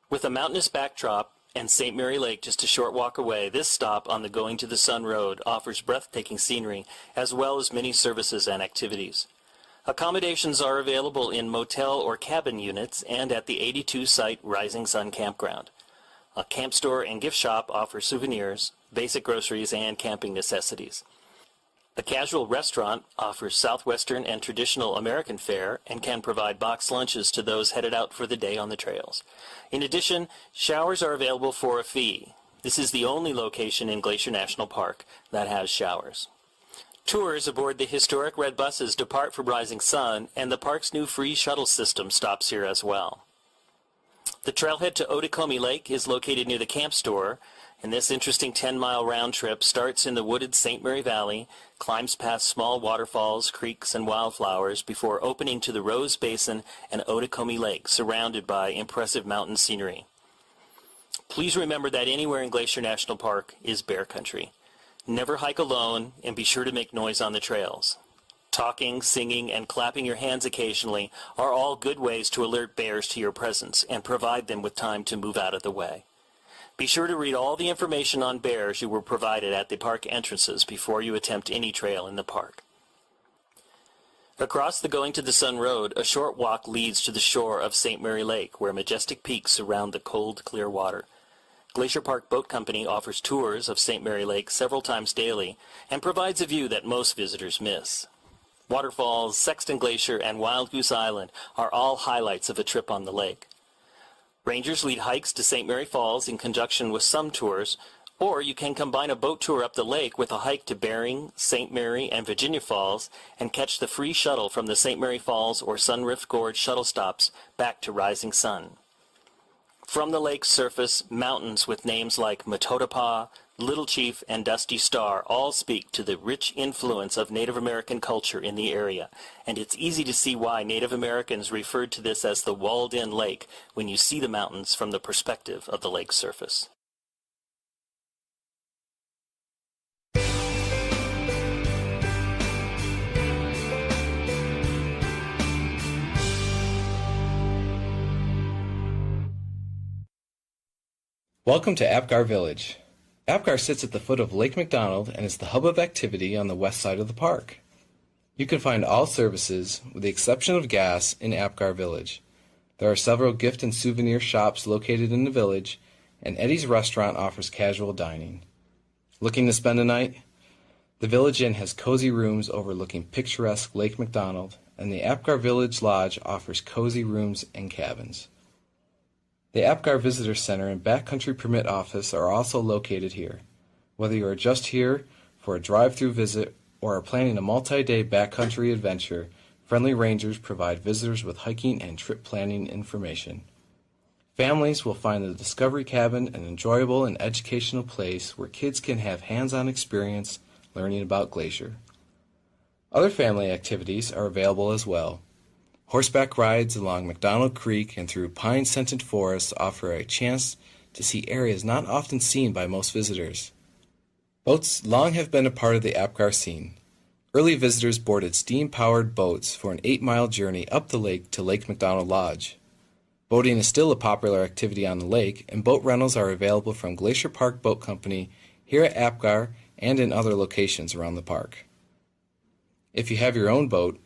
With a mountainous backdrop and St. Mary Lake just a short walk away, this stop on the Going to the Sun Road offers breathtaking scenery as well as many services and activities. Accommodations are available in motel or cabin units and at the 82-site Rising Sun Campground. A camp store and gift shop offers souvenirs, basic groceries, and camping necessities. The casual restaurant offers Southwestern and traditional American fare and can provide boxed lunches to those headed out for the day on the trails. In addition, showers are available for a fee. This is the only location in Glacier National Park that has showers. Tours aboard the historic red buses depart from Rising Sun, and the park's new free shuttle system stops here as well. The trailhead to Otokomi Lake is located near the camp store, and this interesting 10-mile round trip starts in the wooded St. Mary Valley, climbs past small waterfalls, creeks, and wildflowers before opening to the Rose Basin and Otokomi Lake, surrounded by impressive mountain scenery. Please remember that anywhere in Glacier National Park is bear country. Never hike alone, and be sure to make noise on the trails. Talking, singing, and clapping your hands occasionally are all good ways to alert bears to your presence and provide them with time to move out of the way. Be sure to read all the information on bears you were provided at the park entrances before you attempt any trail in the park. Across the Going to the Sun Road, a short walk leads to the shore of St. Mary Lake, where majestic peaks surround the cold, clear water. Glacier Park Boat Company offers tours of St. Mary Lake several times daily and provides a view that most visitors miss. Waterfalls, Sexton Glacier, and Wild Goose Island are all highlights of a trip on the lake. Rangers lead hikes to St. Mary Falls in conjunction with some tours, or you can combine a boat tour up the lake with a hike to Bering, St. Mary, and Virginia Falls and catch the free shuttle from the St. Mary Falls or Sunrift Gorge shuttle stops back to Rising Sun. From the lake's surface, mountains with names like Matotapa, Little Chief, and Dusty Star all speak to the rich influence of Native American culture in the area, and it's easy to see why Native Americans referred to this as the walled-in lake when you see the mountains from the perspective of the lake's surface. Welcome to Apgar Village. Apgar sits at the foot of Lake McDonald and is the hub of activity on the west side of the park. You can find all services, with the exception of gas, in Apgar Village. There are several gift and souvenir shops located in the village, and Eddie's Restaurant offers casual dining. Looking to spend a night? The Village Inn has cozy rooms overlooking picturesque Lake McDonald, and the Apgar Village Lodge offers cozy rooms and cabins. The Apgar Visitor Center and Backcountry Permit Office are also located here. Whether you are just here for a drive-through visit or are planning a multi-day backcountry adventure, friendly rangers provide visitors with hiking and trip planning information. Families will find the Discovery Cabin an enjoyable and educational place where kids can have hands-on experience learning about Glacier. Other family activities are available as well. Horseback rides along McDonald Creek and through pine-scented forests offer a chance to see areas not often seen by most visitors. Boats long have been a part of the Apgar scene. Early visitors boarded steam-powered boats for an 8-mile journey up the lake to Lake McDonald Lodge. Boating is still a popular activity on the lake, and boat rentals are available from Glacier Park Boat Company here at Apgar and in other locations around the park. If you have your own boat,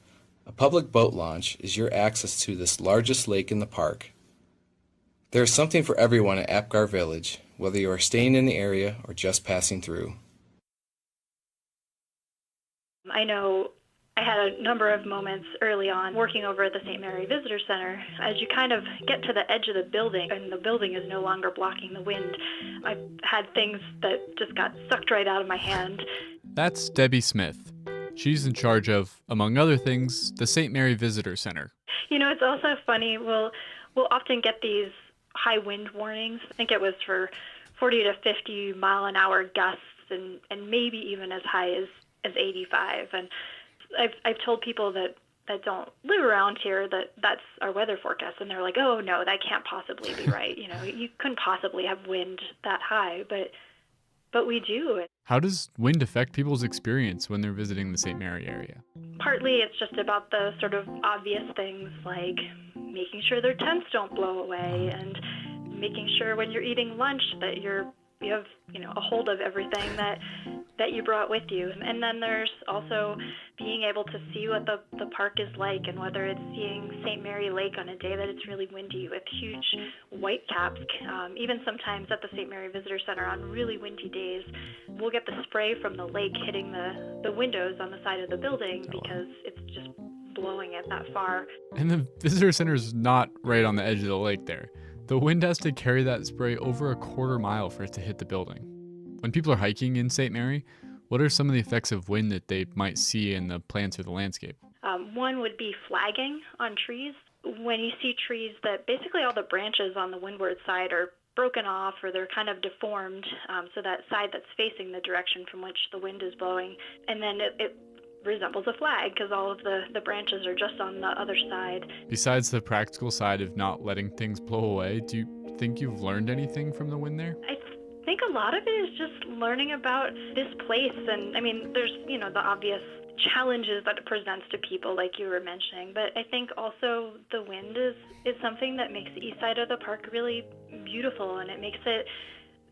a public boat launch is your access to this largest lake in the park. There is something for everyone at Apgar Village, whether you are staying in the area or just passing through. I know I had a number of moments early on working over at the St. Mary Visitor Center. As you kind of get to the edge of the building and the building is no longer blocking the wind, I've had things that just got sucked right out of my hand. That's Debbie Smith. She's in charge of, among other things, the St. Mary Visitor Center. You know, it's also funny, we'll often get these high wind warnings. I think it was for 40 to 50 mile an hour gusts and maybe even as high as 85. And I've told people that don't live around here that that's our weather forecast, and they're like, oh no, that can't possibly be right. You know, you couldn't possibly have wind that high, but we do. How does wind affect people's experience when they're visiting the St. Mary area? Partly it's just about the sort of obvious things like making sure their tents don't blow away and making sure when you're eating lunch that you have a hold of everything that you brought with you. And then there's also being able to see what the park is like, and whether it's seeing St. Mary Lake on a day that it's really windy with huge whitecaps. Even sometimes at the St. Mary Visitor Center on really windy days, we'll get the spray from the lake hitting the windows on the side of the building because it's just blowing it that far. And the visitor center is not right on the edge of the lake there. The wind has to carry that spray over a quarter mile for it to hit the building. When people are hiking in St. Mary, what are some of the effects of wind that they might see in the plants or the landscape? One would be flagging on trees. When you see trees that basically all the branches on the windward side are broken off, or they're kind of deformed, so that side that's facing the direction from which the wind is blowing, and then it resembles a flag because all of the branches are just on the other side. Besides the practical side of not letting things blow away, do you think you've learned anything from the wind there? I think a lot of it is just learning about this place. And I mean, there's, the obvious challenges that it presents to people like you were mentioning, but I think also the wind is something that makes the east side of the park really beautiful, and it makes it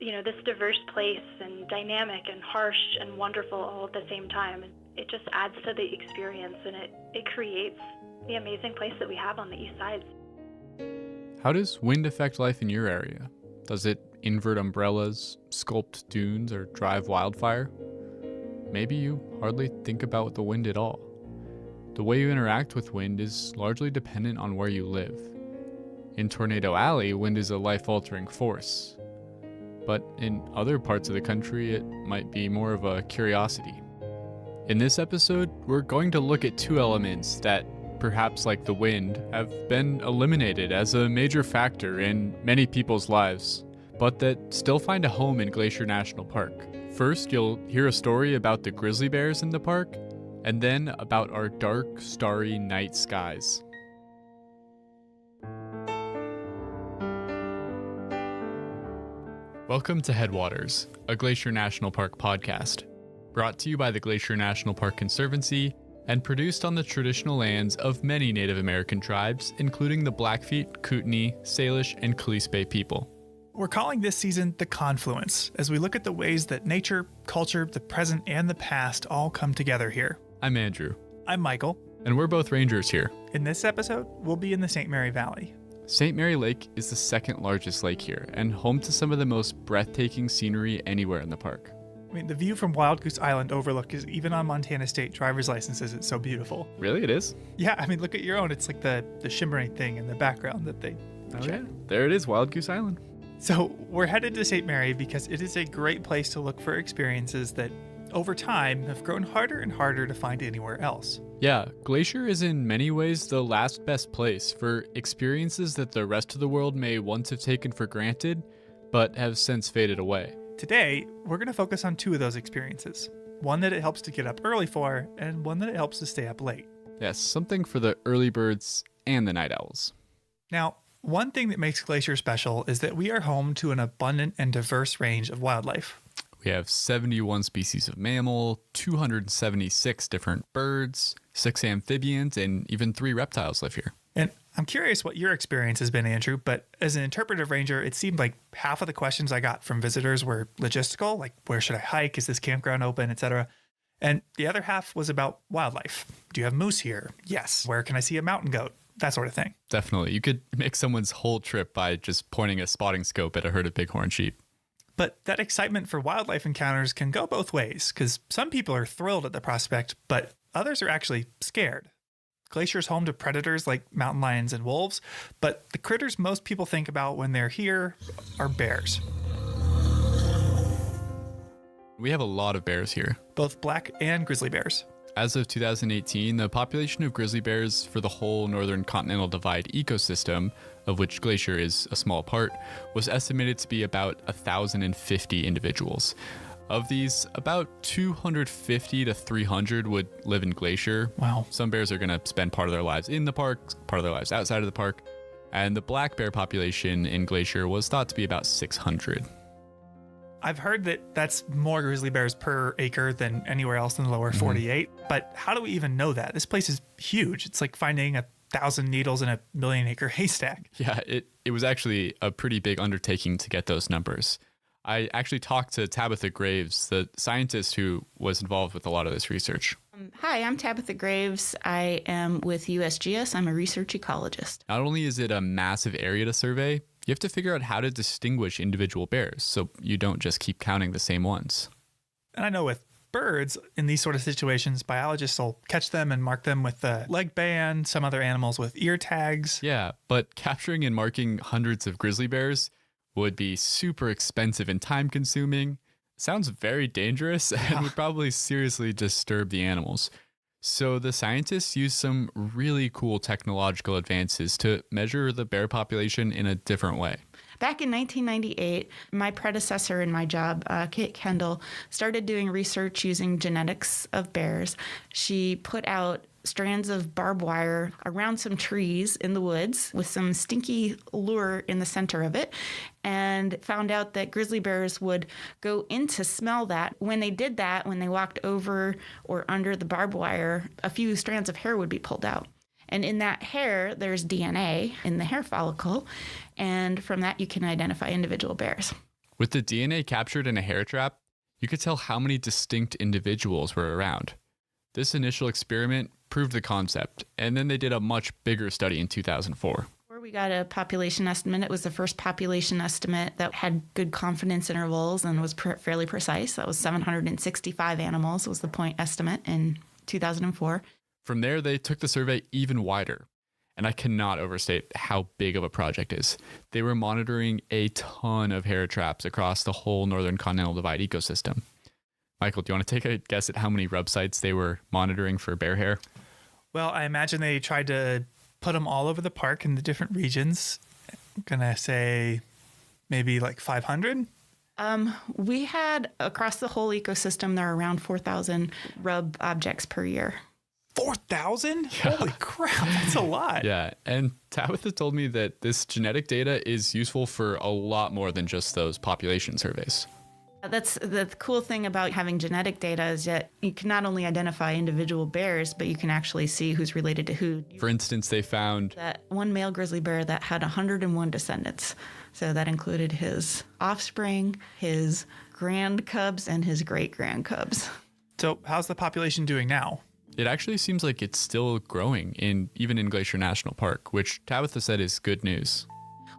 this diverse place and dynamic and harsh and wonderful all at the same time. And it just adds to the experience, and it creates the amazing place that we have on the east side. How does wind affect life in your area? Does it invert umbrellas, sculpt dunes, or drive wildfire? Maybe you hardly think about the wind at all. The way you interact with wind is largely dependent on where you live. In Tornado Alley, wind is a life-altering force. But in other parts of the country, it might be more of a curiosity. In this episode, we're going to look at two elements that, perhaps like the wind, have been eliminated as a major factor in many people's lives, but that still find a home in Glacier National Park. First, you'll hear a story about the grizzly bears in the park, and then about our dark, starry night skies. Welcome to Headwaters, a Glacier National Park podcast, brought to you by the Glacier National Park Conservancy and produced on the traditional lands of many Native American tribes, including the Blackfeet, Kootenai, Salish, and Kalispé people. We're calling this season The Confluence, as we look at the ways that nature, culture, the present, and the past all come together here. I'm Andrew. I'm Michael. And we're both rangers here. In this episode, we'll be in the St. Mary Valley. St. Mary Lake is the second largest lake here and home to some of the most breathtaking scenery anywhere in the park. I mean, the view from Wild Goose Island overlook is even on Montana State driver's licenses. It's so beautiful. Really? It is? Yeah, I mean, look at your own. It's like the shimmering thing in the background that they check. Yeah. There it is, Wild Goose Island. So we're headed to St. Mary because it is a great place to look for experiences that, over time, have grown harder and harder to find anywhere else. Yeah, Glacier is in many ways the last best place for experiences that the rest of the world may once have taken for granted, but have since faded away. Today, we're going to focus on two of those experiences. One that it helps to get up early for, and one that it helps to stay up late. Yes, something for the early birds and the night owls. Now, one thing that makes Glacier special is that we are home to an abundant and diverse range of wildlife. We have 71 species of mammal, 276 different birds, 6 amphibians, and even 3 reptiles live here. And I'm curious what your experience has been, Andrew, but as an interpretive ranger, it seemed like half of the questions I got from visitors were logistical, like where should I hike, is this campground open, etc. And the other half was about wildlife. Do you have moose here? Yes. Where can I see a mountain goat? That sort of thing. Definitely. You could make someone's whole trip by just pointing a spotting scope at a herd of bighorn sheep. But that excitement for wildlife encounters can go both ways, because some people are thrilled at the prospect, but others are actually scared. Glacier's home to predators like mountain lions and wolves, but the critters most people think about when they're here are bears. We have a lot of bears here. Both black and grizzly bears. As of 2018, the population of grizzly bears for the whole northern continental divide ecosystem, of which Glacier is a small part, was estimated to be about 1,050 individuals. Of these, about 250 to 300 would live in Glacier. Wow. Some bears are going to spend part of their lives in the park, part of their lives outside of the park. And the black bear population in Glacier was thought to be about 600. I've heard that that's more grizzly bears per acre than anywhere else in the lower 48. But how do we even know that? This place is huge. It's like finding a 1,000 needles in a million-acre haystack. Yeah, it was actually a pretty big undertaking to get those numbers. I actually talked to Tabitha Graves, the scientist who was involved with a lot of this research. Hi, I'm Tabitha Graves. I am with USGS. I'm a research ecologist. Not only is it a massive area to survey, you have to figure out how to distinguish individual bears so you don't just keep counting the same ones. And I know with birds, in these sort of situations, biologists will catch them and mark them with a leg band, some other animals with ear tags. Yeah, but capturing and marking hundreds of grizzly bears would be super expensive and time consuming. Sounds very dangerous and would probably seriously disturb the animals. So the scientists used some really cool technological advances to measure the bear population in a different way. Back in 1998, my predecessor in my job, Kate Kendall, started doing research using genetics of bears. She put out strands of barbed wire around some trees in the woods with some stinky lure in the center of it, and found out that grizzly bears would go in to smell that. When they did that, when they walked over or under the barbed wire, a few strands of hair would be pulled out. And in that hair, there's DNA in the hair follicle, and from that you can identify individual bears. With the DNA captured in a hair trap, you could tell how many distinct individuals were around. This initial experiment proved the concept, and then they did a much bigger study in 2004. We got a population estimate. It was the first population estimate that had good confidence intervals and was fairly precise. That was 765 animals was the point estimate in 2004. From there, they took the survey even wider, and I cannot overstate how big of a project it is. They were monitoring a ton of hair traps across the whole Northern Continental Divide ecosystem. Michael, do you want to take a guess at how many rub sites they were monitoring for bear hair? Well, I imagine they tried to put them all over the park in the different regions. I'm going to say maybe like 500. We had across the whole ecosystem, there are around 4,000 rub objects per year. 4,000? Yeah. Holy crap, that's a lot. Yeah, and Tabitha told me that this genetic data is useful for a lot more than just those population surveys. That's the cool thing about having genetic data is that you can not only identify individual bears, but you can actually see who's related to who. For instance, they found that one male grizzly bear that had 101 descendants. So that included his offspring, his grand cubs, and his great-grand cubs. So how's the population doing now? It actually seems like it's still growing, even in Glacier National Park, which Tabitha said is good news.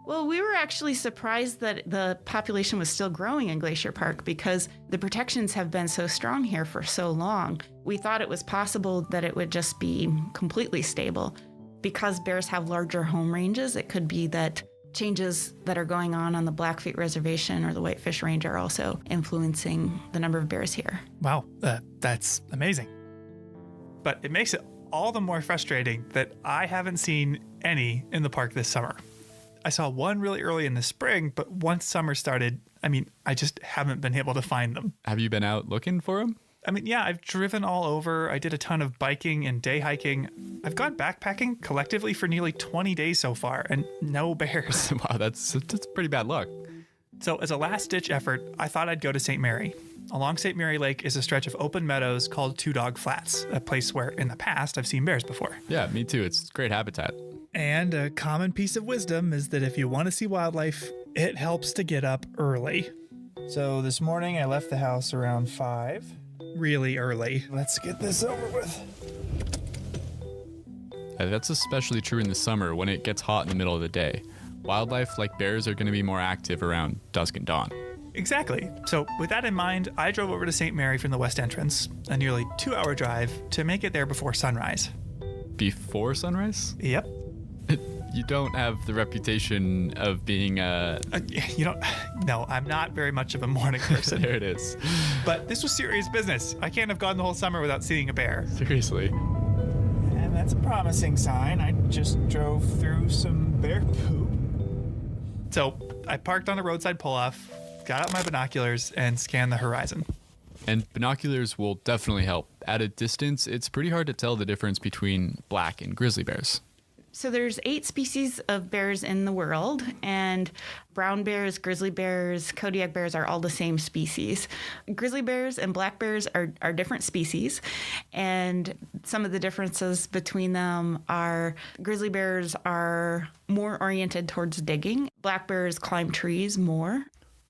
Well, we were actually surprised that the population was still growing in Glacier Park because the protections have been so strong here for so long. We thought it was possible that it would just be completely stable. Because bears have larger home ranges, it could be that changes that are going on the Blackfeet Reservation or the Whitefish Range are also influencing the number of bears here. Wow, that's amazing. But it makes it all the more frustrating that I haven't seen any in the park this summer. I saw one really early in the spring, but once summer started, I just haven't been able to find them. Have you been out looking for them? Yeah, I've driven all over. I did a ton of biking and day hiking. I've gone backpacking collectively for nearly 20 days so far, and no bears. Wow, that's pretty bad luck. So as a last-ditch effort, I thought I'd go to St. Mary. Along St. Mary Lake is a stretch of open meadows called Two Dog Flats, a place where in the past I've seen bears before. Yeah, me too. It's great habitat. And a common piece of wisdom is that if you want to see wildlife, it helps to get up early. So this morning I left the house around 5. Really early. Let's get this over with. That's especially true in the summer when it gets hot in the middle of the day. Wildlife like bears are going to be more active around dusk and dawn. Exactly. So with that in mind, I drove over to St. Mary from the west entrance, a nearly 2-hour drive to make it there before sunrise. Before sunrise? Yep. You don't have the reputation of being No, I'm not very much of a morning person. There it is. But this was serious business. I can't have gone the whole summer without seeing a bear. Seriously. And that's a promising sign. I just drove through some bear poop. So I parked on a roadside pull-off, got out my binoculars, and scanned the horizon. And binoculars will definitely help. At a distance, it's pretty hard to tell the difference between black and grizzly bears. So there's 8 species of bears in the world, and brown bears, grizzly bears, Kodiak bears are all the same species. Grizzly bears and black bears are different species, and some of the differences between them are grizzly bears are more oriented towards digging. Black bears climb trees more.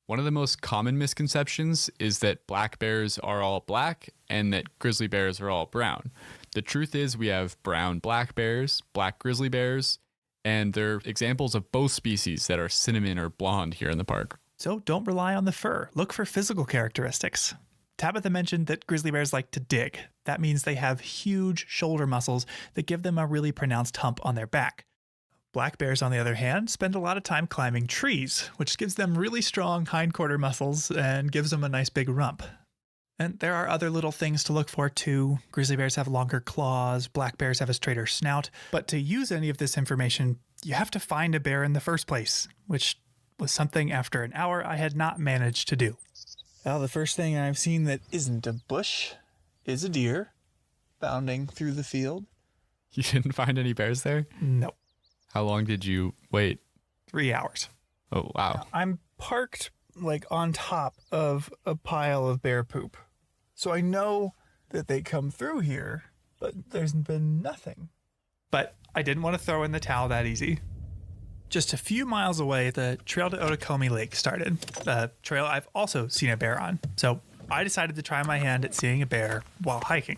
One of the most common misconceptions is that black bears are all black and that grizzly bears are all brown. The truth is we have brown black bears, black grizzly bears, and they're examples of both species that are cinnamon or blonde here in the park. So don't rely on the fur. Look for physical characteristics. Tabitha mentioned that grizzly bears like to dig. That means they have huge shoulder muscles that give them a really pronounced hump on their back. Black bears, on the other hand, spend a lot of time climbing trees, which gives them really strong hindquarter muscles and gives them a nice big rump. And there are other little things to look for too. Grizzly bears have longer claws, black bears have a straighter snout. But to use any of this information, you have to find a bear in the first place, which was something after an hour I had not managed to do. Well, the first thing I've seen that isn't a bush is a deer bounding through the field. You didn't find any bears there? No. How long did you wait? 3 hours. Oh, wow. I'm parked like on top of a pile of bear poop. So I know that they come through here, but there's been nothing. But I didn't want to throw in the towel that easy. Just a few miles away, the trail to Otokomi Lake started, a trail I've also seen a bear on. So I decided to try my hand at seeing a bear while hiking.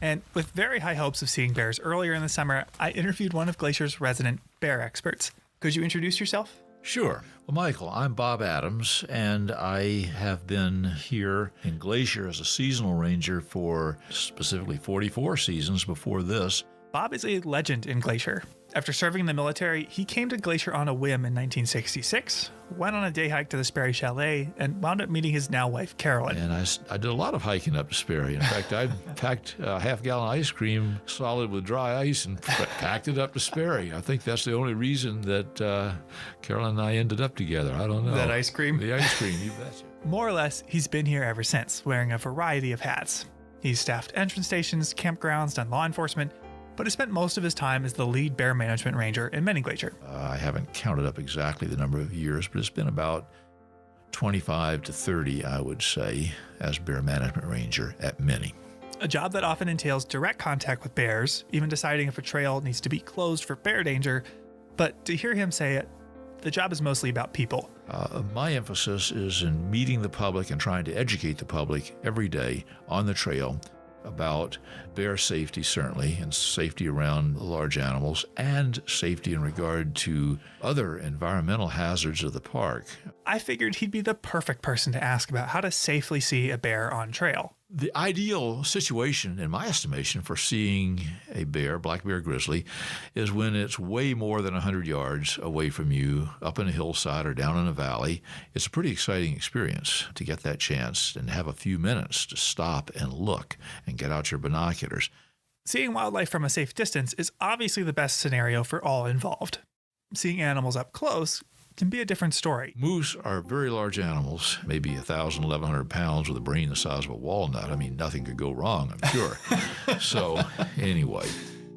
And with very high hopes of seeing bears earlier in the summer, I interviewed one of Glacier's resident bear experts. Could you introduce yourself? Sure. Well, Michael, I'm Bob Adams, and I have been here in Glacier as a seasonal ranger for specifically 44 seasons before this. Bob is a legend in Glacier. After serving in the military, he came to Glacier on a whim in 1966, went on a day hike to the Sperry Chalet, and wound up meeting his now wife, Carolyn. And I did a lot of hiking up to Sperry. In fact, I packed a half-gallon ice cream solid with dry ice and packed it up to Sperry. I think that's the only reason that Carolyn and I ended up together. I don't know. That ice cream? The ice cream, you betcha. More or less, he's been here ever since, wearing a variety of hats. He's staffed entrance stations, campgrounds, done law enforcement, but has spent most of his time as the lead bear management ranger in Many Glacier. I haven't counted up exactly the number of years, but it's been about 25 to 30, I would say, as bear management ranger at Many. A job that often entails direct contact with bears, even deciding if a trail needs to be closed for bear danger. But to hear him say it, the job is mostly about people. My emphasis is in meeting the public and trying to educate the public every day on the trail about bear safety, certainly, and safety around large animals, and safety in regard to other environmental hazards of the park. I figured he'd be the perfect person to ask about how to safely see a bear on trail. The ideal situation, in my estimation, for seeing a bear, black bear grizzly, is when it's way more than 100 yards away from you, up in a hillside or down in a valley. It's a pretty exciting experience to get that chance and have a few minutes to stop and look and get out your binoculars. Seeing wildlife from a safe distance is obviously the best scenario for all involved. Seeing animals up close can be a different story. Moose are very large animals, maybe 1,000, 1,100 pounds with a brain the size of a walnut. I mean, nothing could go wrong, I'm sure. So, anyway.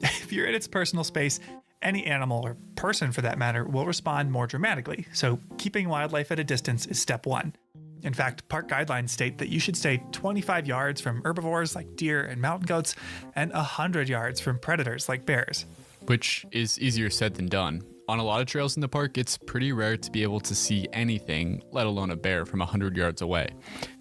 If you're in its personal space, any animal, or person for that matter, will respond more dramatically. So, keeping wildlife at a distance is step one. In fact, park guidelines state that you should stay 25 yards from herbivores like deer and mountain goats, and 100 yards from predators like bears. Which is easier said than done. On a lot of trails in the park, it's pretty rare to be able to see anything, let alone a bear, from 100 yards away.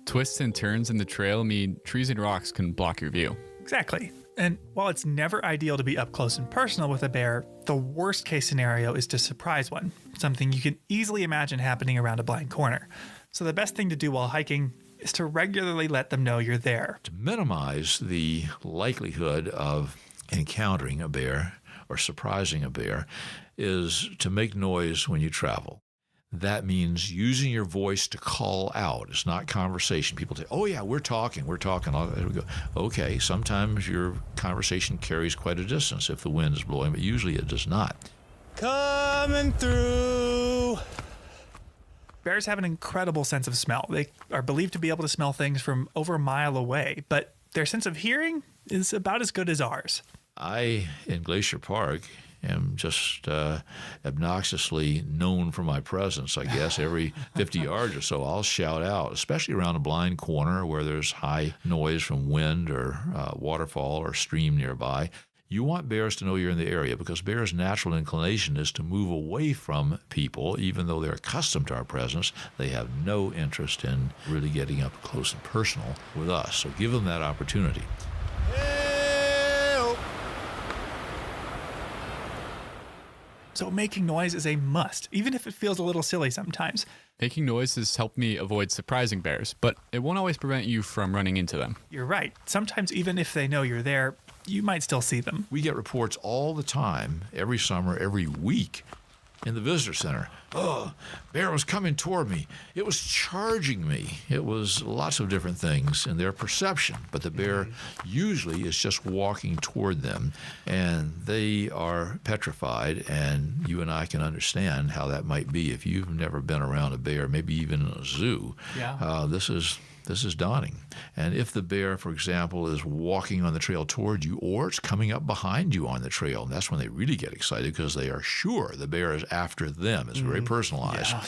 Twists and turns in the trail mean trees and rocks can block your view. Exactly. And while it's never ideal to be up close and personal with a bear, the worst case scenario is to surprise one, something you can easily imagine happening around a blind corner. So the best thing to do while hiking is to regularly let them know you're there. To minimize the likelihood of encountering a bear or surprising a bear is to make noise when you travel. That means using your voice to call out. It's not conversation. People say, oh yeah, we're talking. There we go. Okay, sometimes your conversation carries quite a distance if the wind is blowing, but usually it does not. Coming through. Bears have an incredible sense of smell. They are believed to be able to smell things from over a mile away, but their sense of hearing is about as good as ours. In Glacier Park, am just obnoxiously known for my presence, I guess. Every 50 yards or so, I'll shout out, especially around a blind corner where there's high noise from wind or waterfall or stream nearby. You want bears to know you're in the area because bears' natural inclination is to move away from people. Even though they're accustomed to our presence, they have no interest in really getting up close and personal with us. So give them that opportunity. So making noise is a must, even if it feels a little silly sometimes. Making noise has helped me avoid surprising bears, but it won't always prevent you from running into them. You're right. Sometimes even if they know you're there, you might still see them. We get reports all the time, every summer, every week, in the visitor center. Oh, bear was coming toward me. It was charging me. It was lots of different things in their perception, but the bear usually is just walking toward them, and they are petrified, and you and I can understand how that might be if you've never been around a bear, maybe even in a zoo. Yeah. This is daunting. And if the bear, for example, is walking on the trail toward you or it's coming up behind you on the trail, and that's when they really get excited because they are sure the bear is after them. It's very personalized. Yeah.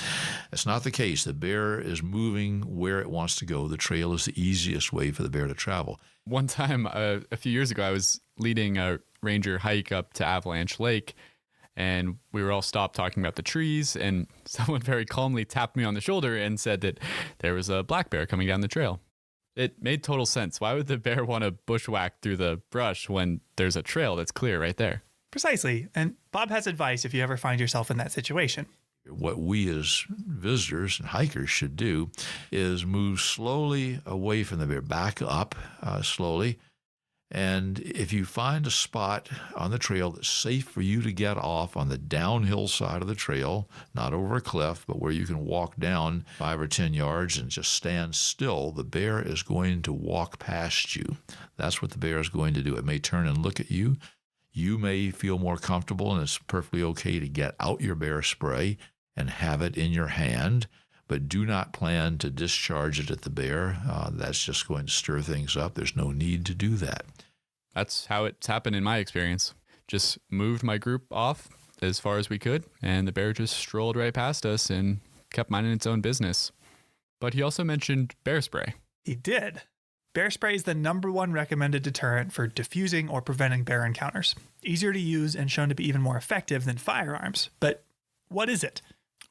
That's not the case. The bear is moving where it wants to go. The trail is the easiest way for the bear to travel. One time, a few years ago, I was leading a ranger hike up to Avalanche Lake, and we were all stopped talking about the trees, and someone very calmly tapped me on the shoulder and said that there was a black bear coming down the trail. It made total sense. Why would the bear want to bushwhack through the brush when there's a trail that's clear right there? Precisely. And Bob has advice if you ever find yourself in that situation. What we as visitors and hikers should do is move slowly away from the bear, back up slowly. And if you find a spot on the trail that's safe for you to get off on the downhill side of the trail, not over a cliff, but where you can walk down 5 or 10 yards and just stand still, the bear is going to walk past you. That's what the bear is going to do. It may turn and look at you. You may feel more comfortable, and it's perfectly okay to get out your bear spray and have it in your hand, but do not plan to discharge it at the bear. That's just going to stir things up. There's no need to do that. That's how it's happened in my experience. Just moved my group off as far as we could, and the bear just strolled right past us and kept minding its own business. But he also mentioned bear spray. He did. Bear spray is the #1 recommended deterrent for diffusing or preventing bear encounters. Easier to use and shown to be even more effective than firearms. But what is it?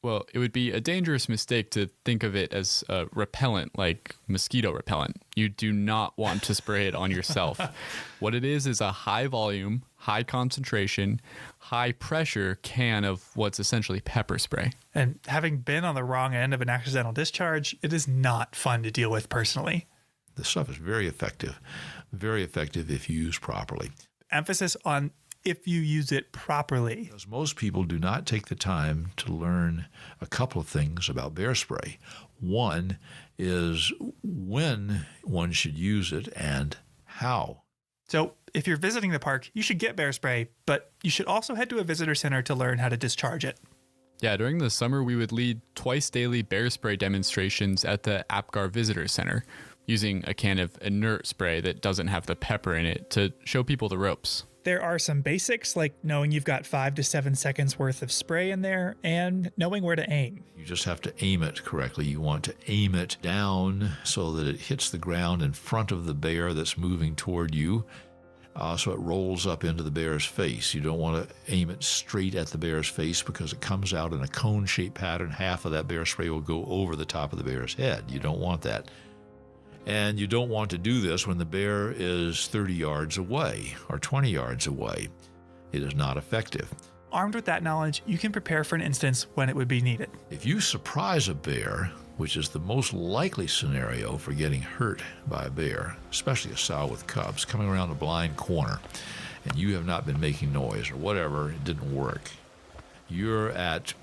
Well, it would be a dangerous mistake to think of it as a repellent, like mosquito repellent. You do not want to spray it on yourself. What it is a high volume, high concentration, high pressure can of what's essentially pepper spray. And having been on the wrong end of an accidental discharge, it is not fun to deal with personally. This stuff is very effective if used properly. Emphasis on if you use it properly. Because most people do not take the time to learn a couple of things about bear spray. One is when one should use it and how. So if you're visiting the park, you should get bear spray, but you should also head to a visitor center to learn how to discharge it. Yeah, during the summer, we would lead twice daily bear spray demonstrations at the Apgar Visitor Center, using a can of inert spray that doesn't have the pepper in it to show people the ropes. There are some basics like knowing you've got 5 to 7 seconds worth of spray in there and knowing where to aim. You just have to aim it correctly. You want to aim it down so that it hits the ground in front of the bear that's moving toward you, so it rolls up into the bear's face. You don't want to aim it straight at the bear's face because it comes out in a cone-shaped pattern. Half of that bear spray will go over the top of the bear's head. You don't want that. And you don't want to do this when the bear is 30 yards away or 20 yards away. It is not effective. Armed with that knowledge, you can prepare for an instance when it would be needed. If you surprise a bear, which is the most likely scenario for getting hurt by a bear, especially a sow with cubs, coming around a blind corner, and you have not been making noise or whatever, it didn't work, you're at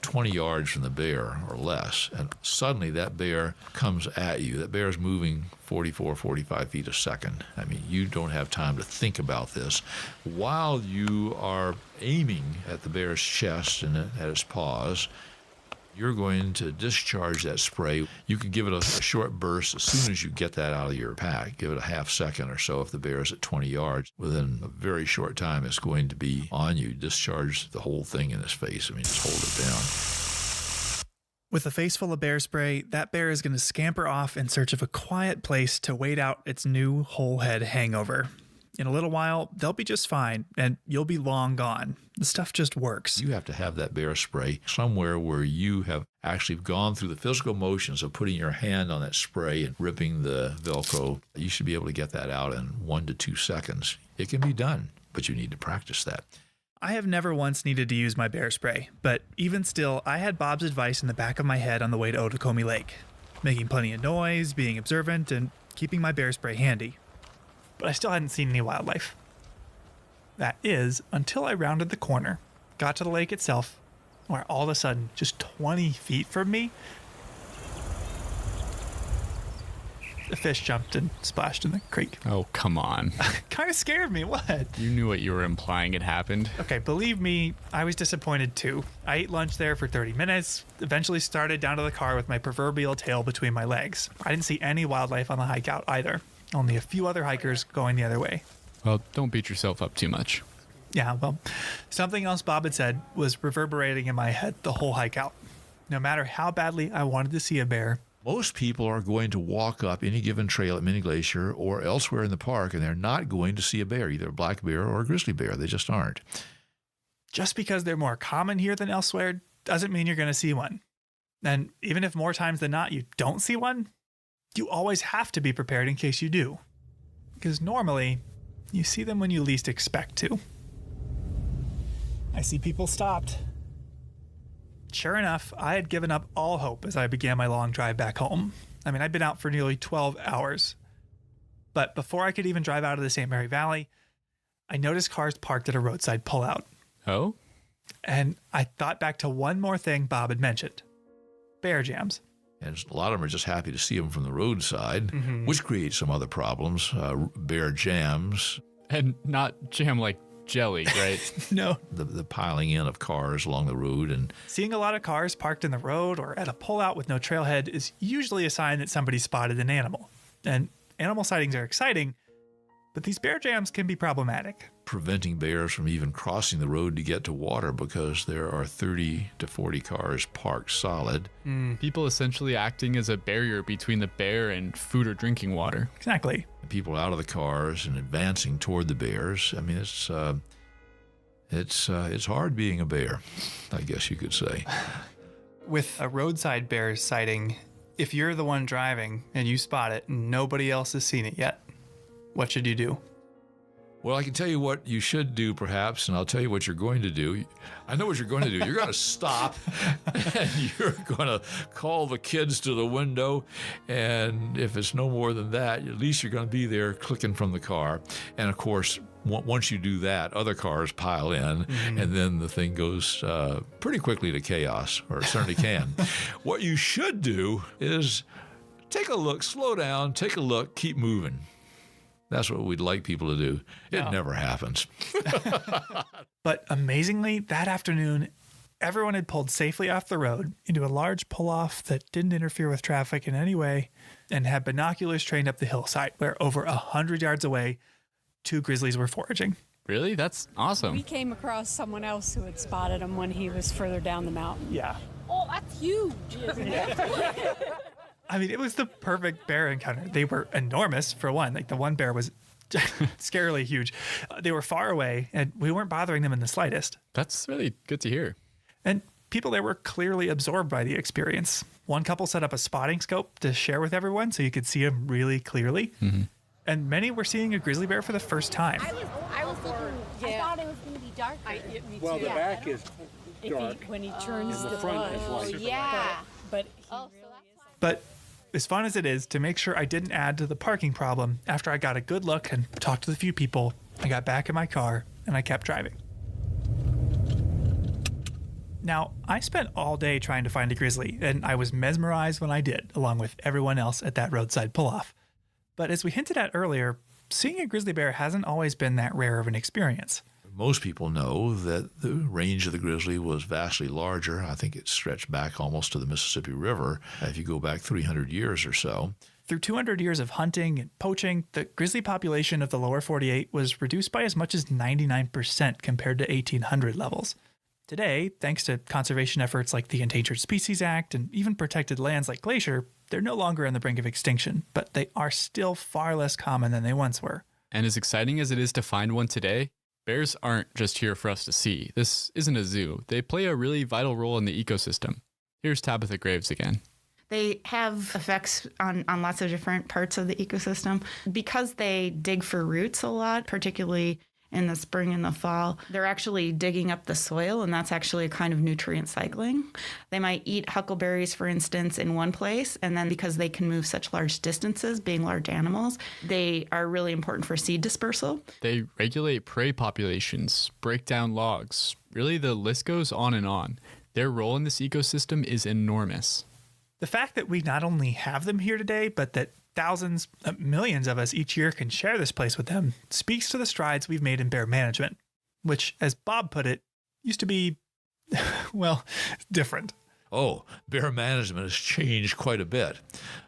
20 yards from the bear or less, and suddenly that bear comes at you. That bear is moving 44, 45 feet a second. I mean, you don't have time to think about this. While you are aiming at the bear's chest and at its paws, You're going to discharge that spray. You can give it a short burst as soon as you get that out of your pack. Give it a half second or so if the bear is at 20 yards. Within a very short time, it's going to be on you. Discharge the whole thing in his face. I mean, just hold it down. With a face full of bear spray, that bear is going to scamper off in search of a quiet place to wait out its new whole head hangover. In a little while, they'll be just fine, and you'll be long gone. The stuff just works. You have to have that bear spray somewhere where you have actually gone through the physical motions of putting your hand on that spray and ripping the Velcro. You should be able to get that out in 1 to 2 seconds. It can be done, but you need to practice that. I have never once needed to use my bear spray, but even still, I had Bob's advice in the back of my head on the way to Otokomi Lake. Making plenty of noise, being observant, and keeping my bear spray handy. But I still hadn't seen any wildlife. That is, until I rounded the corner, got to the lake itself, where all of a sudden, just 20 feet from me, a fish jumped and splashed in the creek. Oh, come on. Kind of scared me, what? You knew what you were implying had happened. Okay, believe me, I was disappointed too. I ate lunch there for 30 minutes, eventually started down to the car with my proverbial tail between my legs. I didn't see any wildlife on the hike out either. Only a few other hikers going the other way. Well, don't beat yourself up too much. Yeah, well, something else Bob had said was reverberating in my head the whole hike out. No matter how badly I wanted to see a bear, Most people are going to walk up any given trail at Mini Glacier or elsewhere in the park, and they're not going to see a bear, either a black bear or a grizzly bear. They just aren't. just because they're more common here than elsewhere doesn't mean you're going to see one. And even if more times than not you don't see one, you always have to be prepared in case you do. Because normally, you see them when you least expect to. I see people stopped. Sure enough, I had given up all hope as I began my long drive back home. I mean, I'd been out for nearly 12 hours. But before I could even drive out of the St. Mary Valley, I noticed cars parked at a roadside pullout. Oh? And I thought back to one more thing Bob had mentioned. Bear jams. And a lot of them are just happy to see them from the roadside, which creates some other problems. Bear jams. And not jam like jelly, right? No. The piling in of cars along the road. And Seeing a lot of cars parked in the road or at a pullout with no trailhead is usually a sign that somebody spotted an animal. And animal sightings are exciting, but these bear jams can be problematic. preventing bears from even crossing the road to get to water because there are 30 to 40 cars parked solid. People essentially acting as a barrier between the bear and food or drinking water. Exactly. People out of the cars and advancing toward the bears. I mean, it's hard being a bear, I guess you could say. With a roadside bear sighting, if you're the one driving and you spot it and nobody else has seen it yet, what should you do? Well, I can tell you what you should do, perhaps, and I'll tell you what you're going to do. I know what you're going to do. You're going to stop, and you're going to call the kids to the window, and if it's no more than that, at least you're going to be there clicking from the car. And, of course, once you do that, other cars pile in, and then the thing goes pretty quickly to chaos, or it certainly can. What you should do is take a look, slow down, take a look, keep moving. That's what we'd like people to do. It never happens. But amazingly, that afternoon, everyone had pulled safely off the road into a large pull-off that didn't interfere with traffic in any way and had binoculars trained up the hillside where over 100 yards away, 2 grizzlies were foraging. Really? That's awesome. We came across someone else who had spotted him when he was further down the mountain. Yeah. Oh, that's huge, isn't it? I mean, it was the perfect bear encounter. They were enormous, for one. Like, the one bear was scarily huge. They were far away, and we weren't bothering them in the slightest. That's really good to hear. And people there were clearly absorbed by the experience. One couple set up a spotting scope to share with everyone so you could see them really clearly. And many were seeing a grizzly bear for the first time. I was thinking, I thought it was going to be dark. Me Well, too. the back is dark. When he turns And the the front is bud. light. Yeah. But he Oh, really so that's is. why. But as fun as it is to make sure I didn't add to the parking problem, after I got a good look and talked to the few people, I got back in my car and I kept driving. Now, I spent all day trying to find a grizzly, and I was mesmerized when I did, along with everyone else at that roadside pull-off. But as we hinted at earlier, seeing a grizzly bear hasn't always been that rare of an experience. Most people know that the range of the grizzly was vastly larger. I think it stretched back almost to the Mississippi River if you go back 300 years or so. Through 200 years of hunting and poaching, the grizzly population of the lower 48 was reduced by as much as 99% compared to 1800 levels. Today, thanks to conservation efforts like the Endangered Species Act and even protected lands like Glacier, they're no longer on the brink of extinction, but they are still far less common than they once were. And as exciting as it is to find one today, bears aren't just here for us to see. This isn't a zoo. They play a really vital role in the ecosystem. Here's Tabitha Graves again. They have effects on lots of different parts of the ecosystem. Because they dig for roots a lot, particularly in the spring and the fall, they're actually digging up the soil, and that's actually a kind of nutrient cycling. They might eat huckleberries, for instance, in one place, and then because they can move such large distances, being large animals, they are really important for seed dispersal. They regulate prey populations, break down logs. Really, the list goes on and on. Their role in this ecosystem is enormous. The fact that we not only have them here today, but that thousands, millions of us each year can share this place with them speaks to the strides we've made in bear management, which, as Bob put it, used to be, well, different. Oh, bear management has changed quite a bit.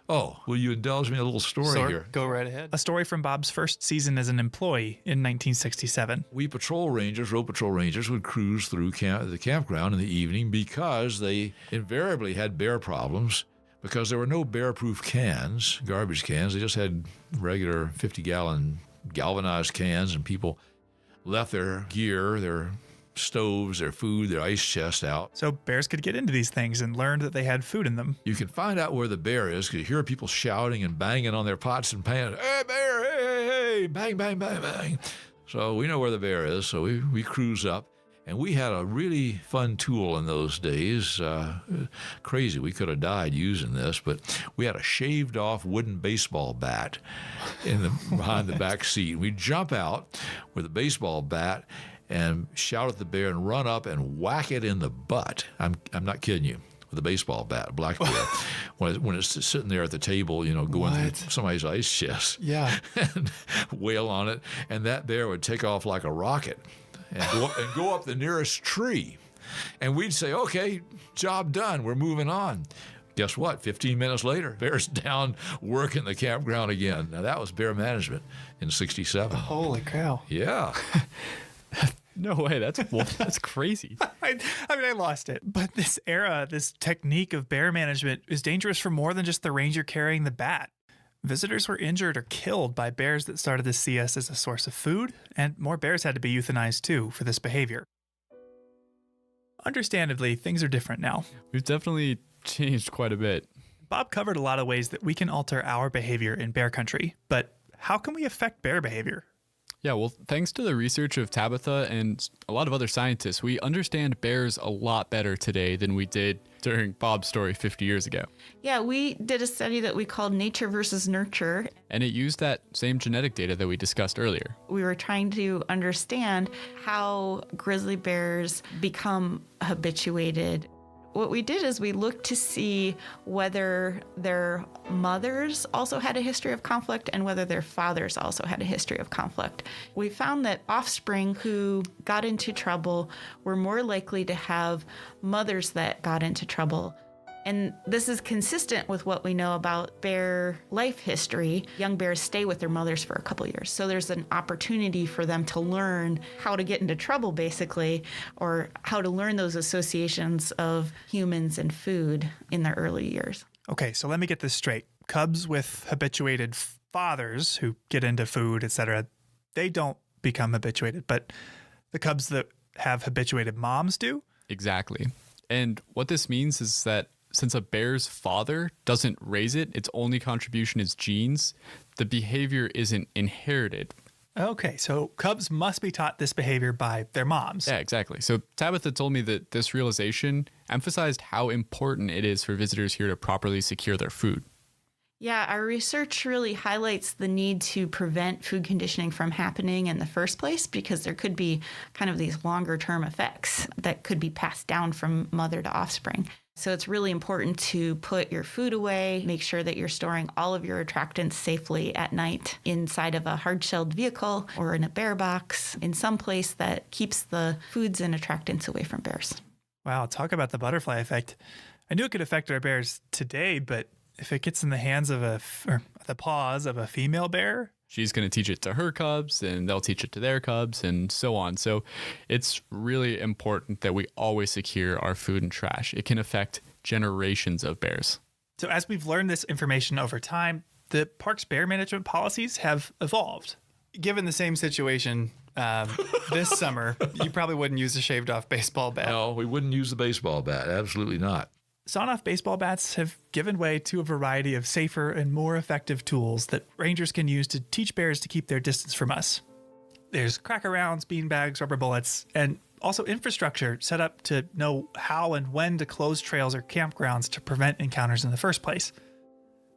Oh, will you indulge me a little story here? Go right ahead. A story from Bob's first season as an employee in 1967. We road patrol rangers would cruise through the campground in the evening because they invariably had bear problems because there were no bear-proof cans, garbage cans. They just had regular 50-gallon galvanized cans, and people left their gear, their stoves, their food, their ice chest out. So bears could get into these things and learned that they had food in them. You can find out where the bear is because you hear people shouting and banging on their pots and pans. Hey, bear, hey, hey, hey, bang, bang, bang, bang. So we know where the bear is, so we cruise up. And we had a really fun tool in those days. Crazy, we could have died using this, but we had a shaved-off wooden baseball bat behind the back seat. We'd jump out with a baseball bat and shout at the bear and run up and whack it in the butt. I'm not kidding you. With a baseball bat, a black bear, when it's sitting there at the table, going through somebody's ice chest. Yeah. And wail on it, and that bear would take off like a rocket and go up the nearest tree. And we'd say, okay, job done, we're moving on. Guess what? 15 minutes later, bear's down working the campground again. Now, that was bear management in 67. Holy cow. Yeah. No way, that's crazy. I lost it. But this technique of bear management is dangerous for more than just the ranger carrying the bat. Visitors were injured or killed by bears that started to see us as a source of food, and more bears had to be euthanized too for this behavior. Understandably, things are different now. We've definitely changed quite a bit. Bob covered a lot of ways that we can alter our behavior in bear country, but how can we affect bear behavior? Yeah, well, thanks to the research of Tabitha and a lot of other scientists, we understand bears a lot better today than we did during Bob's story 50 years ago. Yeah, we did a study that we called Nature versus Nurture. And it used that same genetic data that we discussed earlier. We were trying to understand how grizzly bears become habituated. What we did is we looked to see whether their mothers also had a history of conflict and whether their fathers also had a history of conflict. We found that offspring who got into trouble were more likely to have mothers that got into trouble. And this is consistent with what we know about bear life history. Young bears stay with their mothers for a couple years. So there's an opportunity for them to learn how to get into trouble, basically, or how to learn those associations of humans and food in their early years. Okay, so let me get this straight. Cubs with habituated fathers who get into food, etc., they don't become habituated, but the cubs that have habituated moms do? Exactly. And what this means is that since a bear's father doesn't raise it, its only contribution is genes, the behavior isn't inherited. Okay, so cubs must be taught this behavior by their moms. Yeah, exactly. So Tabitha told me that this realization emphasized how important it is for visitors here to properly secure their food. Yeah, our research really highlights the need to prevent food conditioning from happening in the first place because there could be kind of these longer term effects that could be passed down from mother to offspring. So it's really important to put your food away, make sure that you're storing all of your attractants safely at night inside of a hard-shelled vehicle or in a bear box, in some place that keeps the foods and attractants away from bears. Wow, talk about the butterfly effect. I knew it could affect our bears today, but if it gets in the hands of or the paws of a female bear, she's going to teach it to her cubs and they'll teach it to their cubs and so on. So it's really important that we always secure our food and trash. It can affect generations of bears. So as we've learned this information over time, the park's bear management policies have evolved. Given the same situation this summer, you probably wouldn't use a shaved off baseball bat. No, we wouldn't use the baseball bat. Absolutely not. Sawn-off baseball bats have given way to a variety of safer and more effective tools that rangers can use to teach bears to keep their distance from us. There's cracker rounds, beanbags, rubber bullets, and also infrastructure set up to know how and when to close trails or campgrounds to prevent encounters in the first place.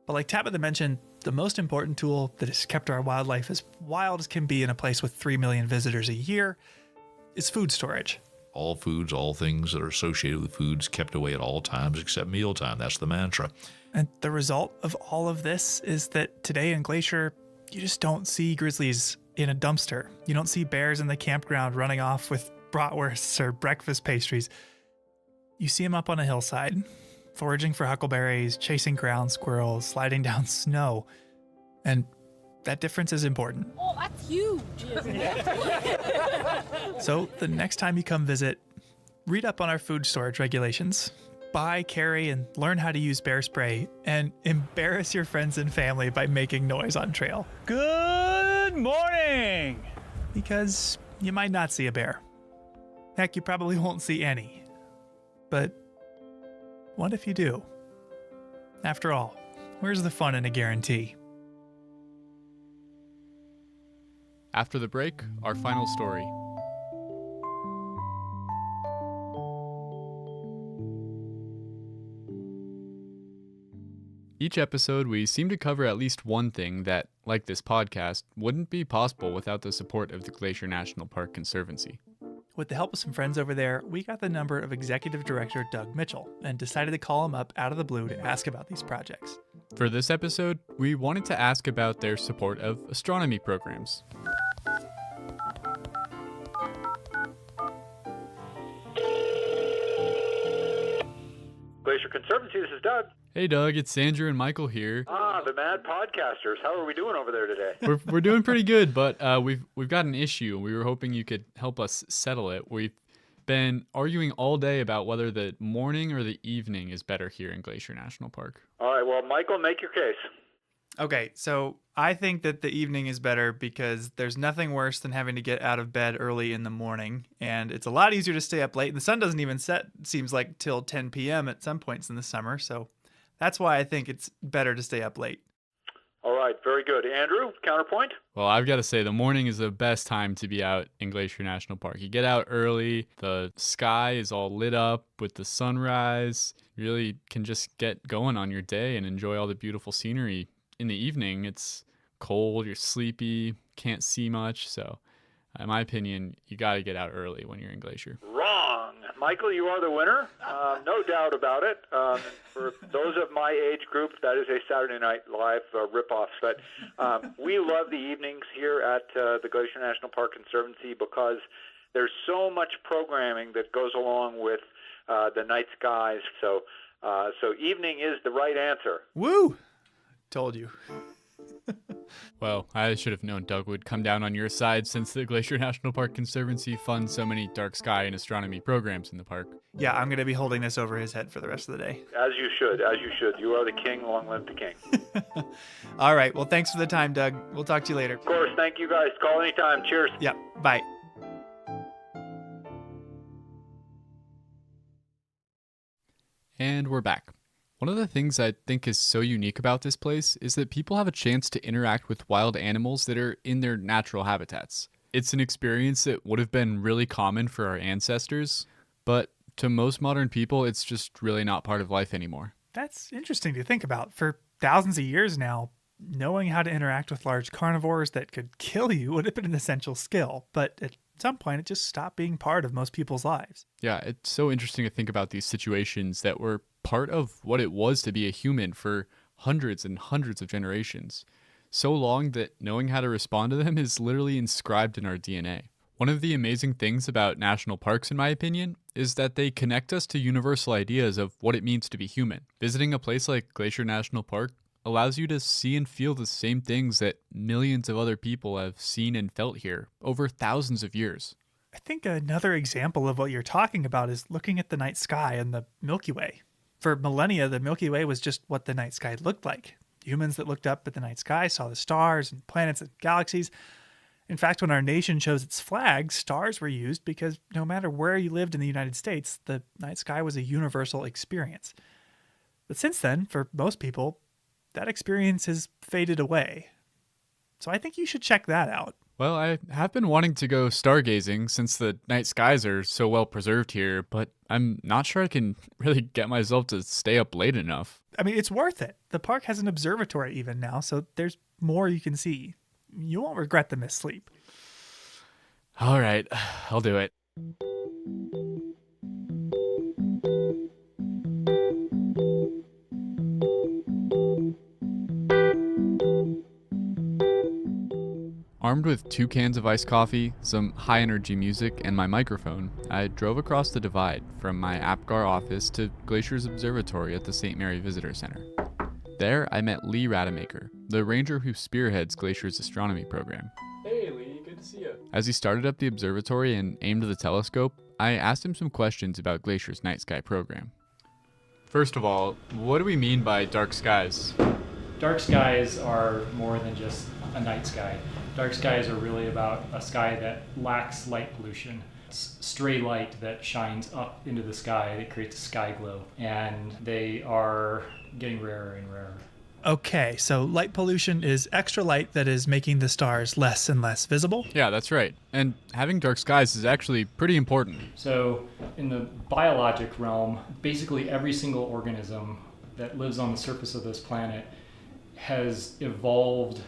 But like Tabitha mentioned, the most important tool that has kept our wildlife as wild as can be in a place with 3 million visitors a year is food storage. All foods, all things that are associated with foods kept away at all times except mealtime. That's the mantra. And the result of all of this is that today in Glacier, you just don't see grizzlies in a dumpster. You don't see bears in the campground running off with bratwursts or breakfast pastries. You see them up on a hillside, foraging for huckleberries, chasing ground squirrels, sliding down snow. And that difference is important. Oh, that's huge. So the next time you come visit, read up on our food storage regulations. Buy, carry, and learn how to use bear spray, and embarrass your friends and family by making noise on trail. Good morning! Because you might not see a bear. Heck, you probably won't see any. But what if you do? After all, where's the fun in a guarantee? After the break, our final story. Each episode, we seem to cover at least one thing that, like this podcast, wouldn't be possible without the support of the Glacier National Park Conservancy. With the help of some friends over there, we got the number of Executive Director Doug Mitchell and decided to call him up out of the blue to ask about these projects. For this episode, we wanted to ask about their support of astronomy programs. Glacier Conservancy, this is Doug. Hey Doug, it's Andrew and Michael here. The Mad Podcasters. How are we doing over there today? We're doing pretty good, but we've got an issue. We were hoping you could help us settle it. We've been arguing all day about whether the morning or the evening is better here in Glacier National Park. All right, well, Michael, make your case. Okay, so I think that the evening is better because there's nothing worse than having to get out of bed early in the morning, and it's a lot easier to stay up late. And the sun doesn't even set, it seems like, till 10 p.m. at some points in the summer, so that's why I think it's better to stay up late. All right, very good. Andrew, counterpoint? Well, I've got to say, the morning is the best time to be out in Glacier National Park. You get out early, the sky is all lit up with the sunrise. You really can just get going on your day and enjoy all the beautiful scenery. In the evening, it's cold, you're sleepy, can't see much. So, in my opinion, you got to get out early when you're in Glacier. Wrong. Michael, you are the winner. No doubt about it. For those of my age group, that is a Saturday Night Live ripoff. But we love the evenings here at the Glacier National Park Conservancy because there's so much programming that goes along with the night skies. So evening is the right answer. Woo! Told you. Well, I should have known Doug would come down on your side since the Glacier National Park Conservancy funds so many dark sky and astronomy programs in the park. Yeah, I'm going to be holding this over his head for the rest of the day. As you should. You are the king. Long live the king. All right. Well, thanks for the time, Doug. We'll talk to you later. Of course. Thank you, guys. Call anytime. Cheers. Yeah. Bye. And we're back. One of the things I think is so unique about this place is that people have a chance to interact with wild animals that are in their natural habitats. It's an experience that would have been really common for our ancestors, but to most modern people, it's just really not part of life anymore. That's interesting to think about. For thousands of years now, knowing how to interact with large carnivores that could kill you would have been an essential skill. But at some point, it just stopped being part of most people's lives. Yeah, it's so interesting to think about these situations that were part of what it was to be a human for hundreds and hundreds of generations. So long that knowing how to respond to them is literally inscribed in our DNA. One of the amazing things about national parks, in my opinion, is that they connect us to universal ideas of what it means to be human. Visiting a place like Glacier National Park allows you to see and feel the same things that millions of other people have seen and felt here over thousands of years. I think another example of what you're talking about is looking at the night sky and the Milky Way. For millennia, the Milky Way was just what the night sky looked like. Humans that looked up at the night sky saw the stars and planets and galaxies. In fact, when our nation chose its flag, stars were used because no matter where you lived in the United States, the night sky was a universal experience. But since then, for most people, that experience has faded away. So I think you should check that out. Well, I have been wanting to go stargazing since the night skies are so well preserved here, but I'm not sure I can really get myself to stay up late enough. I mean, it's worth it. The park has an observatory even now, so there's more you can see. You won't regret the missed sleep. All right, I'll do it. Armed with 2 cans of iced coffee, some high-energy music, and my microphone, I drove across the divide from my APGAR office to Glacier's observatory at the St. Mary Visitor Center. There, I met Lee Rademacher, the ranger who spearheads Glacier's astronomy program. Hey Lee, good to see you. As he started up the observatory and aimed the telescope, I asked him some questions about Glacier's night sky program. First of all, what do we mean by dark skies? Dark skies are more than just a night sky. Dark skies are really about a sky that lacks light pollution. It's stray light that shines up into the sky that creates a sky glow, and they are getting rarer and rarer. Okay, so light pollution is extra light that is making the stars less and less visible? Yeah, that's right. And having dark skies is actually pretty important. So in the biologic realm, basically every single organism that lives on the surface of this planet has evolved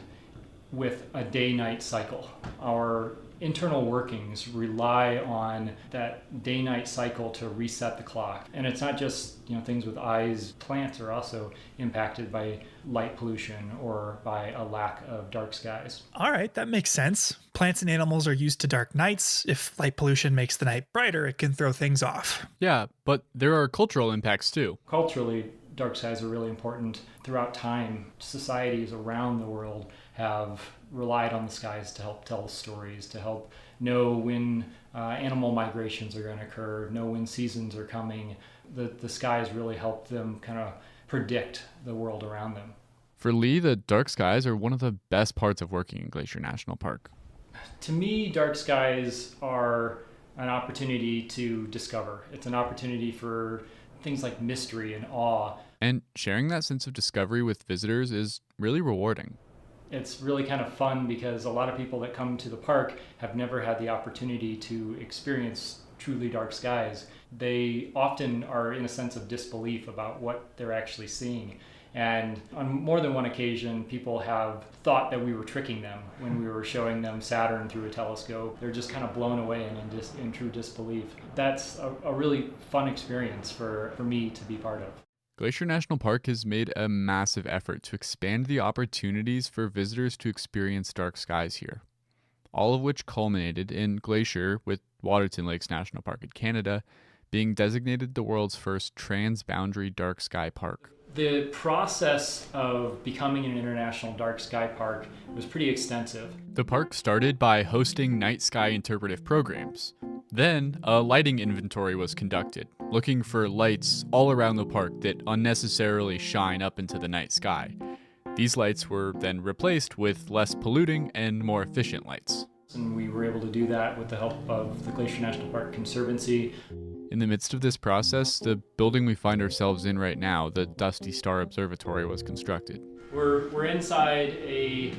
with a day-night cycle. Our internal workings rely on that day-night cycle to reset the clock. And it's not just, things with eyes. Plants are also impacted by light pollution or by a lack of dark skies. All right, that makes sense. Plants and animals are used to dark nights. If light pollution makes the night brighter, it can throw things off. Yeah, but there are cultural impacts too. Culturally, dark skies are really important. Throughout time, societies around the world have relied on the skies to help tell stories, to help know when animal migrations are going to occur, know when seasons are coming. The skies really help them kind of predict the world around them. For Lee, the dark skies are one of the best parts of working in Glacier National Park. To me, dark skies are an opportunity to discover. It's an opportunity for things like mystery and awe. And sharing that sense of discovery with visitors is really rewarding. It's really kind of fun because a lot of people that come to the park have never had the opportunity to experience truly dark skies. They often are in a sense of disbelief about what they're actually seeing. And on more than one occasion, people have thought that we were tricking them when we were showing them Saturn through a telescope. They're just kind of blown away and in true disbelief. That's a really fun experience for me to be part of. Glacier National Park has made a massive effort to expand the opportunities for visitors to experience dark skies here, all of which culminated in Glacier, with Waterton Lakes National Park in Canada, being designated the world's first transboundary dark sky park. The process of becoming an international dark sky park was pretty extensive. The park started by hosting night sky interpretive programs. Then, a lighting inventory was conducted, looking for lights all around the park that unnecessarily shine up into the night sky. These lights were then replaced with less polluting and more efficient lights. And we were able to do that with the help of the Glacier National Park Conservancy. In the midst of this process, the building we find ourselves in right now, the Dusty Star Observatory, was constructed. We're inside a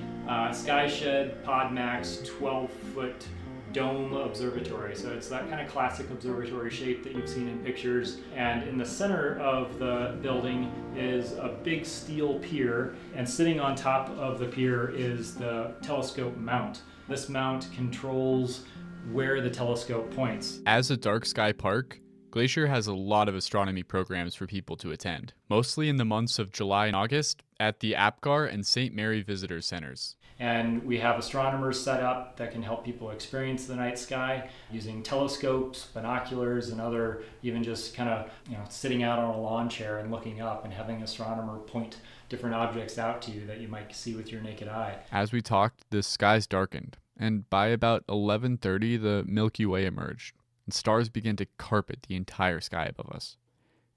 sky shed, PodMax, 12-foot dome observatory. So it's that kind of classic observatory shape that you've seen in pictures. And in the center of the building is a big steel pier, and sitting on top of the pier is the telescope mount. This mount controls where the telescope points. As a dark sky park, Glacier has a lot of astronomy programs for people to attend, mostly in the months of July and August at the Apgar and St. Mary Visitor Centers. And we have astronomers set up that can help people experience the night sky using telescopes, binoculars, and other, even just kind of, sitting out on a lawn chair and looking up and having an astronomer point different objects out to you that you might see with your naked eye. As we talked, the skies darkened, and by about 11:30, the Milky Way emerged, and stars began to carpet the entire sky above us.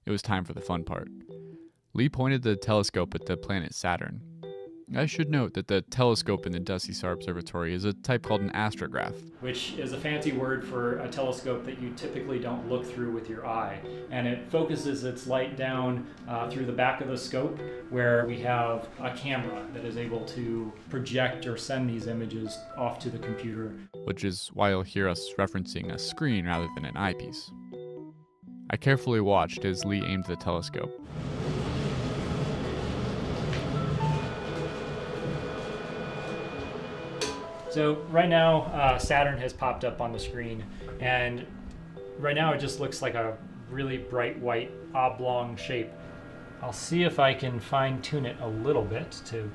It was time for the fun part. Lee pointed the telescope at the planet Saturn. I should note that the telescope in the Dusty Star Observatory is a type called an astrograph, which is a fancy word for a telescope that you typically don't look through with your eye. And it focuses its light down through the back of the scope, where we have a camera that is able to project or send these images off to the computer. Which is why you'll hear us referencing a screen rather than an eyepiece. I carefully watched as Lee aimed the telescope. So right now, Saturn has popped up on the screen, and right now it just looks like a really bright white oblong shape. I'll see if I can fine-tune it a little bit to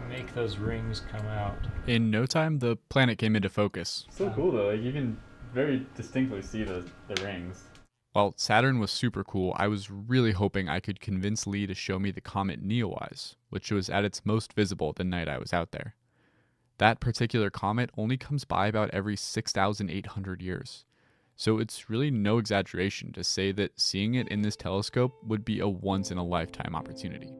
make those rings come out. In no time, the planet came into focus. So cool though, like you can very distinctly see the rings. While Saturn was super cool, I was really hoping I could convince Lee to show me the comet Neowise, which was at its most visible the night I was out there. That particular comet only comes by about every 6,800 years. So it's really no exaggeration to say that seeing it in this telescope would be a once-in-a-lifetime opportunity.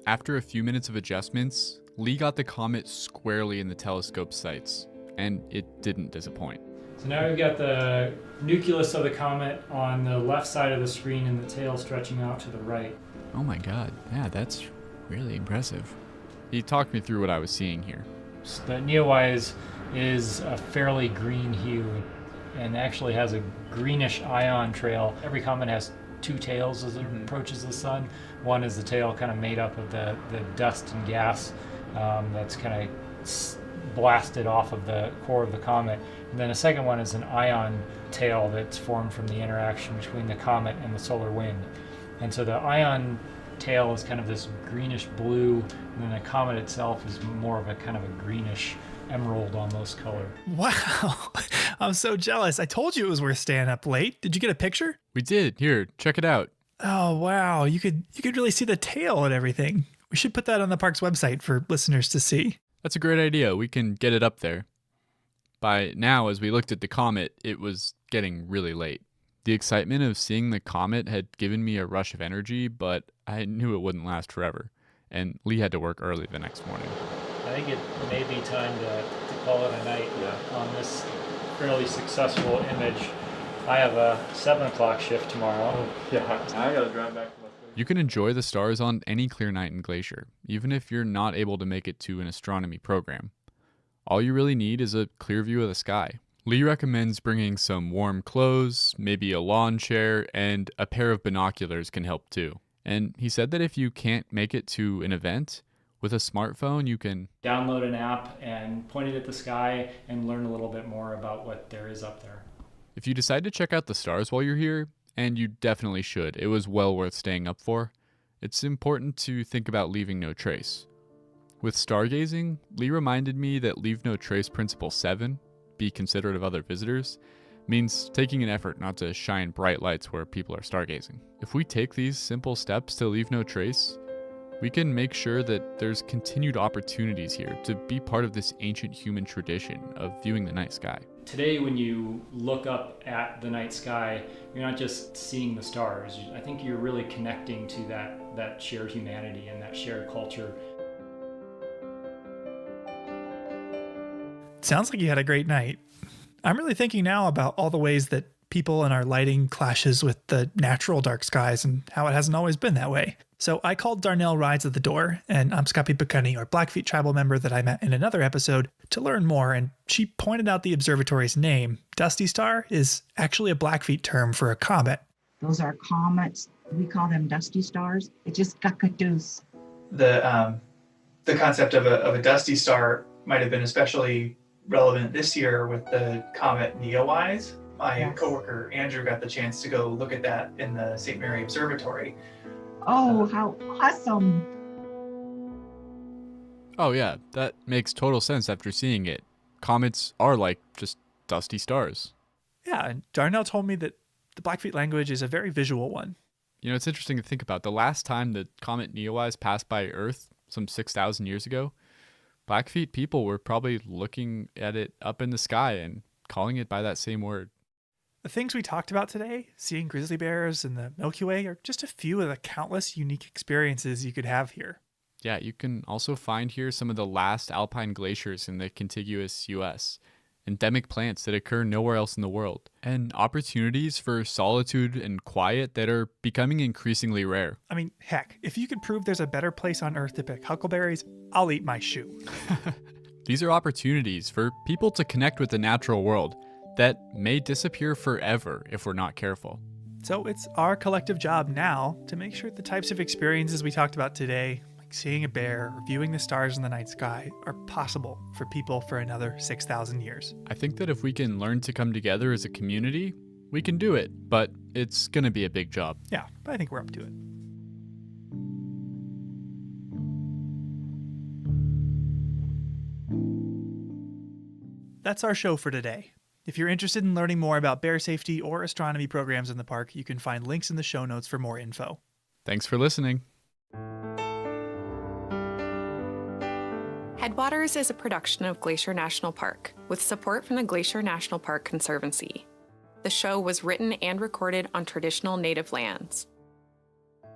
After a few minutes of adjustments, Lee got the comet squarely in the telescope sights, and it didn't disappoint. So now we've got the nucleus of the comet on the left side of the screen and the tail stretching out to the right. Oh my god, yeah, that's really impressive. He talked me through what I was seeing here. So the Neowise is a fairly green hue and actually has a greenish ion trail. Every comet has two tails as it approaches the sun. One is the tail kind of made up of the dust and gas that's kind of blasted off of the core of the comet. And then a second one is an ion tail that's formed from the interaction between the comet and the solar wind. And so the ion tail is kind of this greenish blue, and then the comet itself is more of a kind of a greenish emerald almost color. Wow, I'm so jealous. I told you it was worth staying up late. Did you get a picture? We did. Here, check it out. Oh wow, you could really see the tail and everything. We should put that on the park's website for listeners to see. That's a great idea. We can get it up there. By now, as we looked at the comet, it was getting really late. The excitement of seeing the comet had given me a rush of energy, but I knew it wouldn't last forever, and Lee had to work early the next morning. I think it may be time to call it a night on this fairly successful image. I have a 7 o'clock shift tomorrow. Yeah, I gotta drive back to my school. You can enjoy the stars on any clear night in Glacier, even if you're not able to make it to an astronomy program. All you really need is a clear view of the sky. Lee recommends bringing some warm clothes, maybe a lawn chair, and a pair of binoculars can help too. And he said that if you can't make it to an event, with a smartphone you can download an app and point it at the sky and learn a little bit more about what there is up there. If you decide to check out the stars while you're here, and you definitely should, it was well worth staying up for, it's important to think about leaving no trace. With stargazing, Lee reminded me that Leave No Trace Principle 7, be considerate of other visitors, means taking an effort not to shine bright lights where people are stargazing. If we take these simple steps to leave no trace, we can make sure that there's continued opportunities here to be part of this ancient human tradition of viewing the night sky. Today, when you look up at the night sky, you're not just seeing the stars. I think you're really connecting to that shared humanity and that shared culture. Sounds like you had a great night. I'm really thinking now about all the ways that people and our lighting clashes with the natural dark skies and how it hasn't always been that way. So I called Darnell Rides at the Door, and Amskapi Pekani, our Blackfeet tribal member that I met in another episode, to learn more, and she pointed out the observatory's name. Dusty Star is actually a Blackfeet term for a comet. Those are comets. We call them dusty stars. It just kakatoos. The concept of a dusty star might have been especially relevant this year with the comet Neowise. My coworker Andrew got the chance to go look at that in the St. Mary Observatory. Oh, how awesome. Oh yeah, that makes total sense after seeing it. Comets are like just dusty stars. Yeah, and Darnell told me that the Blackfeet language is a very visual one. You know, it's interesting to think about. The last time the comet Neowise passed by Earth, some 6,000 years ago, Blackfeet people were probably looking at it up in the sky and calling it by that same word. The things we talked about today, seeing grizzly bears in the Milky Way, are just a few of the countless unique experiences you could have here. Yeah, you can also find here some of the last alpine glaciers in the contiguous U.S., endemic plants that occur nowhere else in the world, and opportunities for solitude and quiet that are becoming increasingly rare. I mean, heck, if you could prove there's a better place on Earth to pick huckleberries, I'll eat my shoe. These are opportunities for people to connect with the natural world that may disappear forever if we're not careful. So it's our collective job now to make sure the types of experiences we talked about today, like seeing a bear or viewing the stars in the night sky, are possible for people for another 6,000 years. I think that if we can learn to come together as a community, we can do it, but it's going to be a big job. Yeah, but I think we're up to it. That's our show for today. If you're interested in learning more about bear safety or astronomy programs in the park, you can find links in the show notes for more info. Thanks for listening. Headwaters is a production of Glacier National Park, with support from the Glacier National Park Conservancy. The show was written and recorded on traditional native lands.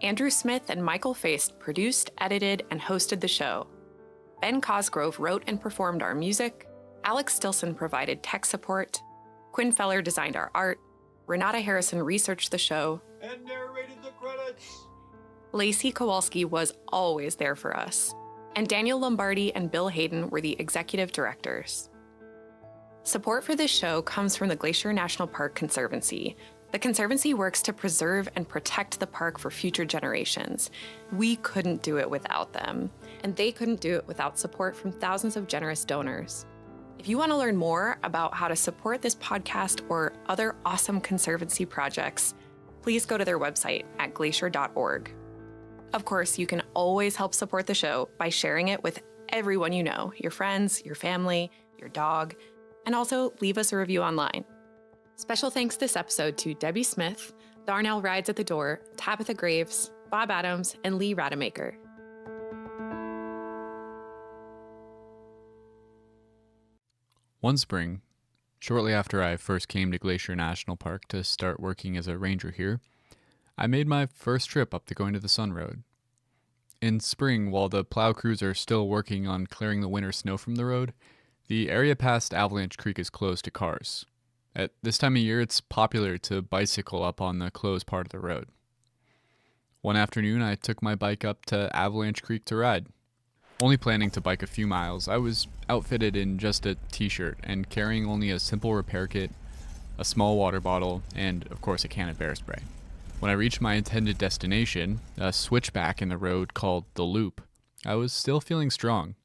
Andrew Smith and Michael Feist produced, edited, and hosted the show. Ben Cosgrove wrote and performed our music. Alex Stilson provided tech support. Quinn Feller designed our art. Renata Harrison researched the show. And narrated the credits. Lacey Kowalski was always there for us. And Daniel Lombardi and Bill Hayden were the executive directors. Support for this show comes from the Glacier National Park Conservancy. The Conservancy works to preserve and protect the park for future generations. We couldn't do it without them, and they couldn't do it without support from thousands of generous donors. If you want to learn more about how to support this podcast or other awesome Conservancy projects, please go to their website at glacier.org. Of course, you can always help support the show by sharing it with everyone you know, your friends, your family, your dog, and also leave us a review online. Special thanks this episode to Debbie Smith, Darnell Rides at the Door, Tabitha Graves, Bob Adams, and Lee Rademacher. One spring, shortly after I first came to Glacier National Park to start working as a ranger here, I made my first trip up the Going to the Sun Road. In spring, while the plow crews are still working on clearing the winter snow from the road, the area past Avalanche Creek is closed to cars. At this time of year, it's popular to bicycle up on the closed part of the road. One afternoon, I took my bike up to Avalanche Creek to ride. Only planning to bike a few miles, I was outfitted in just a t-shirt and carrying only a simple repair kit, a small water bottle, and of course a can of bear spray. When I reached my intended destination, a switchback in the road called The Loop, I was still feeling strong.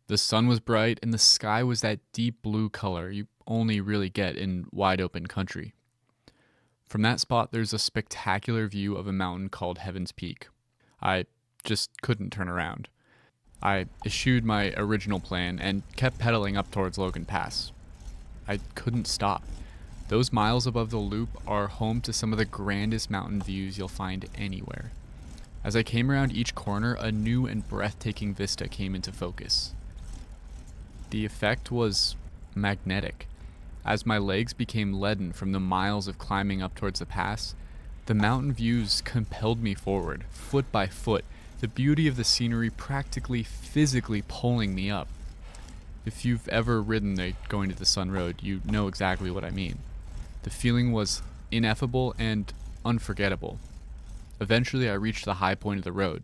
The sun was bright and the sky was that deep blue color you only really get in wide open country. From that spot, there's a spectacular view of a mountain called Heaven's Peak. I just couldn't turn around. I eschewed my original plan and kept pedaling up towards Logan Pass. I couldn't stop. Those miles above the loop are home to some of the grandest mountain views you'll find anywhere. As I came around each corner, a new and breathtaking vista came into focus. The effect was magnetic. As my legs became leaden from the miles of climbing up towards the pass, the mountain views compelled me forward, foot by foot, the beauty of the scenery practically physically pulling me up. If you've ever ridden the Going to the Sun Road, you know exactly what I mean. The feeling was ineffable and unforgettable. Eventually, I reached the high point of the road,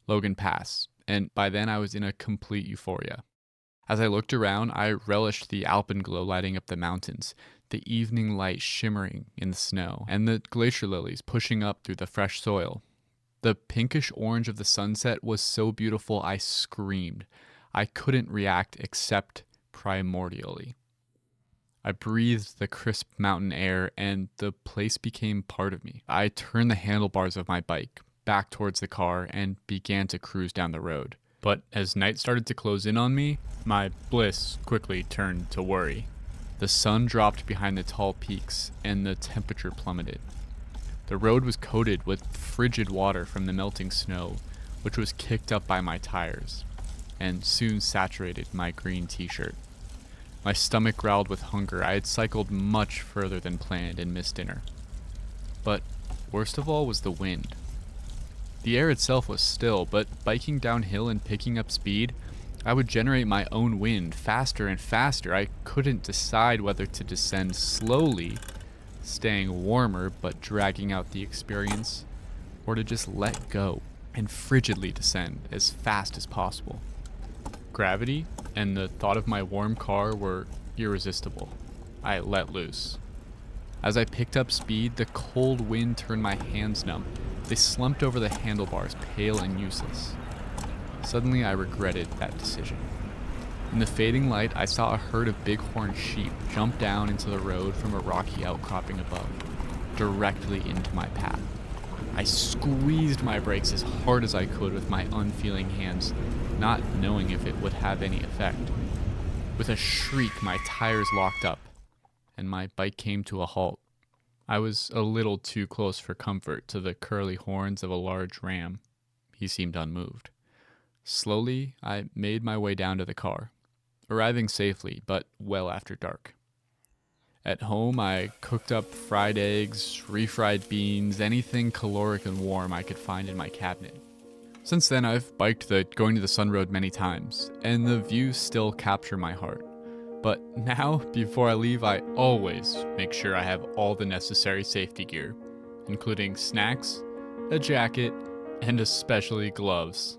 Logan Pass, and by then I was in a complete euphoria. As I looked around, I relished the alpenglow lighting up the mountains, the evening light shimmering in the snow, and the glacier lilies pushing up through the fresh soil. The pinkish orange of the sunset was so beautiful I screamed. I couldn't react except primordially. I breathed the crisp mountain air, and the place became part of me. I turned the handlebars of my bike back towards the car and began to cruise down the road. But as night started to close in on me, my bliss quickly turned to worry. The sun dropped behind the tall peaks, and the temperature plummeted. The road was coated with frigid water from the melting snow, which was kicked up by my tires, and soon saturated my green t-shirt. My stomach growled with hunger. I had cycled much further than planned and missed dinner. But worst of all was the wind. The air itself was still, but biking downhill and picking up speed, I would generate my own wind faster and faster. I couldn't decide whether to descend slowly, staying warmer but dragging out the experience, or to just let go and frigidly descend as fast as possible. Gravity and the thought of my warm car were irresistible. I let loose. As I picked up speed, the cold wind turned my hands numb. They slumped over the handlebars, pale and useless. Suddenly, I regretted that decision. In the fading light, I saw a herd of bighorn sheep jump down into the road from a rocky outcropping above, directly into my path. I squeezed my brakes as hard as I could with my unfeeling hands, not knowing if it would have any effect. With a shriek, my tires locked up, and my bike came to a halt. I was a little too close for comfort to the curly horns of a large ram. He seemed unmoved. Slowly, I made my way down to the car, arriving safely, but well after dark. At home, I cooked up fried eggs, refried beans, anything caloric and warm I could find in my cabinet. Since then, I've biked the Going to the Sun Road many times, and the views still capture my heart. But now, before I leave, I always make sure I have all the necessary safety gear, including snacks, a jacket, and especially gloves.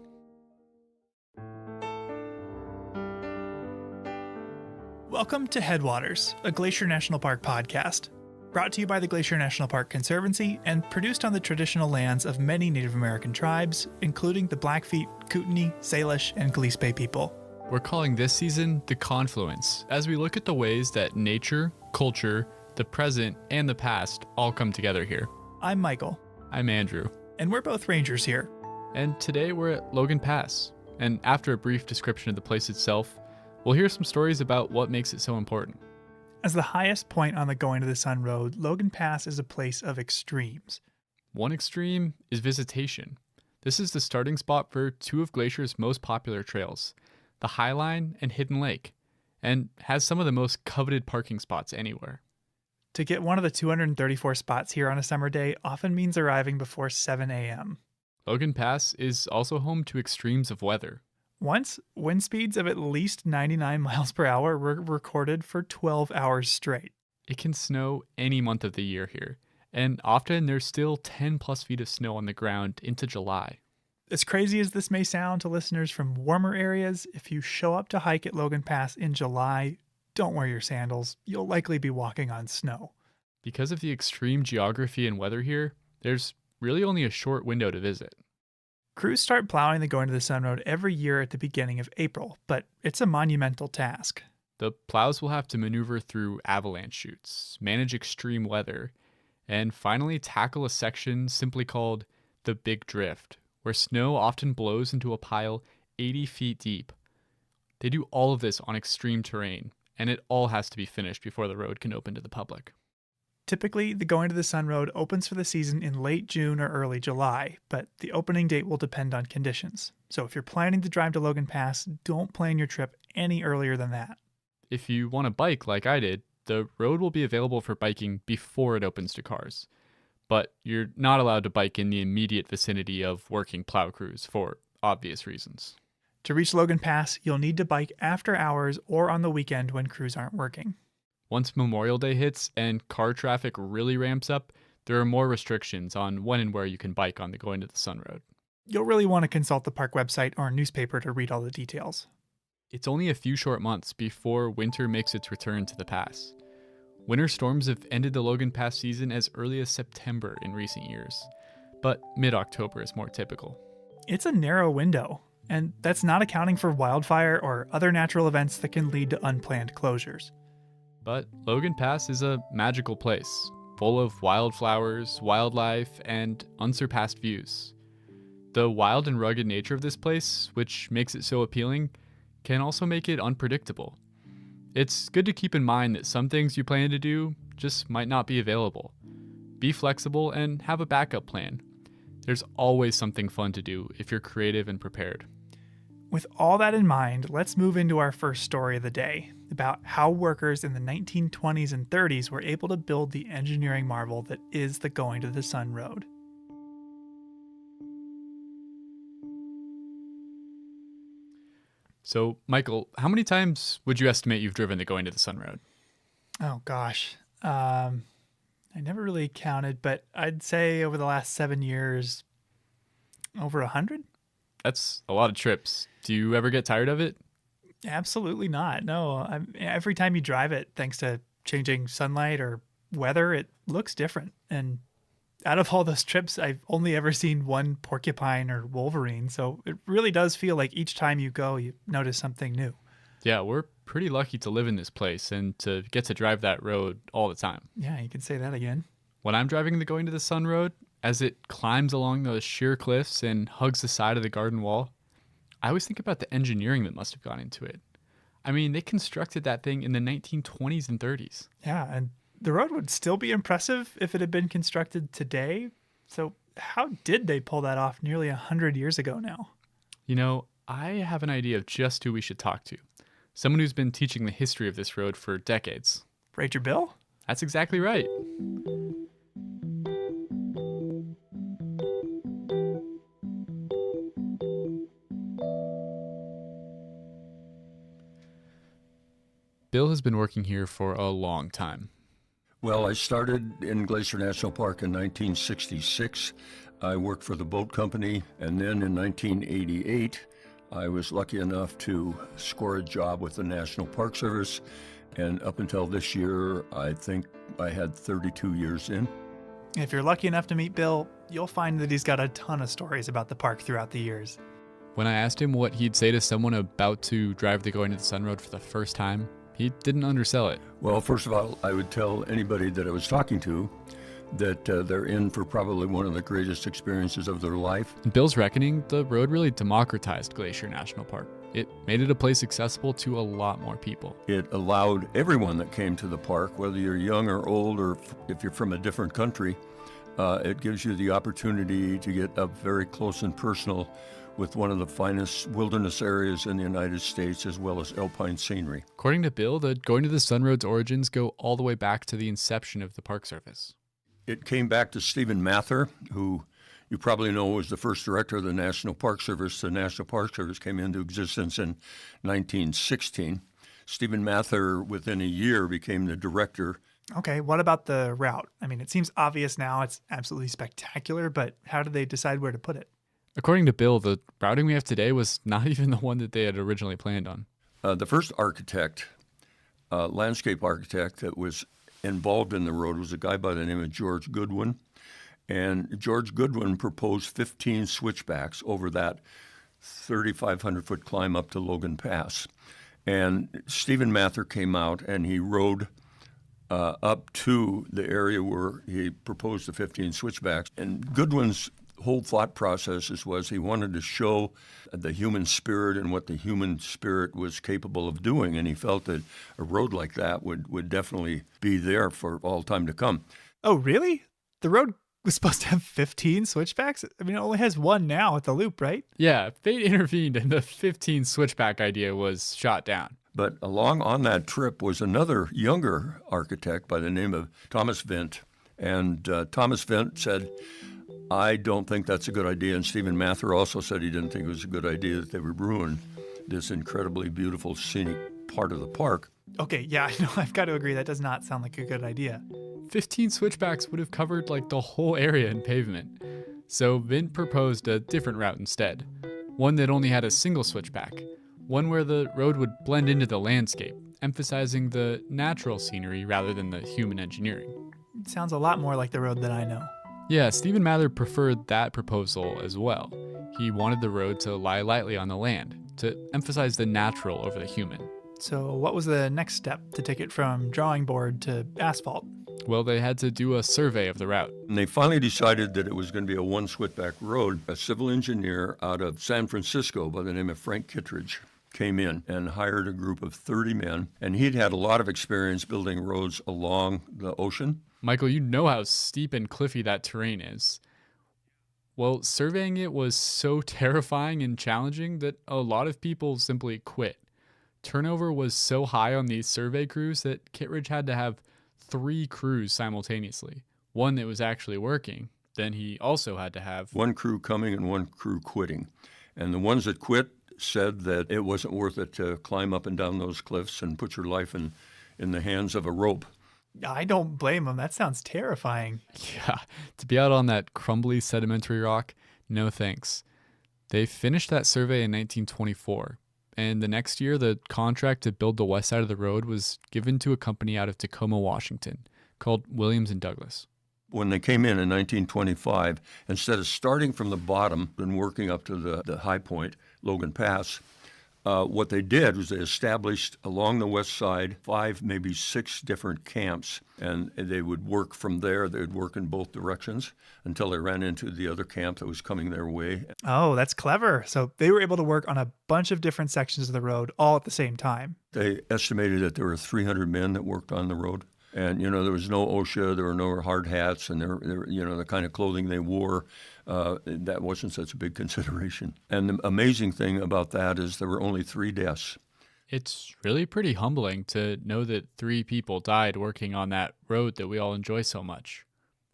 Welcome to Headwaters, a Glacier National Park podcast, brought to you by the Glacier National Park Conservancy and produced on the traditional lands of many Native American tribes, including the Blackfeet, Kootenai, Salish, and Gillespie people. We're calling this season The Confluence, as we look at the ways that nature, culture, the present, and the past all come together here. I'm Michael. I'm Andrew. And we're both rangers here. And today we're at Logan Pass, and after a brief description of the place itself, we'll hear some stories about what makes it so important. As the highest point on the Going to the Sun Road, Logan Pass is a place of extremes. One extreme is visitation. This is the starting spot for two of Glacier's most popular trails, the Highline and Hidden Lake, and has some of the most coveted parking spots anywhere. To get one of the 234 spots here on a summer day often means arriving before 7 a.m. Logan Pass is also home to extremes of weather. Once, wind speeds of at least 99 miles per hour were recorded for 12 hours straight. It can snow any month of the year here, and often there's still 10 plus feet of snow on the ground into July. As crazy as this may sound to listeners from warmer areas, if you show up to hike at Logan Pass in July, don't wear your sandals. You'll likely be walking on snow. Because of the extreme geography and weather here, there's really only a short window to visit. Crews start plowing the Going to the Sun Road every year at the beginning of April, but it's a monumental task. The plows will have to maneuver through avalanche chutes, manage extreme weather, and finally tackle a section simply called the Big Drift, where snow often blows into a pile 80 feet deep. They do all of this on extreme terrain, and it all has to be finished before the road can open to the public. Typically, the Going to the Sun Road opens for the season in late June or early July, but the opening date will depend on conditions. So if you're planning to drive to Logan Pass, don't plan your trip any earlier than that. If you want to bike like I did, the road will be available for biking before it opens to cars. But you're not allowed to bike in the immediate vicinity of working plow crews for obvious reasons. To reach Logan Pass, you'll need to bike after hours or on the weekend when crews aren't working. Once Memorial Day hits and car traffic really ramps up, there are more restrictions on when and where you can bike on the Going to the Sun Road. You'll really want to consult the park website or newspaper to read all the details. It's only a few short months before winter makes its return to the pass. Winter storms have ended the Logan Pass season as early as September in recent years, but mid-October is more typical. It's a narrow window, and that's not accounting for wildfire or other natural events that can lead to unplanned closures. But Logan Pass is a magical place, full of wildflowers, wildlife, and unsurpassed views. The wild and rugged nature of this place, which makes it so appealing, can also make it unpredictable. It's good to keep in mind that some things you plan to do just might not be available. Be flexible and have a backup plan. There's always something fun to do if you're creative and prepared. With all that in mind, let's move into our first story of the day about how workers in the 1920s and 30s were able to build the engineering marvel that is the Going to the Sun Road. So, Michael, how many times would you estimate you've driven the Going to the Sun Road? Oh, gosh. I never really counted, but I'd say over the last 7 years, over 100? That's a lot of trips. Do you ever get tired of it? Absolutely not. No. Every time you drive it, thanks to changing sunlight or weather, it looks different. And out of all those trips, I've only ever seen one porcupine or wolverine. So it really does feel like each time you go, you notice something new. Yeah, we're pretty lucky to live in this place and to get to drive that road all the time. Yeah, you can say that again. When I'm driving the Going to the Sun Road, as it climbs along those sheer cliffs and hugs the side of the garden wall, I always think about the engineering that must have gone into it. I mean, they constructed that thing in the 1920s and 30s. Yeah, and the road would still be impressive if it had been constructed today. So how did they pull that off nearly 100 years ago now? You know, I have an idea of just who we should talk to. Someone who's been teaching the history of this road for decades. Ranger Bill? That's exactly right. Bill has been working here for a long time. Well, I started in Glacier National Park in 1966. I worked for the boat company, and then in 1988, I was lucky enough to score a job with the National Park Service, and up until this year, I think I had 32 years in. If you're lucky enough to meet Bill, you'll find that he's got a ton of stories about the park throughout the years. When I asked him what he'd say to someone about to drive the Going to the Sun Road for the first time, he didn't undersell it. Well, first of all, I would tell anybody that I was talking to that they're in for probably one of the greatest experiences of their life. In Bill's reckoning, the road really democratized Glacier National Park. It made it a place accessible to a lot more people. It allowed everyone that came to the park, whether you're young or old, or if you're from a different country, it gives you the opportunity to get up very close and personal with one of the finest wilderness areas in the United States, as well as alpine scenery. According to Bill, the Going to the Sun Road's origins go all the way back to the inception of the Park Service. It came back to Stephen Mather, who you probably know was the first director of the National Park Service. The National Park Service came into existence in 1916. Stephen Mather, within a year, became the director. Okay, what about the route? I mean, it seems obvious now, it's absolutely spectacular, but how did they decide where to put it? According to Bill, the routing we have today was not even the one that they had originally planned on. The first architect, landscape architect that was involved in the road was a guy by the name of George Goodwin. And George Goodwin proposed 15 switchbacks over that 3,500-foot climb up to Logan Pass. And Stephen Mather came out and he rode up to the area where he proposed the 15 switchbacks. And Goodwin's whole thought process was he wanted to show the human spirit and what the human spirit was capable of doing, and he felt that a road like that would definitely be there for all time to come. Oh, really? The road was supposed to have 15 switchbacks? I mean, it only has one now at the loop, right? Yeah, fate intervened and the 15 switchback idea was shot down. But along on that trip was another younger architect by the name of Thomas Vint, and Thomas Vint said, I don't think that's a good idea. And Stephen Mather also said he didn't think it was a good idea that they would ruin this incredibly beautiful scenic part of the park. Okay, yeah, no, I've got to agree. That does not sound like a good idea. 15 switchbacks would have covered like the whole area in pavement. So Vint proposed a different route instead, one that only had a single switchback, one where the road would blend into the landscape, emphasizing the natural scenery rather than the human engineering. It sounds a lot more like the road that I know. Yeah, Stephen Mather preferred that proposal as well. He wanted the road to lie lightly on the land, to emphasize the natural over the human. So what was the next step to take it from drawing board to asphalt? Well, they had to do a survey of the route. And they finally decided that it was going to be a one switchback road. A civil engineer out of San Francisco by the name of Frank Kittredge came in and hired a group of 30 men. And he'd had a lot of experience building roads along the ocean. Michael, you know how steep and cliffy that terrain is. Well, surveying it was so terrifying and challenging that a lot of people simply quit. Turnover was so high on these survey crews that Kittredge had to have 3 crews simultaneously. One that was actually working. Then he also had to have one crew coming and one crew quitting. And the ones that quit said that it wasn't worth it to climb up and down those cliffs and put your life in the hands of a rope. I don't blame them. That sounds terrifying. Yeah, to be out on that crumbly sedimentary rock, no thanks. They finished that survey in 1924, and the next year the contract to build the west side of the road was given to a company out of Tacoma, Washington, called Williams & Douglas. When they came in 1925, instead of starting from the bottom and working up to the high point, Logan Pass, what they did was they established along the west side 5, maybe 6 different camps, and they would work from there. They would work in both directions until they ran into the other camp that was coming their way. Oh, that's clever. So they were able to work on a bunch of different sections of the road all at the same time. They estimated that there were 300 men that worked on the road. And, there was no OSHA, there were no hard hats, and there the kind of clothing they wore, that wasn't such a big consideration. And the amazing thing about that is there were only 3 deaths. It's really pretty humbling to know that 3 people died working on that road that we all enjoy so much.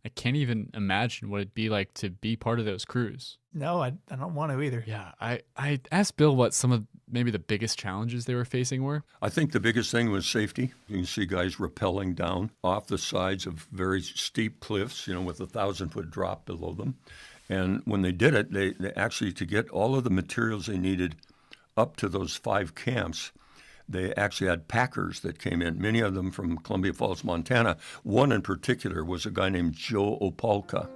I can't even imagine what it'd be like to be part of those crews. No, I don't want to either. Yeah, I asked Bill what some of maybe the biggest challenges they were facing were. I think the biggest thing was safety. You can see guys rappelling down off the sides of very steep cliffs, with a 1,000-foot drop below them. And when they did it, they actually, to get all of the materials they needed up to those 5 camps, they actually had packers that came in, many of them from Columbia Falls, Montana. One in particular was a guy named Joe Opalka.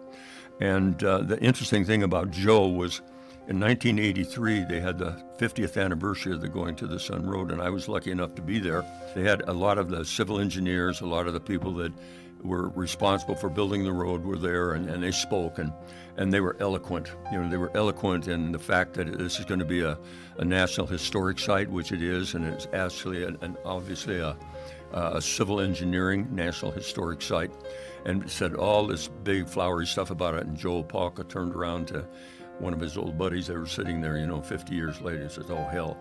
And the interesting thing about Joe was in 1983, they had the 50th anniversary of the Going to the Sun Road, and I was lucky enough to be there. They had a lot of the civil engineers, a lot of the people that were responsible for building the road were there, and they spoke, and they were eloquent. They were eloquent in the fact that this is going to be a National Historic Site, which it is, and it's actually obviously a civil engineering National Historic Site, and said all this big flowery stuff about it. And Joe Opalka turned around to one of his old buddies that were sitting there, 50 years later, and says, "Oh, hell,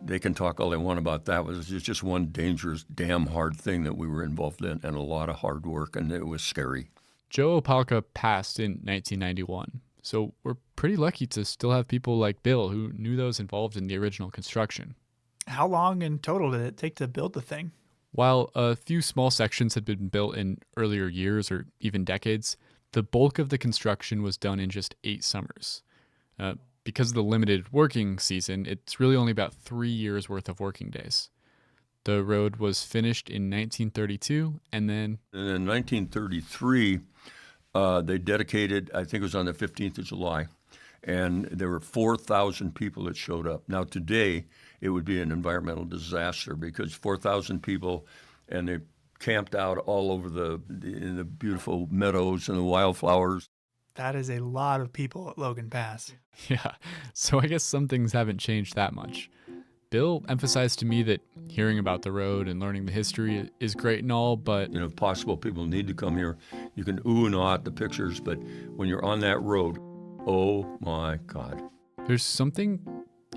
they can talk all they want about that. It was just one dangerous, damn hard thing that we were involved in, and a lot of hard work, and it was scary." Joe Opalka passed in 1991, so we're pretty lucky to still have people like Bill who knew those involved in the original construction. How long in total did it take to build the thing? While a few small sections had been built in earlier years or even decades, the bulk of the construction was done in just 8 summers. Because of the limited working season, it's really only about 3 years worth of working days. The road was finished in 1932, and then in 1933, they dedicated, I think it was on the 15th of July, and there were 4,000 people that showed up. Now today, it would be an environmental disaster because 4,000 people, and they camped out all over in the beautiful meadows and the wildflowers. That is a lot of people at Logan Pass. Yeah, so I guess some things haven't changed that much. Bill emphasized to me that hearing about the road and learning the history is great and all, but if possible, people need to come here. You can ooh and ah at the pictures, but when you're on that road, oh my God. There's something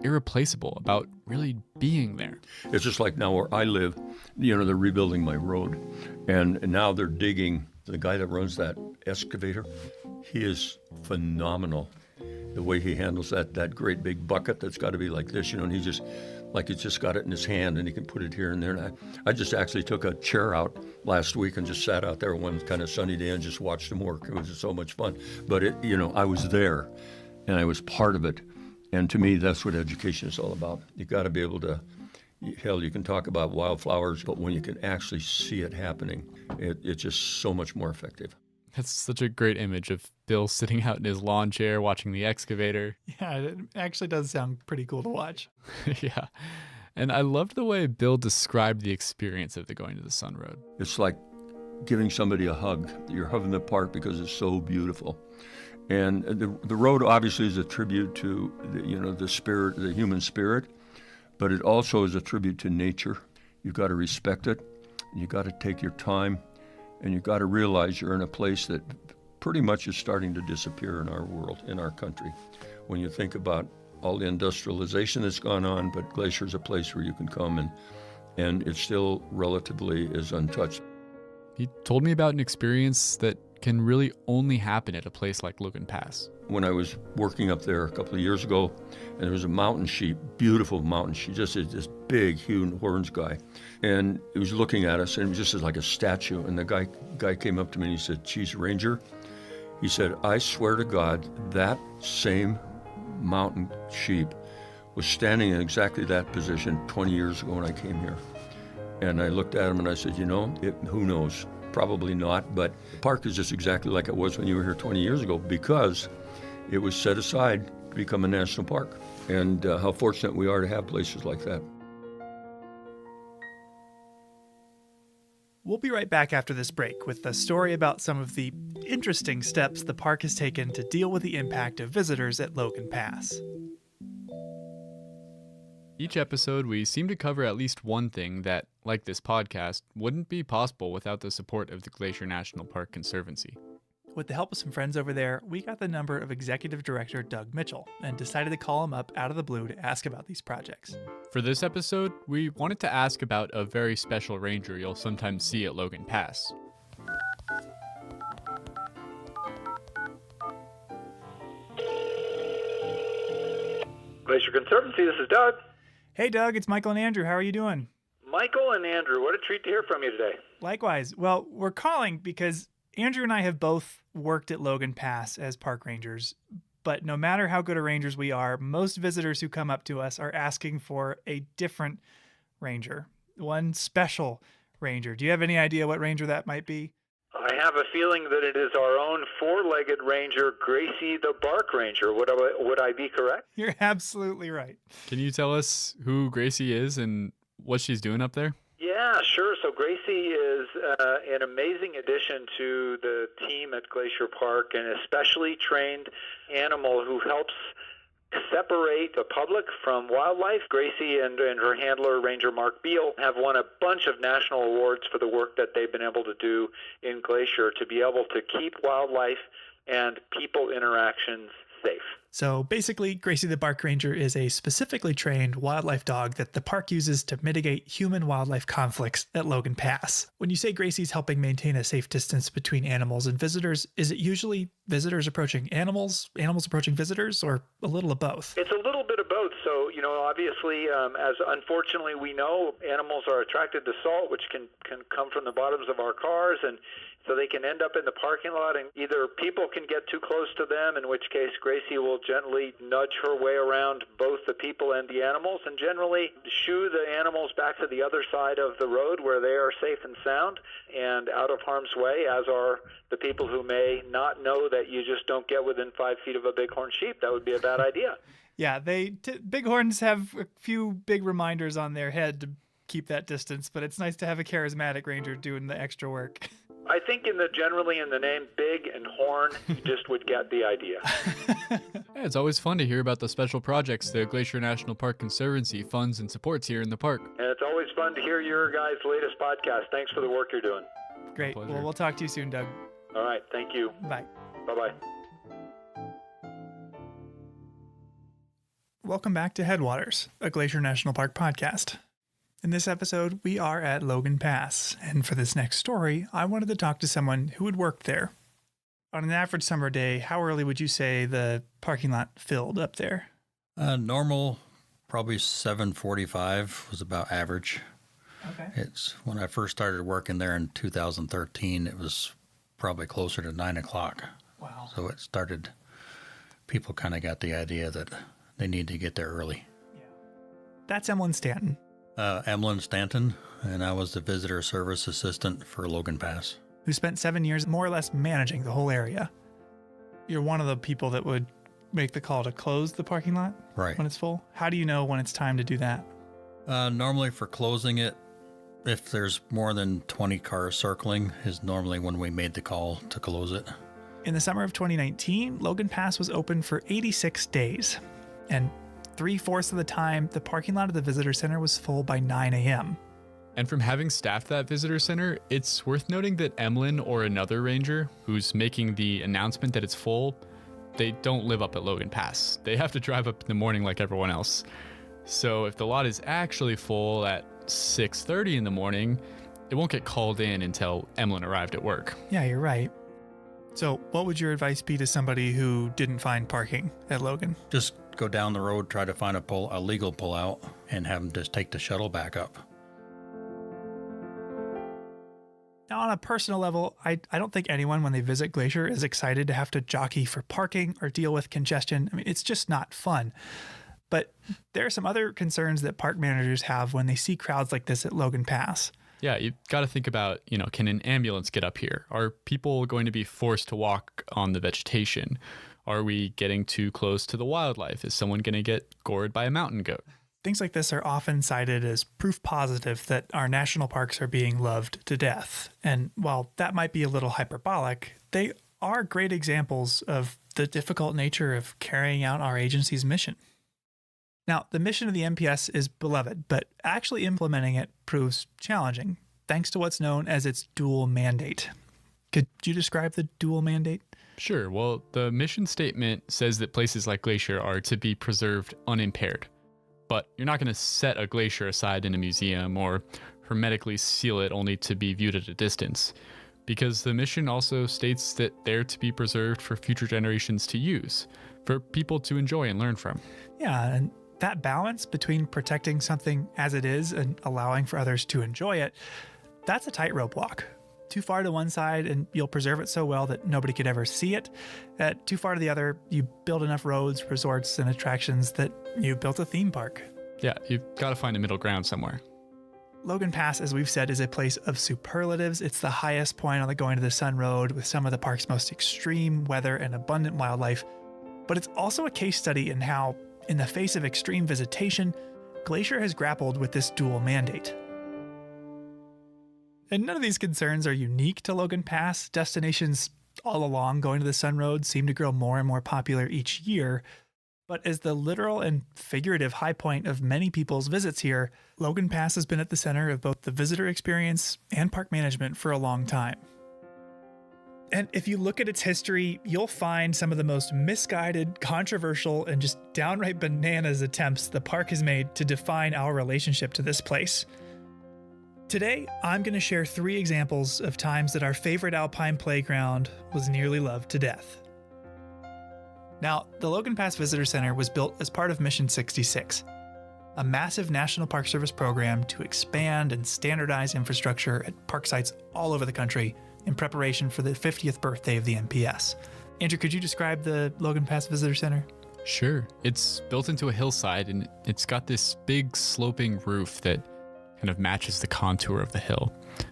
irreplaceable about really being there. It's just like now where I live, they're rebuilding my road, and now they're digging. The guy that runs that excavator, he is phenomenal. The way he handles that great big bucket that's got to be like this, and he just like he's just got it in his hand and he can put it here and there. And I just actually took a chair out last week and just sat out there one kind of sunny day and just watched him work. It was just so much fun. But I was there and I was part of it. And to me, that's what education is all about. You got to be able to, hell, you can talk about wildflowers, but when you can actually see it happening, it's just so much more effective. That's such a great image of Bill sitting out in his lawn chair watching the excavator. Yeah, it actually does sound pretty cool to watch. Yeah. And I loved the way Bill described the experience of the Going to the Sun Road. It's like giving somebody a hug. You're hugging the park because it's so beautiful. And the road obviously is a tribute to the spirit, the human spirit, but it also is a tribute to nature. You've got to respect it. You've got to take your time. And you've got to realize you're in a place that pretty much is starting to disappear in our world, in our country. When you think about all the industrialization that's gone on, but Glacier's a place where you can come and it still relatively is untouched. He told me about an experience that can really only happen at a place like Logan Pass. When I was working up there a couple of years ago, and there was a mountain sheep, beautiful mountain sheep, just this big, huge horns guy. And he was looking at us, and it was just like a statue. And the guy came up to me and he said, "Geez, Ranger," he said, "I swear to God, that same mountain sheep was standing in exactly that position 20 years ago when I came here." And I looked at him and I said, who knows? Probably not, but the park is just exactly like it was when you were here 20 years ago because it was set aside to become a national park. And how fortunate we are to have places like that. We'll be right back after this break with a story about some of the interesting steps the park has taken to deal with the impact of visitors at Logan Pass. Each episode, we seem to cover at least one thing that, like this podcast, wouldn't be possible without the support of the Glacier National Park Conservancy. With the help of some friends over there, we got the number of Executive Director Doug Mitchell and decided to call him up out of the blue to ask about these projects. For this episode, we wanted to ask about a very special ranger you'll sometimes see at Logan Pass. Glacier Conservancy, this is Doug. Hey Doug, it's Michael and Andrew. How are you doing? Michael and Andrew, what a treat to hear from you today. Likewise. Well, we're calling because Andrew and I have both worked at Logan Pass as park rangers, but no matter how good a rangers we are, most visitors who come up to us are asking for a different ranger, one special ranger. Do you have any idea what ranger that might be? I have a feeling that it is our own four-legged ranger, Gracie the Bark Ranger. Would I be correct? You're absolutely right. Can you tell us who Gracie is and what she's doing up there? Yeah, sure. So Gracie is an amazing addition to the team at Glacier Park, an especially trained animal who helps separate the public from wildlife. Gracie and her handler, Ranger Mark Beal, have won a bunch of national awards for the work that they've been able to do in Glacier to be able to keep wildlife and people interactions safe. So basically, Gracie the Bark Ranger is a specifically trained wildlife dog that the park uses to mitigate human-wildlife conflicts at Logan Pass. When you say Gracie's helping maintain a safe distance between animals and visitors, is it usually visitors approaching animals, animals approaching visitors, or a little of both? It's a little bit of both. So, obviously, as unfortunately we know, animals are attracted to salt, which can come from the bottoms of our cars, and so they can end up in the parking lot, and either people can get too close to them, in which case Gracie will gently nudge her way around both the people and the animals, and generally shoo the animals back to the other side of the road where they are safe and sound and out of harm's way, as are the people who may not know that you just don't get within 5 feet of a bighorn sheep. That would be a bad idea. Yeah, bighorns have a few big reminders on their head to keep that distance, but it's nice to have a charismatic ranger doing the extra work. I think generally in the name big and horn, you just would get the idea. Yeah, it's always fun to hear about the special projects the Glacier National Park Conservancy funds and supports here in the park. And it's always fun to hear your guys' latest podcast. Thanks for the work you're doing. Great. Well, we'll talk to you soon, Doug. All right. Thank you. Bye. Bye-bye. Welcome back to Headwaters, a Glacier National Park podcast. In this episode, we are at Logan Pass, and for this next story, I wanted to talk to someone who had worked there. On an average summer day, how early would you say the parking lot filled up there? Normal Probably 7:45 was about average. Okay. It's when I first started working there in 2013, it was probably closer to 9 o'clock. Wow. So it started, people kind of got the idea that they need to get there early. That's Emlyn Stanton. Emlyn Stanton, and I was the visitor service assistant for Logan Pass. Who spent 7 years more or less managing the whole area. You're one of the people that would make the call to close the parking lot Right. when it's full. How do you know when it's time to do that? Normally for closing it, if there's more than 20 cars circling, is normally when we made the call to close it. In the summer of 2019, Logan Pass was open for 86 days. And 3/4 of the time, the parking lot of the visitor center was full by 9 a.m. And from having staffed that visitor center, it's worth noting that Emlyn or another ranger who's making the announcement that it's full, they don't live up at Logan Pass. They have to drive up in the morning like everyone else. So if the lot is actually full at 6:30 in the morning, it won't get called in until Emlyn arrived at work. Yeah, you're right. So what would your advice be to somebody who didn't find parking at Logan? Just go down the road, try to find a legal pullout, and have them just take the shuttle back up. Now, on a personal level, I don't think anyone, when they visit Glacier, is excited to have to jockey for parking or deal with congestion. I mean, it's just not fun. But there are some other concerns that park managers have when they see crowds like this at Logan Pass. Yeah, you've got to think about, can an ambulance get up here? Are people going to be forced to walk on the vegetation? Are we getting too close to the wildlife? Is someone going to get gored by a mountain goat? Things like this are often cited as proof positive that our national parks are being loved to death. And while that might be a little hyperbolic, they are great examples of the difficult nature of carrying out our agency's mission. Now, the mission of the NPS is beloved, but actually implementing it proves challenging, thanks to what's known as its dual mandate. Could you describe the dual mandate? Sure. Well, the mission statement says that places like Glacier are to be preserved unimpaired. But you're not going to set a glacier aside in a museum or hermetically seal it only to be viewed at a distance, because the mission also states that they're to be preserved for future generations to use, for people to enjoy and learn from. Yeah, and that balance between protecting something as it is and allowing for others to enjoy it, that's a tightrope walk. Too far to one side and you'll preserve it so well that nobody could ever see it. Too far to the other, you build enough roads, resorts, and attractions that you built a theme park. Yeah, you've got to find a middle ground somewhere. Logan Pass, as we've said, is a place of superlatives. It's the highest point on the Going to the Sun Road with some of the park's most extreme weather and abundant wildlife. But it's also a case study in how, in the face of extreme visitation, Glacier has grappled with this dual mandate. And none of these concerns are unique to Logan Pass. Destinations all along Going to the Sun Road seem to grow more and more popular each year. But as the literal and figurative high point of many people's visits here, Logan Pass has been at the center of both the visitor experience and park management for a long time. And if you look at its history, you'll find some of the most misguided, controversial, and just downright bananas attempts the park has made to define our relationship to this place. Today, I'm going to share 3 examples of times that our favorite alpine playground was nearly loved to death. Now, the Logan Pass Visitor Center was built as part of Mission 66, a massive National Park Service program to expand and standardize infrastructure at park sites all over the country in preparation for the 50th birthday of the NPS. Andrew, could you describe the Logan Pass Visitor Center? Sure. It's built into a hillside and it's got this big sloping roof that kind of matches the contour of the hill.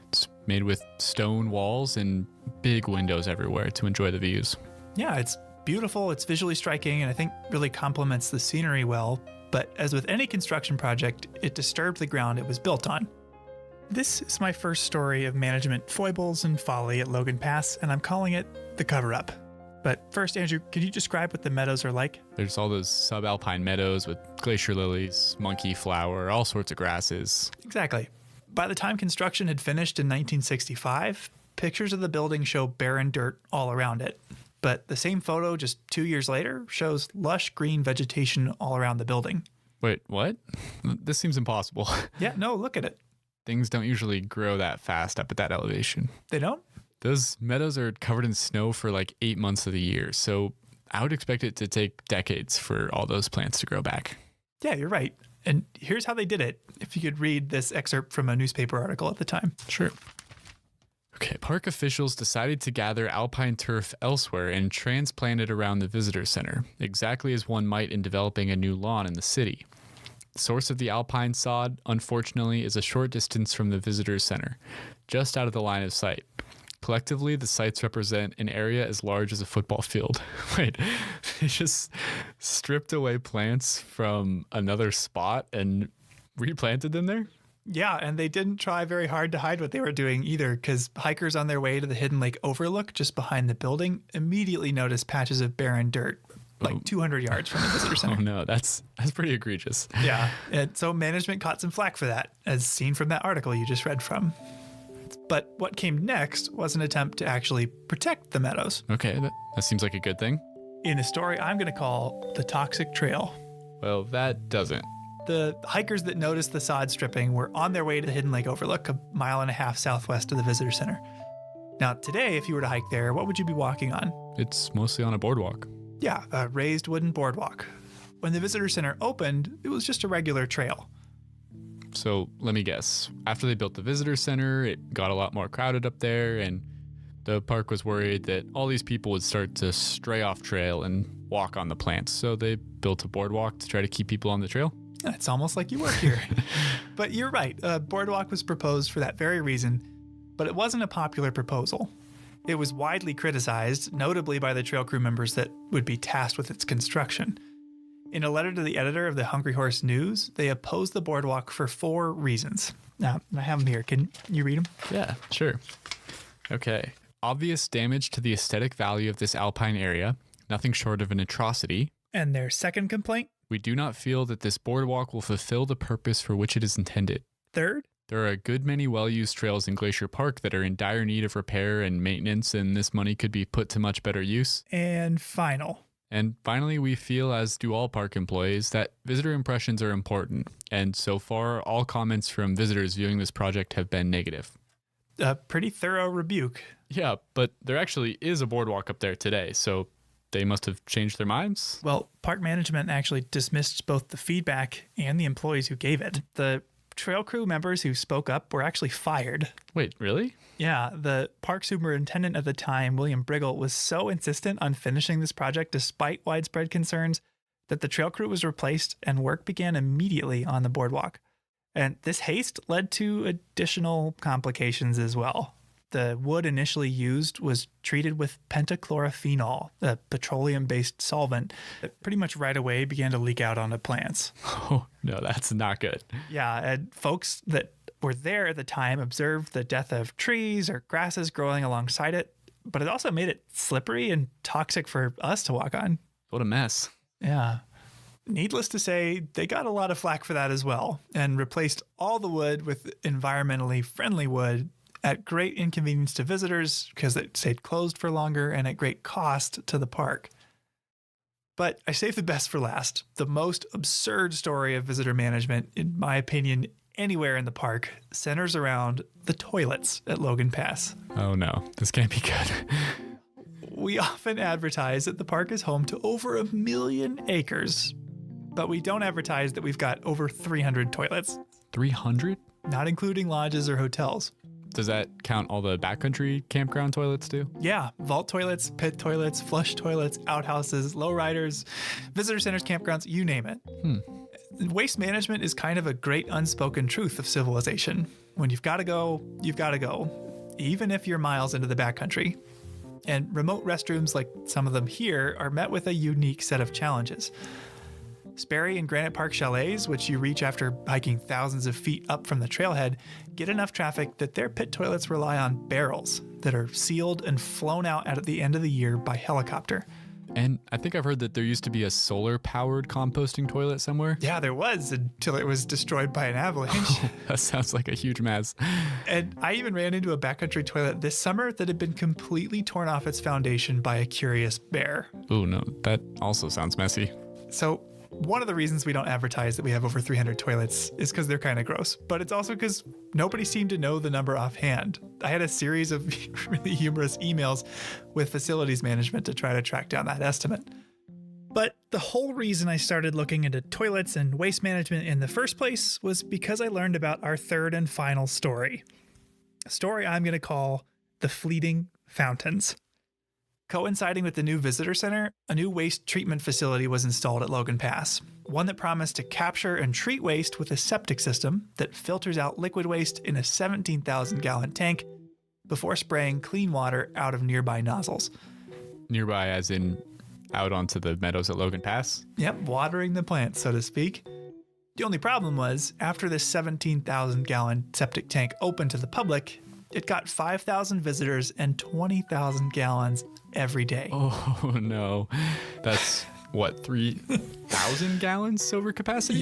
It's made with stone walls and big windows everywhere to enjoy the views. Yeah, it's beautiful, it's visually striking, and I think really complements the scenery well. But as with any construction project, it disturbed the ground it was built on. This is my first story of management foibles and folly at Logan Pass, and I'm calling it The Cover-Up. But first, Andrew, could you describe what the meadows are like? There's all those subalpine meadows with glacier lilies, monkey flower, all sorts of grasses. Exactly. By the time construction had finished in 1965, pictures of the building show barren dirt all around it. But the same photo just 2 years later shows lush green vegetation all around the building. Wait, what? This seems impossible. Yeah, no, look at it. Things don't usually grow that fast up at that elevation. They don't? Those meadows are covered in snow for like 8 months of the year, so I would expect it to take decades for all those plants to grow back. Yeah, you're right. And here's how they did it, if you could read this excerpt from a newspaper article at the time. Sure. Okay, park officials decided to gather alpine turf elsewhere and transplant it around the visitor center, exactly as one might in developing a new lawn in the city. The source of the alpine sod, unfortunately, is a short distance from the visitor center, just out of the line of sight. Collectively, the sites represent an area as large as a football field. Wait, they just stripped away plants from another spot and replanted them there? Yeah, and they didn't try very hard to hide what they were doing either, because hikers on their way to the Hidden Lake Overlook just behind the building immediately noticed patches of barren dirt like 200 yards from the visitor center. Oh no, that's pretty egregious. Yeah, and so management caught some flack for that, as seen from that article you just read from. But what came next was an attempt to actually protect the meadows. Okay, that seems like a good thing. In a story I'm going to call The Toxic Trail. Well, that doesn't. The hikers that noticed the sod stripping were on their way to the Hidden Lake Overlook, a mile and a half southwest of the visitor center. Now, today, if you were to hike there, what would you be walking on? It's mostly on a boardwalk. Yeah, a raised wooden boardwalk. When the visitor center opened, it was just a regular trail. So let me guess. After they built the visitor center, it got a lot more crowded up there, and the park was worried that all these people would start to stray off trail and walk on the plants. So they built a boardwalk to try to keep people on the trail. It's almost like you work here. But you're right. A boardwalk was proposed for that very reason, but it wasn't a popular proposal. It was widely criticized, notably by the trail crew members that would be tasked with its construction. In a letter to the editor of the Hungry Horse News, they opposed the boardwalk for 4 reasons. Now, I have them here. Can you read them? Yeah, sure. Okay. Obvious damage to the aesthetic value of this alpine area, nothing short of an atrocity. And their second complaint? We do not feel that this boardwalk will fulfill the purpose for which it is intended. Third? There are a good many well-used trails in Glacier Park that are in dire need of repair and maintenance, and this money could be put to much better use. And finally, we feel, as do all park employees, that visitor impressions are important, and so far, all comments from visitors viewing this project have been negative. A pretty thorough rebuke. Yeah, but there actually is a boardwalk up there today, so they must have changed their minds? Well, park management actually dismissed both the feedback and the employees who gave it. The trail crew members who spoke up were actually fired. Wait, really? Yeah, the park superintendent at the time, William Briggle, was so insistent on finishing this project despite widespread concerns that the trail crew was replaced and work began immediately on the boardwalk. And this haste led to additional complications as well. The wood initially used was treated with pentachlorophenol, a petroleum-based solvent that pretty much right away began to leak out onto plants. Oh, no, that's not good. Yeah, and folks that were there at the time observed the death of trees or grasses growing alongside it, but it also made it slippery and toxic for us to walk on. What a mess. Yeah. Needless to say, they got a lot of flack for that as well, and replaced all the wood with environmentally friendly wood at great inconvenience to visitors because it stayed closed for longer and at great cost to the park. But I saved the best for last. The most absurd story of visitor management, in my opinion, anywhere in the park, centers around the toilets at Logan Pass. Oh no, this can't be good. We often advertise that the park is home to over 1 million acres, but we don't advertise that we've got over 300 toilets. 300? Not including lodges or hotels. Does that count all the backcountry campground toilets too? Yeah, vault toilets, pit toilets, flush toilets, outhouses, lowriders, visitor centers, campgrounds, you name it. Waste management is kind of a great unspoken truth of civilization. When you've got to go, you've got to go, even if you're miles into the backcountry. And remote restrooms like some of them here are met with a unique set of challenges. Sperry and Granite Park chalets, which you reach after hiking thousands of feet up from the trailhead, get enough traffic that their pit toilets rely on barrels that are sealed and flown out at the end of the year by helicopter. And I think I've heard that there used to be a solar-powered composting toilet somewhere. Yeah, there was, until it was destroyed by an avalanche. That sounds like a huge mess. And I even ran into a backcountry toilet this summer that had been completely torn off its foundation by a curious bear. Oh no, that also sounds messy. So one of the reasons we don't advertise that we have over 300 toilets is because they're kind of gross, but it's also because nobody seemed to know the number offhand. I had a series of really humorous emails with facilities management to try to track down that estimate. But the whole reason I started looking into toilets and waste management in the first place was because I learned about our third and final story. A story I'm going to call The Fleeting Fountains. Coinciding with the new visitor center, a new waste treatment facility was installed at Logan Pass, one that promised to capture and treat waste with a septic system that filters out liquid waste in a 17,000-gallon tank before spraying clean water out of nearby nozzles. Nearby as in out onto the meadows at Logan Pass? Yep, watering the plants, so to speak. The only problem was, after this 17,000-gallon septic tank opened to the public, it got 5,000 visitors and 20,000 gallons every day. Oh, no. That's, what, 3,000 gallons over capacity?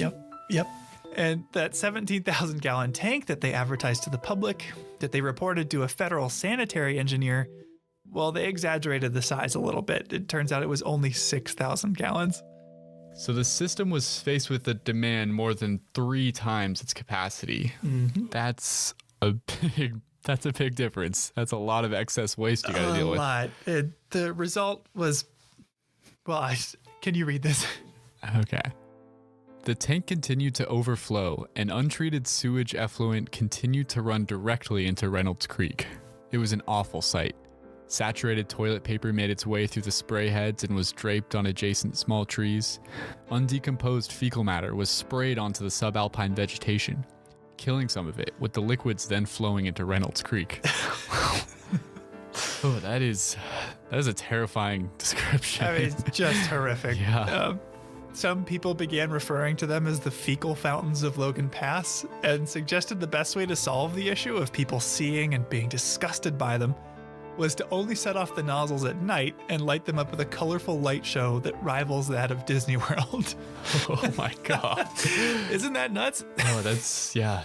Yep. And that 17,000-gallon tank that they advertised to the public, that they reported to a federal sanitary engineer, well, they exaggerated the size a little bit. It turns out it was only 6,000 gallons. So the system was faced with a demand more than 3 times its capacity. Mm-hmm. That's a big difference. That's a lot of excess waste you got to deal with. A lot. The result was, well, can you read this? Okay. The tank continued to overflow, and untreated sewage effluent continued to run directly into Reynolds Creek. It was an awful sight. Saturated toilet paper made its way through the spray heads and was draped on adjacent small trees. Undecomposed fecal matter was sprayed onto the subalpine vegetation, killing some of it, with the liquids then flowing into Reynolds Creek. Oh, that is a terrifying description. I mean, it's just horrific. Yeah. Some people began referring to them as the fecal fountains of Logan Pass and suggested the best way to solve the issue of people seeing and being disgusted by them was to only set off the nozzles at night and light them up with a colorful light show that rivals that of Disney World. Oh my God. Isn't that nuts? Oh, that's, yeah.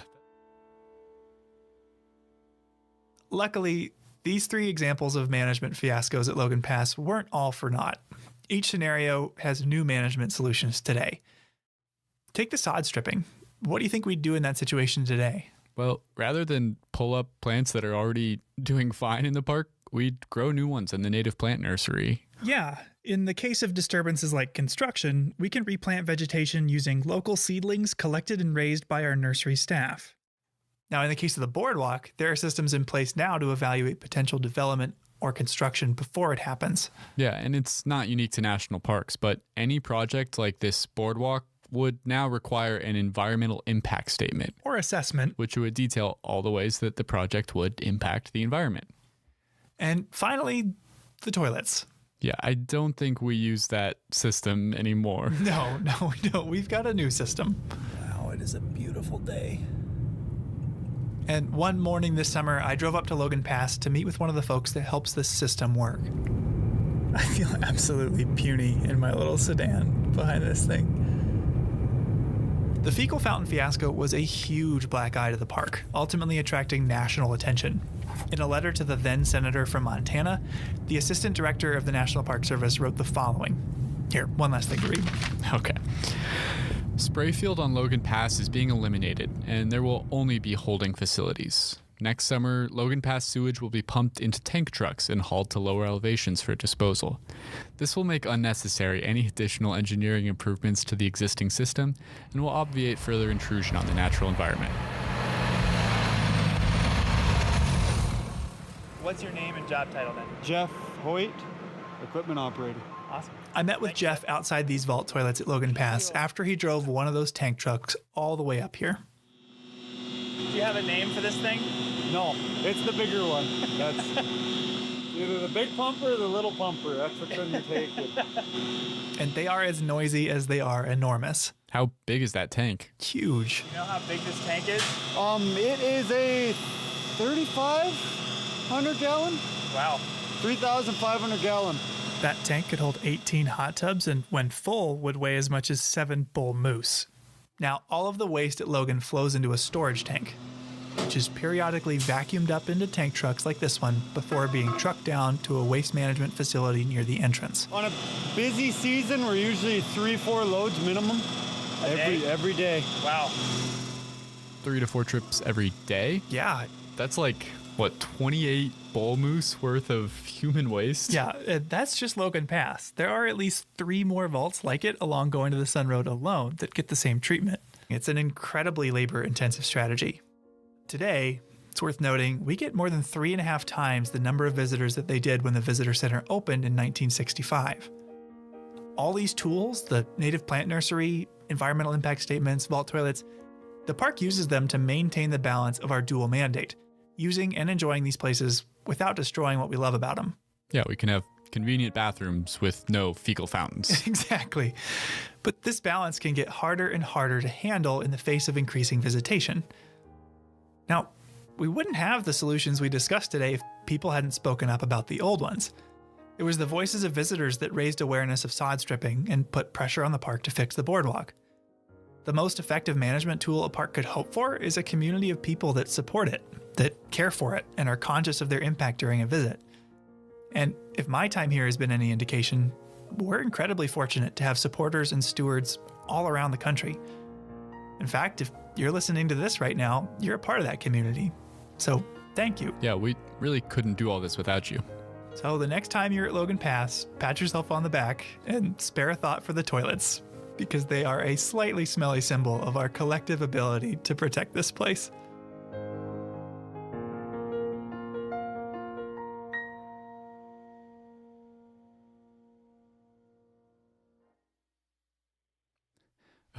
Luckily, these 3 examples of management fiascos at Logan Pass weren't all for naught. Each scenario has new management solutions today. Take the sod stripping. What do you think we'd do in that situation today? Well, rather than pull up plants that are already doing fine in the park, we'd grow new ones in the native plant nursery. Yeah. In the case of disturbances like construction, we can replant vegetation using local seedlings collected and raised by our nursery staff. Now, in the case of the boardwalk, there are systems in place now to evaluate potential development or construction before it happens. Yeah, and it's not unique to national parks, but any project like this boardwalk would now require an environmental impact statement. Or assessment. Which would detail all the ways that the project would impact the environment. And finally, the toilets. Yeah, I don't think we use that system anymore. No, we don't. We've got a new system. Wow, it is a beautiful day. And one morning this summer, I drove up to Logan Pass to meet with one of the folks that helps this system work. I feel absolutely puny in my little sedan behind this thing. The fecal fountain fiasco was a huge black eye to the park, ultimately attracting national attention. In a letter to the then senator from Montana, the assistant director of the National Park Service wrote the following. Here, one last thing to read. Okay. Sprayfield on Logan Pass is being eliminated, and there will only be holding facilities. Next summer, Logan Pass sewage will be pumped into tank trucks and hauled to lower elevations for disposal. This will make unnecessary any additional engineering improvements to the existing system and will obviate further intrusion on the natural environment. What's your name and job title then? Jeff Hoyt, equipment operator. Awesome. I met with Jeff outside these vault toilets at Logan Pass after he drove one of those tank trucks all the way up here. Do you have a name for this thing? No, it's the bigger one. That's either the big pumper or the little pumper. That's what's in the tank. And they are as noisy as they are enormous. How big is that tank? Huge. You know how big this tank is? It is a 3,500 gallon. Wow. 3,500 gallon. That tank could hold 18 hot tubs and, when full, would weigh as much as 7 bull moose. Now, all of the waste at Logan flows into a storage tank, which is periodically vacuumed up into tank trucks like this one before being trucked down to a waste management facility near the entrance. On a busy season, we're usually 3-4 loads minimum every day. Wow. 3 to 4 trips every day? Yeah. That's like What, 28 bull moose worth of human waste? Yeah, that's just Logan Pass. There are at least 3 more vaults like it along Going to the Sun Road alone that get the same treatment. It's an incredibly labor-intensive strategy. Today, it's worth noting, we get more than 3.5 times the number of visitors that they did when the visitor center opened in 1965. All these tools, the native plant nursery, environmental impact statements, vault toilets, the park uses them to maintain the balance of our dual mandate, using and enjoying these places without destroying what we love about them. Yeah, we can have convenient bathrooms with no fecal fountains. Exactly. But this balance can get harder and harder to handle in the face of increasing visitation. Now, we wouldn't have the solutions we discussed today if people hadn't spoken up about the old ones. It was the voices of visitors that raised awareness of sod stripping and put pressure on the park to fix the boardwalk. The most effective management tool a park could hope for is a community of people that support it, that care for it, and are conscious of their impact during a visit. And if my time here has been any indication, we're incredibly fortunate to have supporters and stewards all around the country. In fact, if you're listening to this right now, you're a part of that community. So thank you. Yeah, we really couldn't do all this without you. So the next time you're at Logan Pass, pat yourself on the back and spare a thought for the toilets, because they are a slightly smelly symbol of our collective ability to protect this place.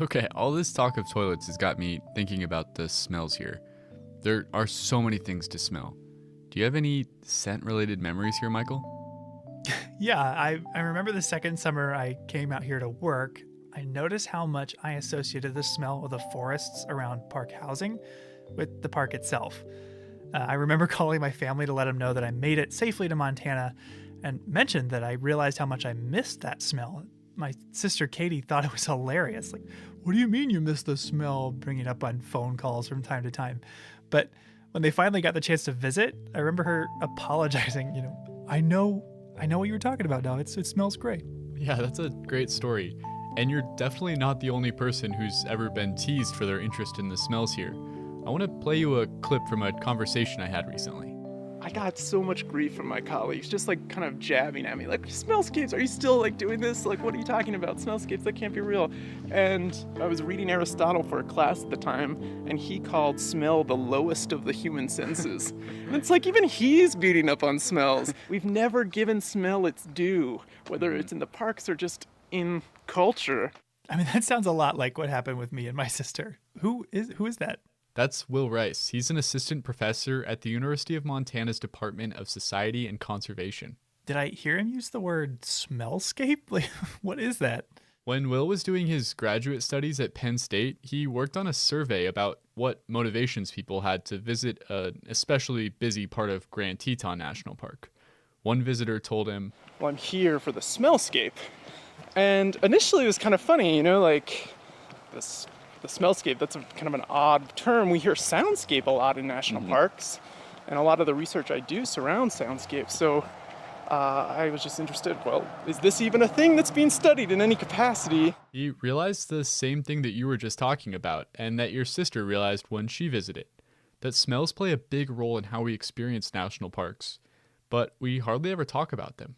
Okay, all this talk of toilets has got me thinking about the smells here. There are so many things to smell. Do you have any scent-related memories here, Michael? Yeah, I remember the second summer I came out here to work, I noticed how much I associated the smell of the forests around park housing with the park itself. I remember calling my family to let them know that I made it safely to Montana and mentioned that I realized how much I missed that smell. My sister Katie thought it was hilarious. Like, what do you mean you miss the smell? Bringing it up on phone calls from time to time. But when they finally got the chance to visit, I remember her apologizing. I know what you were talking about now. It smells great. Yeah, that's a great story. And you're definitely not the only person who's ever been teased for their interest in the smells here. I want to play you a clip from a conversation I had recently. I got so much grief from my colleagues, just like kind of jabbing at me, like, smellscapes, are you still like doing this? Like, what are you talking about? Smellscapes, that can't be real. And I was reading Aristotle for a class at the time, and he called smell the lowest of the human senses. And it's like, even he's beating up on smells. We've never given smell its due, whether it's in the parks or just in culture. I mean, that sounds a lot like what happened with me and my sister. Who is that? That's Will Rice. He's an assistant professor at the University of Montana's Department of Society and Conservation. Did I hear him use the word smellscape? Like, what is that? When Will was doing his graduate studies at Penn State, he worked on a survey about what motivations people had to visit an especially busy part of Grand Teton National Park. One visitor told him, "Well, I'm here for the smellscape." And initially it was kind of funny, like the smellscape, that's kind of an odd term. We hear soundscape a lot in national parks, and a lot of the research I do surrounds soundscape. So I was just interested, well, is this even a thing that's being studied in any capacity? He realized the same thing that you were just talking about, and that your sister realized when she visited, that smells play a big role in how we experience national parks, but we hardly ever talk about them.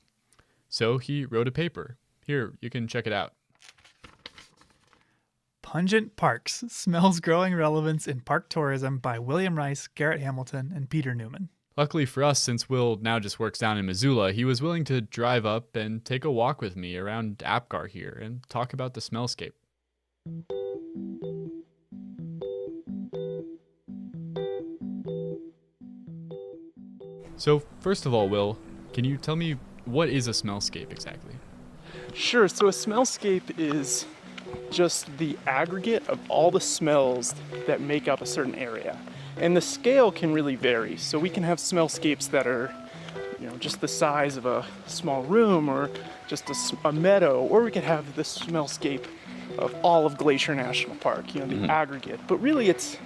So he wrote a paper. Here, you can check it out. Pungent Parks, Smells Growing Relevance in Park Tourism by William Rice, Garrett Hamilton, and Peter Newman. Luckily for us, since Will now just works down in Missoula, he was willing to drive up and take a walk with me around Apgar here and talk about the smellscape. So first of all, Will, can you tell me what is a smellscape exactly? Sure, so a smellscape is just the aggregate of all the smells that make up a certain area. And the scale can really vary. So we can have smellscapes that are, just the size of a small room or just a meadow, or we could have the smellscape of all of Glacier National Park, the aggregate. But really it's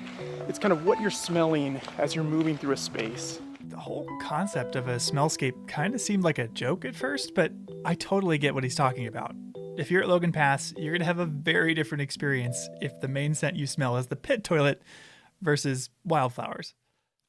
kind of what you're smelling as you're moving through a space. The whole concept of a smellscape kind of seemed like a joke at first, but I totally get what he's talking about. If you're at Logan Pass, you're going to have a very different experience if the main scent you smell is the pit toilet versus wildflowers.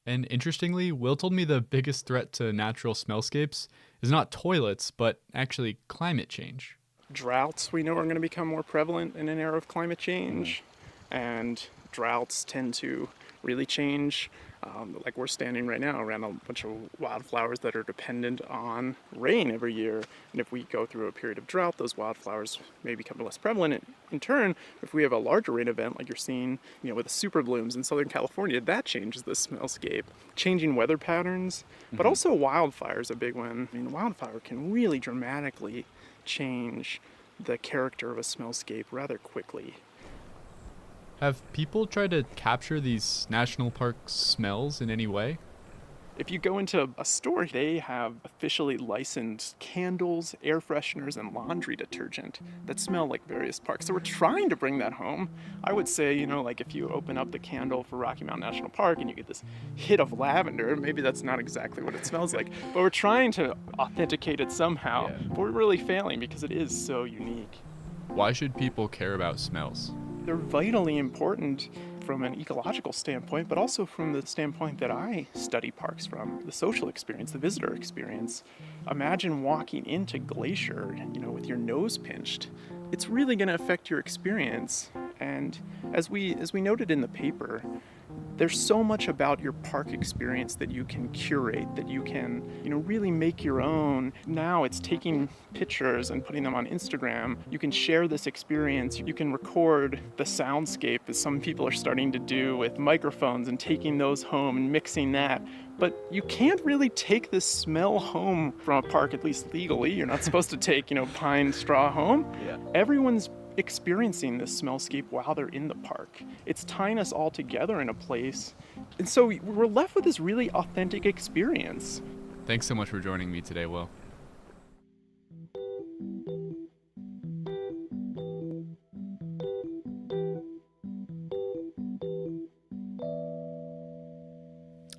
And interestingly, Will told me the biggest threat to natural smellscapes is not toilets, but actually climate change. Droughts, we know, are going to become more prevalent in an era of climate change. And droughts tend to really change, like we're standing right now around a bunch of wildflowers that are dependent on rain every year. And if we go through a period of drought, those wildflowers may become less prevalent. In turn, if we have a larger rain event like you're seeing, with the super blooms in Southern California, that changes the smellscape. Changing weather patterns, but also wildfires, a big one. I mean, wildfire can really dramatically change the character of a smellscape rather quickly. Have people tried to capture these national park smells in any way? If you go into a store, they have officially licensed candles, air fresheners, and laundry detergent that smell like various parks. So we're trying to bring that home. I would say, like if you open up the candle for Rocky Mountain National Park and you get this hit of lavender, maybe that's not exactly what it smells like, but we're trying to authenticate it somehow. But we're really failing because it is so unique. Why should people care about smells? They're vitally important from an ecological standpoint, but also from the standpoint that I study parks from, the social experience, the visitor experience. Imagine walking into Glacier, with your nose pinched. It's really going to affect your experience. And as we noted in the paper, there's so much about your park experience that you can curate, that you can, really make your own. Now it's taking pictures and putting them on Instagram. You can share this experience. You can record the soundscape, as some people are starting to do with microphones and taking those home and mixing that. But you can't really take this smell home from a park, at least legally. You're not supposed to take, pine straw home. Yeah. Everyone's experiencing this smellscape while they're in the park. It's tying us all together in a place. And so we're left with this really authentic experience. Thanks so much for joining me today, Will.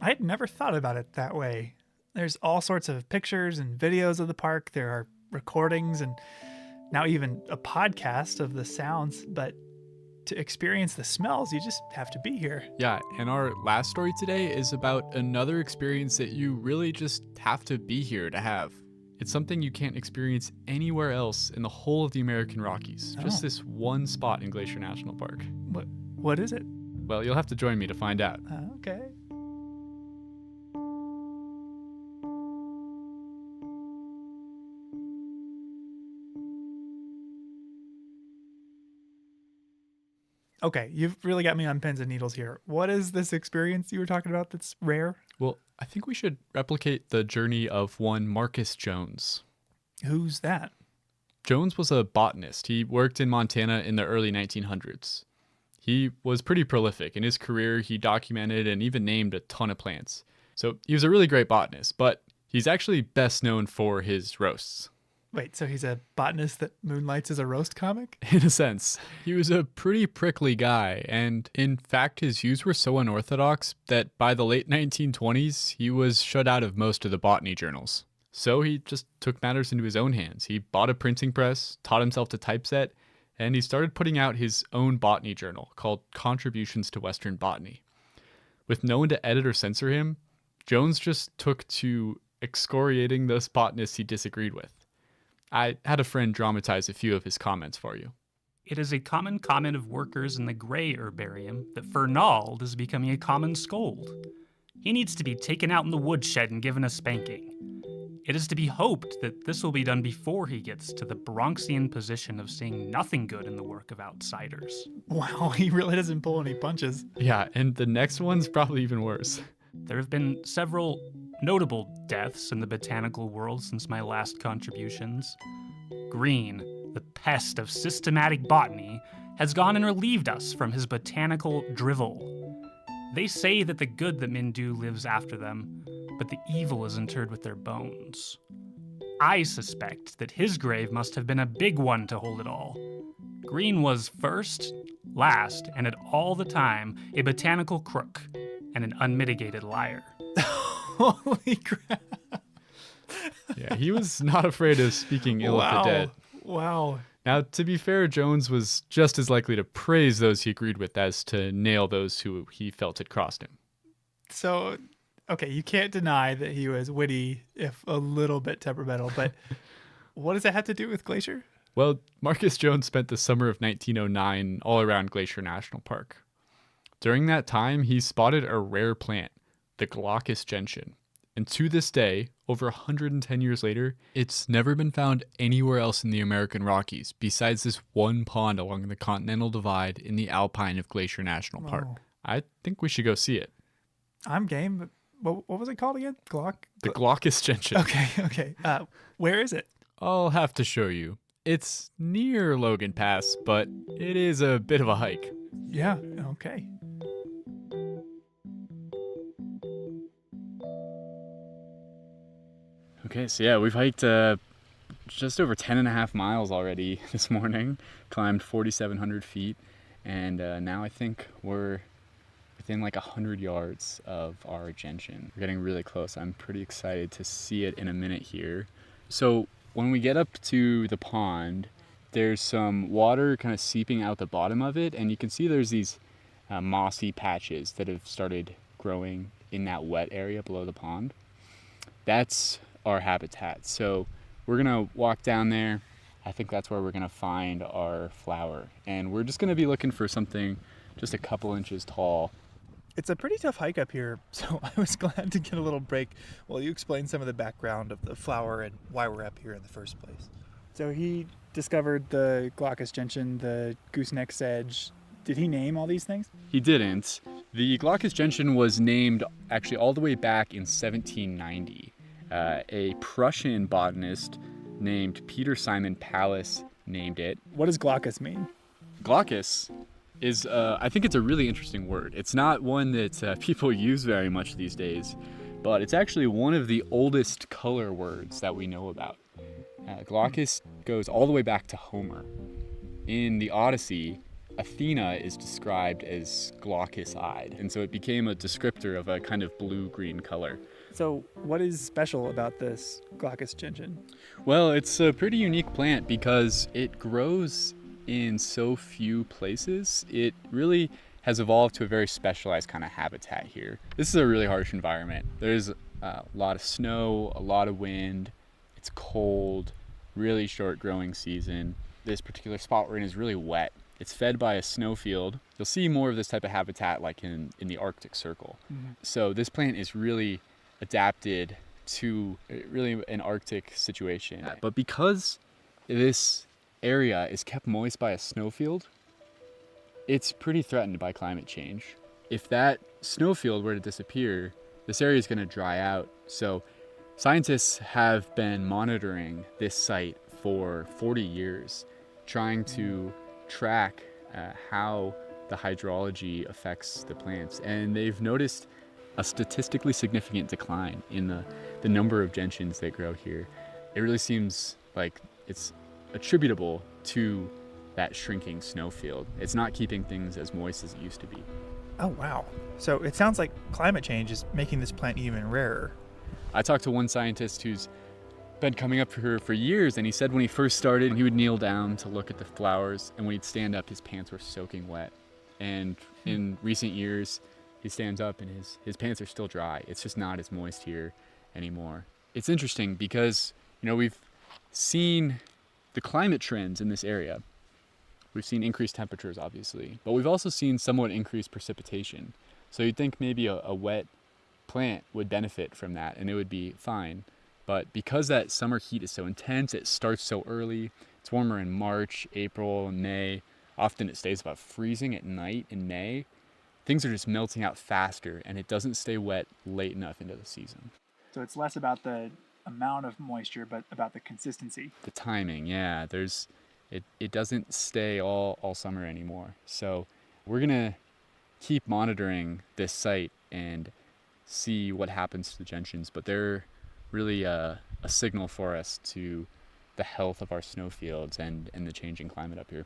I had never thought about it that way. There's all sorts of pictures and videos of the park. There are recordings and now even a podcast of the sounds, but to experience the smells, you just have to be here. Yeah, and our last story today is about another experience that you really just have to be here to have. It's something you can't experience anywhere else in the whole of the American Rockies. Just this one spot in Glacier National Park. What is it? Well, you'll have to join me to find out. Okay. Okay, you've really got me on pins and needles here. What is this experience you were talking about that's rare? Well, I think we should replicate the journey of one Marcus Jones. Who's that? Jones was a botanist. He worked in Montana in the early 1900s. He was pretty prolific. In his career, he documented and even named a ton of plants. So he was a really great botanist, but he's actually best known for his roasts. Wait, so he's a botanist that moonlights as a roast comic? In a sense. He was a pretty prickly guy, and in fact his views were so unorthodox that by the late 1920s he was shut out of most of the botany journals. So he just took matters into his own hands. He bought a printing press, taught himself to typeset, and he started putting out his own botany journal called Contributions to Western Botany. With no one to edit or censor him, Jones just took to excoriating those botanists he disagreed with. I had a friend dramatize a few of his comments for you. It is a common comment of workers in the gray herbarium that Fernald is becoming a common scold. He needs to be taken out in the woodshed and given a spanking. It is to be hoped that this will be done before he gets to the Bronxian position of seeing nothing good in the work of outsiders. Wow, he really doesn't pull any punches. Yeah, and the next one's probably even worse. There have been several notable deaths in the botanical world since my last contributions. Green, the pest of systematic botany, has gone and relieved us from his botanical drivel. They say that the good that men do lives after them, but the evil is interred with their bones. I suspect that his grave must have been a big one to hold it all. Green was first, last, and at all the time, a botanical crook and an unmitigated liar. Holy crap. Yeah, he was not afraid of speaking ill of the dead. Wow. Now, to be fair, Jones was just as likely to praise those he agreed with as to nail those who he felt had crossed him. So Okay, you can't deny that he was witty, if a little bit temperamental, but what does that have to do with Glacier? Well, Marcus Jones spent the summer of 1909 all around Glacier National Park. During that time, he spotted a rare plant, the Glaucus gentian. And to this day, over 110 years later, it's never been found anywhere else in the American Rockies besides this one pond along the Continental Divide in the Alpine of Glacier National Park. Oh. I think we should go see it. I'm game, but what was it called again? The Glaucus gentian. Okay. Where is it? I'll have to show you. It's near Logan Pass, but it is a bit of a hike. Yeah, okay. Okay, so yeah, we've hiked just over 10.5 miles already this morning, climbed 4,700 feet, and now I think we're within like 100 yards of our gentian. We're getting really close. I'm pretty excited to see it in a minute here. So when we get up to the pond, there's some water kind of seeping out the bottom of it, and you can see there's these mossy patches that have started growing in that wet area below the pond. That's our habitat. So we're gonna walk down there. I think that's where we're gonna find our flower, and we're just gonna be looking for something just a couple inches tall. It's a pretty tough hike up here, so I was glad to get a little break while you explain some of the background of the flower and why we're up here in the first place. So he discovered the Glaucus gentian, the gooseneck sedge. Did he name all these things? He didn't. The Glaucus gentian was named actually all the way back in 1790. A Prussian botanist named Peter Simon Pallas named it. What does Glaucus mean? Glaucus is, I think it's a really interesting word. It's not one that people use very much these days, but it's actually one of the oldest color words that we know about. Glaucus goes all the way back to Homer. In the Odyssey, Athena is described as glaucous-eyed, and so it became a descriptor of a kind of blue-green color. So what is special about this Glaucus gentian? Well, it's a pretty unique plant because it grows in so few places. It really has evolved to a very specialized kind of habitat here. This is a really harsh environment. There's a lot of snow, a lot of wind, it's cold, really short growing season. This particular spot we're in is really wet. It's fed by a snowfield. You'll see more of this type of habitat like in the Arctic Circle. Mm-hmm. So this plant is really adapted to really an Arctic situation. But because this area is kept moist by a snowfield, it's pretty threatened by climate change. If that snowfield were to disappear, this area is going to dry out. So scientists have been monitoring this site for 40 years, trying to track how the hydrology affects the plants. And they've noticed a statistically significant decline in the number of gentians that grow here. It really seems like it's attributable to that shrinking snowfield. It's not keeping things as moist as it used to be. Oh, wow. So it sounds like climate change is making this plant even rarer. I talked to one scientist who's been coming up here for years, and he said when he first started, he would kneel down to look at the flowers, and when he'd stand up, his pants were soaking wet. And in recent years, he stands up and his pants are still dry. It's just not as moist here anymore. It's interesting because, we've seen the climate trends in this area. We've seen increased temperatures, obviously, but we've also seen somewhat increased precipitation. So you'd think maybe a wet plant would benefit from that and it would be fine. But because that summer heat is so intense, it starts so early. It's warmer in March, April, and May. Often it stays about freezing at night in May. Things are just melting out faster, and it doesn't stay wet late enough into the season. So it's less about the amount of moisture, but about the consistency. The timing, yeah. It doesn't stay all summer anymore. So we're gonna keep monitoring this site and see what happens to the gentians, but they're really a signal for us to the health of our snowfields and the changing climate up here.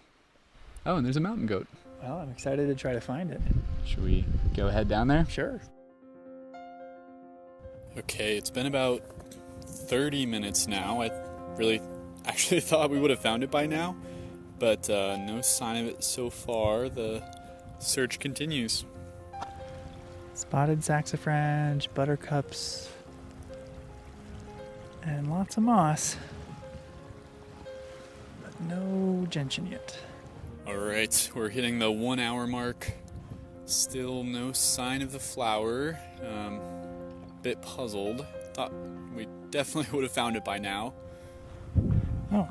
Oh, and there's a mountain goat. Well, I'm excited to try to find it. Should we go ahead down there? Sure. Okay, it's been about 30 minutes now. I really actually thought we would have found it by now, but no sign of it so far. The search continues. It's Spotted saxifrage, buttercups, and lots of moss. But no gentian yet. All right, we're hitting the 1 hour mark. Still no sign of the flower. Bit puzzled. Thought we definitely would have found it by now. Oh,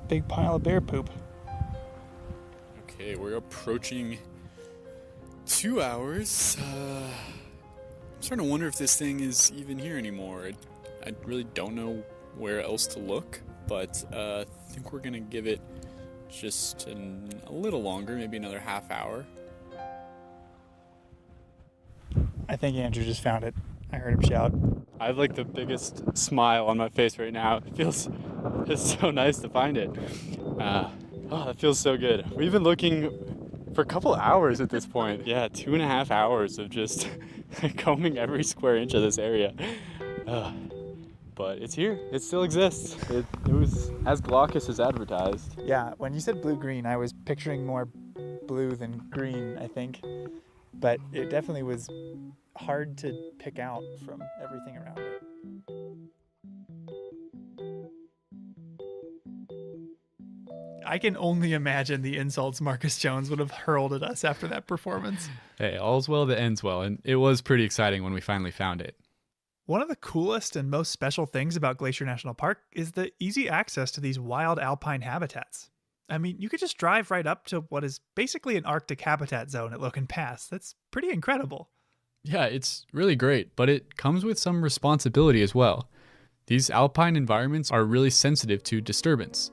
big pile of bear poop. Okay, we're approaching 2 hours. I'm starting to wonder if this thing is even here anymore. I really don't know where else to look, but I think we're gonna give it just a little longer, maybe another half hour. I think Andrew just found it. I heard him shout. I have like the biggest smile on my face right now. It's so nice to find it. That feels so good. We've been looking for a couple hours at this point. Yeah, 2.5 hours of just combing every square inch of this area. But it's here. It still exists. It was as glaucous as advertised. Yeah, when you said blue-green, I was picturing more blue than green, I think. But it definitely was hard to pick out from everything around it. I can only imagine the insults Marcus Jones would have hurled at us after that performance. Hey, all's well that ends well, and it was pretty exciting when we finally found it. One of the coolest and most special things about Glacier National Park is the easy access to these wild alpine habitats. I mean, you could just drive right up to what is basically an Arctic habitat zone at Logan Pass. That's pretty incredible. Yeah, it's really great, but it comes with some responsibility as well. These alpine environments are really sensitive to disturbance,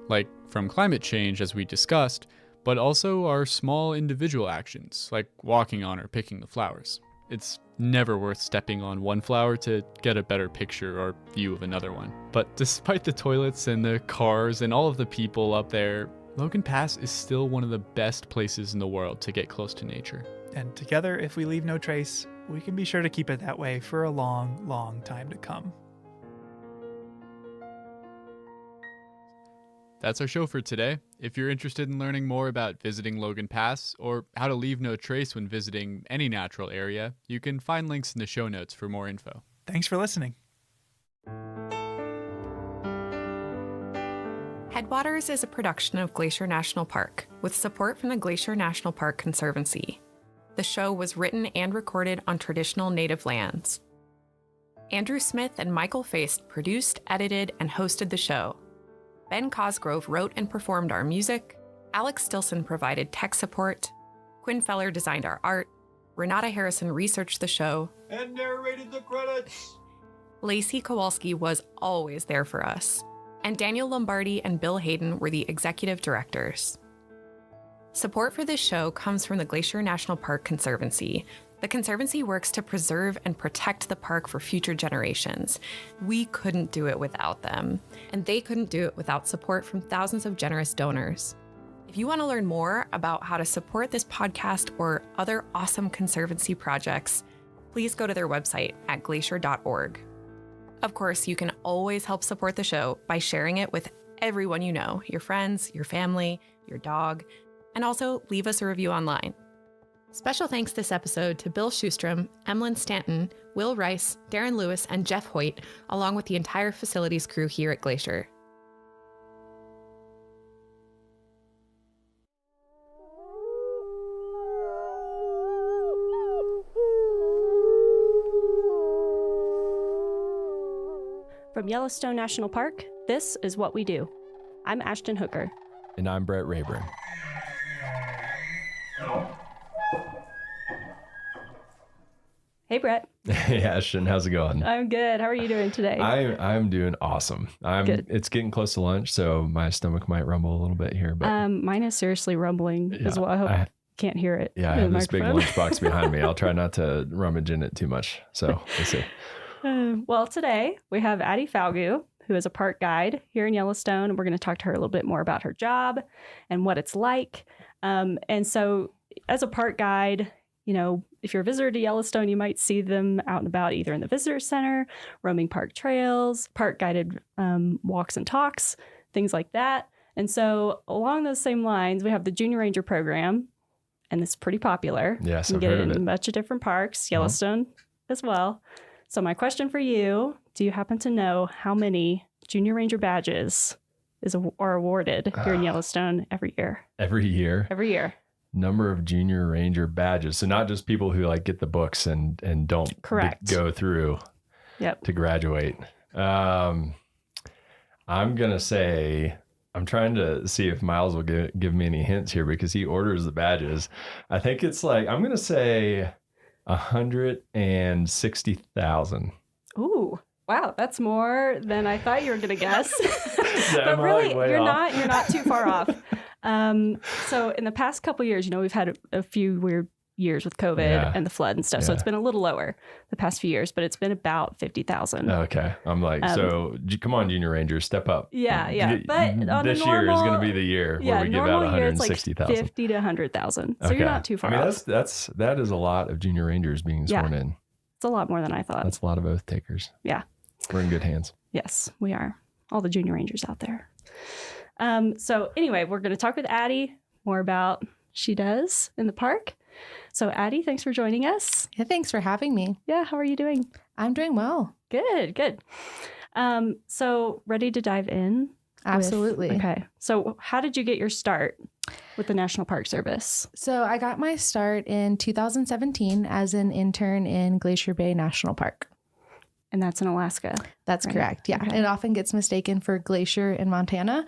like from climate change, as we discussed, but also our small individual actions, like walking on or picking the flowers. It's never worth stepping on one flower to get a better picture or view of another one. But despite the toilets and the cars and all of the people up there, Logan Pass is still one of the best places in the world to get close to nature. And together, if we leave no trace, we can be sure to keep it that way for a long, long time to come. That's our show for today. If you're interested in learning more about visiting Logan Pass or how to leave no trace when visiting any natural area, you can find links in the show notes for more info. Thanks for listening. Headwaters is a production of Glacier National Park with support from the Glacier National Park Conservancy. The show was written and recorded on traditional native lands. Andrew Smith and Michael Feist produced, edited, and hosted the show. Ben Cosgrove wrote and performed our music. Alex Stilson provided tech support. Quinn Feller designed our art. Renata Harrison researched the show. And narrated the credits. Lacey Kowalski was always there for us. And Daniel Lombardi and Bill Hayden were the executive directors. Support for this show comes from the Glacier National Park Conservancy. The Conservancy works to preserve and protect the park for future generations. We couldn't do it without them, and they couldn't do it without support from thousands of generous donors. If you want to learn more about how to support this podcast or other awesome Conservancy projects, please go to their website at glacier.org. Of course, you can always help support the show by sharing it with everyone you know, your friends, your family, your dog, and also leave us a review online. Special thanks this episode to Bill Schustrom, Emlyn Stanton, Will Rice, Darren Lewis, and Jeff Hoyt, along with the entire facilities crew here at Glacier. From Yellowstone National Park, this is What We Do. I'm Ashton Hooker. And I'm Brett Rayburn. Hey, Brett. Hey, Ashton. How's it going? I'm good. How are you doing today? I'm doing awesome. Good. It's getting close to lunch, so my stomach might rumble a little bit here. But mine is seriously rumbling as well. I hope I can't hear it. Yeah, I have this big lunchbox behind me. I'll try not to rummage in it too much. So we'll see. Well, today we have Addie Falgu, who is a park guide here in Yellowstone. And we're going to talk to her a little bit more about her job and what it's like. And so as a park guide, you know, if you're a visitor to Yellowstone, you might see them out and about either in the visitor center, roaming park trails, park guided walks and talks, things like that. And so along those same lines, we have the Junior Ranger program. and it's pretty popular. Yes, you I've can get heard it of in it. a bunch of different parks, Yellowstone as well. So my question for you, do you happen to know how many junior ranger badges are awarded here in Yellowstone every year? Every year? Every year. Number of junior ranger badges. So not just people who like get the books and don't Correct. go through to graduate. I'm going to say, I'm trying to see if Miles will give me any hints here because he orders the badges. I think it's like, I'm going to say 160,000. Ooh, wow, that's more than I thought you were going to guess. Yeah, but am I, really, like, way you're off? not too far off. So in the past couple years, we've had a few weird years with COVID and the flood and stuff. So it's been a little lower the past few years, but it's been about 50,000. Okay. I'm like, so come on, junior rangers, step up. Yeah. But on this year is going to be the year where we give out 160,000. Like 50 to 100,000. So you're not too far off. That is a lot of junior rangers being sworn in. It's a lot more than I thought. That's a lot of oath takers. Yeah. We're in good hands. Yes, we are. All the junior rangers out there. So anyway, we're going to talk with Addie more about what she does in the park. So Addie, thanks for joining us. Yeah, thanks for having me. Yeah, how are you doing? I'm doing well. Good. So ready to dive in? Absolutely. Okay. So how did you get your start with the National Park Service? So I got my start in 2017 as an intern in Glacier Bay National Park. And that's in Alaska. That's correct. Yeah. Okay. It often gets mistaken for Glacier in Montana.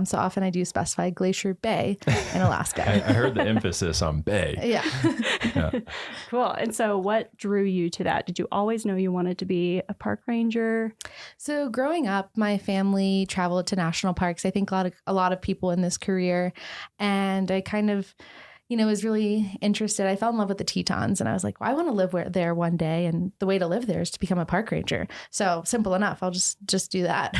So often I do specify Glacier Bay in Alaska. I heard the emphasis on bay. Yeah. Cool. And so what drew you to that? Did you always know you wanted to be a park ranger? So growing up, my family traveled to national parks. I think a lot of people in this career. And I kind of was really interested. I fell in love with the Tetons and I was like, well, I want to live there one day. And the way to live there is to become a park ranger. So simple enough. I'll just do that.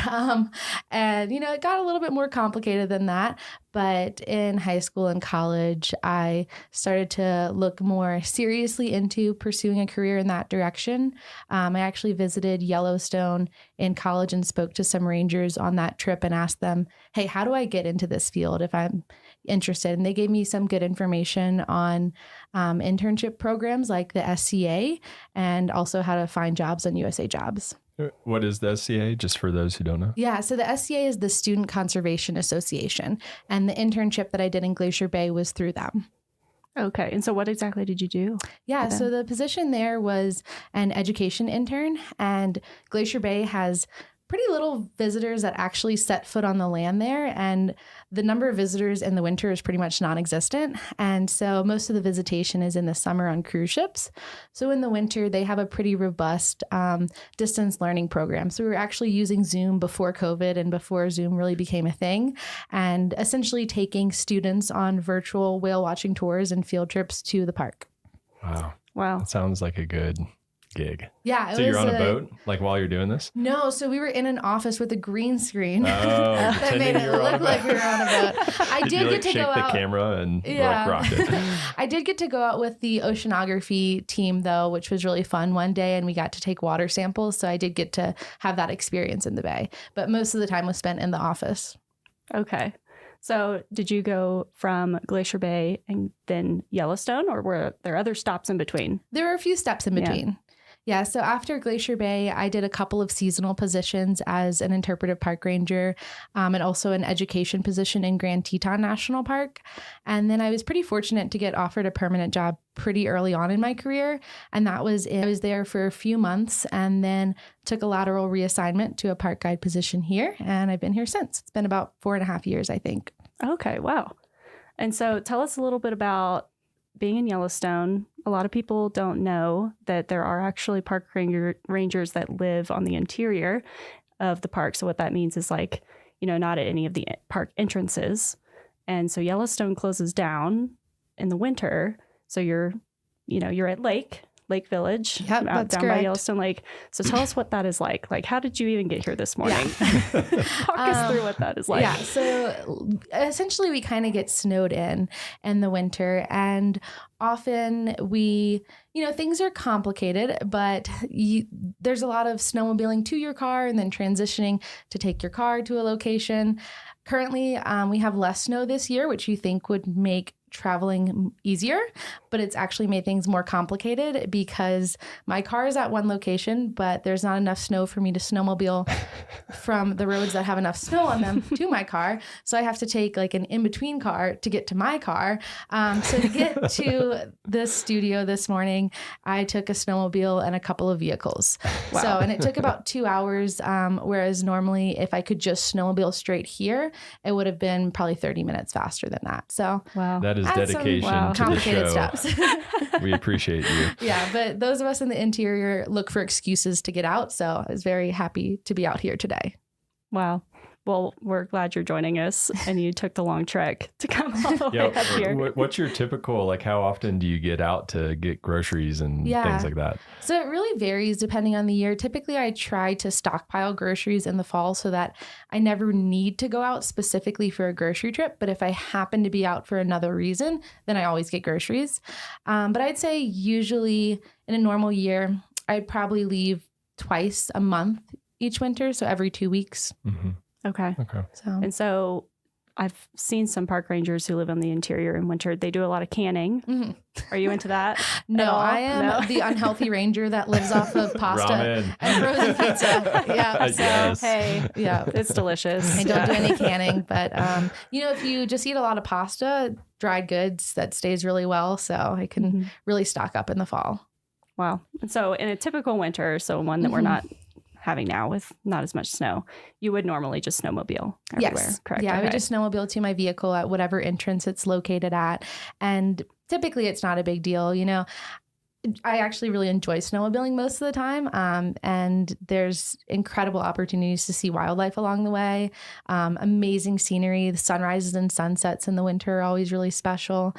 And it got a little bit more complicated than that. But in high school and college, I started to look more seriously into pursuing a career in that direction. I actually visited Yellowstone in college and spoke to some rangers on that trip and asked them, hey, how do I get into this field if I'm interested? And they gave me some good information on internship programs like the SCA and also how to find jobs on USA Jobs. What is the SCA, just for those who don't know? Yeah, so the SCA is the Student Conservation Association, and the internship that I did in Glacier Bay was through them. Okay, and so what exactly did you do? Yeah, so the position there was an education intern, and Glacier Bay has pretty little visitors that actually set foot on the land there. And the number of visitors in the winter is pretty much non-existent. And so most of the visitation is in the summer on cruise ships. So in the winter, they have a pretty robust distance learning program. So we were actually using Zoom before COVID and before Zoom really became a thing, and essentially taking students on virtual whale watching tours and field trips to the park. Wow. That sounds like a good gig. Yeah. So you're on a boat like while you're doing this? No. So we were in an office with a green screen that made it look like we were on a boat. I did get to go out. Shake the camera and rock it. I did get to go out with the oceanography team though, which was really fun one day, and we got to take water samples. So I did get to have that experience in the bay, but most of the time was spent in the office. Okay. So did you go from Glacier Bay and then Yellowstone, or were there other stops in between? There were a few steps in between. Yeah, so after Glacier Bay, I did a couple of seasonal positions as an interpretive park ranger and also an education position in Grand Teton National Park. And then I was pretty fortunate to get offered a permanent job pretty early on in my career. And I was there for a few months and then took a lateral reassignment to a park guide position here. And I've been here since. It's been about 4.5 years, I think. Okay, wow. And so tell us a little bit about being in Yellowstone. A lot of people don't know that there are actually park rangers that live on the interior of the park. So what that means is not at any of the park entrances. And so Yellowstone closes down in the winter. So you're at Lake Village, down by Yellowstone Lake. So tell us what that is like. Like, how did you even get here this morning? Talk us through what that is like. Yeah, so essentially we kind of get snowed in the winter, and often things are complicated, but there's a lot of snowmobiling to your car and then transitioning to take your car to a location. Currently, we have less snow this year, which you think would make traveling easier, but it's actually made things more complicated because my car is at one location, but there's not enough snow for me to snowmobile from the roads that have enough snow on them to my car. So I have to take like an in-between car to get to my car. So to get to this studio this morning, I took a snowmobile and a couple of vehicles. Wow. So, and it took about 2 hours, whereas normally if I could just snowmobile straight here, it would have been probably 30 minutes faster than that. So wow, that is dedication to complicated the show. steps. We appreciate you. Yeah, but those of us in the interior look for excuses to get out. So I was very happy to be out here today. Wow. Well, we're glad you're joining us and you took the long trek to come all the way up here. What's your typical, like how often do you get out to get groceries and things like that? So it really varies depending on the year. Typically, I try to stockpile groceries in the fall so that I never need to go out specifically for a grocery trip. But if I happen to be out for another reason, then I always get groceries. But I'd say usually in a normal year, I'd probably leave twice a month each winter. So every 2 weeks. Mm-hmm. Okay. So I've seen some park rangers who live in the interior in winter. They do a lot of canning. Mm-hmm. Are you into that? No, I am the unhealthy ranger that lives off of pasta Ramen. and frozen pizza. Yeah. So, Yes. Hey, yeah, it's delicious. I don't do any canning, but if you just eat a lot of pasta, dried goods, that stays really well. So I can really stock up in the fall. Wow. And so in a typical winter, so one that we're not having now with not as much snow, you would normally just snowmobile everywhere, Yes. correct? Yeah, I Okay. would just snowmobile to my vehicle at whatever entrance it's located at. And typically it's not a big deal. I actually really enjoy snowmobiling most of the time. And there's incredible opportunities to see wildlife along the way. Amazing scenery. The sunrises and sunsets in the winter are always really special.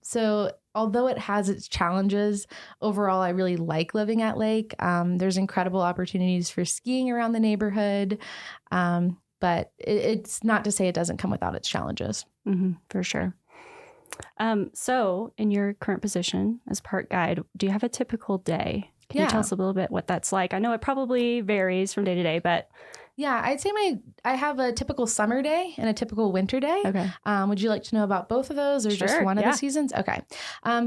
So although it has its challenges, overall, I really like living at Lake. There's incredible opportunities for skiing around the neighborhood. But it's not to say it doesn't come without its challenges. For sure. So in your current position as park guide, do you have a typical day? Can you tell us a little bit what that's like? I know it probably varies from day to day, but yeah, I'd say I have a typical summer day and a typical winter day. Okay. Would you like to know about both of those or just one of the seasons? Okay.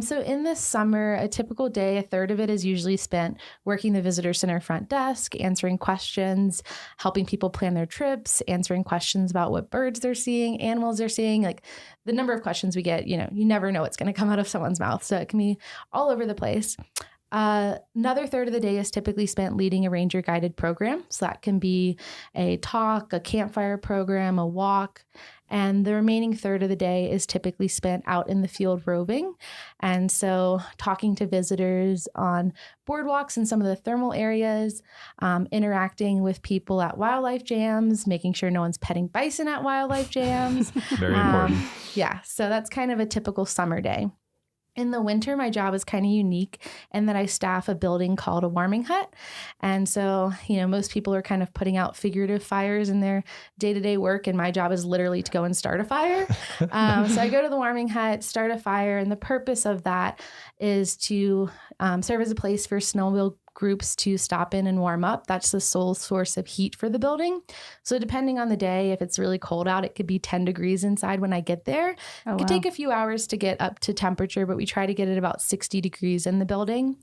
So in the summer, a typical day, a third of it is usually spent working the visitor center front desk, answering questions, helping people plan their trips, answering questions about what birds they're seeing, animals they're seeing. Like the number of questions we get, you never know what's going to come out of someone's mouth. So it can be all over the place. Another third of the day is typically spent leading a ranger guided program. So that can be a talk, a campfire program, a walk. And the remaining third of the day is typically spent out in the field roving. And so talking to visitors on boardwalks in some of the thermal areas, interacting with people at wildlife jams, making sure no one's petting bison at wildlife jams. Very important. Yeah. So that's kind of a typical summer day. In the winter, my job is kind of unique in that I staff a building called a warming hut. And so, most people are kind of putting out figurative fires in their day-to-day work, and my job is literally to go and start a fire. So I go to the warming hut, start a fire, and the purpose of that is to serve as a place for snowmobile groups to stop in and warm up. That's the sole source of heat for the building. So depending on the day, if it's really cold out, it could be 10 degrees inside when I get there. It could take a few hours to get up to temperature, but we try to get it about 60 degrees in the building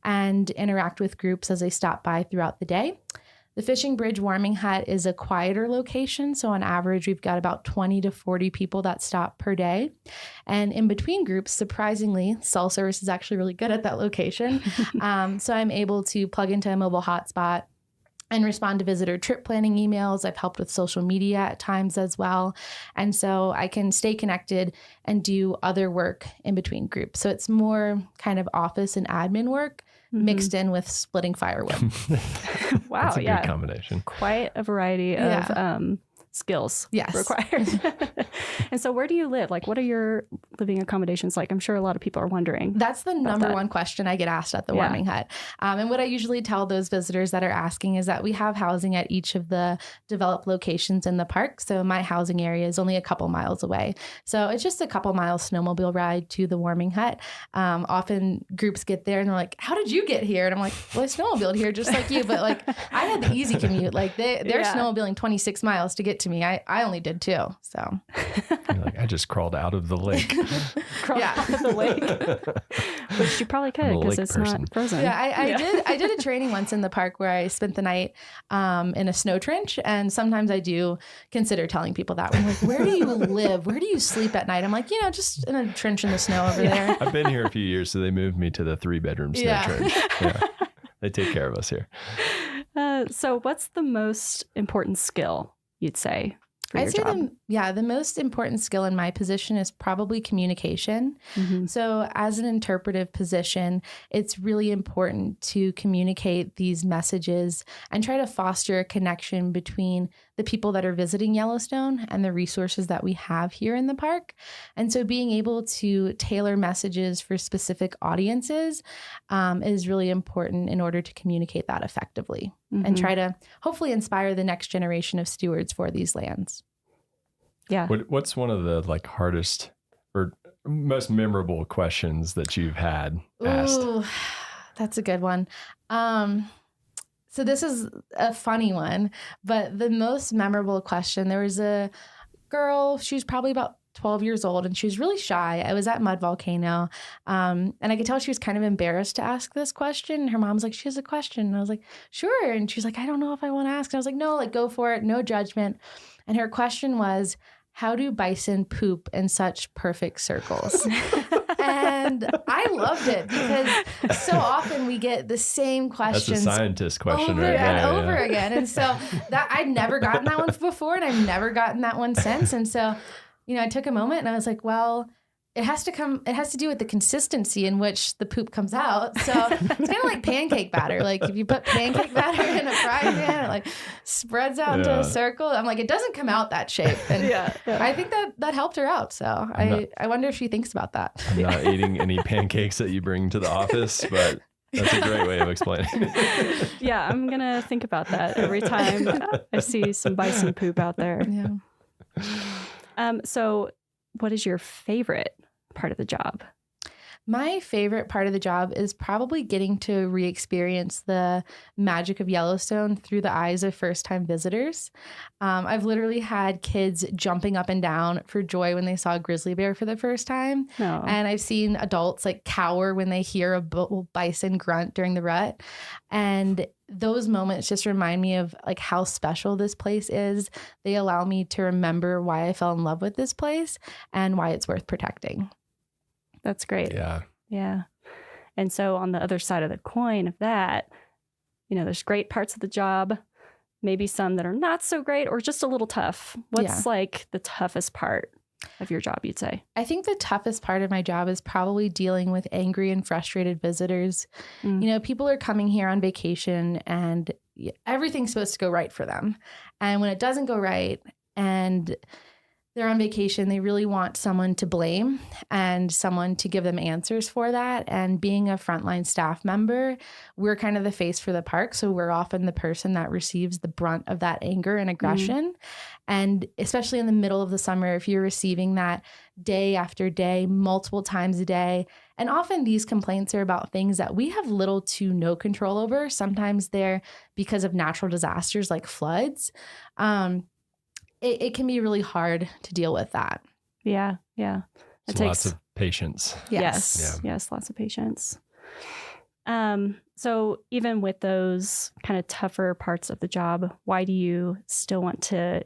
and interact with groups as they stop by throughout the day. The Fishing Bridge Warming Hut is a quieter location. So on average, we've got about 20 to 40 people that stop per day. And in between groups, surprisingly, cell service is actually really good at that location. So I'm able to plug into a mobile hotspot and respond to visitor trip planning emails. I've helped with social media at times as well. And so I can stay connected and do other work in between groups. So it's more kind of office and admin work mixed in with splitting firewood. Wow. That's a good combination. Quite a variety of skills required. And so where do you live? Like, what are your living accommodations like? I'm sure a lot of people are wondering. That's the number one question I get asked at the warming hut. And what I usually tell those visitors that are asking is that we have housing at each of the developed locations in the park. So my housing area is only a couple miles away. So it's just a couple miles snowmobile ride to the warming hut. Often groups get there and they're like, how did you get here? And I'm like, well, I snowmobiled here just like you. But like, I had the easy commute. Like they're snowmobiling 26 miles to get to me. I only did 2. So You're like, I just crawled out of the lake. Out of the lake. Which you probably could because it's not frozen. Yeah, I did a training once in the park where I spent the night in a snow trench. And sometimes I do consider telling people that. I'm like, where do you live? Where do you sleep at night? I'm like, just in a trench in the snow over there. I've been here a few years, so they moved me to the 3-bedroom snow trench. Yeah. They take care of us here. So what's the most important skill you'd say for your job? The most important skill in my position is probably communication. So as an interpretive position, it's really important to communicate these messages and try to foster a connection between the people that are visiting Yellowstone and the resources that we have here in the park. And so being able to tailor messages for specific audiences is really important in order to communicate that effectively and try to hopefully inspire the next generation of stewards for these lands. Yeah. What's one of the hardest or most memorable questions that you've had asked? Ooh, that's a good one. So this is a funny one, but the most memorable question, there was a girl, she was probably about 12 years old and she was really shy. I was at Mud Volcano and I could tell she was kind of embarrassed to ask this question. Her mom's like, she has a question. And I was like, sure. And she's like, I don't know if I want to ask. And I was like, no, go for it. No judgment. And her question was, how do bison poop in such perfect circles? And I loved it because so often we get the same questions. That's a scientist question over right and there. over again. And so that I'd never gotten that one before and I've never gotten that one since. And so, I took a moment and I was like, well, it has to do with the consistency in which the poop comes out. So it's kind of like pancake batter. Like if you put pancake batter in a frying pan, it spreads out into a circle. I'm like, it doesn't come out that shape. And I think that helped her out. So I wonder if she thinks about that. I'm not eating any pancakes that you bring to the office, but that's a great way of explaining it. Yeah, I'm going to think about that every time I see some bison poop out there. Yeah. So what is your favorite part of the job? My favorite part of the job is probably getting to re-experience the magic of Yellowstone through the eyes of first-time visitors. I've literally had kids jumping up and down for joy when they saw a grizzly bear for the first time. Oh. And I've seen adults cower when they hear a bison grunt during the rut. And those moments just remind me of how special this place is. They allow me to remember why I fell in love with this place and why it's worth protecting. That's great. Yeah. And so on the other side of the coin of that, there's great parts of the job, maybe some that are not so great or just a little tough. What's the toughest part of your job, you'd say? I think the toughest part of my job is probably dealing with angry and frustrated visitors. People are coming here on vacation and everything's supposed to go right for them. And when it doesn't go right and they're on vacation, they really want someone to blame and someone to give them answers for that. And being a frontline staff member, we're kind of the face for the park. So we're often the person that receives the brunt of that anger and aggression. And especially in the middle of the summer, if you're receiving that day after day, multiple times a day, and often these complaints are about things that we have little to no control over. Sometimes they're because of natural disasters like floods. It can be really hard to deal with that. Yeah. It takes lots of patience. Yes, lots of patience. So even with those kind of tougher parts of the job, why do you still want to,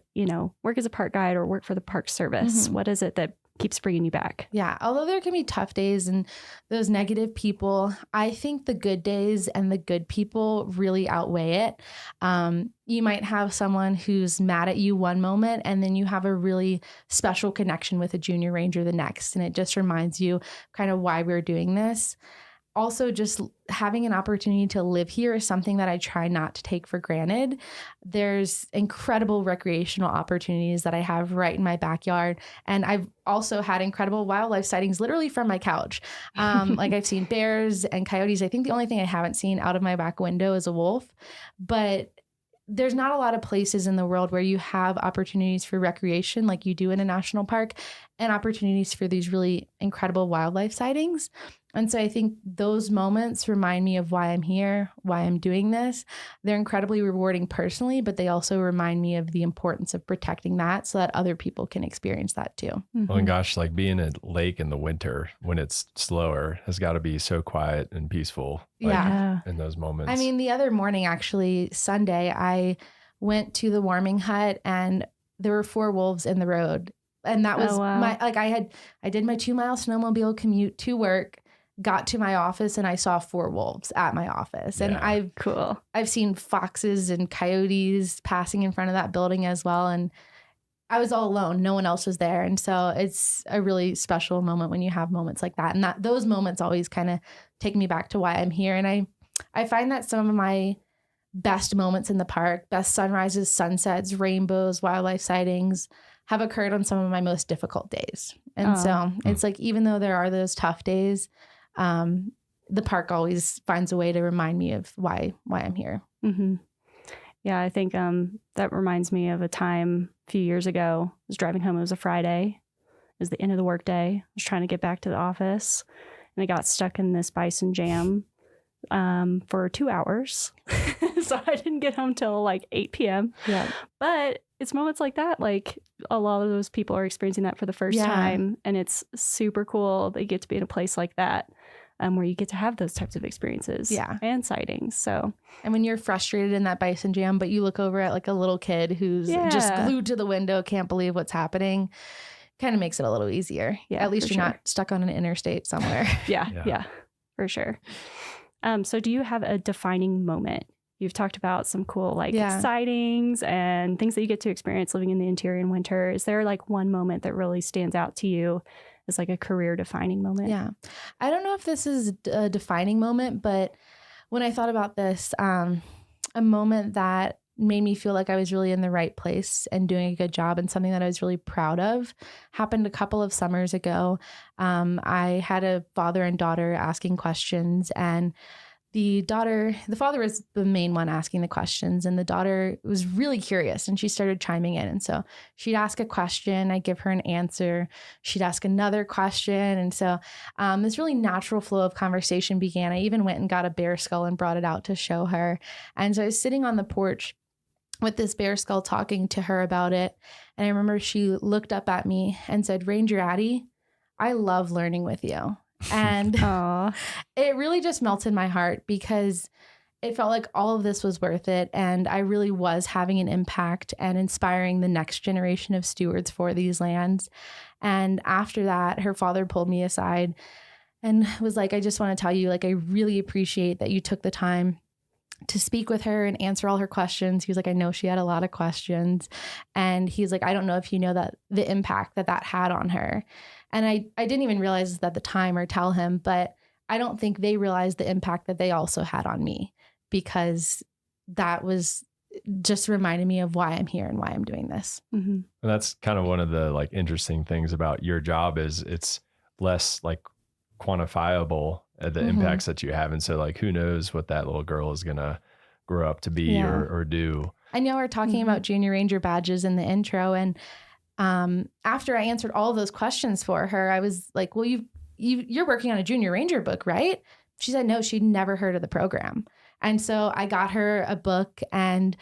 work as a park guide or work for the Park Service? What is it that keeps bringing you back? Yeah, although there can be tough days and those negative people, I think the good days and the good people really outweigh it. You might have someone who's mad at you one moment and then you have a really special connection with a junior ranger the next. And it just reminds you kind of why we're doing this. Also, just having an opportunity to live here is something that I try not to take for granted. There's incredible recreational opportunities that I have right in my backyard. And I've also had incredible wildlife sightings literally from my couch. I've seen bears and coyotes. I think the only thing I haven't seen out of my back window is a wolf. But there's not a lot of places in the world where you have opportunities for recreation like you do in a national park and opportunities for these really incredible wildlife sightings. And so I think those moments remind me of why I'm here, why I'm doing this. They're incredibly rewarding personally, but they also remind me of the importance of protecting that so that other people can experience that too. Oh my gosh, like being at a lake in the winter when it's slower has got to be so quiet and peaceful. Like, Yeah. in those moments. I mean, the other morning, actually, Sunday, I went to the warming hut and there were 4 wolves in the road. And that was I did my 2-mile snowmobile commute to work, got to my office, and I saw 4 wolves at my office. And I've seen foxes and coyotes passing in front of that building as well. And I was all alone. No one else was there. And so it's a really special moment when you have moments like that. And those moments always kind of take me back to why I'm here. And I find that some of my best moments in the park, best sunrises, sunsets, rainbows, wildlife sightings, have occurred on some of my most difficult days. And so it's like, even though there are those tough days, the park always finds a way to remind me of why I'm here. Mm-hmm. Yeah, I think that reminds me of a time a few years ago. I was driving home. It was a Friday. It was the end of the workday. I was trying to get back to the office, and I got stuck in this bison jam for 2 hours. So I didn't get home till like 8 p.m. Yeah. But it's moments like that, like a lot of those people are experiencing that for the first time, and it's super cool. They get to be in a place like that where you get to have those types of experiences and sightings. So, and when you're frustrated in that bison jam, but you look over at like a little kid who's just glued to the window, can't believe what's happening, kind of makes it a little easier. Yeah, at least you're not stuck on an interstate somewhere. Yeah, for sure. So do you have a defining moment? You've talked about some cool sightings and things that you get to experience living in the interior in winter. Is there like one moment that really stands out to you as like a career defining moment? Yeah. I don't know if this is a defining moment, but when I thought about this, a moment that made me feel like I was really in the right place and doing a good job and something that I was really proud of happened a couple of summers ago. I had a father and daughter asking questions, and the father was the main one asking the questions, and the daughter was really curious and she started chiming in. And so she'd ask a question, I'd give her an answer. She'd ask another question. And so this really natural flow of conversation began. I even went and got a bear skull and brought it out to show her. And so I was sitting on the porch with this bear skull talking to her about it. And I remember she looked up at me and said, "Ranger Addie, I love learning with you." And it really just melted my heart because it felt like all of this was worth it. And I really was having an impact and inspiring the next generation of stewards for these lands. And after that, her father pulled me aside and was like, "I just want to tell you, like, I really appreciate that you took the time to speak with her and answer all her questions." He was like, "I know she had a lot of questions." And he's like, "I don't know if you know that the impact that had on her." And I didn't even realize this at the time or tell him, but I don't think they realized the impact that they also had on me, because that was just reminding me of why I'm here and why I'm doing this. Mm-hmm. And that's kind of one of the like interesting things about your job is it's less like quantifiable the impacts that you have. And so like, who knows what that little girl is going to grow up to be or do. I know we're talking about junior ranger badges in the intro, and after I answered all of those questions for her, I was like, "Well, you're working on a junior ranger book, right?" She said no, she'd never heard of the program. And so I got her a book, and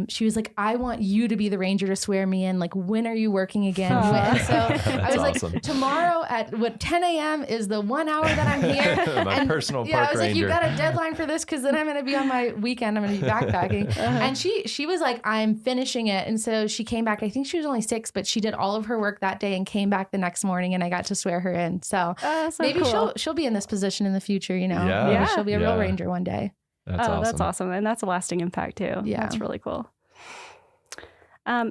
she was like, "I want you to be the ranger to swear me in. Like, when are you working again?" And so I was awesome. Like, "Tomorrow at 10 a.m. is the 1 hour that I'm here." My personal park ranger. I was like, "You got a deadline for this? Because then I'm going to be on my weekend. I'm going to be backpacking." And she was like, "I'm finishing it." And so she came back. I think she was only 6, but she did all of her work that day and came back the next morning, and I got to swear her in. So, maybe cool. she'll be in this position in the future, you know. Yeah. Maybe she'll be a real ranger one day. That's awesome. That's awesome. And that's a lasting impact too. Yeah. That's really cool.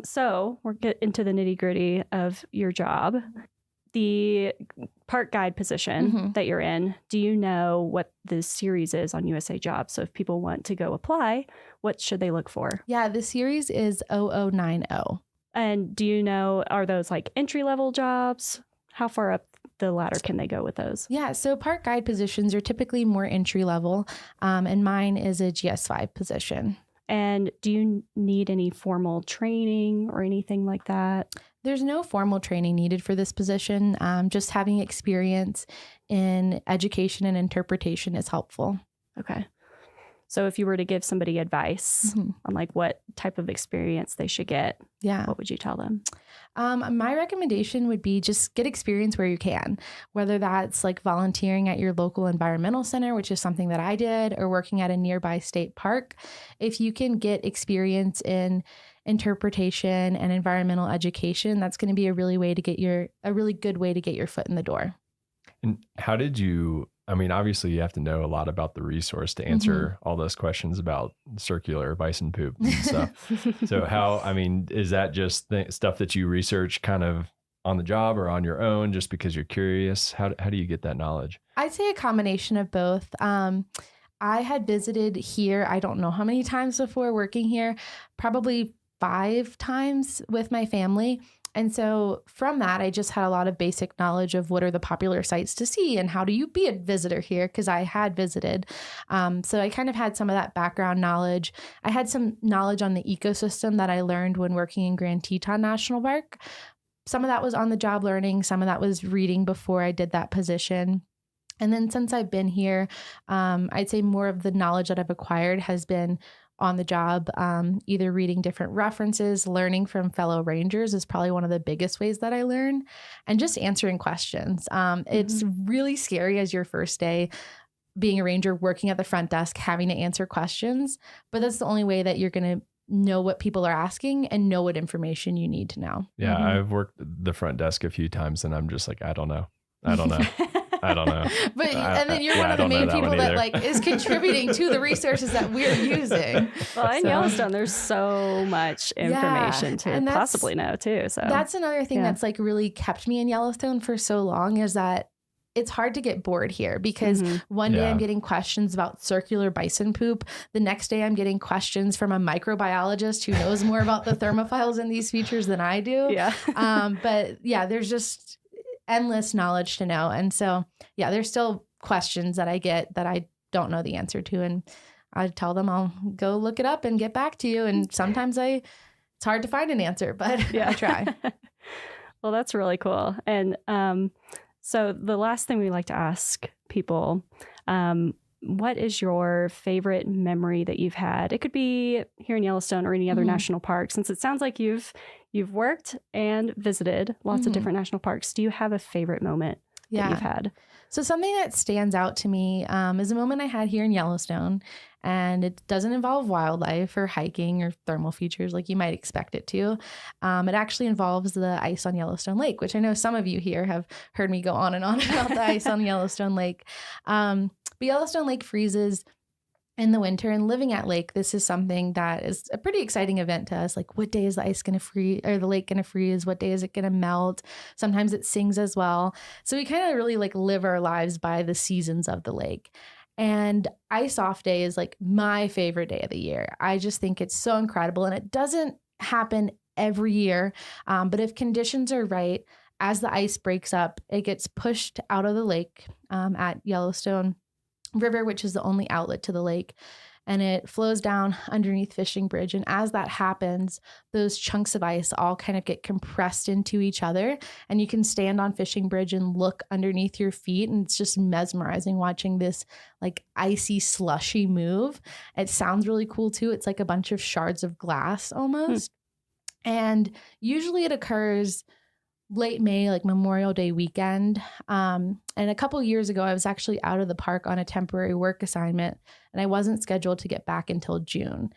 So we'll get into the nitty gritty of your job. The park guide position that you're in, do you know what the series is on USA Jobs? So if people want to go apply, what should they look for? Yeah, the series is 0090. And do you know, are those like entry-level jobs? How far up the ladder can they go with those? Yeah, so park guide positions are typically more entry level, and mine is a GS5 position. And do you need any formal training or anything like that? There's no formal training needed for this position. Just having experience in education and interpretation is helpful. Okay. So if you were to give somebody advice on like what type of experience they should get, what would you tell them? My recommendation would be just get experience where you can, whether that's like volunteering at your local environmental center, which is something that I did, or working at a nearby state park. If you can get experience in interpretation and environmental education, that's going to be a really good way to get your foot in the door. And how did you, I mean, obviously you have to know a lot about the resource to answer all those questions about circular bison poop and stuff. So how, I mean, is that just stuff that you research kind of on the job or on your own just because you're curious? How do you get that knowledge? I'd say a combination of both. I had visited here, I don't know how many times before working here, probably 5 times with my family. And so from that, I just had a lot of basic knowledge of what are the popular sites to see and how do you be a visitor here, because I had visited. So I kind of had some of that background knowledge. I had some knowledge on the ecosystem that I learned when working in Grand Teton National Park. Some of that was on the job learning. Some of that was reading before I did that position. And then since I've been here, I'd say more of the knowledge that I've acquired has been on the job, either reading different references, learning from fellow rangers is probably one of the biggest ways that I learn, and just answering questions. It's really scary as your first day being a ranger, working at the front desk, having to answer questions, but that's the only way that you're going to know what people are asking and know what information you need to know. Yeah, I've worked the front desk a few times and I'm just like, I don't know. I don't know. But and then you're one of the main people that like is contributing to the resources that we're using. Well, in Yellowstone, there's so much information to possibly know too. So that's another thing that's like really kept me in Yellowstone for so long, is that it's hard to get bored here, because one day I'm getting questions about circular bison poop. The next day I'm getting questions from a microbiologist who knows more about the thermophiles in these features than I do. But there's just endless knowledge to know. And so, there's still questions that I get that I don't know the answer to. And I tell them I'll go look it up and get back to you. And sometimes it's hard to find an answer, but I try. Well, that's really cool. And so the last thing we like to ask people, what is your favorite memory that you've had? It could be here in Yellowstone or any other national park, since it sounds like you've worked and visited lots of different national parks. Do you have a favorite moment that you've had? So something that stands out to me is a moment I had here in Yellowstone, and it doesn't involve wildlife or hiking or thermal features like you might expect it to. It actually involves the ice on Yellowstone Lake, which I know some of you here have heard me go on and on about the ice on Yellowstone Lake. But Yellowstone Lake freezes in the winter, and living at lake, this is something that is a pretty exciting event to us. Like, what day is the ice going to freeze, or the lake going to freeze? What day is it going to melt? Sometimes it sings as well. So we kind of really like live our lives by the seasons of the lake. And Ice Off Day is like my favorite day of the year. I just think it's so incredible, and it doesn't happen every year. But if conditions are right, as the ice breaks up, it gets pushed out of the lake at Yellowstone River, which is the only outlet to the lake, and it flows down underneath Fishing Bridge. And as that happens, those chunks of ice all kind of get compressed into each other, and you can stand on Fishing Bridge and look underneath your feet, and it's just mesmerizing watching this like icy slushy move. It sounds really cool too. It's like a bunch of shards of glass almost. And usually it occurs late May, like Memorial Day weekend. And a couple of years ago, I was actually out of the park on a temporary work assignment, and I wasn't scheduled to get back until June.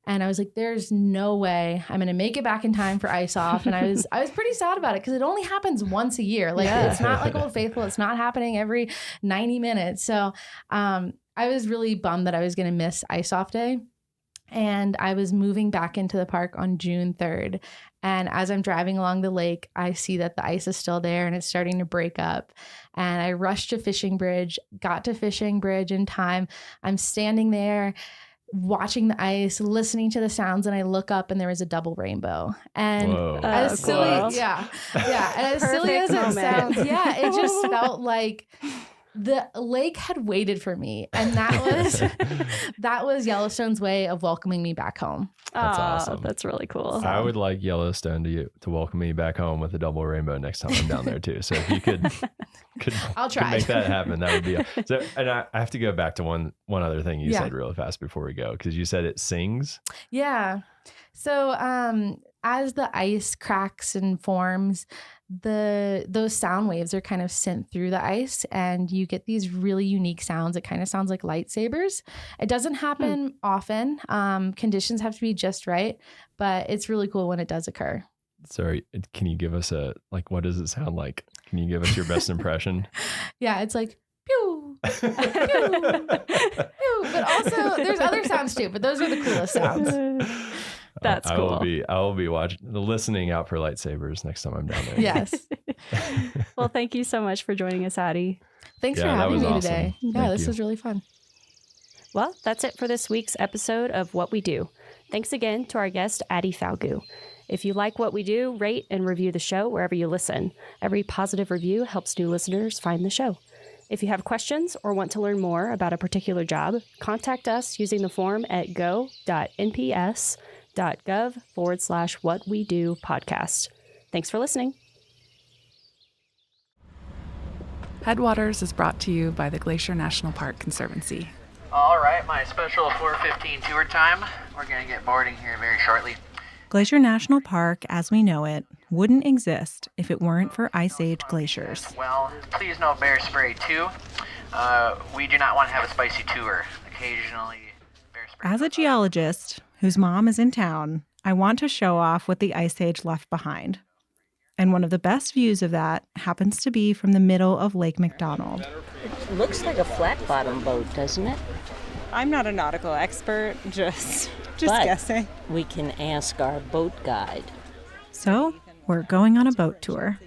And I was like, there's no way I'm going to make it back in time for Ice Off. And I was pretty sad about it, because it only happens once a year. Like it's not like Old Faithful. It's not happening every 90 minutes. So I was really bummed that I was going to miss Ice Off Day. And I was moving back into the park on June 3rd. And as I'm driving along the lake, I see that the ice is still there and it's starting to break up. And I rushed to Fishing Bridge, got to Fishing Bridge in time. I'm standing there watching the ice, listening to the sounds, and I look up and there was a double rainbow. And as silly, and as silly as it sounds, it just felt like The lake had waited for me, and that was Yellowstone's way of welcoming me back home. That's awesome. That's really cool. I would like Yellowstone to welcome me back home with a double rainbow next time I'm down there too. So if you could I'll try. make that happen, that would be so. And I have to go back to one other thing you said really fast before we go, because you said it sings. Yeah. So as the ice cracks and forms, those sound waves are kind of sent through the ice, and you get these really unique sounds. It kind of sounds like lightsabers. It doesn't happen often. Conditions have to be just right, but it's really cool when it does occur. Sorry, can you give us what does it sound like? Can you give us your best impression? Yeah, it's like pew, pew, pew. But also there's other sounds too, but those are the coolest sounds. That's cool. I will be listening out for lightsabers next time I'm down there. Yes. Well, thank you so much for joining us, Addie. Thanks for having me today. Yeah, this you. was really fun. Well, that's it for this week's episode of What We Do. Thanks again to our guest, Addie Falgout. If you like what we do, rate and review the show wherever you listen. Every positive review helps new listeners find the show. If you have questions or want to learn more about a particular job, contact us using the form at go.nps.gov/whatwedopodcast. Thanks for listening. Headwaters is brought to you by the Glacier National Park Conservancy. All right, my special 4:15 tour time. We're going to get boarding here very shortly. Glacier National Park, as we know it, wouldn't exist if it weren't for Ice Age glaciers. Well, please no bear spray too. We do not want to have a spicy tour. Occasionally, bear spray. As a geologist whose mom is in town, I want to show off what the Ice Age left behind. And one of the best views of that happens to be from the middle of Lake McDonald. It looks like a flat-bottom boat, doesn't it? I'm not a nautical expert, just But guessing. We can ask our boat guide. So, we're going on a boat tour.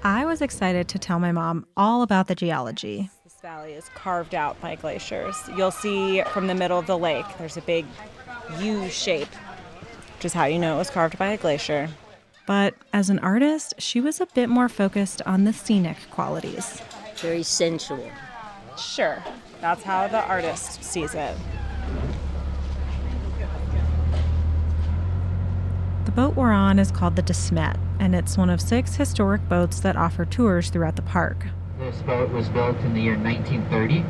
I was excited to tell my mom all about the geology. This valley is carved out by glaciers. You'll see from the middle of the lake, there's a big U shape, which is how you know it was carved by a glacier. But as an artist, she was a bit more focused on the scenic qualities. Very sensual. Sure, that's how the artist sees it. The boat we're on is called the De Smet, and it's one of 6 historic boats that offer tours throughout the park. This boat was built in the year 1930,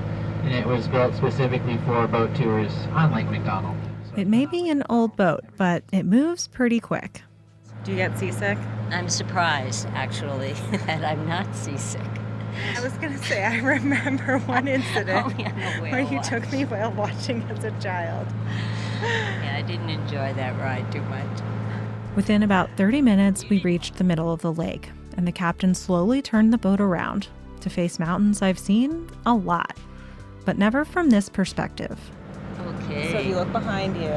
and it was built specifically for boat tours on Lake McDonald. It may be an old boat, but it moves pretty quick. Do you get seasick? I'm surprised, actually, that I'm not seasick. I was going to say, I remember one incident where you took me whale watching as a child. Yeah, I didn't enjoy that ride too much. Within about 30 minutes, we reached the middle of the lake, and the captain slowly turned the boat around to face mountains I've seen a lot, but never from this perspective. Okay. So if you look behind you,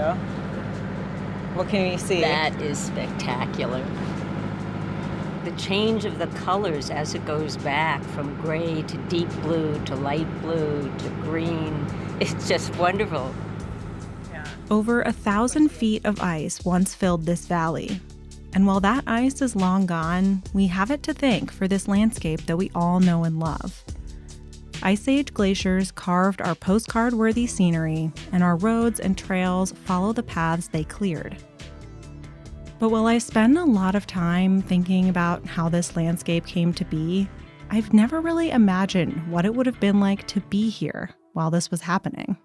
what can you see? That is spectacular. The change of the colors as it goes back from gray to deep blue to light blue to green. It's just wonderful. Over 1,000 feet of ice once filled this valley. And while that ice is long gone, we have it to thank for this landscape that we all know and love. Ice Age glaciers carved our postcard-worthy scenery, and our roads and trails follow the paths they cleared. But while I spend a lot of time thinking about how this landscape came to be, I've never really imagined what it would have been like to be here while this was happening.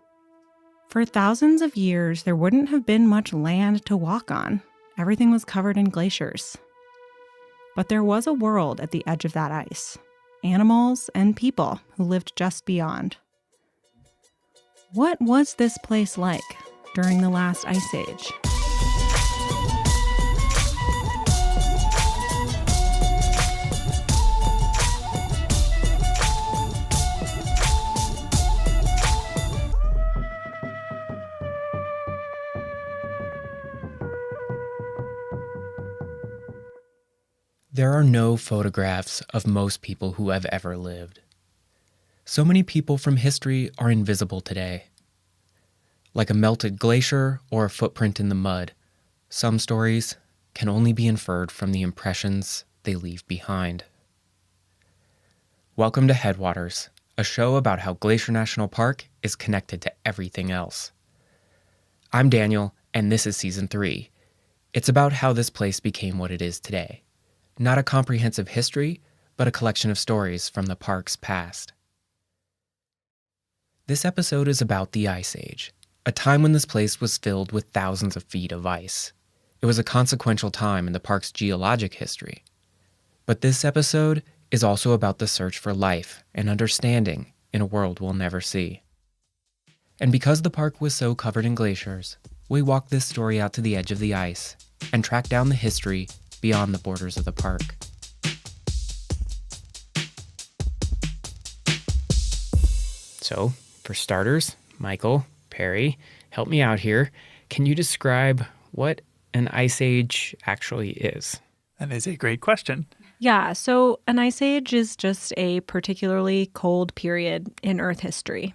For thousands of years, there wouldn't have been much land to walk on. Everything was covered in glaciers. But there was a world at the edge of that ice. Animals and people who lived just beyond. What was this place like during the last ice age? There are no photographs of most people who have ever lived. So many people from history are invisible today. Like a melted glacier or a footprint in the mud, some stories can only be inferred from the impressions they leave behind. Welcome to Headwaters, a show about how Glacier National Park is connected to everything else. I'm Daniel, and this is Season 3. It's about how this place became what it is today. Not a comprehensive history, but a collection of stories from the park's past. This episode is about the Ice Age, a time when this place was filled with thousands of feet of ice. It was a consequential time in the park's geologic history. But this episode is also about the search for life and understanding in a world we'll never see. And because the park was so covered in glaciers, we walked this story out to the edge of the ice and tracked down the history beyond the borders of the park. So, for starters, Michael, Perry, help me out here. Can you describe what an ice age actually is? That is a great question. Yeah, so an ice age is just a particularly cold period in Earth history.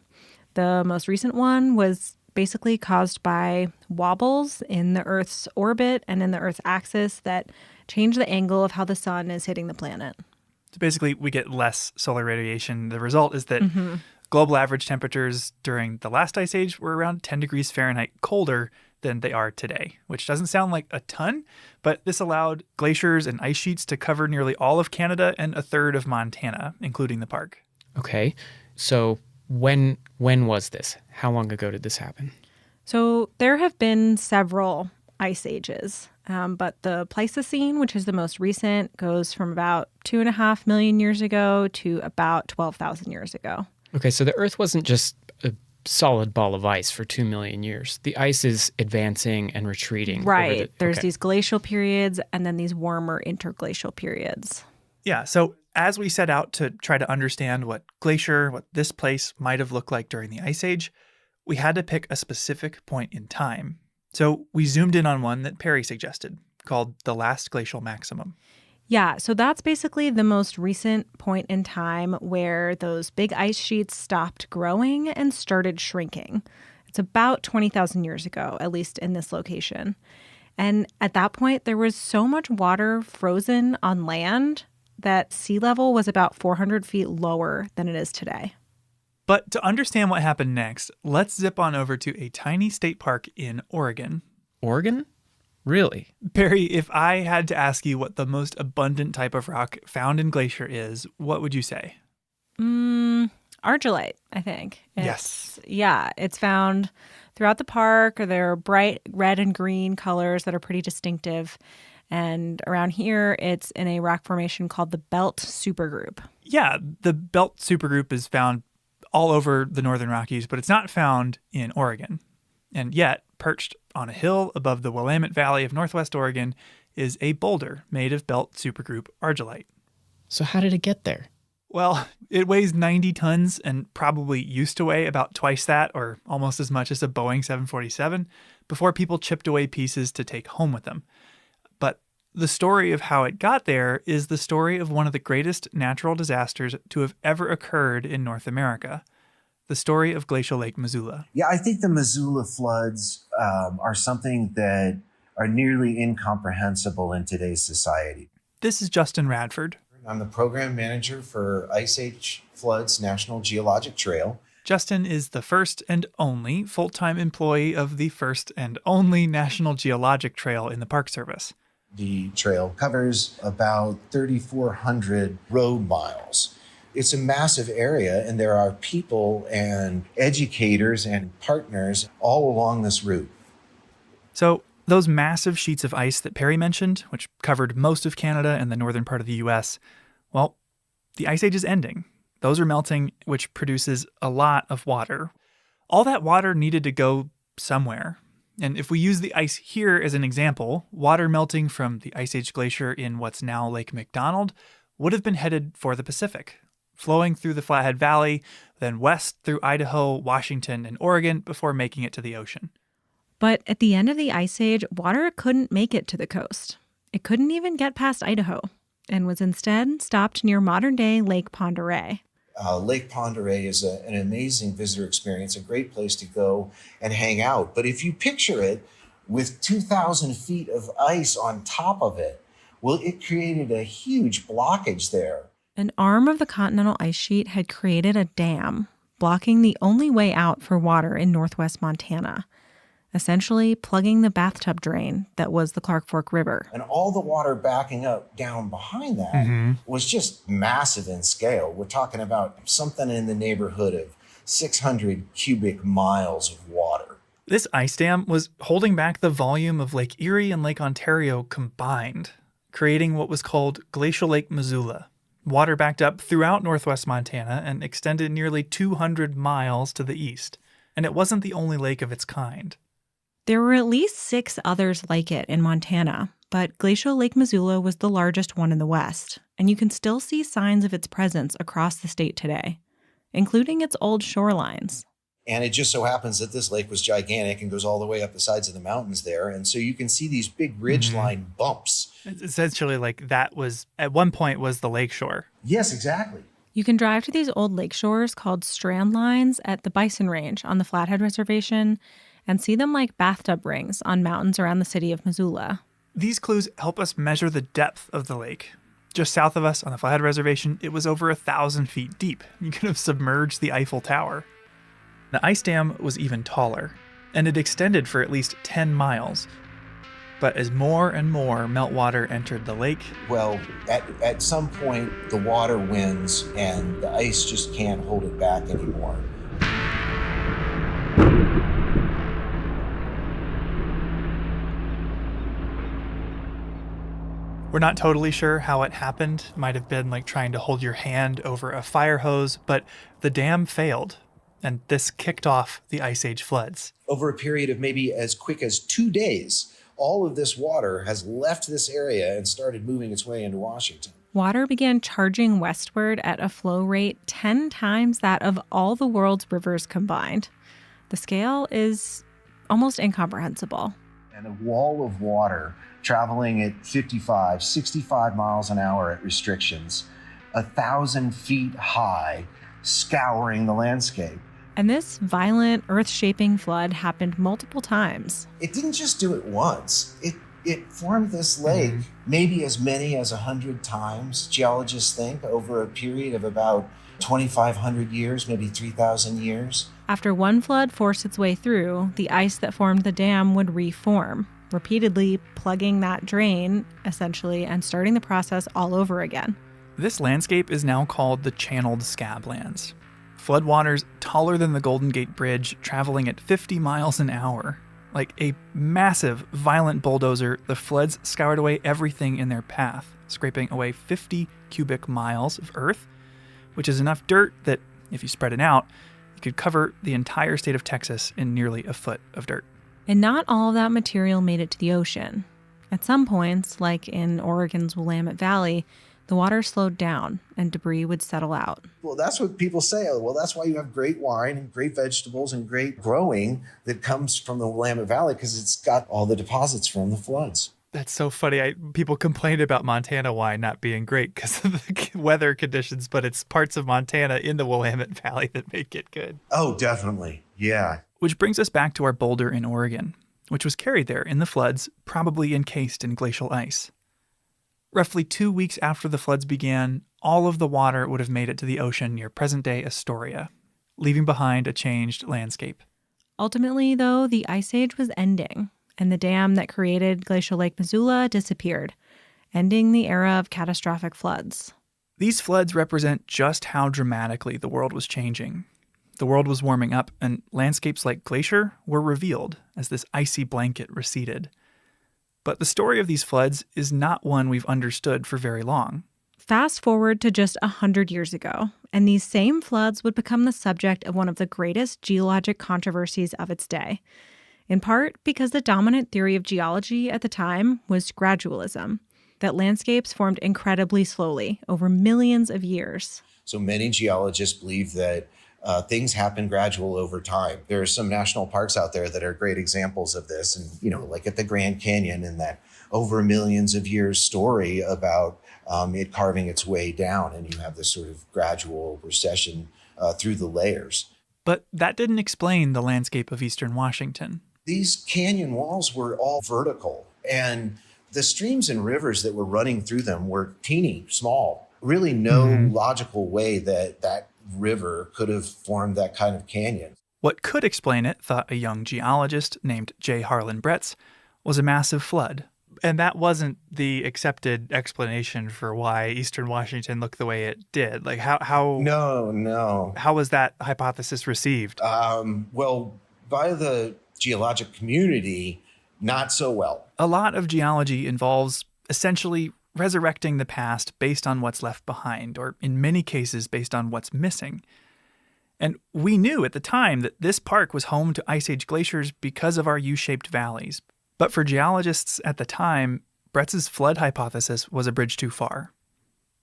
The most recent one was basically caused by wobbles in the Earth's orbit and in the Earth's axis that change the angle of how the sun is hitting the planet. So basically, we get less solar radiation. The result is that global average temperatures during the last ice age were around 10 degrees Fahrenheit colder than they are today, which doesn't sound like a ton, but this allowed glaciers and ice sheets to cover nearly all of Canada and a third of Montana, including the park. Okay, so when was this? How long ago did this happen? So there have been several ice ages, but the Pleistocene, which is the most recent, goes from about 2.5 million years ago to about 12,000 years ago. Okay, so the Earth wasn't just a solid ball of ice for 2 million years. The ice is advancing and retreating. Right. There's these glacial periods and then these warmer interglacial periods. Yeah, so as we set out to try to understand what this place might have looked like during the Ice Age, we had to pick a specific point in time. So we zoomed in on one that Perry suggested, called the last glacial maximum. Yeah, so that's basically the most recent point in time where those big ice sheets stopped growing and started shrinking. It's about 20,000 years ago, at least in this location. And at that point, there was so much water frozen on land that sea level was about 400 feet lower than it is today. But to understand what happened next, let's zip on over to a tiny state park in Oregon. Oregon? Really? Perry, if I had to ask you what the most abundant type of rock found in glacier is, what would you say? Argillite, I think. Yes. Yeah, it's found throughout the park. There are bright red and green colors that are pretty distinctive. And around here, it's in a rock formation called the Belt Supergroup. Yeah, the Belt Supergroup is found all over the Northern Rockies, but it's not found in Oregon. And yet, perched on a hill above the Willamette Valley of Northwest Oregon is a boulder made of Belt Supergroup argillite. So how did it get there? Well, it weighs 90 tons and probably used to weigh about twice that, or almost as much as a Boeing 747, before people chipped away pieces to take home with them. But the story of how it got there is the story of one of the greatest natural disasters to have ever occurred in North America. The story of Glacial Lake Missoula. Yeah, I think the Missoula floods are something that are nearly incomprehensible in today's society. This is Justin Radford. I'm the program manager for Ice Age Floods National Geologic Trail. Justin is the first and only full-time employee of the first and only National Geologic Trail in the Park Service. The trail covers about 3,400 road miles. It's a massive area, and there are people and educators and partners all along this route. So those massive sheets of ice that Perry mentioned, which covered most of Canada and the northern part of the U.S., well, the Ice Age is ending. Those are melting, which produces a lot of water. All that water needed to go somewhere. And if we use the ice here as an example, water melting from the Ice Age glacier in what's now Lake McDonald would have been headed for the Pacific, flowing through the Flathead Valley, then west through Idaho, Washington, and Oregon before making it to the ocean. But at the end of the Ice Age, water couldn't make it to the coast. It couldn't even get past Idaho and was instead stopped near modern-day Lake Pend Oreille. Lake Pend Oreille is an amazing visitor experience, a great place to go and hang out. But if you picture it with 2,000 feet of ice on top of it, well, it created a huge blockage there. An arm of the continental ice sheet had created a dam, blocking the only way out for water in northwest Montana, essentially plugging the bathtub drain that was the Clark Fork River. And all the water backing up down behind that was just massive in scale. We're talking about something in the neighborhood of 600 cubic miles of water. This ice dam was holding back the volume of Lake Erie and Lake Ontario combined, creating what was called Glacial Lake Missoula. Water backed up throughout northwest Montana and extended nearly 200 miles to the east. And it wasn't the only lake of its kind. There were at least 6 others like it in Montana, but Glacial Lake Missoula was the largest one in the West, and you can still see signs of its presence across the state today, including its old shorelines. And it just so happens that this lake was gigantic and goes all the way up the sides of the mountains there. And so you can see these big ridgeline bumps. It's essentially like that was, at one point, was the lakeshore. Yes, exactly. You can drive to these old lake shores called strand lines at the Bison Range on the Flathead Reservation and see them like bathtub rings on mountains around the city of Missoula. These clues help us measure the depth of the lake. Just south of us on the Flathead Reservation, it was over 1,000 feet deep. You could have submerged the Eiffel Tower. The ice dam was even taller, and it extended for at least 10 miles. But as more and more meltwater entered the lake... Well, at some point, the water wins, and the ice just can't hold it back anymore. We're not totally sure how it happened. It might have been like trying to hold your hand over a fire hose, but the dam failed. And this kicked off the Ice Age floods. Over a period of maybe as quick as 2 days, all of this water has left this area and started moving its way into Washington. Water began charging westward at a flow rate 10 times that of all the world's rivers combined. The scale is almost incomprehensible. And a wall of water traveling at 55, 65 miles an hour at restrictions, 1,000 feet high, scouring the landscape. And this violent, earth-shaping flood happened multiple times. It didn't just do it once. It formed this lake maybe as many as 100 times, geologists think, over a period of about 2,500 years, maybe 3,000 years. After one flood forced its way through, the ice that formed the dam would reform, repeatedly plugging that drain, essentially, and starting the process all over again. This landscape is now called the Channeled Scablands. Floodwaters taller than the Golden Gate Bridge, traveling at 50 miles an hour. Like a massive, violent bulldozer, the floods scoured away everything in their path, scraping away 50 cubic miles of earth, which is enough dirt that, if you spread it out, you could cover the entire state of Texas in nearly a foot of dirt. And not all of that material made it to the ocean. At some points, like in Oregon's Willamette Valley, the water slowed down and debris would settle out. Well, that's what people say. Well, that's why you have great wine and great vegetables and great growing that comes from the Willamette Valley, because it's got all the deposits from the floods. That's so funny. People complained about Montana wine not being great because of the weather conditions, but it's parts of Montana in the Willamette Valley that make it good. Oh, definitely. Yeah. Which brings us back to our boulder in Oregon, which was carried there in the floods, probably encased in glacial ice. Roughly 2 weeks after the floods began, all of the water would have made it to the ocean near present-day Astoria, leaving behind a changed landscape. Ultimately, though, the Ice Age was ending, and the dam that created Glacial Lake Missoula disappeared, ending the era of catastrophic floods. These floods represent just how dramatically the world was changing. The world was warming up, and landscapes like Glacier were revealed as this icy blanket receded. But the story of these floods is not one we've understood for very long. Fast forward to just 100 years ago, and these same floods would become the subject of one of the greatest geologic controversies of its day, in part because the dominant theory of geology at the time was gradualism, that landscapes formed incredibly slowly over millions of years. So many geologists believe that things happen gradual over time. There are some national parks out there that are great examples of this. And, like at the Grand Canyon, and that over millions of years story about it carving its way down. And you have this sort of gradual recession through the layers. But that didn't explain the landscape of eastern Washington. These canyon walls were all vertical, and the streams and rivers that were running through them were teeny, small. Really no logical way that that river could have formed that kind of canyon. What could explain it, thought a young geologist named J. Harlan Bretz, was a massive flood. And that wasn't the accepted explanation for why Eastern Washington looked the way it did. Like how No. How was that hypothesis received? Well, by the geologic community, not so well. A lot of geology involves essentially resurrecting the past based on what's left behind, or in many cases based on what's missing. And we knew at the time that this park was home to Ice Age glaciers because of our U-shaped valleys. But for geologists at the time, Bretz's flood hypothesis was a bridge too far.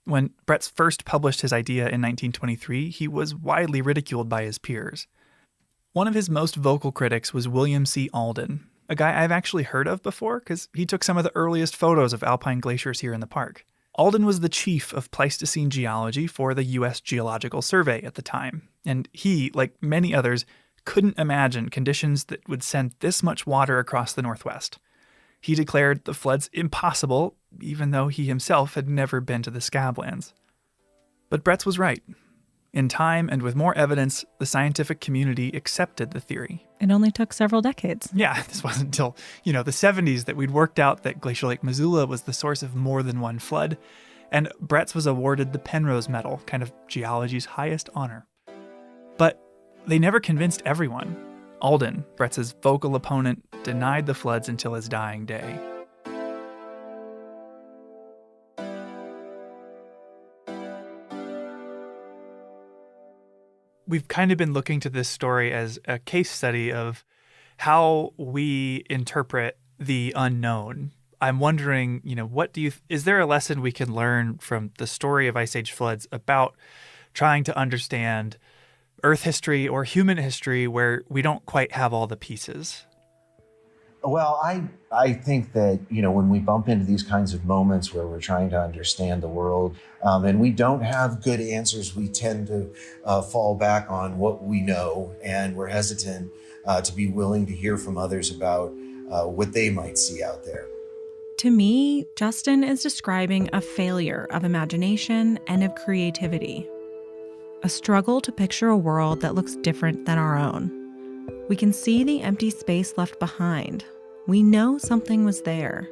When Bretz first published his idea in 1923, he was widely ridiculed by his peers. One of his most vocal critics was William C. Alden, a guy I've actually heard of before because he took some of the earliest photos of alpine glaciers here in the park. Alden was the chief of Pleistocene geology for the U.S. Geological Survey at the time, and he, like many others, couldn't imagine conditions that would send this much water across the Northwest. He declared the floods impossible, even though he himself had never been to the Scablands. But Bretz was right. In time and with more evidence, the scientific community accepted the theory. It only took several decades. Yeah, this wasn't until, the 70s that we'd worked out that Glacial Lake Missoula was the source of more than one flood, and Bretz was awarded the Penrose Medal, kind of geology's highest honor. But they never convinced everyone. Alden, Bretz's vocal opponent, denied the floods until his dying day. We've kind of been looking to this story as a case study of how we interpret the unknown. I'm wondering, is there a lesson we can learn from the story of Ice Age floods about trying to understand Earth history or human history where we don't quite have all the pieces? Well, I think that, when we bump into these kinds of moments where we're trying to understand the world and we don't have good answers, we tend to fall back on what we know, and we're hesitant to be willing to hear from others about what they might see out there. To me, Justin is describing a failure of imagination and of creativity. A struggle to picture a world that looks different than our own. We can see the empty space left behind. We know something was there,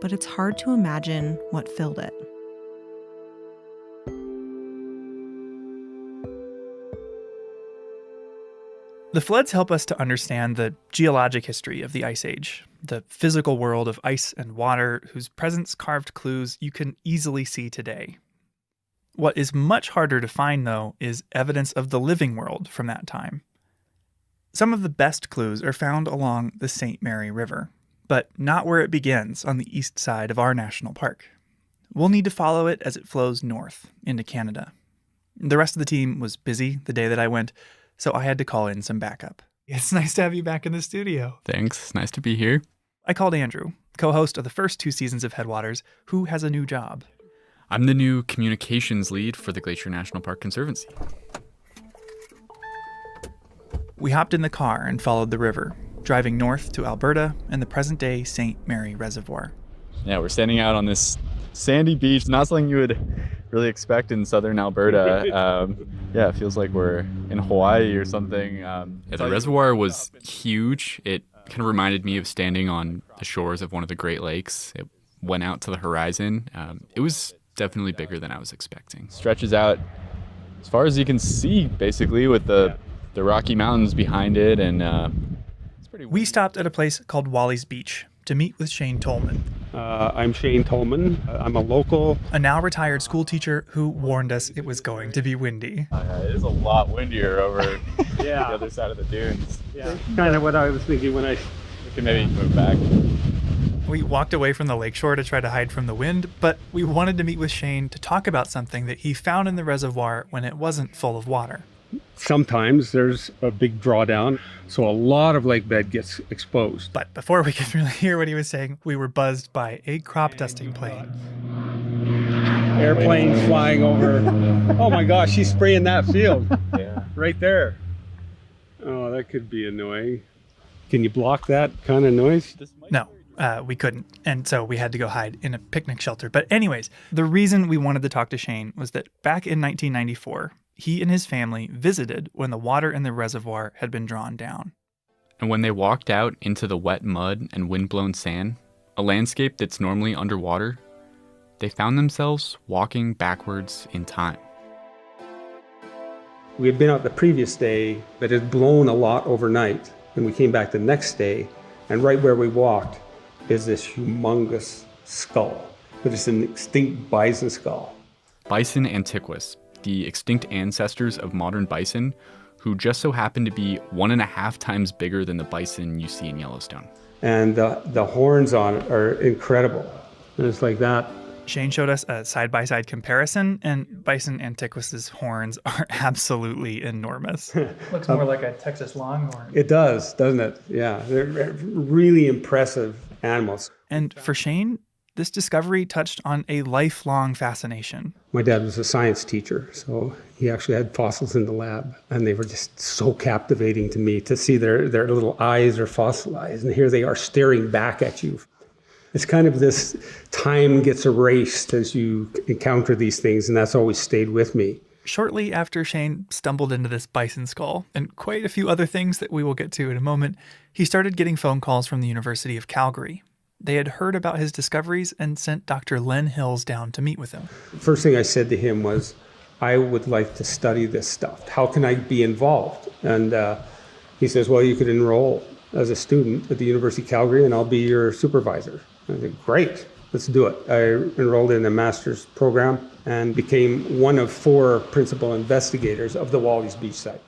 but it's hard to imagine what filled it. The floods help us to understand the geologic history of the Ice Age, the physical world of ice and water whose presence carved clues you can easily see today. What is much harder to find, though, is evidence of the living world from that time. Some of the best clues are found along the St. Mary River, but not where it begins on the east side of our national park. We'll need to follow it as it flows north into Canada. The rest of the team was busy the day that I went, so I had to call in some backup. It's nice to have you back in the studio. Thanks. Nice to be here. I called Andrew, co-host of the first 2 seasons of Headwaters, who has a new job. I'm the new communications lead for the Glacier National Park Conservancy. We hopped in the car and followed the river, driving north to Alberta and the present-day St. Mary Reservoir. Yeah, we're standing out on this sandy beach, not something you would really expect in southern Alberta. It feels like we're in Hawaii or something. The reservoir was huge. It kind of reminded me of standing on the shores of one of the Great Lakes. It went out to the horizon. It was definitely bigger than I was expecting. Stretches out as far as you can see, basically, with the Rocky Mountains behind it, and it's pretty. We stopped at a place called Wally's Beach to meet with Shane Tolman. I'm Shane Tolman. I'm a local. A now retired school teacher who warned us it was going to be windy. It is a lot windier over the other side of the dunes. Yeah, kind of what I was thinking when we can maybe move back. We walked away from the lakeshore to try to hide from the wind, but we wanted to meet with Shane to talk about something that he found in the reservoir when it wasn't full of water. Sometimes there's a big drawdown, so a lot of lake bed gets exposed. But before we could really hear what he was saying, we were buzzed by a crop dusting plane. Airplanes flying over. Oh my gosh, she's spraying that field. Right there. Oh, that could be annoying. Can you block that kind of noise? No. we couldn't. And so we had to go hide in a picnic shelter. But anyways, the reason we wanted to talk to Shane was that back in 1994, he and his family visited when the water in the reservoir had been drawn down. And when they walked out into the wet mud and windblown sand, a landscape that's normally underwater, they found themselves walking backwards in time. We had been out the previous day, but it had blown a lot overnight. And we came back the next day, and right where we walked is this humongous skull. But it's an extinct bison skull. Bison antiquus, the extinct ancestors of modern bison, who just so happen to be 1.5 times bigger than the bison you see in Yellowstone. And the horns on it are incredible. And it's like that. Shane showed us a side-by-side comparison, and Bison antiquus's horns are absolutely enormous. Looks more like a Texas longhorn. It does, doesn't it? Yeah, they're really impressive animals. And for Shane, this discovery touched on a lifelong fascination. My dad was a science teacher, so he actually had fossils in the lab, and they were just so captivating to me to see their little eyes are fossilized, and here they are staring back at you. It's kind of this time gets erased as you encounter these things, and that's always stayed with me. Shortly after Shane stumbled into this bison skull, and quite a few other things that we will get to in a moment, he started getting phone calls from the University of Calgary. They had heard about his discoveries and sent Dr. Len Hills down to meet with him. First thing I said to him was, I would like to study this stuff. How can I be involved? And he says, well, you could enroll as a student at the University of Calgary, and I'll be your supervisor. I said, great, let's do it. I enrolled in a master's program and became one of 4 principal investigators of the Wally's Beach site.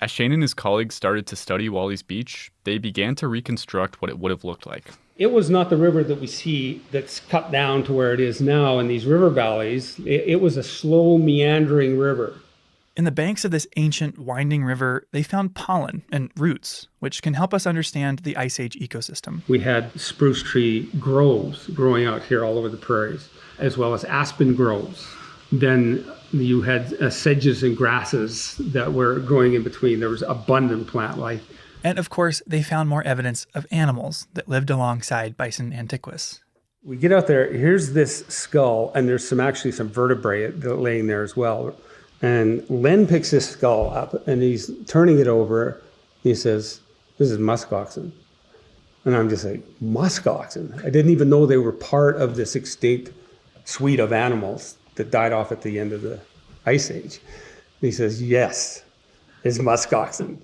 As Shane and his colleagues started to study Wally's Beach, they began to reconstruct what it would have looked like. It was not the river that we see that's cut down to where it is now in these river valleys. It was a slow, meandering river. In the banks of this ancient winding river, they found pollen and roots, which can help us understand the Ice Age ecosystem. We had spruce tree groves growing out here all over the prairies, as well as aspen groves. Then you had sedges and grasses that were growing in between. There was abundant plant life. And of course, they found more evidence of animals that lived alongside Bison antiquus. We get out there, here's this skull, and there's actually some vertebrae laying there as well. And Len picks this skull up, and he's turning it over. He says, this is muskoxen. And I'm just like, muskoxen? I didn't even know they were part of this extinct suite of animals that died off at the end of the Ice Age. And he says, yes, it's muskoxen.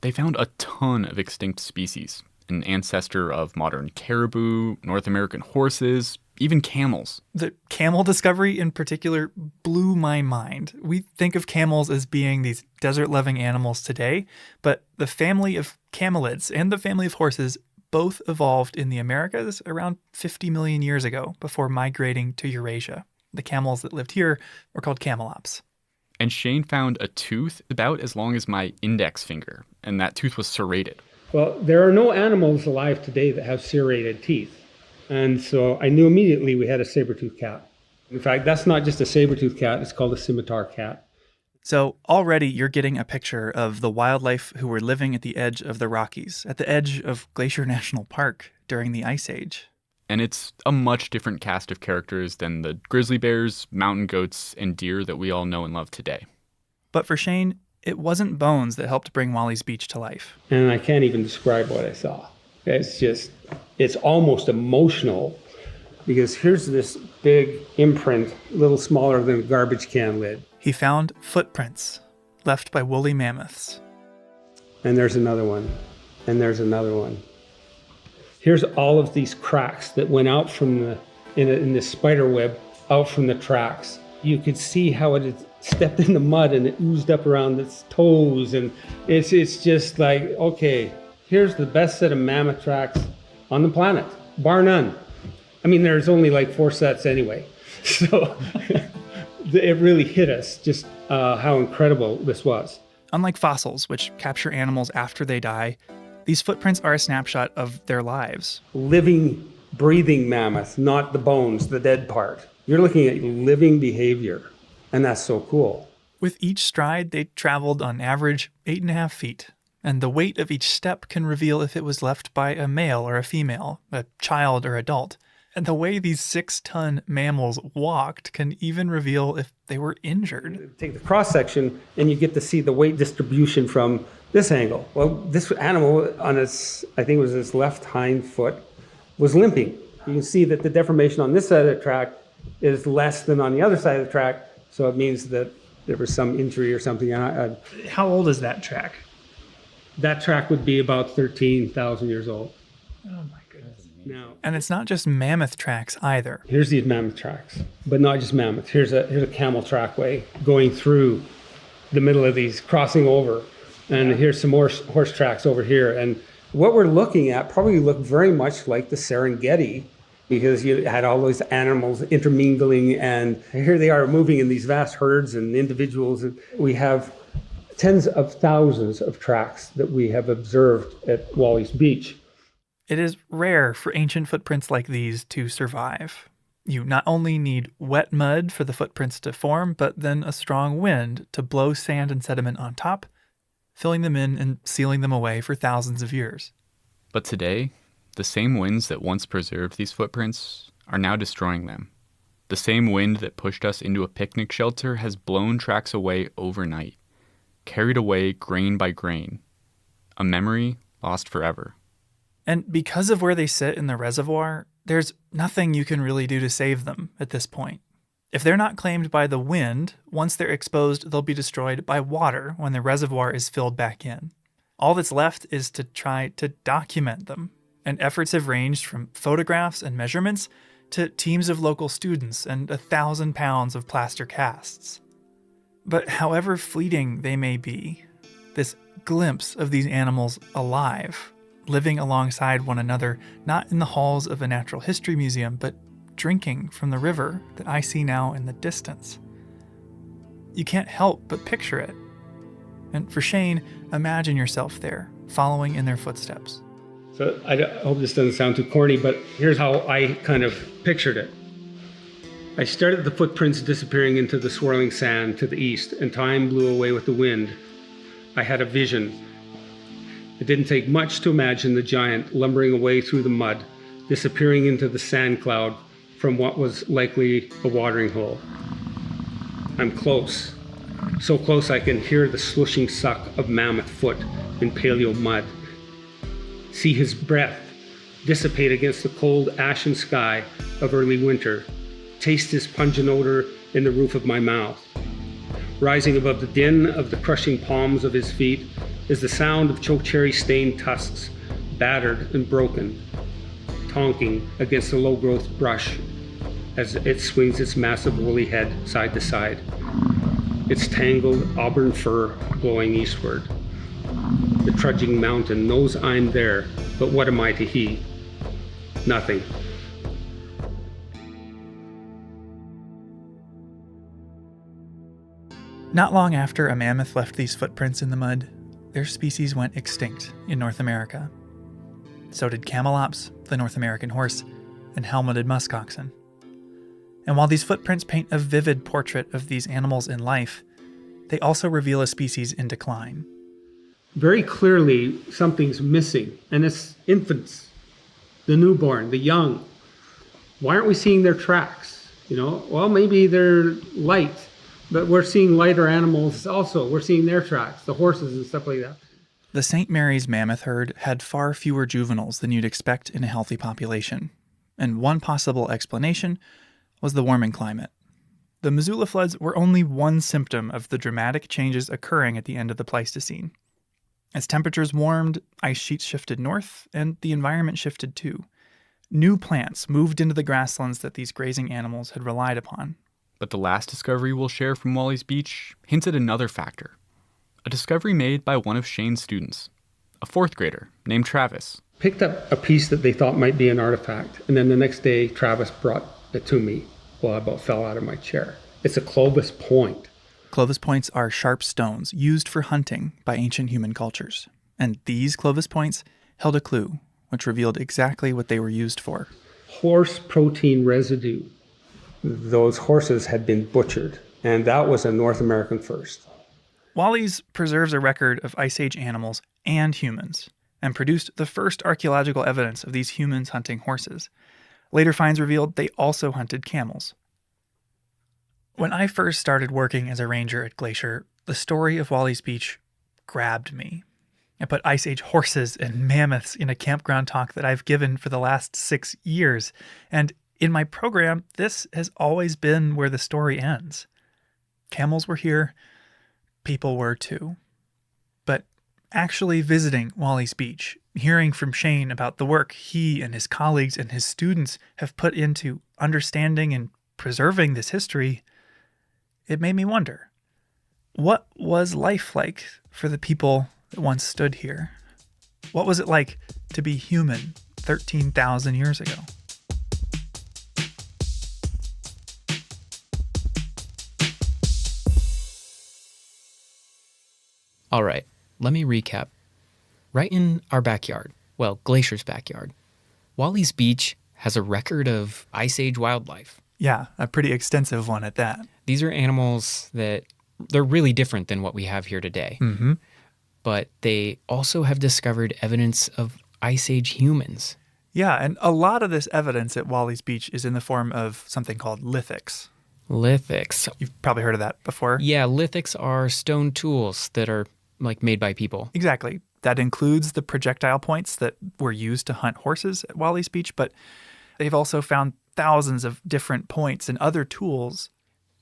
They found a ton of extinct species, an ancestor of modern caribou, North American horses, even camels. The camel discovery in particular blew my mind. We think of camels as being these desert-loving animals today, but the family of camelids and the family of horses both evolved in the Americas around 50 million years ago before migrating to Eurasia. The camels that lived here were called camelops. And Shane found a tooth about as long as my index finger, and that tooth was serrated. Well, there are no animals alive today that have serrated teeth. And so I knew immediately we had a saber-toothed cat. In fact, that's not just a saber-toothed cat, it's called a scimitar cat. So already you're getting a picture of the wildlife who were living at the edge of the Rockies, at the edge of Glacier National Park during the Ice Age. And it's a much different cast of characters than the grizzly bears, mountain goats, and deer that we all know and love today. But for Shane, it wasn't bones that helped bring Wally's Beach to life. And I can't even describe what I saw. It's almost emotional, because here's this big imprint, a little smaller than a garbage can lid. He found footprints left by woolly mammoths. And there's another one, and there's another one. Here's all of these cracks that went out from in this spider web, out from the tracks. You could see how it had stepped in the mud and it oozed up around its toes. And it's just like, okay, here's the best set of mammoth tracks on the planet, bar none. I mean, there's only like 4 sets anyway. So it really hit us just how incredible this was. Unlike fossils, which capture animals after they die, these footprints are a snapshot of their lives. Living, breathing mammoth, not the bones, the dead part. You're looking at living behavior, and that's so cool. With each stride, they traveled on average 8.5 feet. and the weight of each step can reveal if it was left by a male or a female, a child or adult. And the way these 6-ton mammals walked can even reveal if they were injured. Take the cross-section and you get to see the weight distribution from this angle. Well, this animal on its, I think it was its left hind foot, was limping. You can see that the deformation on this side of the track is less than on the other side of the track, so it means that there was some injury or something. How old is that track? That track would be about 13,000 years old. Oh my goodness. Now, and it's not just mammoth tracks either. Here's these mammoth tracks, but not just mammoth. Here's a camel trackway going through the middle of these, crossing over. And here's some more horse tracks over here. And what we're looking at probably look very much like the Serengeti, because you had all those animals intermingling, and here they are moving in these vast herds and individuals. We have tens of thousands of tracks that we have observed at Wally's Beach. It is rare for ancient footprints like these to survive. You not only need wet mud for the footprints to form, but then a strong wind to blow sand and sediment on top, filling them in and sealing them away for thousands of years. But today, the same winds that once preserved these footprints are now destroying them. The same wind that pushed us into a picnic shelter has blown tracks away overnight, carried away grain by grain, a memory lost forever. And because of where they sit in the reservoir, there's nothing you can really do to save them at this point. If they're not claimed by the wind, once they're exposed, they'll be destroyed by water when the reservoir is filled back in. All that's left is to try to document them, and efforts have ranged from photographs and measurements to teams of local students and 1,000 pounds of plaster casts. But however fleeting they may be, this glimpse of these animals alive, living alongside one another, not in the halls of a natural history museum, but drinking from the river that I see now in the distance. You can't help but picture it. And for Shane, imagine yourself there, following in their footsteps. So I hope this doesn't sound too corny, but here's how I kind of pictured it. I stared at the footprints disappearing into the swirling sand to the east, and time blew away with the wind. I had a vision. It didn't take much to imagine the giant lumbering away through the mud, disappearing into the sand cloud from what was likely a watering hole. I'm close. So close I can hear the slushing suck of mammoth foot in paleo mud. See his breath dissipate against the cold ashen sky of early winter. Taste his pungent odor in the roof of my mouth. Rising above the din of the crushing palms of his feet is the sound of chokecherry stained tusks, battered and broken, tonking against the low-growth brush as it swings its massive woolly head side to side, its tangled auburn fur blowing eastward. The trudging mountain knows I'm there, but what am I to he? Nothing. Not long after a mammoth left these footprints in the mud, their species went extinct in North America. So did camelops, the North American horse, and helmeted muskoxen. And while these footprints paint a vivid portrait of these animals in life, they also reveal a species in decline. Very clearly, something's missing, and it's infants, the newborn, the young. Why aren't we seeing their tracks? Well, maybe they're light, but we're seeing lighter animals also. We're seeing their tracks, the horses and stuff like that. The St. Mary's mammoth herd had far fewer juveniles than you'd expect in a healthy population, and one possible explanation was the warming climate. The Missoula floods were only one symptom of the dramatic changes occurring at the end of the Pleistocene. As temperatures warmed, ice sheets shifted north, and the environment shifted too. New plants moved into the grasslands that these grazing animals had relied upon. But the last discovery we'll share from Wally's Beach hints at another factor. A discovery made by one of Shane's students, a fourth grader named Travis. Picked up a piece that they thought might be an artifact, and then the next day Travis brought it to me. Well, I about fell out of my chair. It's a Clovis point. Clovis points are sharp stones used for hunting by ancient human cultures. And these Clovis points held a clue, which revealed exactly what they were used for. Horse protein residue. Those horses had been butchered, and that was a North American first. Wally's preserves a record of Ice Age animals and humans, and produced the first archaeological evidence of these humans hunting horses. Later finds revealed they also hunted camels. When I first started working as a ranger at Glacier, the story of Wally's Beach grabbed me. I put Ice Age horses and mammoths in a campground talk that I've given for the last 6 years, and in my program, this has always been where the story ends. Camels were here, people were too. But actually visiting Wally's Beach, hearing from Shane about the work he and his colleagues and his students have put into understanding and preserving this history, it made me wonder, what was life like for the people that once stood here? What was it like to be human 13,000 years ago? All right, let me recap. Right in our backyard, well, Glacier's backyard, Wally's Beach has a record of Ice Age wildlife. Yeah, a pretty extensive one at that. These are animals that they're really different than what we have here today. Mm-hmm. But they also have discovered evidence of Ice Age humans. Yeah, and a lot of this evidence at Wally's Beach is in the form of something called lithics. Lithics. You've probably heard of that before. Yeah, lithics are stone tools that are made by people. Exactly. That includes the projectile points that were used to hunt horses at Wally's Beach, but they've also found thousands of different points and other tools.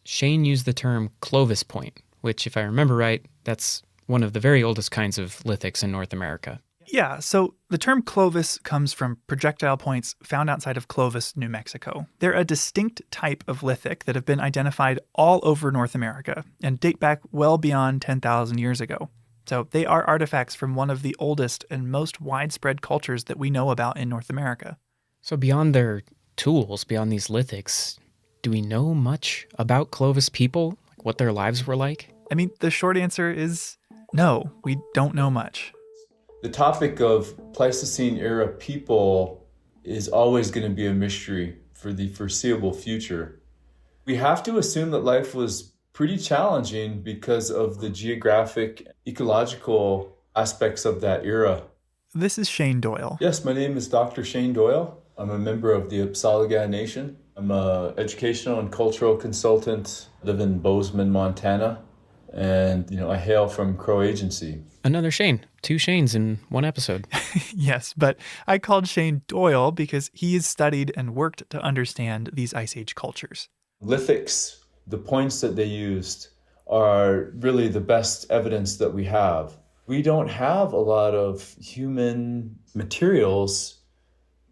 Shane used the term Clovis point, which, if I remember right, that's one of the very oldest kinds of lithics in North America. Yeah, so the term Clovis comes from projectile points found outside of Clovis, New Mexico. They're a distinct type of lithic that have been identified all over North America and date back well beyond 10,000 years ago. So they are artifacts from one of the oldest and most widespread cultures that we know about in North America. So beyond their tools, beyond these lithics, do we know much about Clovis people? Like what their lives were like? I mean, the short answer is no, we don't know much. The topic of Pleistocene era people is always going to be a mystery for the foreseeable future. We have to assume that life was pretty challenging because of the geographic, ecological aspects of that era. This is Shane Doyle. Yes, my name is Dr. Shane Doyle. I'm a member of the Upsalaga Nation. I'm an educational and cultural consultant. I live in Bozeman, Montana. And, I hail from Crow Agency. Another Shane. 2 Shanes in one episode. Yes, but I called Shane Doyle because he has studied and worked to understand these Ice Age cultures. Lithics, the points that they used, are really the best evidence that we have. We don't have a lot of human materials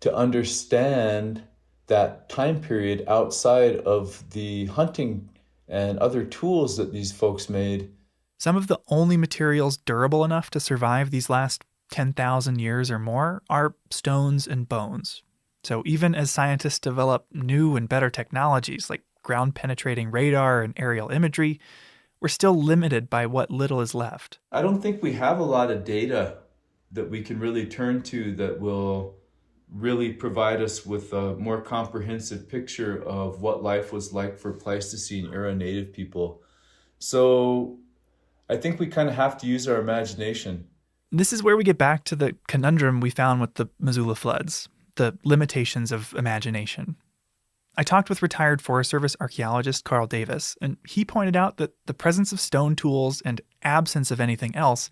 to understand that time period outside of the hunting and other tools that these folks made. Some of the only materials durable enough to survive these last 10,000 years or more are stones and bones. So even as scientists develop new and better technologies like ground-penetrating radar and aerial imagery, we're still limited by what little is left. I don't think we have a lot of data that we can really turn to that will really provide us with a more comprehensive picture of what life was like for Pleistocene era native people. So I think we kind of have to use our imagination. This is where we get back to the conundrum we found with the Missoula floods, the limitations of imagination. I talked with retired Forest Service archaeologist Carl Davis, and he pointed out that the presence of stone tools and absence of anything else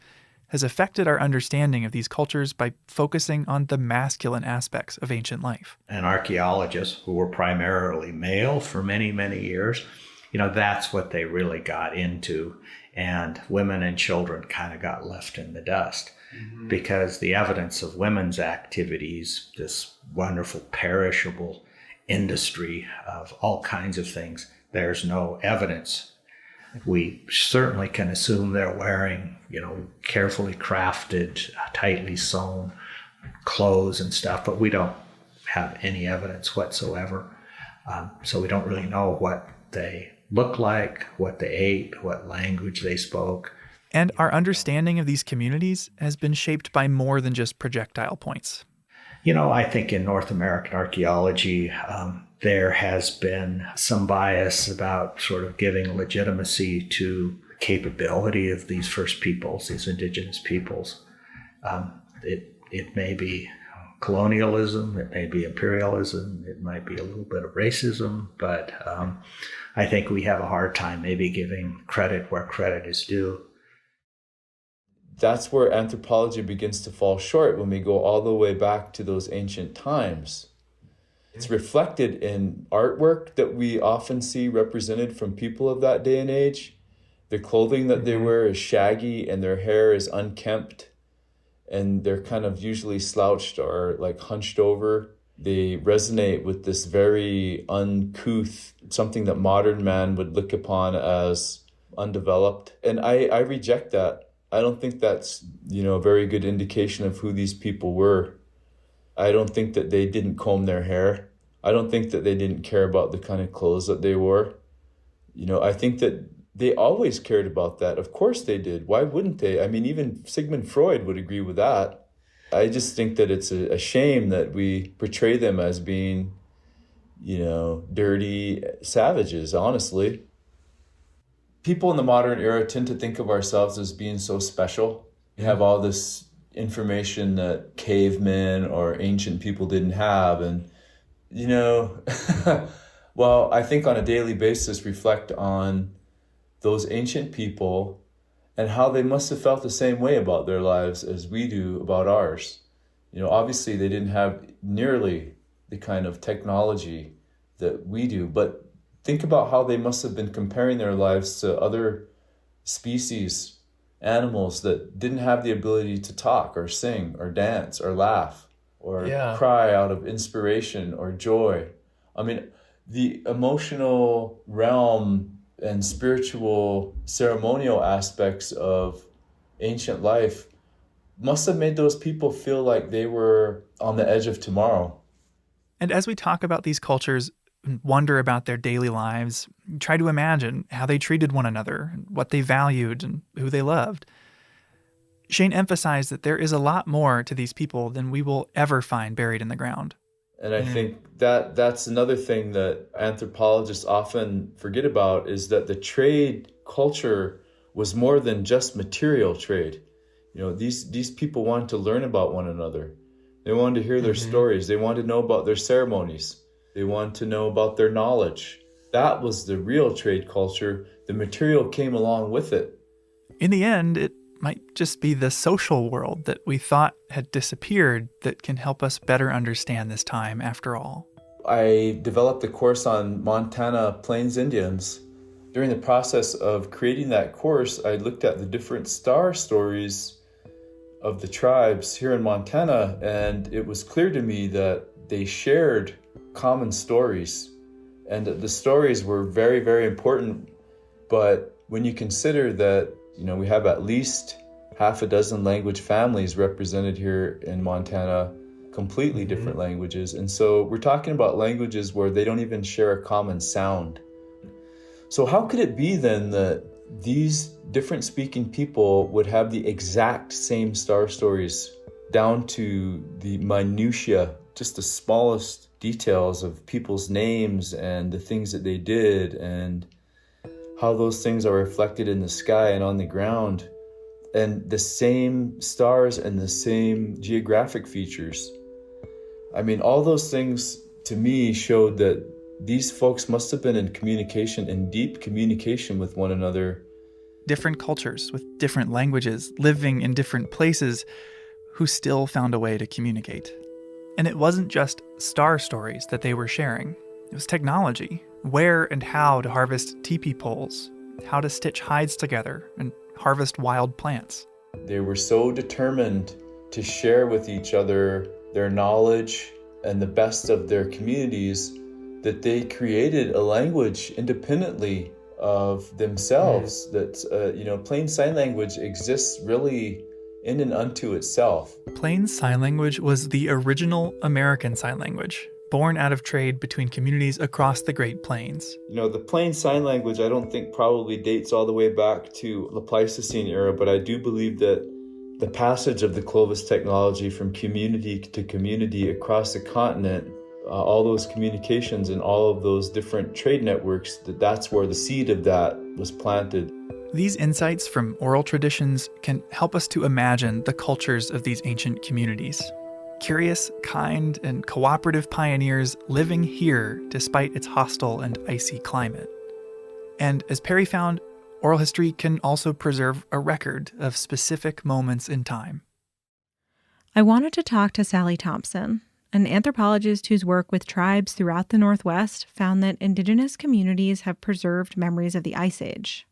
has affected our understanding of these cultures by focusing on the masculine aspects of ancient life. And archaeologists, who were primarily male for many, many years, that's what they really got into. And women and children kind of got left in the dust because the evidence of women's activities, this wonderful perishable industry of all kinds of things, there's no evidence. We certainly can assume they're wearing, carefully crafted, tightly sewn clothes and stuff, but we don't have any evidence whatsoever. So we don't really know what they look like, what they ate, what language they spoke. And our understanding of these communities has been shaped by more than just projectile points. I think in North American archaeology, there has been some bias about sort of giving legitimacy to capability of these first peoples, these indigenous peoples. It may be colonialism, it may be imperialism, it might be a little bit of racism, but I think we have a hard time maybe giving credit where credit is due. That's where anthropology begins to fall short when we go all the way back to those ancient times. It's reflected in artwork that we often see represented from people of that day and age. The clothing that they wear is shaggy and their hair is unkempt, and they're kind of usually slouched or like hunched over. They resonate with this very uncouth, something that modern man would look upon as undeveloped. And I reject that. I don't think that's, a very good indication of who these people were. I don't think that they didn't comb their hair. I don't think that they didn't care about the kind of clothes that they wore. I think that they always cared about that. Of course they did. Why wouldn't they? I mean, even Sigmund Freud would agree with that. I just think that it's a shame that we portray them as being, dirty savages, honestly. People in the modern era tend to think of ourselves as being so special. We have all this information that cavemen or ancient people didn't have. And, well, I think on a daily basis reflect on those ancient people and how they must have felt the same way about their lives as we do about ours. Obviously they didn't have nearly the kind of technology that we do, but think about how they must have been comparing their lives to other species, animals that didn't have the ability to talk or sing or dance or laugh or cry out of inspiration or joy. I mean, the emotional realm and spiritual ceremonial aspects of ancient life must have made those people feel like they were on the edge of tomorrow. And as we talk about these cultures, wonder about their daily lives, try to imagine how they treated one another, what they valued, and who they loved. Shane emphasized that there is a lot more to these people than we will ever find buried in the ground. And I think that's another thing that anthropologists often forget about, is that the trade culture was more than just material trade. These people wanted to learn about one another. They wanted to hear their stories. They wanted to know about their ceremonies. They wanted to know about their knowledge. That was the real trade culture. The material came along with it. In the end, it might just be the social world that we thought had disappeared that can help us better understand this time after all. I developed a course on Montana Plains Indians. During the process of creating that course, I looked at the different star stories of the tribes here in Montana, and it was clear to me that they shared common stories, and that the stories were very, very important. But when you consider that, we have at least half a dozen language families represented here in Montana, completely different languages. And so we're talking about languages where they don't even share a common sound. So how could it be then that these different speaking people would have the exact same star stories down to the minutiae, just the smallest details of people's names and the things that they did and how those things are reflected in the sky and on the ground, and the same stars and the same geographic features? I mean, all those things to me showed that these folks must have been in communication, in deep communication with one another. Different cultures with different languages, living in different places, who still found a way to communicate. And it wasn't just star stories that they were sharing. It was technology, where and how to harvest teepee poles, how to stitch hides together, and harvest wild plants. They were so determined to share with each other their knowledge and the best of their communities that they created a language independently of themselves. That, plain sign language exists really in and unto itself. Plain Sign Language was the original American Sign Language, born out of trade between communities across the Great Plains. The Plain Sign Language, I don't think probably dates all the way back to the Pleistocene era, but I do believe that the passage of the Clovis technology from community to community across the continent, all those communications and all of those different trade networks, that's where the seed of that was planted. These insights from oral traditions can help us to imagine the cultures of these ancient communities. Curious, kind, and cooperative pioneers living here despite its hostile and icy climate. And as Perry found, oral history can also preserve a record of specific moments in time. I wanted to talk to Sally Thompson, an anthropologist whose work with tribes throughout the Northwest found that indigenous communities have preserved memories of the Ice Age.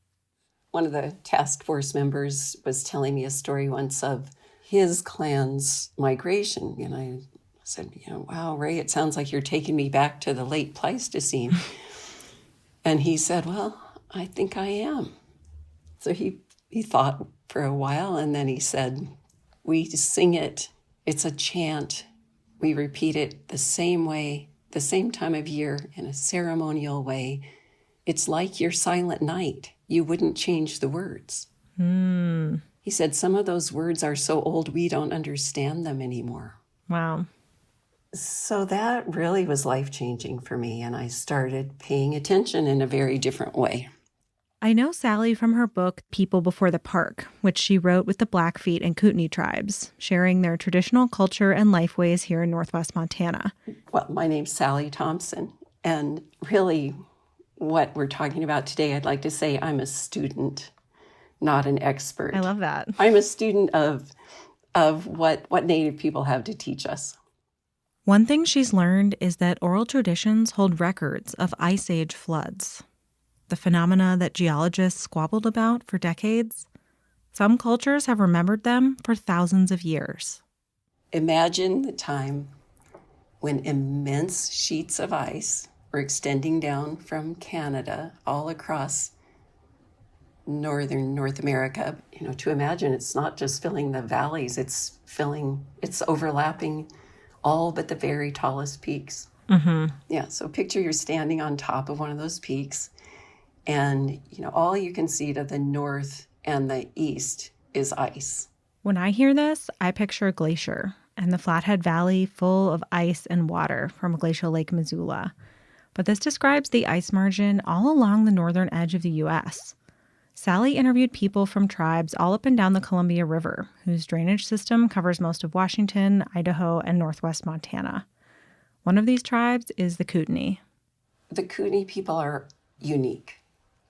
One of the task force members was telling me a story once of his clan's migration. And I said, wow, Ray, it sounds like you're taking me back to the late Pleistocene. And he said, well, I think I am. So he thought for a while, and then he said, we sing it. It's a chant. We repeat it the same way, the same time of year, in a ceremonial way. It's like your silent night. You wouldn't change the words. He said some of those words are so old we don't understand them anymore. Wow. So that really was life-changing for me, and I started paying attention in a very different way. I know Sally from her book, People Before the Park, which she wrote with the Blackfeet and Kootenai tribes, sharing their traditional culture and life ways here in Northwest Montana. Well, my name's Sally Thompson, and really what we're talking about today, I'd like to say I'm a student, not an expert. I love that. I'm a student of what Native people have to teach us. One thing she's learned is that oral traditions hold records of Ice Age floods, the phenomena that geologists squabbled about for decades. Some cultures have remembered them for thousands of years. Imagine the time when immense sheets of ice were extending down from Canada all across northern North America. To imagine it's not just filling the valleys, it's overlapping all but the very tallest peaks. Yeah, so picture you're standing on top of one of those peaks, and all you can see to the north and the east is ice. When I hear this, I picture a glacier and the Flathead Valley full of ice and water from Glacial Lake Missoula. But this describes the ice margin all along the northern edge of the U.S. Sally interviewed people from tribes all up and down the Columbia River, whose drainage system covers most of Washington, Idaho, and northwest Montana. One of these tribes is the Kootenai. The Kootenai people are unique.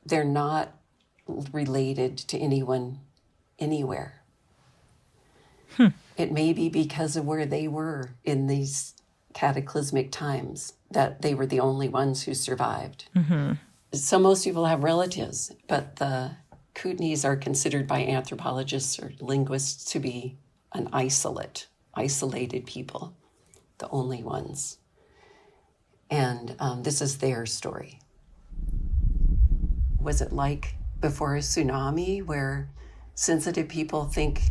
They're not related to anyone anywhere. It may be because of where they were in these cataclysmic times that they were the only ones who survived. So most people have relatives, but the Kootenays are considered by anthropologists or linguists to be an isolated people, the only ones. And this is their story. Was it like before a tsunami where sensitive people think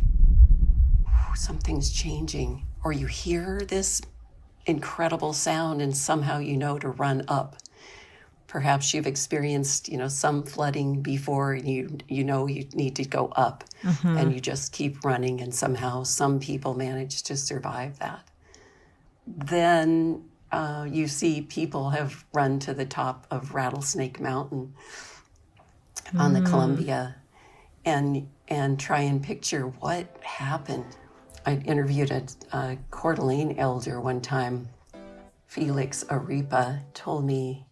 something's changing, or you hear this incredible sound and somehow you know to run up? Perhaps you've experienced, some flooding before, and you know you need to go up, and you just keep running, and somehow some people manage to survive that. Then you see people have run to the top of Rattlesnake Mountain on the Columbia and try and picture what happened. I interviewed a Coeur d'Alene elder one time. Felix Arepa told me,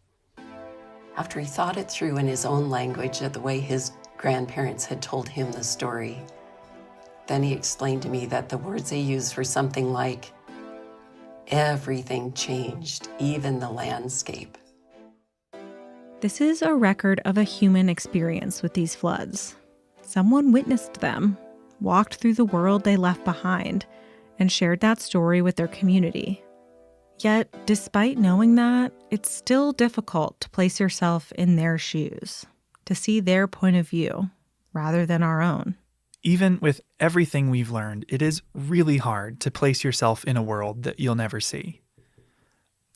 after he thought it through in his own language, the way his grandparents had told him the story, then he explained to me that the words they used were something like, everything changed, even the landscape. This is a record of a human experience with these floods. Someone witnessed them, walked through the world they left behind, and shared that story with their community. Yet, despite knowing that, it's still difficult to place yourself in their shoes, to see their point of view rather than our own. Even with everything we've learned, it is really hard to place yourself in a world that you'll never see.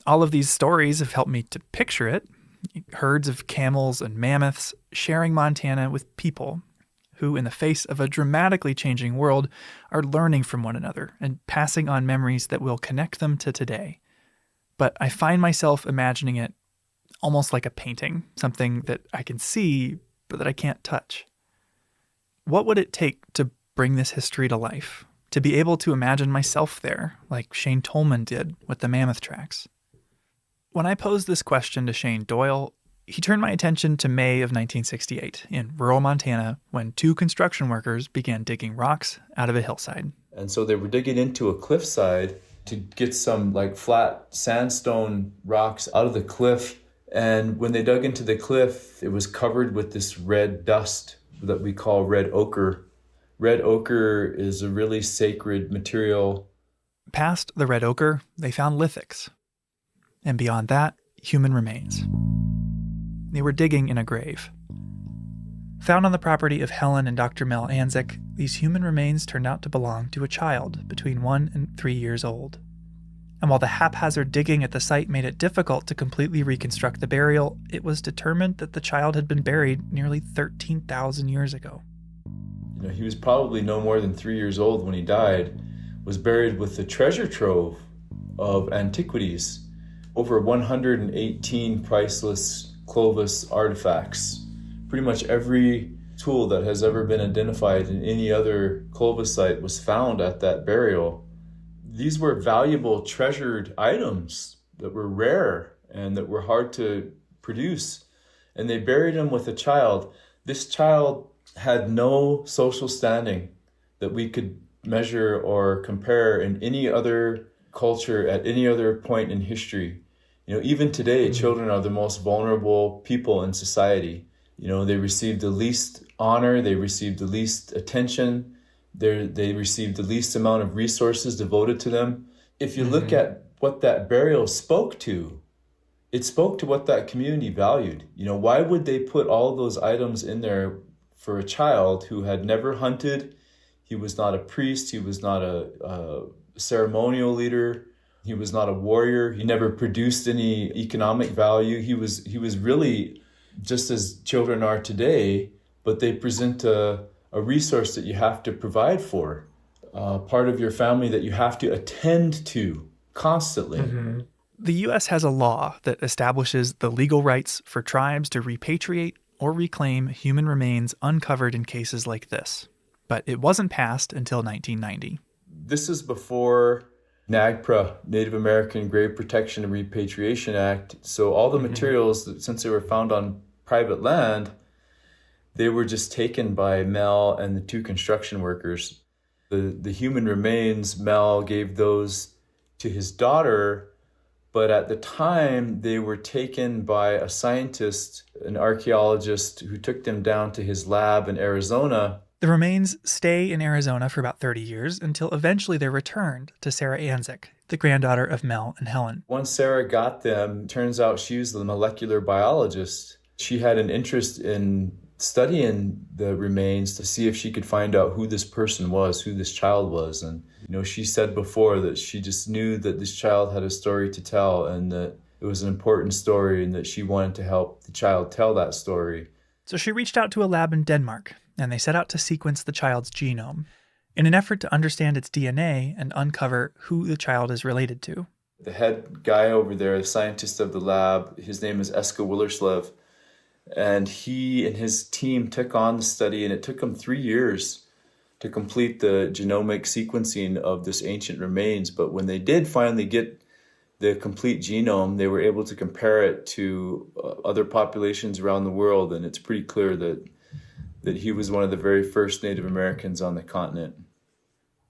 All of these stories have helped me to picture it. Herds of camels and mammoths sharing Montana with people who, in the face of a dramatically changing world, are learning from one another and passing on memories that will connect them to today. But I find myself imagining it almost like a painting, something that I can see, but that I can't touch. What would it take to bring this history to life? To be able to imagine myself there, like Shane Tolman did with the mammoth tracks? When I posed this question to Shane Doyle, he turned my attention to May of 1968 in rural Montana when 2 construction workers began digging rocks out of a hillside. And so they were digging into a cliffside to get some like flat sandstone rocks out of the cliff. And when they dug into the cliff, it was covered with this red dust that we call red ochre. Red ochre is a really sacred material. Past the red ochre, they found lithics. And beyond that, human remains. They were digging in a grave. Found on the property of Helen and Dr. Mel Anzik, these human remains turned out to belong to a child between 1 and 3 years old. And while the haphazard digging at the site made it difficult to completely reconstruct the burial, it was determined that the child had been buried nearly 13,000 years ago. You know, he was probably no more than 3 years old when he died, was buried with a treasure trove of antiquities, over 118 priceless Clovis artifacts. Pretty much every tool that has ever been identified in any other Clovis site was found at that burial. These were valuable, treasured items that were rare and that were hard to produce. And they buried him with a child. This child had no social standing that we could measure or compare in any other culture at any other point in history. You know, even today, children are the most vulnerable people in society. You know, they receive the least honor, they receive the least attention, they receive the least amount of resources devoted to them. If you look at what that burial spoke to, it spoke to what that community valued. You know, why would they put all those items in there for a child who had never hunted? He was not a priest, he was not a ceremonial leader, he was not a warrior, he never produced any economic value. He was really just as children are today, but they present a resource that you have to provide for, part of your family that you have to attend to constantly. The U.S. has a law that establishes the legal rights for tribes to repatriate or reclaim human remains uncovered in cases like this. But it wasn't passed until 1990. This is before NAGPRA, Native American Grave Protection and Repatriation Act. So all the materials, since they were found on private land, they were just taken by Mel and the 2 construction workers. The human remains, Mel gave those to his daughter, but at the time they were taken by a scientist, an archaeologist, who took them down to his lab in Arizona. The remains stay in Arizona for about 30 years until eventually they're returned to Sarah Anzik, the granddaughter of Mel and Helen. Once Sarah got them, turns out she was the molecular biologist. She had an interest in studying the remains to see if she could find out who this person was, who this child was. And, you know, she said before that she just knew that this child had a story to tell and that it was an important story and that she wanted to help the child tell that story. So she reached out to a lab in Denmark, and they set out to sequence the child's genome in an effort to understand its DNA and uncover who the child is related to. The head guy over there, the scientist of the lab, his name is Eske Willerslev, and he and his team took on the study, and it took them 3 years to complete the genomic sequencing of this ancient remains. But when they did finally get the complete genome, they were able to compare it to other populations around the world, and it's pretty clear that he was one of the very first Native Americans on the continent.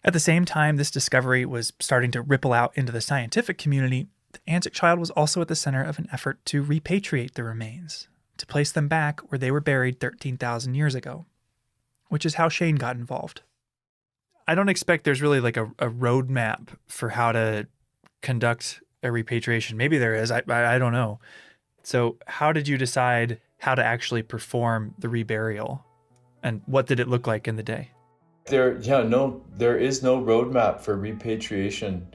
At the same time this discovery was starting to ripple out into the scientific community, the Anzik child was also at the center of an effort to repatriate the remains, to place them back where they were buried 13,000 years ago, which is how Shane got involved. I don't expect there's really like a roadmap for how to conduct a repatriation. Maybe there is, I don't know. So how did you decide how to actually perform the reburial? And what did it look like in the day? There is no roadmap for repatriation.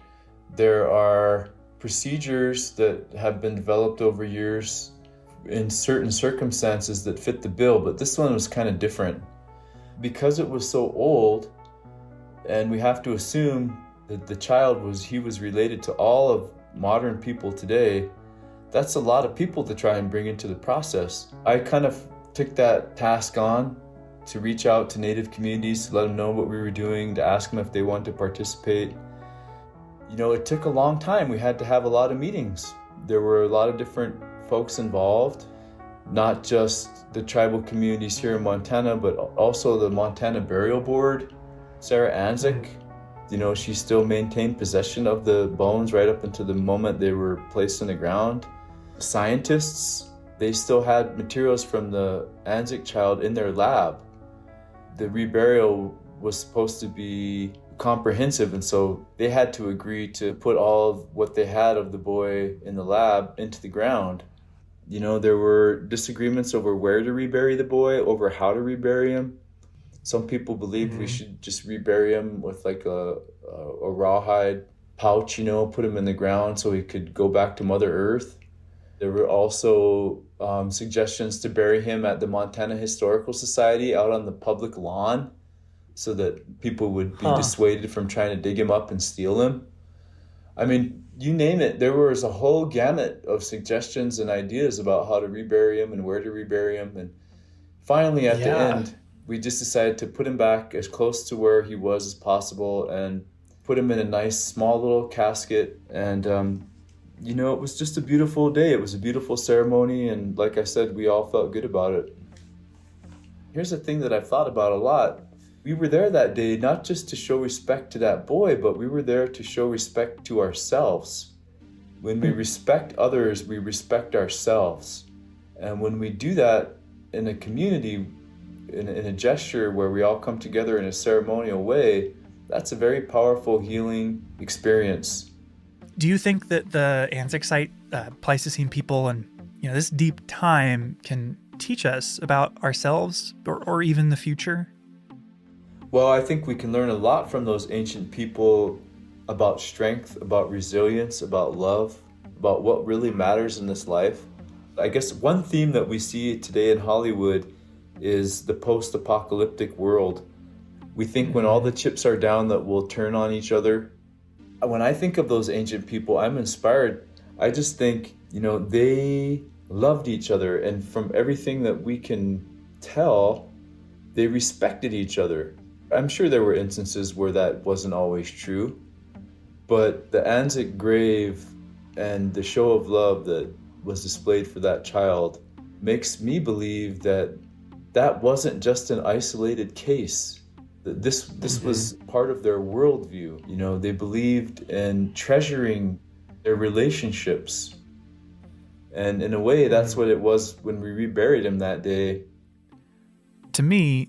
There are procedures that have been developed over years in certain circumstances that fit the bill, but this one was kind of different. Because it was so old, and we have to assume that the child was related to all of modern people today, that's a lot of people to try and bring into the process. I kind of took that task on to reach out to Native communities, to let them know what we were doing, to ask them if they wanted to participate. You know, it took a long time. We had to have a lot of meetings. There were a lot of different folks involved, not just the tribal communities here in Montana, but also the Montana Burial Board. Sarah Anzik, you know, she still maintained possession of the bones right up until the moment they were placed in the ground. Scientists, they still had materials from the Anzik child in their lab. The reburial was supposed to be comprehensive, and so they had to agree to put all of what they had of the boy in the lab into the ground. You know, there were disagreements over where to rebury the boy, over how to rebury him. Some people believed we should just rebury him with like a rawhide pouch, you know, put him in the ground so he could go back to Mother Earth. There were also suggestions to bury him at the Montana Historical Society out on the public lawn so that people would be dissuaded from trying to dig him up and steal him. I mean, you name it, there was a whole gamut of suggestions and ideas about how to rebury him and where to rebury him. And finally, at the end, we just decided to put him back as close to where he was as possible and put him in a nice small little casket. And, you know, it was just a beautiful day. It was a beautiful ceremony. And like I said, we all felt good about it. Here's the thing that I've thought about a lot. We were there that day not just to show respect to that boy, but we were there to show respect to ourselves. When we respect others, we respect ourselves. And when we do that in a community, in a gesture where we all come together in a ceremonial way, that's a very powerful healing experience. Do you think that the Anzik site, Pleistocene people, and this deep time can teach us about ourselves or even the future? Well, I think we can learn a lot from those ancient people about strength, about resilience, about love, about what really matters in this life. I guess one theme that we see today in Hollywood is the post-apocalyptic world. We think when all the chips are down that we'll turn on each other. When I think of those ancient people, I'm inspired. I just think, they loved each other, and from everything that we can tell, they respected each other. I'm sure there were instances where that wasn't always true, but the Anzik grave and the show of love that was displayed for that child makes me believe that that wasn't just an isolated case. That this was part of their worldview. They believed in treasuring their relationships. And in a way, that's what it was when we reburied him that day. To me,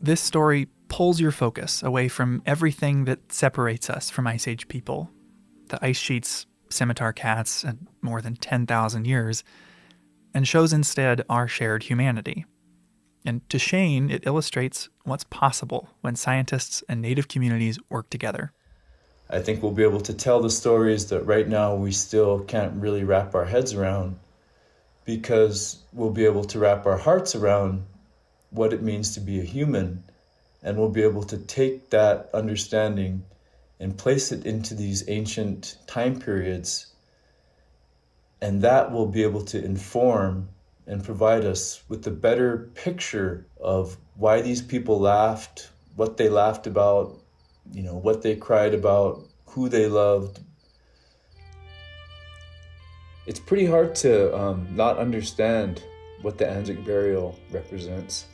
this story pulls your focus away from everything that separates us from Ice Age people. The ice sheets, scimitar cats, and more than 10,000 years, and shows instead our shared humanity. And to Shane, it illustrates what's possible when scientists and Native communities work together. I think we'll be able to tell the stories that right now we still can't really wrap our heads around, because we'll be able to wrap our hearts around what it means to be a human, and we'll be able to take that understanding and place it into these ancient time periods, and that will be able to inform and provide us with a better picture of why these people laughed, what they laughed about, what they cried about, who they loved. It's pretty hard to not understand what the Anzik burial represents.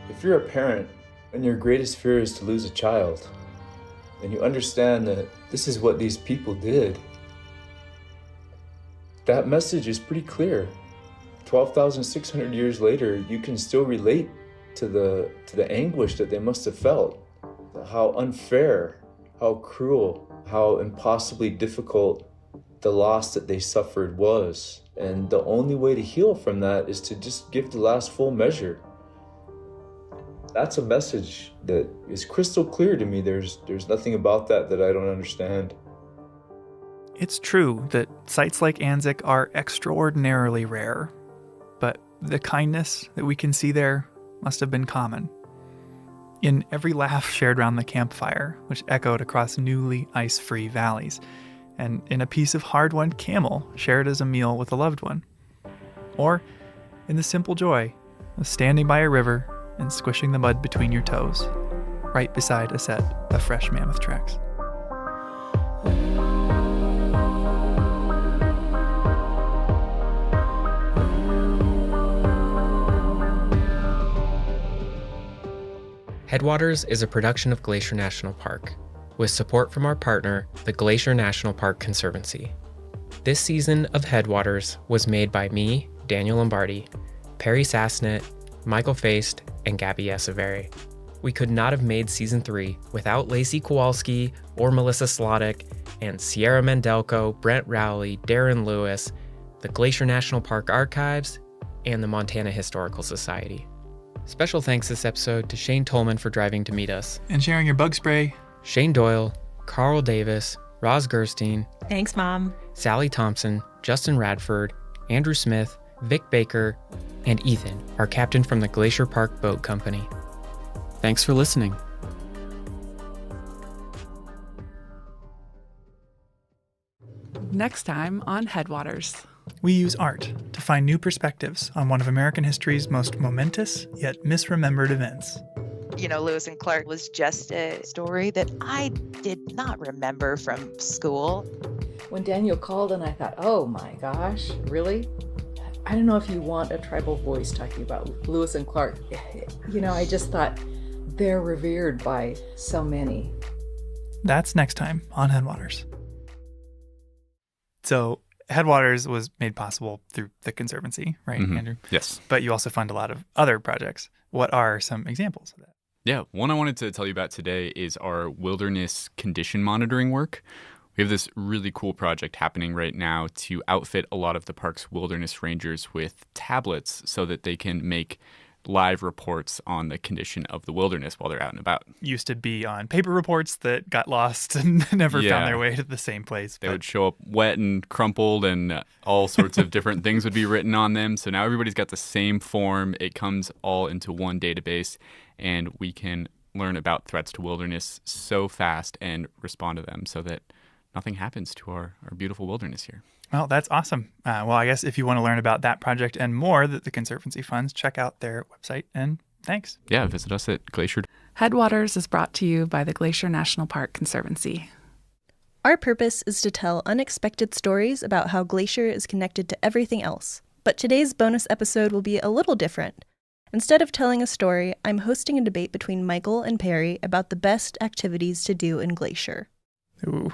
If you're a parent and your greatest fear is to lose a child, and you understand that this is what these people did, that message is pretty clear. 12,600 years later, you can still relate to the anguish that they must have felt. How unfair, how cruel, how impossibly difficult the loss that they suffered was. And the only way to heal from that is to just give the last full measure. That's a message that is crystal clear to me. There's nothing about that I don't understand. It's true that sites like Anzik are extraordinarily rare, but the kindness that we can see there must have been common. In every laugh shared around the campfire, which echoed across newly ice-free valleys, and in a piece of hard-won camel shared as a meal with a loved one. Or in the simple joy of standing by a river and squishing the mud between your toes, right beside a set of fresh mammoth tracks. Headwaters is a production of Glacier National Park, with support from our partner, the Glacier National Park Conservancy. This season of Headwaters was made by me, Daniel Lombardi, Perry Sassnett, Michael Feist, and Gabby Echeverry. We could not have made Season 3 without Lacey Kowalski or Melissa Slodek, and Sierra Mendelko, Brent Rowley, Darren Lewis, the Glacier National Park Archives, and the Montana Historical Society. Special thanks this episode to Shane Tolman for driving to meet us. And sharing your bug spray. Shane Doyle, Carl Davis, Roz Gerstein. Thanks, Mom. Sally Thompson, Justin Radford, Andrew Smith, Vic Baker, and Ethan, our captain from the Glacier Park Boat Company. Thanks for listening. Next time on Headwaters. We use art to find new perspectives on one of American history's most momentous yet misremembered events. You know, Lewis and Clark was just a story that I did not remember from school. When Daniel called and I thought, oh my gosh, really? I don't know if you want a tribal voice talking about Lewis and Clark. You know, I just thought they're revered by so many. That's next time on Headwaters. So Headwaters was made possible through the Conservancy, right, Andrew? Yes. But you also fund a lot of other projects. What are some examples of that? Yeah, one I wanted to tell you about today is our wilderness condition monitoring work. We have this really cool project happening right now to outfit a lot of the park's wilderness rangers with tablets so that they can make live reports on the condition of the wilderness while they're out and about. Used to be on paper reports that got lost and never found their way to the same place. They would show up wet and crumpled and all sorts of different things would be written on them. So now everybody's got the same form. It comes all into one database and we can learn about threats to wilderness so fast and respond to them so that nothing happens to our beautiful wilderness here. Well, that's awesome. Well, I guess if you want to learn about that project and more that the Conservancy funds, check out their website, and thanks. Yeah, visit us at Glacier. Headwaters is brought to you by the Glacier National Park Conservancy. Our purpose is to tell unexpected stories about how Glacier is connected to everything else. But today's bonus episode will be a little different. Instead of telling a story, I'm hosting a debate between Michael and Perry about the best activities to do in Glacier. Ooh.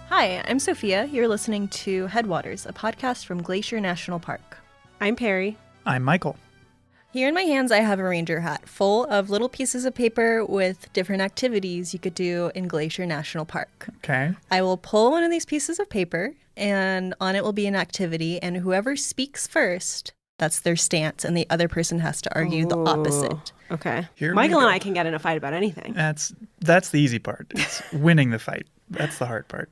Hi, I'm Sophia. You're listening to Headwaters, a podcast from Glacier National Park. I'm Perry. I'm Michael. Here in my hands, I have a ranger hat full of little pieces of paper with different activities you could do in Glacier National Park. Okay. I will pull one of these pieces of paper, and on it will be an activity, and whoever speaks first, that's their stance, and the other person has to argue the opposite. Okay. Here Michael and I can get in a fight about anything. That's the easy part. It's winning the fight. That's the hard part.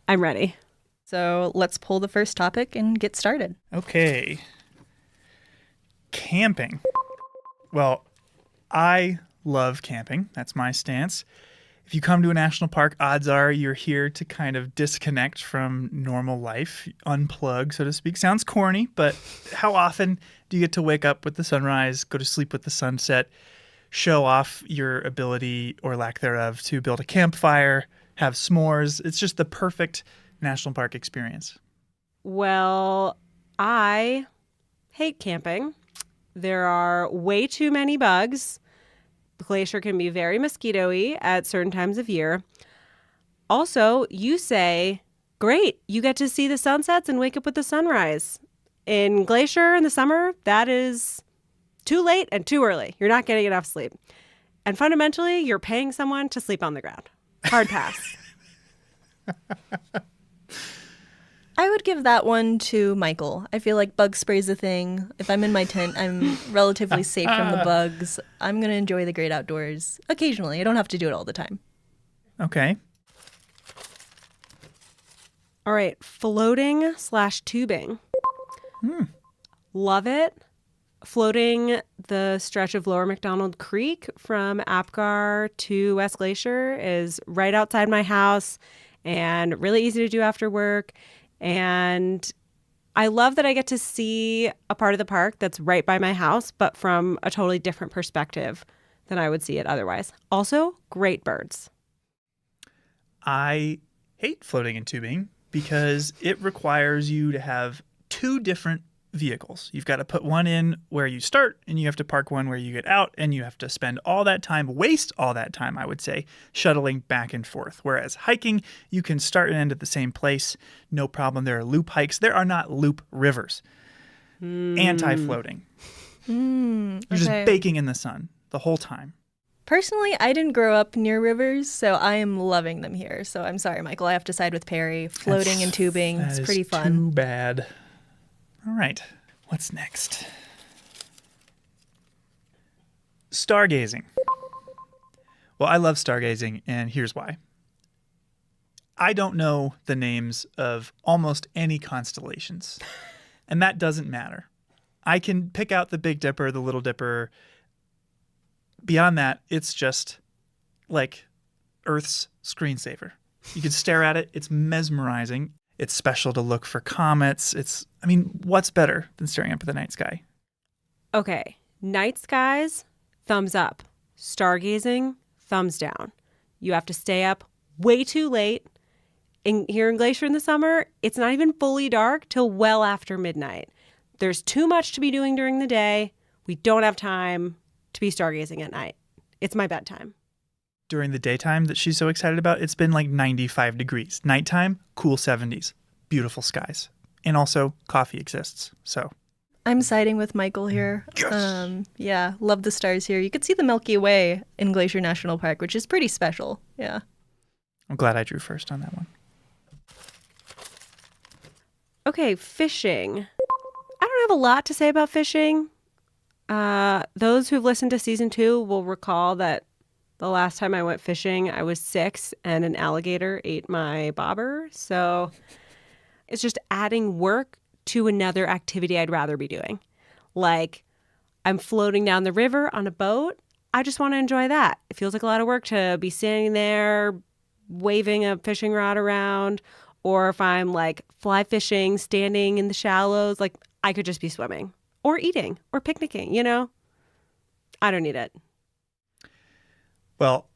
I'm ready. So let's pull the first topic and get started. Okay. Camping. Well, I love camping. That's my stance. If you come to a national park, odds are you're here to kind of disconnect from normal life, unplug, so to speak. Sounds corny, but how often do you get to wake up with the sunrise, go to sleep with the sunset, show off your ability or lack thereof to build a campfire, have s'mores? It's just the perfect national park experience. Well, I hate camping. There are way too many bugs. The glacier can be very mosquito-y at certain times of year. Also, you say, great, you get to see the sunsets and wake up with the sunrise. In Glacier in the summer, that is too late and too early. You're not getting enough sleep. And fundamentally, you're paying someone to sleep on the ground. Hard pass. I would give that one to Michael. I feel like bug spray's a thing. If I'm in my tent, I'm relatively safe from the bugs. I'm going to enjoy the great outdoors occasionally. I don't have to do it all the time. Okay. All right. Floating/tubing. Love it. Floating the stretch of Lower McDonald Creek from Apgar to West Glacier is right outside my house and really easy to do after work. And I love that I get to see a part of the park that's right by my house, but from a totally different perspective than I would see it otherwise. Also, great birds. I hate floating and tubing because it requires you to have two different vehicles. You've got to put one in where you start, and you have to park one where you get out, and you have to spend all that time, waste all that time, I would say, shuttling back and forth. Whereas hiking, you can start and end at the same place. No problem. There are loop hikes. There are not loop rivers. Anti-floating. You're just baking in the sun the whole time. Personally, I didn't grow up near rivers, so I am loving them here. So I'm sorry, Michael. I have to side with Perry. Floating and tubing. It's pretty fun. Too bad. All right. What's next? Stargazing. Well, I love stargazing, and here's why. I don't know the names of almost any constellations, and that doesn't matter. I can pick out the Big Dipper, the Little Dipper. Beyond that, it's just like Earth's screensaver. You can stare at it. It's mesmerizing. It's special to look for comets. What's better than staring up at the night sky? Okay, night skies, thumbs up. Stargazing, thumbs down. You have to stay up way too late. Here in Glacier in the summer, it's not even fully dark till well after midnight. There's too much to be doing during the day. We don't have time to be stargazing at night. It's my bedtime. During the daytime that she's so excited about, it's been like 95 degrees. Nighttime, cool 70s. Beautiful skies. And also, coffee exists, so. I'm siding with Michael here. Yes. Yeah, love the stars here. You could see the Milky Way in Glacier National Park, which is pretty special. Yeah. I'm glad I drew first on that one. Okay, fishing. I don't have a lot to say about fishing. Those who've listened to season 2 will recall that the last time I went fishing, I was 6 and an alligator ate my bobber. So it's just adding work to another activity I'd rather be doing. Like, I'm floating down the river on a boat. I just want to enjoy that. It feels like a lot of work to be standing there waving a fishing rod around. Or if I'm like fly fishing, standing in the shallows, like I could just be swimming or eating or picnicking, you know? I don't need it. Well,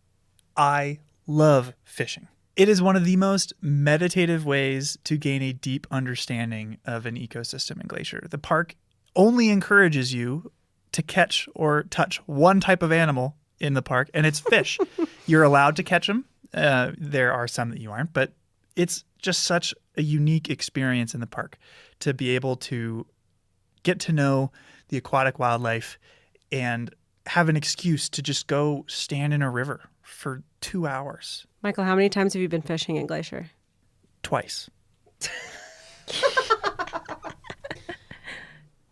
I love fishing. It is one of the most meditative ways to gain a deep understanding of an ecosystem in Glacier. The park only encourages you to catch or touch one type of animal in the park, and it's fish. You're allowed to catch them. There are some that you aren't, but it's just such a unique experience in the park to be able to get to know the aquatic wildlife and have an excuse to just go stand in a river for 2 hours. Michael, how many times have you been fishing in Glacier? Twice.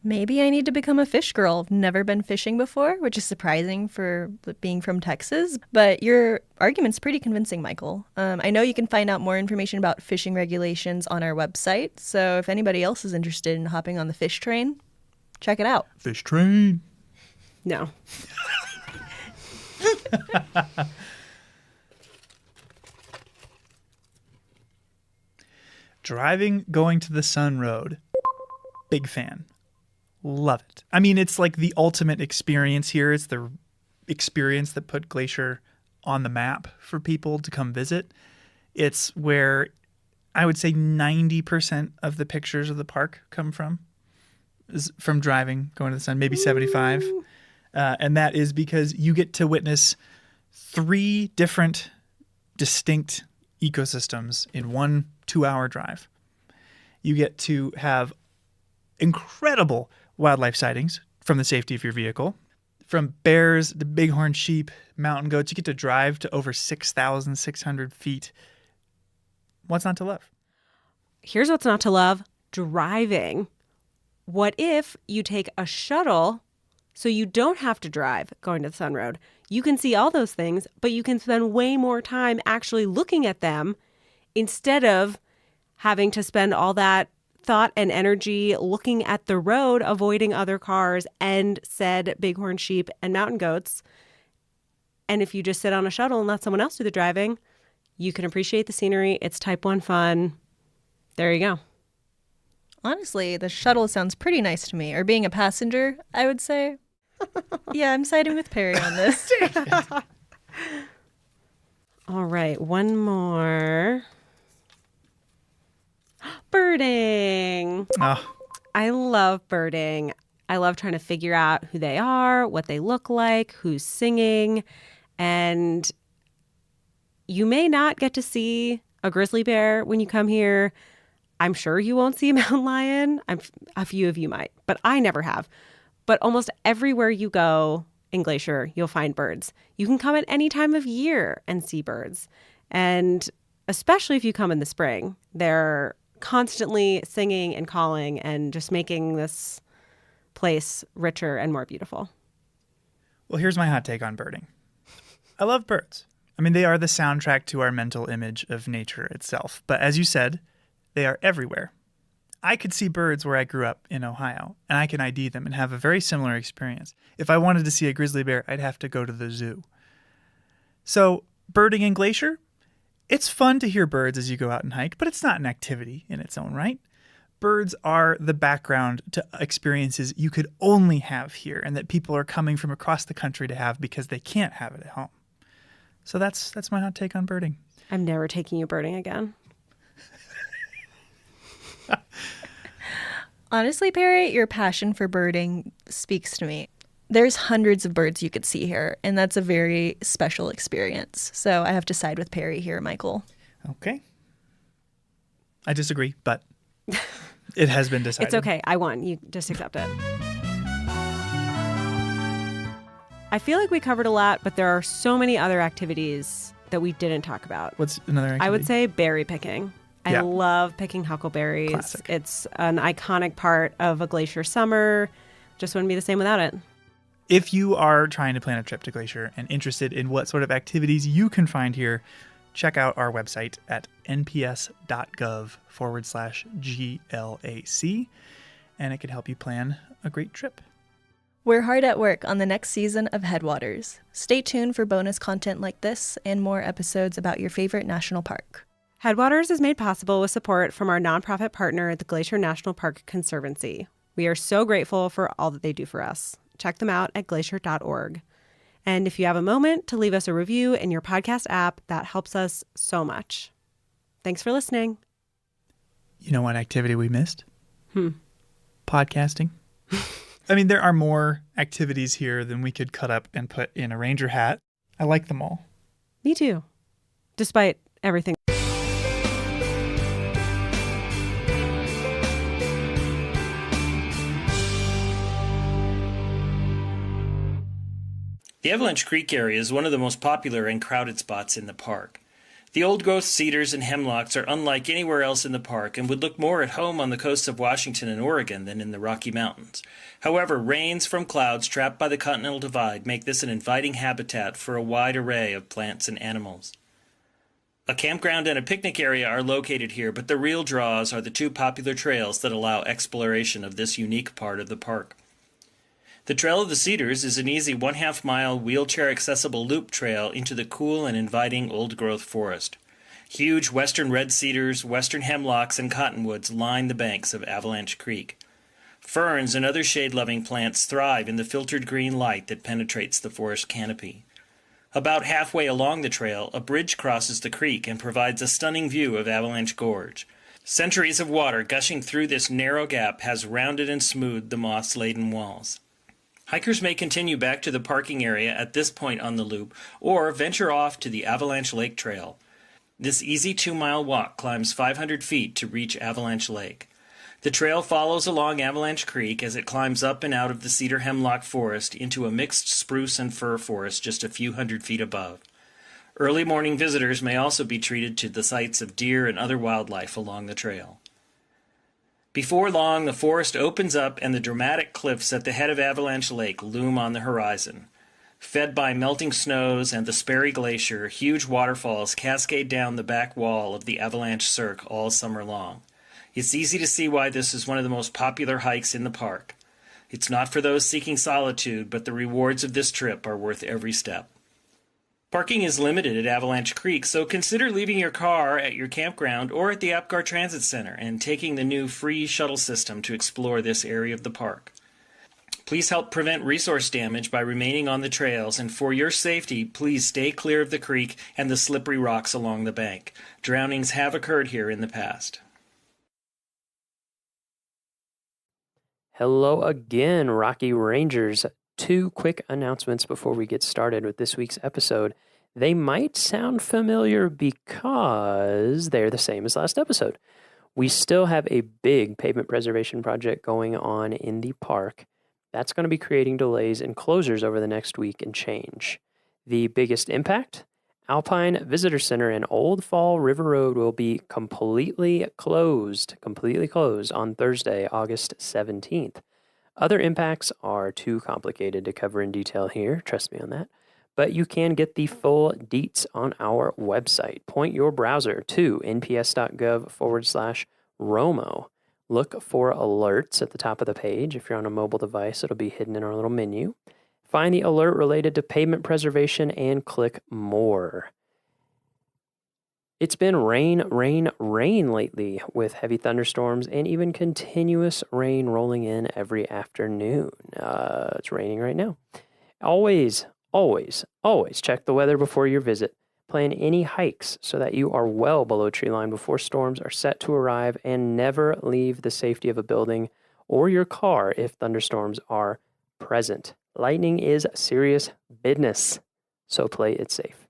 Maybe I need to become a fish girl. I've never been fishing before, which is surprising for being from Texas. But your argument's pretty convincing, Michael. I know you can find out more information about fishing regulations on our website. So if anybody else is interested in hopping on the fish train, check it out. Fish train. No. Driving, going to the Sun Road. Big fan. Love it. I mean, it's like the ultimate experience here. It's the experience that put Glacier on the map for people to come visit. It's where I would say 90% of the pictures of the park come from, is from driving, going to the sun, maybe 75. And that is because you get to witness 3 different distinct ecosystems in one 2-hour drive. You get to have incredible wildlife sightings from the safety of your vehicle. From bears to bighorn sheep, mountain goats, you get to drive to over 6,600 feet. What's not to love? Here's what's not to love: driving. What if you take a shuttle so you don't have to drive going to the Sun Road? You can see all those things, but you can spend way more time actually looking at them instead of having to spend all that thought and energy looking at the road, avoiding other cars and said bighorn sheep and mountain goats. And if you just sit on a shuttle and let someone else do the driving, you can appreciate the scenery. It's type 1 fun. There you go. Honestly, the shuttle sounds pretty nice to me. Or being a passenger, I would say. Yeah, I'm siding with Perry on this. All right, one more. Birding. Oh. I love birding. I love trying to figure out who they are, what they look like, who's singing. And you may not get to see a grizzly bear when you come here. I'm sure you won't see a mountain lion. A few of you might, but I never have. But almost everywhere you go in Glacier, you'll find birds. You can come at any time of year and see birds. And especially if you come in the spring, they're constantly singing and calling and just making this place richer and more beautiful. Well, here's my hot take on birding. I love birds. I mean, they are the soundtrack to our mental image of nature itself. But as you said, they are everywhere. I could see birds where I grew up in Ohio, and I can ID them and have a very similar experience. If I wanted to see a grizzly bear, I'd have to go to the zoo. So, birding in Glacier? It's fun to hear birds as you go out and hike, but it's not an activity in its own right. Birds are the background to experiences you could only have here and that people are coming from across the country to have because they can't have it at home. So that's my hot take on birding. I'm never taking you birding again. Honestly, Perry, your passion for birding speaks to me. There's hundreds of birds you could see here, and that's a very special experience. So I have to side with Perry here, Michael. Okay. I disagree, but it has been decided. It's okay. I won. You just accept it. I feel like we covered a lot, but there are so many other activities that we didn't talk about. What's another activity? I would say berry picking. I love picking huckleberries. Classic. It's an iconic part of a glacier summer. Just wouldn't be the same without it. If you are trying to plan a trip to Glacier and interested in what sort of activities you can find here, check out our website at nps.gov/GLAC, and it can help you plan a great trip. We're hard at work on the next season of Headwaters. Stay tuned for bonus content like this and more episodes about your favorite national park. Headwaters is made possible with support from our nonprofit partner, the Glacier National Park Conservancy. We are so grateful for all that they do for us. Check them out at glacier.org. And if you have a moment to leave us a review in your podcast app, that helps us so much. Thanks for listening. You know what activity we missed? Podcasting. I mean, there are more activities here than we could cut up and put in a ranger hat. I like them all. Me too. Despite everything. The Avalanche Creek area is one of the most popular and crowded spots in the park. The old-growth cedars and hemlocks are unlike anywhere else in the park and would look more at home on the coasts of Washington and Oregon than in the Rocky Mountains. However, rains from clouds trapped by the Continental Divide make this an inviting habitat for a wide array of plants and animals. A campground and a picnic area are located here, but the real draws are the two popular trails that allow exploration of this unique part of the park. The Trail of the Cedars is an easy 1/2 mile wheelchair-accessible loop trail into the cool and inviting old-growth forest. Huge western red cedars, western hemlocks, and cottonwoods line the banks of Avalanche Creek. Ferns and other shade-loving plants thrive in the filtered green light that penetrates the forest canopy. About halfway along the trail, a bridge crosses the creek and provides a stunning view of Avalanche Gorge. Centuries of water gushing through this narrow gap has rounded and smoothed the moss-laden walls. Hikers may continue back to the parking area at this point on the loop, or venture off to the Avalanche Lake Trail. This easy 2-mile walk climbs 500 feet to reach Avalanche Lake. The trail follows along Avalanche Creek as it climbs up and out of the cedar hemlock forest into a mixed spruce and fir forest just a few hundred feet above. Early morning visitors may also be treated to the sights of deer and other wildlife along the trail. Before long, the forest opens up and the dramatic cliffs at the head of Avalanche Lake loom on the horizon. Fed by melting snows and the Sperry Glacier, huge waterfalls cascade down the back wall of the Avalanche Cirque all summer long. It's easy to see why this is one of the most popular hikes in the park. It's not for those seeking solitude, but the rewards of this trip are worth every step. Parking is limited at Avalanche Creek, so consider leaving your car at your campground or at the Apgar Transit Center and taking the new free shuttle system to explore this area of the park. Please help prevent resource damage by remaining on the trails, and for your safety, please stay clear of the creek and the slippery rocks along the bank. Drownings have occurred here in the past. Hello again, Rocky Rangers. 2 quick announcements before we get started with this week's episode. They might sound familiar because they're the same as last episode. We still have a big pavement preservation project going on in the park. That's going to be creating delays and closures over the next week and change. The biggest impact? Alpine Visitor Center and Old Fall River Road will be completely closed on Thursday, August 17th. Other impacts are too complicated to cover in detail here, trust me on that, but you can get the full deets on our website. Point your browser to nps.gov/Romo. Look for alerts at the top of the page. If you're on a mobile device, it'll be hidden in our little menu. Find the alert related to pavement preservation and click more. It's been rain lately with heavy thunderstorms and even continuous rain rolling in every afternoon. It's raining right now. Always check the weather before your visit. Plan any hikes so that you are well below tree line before storms are set to arrive, and never leave the safety of a building or your car if thunderstorms are present. Lightning is serious business, so play it safe.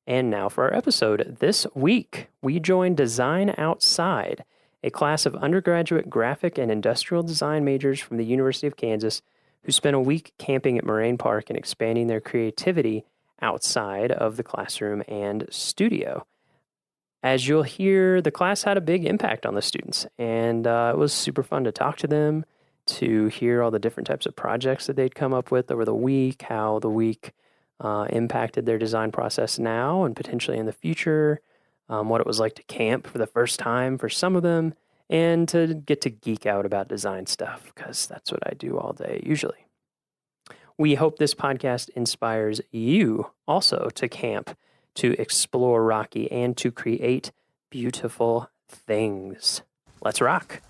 And now for our episode. This week, we join Design Outside, a class of undergraduate graphic and industrial design majors from the University of Kansas who spent a week camping at Moraine Park and expanding their creativity outside of the classroom and studio. As you'll hear, the class had a big impact on the students, and it was super fun to talk to them, to hear all the different types of projects that they'd come up with over the week, how the week impacted their design process now and potentially in the future, what it was like to camp for the first time for some of them, and to get to geek out about design stuff, because that's what I do all day usually. We hope this podcast inspires you also to camp, to explore Rocky, and to create beautiful things. Let's rock.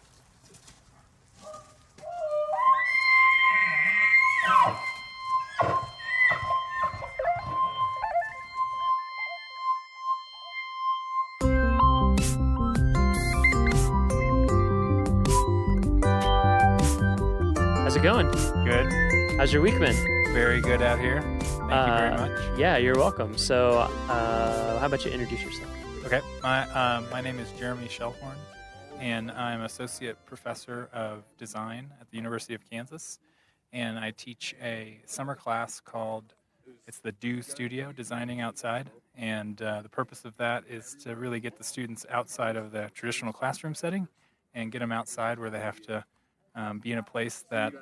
How's it going? Good. How's your week been? Very good out here. Thank you very much. Yeah, you're welcome. So, how about you introduce yourself? Okay. My name is Jeremy Shellhorn, and I'm Associate Professor of Design at the University of Kansas. And I teach a summer class called, it's the Do Studio, Designing Outside. And the purpose of that is to really get the students outside of the traditional classroom setting and get them outside where they have to be in a place that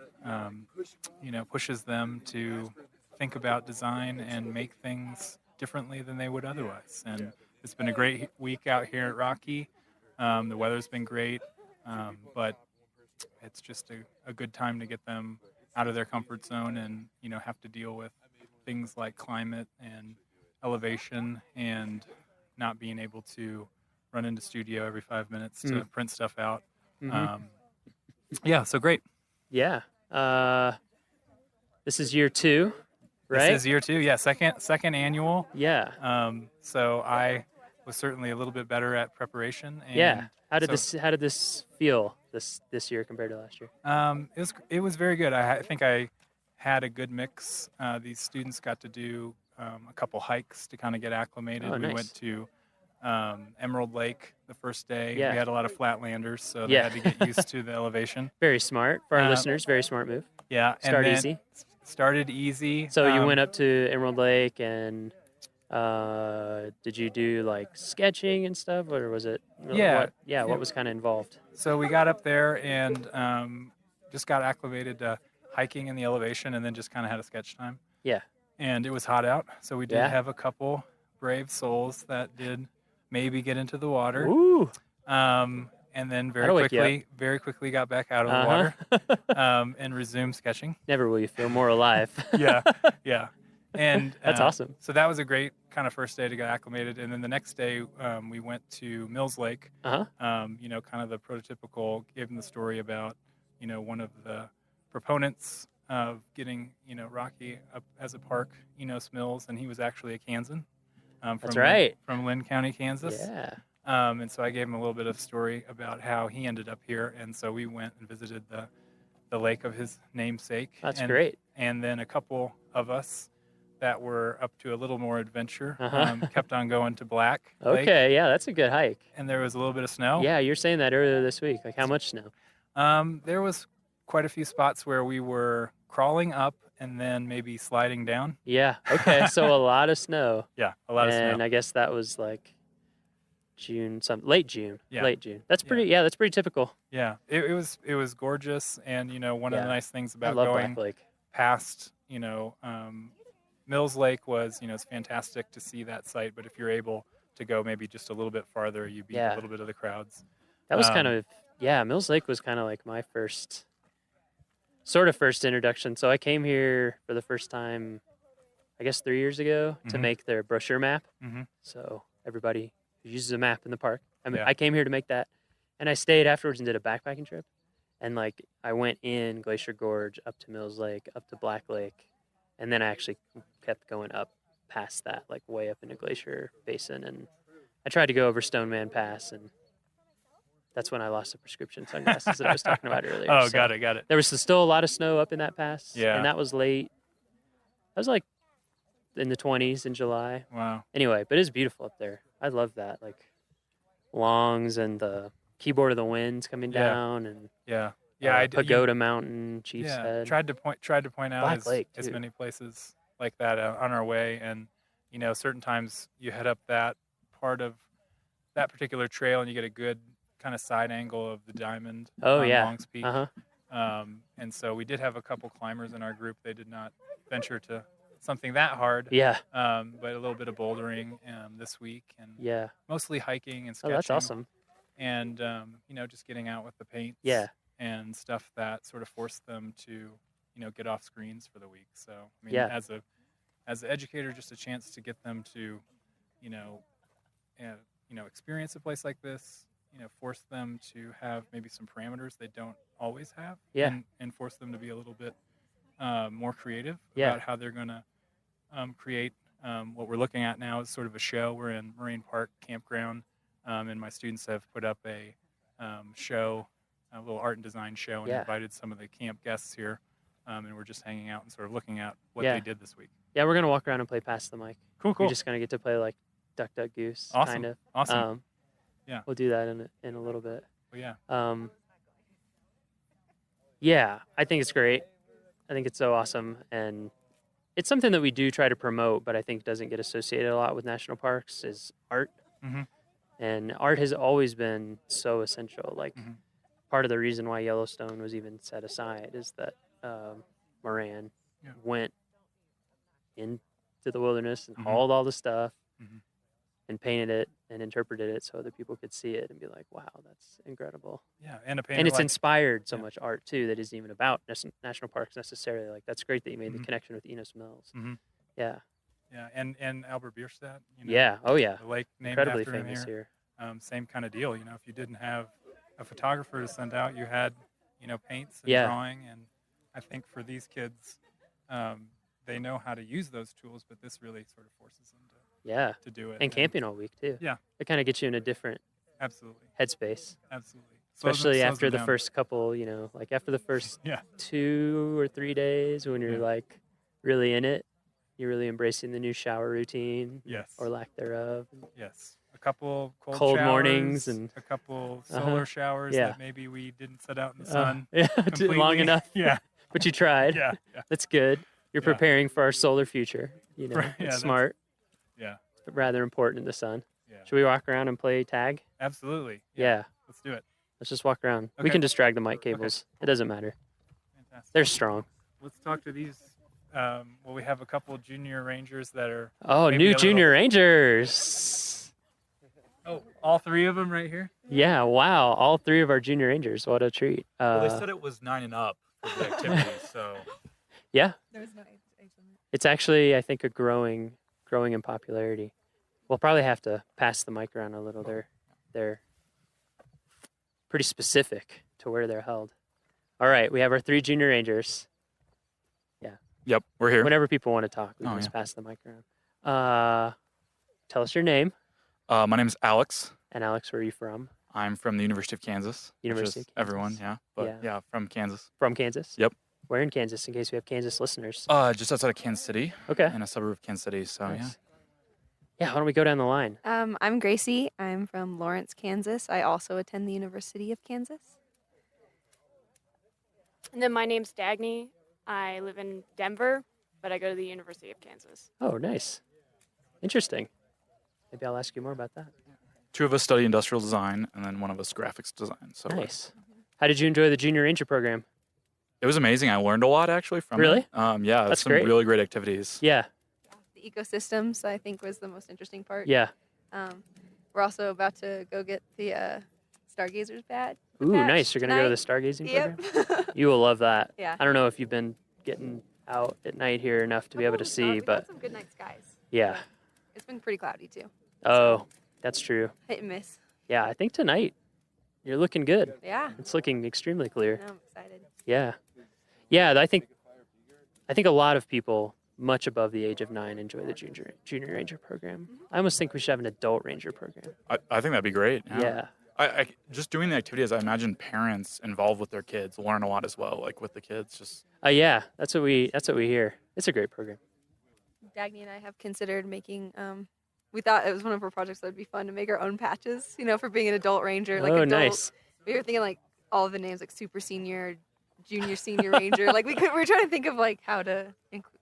pushes them to think about design and make things differently than they would otherwise. And it's been a great week out here at Rocky. The weather's been great, but it's just a good time to get them out of their comfort zone and have to deal with things like climate and elevation and not being able to run into studio every 5 minutes to print stuff out. Mm-hmm. Yeah, so great. Yeah. This is year 2, right? This is year 2, yeah, second annual. Yeah. So I was certainly a little bit better at preparation. And yeah. How did this feel this year compared to last year? It was very good. I think I had a good mix. These students got to do a couple hikes to kind of get acclimated. Oh, we nice. went to Emerald Lake the first day. Yeah. We had a lot of flatlanders, so they had to get used to the elevation. Very smart for our listeners. Very smart move. Yeah. Start easy. Started easy. So you went up to Emerald Lake, and did you do like sketching and stuff, or was it? Yeah. What was kind of involved? So we got up there and just got acclimated to hiking in the elevation, and then just kind of had a sketch time. Yeah. And it was hot out, so we did have a couple brave souls that did maybe get into the water. Ooh. And then very quickly got back out of the water and resumed sketching. Never will you feel more alive. Yeah. And That's awesome. So that was a great kind of first day to get acclimated. And then the next day, we went to Mills Lake. You know, kind of the prototypical, gave them the story about, you know, one of the proponents of getting, you know, Rocky up as a park, Enos Mills, and he was actually a Kansan. That's right. From Lynn County, Kansas. Yeah. And so I gave him a little bit of story about how he ended up here. And so we went and visited the lake of his namesake. That's great. And then a couple of us that were up to a little more adventure kept on going to Black Lake. Okay, yeah, that's a good hike. And there was a little bit of snow. Yeah, you were saying that earlier this week. Like, how much snow? There was quite a few spots where we were crawling up and then maybe sliding down. Yeah, okay, so a lot of snow. Yeah, a lot of snow. And I guess that was like late June. Yeah. Late June. That's pretty. Yeah, that's pretty typical. Yeah, it was gorgeous, and you know, one of the nice things about love going Black Lake. past, you know, Mills Lake was, you know, it's fantastic to see that site, but if you're able to go maybe just a little bit farther, you beat a little bit of the crowds. That was kind of Mills Lake was kind of like my first introduction. So I came here for the first time, I guess 3 years ago, to make their brochure map. So everybody who uses a map in the park. I came here to make that, and I stayed afterwards and did a backpacking trip. And like I went in Glacier Gorge, up to Mills Lake, up to Black Lake, and then I actually kept going up past that, like way up into Glacier Basin. And I tried to go over Stoneman Pass, and that's when I lost the prescription sunglasses that I was talking about earlier. Oh, So got it. there was still a lot of snow up in that pass. Yeah. And that was late. That was like in the 20s in July. Wow. Anyway, but it's beautiful up there. I love that. Like Longs and the Keyboard of the Winds coming down, and Pagoda Mountain, Chief's Head. Tried to point out Black Lake, as too. many places like that on our way, and you know, certain times you head up that part of that particular trail and you get a good kind of side angle of the diamond on Longs Peak. And so we did have a couple climbers in our group. They did not venture to something that hard. Yeah. But a little bit of bouldering this week, and mostly hiking and sketching. Oh, that's awesome. And you know, just getting out with the paints. Yeah. And stuff that sort of forced them to, you know, get off screens for the week. So I mean, as an educator, just a chance to get them to, you know, experience a place like this. You know, force them to have maybe some parameters they don't always have. Yeah. And force them to be a little bit more creative Yeah. about how they're going to create what we're looking at now is sort of a show. We're in Moraine Park Campground, and my students have put up a show, a little art and design show, and invited some of the camp guests here, and we're just hanging out and sort of looking at what they did this week. Yeah, we're gonna walk around and play Pass the Mic. Cool. We're just gonna get to play like Duck Duck Goose, Awesome. kind of. Awesome. Yeah. We'll do that in a little bit. Well, yeah. Yeah, I think it's great. I think it's so awesome, and it's something that we do try to promote, but I think doesn't get associated a lot with national parks is art. Mhm. And art has always been so essential. Like part of the reason why Yellowstone was even set aside is that Moran went into the wilderness and hauled all the stuff and painted it and interpreted it so other people could see it and be like, wow, that's incredible. Yeah, and a painter and it's like- inspired so much art too that isn't even about national parks necessarily. Like that's great that you made the connection with Enos Mills. Yeah. Yeah, and Albert Bierstadt. You know, Yeah, oh yeah. The lake named Incredibly after him famous here. Same kind of deal. You know, if you didn't have a photographer to send out, you had, you know, paints and Yeah. drawing. And I think for these kids, they know how to use those tools, but this really sort of forces them to do it. And camping all week too. Yeah. It kind of gets you in a different Absolutely. headspace. Absolutely. Especially Slows after them the down. first couple, you know, like after the first 2 or 3 days when you're like really in it, you're really embracing the new shower routine. Yes. Or lack thereof. Yes. A couple cold showers, mornings and a couple solar showers that maybe we didn't set out in the sun. Yeah, completely. long enough. Yeah. But you tried. Yeah. That's good. You're preparing for our solar future. You know, Right, yeah, it's that's- smart. Yeah. But rather important in the sun. Yeah. Should we walk around and play tag? Absolutely. Yeah. Let's do it. Let's just walk around. We Okay. can just drag the mic cables. It doesn't matter. Fantastic. They're strong. Let's talk to these. Well, we have a couple of junior rangers that are. Oh, maybe new a little- junior rangers. Oh, all three of them right here? Yeah, wow. All 3 of our junior rangers. What a treat. Well, they said it was 9 and up for the activities, so. Yeah. There was no age limit. It's actually, I think, growing in popularity. We'll probably have to pass the mic around a little. They're pretty specific to where they're held. All right, we have our 3 junior rangers. Yeah. Yep, we're here. Whenever people want to talk, we can just pass the mic around. Tell us your name. My name is Alex. And Alex, where are you from? I'm from the University of Kansas. University of Kansas. Everyone, yeah. But yeah, from Kansas. From Kansas? Yep. Where in Kansas, in case we have Kansas listeners? Just outside of Kansas City. Okay. In a suburb of Kansas City, so Nice. yeah. Yeah, why don't we go down the line? I'm Gracie. I'm from Lawrence, Kansas. I also attend the University of Kansas. And then my name's Dagny. I live in Denver, but I go to the University of Kansas. Oh, nice. Interesting. Maybe I'll ask you more about that. 2 of us study industrial design, and then 1 of us graphics design. So Nice. How did you enjoy the Junior Ranger program? It was amazing. I learned a lot actually from Really? it. Yeah, That's some great. really great activities. Yeah. The ecosystems, I think, was the most interesting part. Yeah. We're also about to go get the Stargazers badge. Ooh, nice. You're going to go to the stargazing program? You will love that. Yeah. I don't know if you've been getting out at night here enough to be able to see, We but got some good night skies. yeah. It's been pretty cloudy too. Oh, that's true. Hit and miss. Yeah, I think tonight you're looking good. Yeah. It's looking extremely clear. I'm excited. Yeah. Yeah, I think a lot of people much above the age of 9 enjoy the junior ranger program. I almost think we should have an adult ranger program. I think that'd be great. Yeah. I just doing the activities, I imagine parents involved with their kids learn a lot as well, like with the kids. Just Yeah, that's what we hear. It's a great program. Dagny and I have considered making. We thought it was one of our projects that would be fun to make our own patches. For being an adult ranger. Like Oh, adult, nice. We were thinking like all of the names, like super senior, junior, senior ranger. Like we were trying to think of like how to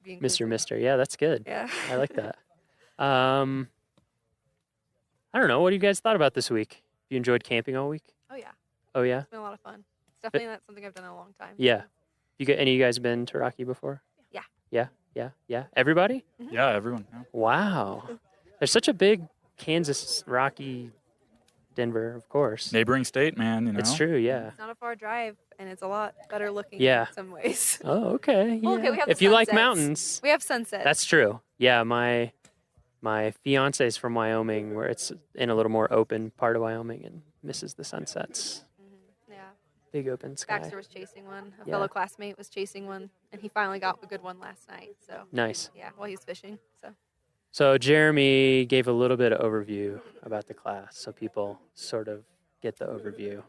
be inclusive. Mister. Yeah, that's good. Yeah. I like that. I don't know. What do you guys thought about this week? You enjoyed camping all week? Oh yeah. Oh yeah? It's been a lot of fun. It's definitely not something I've done in a long time. Yeah. Any of you guys been to Rocky before? Yeah. Yeah. Everybody? Yeah, everyone. Yeah. Wow. There's such a big Kansas, Rocky, Denver, of course. Neighboring state, man. It's true, yeah. It's not a far drive, and it's a lot better looking Yeah. in some ways. Oh, okay. Well, yeah. okay, we have the If you like sunsets. mountains, We have sunsets. that's true. Yeah, my fiance's from Wyoming, where it's in a little more open part of Wyoming and misses the sunsets. Yeah. Big open sky. Baxter was chasing one. A Yeah. fellow classmate was chasing one, and he finally got a good one last night. So Nice. Yeah, while he was fishing. So So Jeremy gave a little bit of overview about the class, so people sort of get the overview.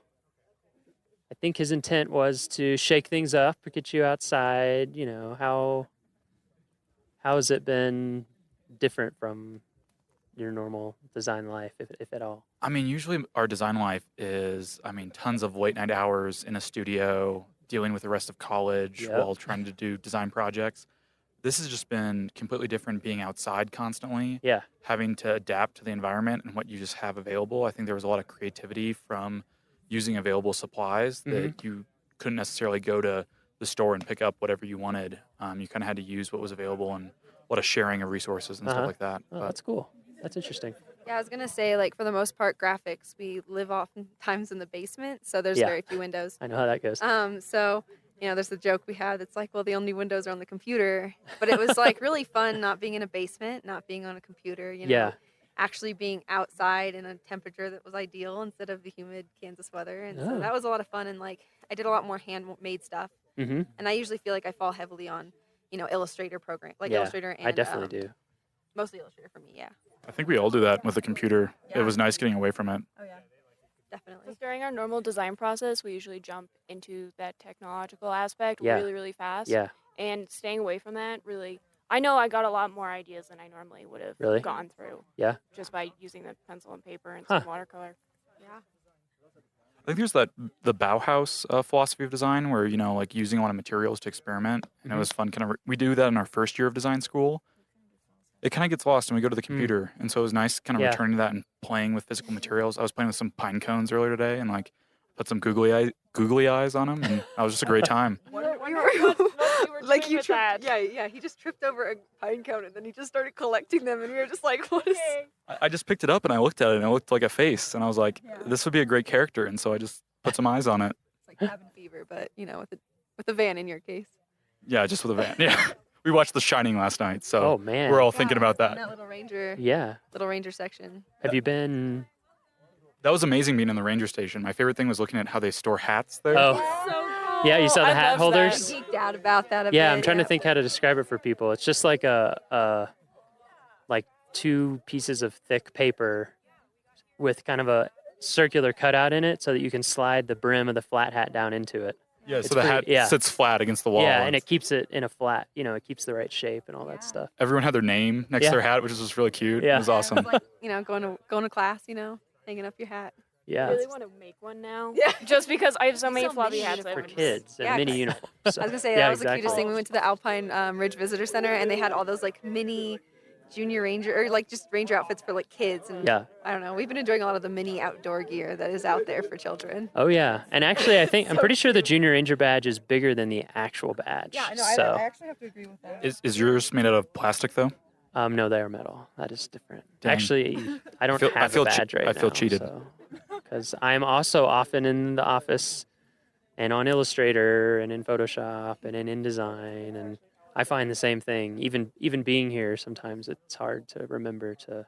I think his intent was to shake things up, get you outside. How has it been different from your normal design life, if at all? I mean, usually our design life is, tons of late night hours in a studio, dealing with the rest of college Yep. while trying to do design projects. This has just been completely different, being outside constantly. Yeah. Having to adapt to the environment and what you just have available. I think there was a lot of creativity from using available supplies that you couldn't necessarily go to the store and pick up whatever you wanted. You kind of had to use what was available, and a lot of sharing of resources and stuff like that. Oh, that's cool. That's interesting. yeah, I was gonna say like for the most part, graphics we live oftentimes in the basement, so there's Yeah. very few windows. I know how that goes. So there's the joke we had that's like, well, the only windows are on the computer, but it was like really fun not being in a basement, not being on a computer. Yeah. Actually being outside in a temperature that was ideal instead of the humid Kansas weather, and so Oh. that was a lot of fun. And like I did a lot more handmade stuff, Mm-hmm. and I usually feel like I fall heavily on Illustrator program, like Yeah, Illustrator, and I definitely do. mostly Illustrator for me. Yeah, I think we all do that with the computer. It was nice getting away from it. definitely. During our normal design process, we usually jump into that technological aspect Yeah. really, really fast. Yeah. And staying away from that really, I know I got a lot more ideas than I normally would have Really? gone through. Yeah. Just by using the pencil and paper and Huh. some watercolor. Yeah. I think there's the Bauhaus philosophy of design, where like using a lot of materials to experiment, and it was fun. We do that in our first year of design school. It kind of gets lost when we go to the computer, and so it was nice kind of Yeah. returning to that and playing with physical materials. I was playing with some pine cones earlier today, and like put some googly eyes on them, and that was just a great time. Like you tripped, yeah. He just tripped over a pine cone and then he just started collecting them, and we were just like, "What is?" I just picked it up and I looked at it, and it looked like a face, and I was like, this would be a great character, and so I just put some eyes on it. It's like cabin fever, but with a van in your case. Yeah, just with a van. Yeah. We watched The Shining last night, so Oh, man. we're all thinking about In that. that little ranger section. Have you been? That was amazing being in the ranger station. My favorite thing was looking at how they store hats there. Oh, yeah. You saw the hat I holders. geeked out about that a bit. Yeah, I'm trying to think how to describe it for people. It's just like like 2 pieces of thick paper with kind of a circular cutout in it, so that you can slide the brim of the flat hat down into it. Yeah, It's so the hat yeah. sits flat against the wall. Yeah, and it keeps it in a flat. It keeps the right shape and all that stuff. Everyone had their name next to their hat, which was just really cute. Yeah. It was awesome. It's like, going to class, hanging up your hat. Yeah. I really want to make one now. Yeah. Just because I have so many floppy hats. For kids and mini uniforms. I was gonna say yeah, that was exactly. the cutest thing. We went to the Alpine Ridge Visitor Center, and they had all those like mini junior ranger or like just ranger outfits for like kids. And Yeah. I don't know. We've been enjoying a lot of the mini outdoor gear that is out there for children. Oh yeah, and actually, I'm pretty sure the Junior Ranger badge is bigger than the actual badge. Yeah, no, so. I actually have to agree with that. Is yours made out of plastic though? No, they are metal. That is different. Dang. Actually, I don't I have feel a badge right now. I feel cheated. Because I'm also often in the office and on Illustrator and in Photoshop and in InDesign, and I find the same thing. Even being here, sometimes it's hard to remember to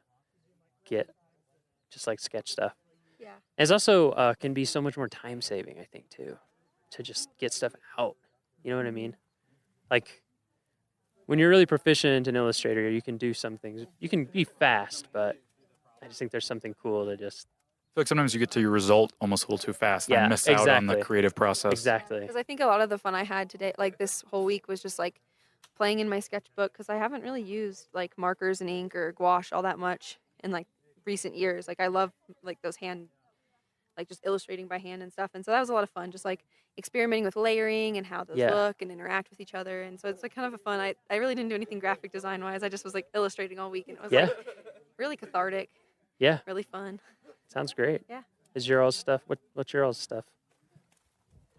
get just like sketch stuff. Yeah. It's also can be so much more time saving, I think, too, to just get stuff out. You know what I mean? Like, when you're really proficient in Illustrator, you can do some things. You can be fast, but I just think there's something cool to just. I feel like sometimes you get to your result almost a little too fast Yeah, and miss out on the exactly. creative process. Exactly. Because I think a lot of the fun I had today, like this whole week, was just like playing in my sketchbook, because I haven't really used like markers and ink or gouache all that much in like recent years. Like I love like those like just illustrating by hand and stuff. And so that was a lot of fun, just like experimenting with layering and how those Yeah. look and interact with each other. And so it's like kind of a fun. I really didn't do anything graphic design wise. I just was like illustrating all week, and it was Yeah. like really cathartic. Yeah. Really fun. Sounds great. Yeah. Is your all's stuff? What's your all's stuff?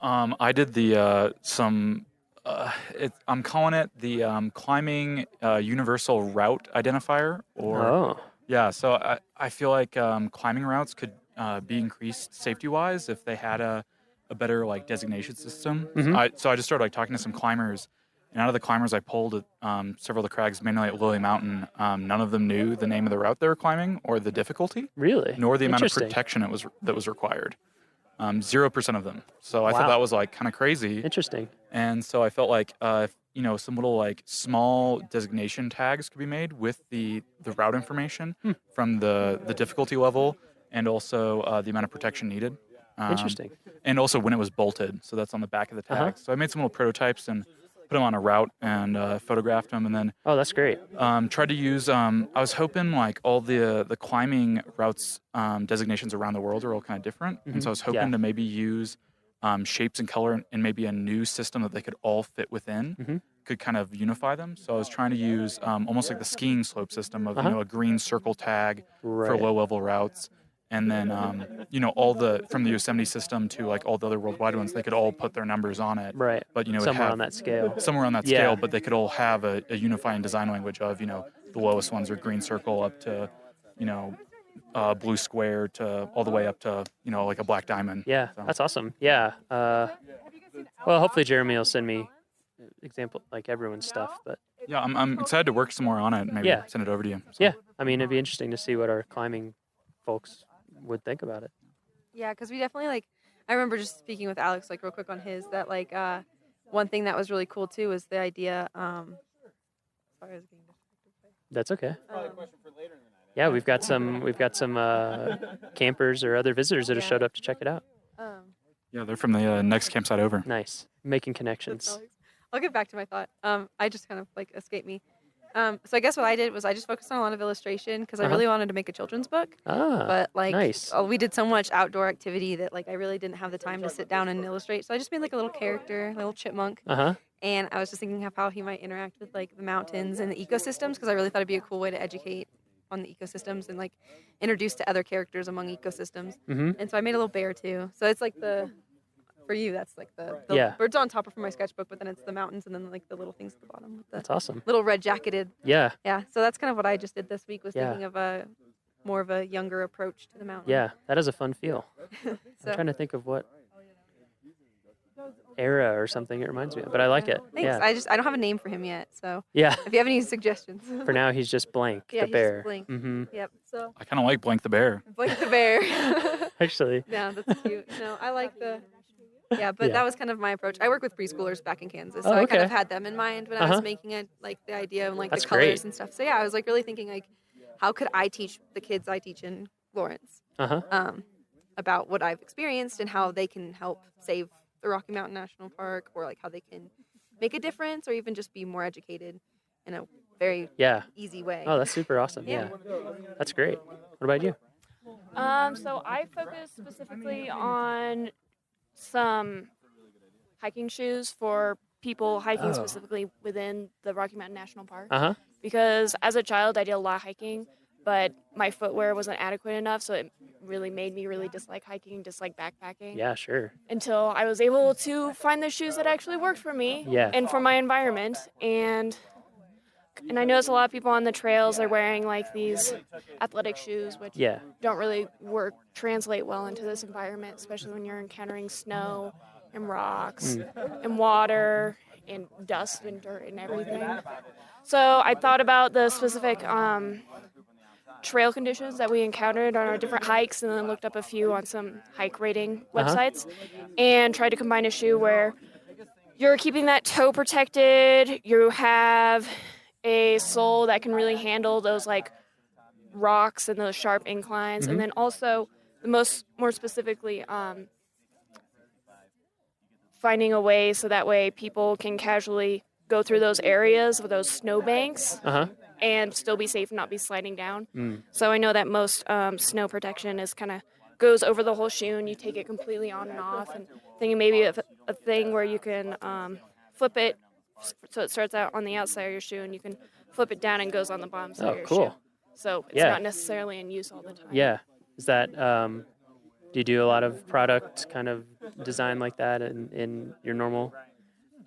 I did the I'm calling it the climbing universal route identifier. Oh. Yeah, so I feel like climbing routes could be increased safety wise if they had a better like designation system. Mhm. So I just started like talking to some climbers, and out of the climbers I pulled at several of the crags, mainly at Lily Mountain, none of them knew the name of the route they were climbing or the difficulty. Really? Nor the amount of Interesting. protection that was required. 0% of them. So I thought Wow. that was like kind of crazy. Interesting. And so I felt like some little like small designation tags could be made with the route information from the difficulty level and also the amount of protection needed. Interesting. And also when it was bolted. So that's on the back of the tag. Uh-huh. So I made some little prototypes and put them on a route and photographed them, and then Oh, that's great. tried to use. I was hoping like all the climbing routes designations around the world are all kind of different, and so I was hoping Yeah. to maybe use shapes and color and maybe a new system that they could all fit within. Could kind of unify them. So I was trying to use almost like the skiing slope system of a green circle tag for Right. low level routes. And then, all from the Yosemite system to like all the other worldwide ones, they could all put their numbers on it. Right. But, it'd Somewhere have- on that scale. Somewhere on that Yeah. scale, but they could all have a unifying design language of, the lowest ones are green circle up to, blue square to all the way up to, like a black diamond. Yeah, So- that's awesome. Yeah. Well, hopefully Jeremy will send me example like everyone's stuff, but Yeah, I'm excited to work some more on it and maybe Yeah. send it over to you. yeah, I mean, it'd be interesting to see what our climbing folks would think about it. Yeah, because we definitely like. I remember just speaking with Alex like real quick on his that like one thing that was really cool too was the idea. Sorry, I was getting That's okay. Yeah, we've got some campers or other visitors that have showed up to check it out. Yeah, they're from the next campsite over. Nice, making connections. I'll get back to my thought. I just kind of like escaped me. So I guess what I did was I just focused on a lot of illustration because I Uh-huh. really wanted to make a children's book. Ah, But like nice. we did so much outdoor activity that like I really didn't have the time to sit down and illustrate. So I just made like a little character, a little chipmunk. Uh-huh. And I was just thinking of how he might interact with like the mountains and the ecosystems because I really thought it'd be a cool way to educate on the ecosystems and like introduce to other characters among ecosystems. Mhm. And so I made a little bear too. So it's like for you, that's like the Yeah. birds on top of my sketchbook, but then it's the mountains and then like the little things at the bottom with the That's awesome. little red jacketed. Yeah. Yeah. So that's kind of what I just did this week was Yeah. thinking of more of a younger approach to the mountain. Yeah, that is a fun feel. So- I'm trying to think of what. era or something it reminds me of, but I like it. Thanks. Yeah. I don't have a name for him yet, so Yeah. if you have any suggestions. For now, he's just Blank, Yeah, the he's bear. just Blank. Mm-hmm. Yep. So I kind of like Blank the bear. Blank the bear. Actually. Yeah, that's cute. No, I like the. Yeah, but Yeah. that was kind of my approach. I work with preschoolers back in Kansas, so Oh, I kind of okay. had them in mind when I Uh-huh. was making it, like the idea and like That's the colors great. and stuff. So yeah, I was like really thinking like, how could I teach the kids I teach in Lawrence about what I've experienced and how they can help save the Rocky Mountain National Park, or like how they can make a difference, or even just be more educated in a very easy way. Oh, that's super awesome. Yeah. That's great. What about you? So I focus specifically on some hiking shoes for people hiking Oh. specifically within the Rocky Mountain National Park. Uh-huh. Because as a child, I did a lot of hiking, but my footwear wasn't adequate enough, so it really made me really dislike hiking, dislike backpacking. Yeah, sure. Until I was able to find the shoes that actually worked for me Yeah. and for my environment. And I notice a lot of people on the trails are wearing like these athletic shoes, which Yeah. don't really translate well into this environment, especially when you're encountering snow and rocks and water and dust and dirt and everything. So I thought about the specific trail conditions that we encountered on our different hikes, and then looked up a few on some hike rating websites, and tried to combine a shoe where you're keeping that toe protected, you have a sole that can really handle those like rocks and those sharp inclines, and then also more specifically finding a way so that way people can casually go through those areas with those snowbanks and still be safe and not be sliding down. So I know that most snow protection is kind of goes over the whole shoe, and you take it completely on and off, and thinking maybe of a thing where you can flip it so it starts out on the outside of your shoe, and you can flip it down and goes on the bottom side of your cool. shoe. So it's Yeah. not necessarily in use all the time. Yeah. Is that, do you do a lot of product kind of design like that in your normal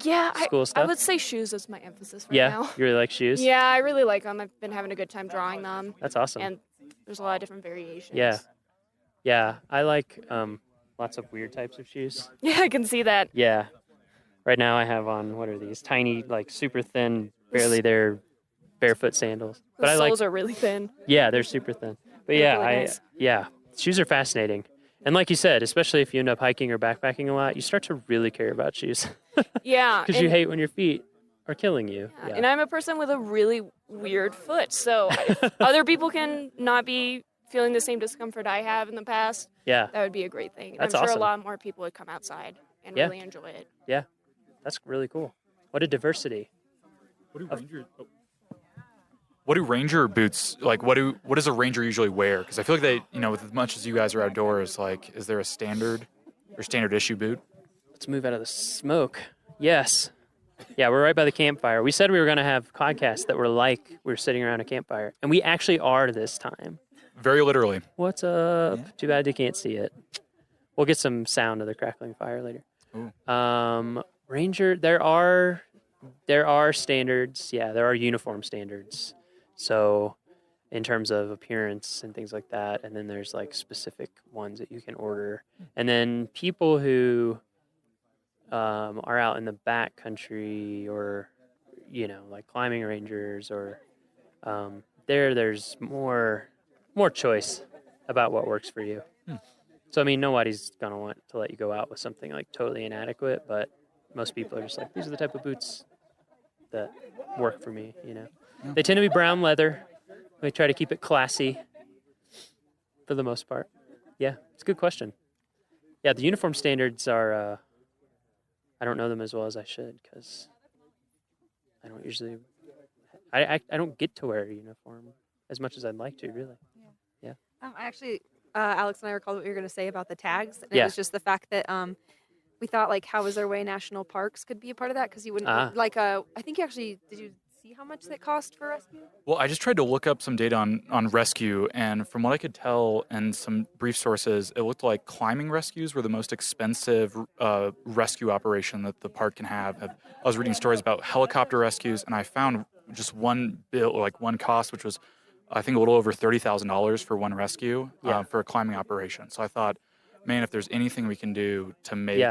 Yeah, school I stuff? would say shoes is my emphasis right Yeah, now. you really like shoes? Yeah, I really like them. I've been having a good time drawing them. That's awesome. And there's a lot of different variations. Yeah. Yeah, I like lots of weird types of shoes. Yeah, I can see that. Yeah. Right now I have on, what are these? Tiny, like super thin, barely there, barefoot sandals. The But I soles like, are really thin. yeah, they're super thin. But They're yeah, really nice. shoes are fascinating. And like you said, especially if you end up hiking or backpacking a lot, you start to really care about shoes. Yeah. Because you and- hate when your feet are killing you. Yeah. And I'm a person with a really weird foot, so if other people can not be feeling the same discomfort I have in the past, Yeah. that would be a great thing. And That's I'm sure awesome. a lot more people would come outside and Yeah. really enjoy it. Yeah. That's really cool. What a diversity. What do ranger boots like? What does a ranger usually wear? Because I feel like they, with as much as you guys are outdoors, like, is there a standard issue boot? Let's move out of the smoke. Yes. Yeah, we're right by the campfire. We said we were going to have podcasts that were like we were sitting around a campfire, and we actually are this time. Very literally. What's up? Too bad you can't see it. We'll get some sound of the crackling fire later. Ranger, there are standards. Yeah, there are uniform standards. So in terms of appearance and things like that, and then there's like specific ones that you can order. And then people who are out in the back country, or like climbing rangers, or there's more choice about what works for you. So I mean, nobody's gonna want to let you go out with something like totally inadequate, but most people are just like, these are the type of boots that work for me. They tend to be brown leather. We try to keep it classy for the most part. Yeah, it's a good question. Yeah, the uniform standards are, I don't know them as well as I should, because I don't usually, I don't get to wear a uniform as much as I'd like to, really. Yeah. Actually, Alex and I recalled what you were going to say about the tags. And Yeah. It was just the fact that we thought, like, how is there way national parks could be a part of that? Because you wouldn't, I think you actually, did you see how much that cost for rescue? Well, I just tried to look up some data on rescue, and from what I could tell and some brief sources, it looked like climbing rescues were the most expensive rescue operation that the park can have. I was reading stories about helicopter rescues, and I found just one bill, like one cost, which was, I think, a little over $30,000 for one rescue for a climbing operation. So I thought, man, if there's anything we can do to make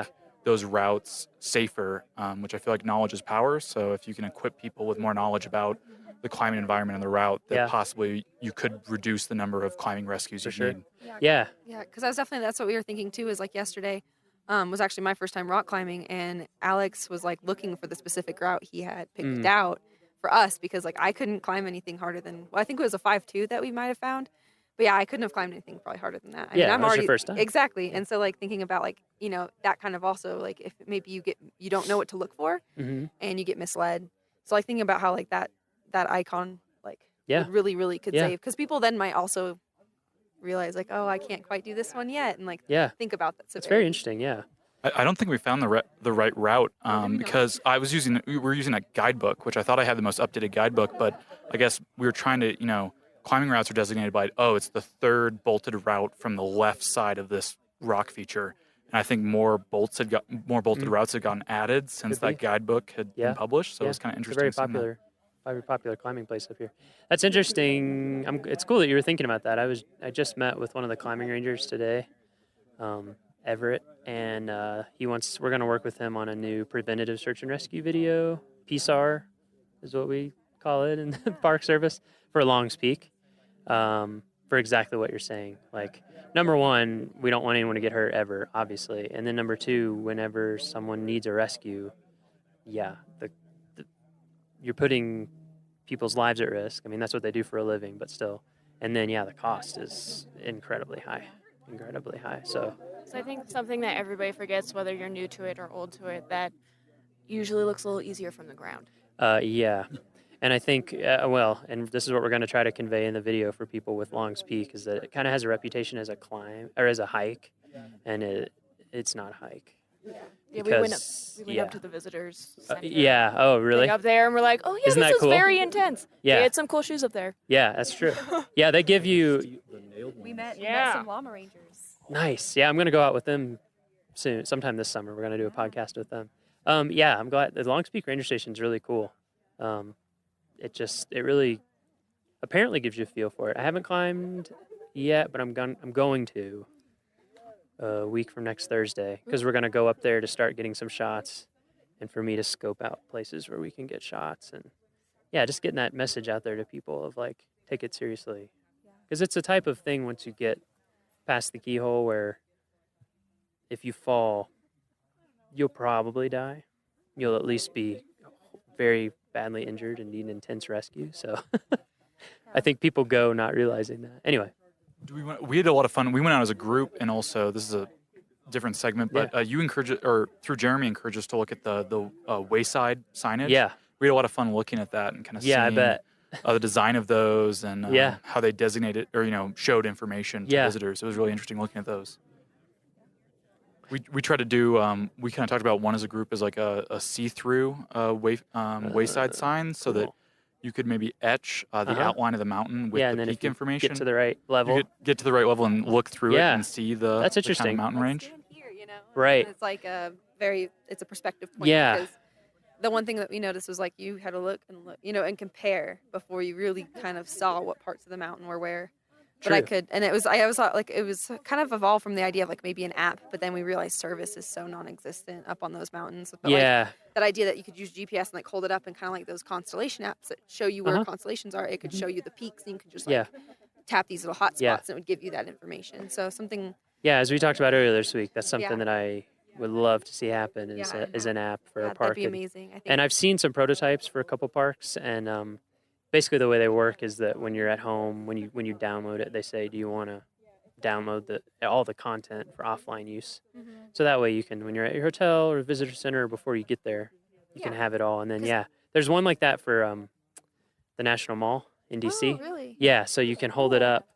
those routes safer, which I feel like knowledge is power. So if you can equip people with more knowledge about the climate environment and the route, that possibly you could reduce the number of climbing rescues you need. Yeah. Yeah, because that's what we were thinking too. Is like yesterday was actually my first time rock climbing, and Alex was like looking for the specific route he had picked out for us because like I couldn't climb anything harder than I think it was a 5.2 that we might have found. But yeah, I couldn't have climbed anything probably harder than that. I mean, I'm that was already your first time. Exactly. And so like thinking about like, you know, that kind of also like if maybe you don't know what to look for and you get misled. So like thinking about how like that icon like would really could save, because people then might also realize like, oh, I can't quite do this one yet, and like think about that. It's very interesting. Yeah. I don't think we found the right route because we were using a guidebook, which I thought I had the most updated guidebook, but I guess we were trying to, you know, climbing routes are designated by, it's the third bolted route from the left side of this rock feature. And I think more bolted routes had gotten added since that guidebook had been published. So it was kind of interesting. It's a very popular climbing place up here. That's interesting. It's cool that you were thinking about that. I just met with one of the climbing rangers today, Everett, and we're going to work with him on a new preventative search and rescue video. PSAR is what we call it in the Park Service for Longs Peak. For exactly what you're saying. Like, number one, we don't want anyone to get hurt ever, obviously. And then number two, whenever someone needs a rescue, you're putting people's lives at risk. I mean, that's what they do for a living, but still. And then, the cost is incredibly high. So I think something that everybody forgets, whether you're new to it or old to it, that usually looks a little easier from the ground. And I think, and this is what we're going to try to convey in the video for people with Longs Peak, is that it kind of has a reputation as a climb or as a hike, and it's not a hike. Yeah, we went up to the visitors center. Oh, really? Up there, and we're like, oh, yeah, Isn't this that is cool? very intense. Yeah. We had some cool shoes up there. Yeah, that's true. They give you... We met some llama rangers. Nice. Yeah, I'm going to go out with them soon, sometime this summer. We're going to do a podcast with them. I'm glad. The Longs Peak Ranger Station is really cool. It really apparently gives you a feel for it. I haven't climbed yet, but I'm going to a week from next Thursday, because we're going to go up there to start getting some shots, and for me to scope out places where we can get shots, and just getting that message out there to people of like, take it seriously, because it's a type of thing once you get past the keyhole where if you fall, you'll probably die. You'll at least be very badly injured and need intense rescue. So I think people go not realizing that. Anyway. We had a lot of fun. We went out as a group, and also this is a different segment, but you through Jeremy encouraged us to look at the wayside signage. Yeah. We had a lot of fun looking at that and kind of seeing I bet. The design of those and how they designated or showed information to visitors. It was really interesting looking at those. We tried to do. We kind of talked about one as a group as like a see-through wayside sign, so that you could maybe etch the outline of the mountain with and the then peak if you information. Get to the right level. You could get to the right level and look through it and see the That's interesting. kind of mountain range. Here, right. It's like it's a perspective point. Yeah. Because the one thing that we noticed was like you had to look, and compare before you really kind of saw what parts of the mountain were where. But I could, and it was kind of evolved from the idea of like maybe an app, but then we realized service is so non-existent up on those mountains. But that idea that you could use GPS and like hold it up and kind of like those constellation apps that show you where constellations are, it could show you the peaks, and you could just like tap these little hot spots and it would give you that information. So something. Yeah, as we talked about earlier this week, that's something that I would love to see happen is an app for a park. That'd be amazing. I think. And I've seen some prototypes for a couple parks, and basically the way they work is that when you're at home, when you download it, they say, do you want to download all the content for offline use? So that way you can, when you're at your hotel or visitor center, before you get there, you can have it all. And then there's one like that for the National Mall in DC. Oh, really? Yeah, so you can hold it up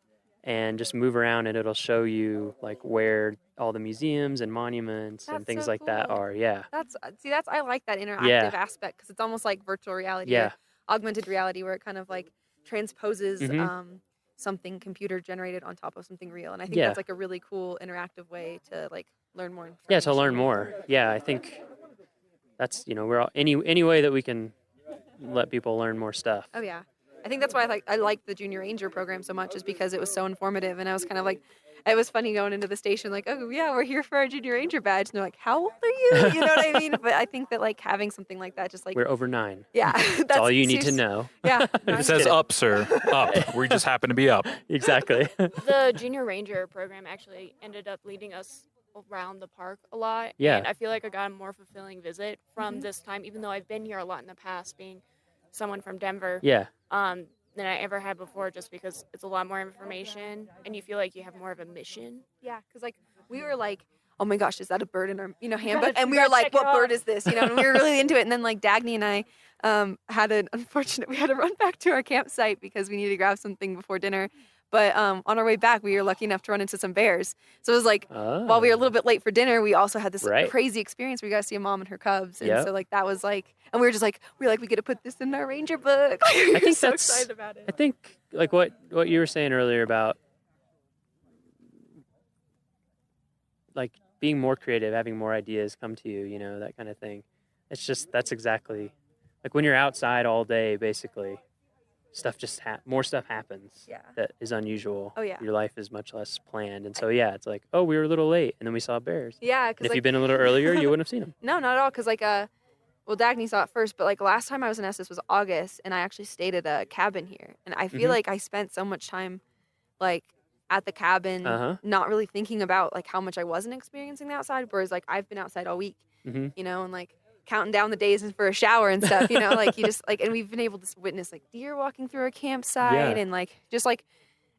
and just move around, and it'll show you like where all the museums and monuments and things like that are. Yeah. I like that interactive aspect, because it's almost like virtual reality. Yeah. Augmented reality, where it kind of like transposes something computer generated on top of something real, and I think that's like a really cool interactive way to like learn more information. Yeah, to learn more. Yeah, I think that's we're all any way that we can let people learn more stuff. Oh yeah, I think that's why I like the Junior Ranger program so much, is because it was so informative, and I was kind of like, it was funny going into the station, like, oh yeah, we're here for our junior ranger badge. And they're like, how old are you? You know what I mean? But I think that like having something like that, just like We're over 9. Yeah, that's all you need to know. Yeah. If it says up, sir, up. We just happen to be up. Exactly. The junior ranger program actually ended up leading us around the park a lot. Yeah. And I feel like I got a more fulfilling visit from this time, even though I've been here a lot in the past, being someone from Denver. Yeah. Than I ever had before, just because it's a lot more information and you feel like you have more of a mission. Yeah, because like we were like, oh my gosh, is that a bird in our handbook? gotta- And we you were gotta like, check what it bird out. is this? And we were really into it. And then like Dagny and I had an unfortunate, we had to run back to our campsite because we needed to grab something before dinner. But on our way back, we were lucky enough to run into some bears. So it was like, while we were a little bit late for dinner, we also had this crazy experience where we got to see a mom and her cubs. And Yep. so like that was like, and we were just like, we get to put this in our ranger book. We I think so that's excited about it. I think like what you were saying earlier about like being more creative, having more ideas come to you, that kind of thing. That's exactly like when you're outside all day, basically, stuff just more stuff happens that is unusual. Oh, yeah. Your life is much less planned. And so, yeah, it's like, oh, we were a little late and then we saw bears. Yeah. And 'cause, if like, you'd been a little earlier, you wouldn't have seen them. No, not at all. Because like well, Dagny saw it first, but like last time I was in Estes was August, and I actually stayed at a cabin here, and I feel Mhm. like I spent so much time like at the cabin, not really thinking about like how much I wasn't experiencing the outside. Whereas like I've been outside all week, Mhm. and like counting down the days for a shower and stuff, like you just like, and we've been able to witness like deer walking through our campsite, Yeah. and like just like.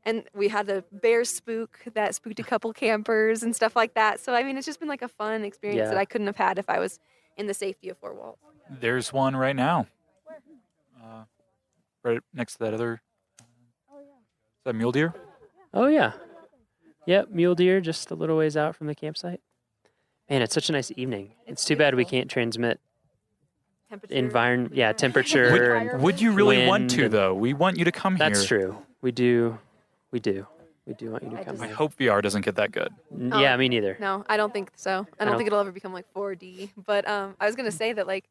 And we had a bear spook that spooked a couple campers and stuff like that. So, I mean, it's just been like a fun experience that Yeah. I couldn't have had if I was in the safety of 4 walls. There's one right now. Right next to that other. Is that mule deer? Oh, yeah. Yep, mule deer just a little ways out from the campsite. Man, it's such a nice evening. It's too bad we can't transmit temperature. and Would you really want wind to, and- though? We want you to come That's here. true. We do. We do want you to come I here. hope VR doesn't get that good. Yeah, me neither. No, I don't think so. I don't think it'll ever become like 4D. But I was gonna say that like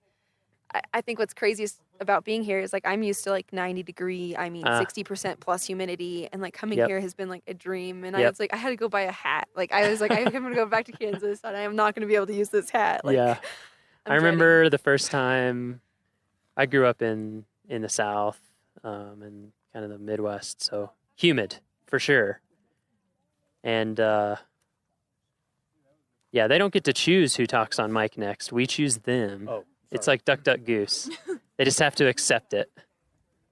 I think what's craziest about being here is like I'm used to like 90-degree, 60% plus humidity, and like coming Yep. here has been like a dream. And Yep. I was like, I had to go buy a hat. Like I was like, I'm gonna go back to Kansas, and I am not gonna be able to use this hat. Like, Yeah. I remember the first time I grew up in the South and kind of the Midwest, so humid for sure. And yeah, they don't get to choose who talks on mic next. We choose them. Oh, it's like duck, duck, goose. They just have to accept it.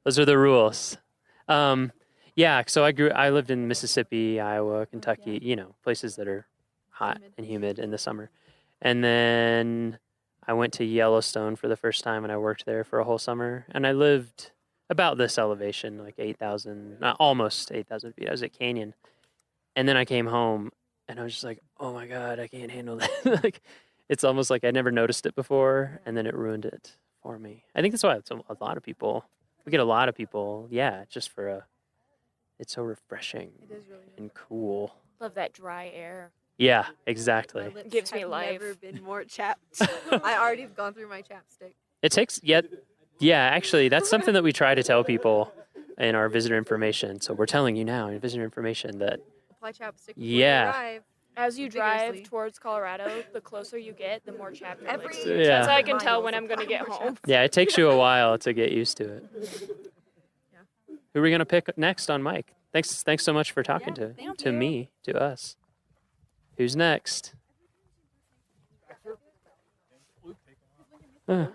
Those are the rules. Yeah, so I lived in Mississippi, Iowa, Kentucky, places that are hot and humid in the summer. And then I went to Yellowstone for the first time, and I worked there for a whole summer. And I lived about this elevation, like 8,000, almost 8,000 feet. I was at Canyon. And then I came home, and I was just like, oh my God, I can't handle that. Like, it's almost like I never noticed it before, and then it ruined it for me. I think that's why a lot of people, we get a lot of people, just for it's so refreshing and cool. Love that dry air. Yeah, exactly. Gives me have life. Never been more chapped. I already have gone through my chapstick. It takes, actually, that's something that we try to tell people in our visitor information. So we're telling you now in visitor information that, Apply chapstick before Yeah. you arrive. As you drive Vigorously. towards Colorado, the closer you get, the more chapped your lips. Yeah. That's how I can tell when I'm going to get home. yeah, it takes you a while to get used to it. Who are we going to pick next on mic? Thanks so much for talking to us. Who's next? I'm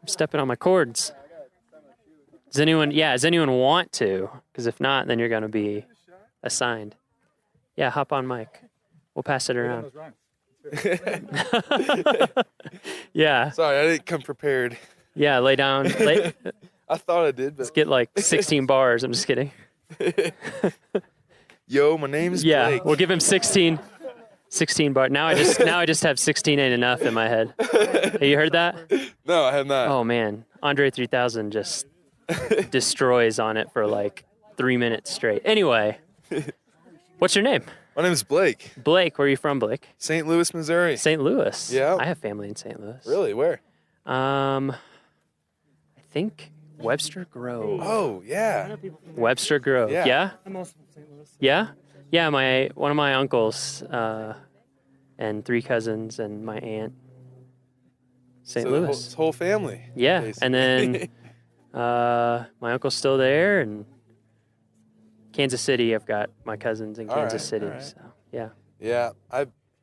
stepping on my cords. Does anyone want to? Because if not, then you're going to be assigned. Yeah, hop on mic. We'll pass it around. Yeah. Sorry, I didn't come prepared. Yeah, lay down. I thought I did, but Let's get like 16 bars. I'm just kidding. Yo, my name is Blake. We'll give him 16 bars. Now I just have 16 ain't enough in my head. Have you heard that? No, I have not. Oh man, Andre 3000 just destroys on it for like 3 minutes straight. Anyway, what's your name? My name is Blake. Blake, where are you from, Blake? St. Louis, Missouri. St. Louis. Yeah. I have family in St. Louis. Really? Where? I think Webster Grove. Oh, yeah. Webster Grove. Yeah. Yeah? I'm also from St. Louis. Yeah? Yeah, one of my uncles and 3 cousins and my aunt. St. So Louis. the whole family. Yeah, basically. and then my uncle's still there, and Kansas City. I've got my cousins in Kansas City. all right. So yeah. Yeah,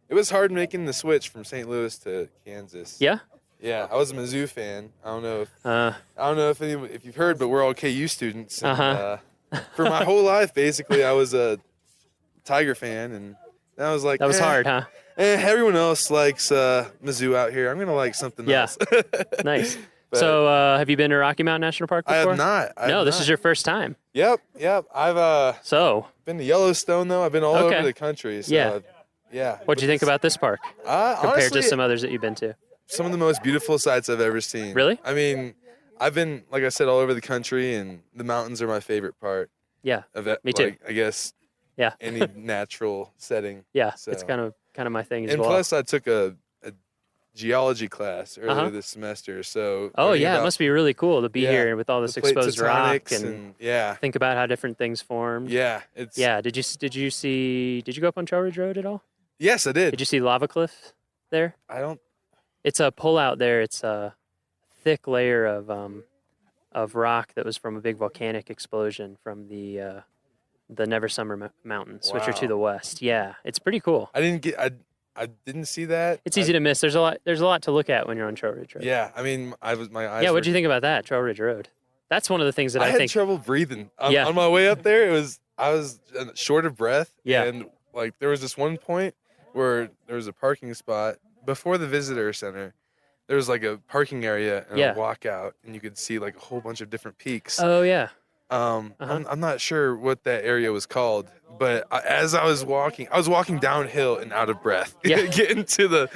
it was hard making the switch from St. Louis to Kansas. Yeah. Yeah, I was a Mizzou fan. I don't know if you've heard, but we're all KU students. And, for my whole life, basically, I was a Tiger fan, and I was like, That was hard, huh? Everyone else likes Mizzou out here. I'm gonna like something else. Nice. But So, have you been to Rocky Mountain National Park I before? have not. No, this is your first time. Yep. I've been to Yellowstone though. I've been all over the country. So Yeah. What'd you think about this park compared honestly, to some others that you've been to? Some of the most beautiful sights I've ever seen. Really? I mean, I've been, like I said, all over the country, and the mountains are my favorite part. Yeah. Of it, Me too. Like, I guess. Yeah. Any natural setting. Yeah. So. It's kind of my thing as and well. plus, I took a geology class earlier this semester. So. Oh learning yeah, it about- must be really cool to be yeah, here with all this the plate exposed rock tectonics and yeah. think about how different things formed. Yeah, it's Yeah. Did you go up on Trail Ridge Road at all? Yes, I did. Did you see Lava Cliff there? I don't. It's a pullout there. It's a thick layer of rock that was from a big volcanic explosion from the Never Summer Mountains, which are to Wow. the west. Yeah, it's pretty cool. I didn't see that. It's easy to miss. There's a lot to look at when you're on Trail Ridge Road. Yeah, I mean, my eyes. Yeah, what'd you think about that, Trail Ridge Road? That's one of the things that I had think. trouble breathing Yeah. on my way up there. I was short of breath. Yeah. And like there was this one point where there was a parking spot before the visitor center. There was like a parking area and Yeah. a walkout, and you could see like a whole bunch of different peaks. Oh yeah. I'm not sure what that area was called, but as I was walking downhill and out of breath, Yeah. getting to the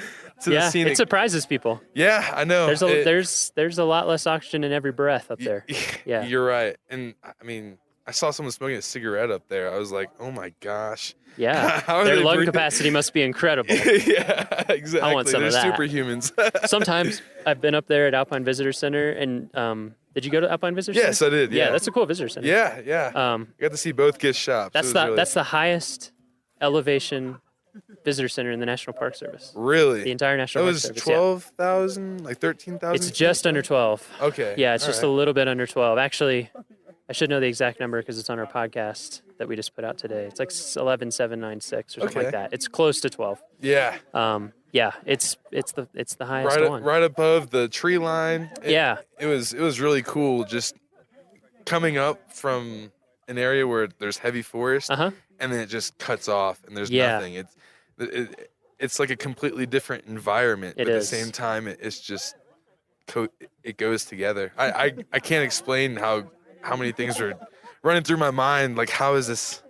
Yeah, scenic. it surprises people. Yeah, I know. There's a lot less oxygen in every breath up there. Yeah. You're right. And I mean, I saw someone smoking a cigarette up there. I was like, oh my gosh. Yeah. How are Their they lung breathing? capacity must be incredible. Yeah, exactly. I want some They're of that. superhumans. Sometimes I've been up there at Alpine Visitor Center, and did you go to Alpine Visitor Center? Yes, I did. Yeah, that's a cool visitor center. Yeah. I got to see both gift shops. That's the highest elevation visitor center in the National Park Service. Really? The entire National Park That Service. was 12,000, like 13,000. It's just under 12. Okay. Yeah, it's all just right. a little bit under 12. Actually, I should know the exact number because it's on our podcast that we just put out today. It's like 11,796 or something Okay. like that. It's close to 12. Yeah. Yeah, it's the highest one. Right above the tree line. Yeah. It was really cool just coming up from an area where there's heavy forest, and then it just cuts off and there's Yeah. nothing. It's like a completely different environment, It but is. at the same time, it's just it goes together. I can't explain how many things are running through my mind. Like, how is this?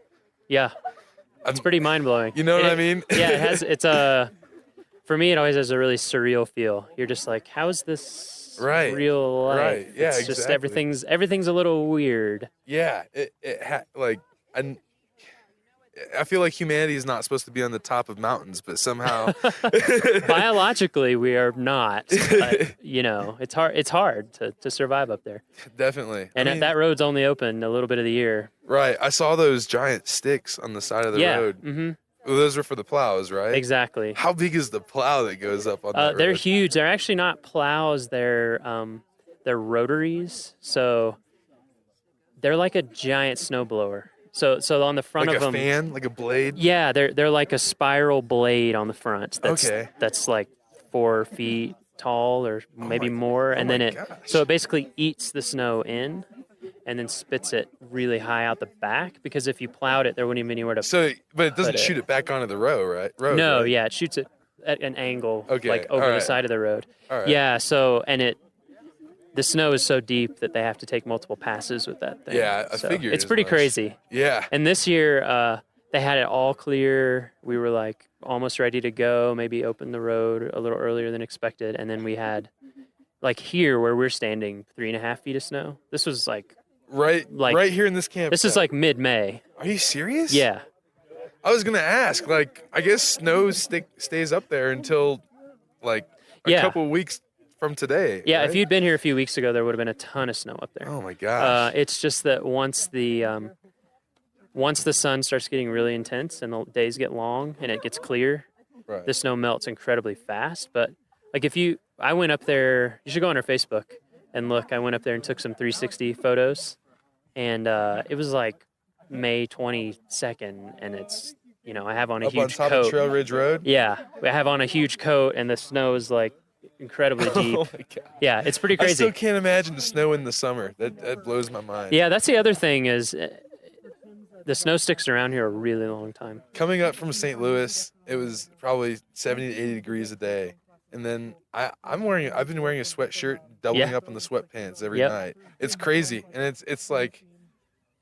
Yeah, it's pretty mind blowing. You know what I mean? Yeah, it has. It's for me, it always has a really surreal feel. You're just like, how is this real life? Right. Yeah, It's just exactly. everything's a little weird. Yeah, I feel like humanity is not supposed to be on the top of mountains, but somehow Biologically, we are not. But, it's hard to survive up there. Definitely. And I mean, that road's only open a little bit of the year. right. I saw those giant sticks on the side of the Yeah, road. mm-hmm. Well, those are for the plows, right? Exactly. How big is the plow that goes up on that They're road? huge. They're actually not plows. They're rotaries. So they're like a giant snowblower. So on the front Like of a them, fan, like a blade. yeah, they're like a spiral blade on the front. Okay. That's like 4 feet tall or maybe more, and then it basically eats the snow in, and then spits it really high out the back. Because if you plowed it, there wouldn't even be anywhere to. So, but it doesn't put shoot it back onto the road, right? No, right? yeah, it shoots it at an angle, Okay, like over all the right. side of the road. All right. Yeah, so the snow is so deep that they have to take multiple passes with that thing. Yeah, I So figured it's as pretty much. crazy. Yeah. And this year, they had it all clear. We were like almost ready to go. Maybe open the road a little earlier than expected, and then we had, like here where we're standing, 3.5 feet of snow. This was like right here in this camp. This is like mid-May. Are you serious? Yeah. I was gonna ask. Like, I guess snow stays up there until like a Yeah. couple weeks from today. Yeah, right? if you'd been here a few weeks ago, there would have been a ton of snow up there. Oh my gosh. It's just that once the once the sun starts getting really intense and the days get long and it gets clear, Right. the snow melts incredibly fast. But like I went up there, you should go on our Facebook and look. I went up there and took some 360 photos, and it was like May 22nd, and it's, I have on a Up on huge top coat. of Trail Ridge Road? Yeah, I have on a huge coat, and the snow is like incredibly deep. Oh my God. Yeah, it's pretty I crazy. still can't imagine the snow in the summer. That blows my mind. Yeah, that's the other thing is the snow sticks around here a really long time. Coming up from St. Louis, it was probably 70 to 80 degrees a day. And then I've been wearing a sweatshirt, doubling up on the sweatpants every night. It's crazy. And it's like,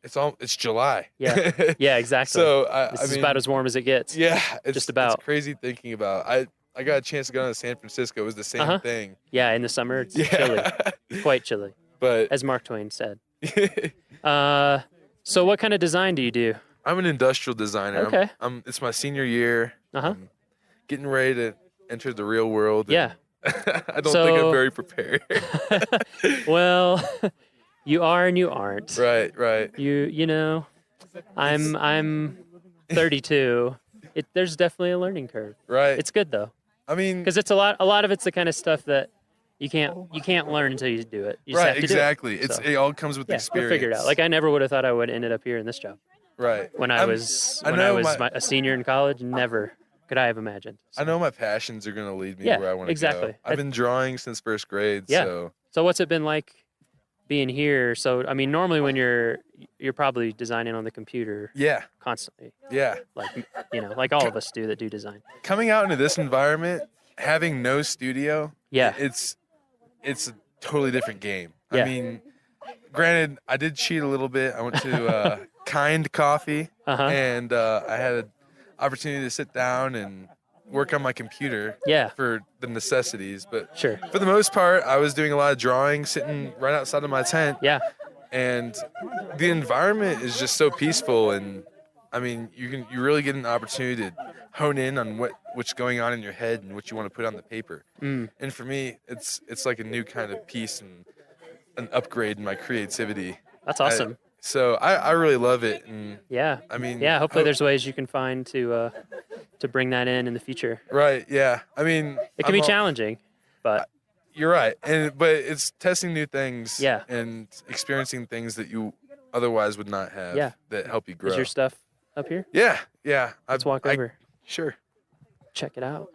it's July. Yeah, yeah, exactly. So this is about as warm as it gets. Yeah, just about. It's crazy thinking about. I got a chance to go to San Francisco. It was the same thing. Yeah, in the summer it's chilly, quite chilly. But as Mark Twain said. So what kind of design do you do? I'm an industrial designer. Okay. It's my senior year. I'm getting ready to enter the real world. Yeah. I don't think I'm very prepared. Well, you are and you aren't. Right. I'm 32. There's definitely a learning curve. Right. It's good though. I mean, because it's a lot of it's the kind of stuff that you can't learn until you do it. You just have to exactly. do it. It all comes with experience. You'll figure it out. Like I never would have thought I would have ended up here in this job. Right. When I was a senior in college, never could I have imagined. I know my passions are going to lead me where I want to exactly. go. I've been drawing since first grade. Yeah. So what's it been like being here? So I mean, normally when you're probably designing on the computer. Yeah. Constantly. Yeah. Like all of us do that do design. Coming out into this environment, having no studio. Yeah. It's a totally different game. Yeah. I mean, granted, I did cheat a little bit. I went to Kind Coffee, and I had an opportunity to sit down and work on my computer for the necessities. But for the most part, I was doing a lot of drawing, sitting right outside of my tent. Yeah. And the environment is just so peaceful, and I mean, you really get an opportunity to hone in on what's going on in your head and what you want to put on the paper. And for me, it's like a new kind of piece and an upgrade in my creativity. That's awesome. So I really love it. And I mean, hopefully there's ways you can find to bring that in the future. Right. Yeah. I mean, it can be challenging, but you're right. But it's testing new things. Yeah. And experiencing things that you otherwise would not have. Yeah. That help you grow. Is your stuff up here? Yeah. Let's walk over. Sure. Check it out.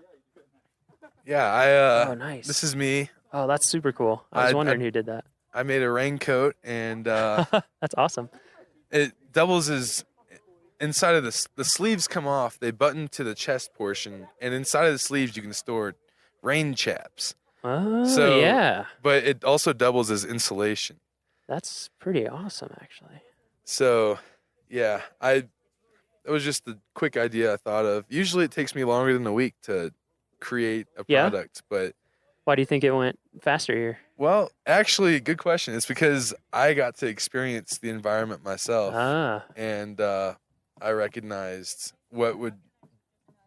Yeah. Oh, nice. This is me. Oh, that's super cool. I was wondering who did that. I made a raincoat, and that's awesome. It doubles as inside of the sleeves come off. They button to the chest portion, and inside of the sleeves you can store rain chaps. Oh, yeah. But it also doubles as insulation. That's pretty awesome, actually. So, yeah, it was just a quick idea I thought of. Usually it takes me longer than a week to create a product, but why do you think it went faster here? Well, actually, good question. It's because I got to experience the environment myself. And I recognized what would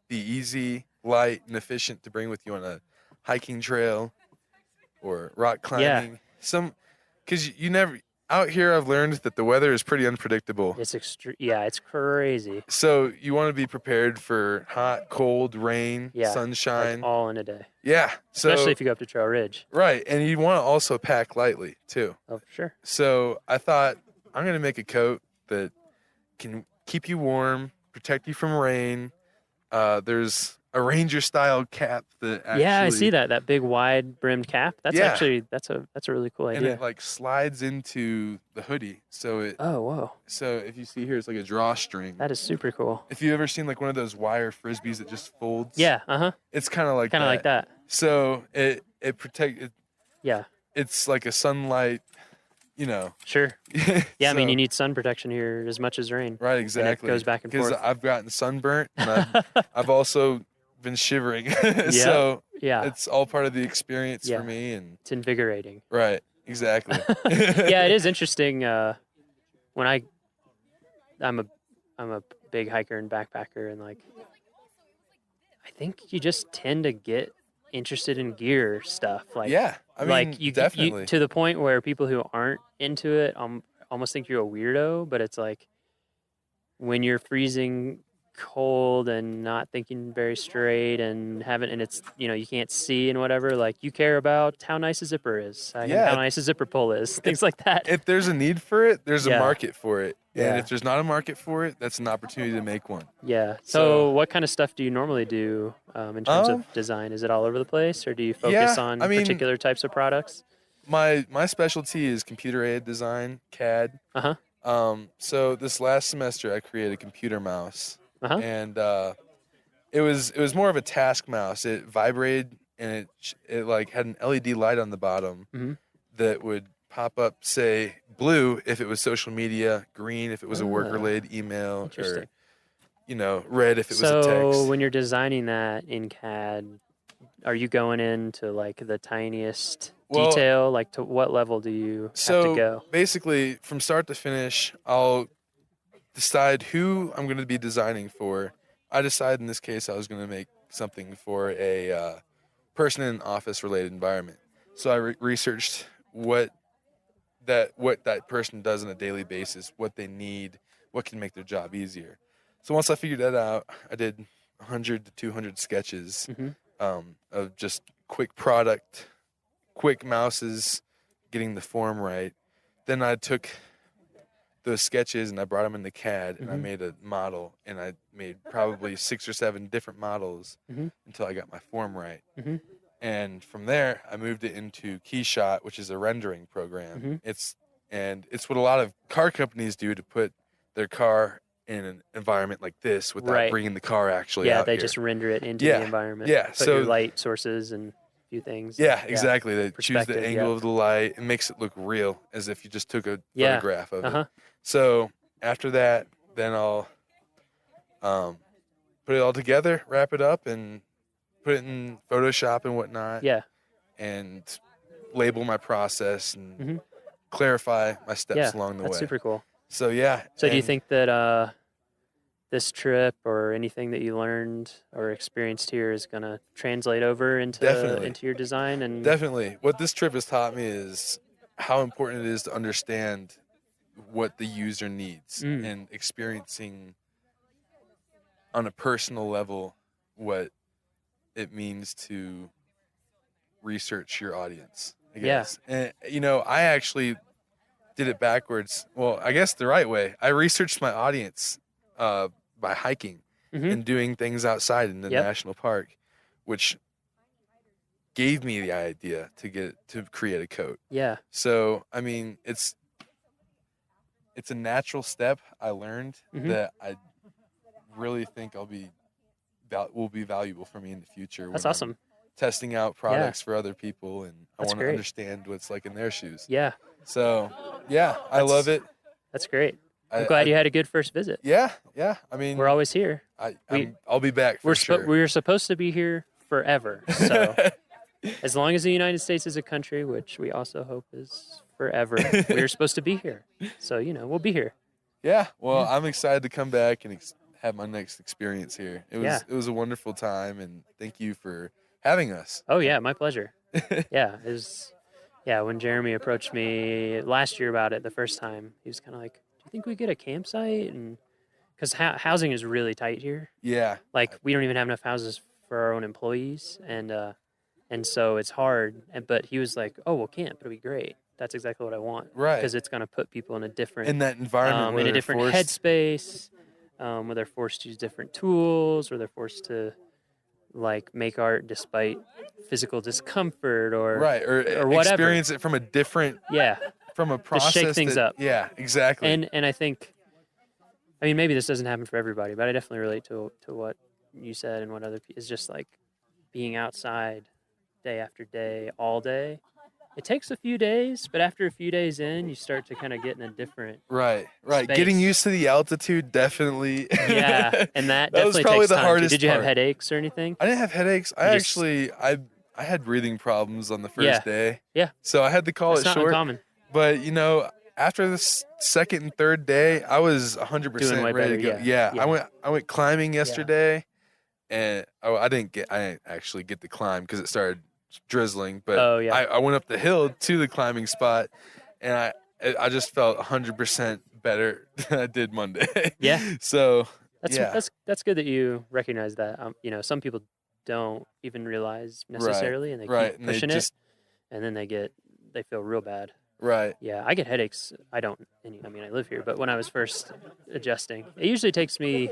be easy, light, and efficient to bring with you on a hiking trail or rock climbing. Because you never... Out here, I've learned that the weather is pretty unpredictable. It's extreme. Yeah, it's crazy. So you want to be prepared for hot, cold, rain, sunshine. Like all in a day. Yeah. Especially if you go up to Trail Ridge. Right. And you want to also pack lightly, too. Oh, sure. So I thought, I'm going to make a coat that can keep you warm, protect you from rain. There's a ranger-style cap that actually... Yeah, I see that big wide-brimmed cap. That's actually that's a really cool idea. And it slides into the hoodie, so it. Oh, whoa! So if you see here, it's like a drawstring. That is super cool. If you ever seen one of those wire frisbees that just folds. Yeah. It's kind of like that. So it protects. Yeah. It's like a sunlight. Sure. Yeah, I mean, you need sun protection here as much as rain. Right, exactly. And it goes back and forth. Because I've gotten sunburnt, and I've also been shivering. So it's all part of the experience for me, and it's invigorating. Right, exactly. Yeah, it is interesting. When I'm a big hiker and backpacker, and I think you just tend to get interested in gear stuff. You definitely to the point where people who aren't into it almost think you're a weirdo, but it's like when you're freezing cold and not thinking very straight and it's you can't see and whatever, like you care about how nice a zipper is, how nice a zipper pull is, things like that. If there's a need for it, there's a market for it. Yeah. And if there's not a market for it, that's an opportunity to make one. Yeah. So what kind of stuff do you normally do in terms of design? Is it all over the place, or do you focus on particular types of products? My specialty is computer-aided design, CAD. So this last semester I created a computer mouse. And it was more of a task mouse. It vibrated, and it like had an LED light on the bottom that would pop up, say blue if it was social media, green if it was a work-related email, or red if it was a text. So when you're designing that in CAD, are you going into like the tiniest detail? Like to what level do you have to go? Basically, from start to finish, I'll decide who I'm going to be designing for. I decided in this case I was going to make something for a person in an office-related environment. So I researched what that person does on a daily basis, what they need, what can make their job easier. So once I figured that out, I did 100 to 200 sketches of just quick product, quick mouses, getting the form right. Then I took those sketches and I brought them into CAD and I made a model, and I made probably 6 or 7 different models until I got my form right. And from there, I moved it into KeyShot, which is a rendering program. It's what a lot of car companies do to put their car in an environment like this without bringing the car actually out they here. just render it into the environment. Yeah, put your light sources and a few things. Yeah, exactly. They choose the angle of the light and makes it look real, as if you just took a photograph of it. So after that, then I'll put it all together, wrap it up, and put it in Photoshop and whatnot. Yeah. And label my process and clarify my steps along the way. That's super cool. So yeah. So do you think that this trip or anything that you learned or experienced here is going to translate over into your design? And definitely. What this trip has taught me is how important it is to understand what the user needs and experiencing on a personal level what it means to research your audience, I guess. And I actually did it backwards. Well, I guess the right way. I researched my audience by hiking and doing things outside in the national park, which gave me the idea to create a coat. Yeah. So, I mean, it's a natural step I learned that I really think will be valuable for me in the future. That's awesome. I'm testing out products for other people, and I want to understand what it's like in their shoes. Yeah. So, yeah, I love it. That's great. I'm glad you had a good first visit. Yeah. I mean, we're always here. I'll be back for sure. We're supposed to be here forever. So as long as the United States is a country, which we also hope is forever, we're supposed to be here. So, we'll be here. Yeah. Well, I'm excited to come back and have my next experience here. It was a wonderful time, and thank you for having us. Oh yeah, my pleasure. When Jeremy approached me last year about it the first time, he was kind of like, "Do you think we get a campsite?" And because housing is really tight here. Yeah. Like we don't even have enough houses for our own employees, and so it's hard. But he was like, "Oh, we'll camp. It'll be great." That's exactly what I want. Right. Because it's going to put people in a different that environment, in a different headspace, where they're forced to use different tools, where they're forced to like make art despite physical discomfort or whatever. Experience it from a different from a process. Just shake things up. Yeah, exactly. And I think, I mean, maybe this doesn't happen for everybody, but I definitely relate to what you said and what other people is just like being outside day after day, all day. It takes a few days, but after a few days in, you start to kind of get in a different Right. space. Getting used to the altitude, definitely. Yeah, and that was definitely probably takes the time. hardest Did you have part. headaches or anything? I didn't have headaches. I had breathing problems on the first day. Yeah. So I had to call That's it not short. uncommon. But after the second and third day, I was 100% ready to go. Yeah. I went climbing yesterday, and I didn't actually get the climb because it started drizzling. But I went up the hill to the climbing spot, and I just felt 100% better than I did Monday. Yeah. So that's good that you recognize that. Some people don't even realize necessarily, and they keep pushing it, and then they feel real bad. Right. Yeah, I get headaches. I don't. I live here, but when I was first adjusting, it usually takes me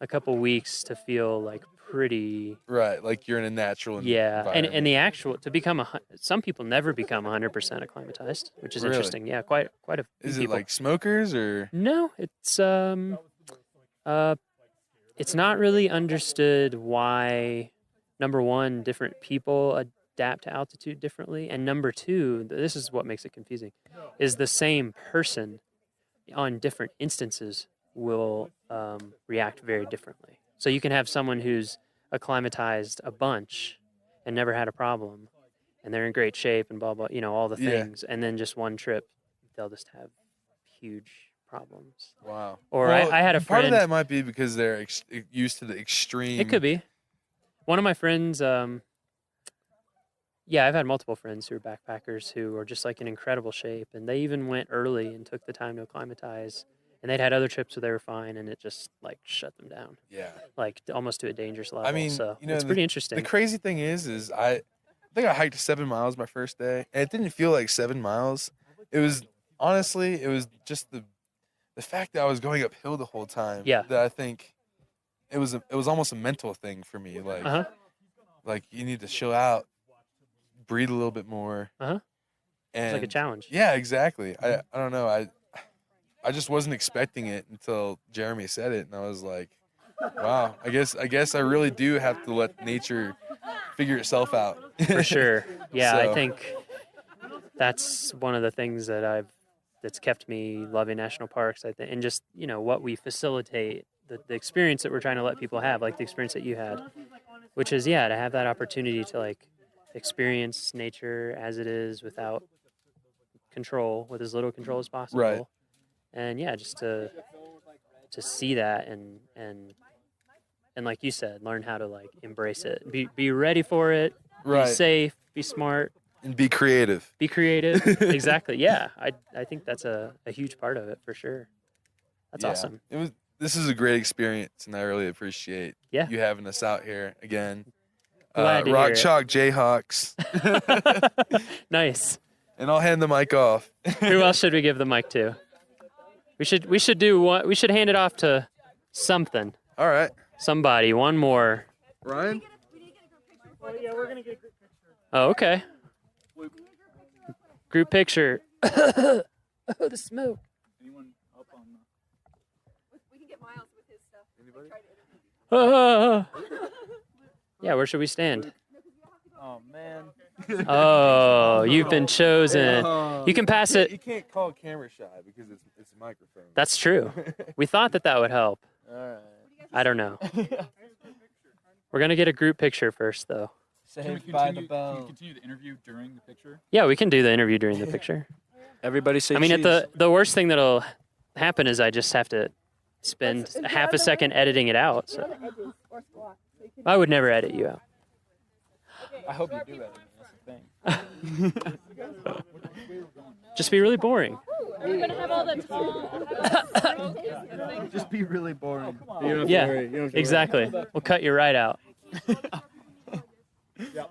a couple weeks to feel like pretty. Right, like you're in a natural. Yeah, and the actual to become some people never become 100% acclimatized, which is interesting. Yeah, quite a few Is it people. like smokers or? No, it's not really understood why. Number one, different people adapt to altitude differently, and number two, this is what makes it confusing, is the same person on different instances will react very differently. So you can have someone who's acclimatized a bunch and never had a problem, and they're in great shape and blah blah, all the things, and then just one trip, they'll just have huge problems. Wow. Or I had a friend. Part of that might be because they're used to the extreme. It could be. One of my friends. I've had multiple friends who are backpackers who are just like in incredible shape, and they even went early and took the time to acclimatize. And they'd had other trips where they were fine, and it just like shut them down. Yeah. Like almost to a dangerous level. I mean, so it's pretty interesting. The crazy thing is I think I hiked 7 miles my first day, and it didn't feel like 7 miles. It was just the fact that I was going uphill the whole time. Yeah. That I think it was almost a mental thing for me. Like, like you need to chill out, breathe a little bit more. And it's like a challenge. Yeah, exactly. I don't know. I just wasn't expecting it until Jeremy said it, and I was like, wow, I guess I really do have to let nature figure itself out. For sure. Yeah, So- I think that's one of the things that's kept me loving national parks, I think, and just, what we facilitate, the experience that we're trying to let people have, like the experience that you had, which is, to have that opportunity to like experience nature as it is without control, with as little control as possible. Right. And just to see that and like you said, learn how to like embrace it, be ready for it, Right. be safe, be smart, and be creative. Be creative. Exactly. Yeah, I think that's a huge part of it for sure. That's awesome. This is a great experience, and I really appreciate you having us out here again. Glad to Rock hear it. Chalk Jayhawks. Nice. And I'll hand the mic off. Who else should we give the mic to? We should do one. We should hand it off to something. All right. Somebody. One more. Ryan? Oh, yeah, we're going to get a group picture. Oh, okay. Group picture. Oh, the smoke. Anyone up on We can get Miles with his stuff. Yeah, where should we stand? Oh, man. Oh, you've been chosen. You can pass it. You can't call camera shy because it's a microphone. That's true. We thought that would help. All right. I don't know. We're going to get a group picture first, though. Saved by the bell. Can we continue the interview during the picture? Yeah, we can do the interview during the picture. Everybody say cheese. cheese. The worst thing that'll happen is I just have to spend half a second editing it out. So I would never edit you out. I hope you do edit. That's the thing. Just be really boring. We're going to have all the tall... Just be really boring. Yeah, exactly. We'll cut you right out. Yeah,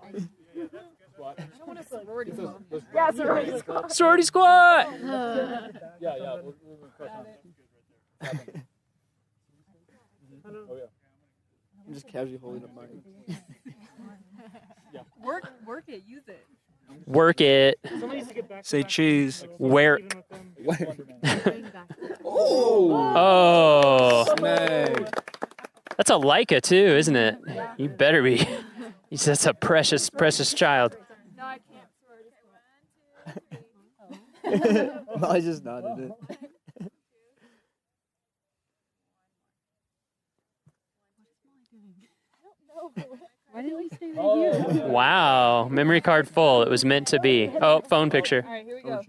sorority squad. Sorority squad! Yeah. I'm just casually holding up mine. Work it, use it. Work it. Say cheese. Work. Oh! Oh. That's a Leica too, isn't it? You better be. That's a precious, precious child. No, I can't. I just nodded it. Why didn't we stay right here? Wow. Memory card full. It was meant to be. Oh, phone picture. All right, here we go. Am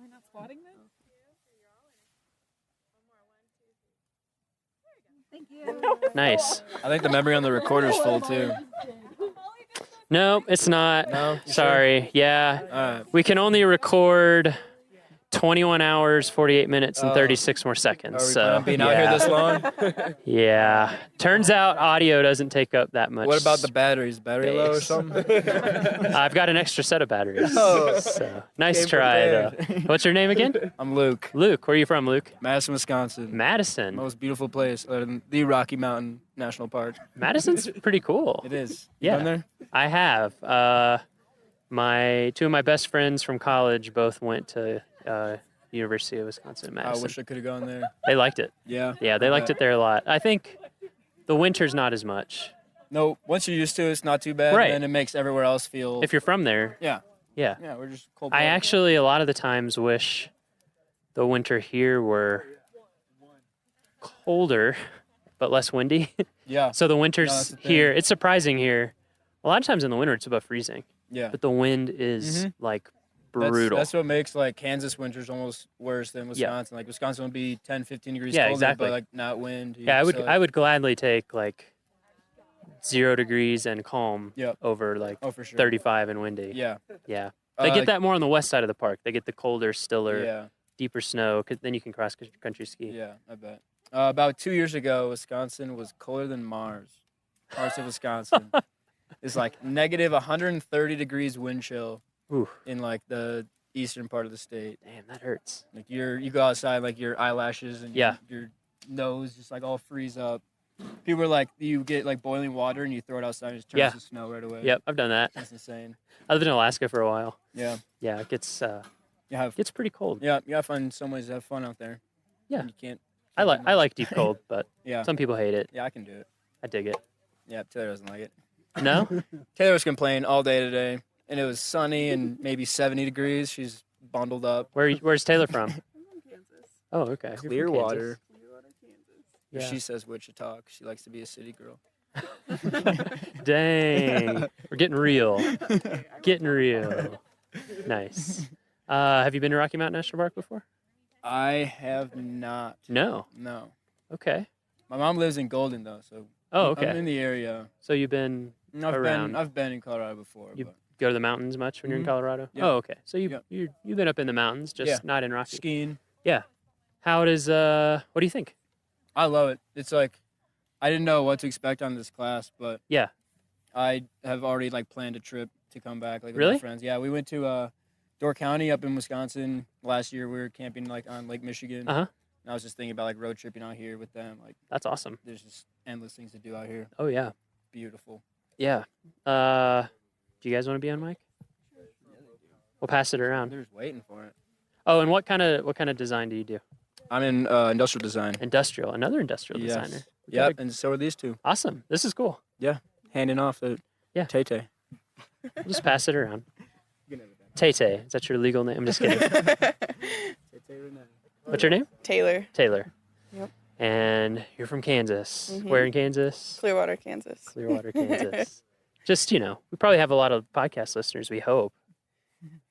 I not spotting this? Thank you. Nice. I think the memory on the recorder's full too. No, it's not. No? Sorry. Sure? Yeah. We can only record 21 hours, 48 minutes, and 36 more seconds. Are we So planning on being out here this long? Yeah. Turns out audio doesn't take up that much. What about the batteries? Battery low or space. something? I've got an extra set of batteries. Oh. So nice Came try, though. prepared. What's your name again? I'm Luke. Luke, where are you from, Luke? Madison, Wisconsin. Madison. Most beautiful place other than the Rocky Mountain National Park. Madison's pretty cool. It is. Yeah. You been there? I have. Two of my best friends from college both went to University of Wisconsin I Madison. wish I could have gone there. They liked it. Yeah. Yeah, they I liked bet. it there a lot. I think the winter's not as much. No, once you're used to it, it's not too bad. Right. And it makes everywhere else feel. If you're from there. Yeah. Yeah. Yeah, we're just cold. I actually, a lot of the times, wish the winter here were colder, but less windy. Yeah. So the No, winters that's the thing. here, it's surprising here. A lot of times in the winter, it's above freezing. Yeah. But the wind is Mhm. like brutal. That's what makes like Kansas winters almost worse than Wisconsin. Like Wisconsin would be 10, 15 degrees Yeah, colder, exactly. but like not wind. Yeah, So, I would gladly take like 0 degrees and calm Yep. over like Oh, for sure. 35 and windy. Yeah. Yeah. They Uh, get that more on the west side of the park. They get the colder, stiller, Yeah. deeper snow, 'cause then you can cross country ski. Yeah, I bet. About 2 years ago, Wisconsin was colder than Mars. Parts of Wisconsin. It's like negative 130 degrees wind chill Oof. in like the eastern part of the state. Damn, that hurts. Like you go outside, like your eyelashes and Yeah. your nose just like all freeze up. People are like, you get like boiling water and you throw it outside and it just turns Yeah. to snow right away. Yep, I've done that. That's insane. I lived in Alaska for a while. Yeah. Yeah, it gets You gets pretty cold. Yeah, you gotta find some ways to have fun out there. Yeah. You can't. I like deep cold, but Yeah. some people hate it. Yeah, I can do it. I dig it. Yeah, Taylor doesn't like it. No? Taylor was complaining all day today, and it was sunny and maybe 70 degrees. She's bundled up. Where's Taylor from? Oh, okay. You're from Clearwater. Yeah. She says Wichita 'cause she likes to be a city girl. Dang. We're getting real. Getting real. Nice. Have you been to Rocky Mountain National Park before? I have not. No. No. Okay. My mom lives in Golden though, so Oh, okay. I'm in the area. So you've been around. I've been in Colorado before. You but go to the mountains much when you're in Mhm. Colorado? Yeah. Oh, okay. So Yeah. you've been up in the mountains, just Yeah. not in Rocky. Skiing. Yeah. How does what do you think? I love it. It's like I didn't know what to expect on this class, but Yeah. I have already like planned a trip to come back like with Really? my friends. Yeah, we went to Door County up in Wisconsin last year. We were camping like on Lake Michigan. Uh-huh. And I was just thinking about like road tripping out here with them. Like That's awesome. there's just endless things to do out here. Oh yeah. Beautiful. Yeah. Do you guys want to be on mic? We'll pass it around. They're just waiting for it. Oh, and what kind of design do you do? I'm in industrial design. Industrial. Another industrial Yes. designer. We Yep, gotta- and so are these two. Awesome. This is cool. Yeah, handing off the Tay-Tay. We'll just pass it around. Tay-Tay. Is that your legal name? I'm just kidding. What's your name? Taylor. Taylor. Yep. And you're from Kansas. Mhm. Where in Kansas? Clearwater, Kansas. Clearwater, Kansas. Just, we probably have a lot of podcast listeners, we hope,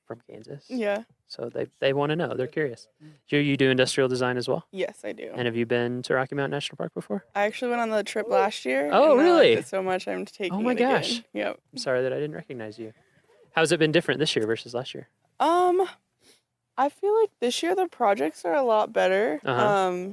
from Kansas. Yeah. So they want to know. They're curious. You do industrial design as well? Yes, I do. And have you been to Rocky Mountain National Park before? I actually went on the trip last year. Oh, and I really? liked it so much I'm taking Oh my it again. gosh. Yep. I'm sorry that I didn't recognize you. How's it been different this year versus last year? I feel like this year the projects are a lot better. Uh-huh.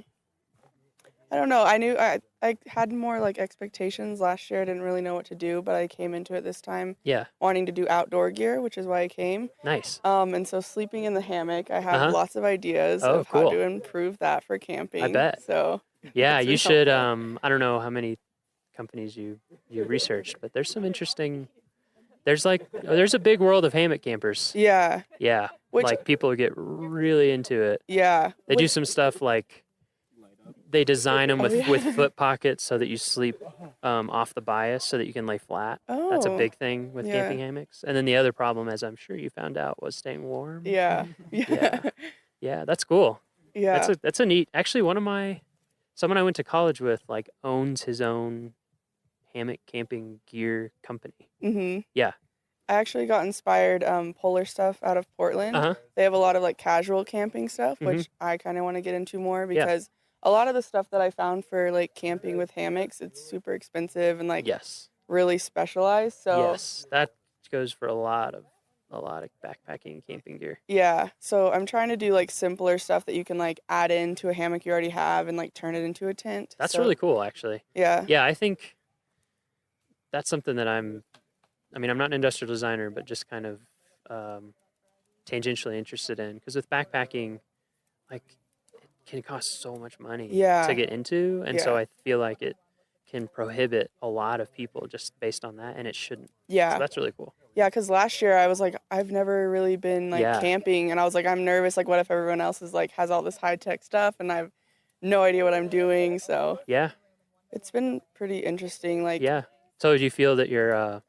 I don't know. I knew I had more like expectations last year. I didn't really know what to do, but I came into it this time Yeah. wanting to do outdoor gear, which is why I came. Nice. And so sleeping in the hammock, I have Uh-huh. lots of ideas Oh, of how cool. to improve that for camping. I bet. So Yeah, it's you been should. helpful. I don't know how many companies you researched, but there's some interesting. There's a big world of hammock campers. Yeah. Yeah, Which- like people get really into it. Yeah. They do some stuff like they design them Oh, with yeah. with foot pockets so that you sleep off the bias so that you can lay flat. That's a Oh, big thing with yeah. camping hammocks. And then the other problem, as I'm sure you found out, was staying warm. Yeah. Yeah. Yeah, that's cool. Yeah. That's a neat. Actually, someone I went to college with owns his own hammock camping gear company. Mhm. Yeah. I actually got inspired polar stuff out of Portland. Uh-huh. They have a lot of like casual camping stuff, Mhm. which I kind of want to get into more Yeah. because a lot of the stuff that I found for like camping with hammocks, it's super expensive and like Yes. really specialized. So Yes, that goes for a lot of a lot of backpacking and camping gear. Yeah, so I'm trying to do like simpler stuff that you can like add into a hammock you already have and like turn it into a tent. That's So, really cool, actually. Yeah. Yeah, I think that's something that I'm not an industrial designer, but just kind of tangentially interested in. Because with backpacking, like, it can cost so much money Yeah. to get into. And so Yeah. I feel like it can prohibit a lot of people just based on that, and it shouldn't. Yeah. So that's really cool. Yeah, because last year I was like, I've never really been like Yeah. camping, and I was like, I'm nervous. Like, what if everyone else is like has all this high tech stuff, and I've no idea what I'm doing. So Yeah. it's been pretty interesting. Like, Yeah. So do you feel that your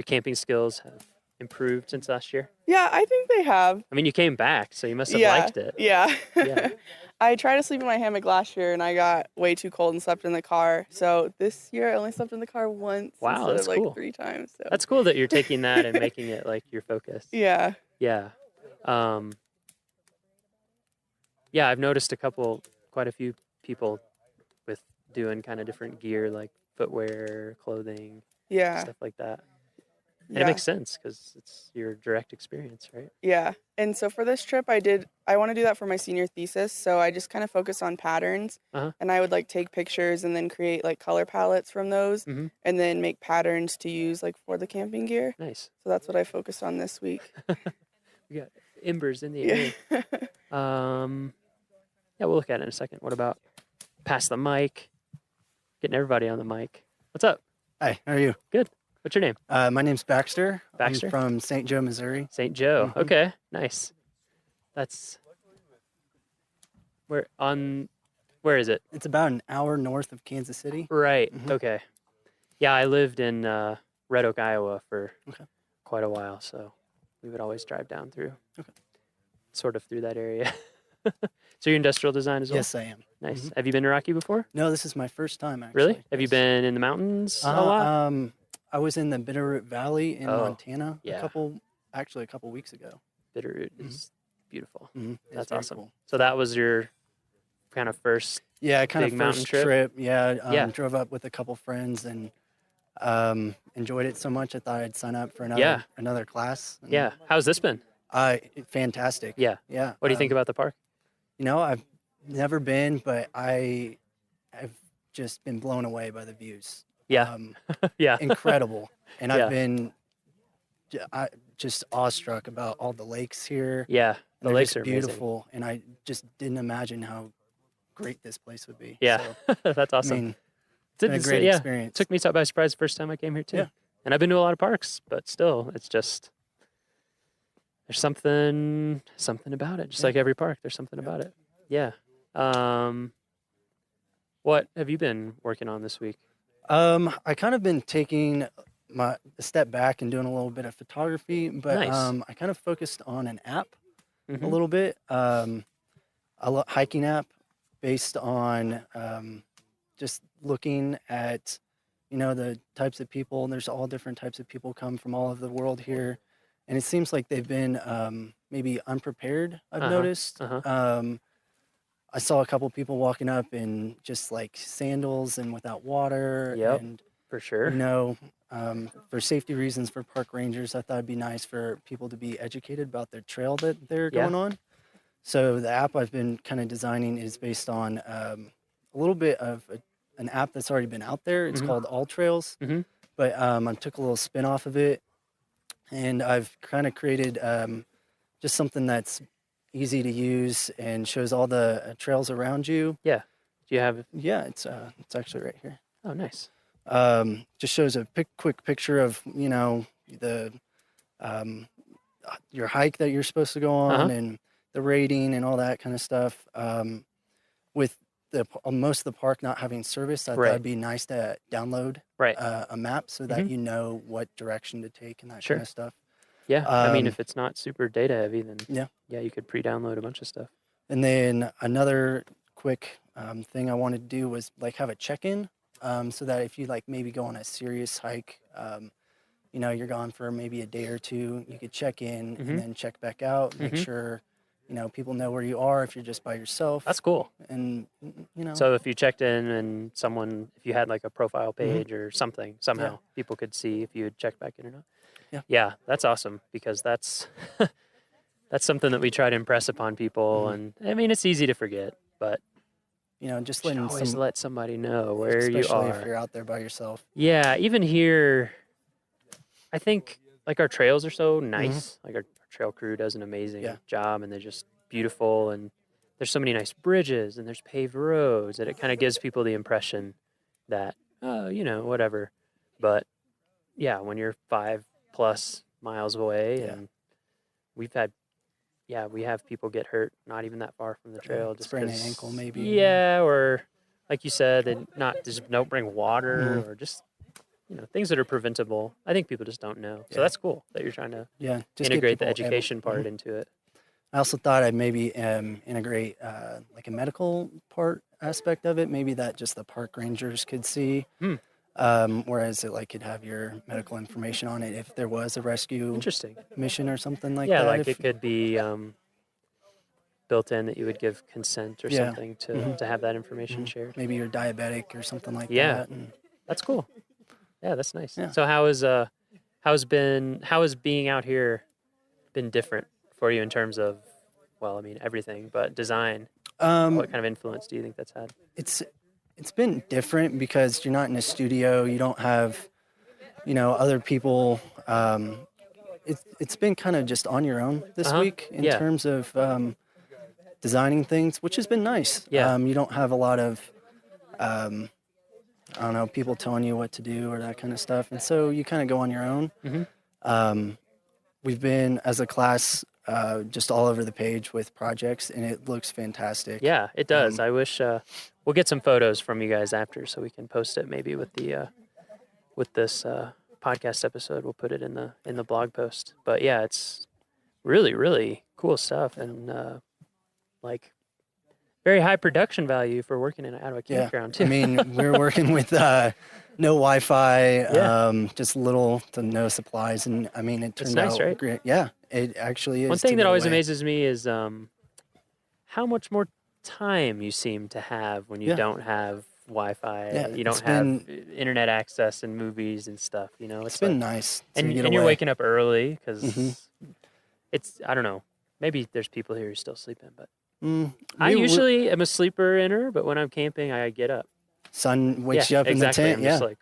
camping skills have improved since last year? yeah, I think they have. I mean, you came back, so you must have Yeah, liked it. yeah. Yeah. I tried to sleep in my hammock last year, and I got way too cold and slept in the car. So this year I only slept in the car once Wow, instead that's of like cool. 3 times. So That's cool that you're taking that and making it like your focus. yeah. Yeah. Yeah, I've noticed quite a few people with doing kind of different gear, like footwear, clothing, Yeah. stuff like that. And Yeah. it makes sense because it's your direct experience, right? Yeah. And so for this trip, I want to do that for my senior thesis. So I just kind of focus on patterns, Uh-huh. and I would like take pictures and then create like color palettes from those, Mhm. and then make patterns to use like for the camping gear. Nice. So that's what I focused on this week. We got embers in the Yeah. air. Yeah, we'll look at it in a second. What about pass the mic? Getting everybody on the mic. What's up? Hi, how are you? Good. What's your name? My name's Baxter. Baxter? I'm from St. Joe, Missouri. St. Joe. Mhm. Okay, nice. That's where is it? It's about an hour north of Kansas City. Right. Mhm. Okay. Yeah, I lived in Red Oak, Iowa for Okay. quite a while, so we would always drive down through. Okay. Sort of through that area. So you're industrial design as well? Yes, I am. Nice. Mhm. Have you been to Rocky before? No, this is my first time actually. Really? Have you been in the mountains a lot? I was in the Bitterroot Valley in Oh, Montana yeah. a couple weeks ago. Bitterroot is beautiful. Mhm. It's That's very awesome. cool. So that was your kind of first Yeah, kind big of mountain first trip. Yeah, Yeah. drove up with a couple friends and enjoyed it so much I thought I'd sign up for Yeah. another class. And, Yeah. How's this been? Fantastic. Yeah. Yeah. What do you think about the park? You know, I've never been, but I've just been blown away by the views. Yeah. Yeah. Incredible. And Yeah. I've been just awestruck about all the lakes here. Yeah. And The they're lakes just are amazing. beautiful. And I just didn't imagine how great this place would be. Yeah. So, That's awesome. I mean, it's been a great experience. Took me by surprise the first time I came here too. Yeah. And I've been to a lot of parks, but still, it's just there's something about it. Just like every park, there's something about it. Yeah. What have you been working on this week? I kind of been taking a step back and doing a little bit of photography, but Nice. I kind of focused on an app a Mhm. little bit, a hiking app based on just looking at, the types of people. There's all different types of people come from all over the world here, and it seems like they've been maybe unprepared. I've Uh-huh, noticed. uh-huh. I saw a couple people walking up in just like sandals and without water. Yep, And for sure. for safety reasons for park rangers, I thought it'd be nice for people to be educated about their trail that they're Yeah. going on. So the app I've been kind of designing is based on a little bit of an app that's already been out there. It's Mhm. called All Trails, Mhm. but I took a little spin off of it, and I've kind of created just something that's easy to use and shows all the trails around you. Yeah. Do you have? Yeah, it's actually right here. Oh, nice. Just shows a quick picture of the your hike that you're supposed to go on Uh-huh. and the rating and all that kind of stuff. With most of the park not having service, I thought Right. it'd be nice to download Right. a map so that Mhm. you know what direction to take and that Sure. kind of stuff. Yeah. I mean, Um, if it's not super data heavy, then Yeah. you could pre-download a bunch of stuff. And then another quick thing I wanted to do was like have a check-in, so that if you like maybe go on a serious hike, you're gone for maybe a day or two, you could check in Mhm. and then check back out, make Mhm. sure people know where you are if you're just by yourself. That's cool. And So if you checked in and if you had like a profile Mhm. page or something, somehow people could see if you had checked back in or not. Yeah, that's awesome because that's that's something that we try to impress upon people. And I mean, it's easy to forget, but just you should letting always let somebody know where you especially are. if you're out there by yourself. Yeah, even here, I think like our trails are so nice. Like our trail crew does an amazing job, and they're just beautiful. And there's so many nice bridges, and there's paved roads, that it kind of gives people the impression that, oh, whatever. But yeah, when you're 5+ miles away, and we have people get hurt not even that far from the trail, just sprain an 'cause- ankle maybe. Yeah, or like you said, they just don't bring water, or just things that are preventable. I think people just don't know. So that's cool that you're trying to just get integrate the people education part into it. I also thought I'd maybe integrate like a medical part aspect of it. Maybe that just the park rangers could see. Whereas it could have your medical information on it if there was a rescue mission or something like that. Yeah, like it could be built in that you would give consent or something to have that information shared. Maybe you're diabetic or something like Yeah, that. And that's cool. Yeah, that's nice. Yeah. So how has being out here been different for you in terms of, well, I mean everything, but design? What kind of influence do you think that's had? It's been different because you're not in a studio. You don't have, other people. It's been kind of just on your own this week in terms of designing things, which has been nice. Yeah. You don't have a lot of, I don't know, people telling you what to do or that kind of stuff. And so you kind of go on your own. We've been, as a class, just all over the page with projects, and it looks fantastic. Yeah, it does. I wish we'll get some photos from you guys after, so we can post it maybe with the with this podcast episode. We'll put it in the blog post. But yeah, it's really, really cool stuff, and like very high production value for working out of a campground too. I mean, we're working with no Wi-Fi, just little to no supplies, and I mean, it turned nice, out right? great. Yeah, it actually is. One thing to that get always away. amazes me is how much more time you seem to have when you don't have Wi-Fi. Yeah, you don't it's have been- internet access and movies and stuff. It's been nice to and get you're away. waking up early because Mhm. it's, I don't know. Maybe there's people here who still sleeping, but I we- usually am a sleeper inner. But when I'm camping, I get up. Sun wakes you up exactly. in the tent. I'm Yeah, just like,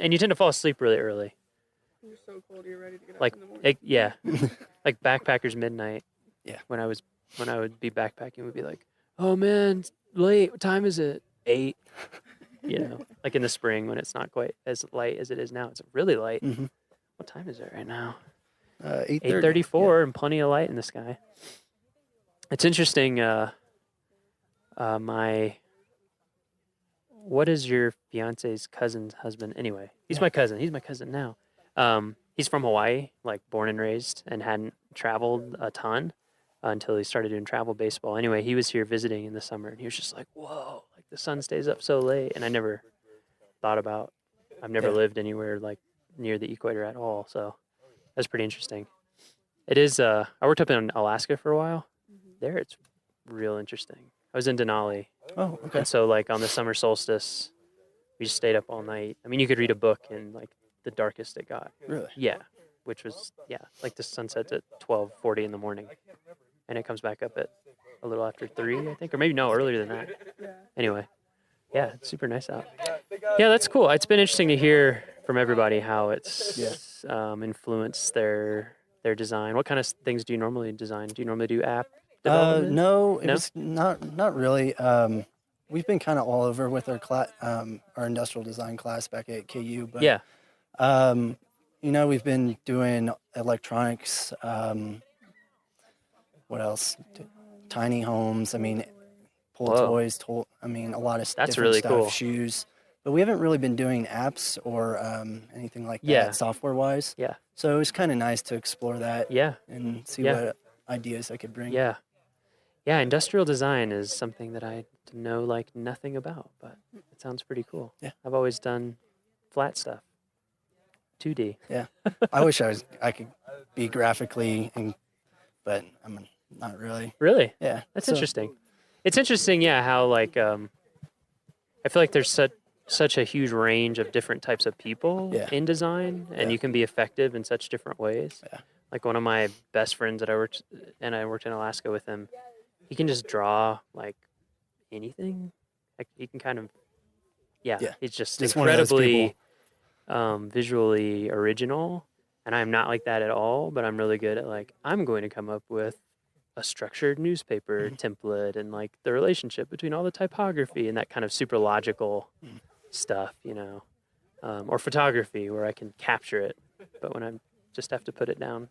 and you tend to fall asleep really early. You're so cold, you're ready to get Like up in the morning. yeah, like backpackers midnight. Yeah. When I would be backpacking, we'd be like, oh man, it's late. What time is it? 8. Like in the spring when it's not quite as light as it is now. It's really light. What time is it right now? 8:34, and plenty of light in the sky. It's interesting. What is your fiance's cousin's husband? Anyway, he's my cousin. He's my cousin now. He's from Hawaii, like born and raised, and hadn't traveled a ton until he started doing travel baseball. Anyway, he was here visiting in the summer, and he was just like, "Whoa! Like the sun stays up so late." And I never thought about. I've never lived anywhere like near the equator at all, so that's pretty interesting. It is. I worked up in Alaska for a while. There, it's real interesting. I was in Denali. Oh, okay. And so, like on the summer solstice, we just stayed up all night. I mean, you could read a book in like the darkest it got. Really? Yeah, which was like the sun sets at 12:40 in the morning, and it comes back up at a little after 3, I think, or maybe no, earlier than that. Anyway, yeah, it's super nice out. Yeah, that's cool. It's been interesting to hear from everybody how it's influenced their design. What kind of things do you normally design? Do you normally do app development? No, it was not really. We've been kind of all over with our industrial design class back at KU, but we've been doing electronics. What else? Tiny homes. I mean, pull toys. I mean, a lot of That's different really stuff. cool. Shoes. But we haven't really been doing apps or anything like that software-wise. Yeah. So it was kind of nice to explore that. Yeah. And see Yeah. what ideas I could bring. Yeah. Yeah, industrial design is something that I know like nothing about, but it sounds pretty cool. Yeah. I've always done flat stuff. 2D. Yeah. I wish I could be graphically, but I'm not really. Really? Yeah. That's So- interesting. It's interesting, how like I feel like there's such a huge range of different types of people in design, and you can be effective in such different ways. Like one of my best friends that I worked in Alaska with him, he can just draw like anything. Like he can kind of, he's just incredibly visually original, and I'm not like that at all, but I'm really good at like, I'm going to come up with a structured newspaper template and like the relationship between all the typography and that kind of super logical stuff, you know, or photography where I can capture it, but when I just have to put it down,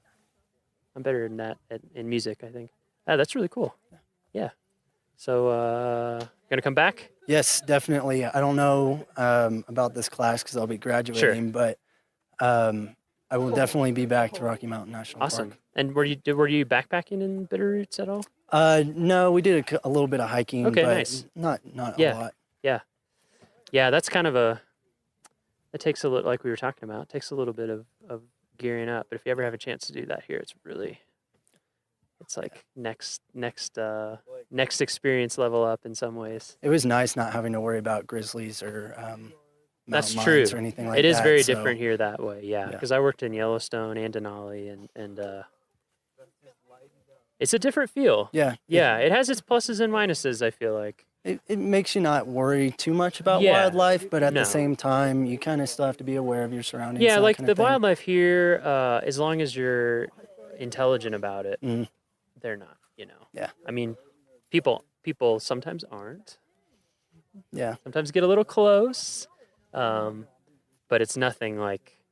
I'm better than that in music, I think. That's really cool. Yeah. So, gonna come back? Yes, definitely. I don't know about this class because I'll be graduating, but I will definitely be back to Rocky Mountain National Awesome. Park. And were you backpacking in Bitterroots at all? No, we did a little bit of hiking, Okay, but nice. not a lot. Yeah, that's kind of it takes a little, like we were talking about, it takes a little bit of gearing up. But if you ever have a chance to do that here, it's like next experience level up in some ways. It was nice not having to worry about grizzlies or That's mountain true. lions or anything like that. It is very so- different here that way, yeah. Because I worked in Yellowstone and Denali, and it's a different feel. Yeah. Yeah, it has its pluses and minuses, I feel like. It makes you not worry too much about wildlife, but at the same time, you kind of still have to be aware of your surroundings. Yeah, that like kind the of thing. wildlife here, as long as you're intelligent about it, they're not, you know. Yeah. I mean, people sometimes aren't. Yeah. Sometimes get a little close, but it's nothing like,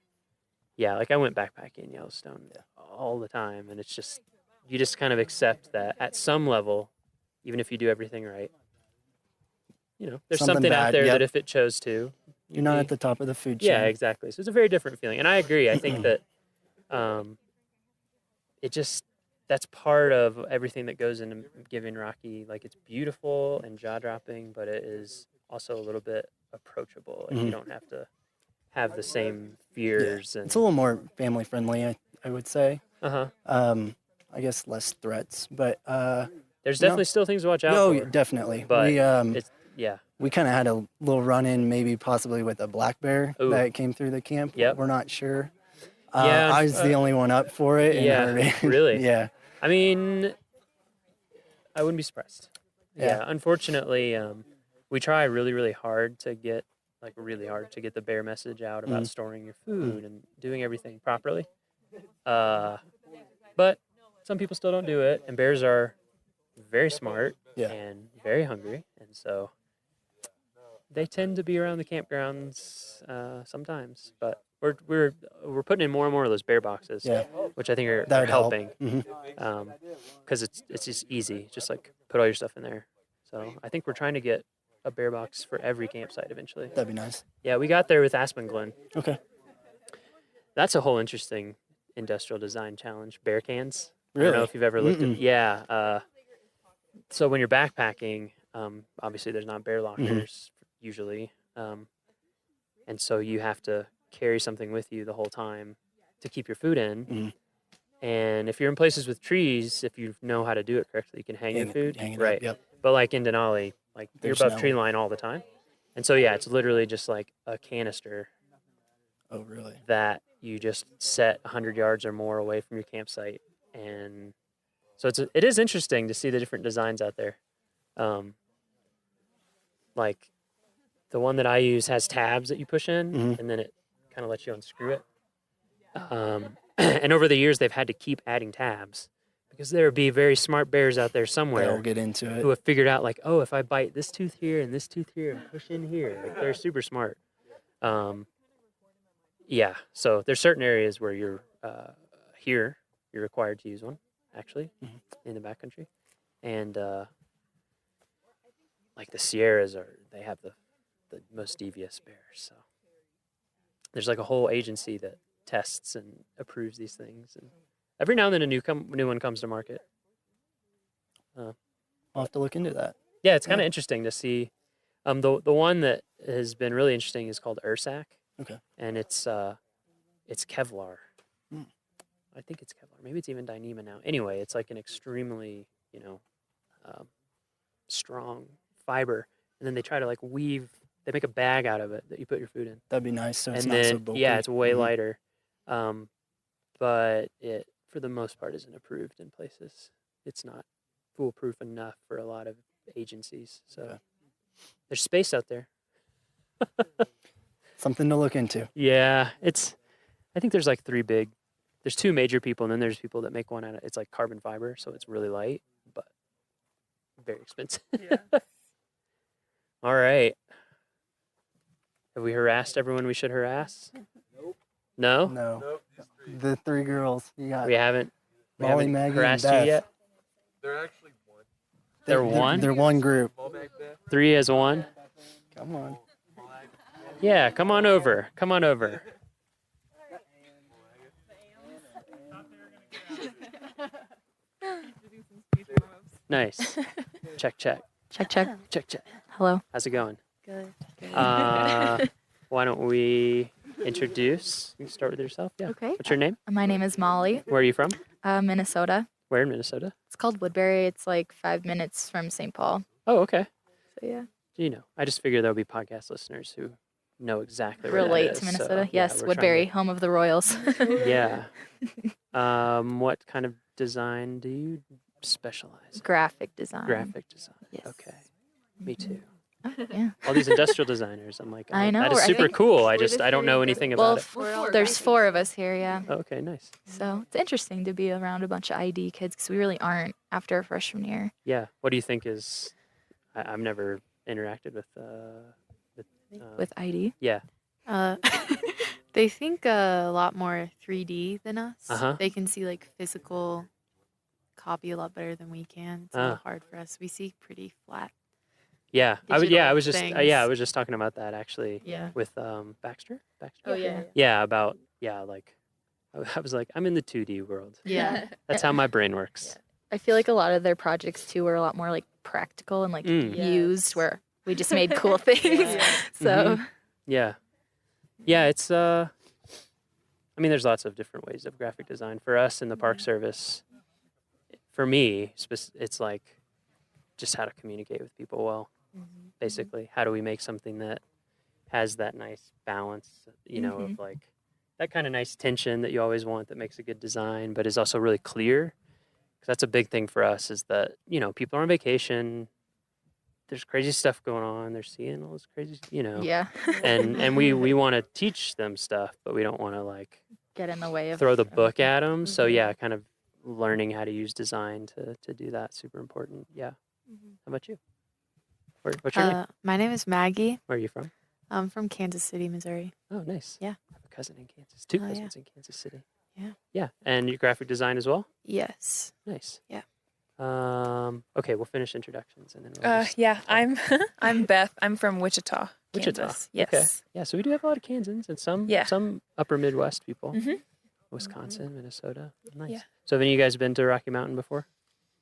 like I went backpacking in Yellowstone all the time, and it's just, you just kind of accept that at some level, even if you do everything right, you know, there's something out bad, there that if it chose to, You're not at the top of the food chain. yeah, exactly. So it's a very different feeling, and I agree. I think that that's part of everything that goes into giving Rocky. Like, it's beautiful and jaw-dropping, but it is also a little bit approachable. Like, you don't have to have the same fears. And It's a little more family friendly, I would say. Uh-huh. I guess less threats, but there's definitely still things to watch out no, for. definitely. But we yeah. we kind of had a little run in, maybe possibly with a black bear Ooh. that came through the camp. Yep. We're not sure. Yeah, I was the only one up for it. And yeah, heard it. really. Yeah. I mean, I wouldn't be surprised. Yeah. Unfortunately, we try really, really hard to get the bear message out about storing your food and doing everything properly. But some people still don't do it, and bears are very smart and very hungry, and so they tend to be around the campgrounds sometimes. But we're putting in more and more of those bear boxes, which I think are That would help. helping, because it's just easy, just like put all your stuff in there. So I think we're trying to get a bear box for every campsite eventually. That'd be nice. Yeah, we got there with Aspen Glen. Okay. That's a whole interesting industrial design challenge. Bear cans. I Really? don't know if you've ever looked at. Yeah. So when you're backpacking, obviously there's not bear lockers usually, and so you have to carry something with you the whole time to keep your food in. And if you're in places with trees, if you know how to do it correctly, you can hang your food. hang it up, Right. yep. But like in Denali, like There's you're above no- tree line all the time, and so yeah, it's literally just like a canister. Oh, really? That you just set 100 yards or more away from your campsite, and so it is interesting to see the different designs out there. Like the one that I use has tabs that you push in, and then it kind of lets you unscrew it. And over the years, they've had to keep adding tabs because there would be very smart bears out there somewhere They'll get into it. who have figured out like, oh, if I bite this tooth here and this tooth here and push in here, like they're super smart. Yeah, so there's certain areas where you're you're required to use one, actually, in the backcountry, and like the Sierras they have the most devious bears. So there's like a whole agency that tests and approves these things, and every now and then a new one comes to market. I'll have to look into that. Yeah, it's kind of interesting to see. The one that has been really interesting is called Ursac. Okay. And it's Kevlar. I think it's Kevlar. Maybe it's even Dyneema now. Anyway, it's like an extremely, strong fiber, and then they try to like weave they make a bag out of it that you put your food in. That'd be nice. So it's And not then so bulky. yeah, it's way Mhm. lighter. But it for the most part isn't approved in places. It's not foolproof enough for a lot of agencies. So there's space out there. Something to look into. Yeah, I think there's like there's two major people, and then there's people that make one out of, it's like carbon fiber, so it's really light, but very expensive. Yeah. All right. Have we harassed everyone we should harass? No? No. The three girls. You got We haven't Molly, Maggie, and harassed you Beth. yet? They're actually one. They're one? They're one group. Three as one? Come on. Yeah, come on over. Come on over. Nice. Check, check. Check, check. Check, check. Hello. How's it going? Good. Why don't we introduce? You can start with yourself. Yeah. Okay. What's your name? My name is Molly. Where are you from? Minnesota. Where in Minnesota? It's called Woodbury. It's like 5 minutes from St. Paul. Oh, okay. So yeah. You know, I just figured there'll be podcast listeners who know exactly where that Relate is, to Minnesota. so, yeah, Yes, we're Woodbury, trying home of the Royals. to- Yeah. What kind of design do you specialize in? Graphic design. Graphic design. Yes. Okay. Me too. Yeah. All these industrial designers. I'm like, I know. that is I super think cool. I don't know anything about it. Well, there's 4 of us here, yeah. Okay, nice. So it's interesting to be around a bunch of ID kids because we really aren't after our freshman year. Yeah. What do you think is? I've never interacted With ID? Yeah. They think a lot more 3D than us. Uh-huh. They can see like physical copy a lot better than we can. It's a Ah. little hard for us. We see pretty flat. Yeah. I digital was just. things. I was just talking about that actually. Yeah. With Baxter. Oh, yeah. Yeah. About like. I was like, I'm in the 2D world. Yeah. That's how my brain works. I feel like a lot of their projects too were a lot more like practical and like Mm. used where we just made cool things. So Mhm. Yeah. Yeah, it's I mean there's lots of different ways of graphic design. For us in the Park Service, for me, it's like just how to communicate with people well. Basically, how do we make something that has that nice balance, of like that kind of nice tension that you always want that makes a good design, but is also really clear. 'Cause that's a big thing for us is that, people are on vacation. There's crazy stuff going on. They're seeing all this crazy, Yeah. and we want to teach them stuff, but we don't want to like get in the way of throw the book at them. So yeah, kind of learning how to use design to do that, super important. Yeah. How about you? What's your name? My name is Maggie. Where are you from? I'm from Kansas City, Missouri. Oh, nice. Yeah. I have a cousin in Kansas. Two Oh, yeah. cousins in Kansas City. Yeah. Yeah, and you graphic design as well? Yes. Nice. Yeah. Okay, we'll finish introductions and then we'll just Yeah, I'm Beth. I'm from Wichita, Wichita. Kansas. Yes. Okay. Yeah, so we do have a lot of Kansans and some upper Midwest people. Mhm. Wisconsin, Minnesota. Nice. Yeah. So have any of you guys been to Rocky Mountain before?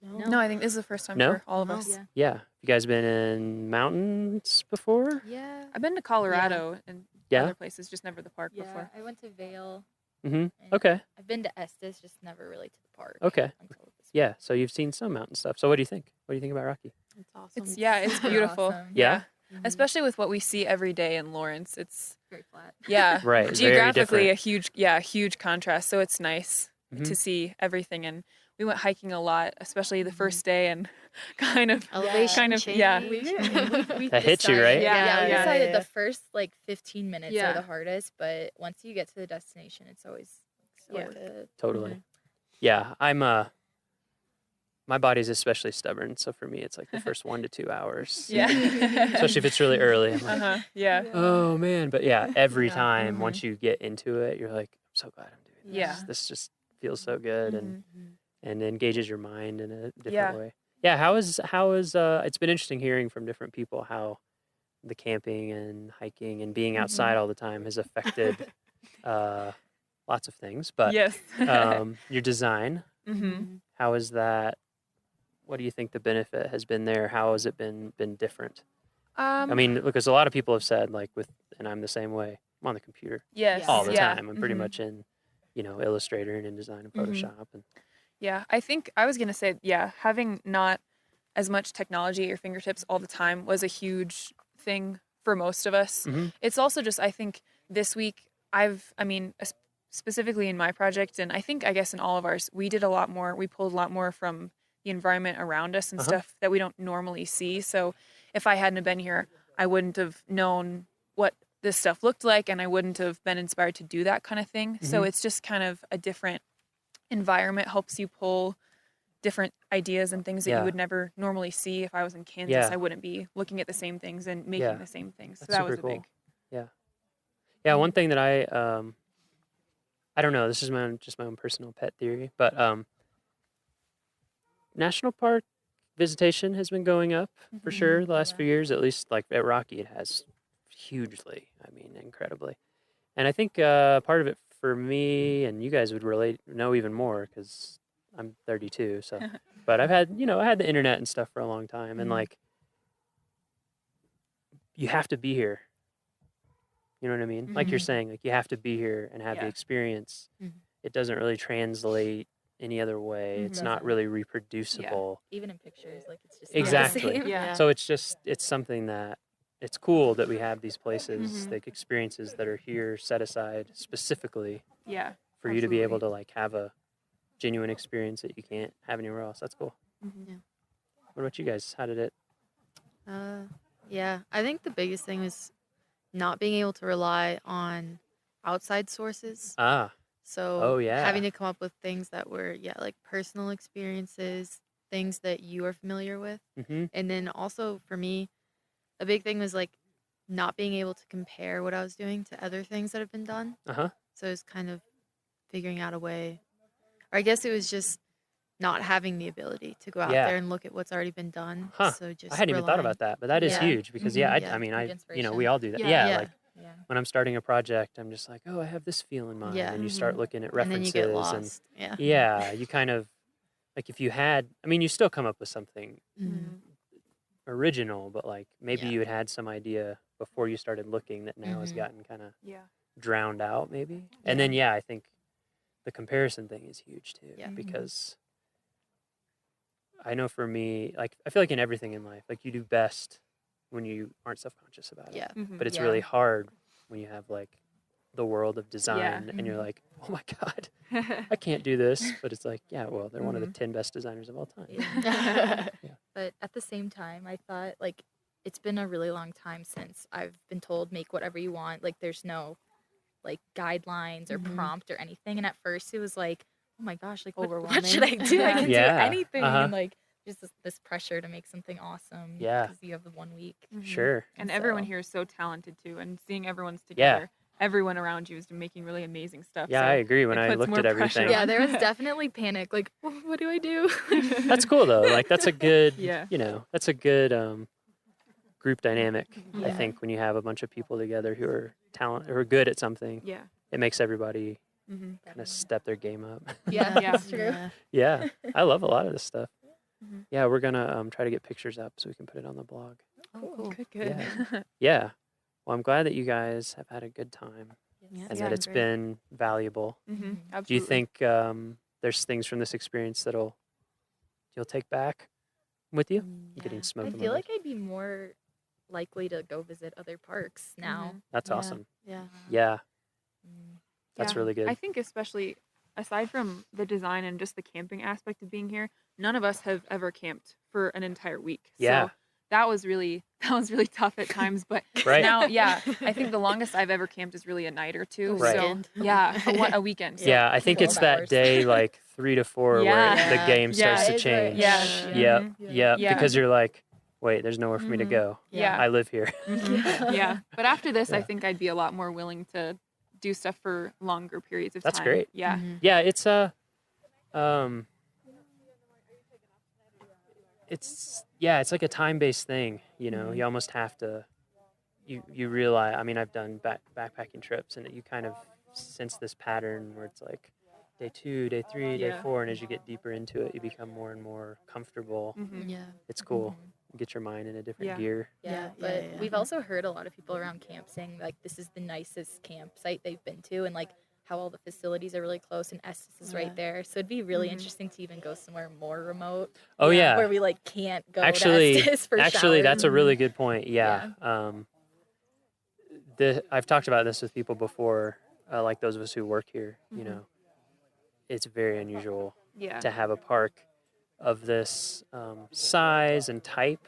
No, I think this is the first time No? for all of us. Yeah. You guys been in mountains before? Yeah. I've been to Colorado and Yeah? other places, just never the park Yeah, before. I went to Vail. Mm-hmm. and Okay. I've been to Estes, just never really to the park. Okay. Yeah, so you've seen some mountain stuff. So what do you think? What do you think about Rocky? It's awesome. It's beautiful. Awesome. Yeah? Especially with what we see every day in Lawrence. It's very flat. Yeah. Right, very Geographically different. a huge contrast. So it's nice Mhm. to see everything. And we went hiking a lot, especially the first day, and kind of Elevation yeah. We That hits you, right? Yeah, we Yeah. decided the first like 15 minutes Yeah. are the hardest, but once you get to the destination, it's always worth it. Totally. Yeah, I'm my body's especially stubborn, so for me it's like the first 1 to 2 hours. Yeah. Especially if it's really early. I'm like, Yeah. oh man. But yeah, every time once you get into it, you're like, I'm so glad I'm doing this. Yeah. This just feels so good and engages your mind in a different Yeah. way. Yeah, how is it's been interesting hearing from different people how the camping and hiking and being outside all the time has affected lots of things. But Yes. your design, how is that? What do you think the benefit has been there? How has it been different? I mean, because a lot of people have said and I'm the same way. I'm on the computer Yes. all the Yeah. time. I'm pretty much in, Illustrator and InDesign and Photoshop and Yeah, I think I was going to say, having not as much technology at your fingertips all the time was a huge thing for most of us. It's also just, I think this week specifically in my project, and I guess in all of ours, we pulled a lot more from the environment around us and stuff that we don't normally see. So if I hadn't have been here, I wouldn't have known what this stuff looked like, and I wouldn't have been inspired to do that kind of thing. So it's just kind of a different environment, helps you pull different ideas and things that you would never normally see. If I was in Kansas, I wouldn't be looking at the same things and making the same things. So that was a big. Yeah, one thing that I don't know, this is just my own personal pet theory, but national park visitation has been going up for sure the last few years, at least like at Rocky it has hugely, incredibly. And I think part of it for me, and you guys would know even more because I'm 32, so but I had the internet and stuff for a long time, and like you have to be here. You know what I mean? Like you're saying, like you have to be here and have the experience. It doesn't really translate any other way. It's not really reproducible. Even in pictures, like it's just exactly. Not the same. So it's something that it's cool that we have these places, like experiences that are here set aside specifically for you to be able to like have a genuine experience that you can't have anywhere else. That's cool. What about you guys? How did it? I think the biggest thing was not being able to rely on outside sources. So having to come up with things that were like personal experiences, things that you are familiar with. And then also for me, a big thing was like not being able to compare what I was doing to other things that have been done. So it was kind of figuring out a way, or I guess it was just not having the ability to go out there and look at what's already been done. So just I hadn't even thought about that, but that is huge because we all do that. Like when I'm starting a project, I'm just like, oh, I have this feel in mind, and you start looking at references, and then you get lost. You kind of like if you had, you still come up with something original, but like maybe you had some idea before you started looking that now has gotten kind of drowned out, maybe. And then I think the comparison thing is huge too, because I know for me, like I feel like in everything in life, like you do best when you aren't self-conscious about it. But it's really hard when you have like the world of design and you're like, oh my God, I can't do this. But it's like, well, they're one of the 10 best designers of all time. But at the same time, I thought like it's been a really long time since I've been told make whatever you want. Like there's no like guidelines or prompt or anything. And at first it was like, oh my gosh, like what should I do? I can do anything. And like just this pressure to make something awesome. Because you have the 1 week. Sure. And everyone here is so talented too. And seeing everyone's together, everyone around you is making really amazing stuff. Yeah, so I agree. When I looked at everything. Yeah, there was definitely panic. Like, what do I do? That's cool though. Like that's a good, that's a good group dynamic. I think when you have a bunch of people together who are good at something, it makes everybody kind of step their game up. That's true. Yeah, I love a lot of this stuff. Yeah, we're gonna try to get pictures up so we can put it on the blog. Oh, cool. Good. Yeah. Well, I'm glad that you guys have had a good time and that it's been valuable. Absolutely. Do you think there's things from this experience you'll take back with you? Getting smoked. I feel like I'd be more likely to go visit other parks now. That's awesome. Yeah. That's really good. I think especially aside from the design and just the camping aspect of being here, none of us have ever camped for an entire week. Yeah. So that was really tough at times, but now, I think the longest I've ever camped is really a night or two. Right. So a weekend. So. Yeah, I think it's that day like 3 to 4 where the game starts to change. Because you're like, wait, there's nowhere for me to go. I live here. But after this, I think I'd be a lot more willing to do stuff for longer periods of time. That's great. Yeah. Yeah, it's it's like a time-based thing, you know. You almost have to you realize, I've done backpacking trips and you kind of sense this pattern where it's like day 2, day 3, day 4, and as you get deeper into it, you become more and more comfortable. It's cool. Get your mind in a different gear. But we've also heard a lot of people around camp saying like this is the nicest campsite they've been to, and like how all the facilities are really close and Estes is right there. So it'd be really interesting to even go somewhere more remote. Where we like can't go to Estes for Actually, showers. that's a really good point. I've talked about this with people before, like those of us who work here. You know, it's very unusual to have a park of this size and type,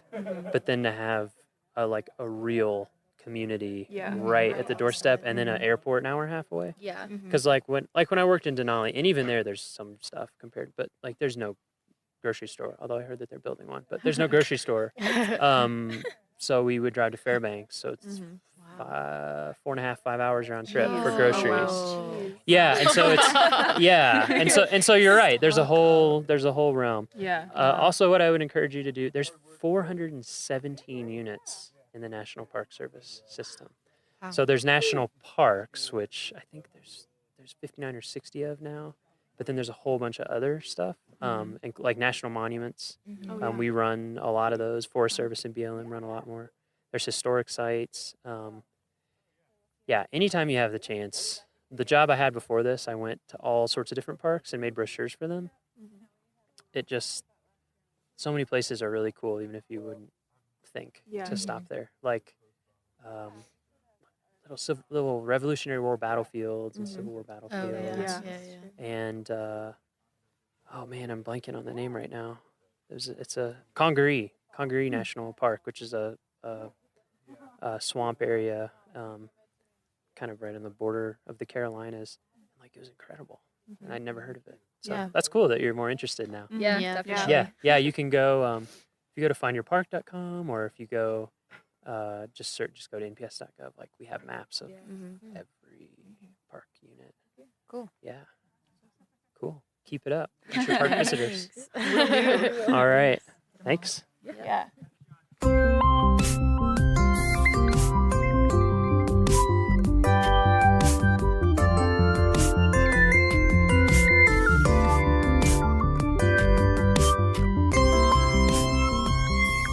but then to have a real community right at the doorstep, and then an airport an hour and a half away. Yeah. Because when I worked in Denali, and even there's some stuff compared, but like there's no grocery store. Although I heard that they're building one, but there's no grocery store. So we would drive to Fairbanks. So it's 4.5-5 hours round trip for groceries. Yeah, and so it's and so you're right. There's a whole realm. Yeah. Also, what I would encourage you to do, there's 417 units in the National Park Service system. Wow. So there's national parks, which I think there's 59 or 60 of now, but then there's a whole bunch of other stuff, and like national monuments. We run a lot of those. Forest Service and BLM run a lot more. There's historic sites. Anytime you have the chance. The job I had before this, I went to all sorts of different parks and made brochures for them. It just, so many places are really cool, even if you wouldn't think to stop there. Like little Revolutionary War battlefields and Civil War battlefields. And oh man, I'm blanking on the name right now. It's a Congaree National Park, which is a swamp area, kind of right on the border of the Carolinas. Like, it was incredible. And I'd never heard of it. So that's cool that you're more interested now. Yeah, definitely. Yeah, you can go, if you go to findyourpark.com, or if you go, just go to nps.gov. Like, we have maps of every park unit. Cool. Yeah. Cool. Keep it up. Future park visitors. All right. Thanks. Yeah.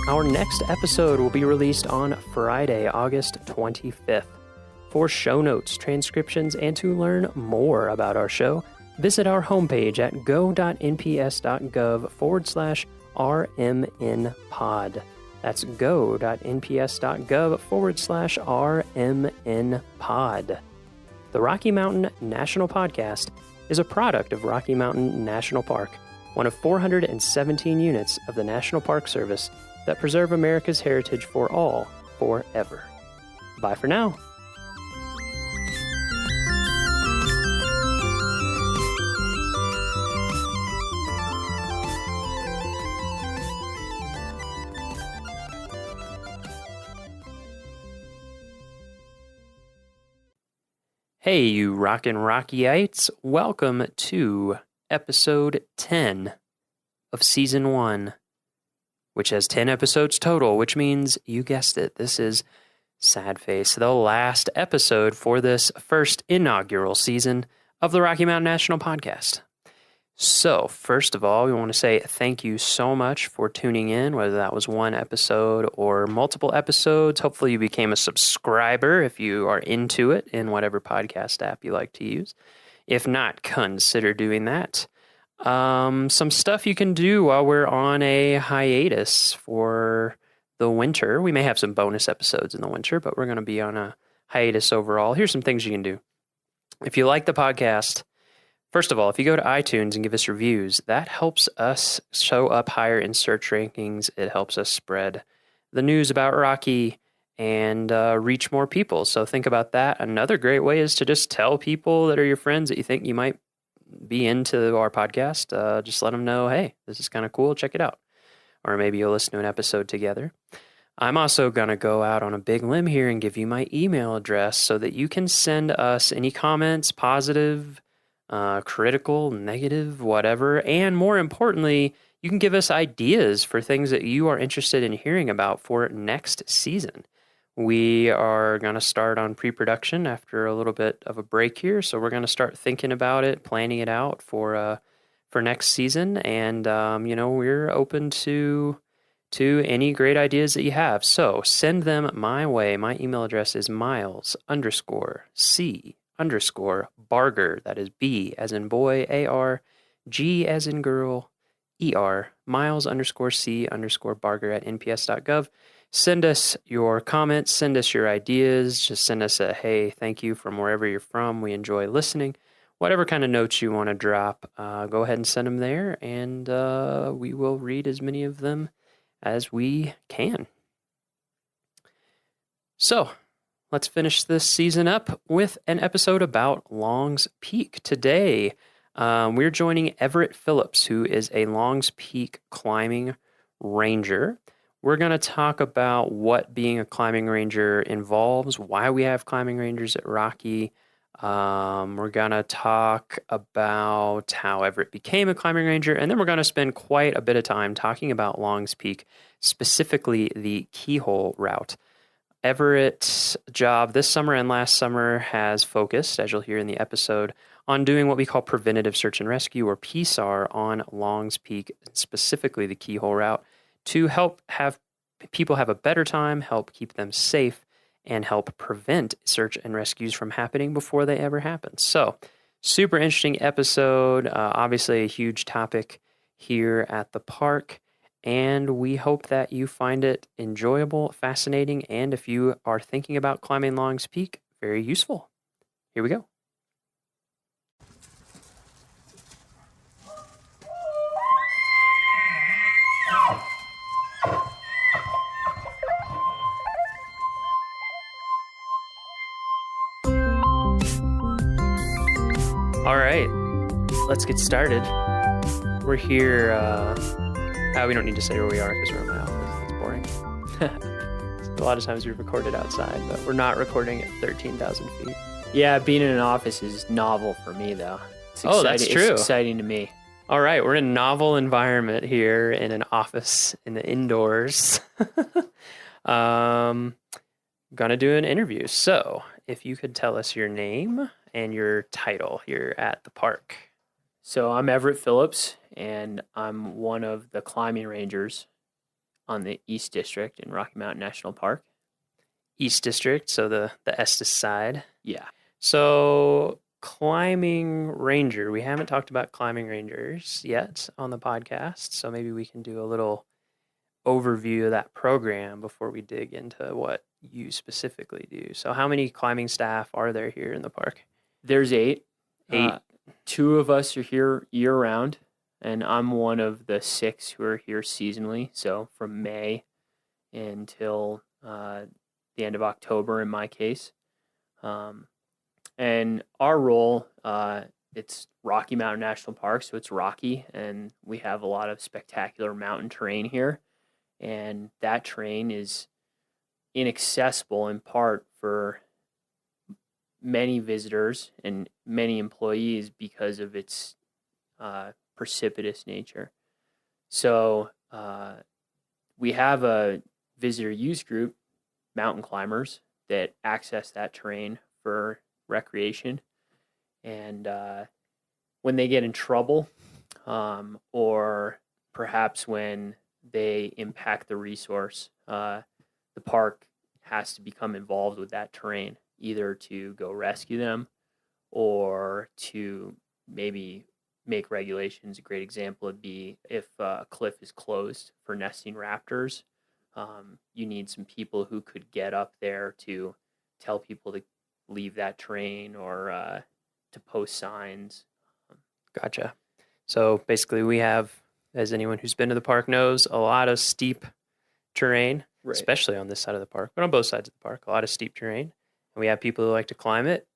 Our next episode will be released on Friday, August 25th. For show notes, transcriptions, and to learn more about our show, visit our homepage at go.nps.gov/RMNpod. That's go.nps.gov/RMNpod. The Rocky Mountain National Podcast is a product of Rocky Mountain National Park, one of 417 units of the National Park Service that preserve America's heritage for all, forever. Bye for now. Hey, you rockin' Rockyites. Welcome to episode 10 of season 1, which has 10 episodes total, which means, you guessed it, this is Sad Face, the last episode for this first inaugural season of the Rocky Mountain National Podcast. So, first of all, we want to say thank you so much for tuning in, whether that was one episode or multiple episodes. Hopefully you became a subscriber if you are into it in whatever podcast app you like to use. If not, consider doing that. Some stuff you can do while we're on a hiatus for the winter. We may have some bonus episodes in the winter, but we're going to be on a hiatus overall. Here's some things you can do. If you like the podcast, first of all, if you go to iTunes and give us reviews, that helps us show up higher in search rankings. It helps us spread the news about Rocky and reach more people. So think about that. Another great way is to just tell people that are your friends that you think you might be into our podcast. Just let them know, hey, this is kind of cool. Check it out. Or maybe you'll listen to an episode together. I'm also going to go out on a big limb here and give you my email address so that you can send us any comments, positive, critical, negative, whatever. And more importantly, you can give us ideas for things that you are interested in hearing about for next season. We are going to start on pre-production after a little bit of a break here. So we're going to start thinking about it, planning it out for next season. And, we're open to any great ideas that you have. So send them my way. My email address is miles_C_Barger. That is B as in boy, AR, G as in girl, ER, miles_C_Barger at nps.gov. send us your comments, send us your ideas, just send us a hey, thank you from wherever you're from. We enjoy listening. Whatever kind of notes you want to drop, go ahead and send them there, and we will read as many of them as we can. So, let's finish this season up with an episode about Long's Peak. Today, we're joining Everett Phillips, who is a Long's Peak climbing ranger. We're going to talk about what being a climbing ranger involves, why we have climbing rangers at Rocky. We're going to talk about how Everett became a climbing ranger, and then we're going to spend quite a bit of time talking about Long's Peak, specifically the Keyhole route. Everett's job this summer and last summer has focused, as you'll hear in the episode, on doing what we call preventative search and rescue, or PSAR, on Long's Peak, specifically the Keyhole route, to help have people have a better time, help keep them safe, and help prevent search and rescues from happening before they ever happen. So, super interesting episode, obviously a huge topic here at the park. And we hope that you find it enjoyable, fascinating, and if you are thinking about climbing Long's Peak, very useful. Here we go. All right, let's get started. We're here. We don't need to say where we are because we're in my office. That's boring. A lot of times we record it outside, but we're not recording at 13,000 feet. Yeah, being in an office is novel for me, though. That's true. It's exciting to me. All right, we're in a novel environment here in an office in the indoors. Gonna do an interview. So, if you could tell us your name and your title here at the park. So I'm Everett Phillips, and I'm one of the climbing rangers on the East District in Rocky Mountain National Park. East District, so the Estes side. Yeah. So climbing ranger, we haven't talked about climbing rangers yet on the podcast, so maybe we can do a little overview of that program before we dig into what you specifically do. So how many climbing staff are there here in the park? There's 8. 8. 2 of us are here year-round, and I'm one of the 6 who are here seasonally, so from May until the end of October in my case. And our role, it's Rocky Mountain National Park, so it's rocky, and we have a lot of spectacular mountain terrain here, and that terrain is inaccessible in part for many visitors and many employees because of its precipitous nature. So we have a visitor use group, mountain climbers, that access that terrain for recreation. And when they get in trouble, or perhaps when they impact the resource, the park has to become involved with that terrain, either to go rescue them or to maybe make regulations. A great example would be if a cliff is closed for nesting raptors, you need some people who could get up there to tell people to leave that terrain or to post signs. Gotcha. So basically we have, as anyone who's been to the park knows, a lot of steep terrain, Right. especially on this side of the park, but on both sides of the park, a lot of steep terrain. And we have people who like to climb it.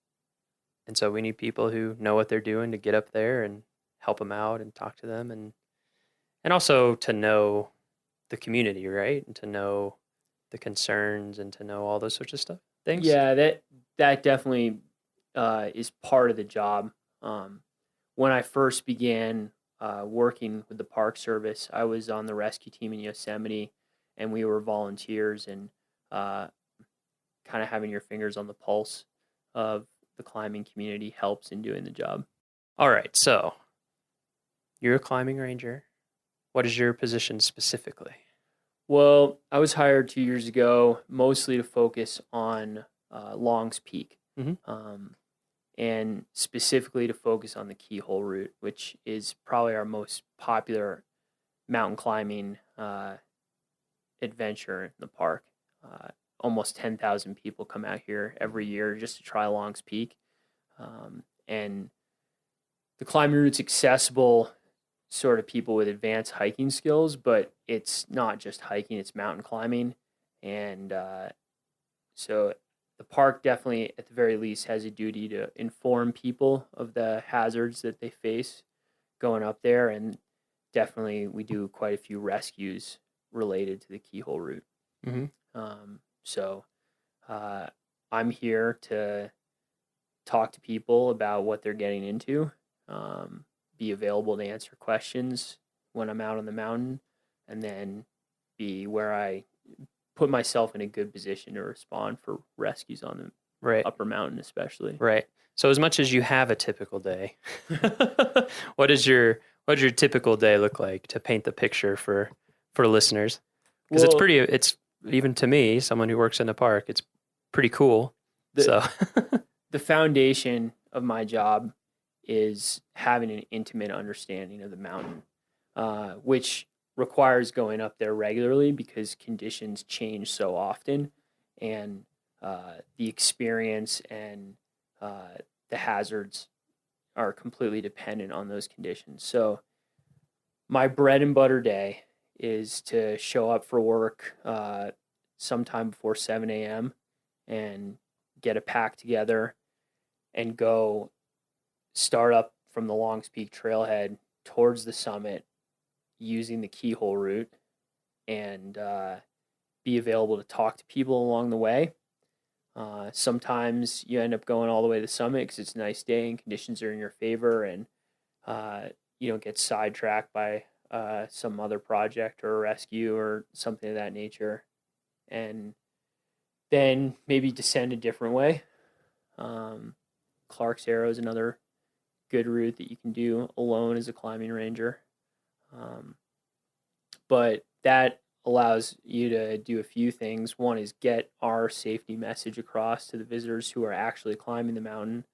And so we need people who know what they're doing to get up there and help them out and talk to them, and also to know the community, right? And to know the concerns and to know all those sorts of things. Yeah, that definitely is part of the job. When I first began working with the Park Service, I was on the rescue team in Yosemite, and we were volunteers, and kind of having your fingers on the pulse of the climbing community helps in doing the job. All right, so you're a climbing ranger. What is your position specifically? Well, I was hired 2 years ago, mostly to focus on Long's Peak, and specifically to focus on the Keyhole route, which is probably our most popular mountain climbing adventure in the park. Almost 10,000 people come out here every year just to try Long's Peak. And the climbing route's accessible sort of people with advanced hiking skills, but it's not just hiking, it's mountain climbing. And so the park definitely, at the very least, has a duty to inform people of the hazards that they face going up there. And definitely we do quite a few rescues related to the Keyhole route. So I'm here to talk to people about what they're getting into, be available to answer questions when I'm out on the mountain, and then be where I put myself in a good position to respond for rescues on the upper mountain, especially. Right. So as much as you have a typical day, what does your typical day look like, to paint the picture for listeners? Because it's even to me, someone who works in a park, it's pretty cool. The foundation of my job is having an intimate understanding of the mountain, which requires going up there regularly because conditions change so often, and the experience and the hazards are completely dependent on those conditions. So my bread and butter day is to show up for work sometime before 7 a.m. and get a pack together and go start up from the Longs Peak trailhead towards the summit using the Keyhole route, and be available to talk to people along the way. Sometimes you end up going all the way to the summit because it's a nice day and conditions are in your favor, and you don't get sidetracked by some other project or a rescue or something of that nature. And then maybe descend a different way. Clark's Arrow is another good route that you can do alone as a climbing ranger. But that allows you to do a few things. One is get our safety message across to the visitors who are actually climbing the mountain.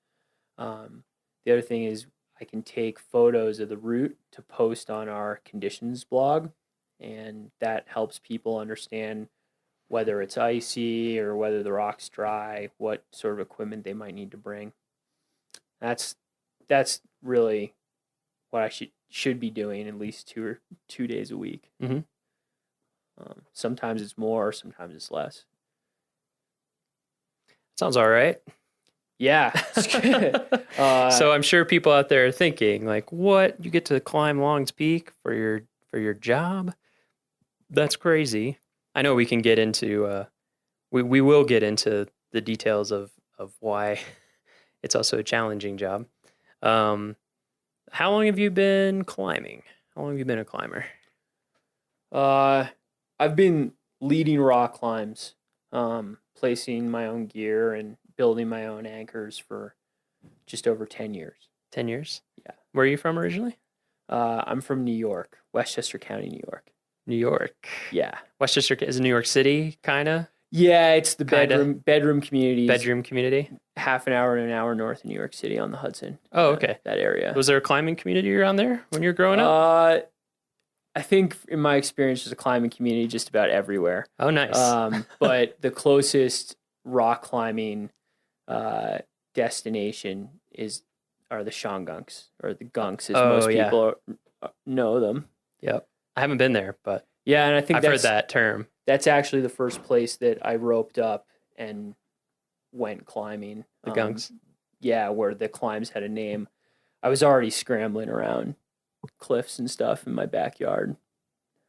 The other thing is I can take photos of the route to post on our conditions blog, and that helps people understand whether it's icy or whether the rock's dry, what sort of equipment they might need to bring. That's really what I should be doing at least 2 days a week. Sometimes it's more, sometimes it's less. Sounds all right. Yeah. So I'm sure people out there are thinking, like, what? You get to climb Longs Peak for your job? That's crazy. I know we can get into we will get into the details of why it's also a challenging job. How long have you been climbing? How long have you been a climber? I've been leading rock climbs, placing my own gear and building my own anchors for just over 10 years. 10 years? Yeah. Where are you from originally? I'm from New York, Westchester County, New York. New York. Yeah. Westchester is New York City, kind of? Yeah, it's the bedroom community. Bedroom community? Half an hour to an hour north of New York City on the Hudson. Oh, okay. That area. Was there a climbing community around there when you were growing up? I think in my experience, there's a climbing community just about everywhere. Oh, nice. But the closest rock climbing destination are the Shongunks, or the Gunks, as most people know them. Yep. I haven't been there, but yeah, and I think I've heard that term. That's actually the first place that I roped up and went climbing. The Gunks? Yeah, where the climbs had a name. I was already scrambling around cliffs and stuff in my backyard.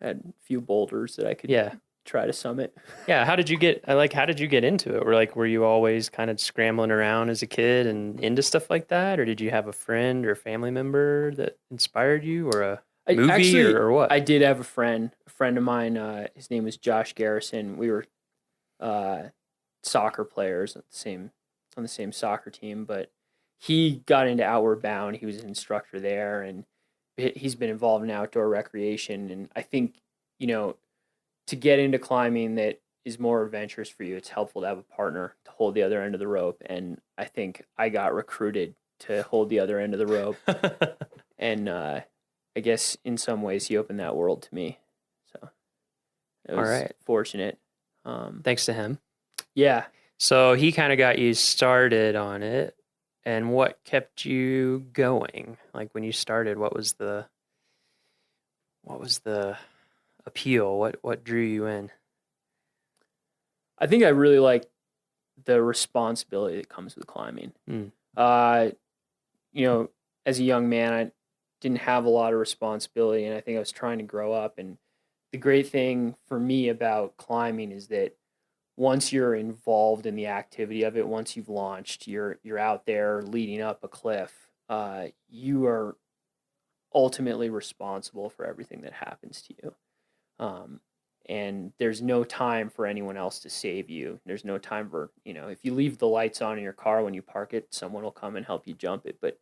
I had a few boulders that I could try to summit. Yeah, how did you get into it? Were you always kind of scrambling around as a kid and into stuff like that, or did you have a friend or family member that inspired you, or a movie or what? I did have a friend of mine. His name was Josh Garrison. We were soccer players on the same soccer team, but he got into Outward Bound. He was an instructor there, and he's been involved in outdoor recreation. And I think, to get into climbing that is more adventurous for you, it's helpful to have a partner to hold the other end of the rope. And I think I got recruited to hold the other end of the rope. And I guess in some ways he opened that world to me. So It was right. fortunate. Thanks to him. Yeah. So he kind of got you started on it. And what kept you going? Like when you started, what was the appeal? What drew you in? I think I really like the responsibility that comes with climbing. You know, as a young man, I didn't have a lot of responsibility, and I think I was trying to grow up. And the great thing for me about climbing is that once you're involved in the activity of it, once you've launched, you're out there leading up a cliff, you are ultimately responsible for everything that happens to you. And there's no time for anyone else to save you. There's no time for, if you leave the lights on in your car when you park it, someone will come and help you jump it. But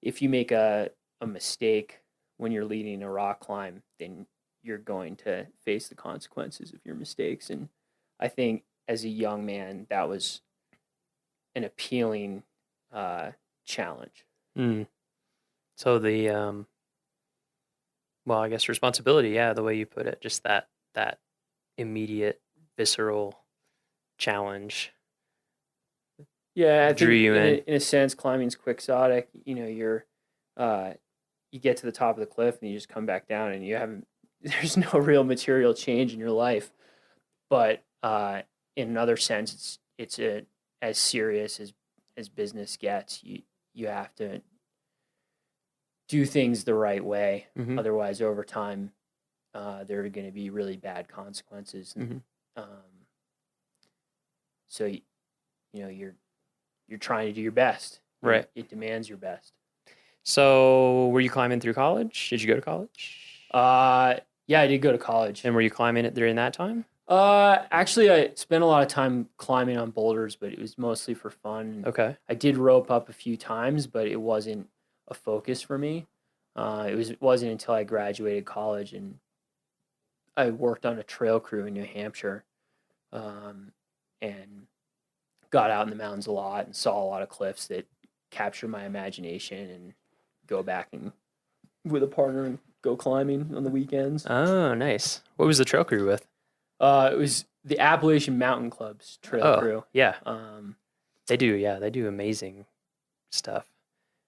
if you make a mistake when you're leading a rock climb, then you're going to face the consequences of your mistakes. And I think as a young man, that was an appealing challenge. So the, well, I guess responsibility, yeah, the way you put it, just that immediate, visceral challenge. Yeah, I drew think you in a sense, climbing's quixotic. You get to the top of the cliff and you just come back down, and there's no real material change in your life. But in another sense, it's as serious as business gets. You have to do things the right way. Otherwise, over time, there are going to be really bad consequences. So you're trying to do your best. Right. It demands your best. So were you climbing through college? Did you go to college? Yeah, I did go to college. And were you climbing it during that time? Actually, I spent a lot of time climbing on boulders, but it was mostly for fun. Okay. I did rope up a few times, but it wasn't a focus for me. It wasn't until I graduated college and I worked on a trail crew in New Hampshire, and got out in the mountains a lot and saw a lot of cliffs that captured my imagination, and go back and with a partner and go climbing on the weekends. Oh, nice. What was the trail crew with? It was the Appalachian Mountain Club's trail crew. Yeah. They do amazing stuff.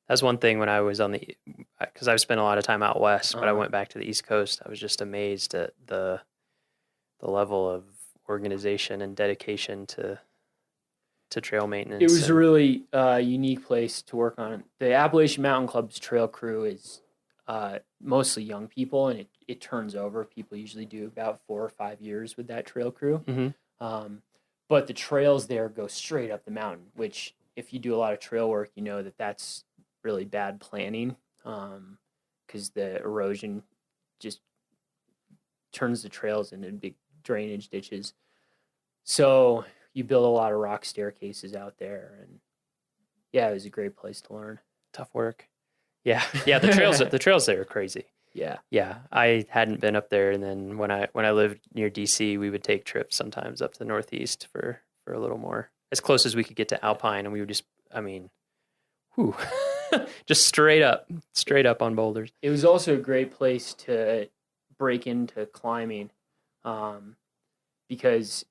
That's one thing when I was because I've spent a lot of time out west, but I went back to the East Coast. I was just amazed at the level of organization and dedication to trail maintenance. It was a really unique place to work on. The Appalachian Mountain Club's trail crew is mostly young people, and it turns over. People usually do about 4 or 5 years with that trail crew. But the trails there go straight up the mountain, which if you do a lot of trail work, you know that's really bad planning, because the erosion just turns the trails into big drainage ditches. So you build a lot of rock staircases out there, and yeah, it was a great place to learn. Tough work. Yeah. The trails there are crazy. Yeah. I hadn't been up there, and then when I lived near DC, we would take trips sometimes up to the Northeast for a little more, as close as we could get to Alpine, and we would just, just straight up on boulders. It was also a great place to break into climbing, because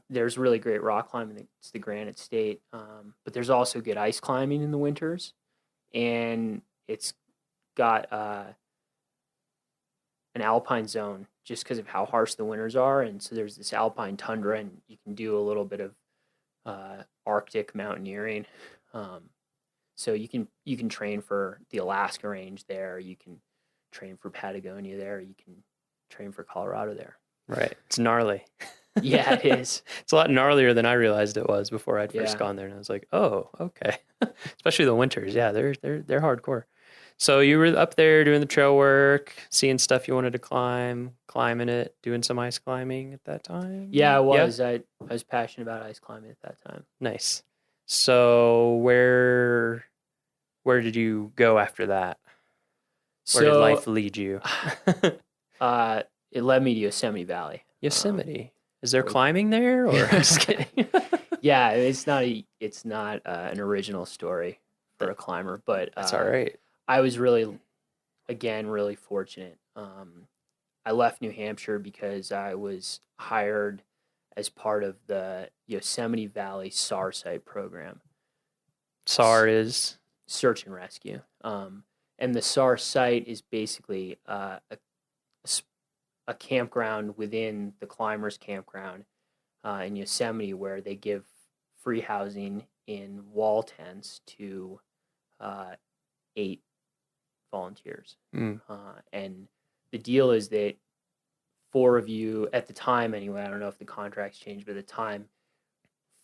there's really great rock climbing. It's the Granite State, but there's also good ice climbing in the winters, and it's got an alpine zone just because of how harsh the winters are, and so there's this alpine tundra, and you can do a little bit of Arctic mountaineering. So you can train for the Alaska range there. You can train for Patagonia there. You can train for Colorado there. Right. It's gnarly. Yeah, it is. It's a lot gnarlier than I realized it was before I'd first gone there, and I was like, oh, okay. Especially the winters. Yeah, they're hardcore. So you were up there doing the trail work, seeing stuff you wanted to climb, climbing it, doing some ice climbing at that time? Yeah, I was. Yeah? I was passionate about ice climbing at that time. Nice. So where did you go after that? Where did life lead you? It led me to Yosemite Valley. Yosemite. Is there climbing there, or? I'm just kidding. Yeah, it's not an original story for a climber, but that's all right. I was really fortunate. I left New Hampshire because I was hired as part of the Yosemite Valley SAR site program. SAR is search and rescue. And the SAR site is basically a campground within the climbers campground in Yosemite, where they give free housing in wall tents to 8 volunteers. And the deal is that 4 of you, at the time anyway, I don't know if the contracts changed, but at the time,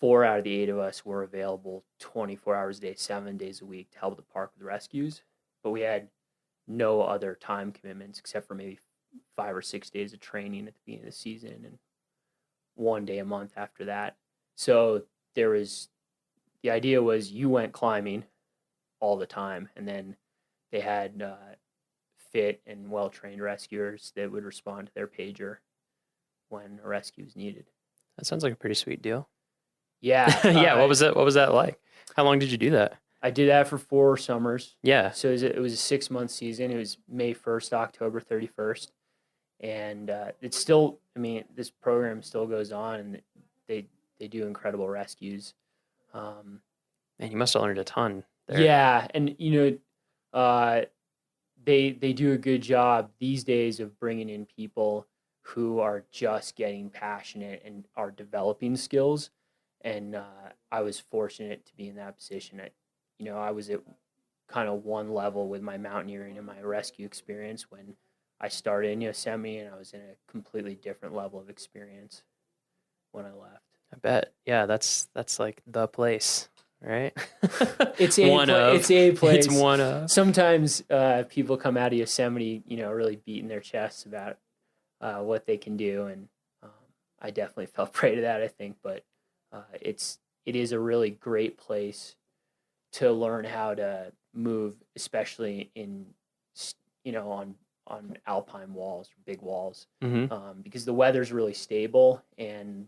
4 out of the 8 of us were available 24 hours a day, 7 days a week to help the park with rescues. But we had no other time commitments except for maybe 5 or 6 days of training at the beginning of the season and 1 day a month after that. So the idea was you went climbing all the time, and then they had fit and well-trained rescuers that would respond to their pager when a rescue is needed. That sounds like a pretty sweet deal. Yeah. Yeah. What was that like? How long did you do that? I did that for 4 summers. Yeah. So it was a 6-month season. It was May 1st to October 31st. And it's still, this program still goes on, and they do incredible rescues. Man, you must have learned a ton there. Yeah. And, they do a good job these days of bringing in people who are just getting passionate and are developing skills. And I was fortunate to be in that position. I was at kind of one level with my mountaineering and my rescue experience when I started in Yosemite, and I was in a completely different level of experience when I left. I bet. Yeah, that's like the place, right? It's a place. It's one of. Sometimes people come out of Yosemite, really beating their chests about what they can do, and I definitely fell prey to that, I think. But it is a really great place to learn how to move, especially in on alpine walls, big walls, because the weather's really stable and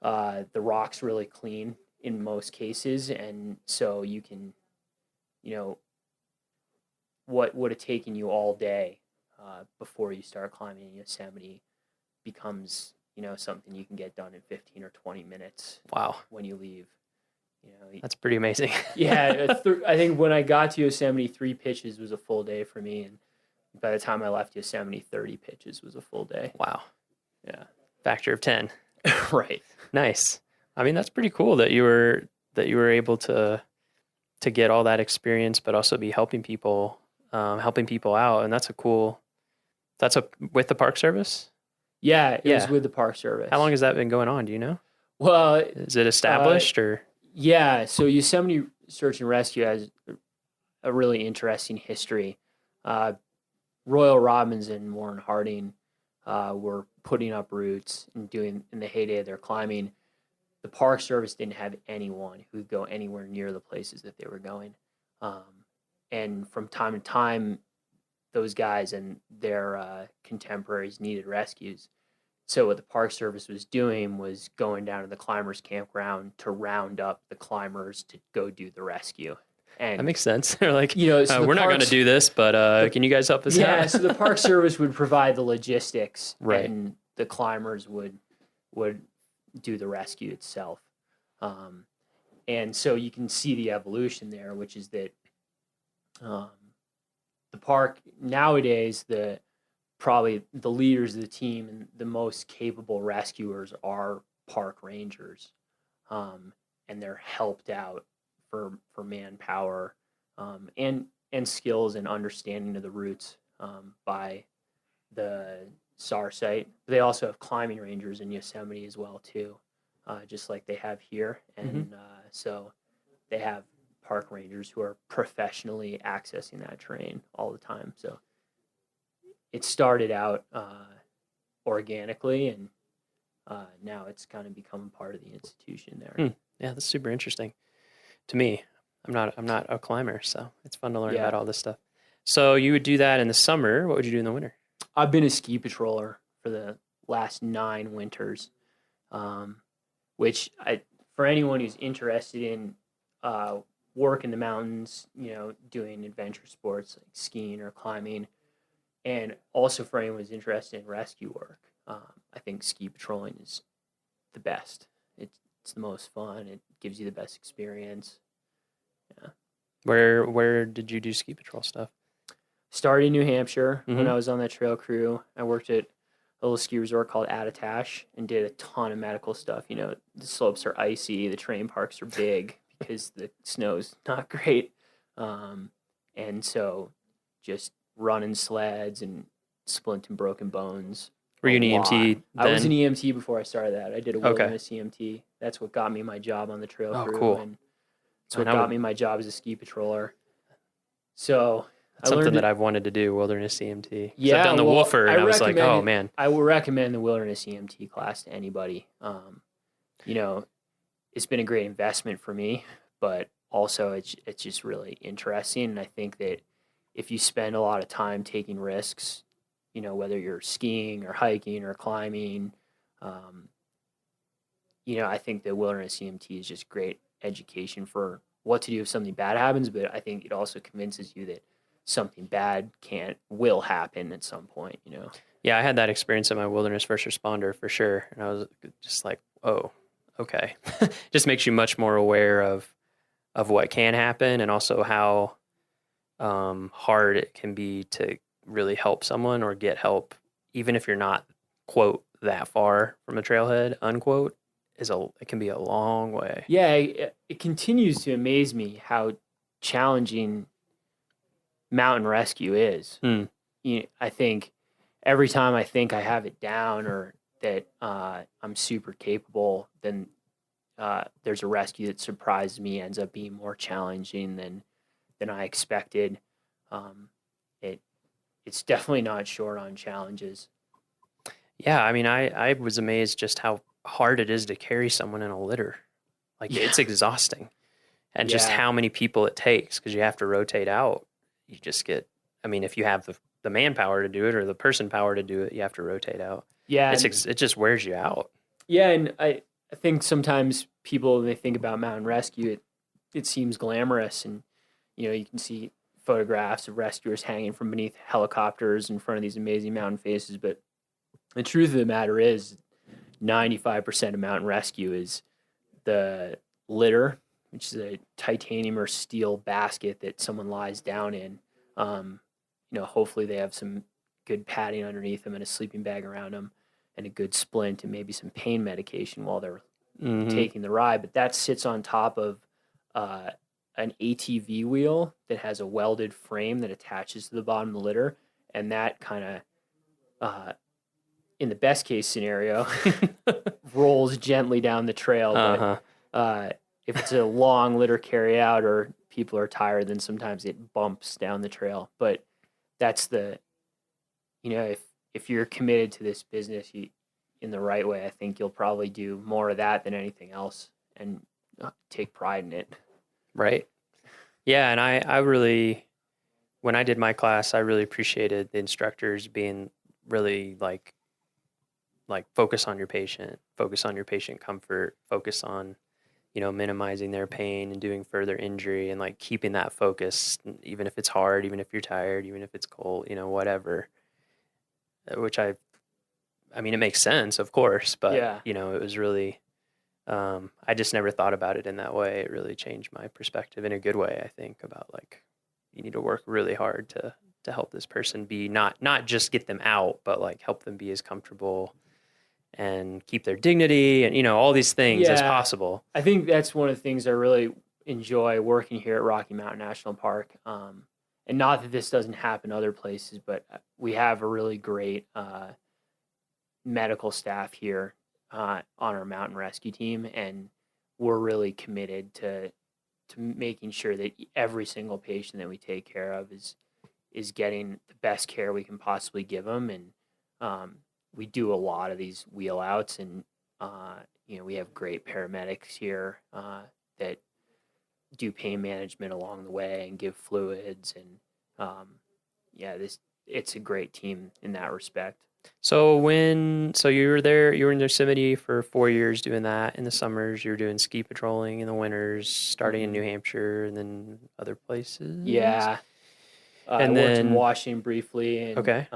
the rock's really clean in most cases, and so you can, what would have taken you all day before you start climbing in Yosemite becomes something you can get done in 15 or 20 minutes. Wow. When you leave. That's pretty amazing. Yeah, I think when I got to Yosemite, 3 pitches was a full day for me, and by the time I left Yosemite, 30 pitches was a full day. Wow. Yeah. Factor of 10. Right. Nice. That's pretty cool that you were able to get all that experience, but also be helping people out, and that's with the Park Service. Yeah, it was with the Park Service. How long has that been going on? Do you know? Well, is it established or? Yeah, so Yosemite Search and Rescue has a really interesting history. Royal Robbins and Warren Harding were putting up routes and doing in the heyday of their climbing. The Park Service didn't have anyone who could go anywhere near the places that they were going. And from time to time, those guys and their contemporaries needed rescues. So what the Park Service was doing was going down to the climbers' campground to round up the climbers to go do the rescue. And that makes sense. They're like, so we're not going to do this, but can you guys help us out? Yeah, so the Park Service would provide the logistics, right, and the climbers would do the rescue itself. And so you can see the evolution there, which is that the park nowadays, probably the leaders of the team and the most capable rescuers are park rangers, and they're helped out for manpower and skills and understanding of the routes by the SAR site. They also have climbing rangers in Yosemite as well too, just like they have here, and so they have park rangers who are professionally accessing that terrain all the time. So it started out organically, and now it's kind of become part of the institution there. Yeah, that's super interesting to me. I'm not a climber, so it's fun to learn about all this stuff. So you would do that in the summer. What would you do in the winter? I've been a ski patroller for the last 9 winters, which for anyone who's interested in work in the mountains, doing adventure sports like skiing or climbing, And also for anyone who's interested in rescue work, I think ski patrolling is the best. It's the most fun. It gives you the best experience. Yeah. Where did you do ski patrol stuff? Started in New Hampshire when I was on that trail crew. I worked at a little ski resort called Attitash and did a ton of medical stuff. You know, the slopes are icy, the terrain parks are big because the snow's not great. And so just running sleds and splinting broken bones. Were you an EMT then? I was an EMT before I started that. I did a wilderness EMT. That's what got me my job on the trail crew. Cool. And it's what got me my job as a ski patroller. So That's something that I've wanted to do, wilderness EMT. Yeah, I've done the Woofer, and I was like, oh, man. I would recommend the wilderness EMT class to anybody. You know, it's been a great investment for me, but also it's just really interesting. And I think that if you spend a lot of time taking risks, you know, whether you're skiing or hiking or climbing, you know, I think the wilderness EMT is just great education for what to do if something bad happens. But I think it also convinces you that something bad will happen at some point, you know? Yeah, I had that experience in my wilderness first responder for sure. And I was just like, oh, okay. Just makes you much more aware of what can happen, and also how hard it can be to really help someone or get help, even if you're not, quote, that far from a trailhead, unquote, it can be a long way. Yeah, it continues to amaze me how challenging mountain rescue is. You know, I think every time I think I have it down or that I'm super capable, then there's a rescue that surprises me, ends up being more challenging than I expected. It's definitely not short on challenges. Yeah, I mean, I was amazed just how hard it is to carry someone in a litter. Like, it's exhausting. And just how many people it takes, because you have to rotate out. You just get, I mean, if you have the manpower to do it or the person power to do it, you have to rotate out. Yeah. It just wears you out. Yeah, and I think sometimes people, when they think about mountain rescue, it seems glamorous. And, you know, you can see photographs of rescuers hanging from beneath helicopters in front of these amazing mountain faces. But the truth of the matter is 95% of mountain rescue is the litter, which is a titanium or steel basket that someone lies down in. You know, hopefully they have some good padding underneath them and a sleeping bag around them and a good splint and maybe some pain medication while they're taking the ride. But that sits on top of an ATV wheel that has a welded frame that attaches to the bottom of the litter. And that kind of, in the best case scenario, rolls gently down the trail. But if it's a long litter carry out or people are tired, then sometimes it bumps down the trail. But that's you know, if you're committed to this business in the right way, I think you'll probably do more of that than anything else and take pride in it. Right. Yeah. And I really, when I did my class, I really appreciated the instructors being really like focus on your patient comfort, focus on, you know, minimizing their pain and doing further injury and like keeping that focus, even if it's hard, even if you're tired, even if it's cold, you know, whatever, which I mean, it makes sense, of course, but you know, it was really, I just never thought about it in that way. It really changed my perspective in a good way, I think, about like, you need to work really hard to help this person be not just get them out, but like help them be as comfortable and keep their dignity and, you know, all these things as possible. I think that's one of the things I really enjoy working here at Rocky Mountain National Park. And not that this doesn't happen other places, but we have a really great medical staff here on our mountain rescue team. And we're really committed to making sure that every single patient that we take care of is getting the best care we can possibly give them. And we do a lot of these wheel outs, and you know, we have great paramedics here that do pain management along the way and give fluids, and it's a great team in that respect. So you were there, you were in Yosemite for 4 years doing that in the summers. You were doing ski patrolling in the winters, starting in New Hampshire and then other places. Yeah. I worked in Washington briefly, and Okay.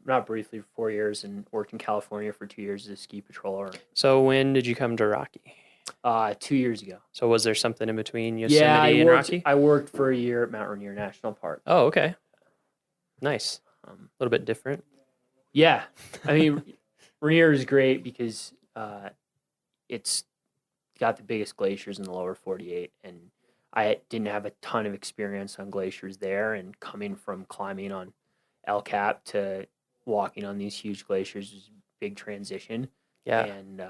Not briefly for 4 years, and worked in California for 2 years as a ski patroller. So when did you come to Rocky? 2 years ago. So was there something in between Yosemite and Rocky? I worked for a year at Mount Rainier National Park. Oh, okay. Nice. A little bit different. Yeah. I mean, Rainier is great because it's got the biggest glaciers in the lower 48, and I didn't have a ton of experience on glaciers there, and coming from climbing on El Cap to walking on these huge glaciers was a big transition. Yeah. And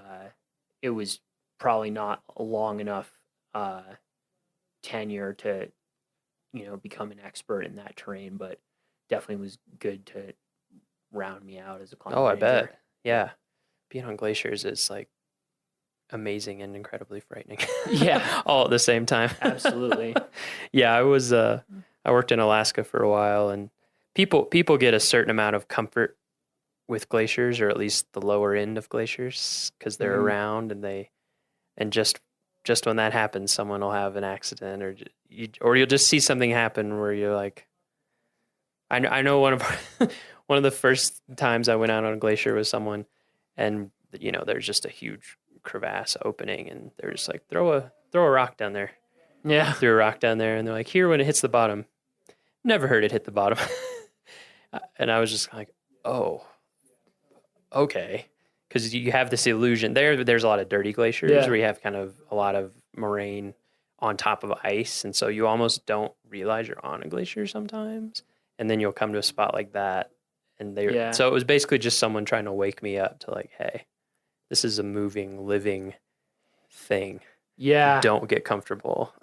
it was probably not a long enough tenure to, become an expert in that terrain, but definitely was good to round me out as a climber. Oh, I bet. Yeah. Being on glaciers is like amazing and incredibly frightening. Yeah. All at the same time. Absolutely. Yeah, I worked in Alaska for a while, and people get a certain amount of comfort with glaciers, or at least the lower end of glaciers, because they're around, and just when that happens, someone will have an accident, or you'll just see something happen where you're like, I know one of the first times I went out on a glacier with someone, and there's just a huge crevasse opening, and they're just like, throw a rock down there. Yeah. Threw a rock down there, and they're like, here when it hits the bottom. Never heard it hit the bottom. And I was just like, oh, okay. Because you have this illusion. There's a lot of dirty glaciers where you have kind of a lot of moraine on top of ice, and so you almost don't realize you're on a glacier sometimes. And then you'll come to a spot like that, and so it was basically just someone trying to wake me up to like, hey, this is a moving, living thing. Yeah. Don't get comfortable.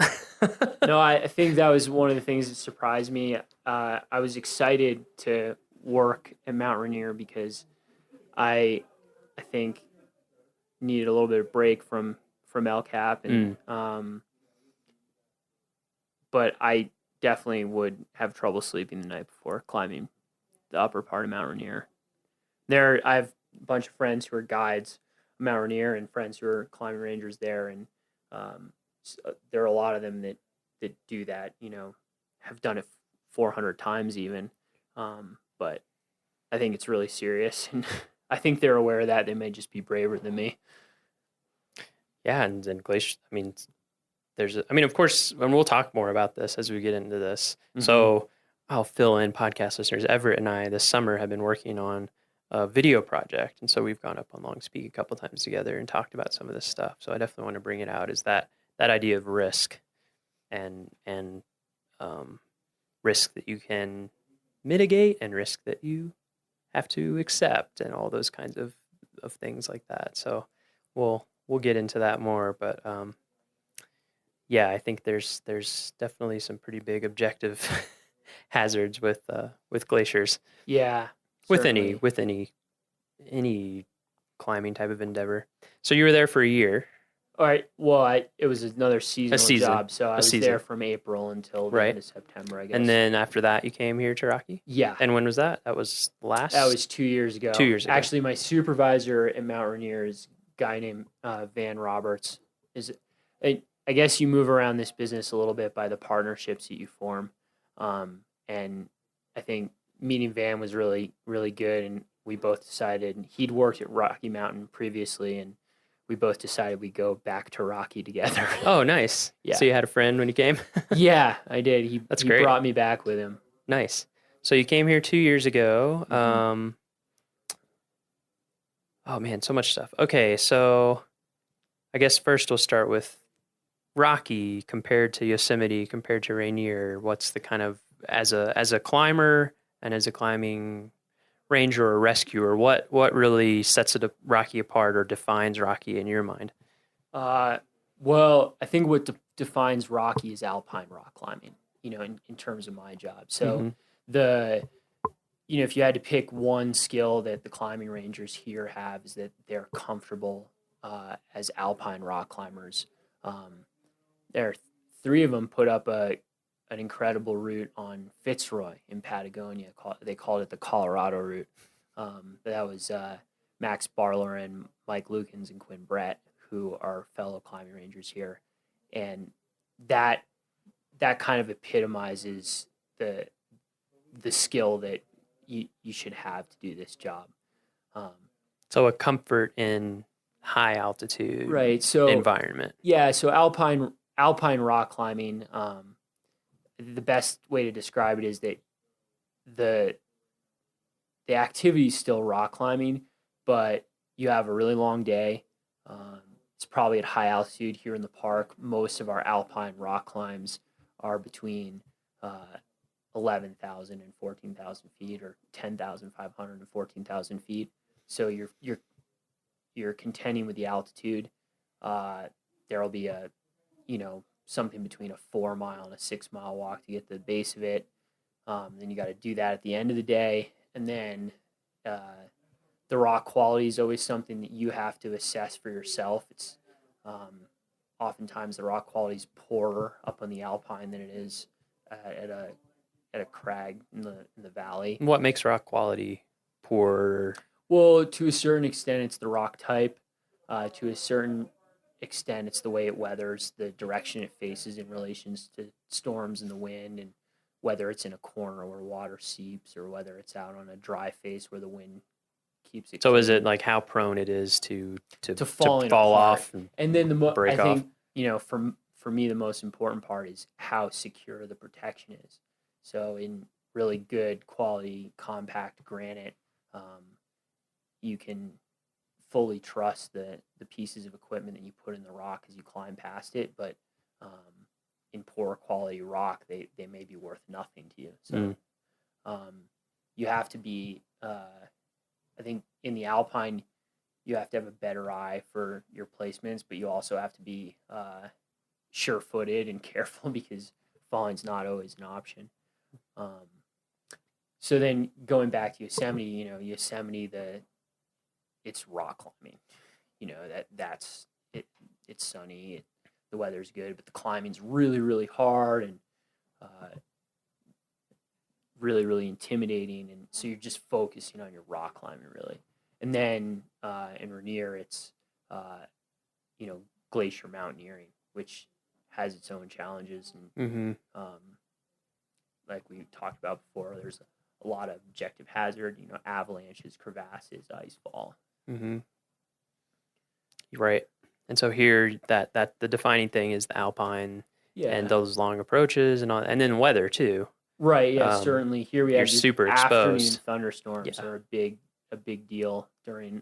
No, I think that was one of the things that surprised me. I was excited to work at Mount Rainier because I think needed a little bit of break from El Cap, and but I definitely would have trouble sleeping the night before climbing the upper part of Mount Rainier. I have a bunch of friends who are guides at Mount Rainier and friends who are climbing rangers there, and there are a lot of them that do that, have done it 400 times even. But I think it's really serious, and I think they're aware of that. They may just be braver than me. Yeah, and glacier, of course, and we'll talk more about this as we get into this. Mm-hmm. So I'll fill in podcast listeners. Everett and I this summer have been working on a video project, and so we've gone up on Long Speak a couple times together and talked about some of this stuff. So I definitely want to bring it out, is that idea of risk and risk that you can mitigate and risk that you have to accept, and all those kinds of things like that. So we'll get into that more, but yeah, I think there's definitely some pretty big objective hazards with glaciers. Yeah. With certainly. any climbing type of endeavor. So you were there for a year. All right. Well, it was another seasonal job, so I was there from April until the end of September, I guess. And then after that, you came here to Rocky? Yeah. And when was that? That was That was 2 years ago. 2 years ago. Actually, my supervisor at Mount Rainier is a guy named Van Roberts. I guess you move around this business a little bit by the partnerships that you form. And I think meeting Van was really, really good, and we both decided, he'd worked at Rocky Mountain previously, and we both decided we'd go back to Rocky together. Oh, nice. Yeah. So you had a friend when you came? Yeah, I did. He great. Brought me back with him. Nice. So you came here 2 years ago. Mm-hmm. Oh man, so much stuff. Okay, so I guess first we'll start with Rocky compared to Yosemite, compared to Rainier. What's the kind of, as a climber and as a climbing ranger or rescuer, what really sets Rocky apart or defines Rocky in your mind? Well, I think what defines Rocky is alpine rock climbing, in terms of my job. So if you had to pick one skill that the climbing rangers here have, is that they're comfortable as alpine rock climbers. There are 3 of them put up an incredible route on Fitzroy in Patagonia. They called it the Colorado route. That was Max Barler and Mike Lukens and Quinn Brett, who are fellow climbing rangers here. And that kind of epitomizes the skill that you should have to do this job. So a comfort in high altitude environment. Yeah, so alpine rock climbing, the best way to describe it is that the activity is still rock climbing, but you have a really long day. It's probably at high altitude here in the park. Most of our alpine rock climbs are between 11,000 and 14,000 feet, or 10,500 and 14,000 feet. So you're contending with the altitude. There'll be something between a 4 mile and a 6 mile walk to get to the base of it. Then you got to do that at the end of the day. And then the rock quality is always something that you have to assess for yourself. It's oftentimes the rock quality is poorer up on the alpine than it is at a crag in the valley. What makes rock quality poor? Well, to a certain extent, it's the rock type. To a certain extent, it's the way it weathers, the direction it faces in relations to storms and the wind, and whether it's in a corner where water seeps or whether it's out on a dry face where the wind keeps it. So is it like how prone it is to fall apart. off and then break off? For me, the most important part is how secure the protection is. So in really good quality compact granite, you can fully trust the pieces of equipment that you put in the rock as you climb past it. But in poor quality rock, they may be worth nothing to you. So you have to be, I think in the alpine, you have to have a better eye for your placements, but you also have to be sure-footed and careful because falling's not always an option. So then going back to Yosemite, Yosemite, it's rock climbing. That's it. It's sunny. The weather's good, but the climbing's really, really hard and really, really intimidating. And so you're just focusing on your rock climbing, really. And then in Rainier, it's glacier mountaineering, which has its own challenges. And like we talked about before, there's a lot of objective hazard, avalanches, crevasses, ice fall. Right. And so here, that the defining thing is the alpine and those long approaches and all, and then weather too. Right. Yeah. Certainly. Here we have super afternoon exposed. Thunderstorms are a big deal during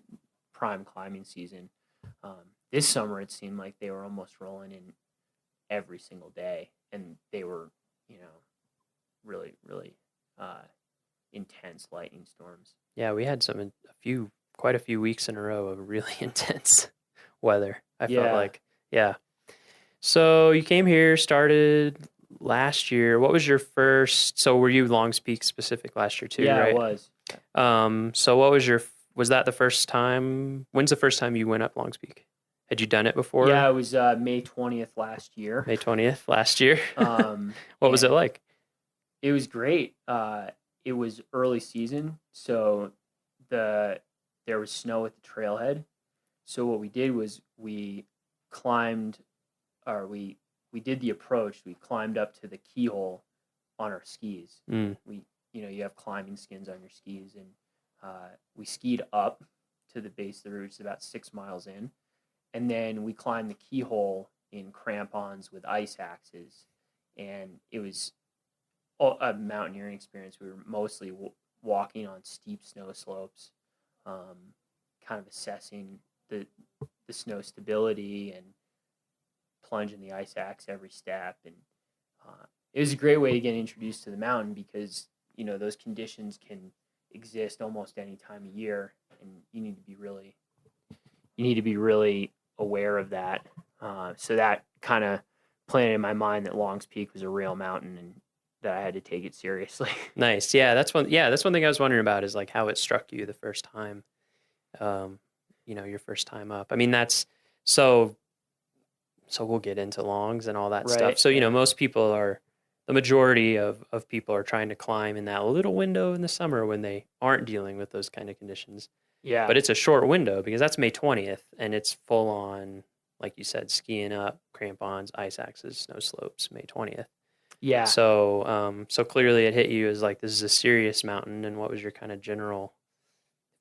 prime climbing season. This summer, it seemed like they were almost rolling in every single day, and they were, really, really intense lightning storms. Yeah, we had quite a few weeks in a row of really intense weather. I felt like, So you came here, started last year. What was your first? So were you Longs Peak specific last year too? Yeah, right? I was. So what was that the first time? When's the first time you went up Longs Peak? Had you done it before? Yeah, it was May 20th last year. May 20th last year. What was it like? It was great. It was early season, so there was snow at the trailhead. So what we did was we did the approach. We climbed up to the keyhole on our skis. You have climbing skins on your skis, and we skied up to the base of the route. It's about 6 miles in, and then we climbed the keyhole in crampons with ice axes, and it was a mountaineering experience. We were mostly walking on steep snow slopes, kind of assessing the snow stability and plunging the ice axe every step. And it was a great way to get introduced to the mountain because, those conditions can exist almost any time of year, and you need to be really aware of that. So that kind of planted in my mind that Longs Peak was a real mountain and that I had to take it seriously. Nice. Yeah, that's one thing I was wondering about is like how it struck you the first time. Your first time up. I mean, that's so we'll get into longs and all that stuff. So, the majority of people are trying to climb in that little window in the summer when they aren't dealing with those kind of conditions. Yeah. But it's a short window because that's May 20th and it's full on, like you said, skiing up, crampons, ice axes, snow slopes, May 20th. Yeah. So clearly it hit you as like, this is a serious mountain. And what was your kind of general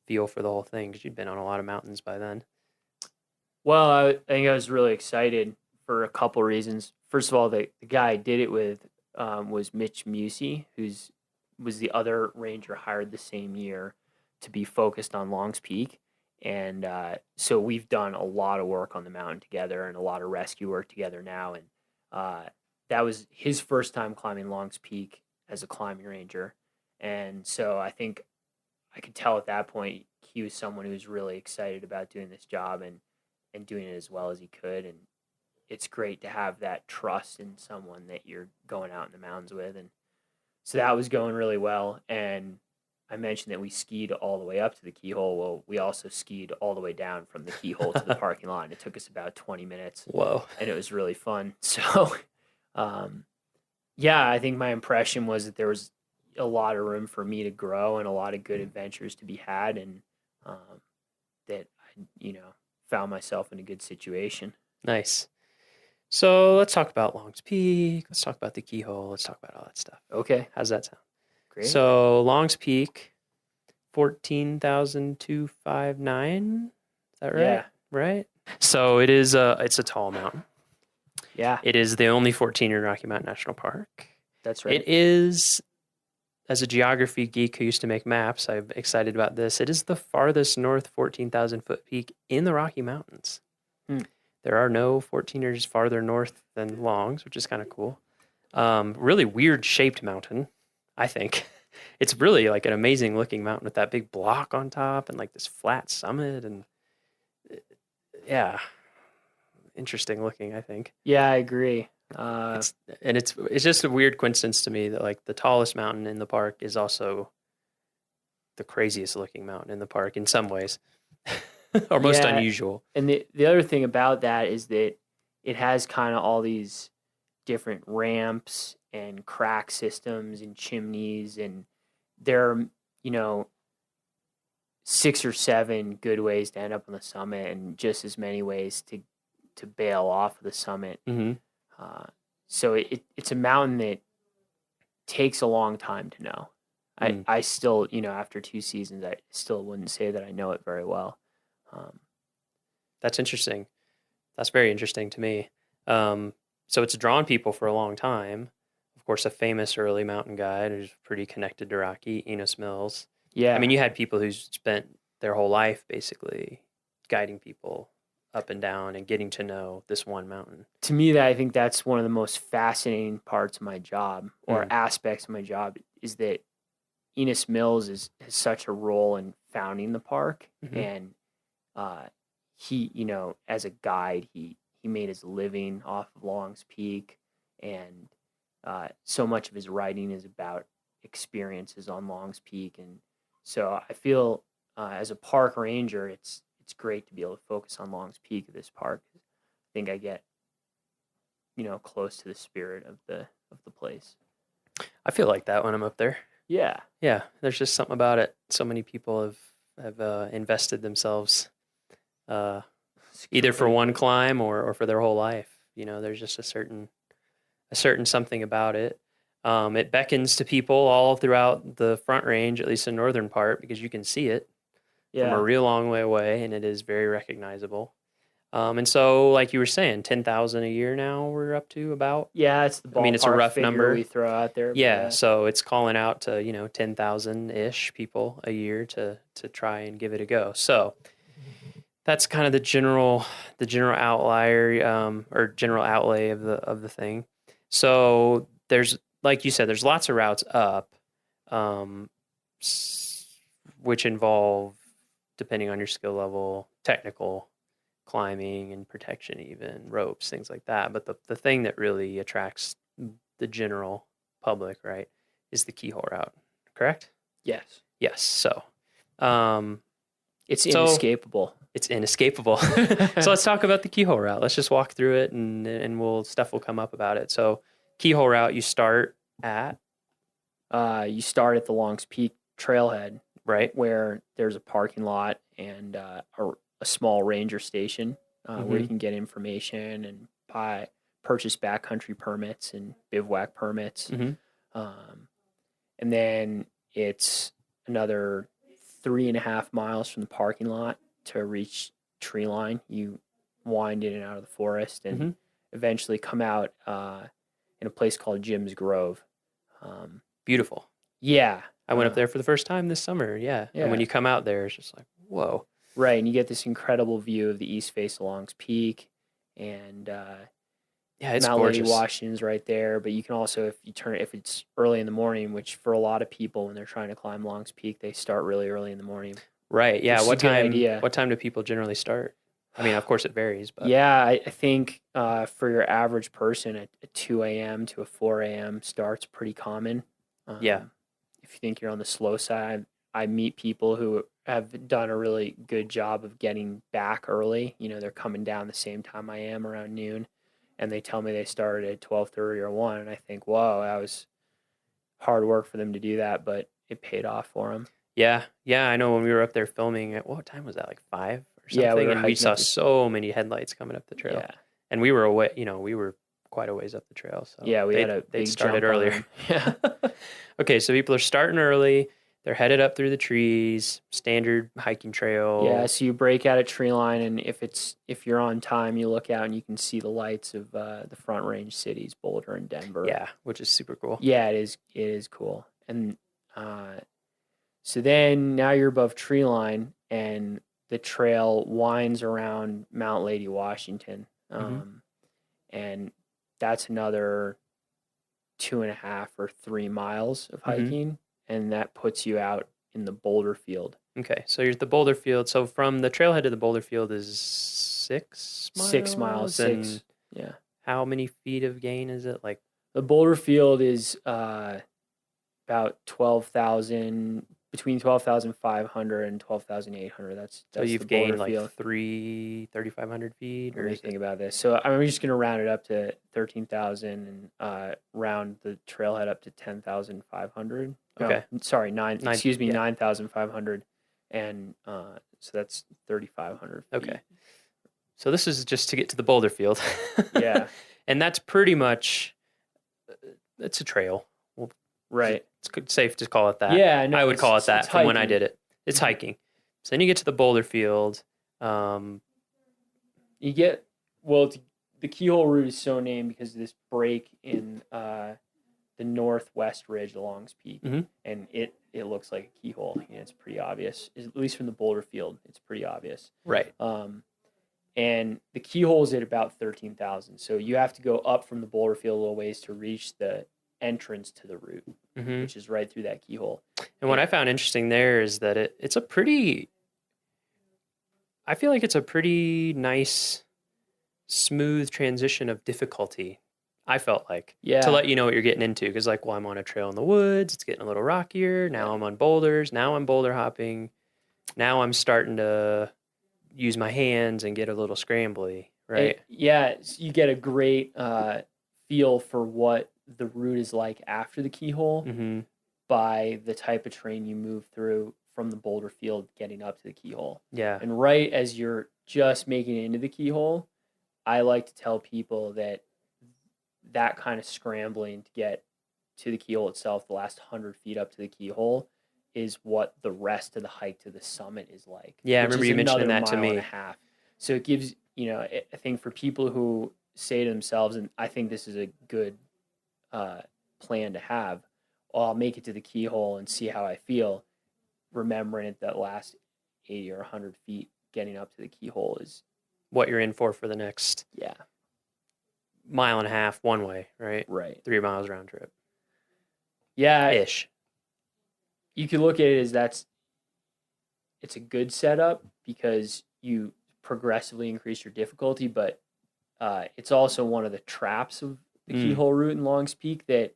feel for the whole thing? Because you'd been on a lot of mountains by then. Well, I think I was really excited for a couple reasons. First of all, the guy I did it with was Mitch Musey, was the other ranger hired the same year to be focused on Long's Peak. And so we've done a lot of work on the mountain together and a lot of rescue work together now. And that was his first time climbing Long's Peak as a climbing ranger. And so I think I could tell at that point he was someone who was really excited about doing this job and doing it as well as he could. And it's great to have that trust in someone that you're going out in the mountains with. And so that was going really well. And I mentioned that we skied all the way up to the keyhole. Well, we also skied all the way down from the keyhole to the parking lot. And it took us about 20 minutes. Whoa. And it was really fun. So, yeah, I think my impression was that there was a lot of room for me to grow and a lot of good adventures to be had. And that I, found myself in a good situation. Nice. So let's talk about Long's Peak. Let's talk about the keyhole. Let's talk about all that stuff. Okay. How's that sound? Great. So Long's Peak, 14,259. Is that right? Yeah. Right. So it's a tall mountain. Yeah. It is the only 14 in Rocky Mountain National Park. That's right. It is, as a geography geek who used to make maps, I'm excited about this. It is the farthest north 14,000 foot peak in the Rocky Mountains. There are no 14ers farther north than Long's, which is kind of cool. Really weird shaped mountain, I think. It's really like an amazing looking mountain with that big block on top and like this flat summit. And yeah, interesting looking, I think. Yeah, I agree. It's just a weird coincidence to me that like the tallest mountain in the park is also the craziest looking mountain in the park in some ways. Or most unusual. And the other thing about that is that it has kind of all these different ramps and crack systems and chimneys, and there are, 6 or 7 good ways to end up on the summit and just as many ways to bail off of the summit. Mm-hmm. So it's a mountain that takes a long time to know. I still, after 2 seasons, I still wouldn't say that I know it very well. That's interesting. That's very interesting to me. So it's drawn people for a long time. Of course, a famous early mountain guide who's pretty connected to Rocky, Enos Mills. Yeah. I mean, you had people who spent their whole life basically guiding people up and down and getting to know this one mountain. To me, I think that's one of the most fascinating parts of my job or aspects of my job is that Enos Mills has such a role in founding the park. Mm-hmm. And he, as a guide, he made his living off of Long's Peak, and so much of his writing is about experiences on Long's Peak. And so I feel as a park ranger, it's great to be able to focus on Long's Peak of this park. I think I get, close to the spirit of the place. I feel like that when I'm up there. Yeah. Yeah. There's just something about it. So many people have invested themselves either for one climb or for their whole life. There's just a certain something about it. It beckons to people all throughout the Front Range, at least the northern part, because you can see it from a real long way away, and it is very recognizable. And so, like you were saying, 10,000 a year now we're up to about. Yeah, it's the ballpark it's a rough figure number we throw out there. Yeah, so it's calling out to 10,000-ish people a year to try and give it a go. So that's kind of the general outlier or general outlay of the thing. So there's, like you said, there's lots of routes up, which involve, depending on your skill level, technical climbing and protection, even ropes, things like that. But the thing that really attracts the general public, right, is the keyhole route, correct? Yes. So it's inescapable. It's inescapable. So let's talk about the keyhole route. Let's just walk through it, and stuff will come up about it. So keyhole route, you start at the Long's Peak trailhead, right, where there's a parking lot and a small ranger station where you can get information and purchase backcountry permits and bivouac permits. And then it's another 3.5 miles from the parking lot to reach tree line. You wind in and out of the forest and eventually come out in a place called Jim's Grove. Beautiful. Yeah. I went up there for the first time this summer. Yeah. And when you come out there, it's just like, whoa. Right. And you get this incredible view of the east face of Long's Peak. And it's Mount gorgeous. Lady Washington's right there. But you can also, if it's early in the morning, which for a lot of people when they're trying to climb Long's Peak, they start really early in the morning. Right. Yeah. What time? Idea. What time do people generally start? I mean, of course it varies, but yeah, I think for your average person, a 2 a.m. to a 4 a.m. start's pretty common. Yeah. If you think you're on the slow side, I meet people who have done a really good job of getting back early. You know, they're coming down the same time I am, around noon, and they tell me they started at 12:30 or 1, and I think, whoa, that was hard work for them to do that, but it paid off for them. Yeah. I know when we were up there filming at what time was that? Like 5 or something, Yeah, and we saw so many headlights coming up the trail. Yeah. And we were away. We were quite a ways up the trail. So yeah, we had a they big started jump on earlier. them. Yeah. Okay, so people are starting early. They're headed up through the trees, standard hiking trail. Yeah, so you break out at tree line, and if you're on time, you look out and you can see the lights of the Front Range cities, Boulder and Denver. Yeah, which is super cool. Yeah, it is cool. And so then now you're above tree line, and the trail winds around Mount Lady Washington, and that's another 2.5 or 3 miles of hiking. And that puts you out in the boulder field. Okay, so you're at the boulder field. So from the trailhead to the boulder field is 6 miles? 6 miles. And yeah. How many feet of gain is it? Like the boulder field is about 12,000, between 12,500 and 12,800. That's so you've the gained boulder like 3,500 feet? Or do you think about this? So I'm just going to round it up to 13,000 and round the trailhead up to 10,500. Okay. Sorry, 9,500. And so that's 3,500 feet. Okay. So this is just to get to the boulder field. Yeah. And that's pretty much, it's a trail. Well, right. It's safe to call it that. Yeah. No, I would call it that from when I hiking. did it. It's hiking. So then you get to the boulder field. You get, well, the keyhole route is so named because of this break in the northwest ridge of Long's Peak. And it looks like a keyhole. It's pretty obvious. At least from the boulder field, it's pretty obvious. Right. And the keyhole is at about 13,000. So you have to go up from the boulder field a little ways to reach the entrance to the route, which is right through that keyhole. And what I found interesting there is that it's a pretty, I feel like it's a pretty nice, smooth transition of difficulty. I felt like, to let you know what you're getting into. Because like, well, I'm on a trail in the woods. It's getting a little rockier. Now I'm on boulders. Now I'm boulder hopping. Now I'm starting to use my hands and get a little scrambly, right? You get a great feel for what the route is like after the keyhole by the type of terrain you move through from the boulder field getting up to the keyhole. Yeah. And right as you're just making it into the keyhole, I like to tell people that kind of scrambling to get to the keyhole itself, the last 100 feet up to the keyhole, is what the rest of the hike to the summit is like. Yeah, I remember you mentioning that to me. 1.5 miles. So it gives, I think for people who say to themselves, and I think this is a good plan to have, I'll make it to the keyhole and see how I feel, remembering that last 80 or 100 feet getting up to the keyhole is what you're in for the next 1.5 miles one way, right? Right. 3 miles round trip. Yeah. Ish. You could look at it as it's a good setup because you progressively increase your difficulty, but it's also one of the traps of the keyhole route in Long's Peak that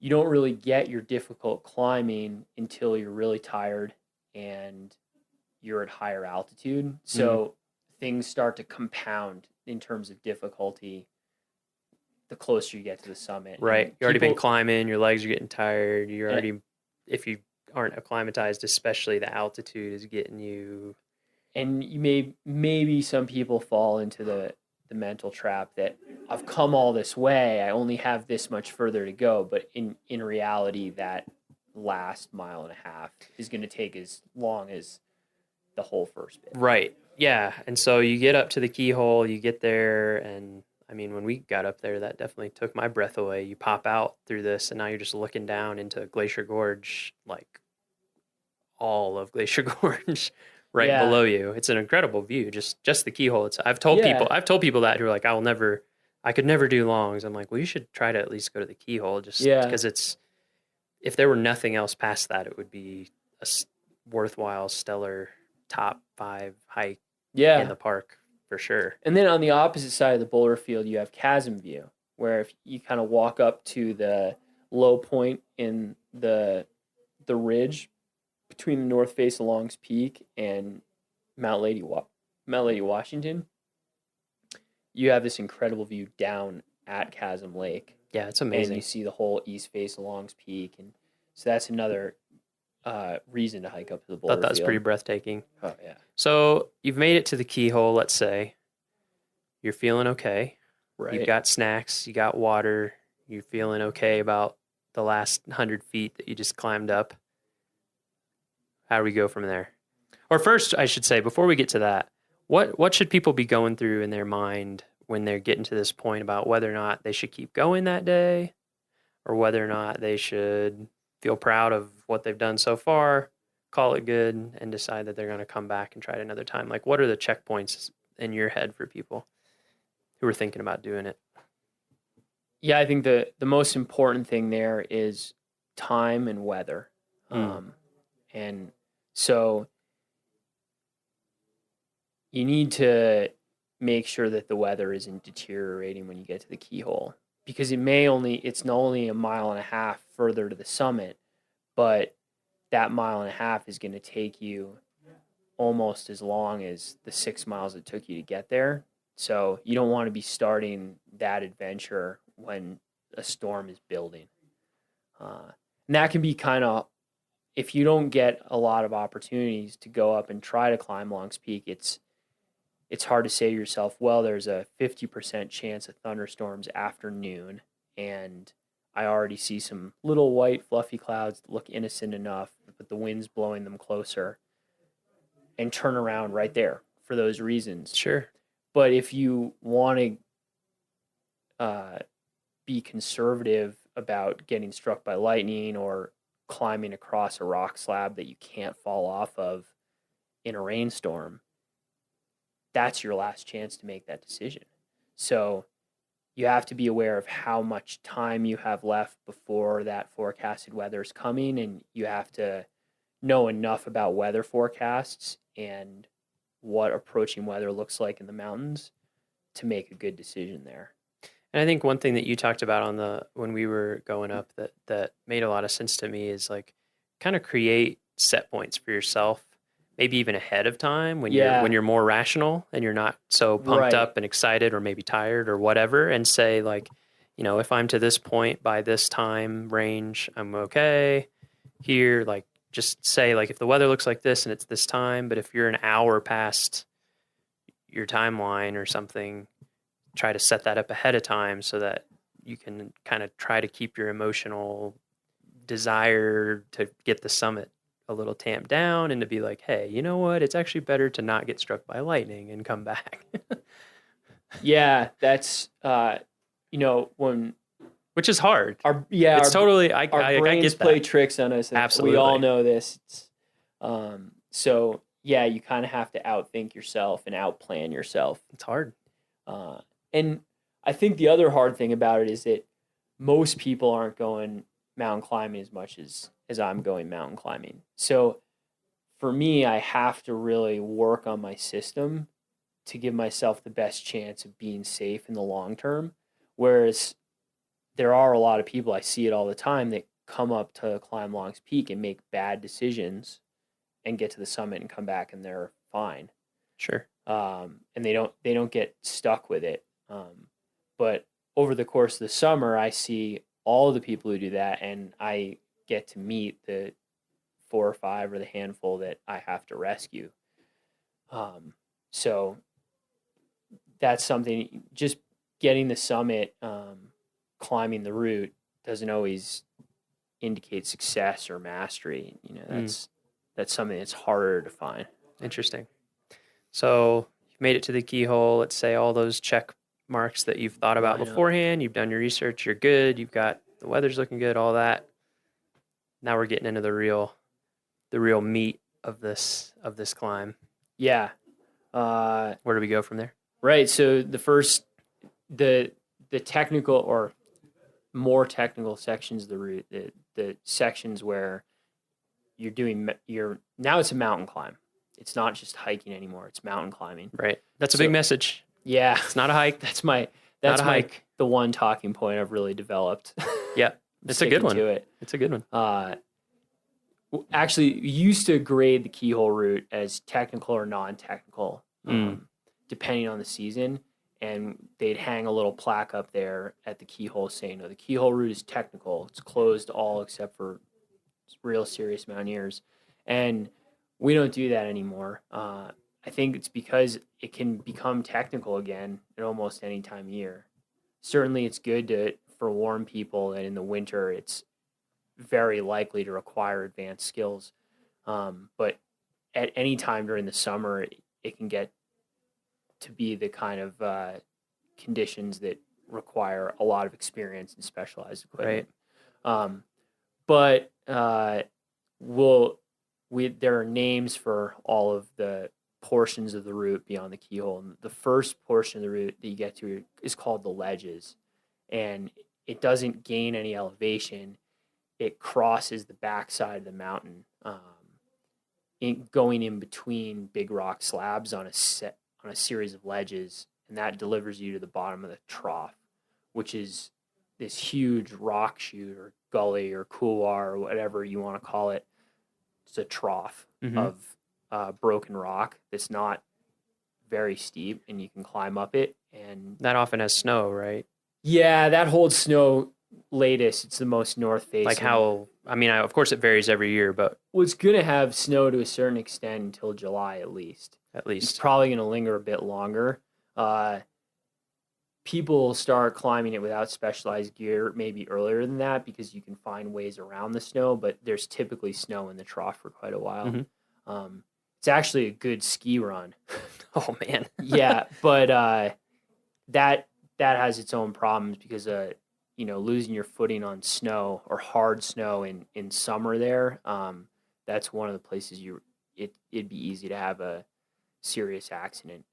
you don't really get your difficult climbing until you're really tired and you're at higher altitude. So things start to compound in terms of difficulty the closer you get to the summit. Right. And You've already been climbing, your legs are getting tired. You're Yeah. already, if you aren't acclimatized, especially the altitude is getting you. And you maybe some people fall into the the mental trap that I've come all this way, I only have this much further to go. But in reality, that last mile and a half is going to take as long as the whole first bit. Right. Yeah. And so you get up to the keyhole, you get there, and I mean, when we got up there, that definitely took my breath away. You pop out through this, and now you're just looking down into Glacier Gorge, like all of Glacier Gorge right below you. It's an incredible view. Just the keyhole. I've told people that who are like, I could never do longs. I'm like, well, you should try to at least go to the keyhole, just because if there were nothing else past that, it would be a worthwhile, stellar top 5 hike in the park for sure. And then on the opposite side of the boulder field, you have chasm view, where if you kind of walk up to the low point in the ridge between the north face of Long's Peak and Mount Lady Washington, you have this incredible view down at Chasm Lake. Yeah, it's amazing. And you see the whole east face of Long's Peak, and so that's another reason to hike up to the boulder Thought that was field. pretty breathtaking. Oh yeah. So you've made it to the keyhole. Let's say you're feeling okay. Right. You've got snacks. You got water. You're feeling okay about the last 100 feet that you just climbed up. How do we go from there? Or first, I should say, before we get to that, what should people be going through in their mind when they're getting to this point about whether or not they should keep going that day, or whether or not they should feel proud of what they've done so far, call it good, and decide that they're going to come back and try it another time? Like, what are the checkpoints in your head for people who are thinking about doing it? Yeah, I think the most important thing there is time and weather. And so you need to make sure that the weather isn't deteriorating when you get to the keyhole, because it's not only a mile and a half further to the summit, but that mile and a half is going to take you almost as long as the 6 miles it took you to get there. So you don't want to be starting that adventure when a storm is building. And that can be kind of, if you don't get a lot of opportunities to go up and try to climb Long's Peak, it's hard to say to yourself, well, there's a 50% chance of thunderstorms after noon, and I already see some little white fluffy clouds that look innocent enough, but the wind's blowing them closer, and turn around right there for those reasons. Sure. But if you want to be conservative about getting struck by lightning or climbing across a rock slab that you can't fall off of in a rainstorm, that's your last chance to make that decision. So you have to be aware of how much time you have left before that forecasted weather is coming, and you have to know enough about weather forecasts and what approaching weather looks like in the mountains to make a good decision there. And I think one thing that you talked about when we were going up that made a lot of sense to me is like kind of create set points for yourself, maybe even ahead of time when you're more rational and you're not so pumped up and excited or maybe tired or whatever, and say like, if I'm to this point by this time range, I'm okay here. Like just say like, if the weather looks like this and it's this time, but if you're an hour past your timeline or something, try to set that up ahead of time so that you can kind of try to keep your emotional desire to get the summit a little tamped down and to be like, hey, you know what? It's actually better to not get struck by lightning and come back. Yeah, that's, which is hard. Our brains play tricks on us. Absolutely. We all know this. So yeah, you kind of have to outthink yourself and outplan yourself. It's hard. And I think the other hard thing about it is that most people aren't going mountain climbing as much as I'm going mountain climbing. So for me, I have to really work on my system to give myself the best chance of being safe in the long term. Whereas there are a lot of people, I see it all the time, that come up to climb Long's Peak and make bad decisions and get to the summit and come back and they're fine. Sure. And they don't get stuck with it. But over the course of the summer, I see all of the people who do that, and I get to meet the 4 or 5 or the handful that I have to rescue. So that's something, just getting the summit, climbing the route doesn't always indicate success or mastery. That's something that's harder to find. Interesting. So you've made it to the keyhole. Let's say all those check marks that you've thought about beforehand. You've done your research. You're good. You've got the weather's looking good. All that. Now we're getting into the real meat of this climb. Yeah. Where do we go from there? Right. So the technical or more technical sections of the route, the sections where now it's a mountain climb. It's not just hiking anymore. It's mountain climbing. Right. That's a big message. Yeah. It's not a hike. That's the one talking point I've really developed. Yeah. It's a good one. It's a good one. Actually, we used to grade the keyhole route as technical or non-technical, depending on the season. And they'd hang a little plaque up there at the keyhole saying, no, the keyhole route is technical. It's closed to all except for real serious mountaineers. And we don't do that anymore. I think it's because it can become technical again at almost any time of year. Certainly it's good to forewarn people that in the winter it's very likely to require advanced skills. But at any time during the summer, it can get to be the kind of conditions that require a lot of experience and specialized equipment. Right. But there are names for all of the portions of the route beyond the keyhole. And the first portion of the route that you get to is called the ledges. And it doesn't gain any elevation. It crosses the backside of the mountain, going in between big rock slabs on a series of ledges, and that delivers you to the bottom of the trough, which is this huge rock chute or gully or couloir or whatever you want to call it. It's a trough of broken rock that's not very steep, and you can climb up it. And that often has snow, right? Yeah, that holds snow latest. It's the most north facing. Like how? I mean, of course it varies every year, but it's going to have snow to a certain extent until July at least. It's probably going to linger a bit longer. People start climbing it without specialized gear maybe earlier than that because you can find ways around the snow, but there's typically snow in the trough for quite a while. It's actually a good ski run. Oh man. Yeah, but that has its own problems because losing your footing on snow or hard snow in summer there, that's one of the places it'd be easy to have a serious accident.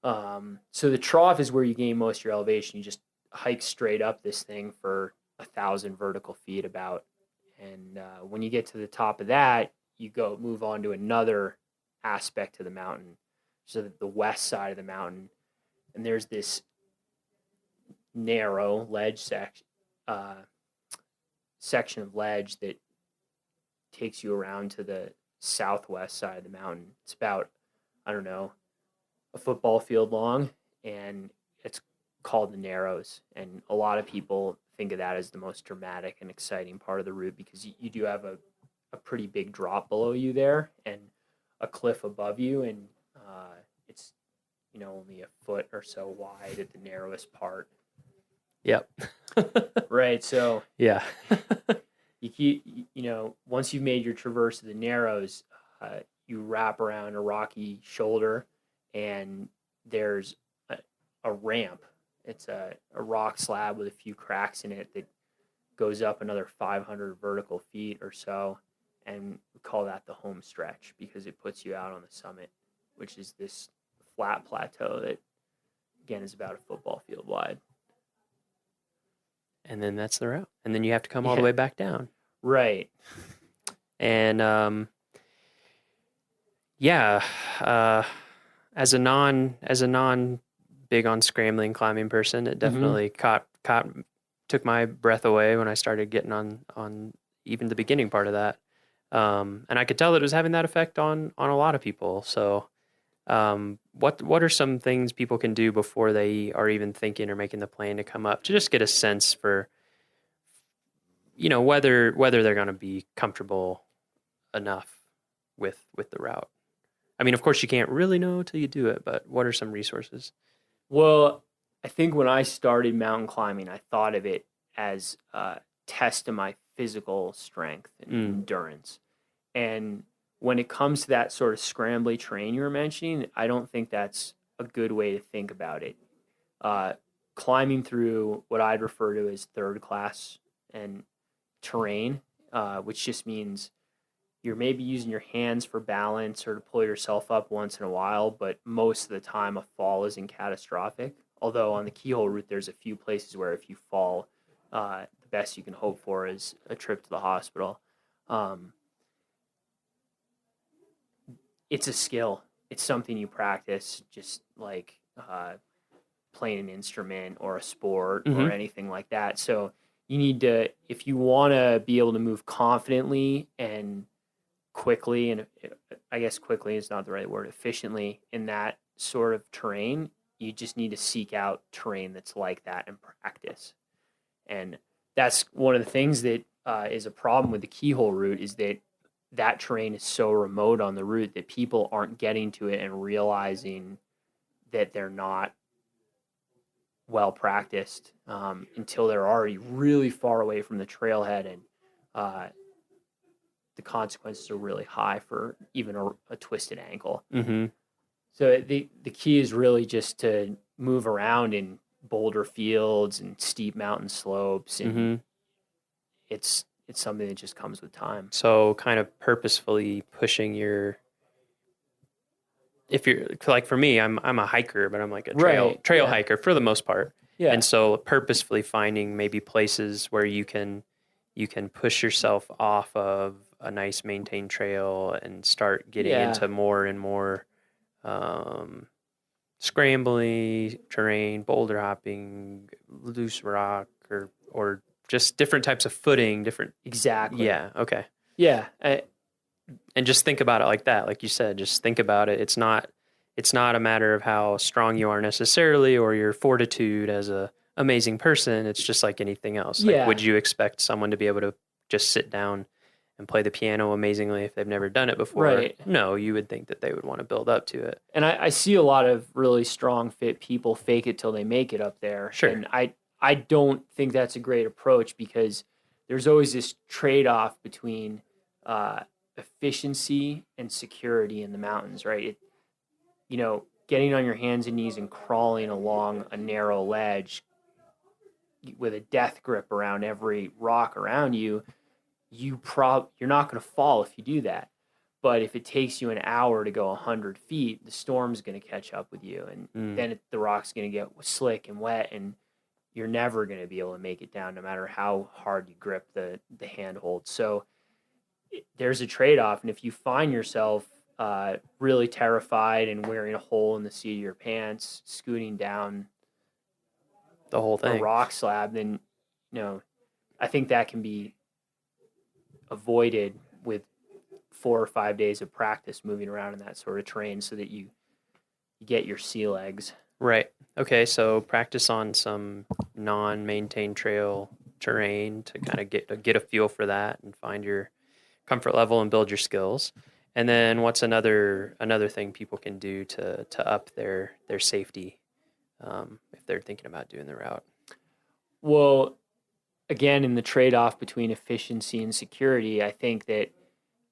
So the trough is where you gain most of your elevation. You just hike straight up this thing for 1,000 vertical feet about. And when you get to the top of that, you move on to another aspect of the mountain. So the west side of the mountain. And there's this narrow ledge section of ledge that takes you around to the southwest side of the mountain. It's about, I don't know, a football field long, and it's called the Narrows. And a lot of people think of that as the most dramatic and exciting part of the route because you do have a pretty big drop below you there and a cliff above you, and it's only a foot or so wide at the narrowest part. Yep. Right. So yeah, you keep, once you've made your traverse of the Narrows, you wrap around a rocky shoulder, and there's a ramp. It's a rock slab with a few cracks in it that goes up another 500 vertical feet or so, and we call that the home stretch because it puts you out on the summit, which is this flat plateau that, again, is about a football field wide. And then that's the route. And then you have to come all the way back down. Right. And as a non big on scrambling climbing person, it definitely took my breath away when I started getting on even the beginning part of that. And I could tell that it was having that effect on a lot of people. So what are some things people can do before they are even thinking or making the plan to come up to just get a sense for, whether they're going to be comfortable enough with the route? I mean, of course you can't really know till you do it, but what are some resources? Well, I think when I started mountain climbing, I thought of it as a test of my physical strength and endurance. And when it comes to that sort of scrambly terrain you were mentioning, I don't think that's a good way to think about it. Climbing through what I'd refer to as third class and terrain, which just means you're maybe using your hands for balance or to pull yourself up once in a while, but most of the time a fall isn't catastrophic. Although on the keyhole route, there's a few places where if you fall, the best you can hope for is a trip to the hospital. It's a skill. It's something you practice, just like playing an instrument or a sport or anything like that. So you need to, if you want to be able to move confidently and quickly, and I guess quickly is not the right word, efficiently in that sort of terrain, you just need to seek out terrain that's like that and practice. And that's one of the things that is a problem with the keyhole route, is that terrain is so remote on the route that people aren't getting to it and realizing that they're not well practiced until they're already really far away from the trailhead, and the consequences are really high for even a twisted ankle. So the key is really just to move around in boulder fields and steep mountain slopes, and it's something that just comes with time. So kind of purposefully pushing your, if you're like, for me, I'm a hiker, but I'm like a trail hiker for the most part. Yeah. And so purposefully finding maybe places where you can push yourself off of a nice maintained trail and start getting into more and more scrambly terrain, boulder hopping, loose rock, or just different types of footing, Exactly. Yeah. Okay. Yeah. And just think about it like that. Like you said, just think about it. It's not a matter of how strong you are necessarily or your fortitude as a amazing person. It's just like anything else. Like, would you expect someone to be able to just sit down and play the piano amazingly if they've never done it before? Right. No, you would think that they would want to build up to it. And I see a lot of really strong, fit people fake it till they make it up there. Sure. And I don't think that's a great approach, because there's always this trade-off between efficiency and security in the mountains, right? Getting on your hands and knees and crawling along a narrow ledge with a death grip around every rock around you, you're not going to fall if you do that. But if it takes you an hour to go 100 feet, the storm's going to catch up with you, and then the rock's going to get slick and wet, and you're never going to be able to make it down no matter how hard you grip the handhold. So there's a trade-off, and if you find yourself really terrified and wearing a hole in the seat of your pants, scooting down the whole thing, a rock slab, then I think that can be avoided with 4 or 5 days of practice moving around in that sort of terrain, so that you get your sea legs. Right. Okay. So practice on some non-maintained trail terrain to kind of get a feel for that and find your comfort level and build your skills. And then what's another thing people can do to up their safety if they're thinking about doing the route? Well, again, in the trade-off between efficiency and security, I think that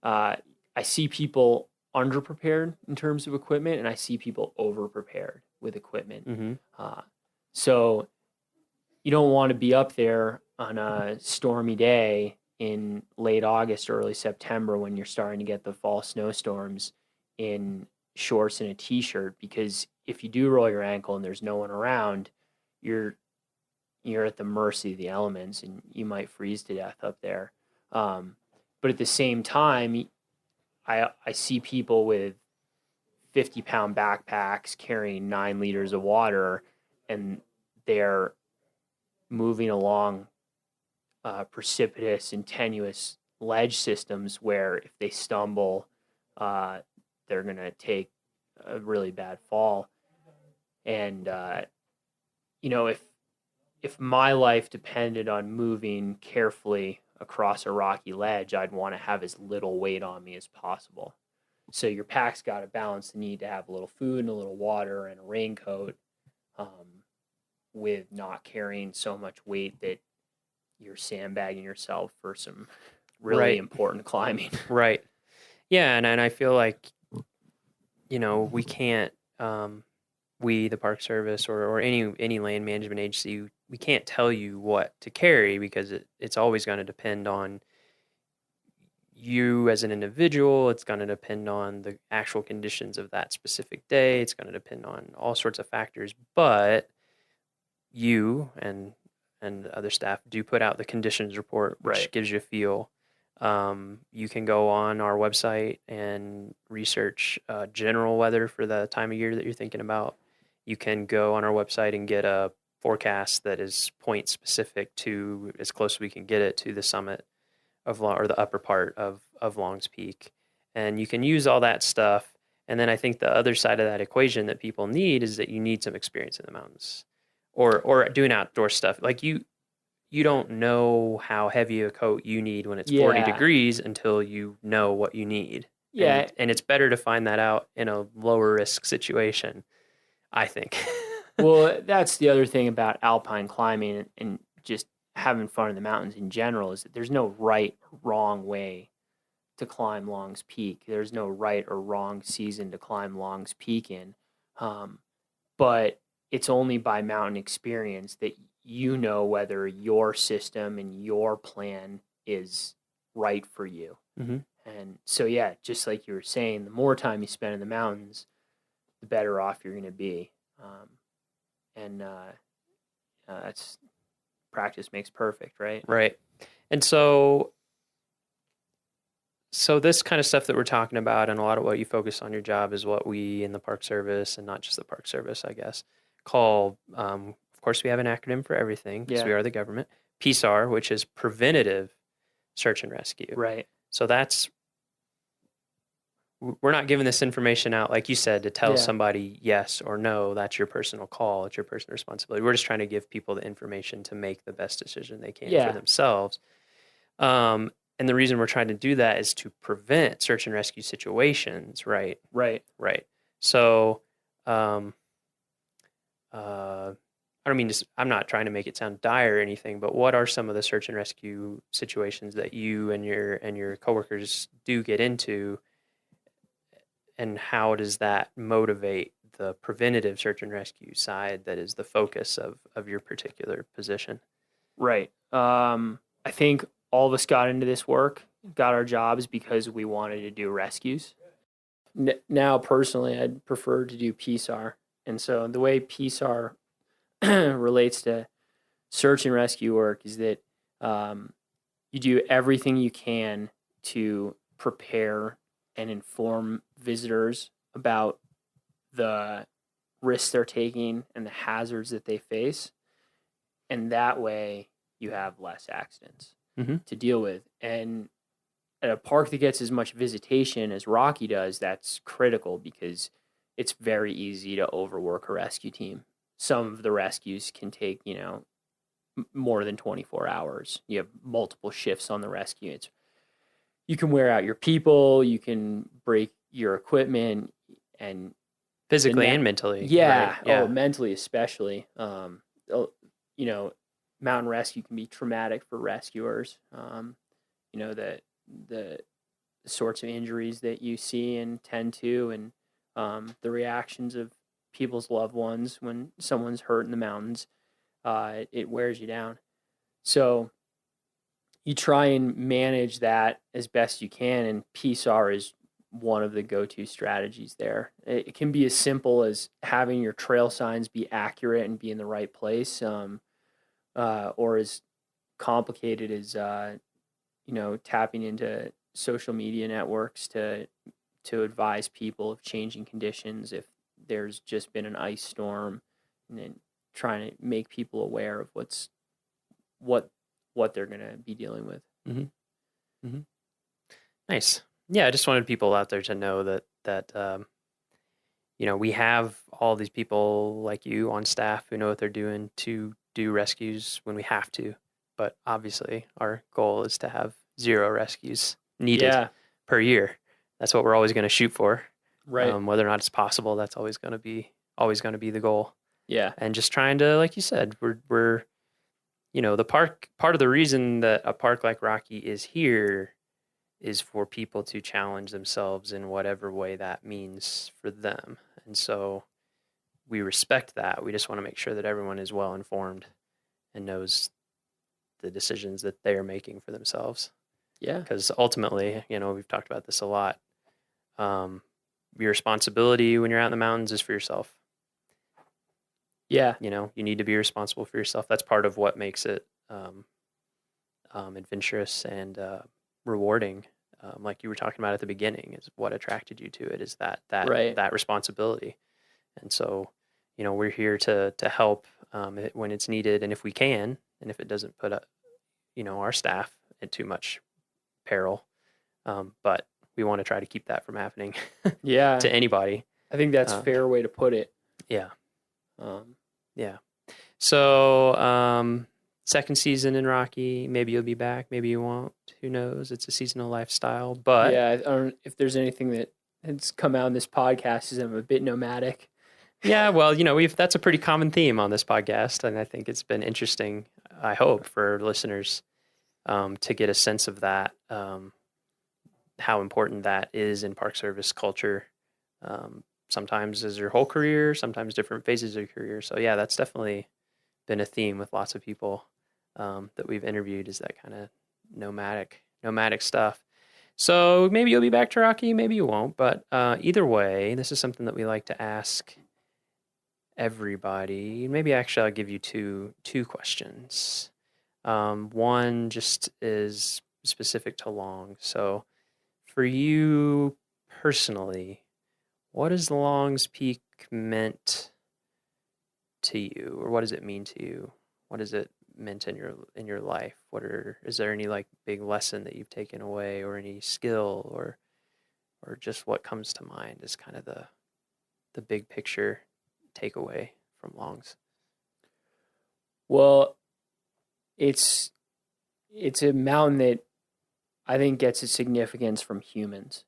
I see people underprepared in terms of equipment, and I see people overprepared with equipment. So you don't want to be up there on a stormy day in late August, early September, when you're starting to get the fall snowstorms, in shorts and a t-shirt, because if you do roll your ankle and there's no one around, you're at the mercy of the elements, and you might freeze to death up there. But at the same time, I see people with 50-pound backpacks carrying 9 liters of water, and they're moving along precipitous and tenuous ledge systems where if they stumble, they're going to take a really bad fall. And, if my life depended on moving carefully across a rocky ledge, I'd want to have as little weight on me as possible. So your pack's got to balance the need to have a little food and a little water and a raincoat with not carrying so much weight that you're sandbagging yourself for some really Right. important climbing. Right. Yeah, and I feel like, we can't, we, the Park Service or any land management agency, we can't tell you what to carry because it's always going to depend on you as an individual. It's going to depend on the actual conditions of that specific day. It's going to depend on all sorts of factors. But you and other staff do put out the conditions report, which Right. gives you a feel. You can go on our website and research general weather for the time of year that you're thinking about. You can go on our website and get a forecast that is point specific to, as close as we can get it, to the summit of or the upper part of Long's Peak. And you can use all that stuff. And then I think the other side of that equation that people need is that you need some experience in the mountains or doing outdoor stuff. Like you don't know how heavy a coat you need when it's 40 Yeah. degrees until you know what you need. Yeah. And it's better to find that out in a lower risk situation, I think. Well, that's the other thing about alpine climbing and just having fun in the mountains in general is that there's no right or wrong way to climb Long's Peak. There's no right or wrong season to climb Long's Peak in. But it's only by mountain experience that you know whether your system and your plan is right for you. Mm-hmm. And so, yeah, just like you were saying, the more time you spend in the mountains, the better off you're going to be. That's practice makes perfect, right? Right. And so this kind of stuff that we're talking about and a lot of what you focus on your job is what we in the Park Service, and not just the Park Service, I guess, call, of course, we have an acronym for everything because Yeah. we are the government, PSAR, which is Preventative Search and Rescue. Right. So we're not giving this information out, like you said, to tell Yeah. somebody yes or no. That's your personal call. It's your personal responsibility. We're just trying to give people the information to make the best decision they can Yeah. for themselves. And the reason we're trying to do that is to prevent search and rescue situations, right? Right. Right. So, I don't mean to, I'm not trying to make it sound dire or anything, but what are some of the search and rescue situations that you and your coworkers do get into, and how does that motivate the preventative search and rescue side that is the focus of your particular position? Right. I think all of us got into this work, got our jobs because we wanted to do rescues. Now, personally, I'd prefer to do PSAR. And so the way PSAR relates to search and rescue work is that you do everything you can to prepare and inform visitors about the risks they're taking and the hazards that they face. And that way you have less accidents to deal with. And at a park that gets as much visitation as Rocky does, that's critical because it's very easy to overwork a rescue team. Some of the rescues can take, more than 24 hours. You have multiple shifts on the rescue. You can wear out your people, you can break your equipment, and physically and mentally. Yeah. Right? Yeah. Oh, mentally especially. Mountain rescue can be traumatic for rescuers. The sorts of injuries that you see and tend to, and the reactions of people's loved ones when someone's hurt in the mountains, it wears you down. So you try and manage that as best you can, and PSAR is one of the go-to strategies there. It can be as simple as having your trail signs be accurate and be in the right place, or as complicated as tapping into social media networks to advise people of changing conditions if there's just been an ice storm, and then trying to make people aware of what they're going to be dealing with. Mm-hmm. Mm-hmm. Nice. Yeah, I just wanted people out there to know that we have all these people like you on staff who know what they're doing to do rescues when we have to. But obviously, our goal is to have 0 rescues needed per year. That's what we're always going to shoot for. Right. Whether or not it's possible, that's always going to be the goal. Yeah. And just trying to, like you said, we're the park, part of the reason that a park like Rocky is here is for people to challenge themselves in whatever way that means for them. And so we respect that. We just want to make sure that everyone is well informed and knows the decisions that they're making for themselves. Yeah. Because ultimately, we've talked about this a lot. Your responsibility when you're out in the mountains is for yourself. Yeah. You need to be responsible for yourself. That's part of what makes it adventurous and rewarding. Like you were talking about at the beginning, is what attracted you to it, is that Right. that responsibility. And so, we're here to help when it's needed, and if we can, and if it doesn't put our staff in too much peril. But we want to try to keep that from happening Yeah. to anybody. I think that's a fair way to put it. Yeah. Yeah. So, second season in Rocky, maybe you'll be back, maybe you won't. Who knows? It's a seasonal lifestyle, but yeah, I don't, if there's anything that has come out in this podcast is I'm a bit nomadic. Yeah, well, that's a pretty common theme on this podcast, and I think it's been interesting, I hope, for listeners to get a sense of that, how important that is in Park Service culture. Sometimes as your whole career, sometimes different phases of your career. So yeah, that's definitely been a theme with lots of people that we've interviewed, is that kind of nomadic stuff. So maybe you'll be back to Rocky, maybe you won't. But either way, this is something that we like to ask everybody. Maybe actually I'll give you two questions. One just is specific to Long. So for you personally, what has Long's Peak meant to you, or what does it mean to you? What has it meant in your life? Is there any like big lesson that you've taken away, or any skill, or just what comes to mind as kind of the big picture takeaway from Long's? Well, it's a mountain that I think gets its significance from humans.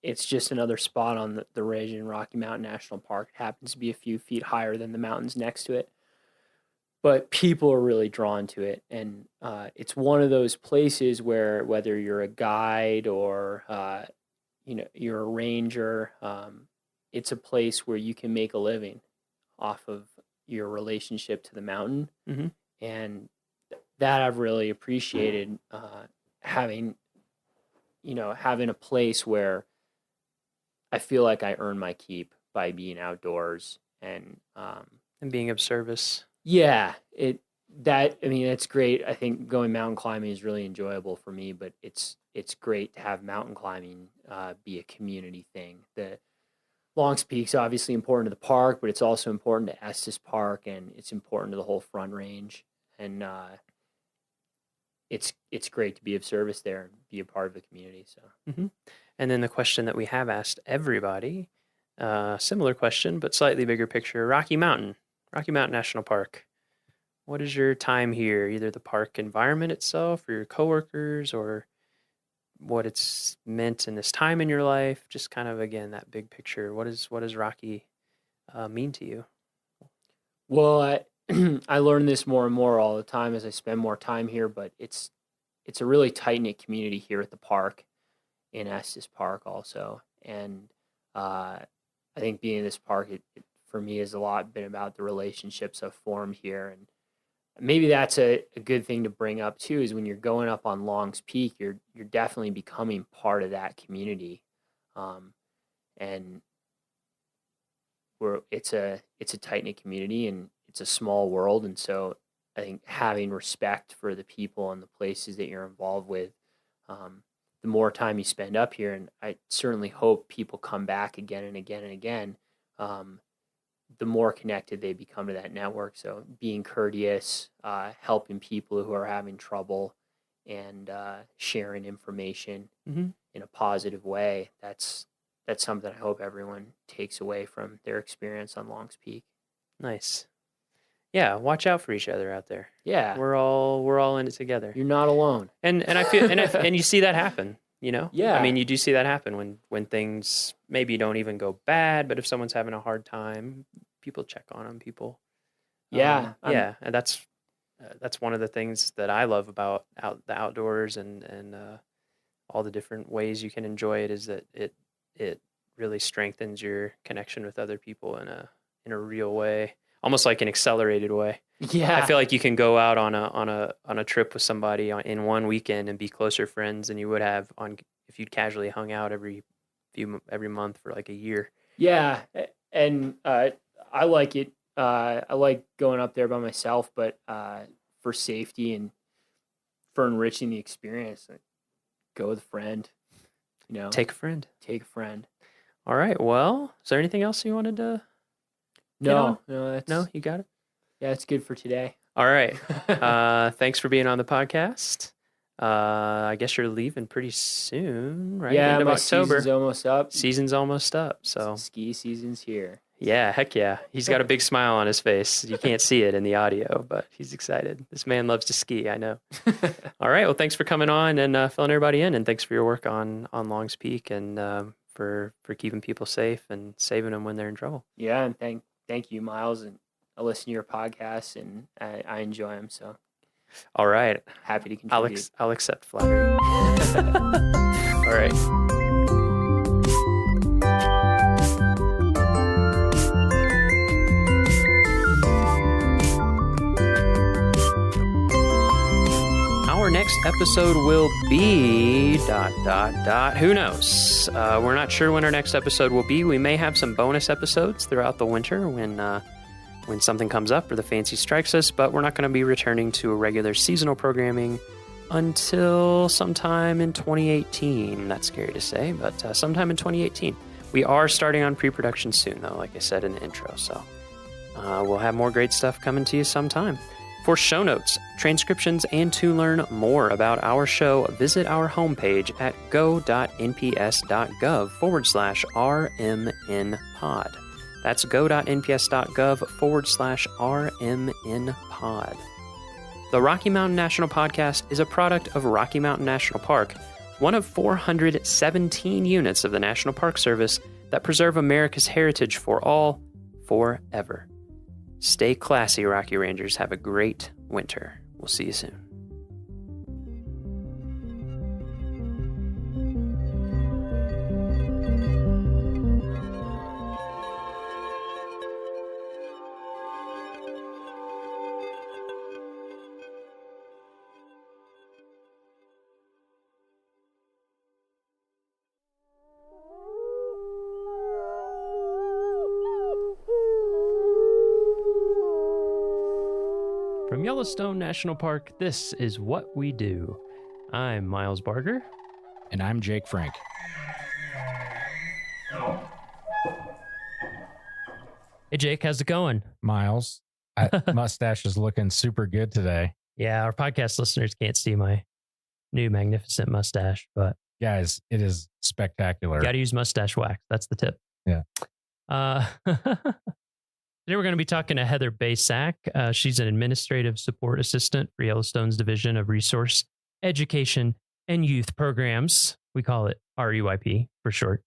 It's just another spot on the ridge in Rocky Mountain National Park. It happens to be a few feet higher than the mountains next to it, but people are really drawn to it. And it's one of those places where, whether you're a guide or you're a ranger, it's a place where you can make a living off of your relationship to the mountain. Mm-hmm. And that I've really appreciated, having a place where I feel like I earn my keep by being outdoors and being of service. Yeah, it's great. I think going mountain climbing is really enjoyable for me, but it's great to have mountain climbing be a community thing. The Long's Peak's obviously important to the park, but it's also important to Estes Park, and it's important to the whole Front Range. And it's great to be of service there and be a part of the community. So. Mm-hmm. And then the question that we have asked everybody, similar question, but slightly bigger picture: Rocky Mountain National Park. What is your time here? Either the park environment itself, or your coworkers, or what it's meant in this time in your life. Just kind of, again, that big picture. What does Rocky mean to you? Well, I learn this more and more all the time as I spend more time here, but it's a really tight-knit community here at the park, in Estes Park also. And I think being in this park, it for me has a lot been about the relationships I've formed here. And maybe that's a good thing to bring up too, is when you're going up on Long's Peak, you're definitely becoming part of that community. And it's a tight-knit community, and it's a small world. And so I think having respect for the people and the places that you're involved with, the more time you spend up here, and I certainly hope people come back again and again and again, the more connected they become to that network. So being courteous, helping people who are having trouble, and sharing information in a positive way, that's something I hope everyone takes away from their experience on Long's Peak. Nice. Yeah, watch out for each other out there. Yeah. We're all in it together. You're not alone. And I feel and you see that happen. Yeah. I mean, you do see that happen when things maybe don't even go bad, but if someone's having a hard time, people check on them. People. Yeah. And that's one of the things that I love about the outdoors and all the different ways you can enjoy it is that it really strengthens your connection with other people in a real way, almost like an accelerated way. Yeah. I feel like you can go out on a trip with somebody in one weekend and be closer friends than you would have if you'd casually hung out every month for like a year. Yeah, and I like it. I like going up there by myself, but for safety and for enriching the experience, go with a friend. Take a friend. Take a friend. All right. Well, is there anything else you wanted to? No, you got it. Yeah, it's good for today. All right. Thanks for being on the podcast. I guess you're leaving pretty soon, right? Yeah, End of my October. season's almost up. Season's almost up. So ski season's here. Yeah, heck yeah. He's got a big smile on his face. You can't see it in the audio, but he's excited. This man loves to ski, I know. All right. Well, thanks for coming on and filling everybody in, and thanks for your work on Longs Peak and for keeping people safe and saving them when they're in trouble. Yeah, and thank you, Miles, and I listen to your podcasts and I enjoy them. So, all right, happy to contribute. I'll accept flattery. All right. Our next episode will be ... Who knows? We're not sure when our next episode will be. We may have some bonus episodes throughout the winter when something comes up or the fancy strikes us, but we're not going to be returning to a regular seasonal programming until sometime in 2018. That's scary to say, but sometime in 2018. We are starting on pre-production soon, though, like I said in the intro, so we'll have more great stuff coming to you sometime. For show notes, transcriptions, and to learn more about our show, visit our homepage at go.nps.gov/RMNpod. That's go.nps.gov/RMNpod. The Rocky Mountain National Podcast is a product of Rocky Mountain National Park, one of 417 units of the National Park Service that preserve America's heritage for all, forever. Stay classy, Rocky Rangers. Have a great winter. We'll see you soon. From Yellowstone National Park, this is What We Do. I'm Miles Barger. And I'm Jake Frank. Hey, Jake, how's it going? Miles, mustache is looking super good today. Yeah, our podcast listeners can't see my new magnificent mustache, but... Guys, it is spectacular. Got to use mustache wax. That's the tip. Yeah. Today we're going to be talking to Heather Basak. She's an administrative support assistant for Yellowstone's Division of Resource Education and Youth Programs. We call it RUIP for short.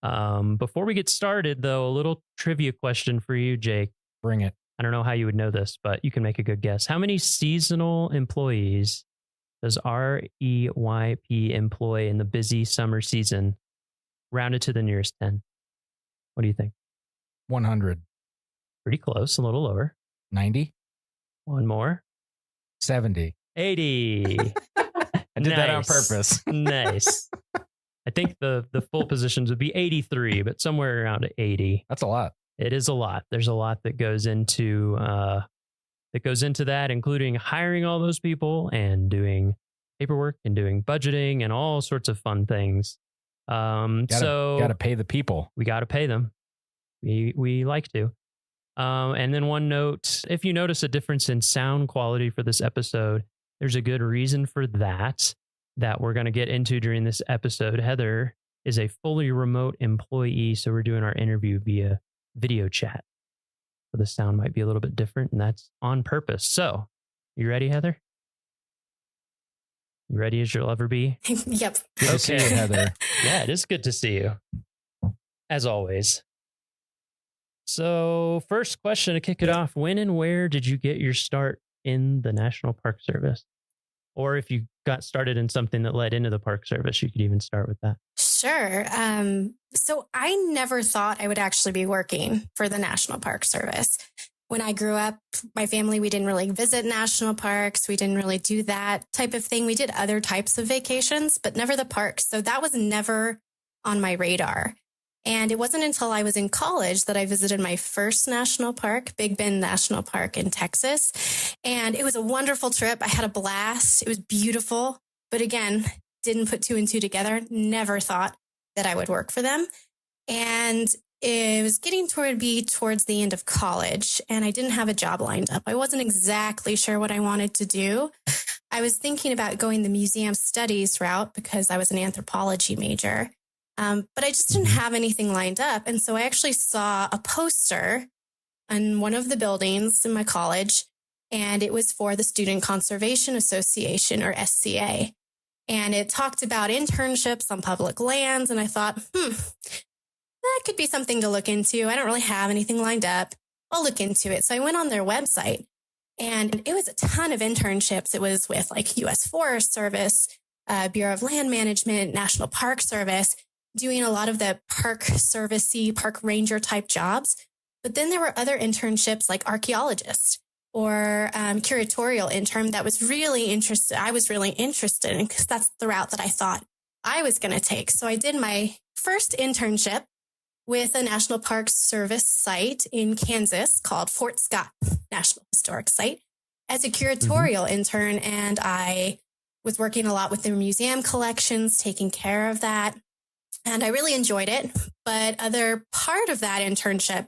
Before we get started, though, a little trivia question for you, Jake. Bring it. I don't know how you would know this, but you can make a good guess. How many seasonal employees does REYP employ in the busy summer season, rounded to the nearest 10? What do you think? 100. Pretty close, a little lower. 90. One more. 70. 80. I did that on purpose. Nice. I think the full positions would be 83, but somewhere around 80. That's a lot. It is a lot. There's a lot that goes into that, including hiring all those people and doing paperwork and doing budgeting and all sorts of fun things. Gotta pay the people. We got to pay them. We like to. And then one note, if you notice a difference in sound quality for this episode, there's a good reason for that we're going to get into during this episode. Heather is a fully remote employee, so we're doing our interview via video chat. So the sound might be a little bit different, and that's on purpose. So, you ready, Heather? You ready as you'll ever be? Yep. Good to see you, Heather. Yeah, it is good to see you. As always. So, first question to kick it off. When and where did you get your start in the National Park Service? Or if you got started in something that led into the Park Service, you could even start with that. Sure. So I never thought I would actually be working for the National Park Service. When I grew up, my family, we didn't really visit national parks. We didn't really do that type of thing. We did other types of vacations, but never the parks. So that was never on my radar. And it wasn't until I was in college that I visited my first national park, Big Bend National Park in Texas. And it was a wonderful trip. I had a blast. It was beautiful. But again, didn't put two and two together. Never thought that I would work for them. And it was getting towards the end of college, and I didn't have a job lined up. I wasn't exactly sure what I wanted to do. I was thinking about going the museum studies route because I was an anthropology major. But I just didn't have anything lined up. And so I actually saw a poster on one of the buildings in my college, and it was for the Student Conservation Association, or SCA. And it talked about internships on public lands. And I thought, that could be something to look into. I don't really have anything lined up. I'll look into it. So I went on their website, and it was a ton of internships. It was with like U.S. Forest Service, Bureau of Land Management, National Park Service, doing a lot of the park service-y, park ranger type jobs. But then there were other internships like archaeologist or curatorial intern that was really interested. I was really interested in, because that's the route that I thought I was going to take. So I did my first internship with a National Park Service site in Kansas called Fort Scott National Historic Site as a curatorial intern. And I was working a lot with their museum collections, taking care of that. And I really enjoyed it. But other part of that internship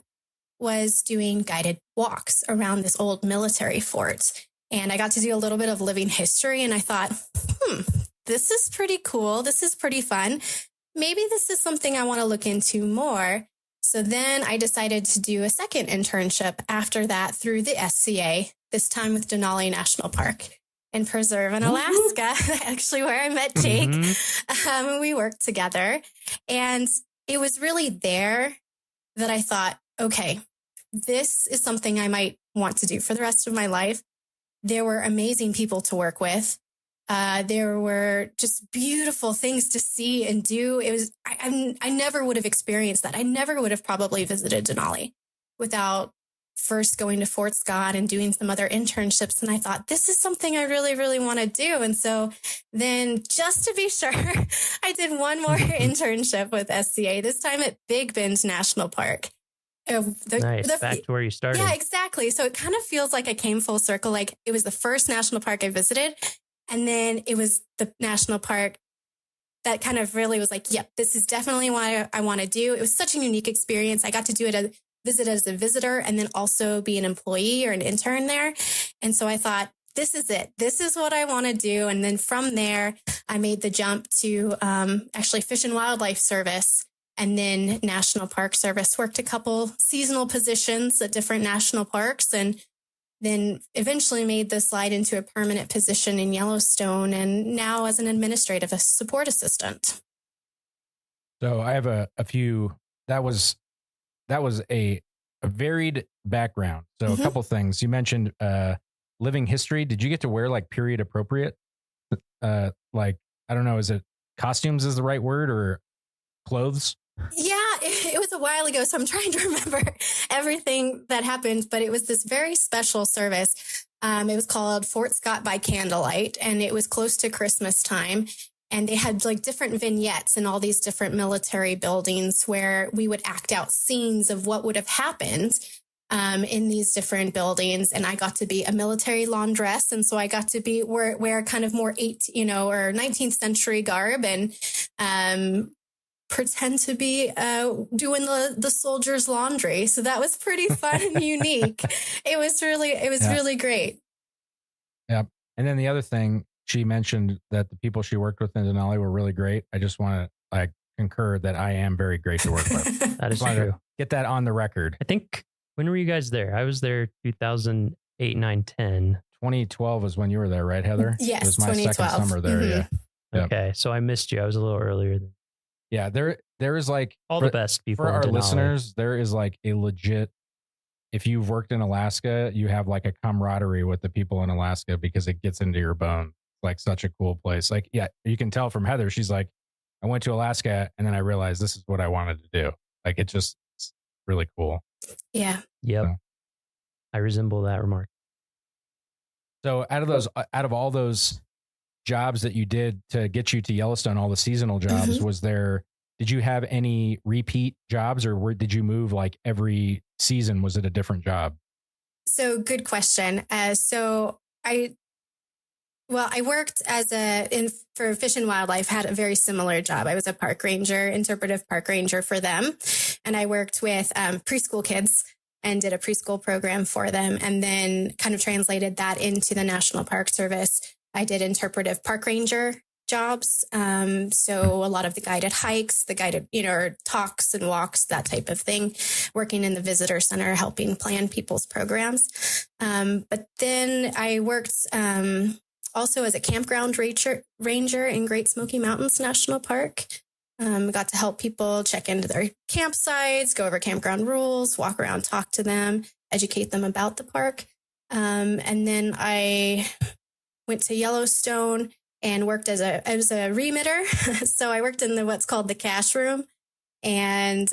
was doing guided walks around this old military fort. And I got to do a little bit of living history. And I thought, this is pretty cool. This is pretty fun. Maybe this is something I want to look into more. So then I decided to do a second internship after that through the SCA, this time with Denali National Park and Preserve in Alaska, actually where I met Jake. We worked together. And it was really there that I thought, okay, this is something I might want to do for the rest of my life. There were amazing people to work with. There were just beautiful things to see and do. It was, I never would have experienced that. I never would have probably visited Denali without first going to Fort Scott and doing some other internships. And I thought, this is something I really, really want to do. And so then just to be sure, I did one more internship with SCA, this time at Big Bend National Park. Nice. Back to where you started. Yeah, exactly. So it kind of feels like I came full circle. Like it was the first national park I visited. And then it was the national park that kind of really was like, yep, this is definitely what I want to do. It was such a unique experience. I got to do it visit as a visitor and then also be an employee or an intern there. And so I thought, this is it. This is what I want to do. And then from there, I made the jump to actually Fish and Wildlife Service and then National Park Service. Worked a couple seasonal positions at different national parks, and then eventually made the slide into a permanent position in Yellowstone, and now as an administrative support assistant. So I have a few. That was a varied background. So a couple things. You mentioned living history. Did you get to wear like period appropriate? Like, I don't know, is it costumes is the right word, or clothes? Yeah, it was a while ago, so I'm trying to remember everything that happened, but it was this very special service. It was called Fort Scott by Candlelight, and it was close to Christmas time. And they had like different vignettes in all these different military buildings where we would act out scenes of what would have happened in these different buildings. And I got to be a military laundress. And so I got to be wear kind of more or 19th century garb and pretend to be doing the soldiers' laundry. So that was pretty fun and unique. It was really great. Yeah. And then the other thing, she mentioned that the people she worked with in Denali were really great. I just want to concur that I am very great to work with. That is true. Get that on the record. I think, when were you guys there? I was there 2008, 9, 10. 2012 was when you were there, right, Heather? Yes, it was my second 2012. summer there. Yeah. Yep. Okay, so I missed you. I was a little earlier than. Yeah, there is like all the best people for our in Denali. listeners. There is like a legit. If you've worked in Alaska, you have like a camaraderie with the people in Alaska because it gets into your bone. Like such a cool place. Like, yeah, you can tell from Heather. She's like, I went to Alaska and then I realized this is what I wanted to do. Like, it's really cool. Yeah. Yep. So, I resemble that remark. So out of all those jobs that you did to get you to Yellowstone, all the seasonal jobs, did you have any repeat jobs or did you move like every season? Was it a different job? So good question. I worked for Fish and Wildlife, had a very similar job. I was a park ranger, interpretive park ranger for them. And I worked with preschool kids and did a preschool program for them and then kind of translated that into the National Park Service. I did interpretive park ranger jobs. So a lot of the guided hikes, the guided, talks and walks, that type of thing, working in the visitor center, helping plan people's programs. But then I worked also as a campground ranger in Great Smoky Mountains National Park. Got to help people check into their campsites, go over campground rules, walk around, talk to them, educate them about the park. And then I went to Yellowstone and worked as a remitter. So I worked in what's called the cash room and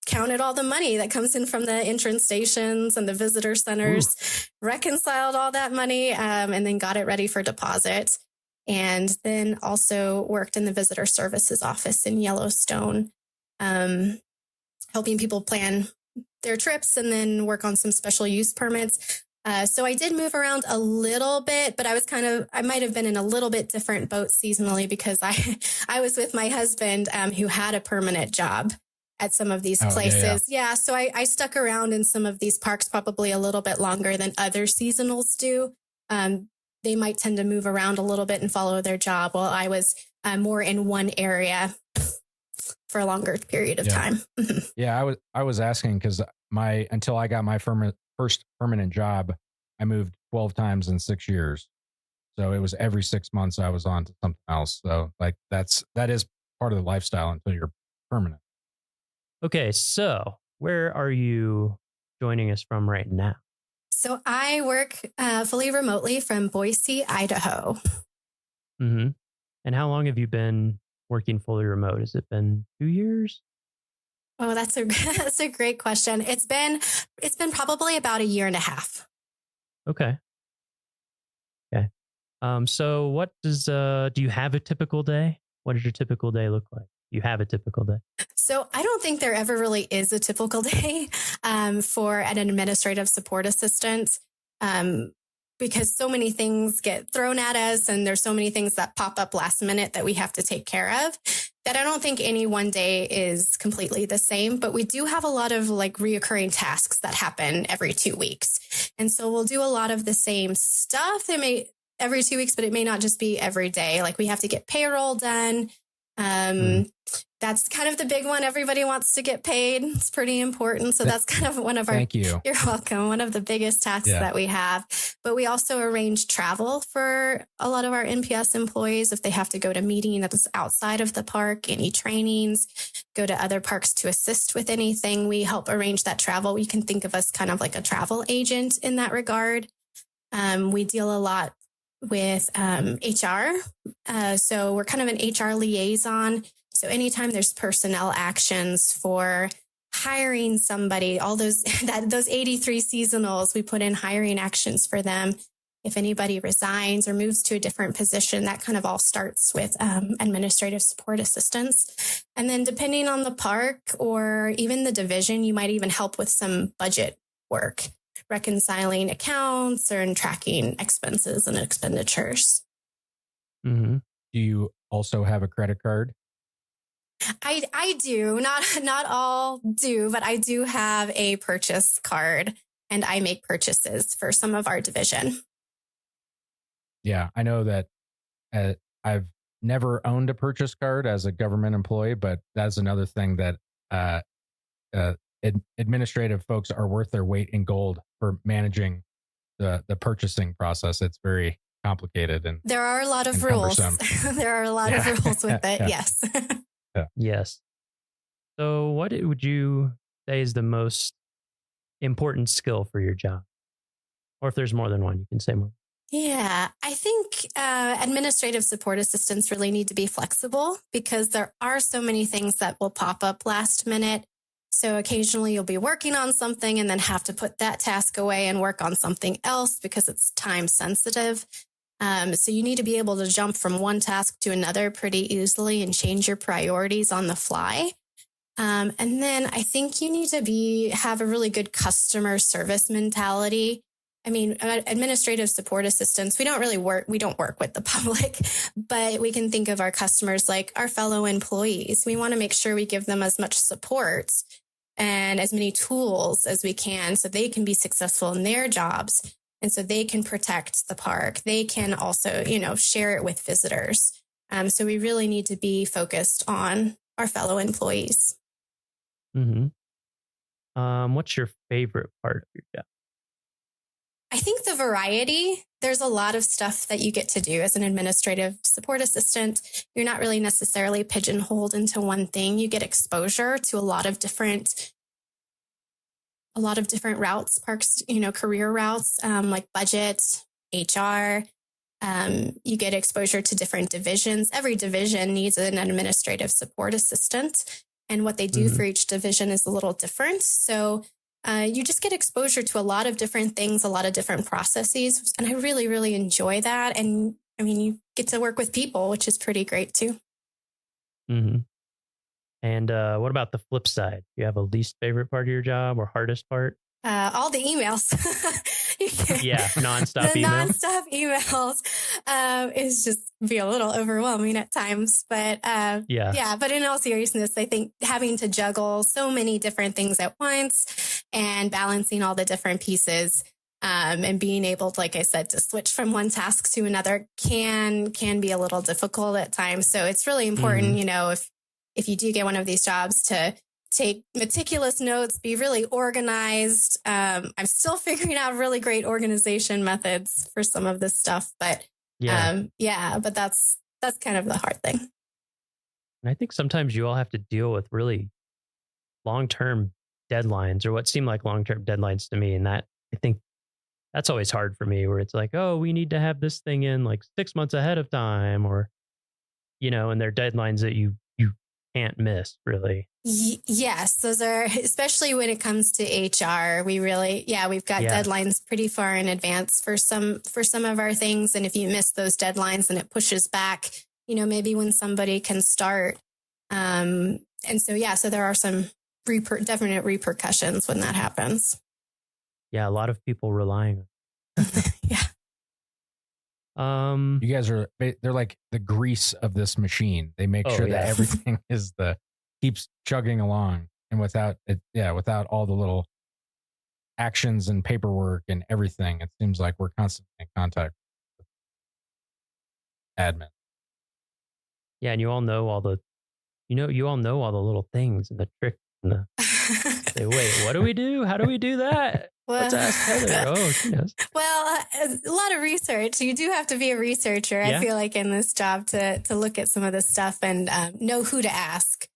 counted all the money that comes in from the entrance stations and the visitor centers, reconciled all that money, and then got it ready for deposit. And then also worked in the visitor services office in Yellowstone, helping people plan their trips and then work on some special use permits. So I did move around a little bit, but I might have been in a little bit different boat seasonally because I was with my husband who had a permanent job at some of these places. Yeah. So I stuck around in some of these parks probably a little bit longer than other seasonals do. They might tend to move around a little bit and follow their job while I was more in one area for a longer period of time. Yeah. I was asking because until I got my first permanent job, I moved 12 times in 6 years. So it was every 6 months I was on to something else. So like that is part of the lifestyle until you're permanent. Okay. So where are you joining us from right now? So I work fully remotely from Boise, Idaho. Mm-hmm. And how long have you been working fully remote? Has it been 2 years? Oh, that's a great question. It's been probably about 1.5 years. Okay. So what do you have a typical day? What does your typical day look like? You have a typical day? So I don't think there ever really is a typical day for an administrative support assistant because so many things get thrown at us and there's so many things that pop up last minute that we have to take care of that I don't think any one day is completely the same. But we do have a lot of like reoccurring tasks that happen every 2 weeks. And so we'll do a lot of the same stuff. Every 2 weeks, but it may not just be every day. Like we have to get payroll done. That's kind of the big one. Everybody wants to get paid. It's pretty important. So that's kind of one of our, Thank you. You're welcome. One of the biggest tasks that we have, but we also arrange travel for a lot of our NPS employees. If they have to go to meeting that's outside of the park, any trainings, go to other parks to assist with anything, we help arrange that travel. You can think of us kind of like a travel agent in that regard. We deal a lot with HR. So we're kind of an HR liaison. So anytime there's personnel actions for hiring somebody, all those 83 seasonals, we put in hiring actions for them. If anybody resigns or moves to a different position, that kind of all starts with administrative support assistance. And then depending on the park or even the division, you might even help with some budget work, reconciling accounts or tracking expenses and expenditures. Mm-hmm. Do you also have a credit card? I do. Not all do, but I do have a purchase card and I make purchases for some of our division. Yeah, I know that I've never owned a purchase card as a government employee, but that's another thing that administrative folks are worth their weight in gold for managing the purchasing process. It's very complicated and there are a lot of rules. There are a lot of rules with it. Yes. Yes. So what would you say is the most important skill for your job? Or if there's more than one, you can say more. Yeah, I think administrative support assistants really need to be flexible because there are so many things that will pop up last minute. So occasionally you'll be working on something and then have to put that task away and work on something else because it's time sensitive. So you need to be able to jump from one task to another pretty easily and change your priorities on the fly. And then I think you need to have a really good customer service mentality. I mean, administrative support assistants, we don't work with the public, but we can think of our customers like our fellow employees. We want to make sure we give them as much support and as many tools as we can so they can be successful in their jobs. And so they can protect the park. They can also, share it with visitors. So we really need to be focused on our fellow employees. Mm-hmm. What's your favorite part of your job? I think the variety, there's a lot of stuff that you get to do as an administrative support assistant. You're not really necessarily pigeonholed into one thing. You get exposure to a lot of different routes, parks, career routes, like budget, HR. You get exposure to different divisions. Every division needs an administrative support assistant. And what they do for each division is a little different. So you just get exposure to a lot of different things, a lot of different processes. And I really, really enjoy that. And I mean, you get to work with people, which is pretty great too. Mm-hmm. And what about the flip side? Do you have a least favorite part of your job or hardest part? All the emails. Yeah, nonstop the emails. Nonstop emails is just be a little overwhelming at times. But but in all seriousness, I think having to juggle so many different things at once and balancing all the different pieces and being able, like I said, to switch from one task to another can be a little difficult at times. So it's really important, if you do get one of these jobs to take meticulous notes, be really organized. I'm still figuring out really great organization methods for some of this stuff, but but that's kind of the hard thing. And I think sometimes you all have to deal with really long-term deadlines or what seem like long-term deadlines to me. And that, I think that's always hard for me where it's like, oh, we need to have this thing in like 6 months ahead of time or, and they're deadlines that you can't miss really. Yes, those are, especially when it comes to HR, we've got deadlines pretty far in advance for some of our things. And if you miss those deadlines and it pushes back, maybe when somebody can start. And so there are some definite repercussions when that happens. Yeah, a lot of people relying on Yeah. You guys they're like the grease of this machine. They make sure that everything keeps chugging along and without all the little actions and paperwork and everything. It seems like we're constantly in contact with admin. Yeah. And you all know all the little things and the tricks and the say, wait, what do we do? How do we do that? Let's ask Heather. Oh, she knows. Well, a lot of research. You do have to be a researcher, I feel like, in this job to look at some of this stuff and know who to ask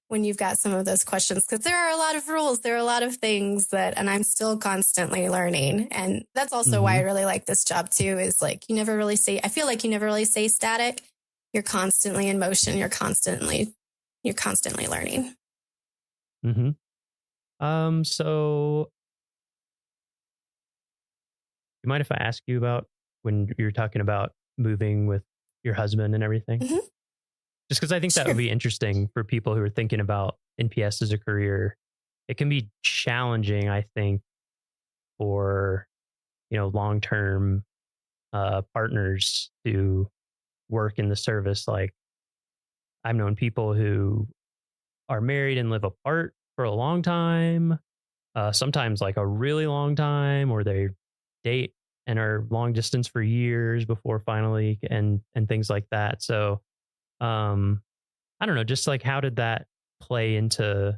when you've got some of those questions. Because there are a lot of rules. There are a lot of things and I'm still constantly learning. And that's also why I really like this job too, is like I feel like you never really stay static. You're constantly in motion. You're constantly learning. Mm-hmm. So you mind if I ask you about when you're talking about moving with your husband and everything? Mm-hmm. Just because I think that would be interesting for people who are thinking about NPS as a career. It can be challenging, I think, for, long-term partners to work in the service. Like I've known people who are married and live apart for a long time, sometimes like a really long time, or they date and are long distance for years before finally and things like that. So I don't know, just like how did that play into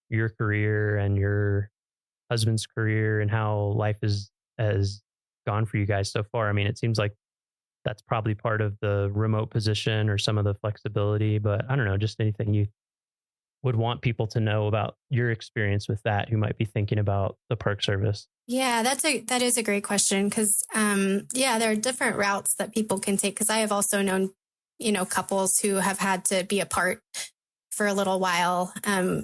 your career and your husband's career and how life has gone for you guys so far? I mean, it seems like that's probably part of the remote position or some of the flexibility, but I don't know, just anything you would want people to know about your experience with that who might be thinking about the Park Service. Yeah, that is a great question because there are different routes that people can take because I have also known, couples who have had to be apart for a little while,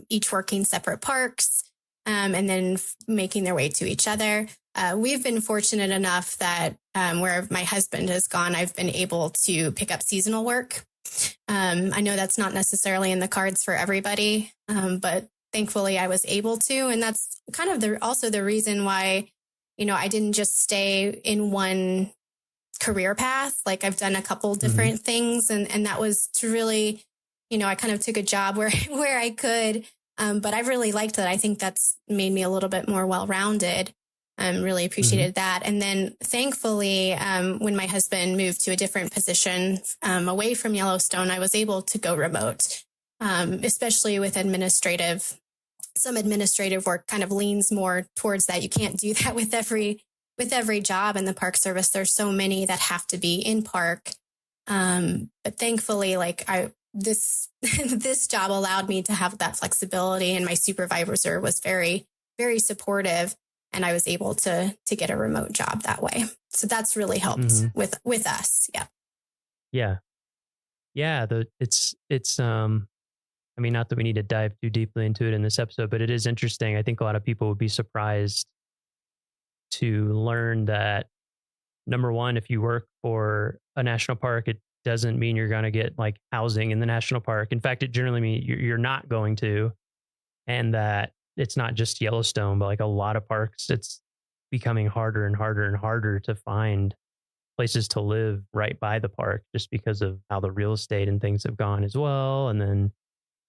each working separate parks, and then making their way to each other. We've been fortunate enough that where my husband has gone, I've been able to pick up seasonal work. I know that's not necessarily in the cards for everybody, but thankfully I was able to. And that's kind of also the reason why, I didn't just stay in one career path. Like I've done a couple different things and that was to really, I kind of took a job where I could, but I really liked that. I think that's made me a little bit more well-rounded. Really appreciated that. And then thankfully, when my husband moved to a different position away from Yellowstone, I was able to go remote, especially with some administrative work kind of leans more towards that. You can't do that with every job in the Park Service. There's so many that have to be in park. But thankfully, this job allowed me to have that flexibility, and my supervisor was very, very supportive. And I was able to get a remote job that way. So that's really helped with us. Yeah. Yeah. Yeah. It's I mean, not that we need to dive too deeply into it in this episode, but it is interesting. I think a lot of people would be surprised to learn that, number one, if you work for a national park, it doesn't mean you're going to get like housing in the national park. In fact, it generally means you're not going to, and that it's not just Yellowstone, but like a lot of parks, it's becoming harder and harder and harder to find places to live right by the park just because of how the real estate and things have gone as well. And then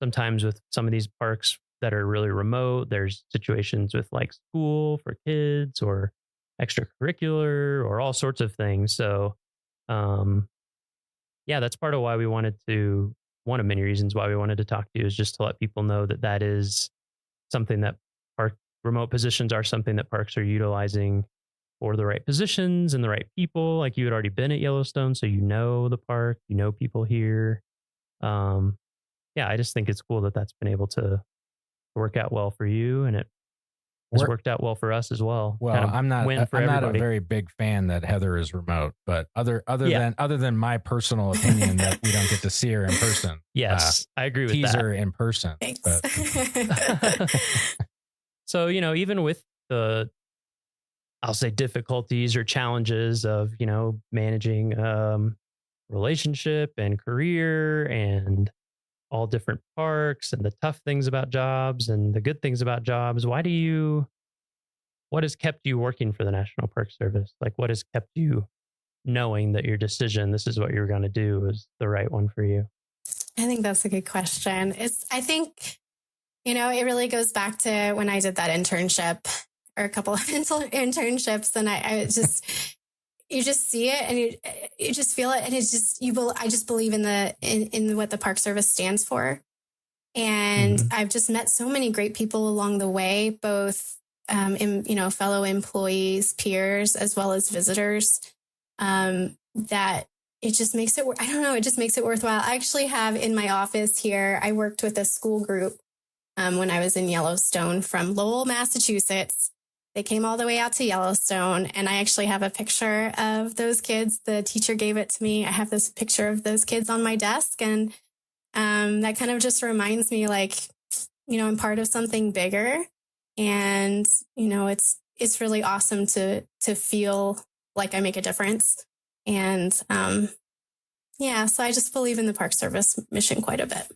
sometimes with some of these parks that are really remote, there's situations with like school for kids or extracurricular or all sorts of things. So, that's part of why one of many reasons why we wanted to talk to you is just to let people know that is something that remote positions are something that parks are utilizing for the right positions and the right people. Like you had already been at Yellowstone, so the park, people here. I just think it's cool that that's been able to work out well for you, and it has worked out well for us as well. Well, kind of I'm not a everybody. very big fan that Heather is remote, but other than my personal opinion that we don't get to see her in person. Yes, I agree with that. Tease her in person. But. So, even with the, I'll say, difficulties or challenges of, managing relationship and career and all different parks and the tough things about jobs and the good things about jobs, what has kept you working for the National Park Service? Like, what has kept you knowing that your decision, this is what you're going to do, is the right one for you? I think that's a good question. I think, it really goes back to when I did that internship or a couple of internships, and I just, you just see it and you just feel it. And it's just, I just believe in what the Park Service stands for. And I've just met so many great people along the way, both, fellow employees, peers, as well as visitors, that it just makes it, it just makes it worthwhile. I actually have in my office here, I worked with a school group when I was in Yellowstone from Lowell, Massachusetts. They came all the way out to Yellowstone, and I actually have a picture of those kids. The teacher gave it to me. I have this picture of those kids on my desk, and that kind of just reminds me, I'm part of something bigger, and it's really awesome to feel like I make a difference. And so I just believe in the Park Service mission quite a bit.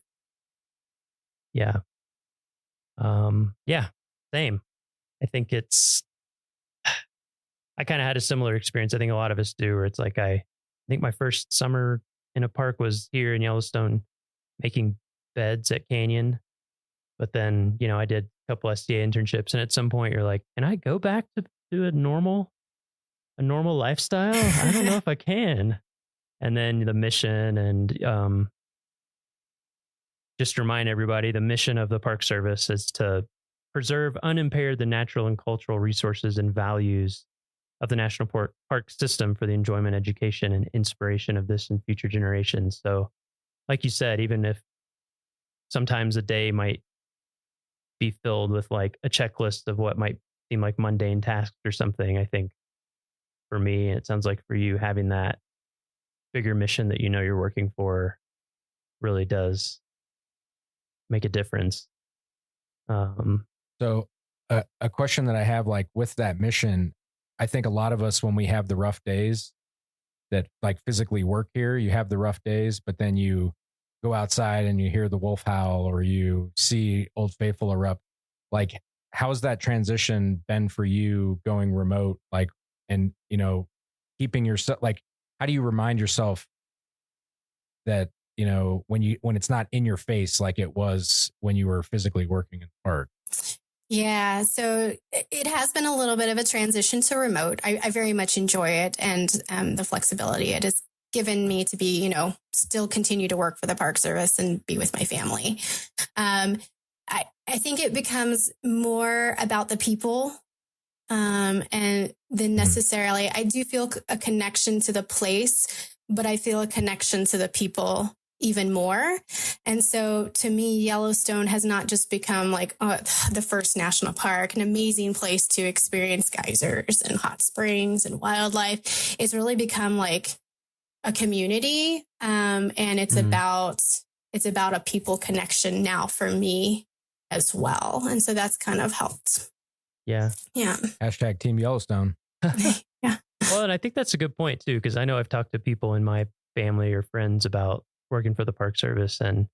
Yeah. Same. I think I kind of had a similar experience. I think a lot of us do, where it's like, I think my first summer in a park was here in Yellowstone making beds at Canyon. But then, I did a couple SDA internships, and at some point you're like, can I go back to a normal lifestyle? I don't know if I can. And then the mission, and just to remind everybody, the mission of the Park Service is to preserve unimpaired the natural and cultural resources and values of the national park system for the enjoyment, education, and inspiration of this and future generations. So, like you said, even if sometimes a day might be filled with like a checklist of what might seem like mundane tasks or something, I think for me, and it sounds like for you, having that bigger mission that you know you're working for really does make a difference. So a question that I have, like with that mission, I think a lot of us, when we have the rough days that like physically work here, you have the rough days, but then you go outside and you hear the wolf howl or you see Old Faithful erupt. Like, how's that transition been for you going remote? Like, and, you know, keeping yourself, like, how do you remind yourself that, you know, when it's not in your face, like it was when you were physically working in the park? Yeah, so it has been a little bit of a transition to remote. I very much enjoy it, and the flexibility it has given me to be, you know, still continue to work for the Park Service and be with my family. I think it becomes more about the people, and than necessarily. I do feel a connection to the place, but I feel a connection to the people even more. And so to me, Yellowstone has not just become like the first national park, an amazing place to experience geysers and hot springs and wildlife. It's really become like a community. And it's about a people connection now for me as well. And so that's kind of helped. Yeah. Yeah. Hashtag Team Yellowstone. Yeah. Well, and I think that's a good point too, because I know I've talked to people in my family or friends about working for the Park Service. And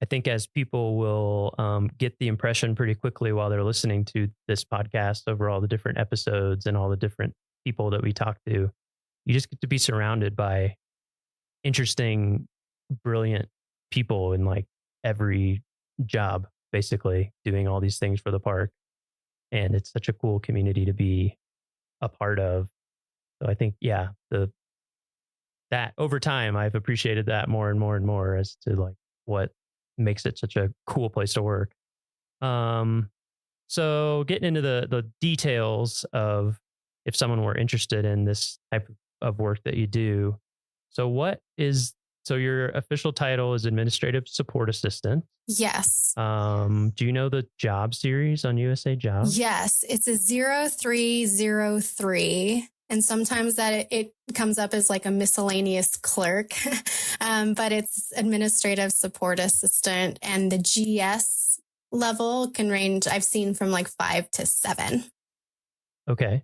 I think as people will get the impression pretty quickly while they're listening to this podcast over all the different episodes and all the different people that we talk to, you just get to be surrounded by interesting, brilliant people in like every job, basically doing all these things for the park. And it's such a cool community to be a part of. So I think, yeah, that over time, I've appreciated that more and more and more as to like what makes it such a cool place to work. So getting into the details of if someone were interested in this type of work that you do. So your official title is Administrative Support Assistant. Yes. Do you know the job series on USA Jobs? Yes. It's a 0303. And sometimes that it comes up as like a miscellaneous clerk, but it's administrative support assistant, and the GS level can range, I've seen from like 5 to 7. Okay.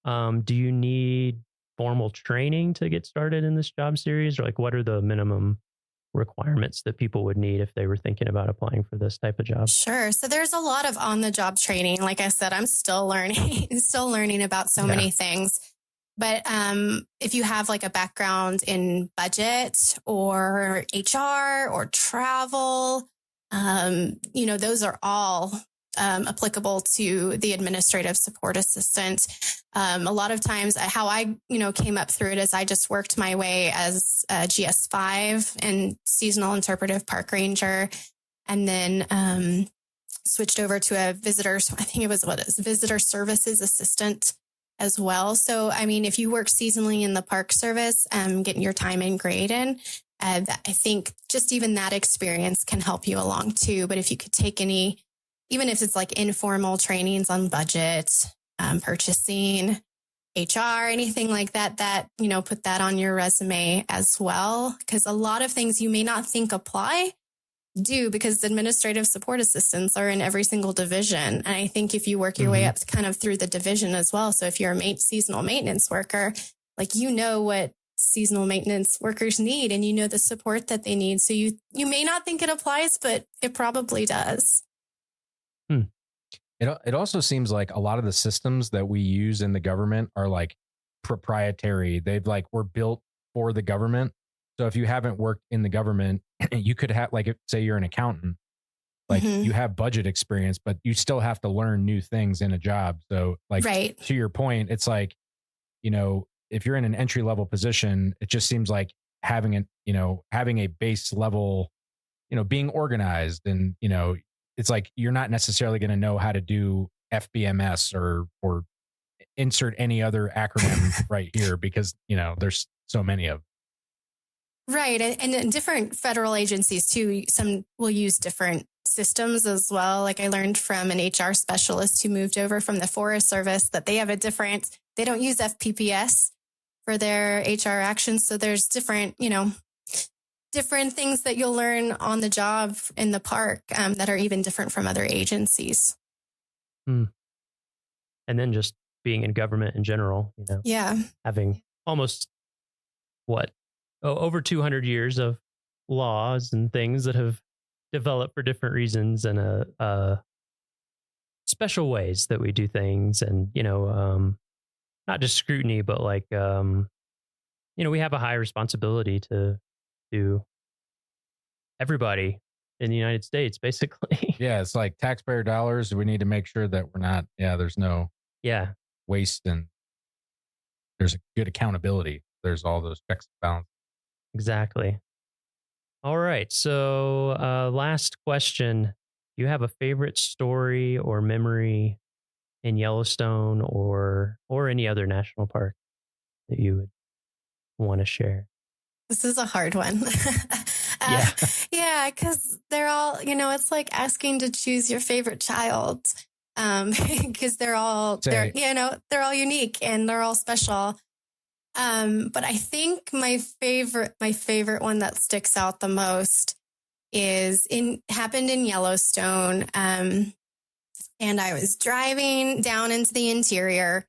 Do you need formal training to get started in this job series, or like what are the minimum requirements that people would need if they were thinking about applying for this type of job? Sure. So there's a lot of on the job training. Like I said, I'm still learning about so many things. But if you have like a background in budget or HR or travel, you know, those are all applicable to the administrative support assistant. A lot of times how I, you know, came up through it is I just worked my way as a GS5 and seasonal interpretive park ranger, and then switched over to a visitor services assistant as well. So, I mean, if you work seasonally in the Park Service, getting your time and grade in, I think just even that experience can help you along too. But if you could take any, even if it's like informal trainings on budget, purchasing, HR, anything like that, you know, put that on your resume as well. Because a lot of things you may not think apply do, because administrative support assistants are in every single division. And I think if you work your way up kind of through the division as well. So if you're a seasonal maintenance worker, like, you know what seasonal maintenance workers need, and you know the support that they need. So you may not think it applies, but it probably does. It also seems like a lot of the systems that we use in the government are like proprietary. They've like were built for the government. So if you haven't worked in the government, you could have, like, say you're an accountant, like you have budget experience, but you still have to learn new things in a job. So like, to your point, it's like, you know, if you're in an entry level position, it just seems like having a base level, you know, being organized, and, you know, it's like, you're not necessarily going to know how to do FBMS or insert any other acronym right here because, there's so many of them. Right. And different federal agencies too, some will use different systems as well. Like I learned from an HR specialist who moved over from the Forest Service that they don't use FPPS for their HR actions. So there's different things that you'll learn on the job in the park that are even different from other agencies. And then just being in government in general, Yeah. having almost over 200 years of laws and things that have developed for different reasons and special ways that we do things, and not just scrutiny, but like we have a high responsibility to everybody in the United States, basically. Yeah, it's like taxpayer dollars. We need to make sure that we're not. Yeah, there's no waste, and there's a good accountability. There's all those checks and balances. Exactly. All right. So last question. Do you have a favorite story or memory in Yellowstone or any other national park that you would want to share? This is a hard one. Yeah, because they're all, it's like asking to choose your favorite child because they're all unique and they're all special. But I think my favorite one that sticks out the most happened in Yellowstone. And I was driving down into the interior.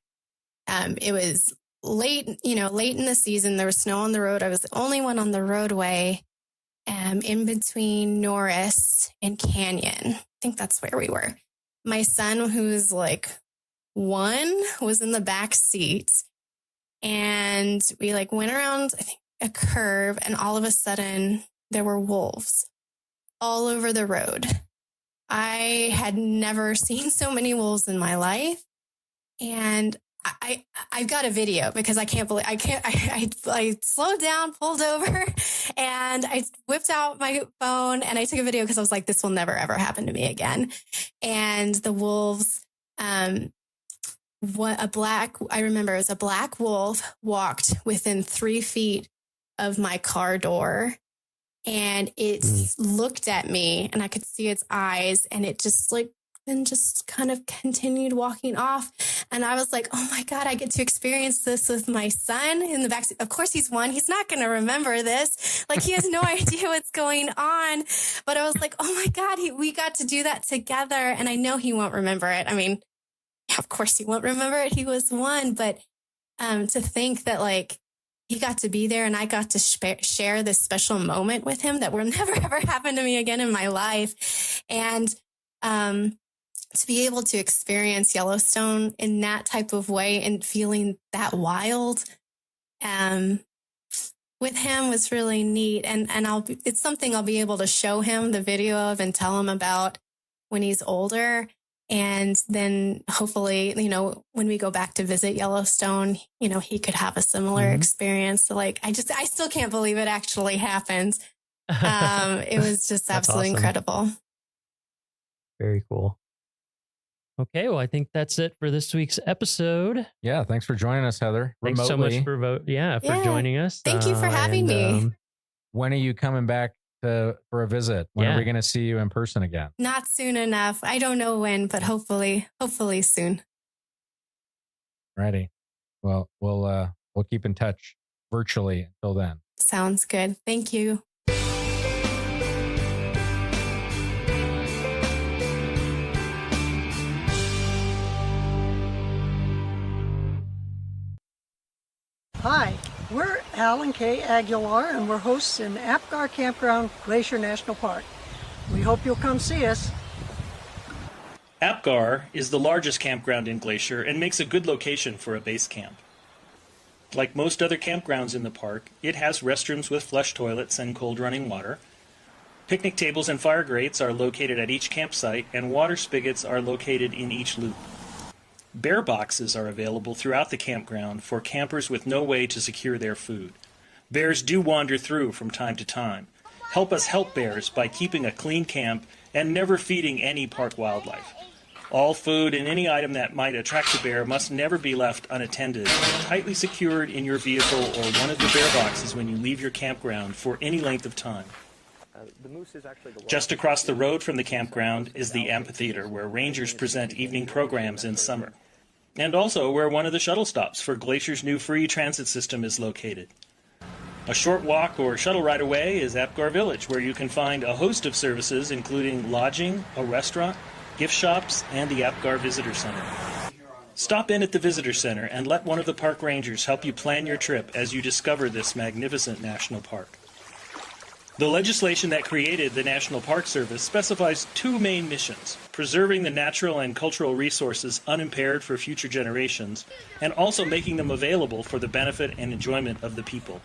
It was late in the season. There was snow on the road. I was the only one on the roadway, in between Norris and Canyon. I think that's where we were. My son, who's like 1, was in the back seat. And we went around, I think, a curve, and all of a sudden there were wolves all over the road. I had never seen so many wolves in my life. And I've got a video because I slowed down, pulled over, and I whipped out my phone and I took a video because I was like, this will never, ever happen to me again. And the wolves, I remember it was a black wolf walked within 3 feet of my car door, and it looked at me and I could see its eyes, and it just kind of continued walking off. And I was like, oh my God, I get to experience this with my son in the backseat. Of course, he's 1. He's not going to remember this. He has no idea what's going on. But I was like, oh my God, we got to do that together. And I know he won't remember it. I mean, of course he won't remember it. He was 1. But to think that he got to be there and I got to share this special moment with him that will never, ever happen to me again in my life. And to be able to experience Yellowstone in that type of way and feeling that wild with him was really neat. And it's something I'll be able to show him the video of and tell him about when he's older. And then hopefully, when we go back to visit Yellowstone, he could have a similar experience. So I still can't believe it actually happened. It was just absolutely incredible. Very cool. Okay, well, I think that's it for this week's episode. Yeah, thanks for joining us, Heather. Thanks so much for joining us. Thank you for having me. When are you coming back for a visit? When are we going to see you in person again? Not soon enough. I don't know when, but hopefully soon. Righty. Well, we'll keep in touch virtually until then. Sounds good. Thank you. Hi, we're Alan K. Aguilar, and we're hosts in Apgar Campground, Glacier National Park. We hope you'll come see us. Apgar is the largest campground in Glacier and makes a good location for a base camp. Like most other campgrounds in the park, it has restrooms with flush toilets and cold running water. Picnic tables and fire grates are located at each campsite, and water spigots are located in each loop. Bear boxes are available throughout the campground for campers with no way to secure their food. Bears do wander through from time to time. Help us help bears by keeping a clean camp and never feeding any park wildlife. All food and any item that might attract a bear must never be left unattended and tightly secured in your vehicle or one of the bear boxes when you leave your campground for any length of time. Just across the road from the campground is the amphitheater, where rangers present evening programs in summer, and also where one of the shuttle stops for Glacier's new free transit system is located. A short walk or shuttle ride away is Apgar Village, where you can find a host of services including lodging, a restaurant, gift shops, and the Apgar Visitor Center. Stop in at the Visitor Center and let one of the park rangers help you plan your trip as you discover this magnificent national park. The legislation that created the National Park Service specifies two main missions: preserving the natural and cultural resources unimpaired for future generations, and also making them available for the benefit and enjoyment of the people.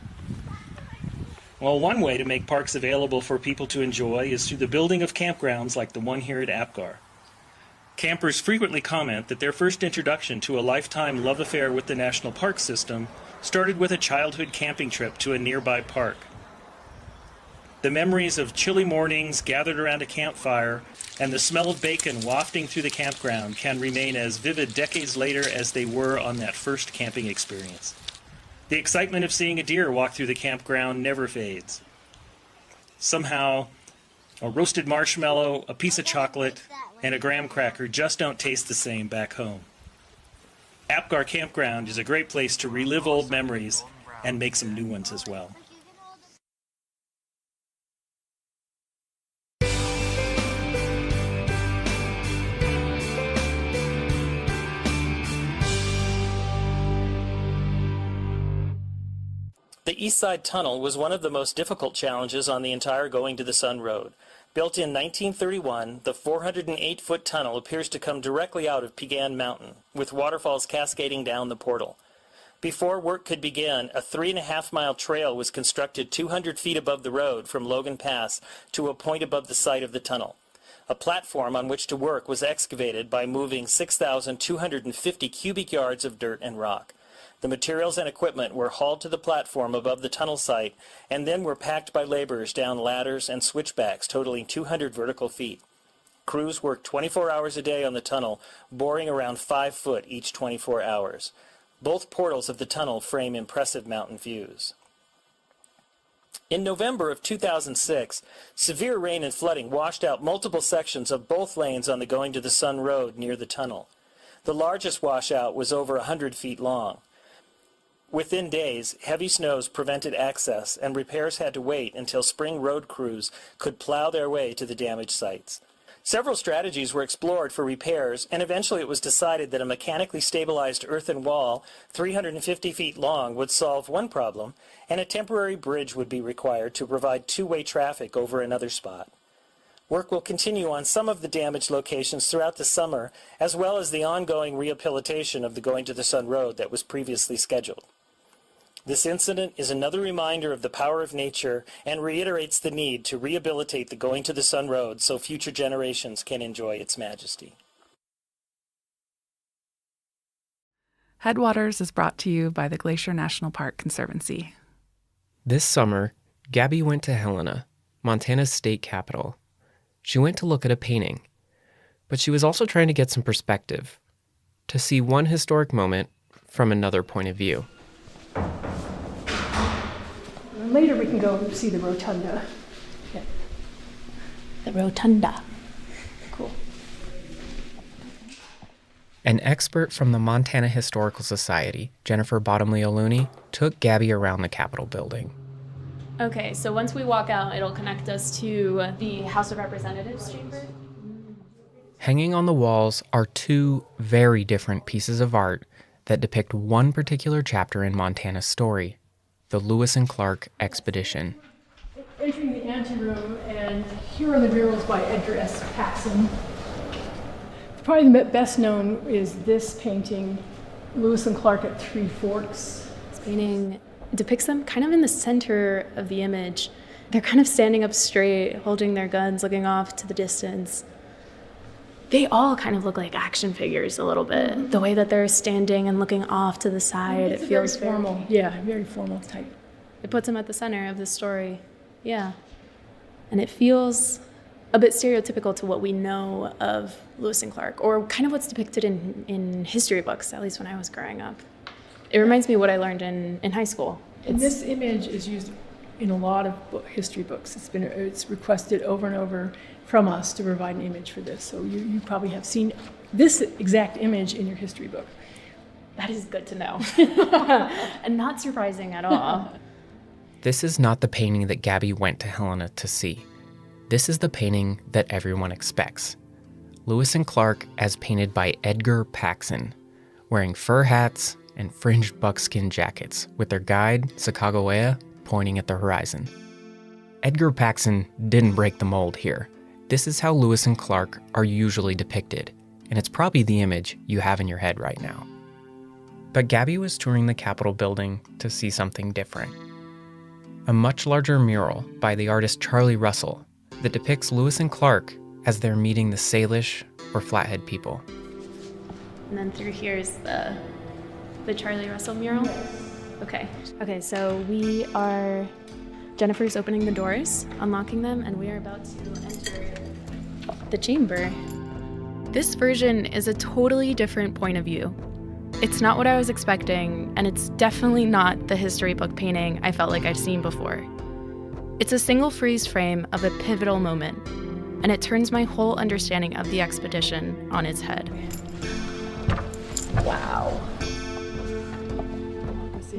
Well, one way to make parks available for people to enjoy is through the building of campgrounds like the one here at Apgar. Campers frequently comment that their first introduction to a lifetime love affair with the national park system started with a childhood camping trip to a nearby park. The memories of chilly mornings gathered around a campfire and the smell of bacon wafting through the campground can remain as vivid decades later as they were on that first camping experience. The excitement of seeing a deer walk through the campground never fades. Somehow, a roasted marshmallow, a piece of chocolate, and a graham cracker just don't taste the same back home. Apgar Campground is a great place to relive old memories and make some new ones as well. The East Side Tunnel was one of the most difficult challenges on the entire Going to the Sun Road. Built in 1931, the 408-foot tunnel appears to come directly out of Pegan Mountain, with waterfalls cascading down the portal. Before work could begin, a 3.5-mile trail was constructed 200 feet above the road from Logan Pass to a point above the site of the tunnel. A platform on which to work was excavated by moving 6,250 cubic yards of dirt and rock. The materials and equipment were hauled to the platform above the tunnel site and then were packed by laborers down ladders and switchbacks totaling 200 vertical feet. Crews worked 24 hours a day on the tunnel, boring around 5 foot each 24 hours. Both portals of the tunnel frame impressive mountain views. In November of 2006, severe rain and flooding washed out multiple sections of both lanes on the Going to the Sun Road near the tunnel. The largest washout was over 100 feet long. Within days, heavy snows prevented access, and repairs had to wait until spring road crews could plow their way to the damaged sites. Several strategies were explored for repairs, and eventually it was decided that a mechanically stabilized earthen wall 350 feet long would solve one problem, and a temporary bridge would be required to provide two-way traffic over another spot. Work will continue on some of the damaged locations throughout the summer, as well as the ongoing rehabilitation of the Going to the Sun Road that was previously scheduled. This incident is another reminder of the power of nature and reiterates the need to rehabilitate the Going to the Sun Road so future generations can enjoy its majesty. Headwaters is brought to you by the Glacier National Park Conservancy. This summer, Gabby went to Helena, Montana's state capital. She went to look at a painting, but she was also trying to get some perspective, to see one historic moment from another point of view. Later we can go see the rotunda. Yeah. The rotunda. Cool. An expert from the Montana Historical Society, Jennifer Bottomley-O'Looney, took Gabby around the Capitol building. Okay, so once we walk out, it'll connect us to the House of Representatives chamber. Hanging on the walls are two very different pieces of art that depict one particular chapter in Montana's story, the Lewis and Clark expedition. Entering the anteroom, and here on the murals by Edgar S. Paxson. Probably the best known is this painting, Lewis and Clark at Three Forks. This painting depicts them kind of in the center of the image. They're kind of standing up straight, holding their guns, looking off to the distance. They all kind of look like action figures a little bit. Mm-hmm. The way that they're standing and looking off to the side, it feels very formal. Yeah, very formal type. It puts them at the center of the story. Yeah. And it feels a bit stereotypical to what we know of Lewis and Clark, or kind of what's depicted in history books, at least when I was growing up. It reminds me of what I learned in high school. And this image is used in a lot of history books. It's requested over and over from us to provide an image for this. So you probably have seen this exact image in your history book. That is good to know. And not surprising at all. This is not the painting that Gabby went to Helena to see. This is the painting that everyone expects. Lewis and Clark as painted by Edgar Paxson, wearing fur hats and fringed buckskin jackets with their guide, Sacagawea, pointing at the horizon. Edgar Paxson didn't break the mold here. This is how Lewis and Clark are usually depicted, and it's probably the image you have in your head right now. But Gabby was touring the Capitol building to see something different. A much larger mural by the artist Charlie Russell that depicts Lewis and Clark as they're meeting the Salish or Flathead people. And then through here is the Charlie Russell mural. Okay, so Jennifer's opening the doors, unlocking them, and we are about to enter the chamber. This version is a totally different point of view. It's not what I was expecting, and it's definitely not the history book painting I felt like I've seen before. It's a single freeze frame of a pivotal moment, and it turns my whole understanding of the expedition on its head. Wow.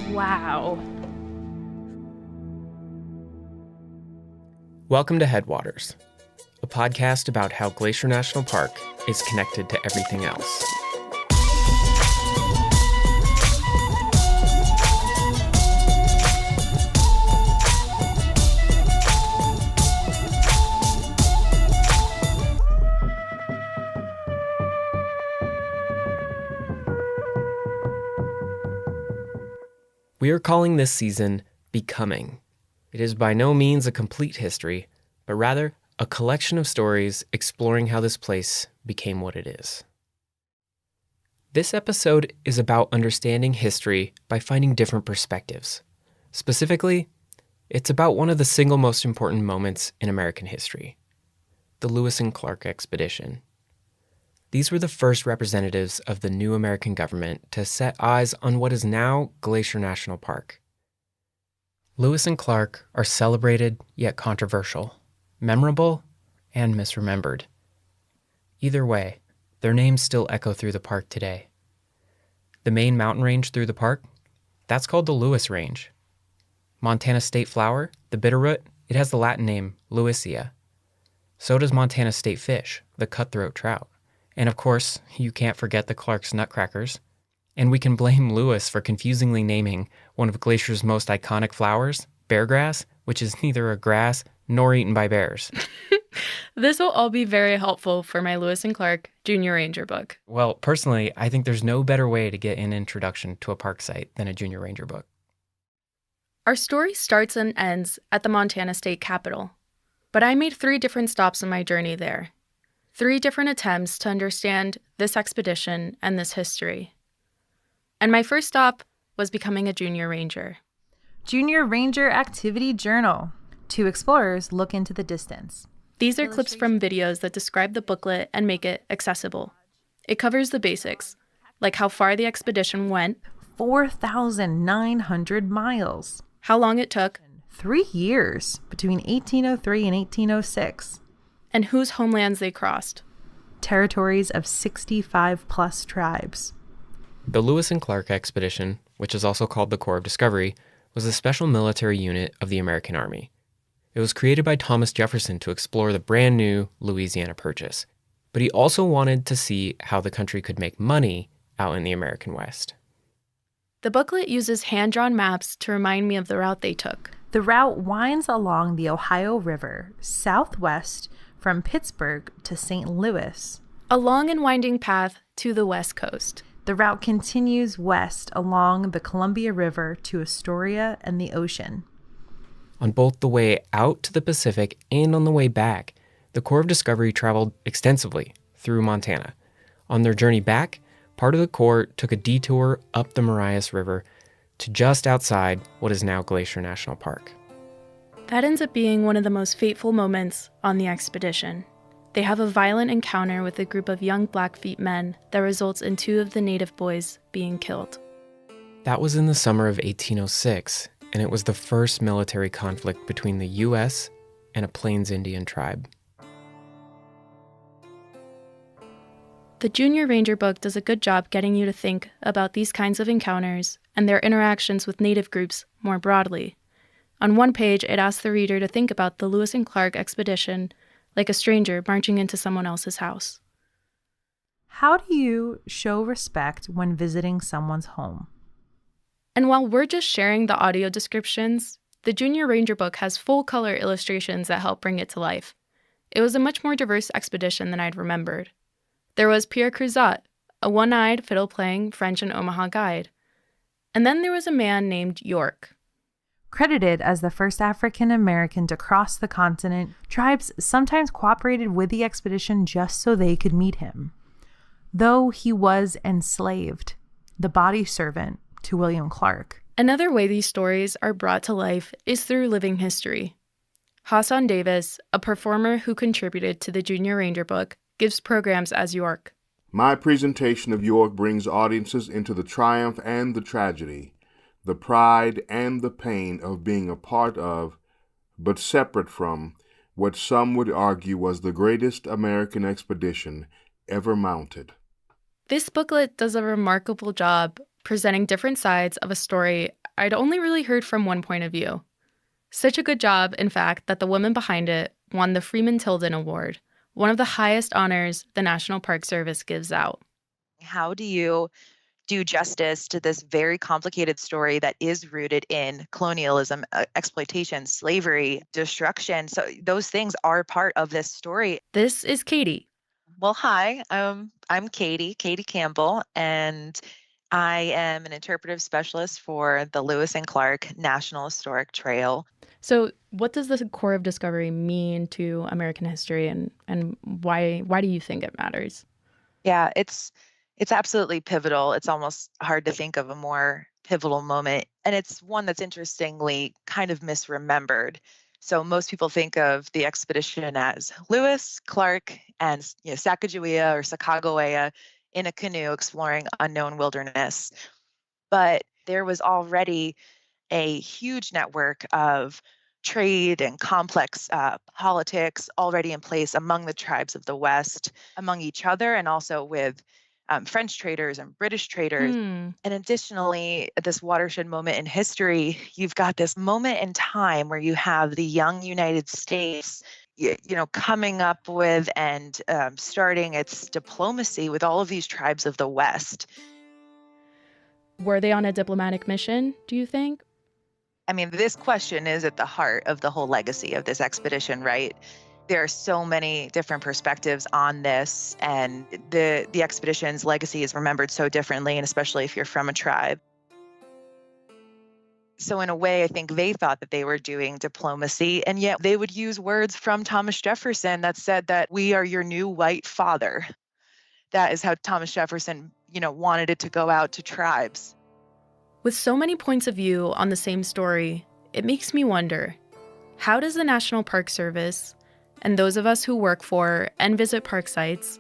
Wow. Welcome to Headwaters, a podcast about how Glacier National Park is connected to everything else. We are calling this season Becoming. It is by no means a complete history, but rather a collection of stories exploring how this place became what it is. This episode is about understanding history by finding different perspectives. Specifically, it's about one of the single most important moments in American history, the Lewis and Clark expedition. These were the first representatives of the new American government to set eyes on what is now Glacier National Park. Lewis and Clark are celebrated yet controversial, memorable and misremembered. Either way, their names still echo through the park today. The main mountain range through the park, that's called the Lewis Range. Montana state flower, the bitterroot, it has the Latin name Lewisia. So does Montana state fish, the cutthroat trout. And of course, you can't forget the Clark's nutcrackers. And we can blame Lewis for confusingly naming one of Glacier's most iconic flowers, beargrass, which is neither a grass nor eaten by bears. This will all be very helpful for my Lewis and Clark Junior Ranger book. Well, personally, I think there's no better way to get an introduction to a park site than a Junior Ranger book. Our story starts and ends at the Montana State Capitol, but I made 3 different stops on my journey there. 3 different attempts to understand this expedition and this history. And my first stop was becoming a Junior Ranger. Junior Ranger Activity Journal. 2 explorers look into the distance. These are clips from videos that describe the booklet and make it accessible. It covers the basics, like how far the expedition went, 4,900 miles. How long it took, 3 years between 1803 and 1806. And whose homelands they crossed. Territories of 65 plus tribes. The Lewis and Clark expedition, which is also called the Corps of Discovery, was a special military unit of the American Army. It was created by Thomas Jefferson to explore the brand new Louisiana Purchase, but he also wanted to see how the country could make money out in the American West. The booklet uses hand-drawn maps to remind me of the route they took. The route winds along the Ohio River, southwest from Pittsburgh to St. Louis. A long and winding path to the west coast. The route continues west along the Columbia River to Astoria and the ocean. On both the way out to the Pacific and on the way back, the Corps of Discovery traveled extensively through Montana. On their journey back, part of the Corps took a detour up the Marias River to just outside what is now Glacier National Park. That ends up being one of the most fateful moments on the expedition. They have a violent encounter with a group of young Blackfeet men that results in 2 of the native boys being killed. That was in the summer of 1806, and it was the first military conflict between the U.S. and a Plains Indian tribe. The Junior Ranger book does a good job getting you to think about these kinds of encounters and their interactions with native groups more broadly. On one page, it asks the reader to think about the Lewis and Clark expedition like a stranger marching into someone else's house. How do you show respect when visiting someone's home? And while we're just sharing the audio descriptions, the Junior Ranger book has full-color illustrations that help bring it to life. It was a much more diverse expedition than I'd remembered. There was Pierre Cruzat, a one-eyed, fiddle-playing French and Omaha guide. And then there was a man named York. Credited as the first African American to cross the continent, tribes sometimes cooperated with the expedition just so they could meet him. Though he was enslaved, the body servant to William Clark. Another way these stories are brought to life is through living history. Hassan Davis, a performer who contributed to the Junior Ranger book, gives programs as York. My presentation of York brings audiences into the triumph and the tragedy, the pride and the pain of being a part of, but separate from, what some would argue was the greatest American expedition ever mounted. This booklet does a remarkable job presenting different sides of a story I'd only really heard from one point of view. Such a good job, in fact, that the woman behind it won the Freeman Tilden Award, one of the highest honors the National Park Service gives out. How do you do justice to this very complicated story that is rooted in colonialism, exploitation, slavery, destruction? So those things are part of this story. This is Katie. Well, hi, I'm Katie Campbell, and I am an interpretive specialist for the Lewis and Clark National Historic Trail. So what does the Corps of Discovery mean to American history, and why do you think it matters? Yeah, it's absolutely pivotal. It's almost hard to think of a more pivotal moment. And it's one that's interestingly kind of misremembered. So most people think of the expedition as Lewis, Clark, and Sacagawea or Sacagawea in a canoe exploring unknown wilderness. But there was already a huge network of trade and complex politics already in place among the tribes of the West, among each other, and also with French traders and British traders. And additionally, at this watershed moment in history, you've got this moment in time where you have the young United States, coming up with and starting its diplomacy with all of these tribes of the West. Were they on a diplomatic mission, do you think? I mean, this question is at the heart of the whole legacy of this expedition, right? There are so many different perspectives on this, and the expedition's legacy is remembered so differently, and especially if you're from a tribe. So in a way, I think they thought that they were doing diplomacy, and yet they would use words from Thomas Jefferson that said that we are your new white father. That is how Thomas Jefferson, wanted it to go out to tribes. With so many points of view on the same story, it makes me wonder, how does the National Park Service, and those of us who work for and visit park sites,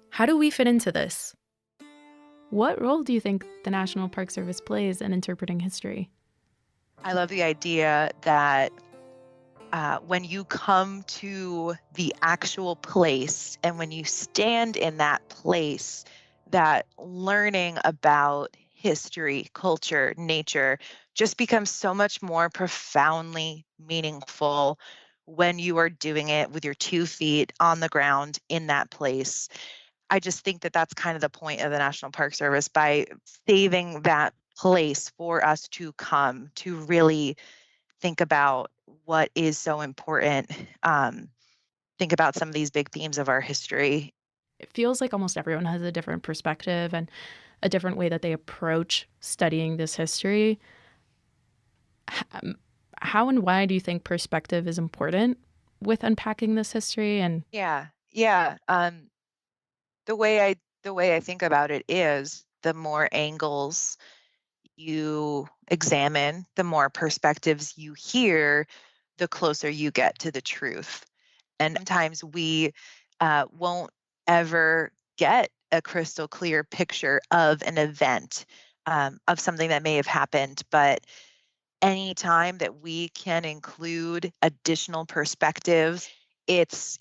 how do we fit into this? What role do you think the National Park Service plays in interpreting history? I love the idea that when you come to the actual place and when you stand in that place, that learning about history, culture, nature just becomes so much more profoundly meaningful when you are doing it with your 2 feet on the ground in that place. I just think that that's kind of the point of the National Park Service, by saving that place for us to come to really think about what is so important, think about some of these big themes of our history. It feels like almost everyone has a different perspective and a different way that they approach studying this history. How and why do you think perspective is important with unpacking this history? And Yeah. The way I think about it is, the more angles you examine, the more perspectives you hear, the closer you get to the truth. And sometimes we won't ever get a crystal clear picture of an event, of something that may have happened. But any time that we can include additional perspectives, it's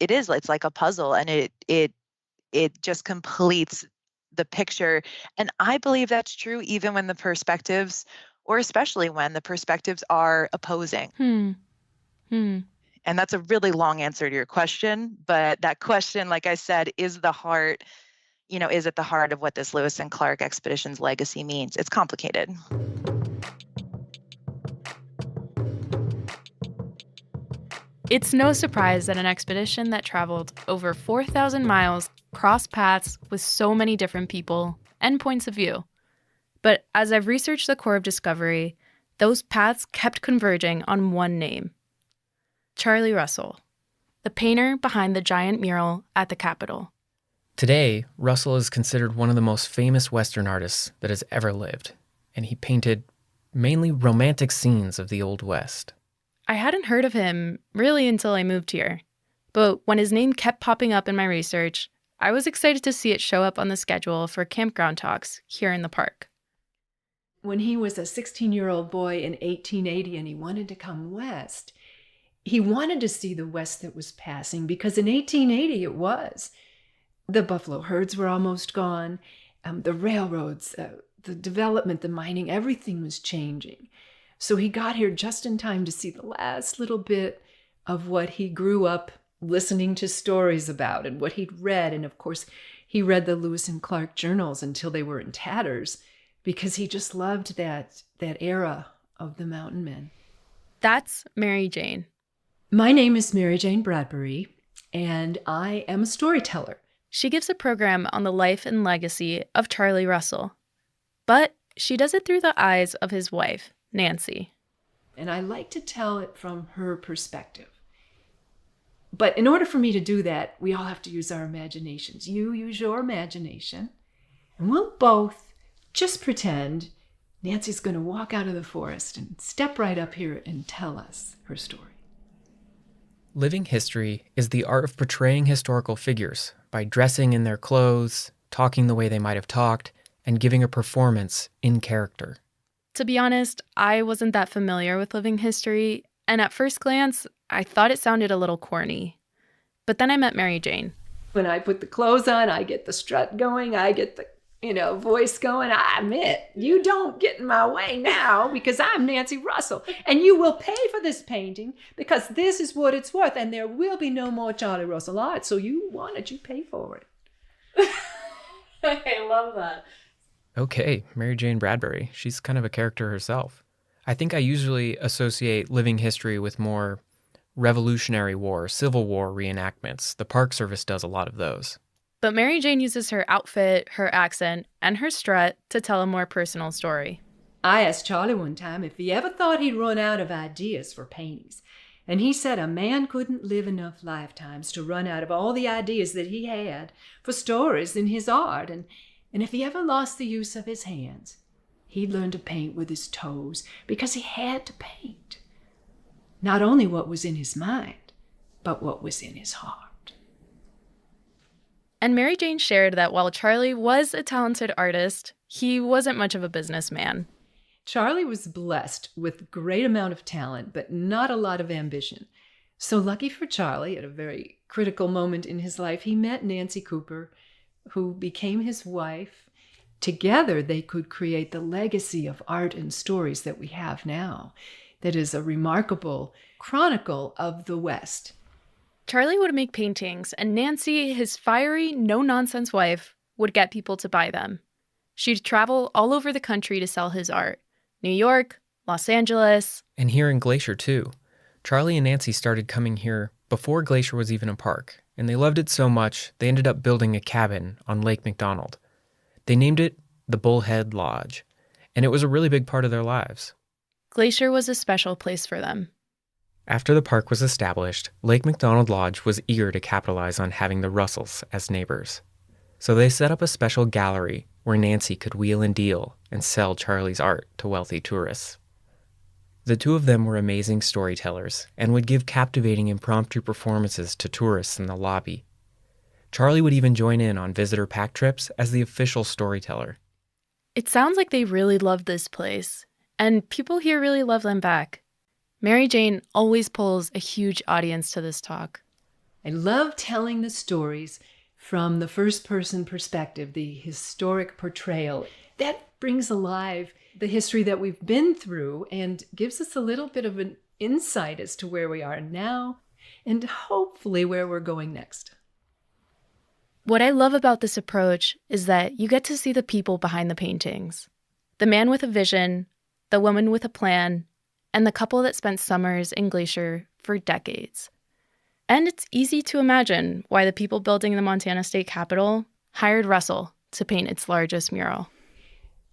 like a puzzle, and it just completes the picture. And I believe that's true even when the perspectives, or especially when the perspectives are opposing. And that's a really long answer to your question, but that question, like I said, is at the heart of what this Lewis and Clark expedition's legacy means. It's complicated. It's no surprise that an expedition that traveled over 4,000 miles crossed paths with so many different people and points of view. But as I've researched the core of Discovery, those paths kept converging on one name: Charlie Russell, the painter behind the giant mural at the Capitol. Today, Russell is considered one of the most famous Western artists that has ever lived, and he painted mainly romantic scenes of the Old West. I hadn't heard of him really until I moved here, but when his name kept popping up in my research, I was excited to see it show up on the schedule for campground talks here in the park. When he was a 16-year-old boy in 1880 and he wanted to come west, he wanted to see the West that was passing, because in 1880 it was. The buffalo herds were almost gone. The railroads, the development, the mining, everything was changing. So he got here just in time to see the last little bit of what he grew up listening to stories about and what he'd read. And of course, he read the Lewis and Clark journals until they were in tatters, because he just loved that era of the mountain men. That's Mary Jane. My name is Mary Jane Bradbury, and I am a storyteller. She gives a program on the life and legacy of Charlie Russell, but she does it through the eyes of his wife, Nancy. And I like to tell it from her perspective. But in order for me to do that, we all have to use our imaginations. You use your imagination, and we'll both just pretend Nancy's going to walk out of the forest and step right up here and tell us her story. Living history is the art of portraying historical figures by dressing in their clothes, talking the way they might have talked, and giving a performance in character. To be honest, I wasn't that familiar with living history, and at first glance, I thought it sounded a little corny. But then I met Mary Jane. When I put the clothes on, I get the strut going, I get the voice going. I admit, you don't get in my way now, because I'm Nancy Russell, and you will pay for this painting because this is what it's worth, and there will be no more Charlie Russell art. So you want it, you pay for it. I love that. Okay, Mary Jane Bradbury. She's kind of a character herself. I think I usually associate living history with more Revolutionary War, Civil War reenactments. The Park Service does a lot of those. But Mary Jane uses her outfit, her accent, and her strut to tell a more personal story. I asked Charlie one time if he ever thought he'd run out of ideas for paintings. And he said a man couldn't live enough lifetimes to run out of all the ideas that he had for stories in his art. And if he ever lost the use of his hands, he'd learn to paint with his toes, because he had to paint. Not only what was in his mind, but what was in his heart. And Mary Jane shared that while Charlie was a talented artist, he wasn't much of a businessman. Charlie was blessed with a great amount of talent, but not a lot of ambition. So lucky for Charlie, at a very critical moment in his life, he met Nancy Cooper, who became his wife. Together, they could create the legacy of art and stories that we have now. That is a remarkable chronicle of the West. Charlie would make paintings, and Nancy, his fiery, no-nonsense wife, would get people to buy them. She'd travel all over the country to sell his art. New York, Los Angeles. And here in Glacier, too. Charlie and Nancy started coming here before Glacier was even a park, and they loved it so much they ended up building a cabin on Lake McDonald. They named it the Bullhead Lodge, and it was a really big part of their lives. Glacier was a special place for them. After the park was established, Lake McDonald Lodge was eager to capitalize on having the Russells as neighbors. So they set up a special gallery where Nancy could wheel and deal and sell Charlie's art to wealthy tourists. The two of them were amazing storytellers and would give captivating impromptu performances to tourists in the lobby. Charlie would even join in on visitor pack trips as the official storyteller. It sounds like they really loved this place, and people here really love them back. Mary Jane always pulls a huge audience to this talk. I love telling the stories from the first-person perspective, the historic portrayal. That brings alive the history that we've been through and gives us a little bit of an insight as to where we are now and hopefully where we're going next. What I love about this approach is that you get to see the people behind the paintings. The man with a vision, the woman with a plan, and the couple that spent summers in Glacier for decades. And it's easy to imagine why the people building the Montana State Capitol hired Russell to paint its largest mural.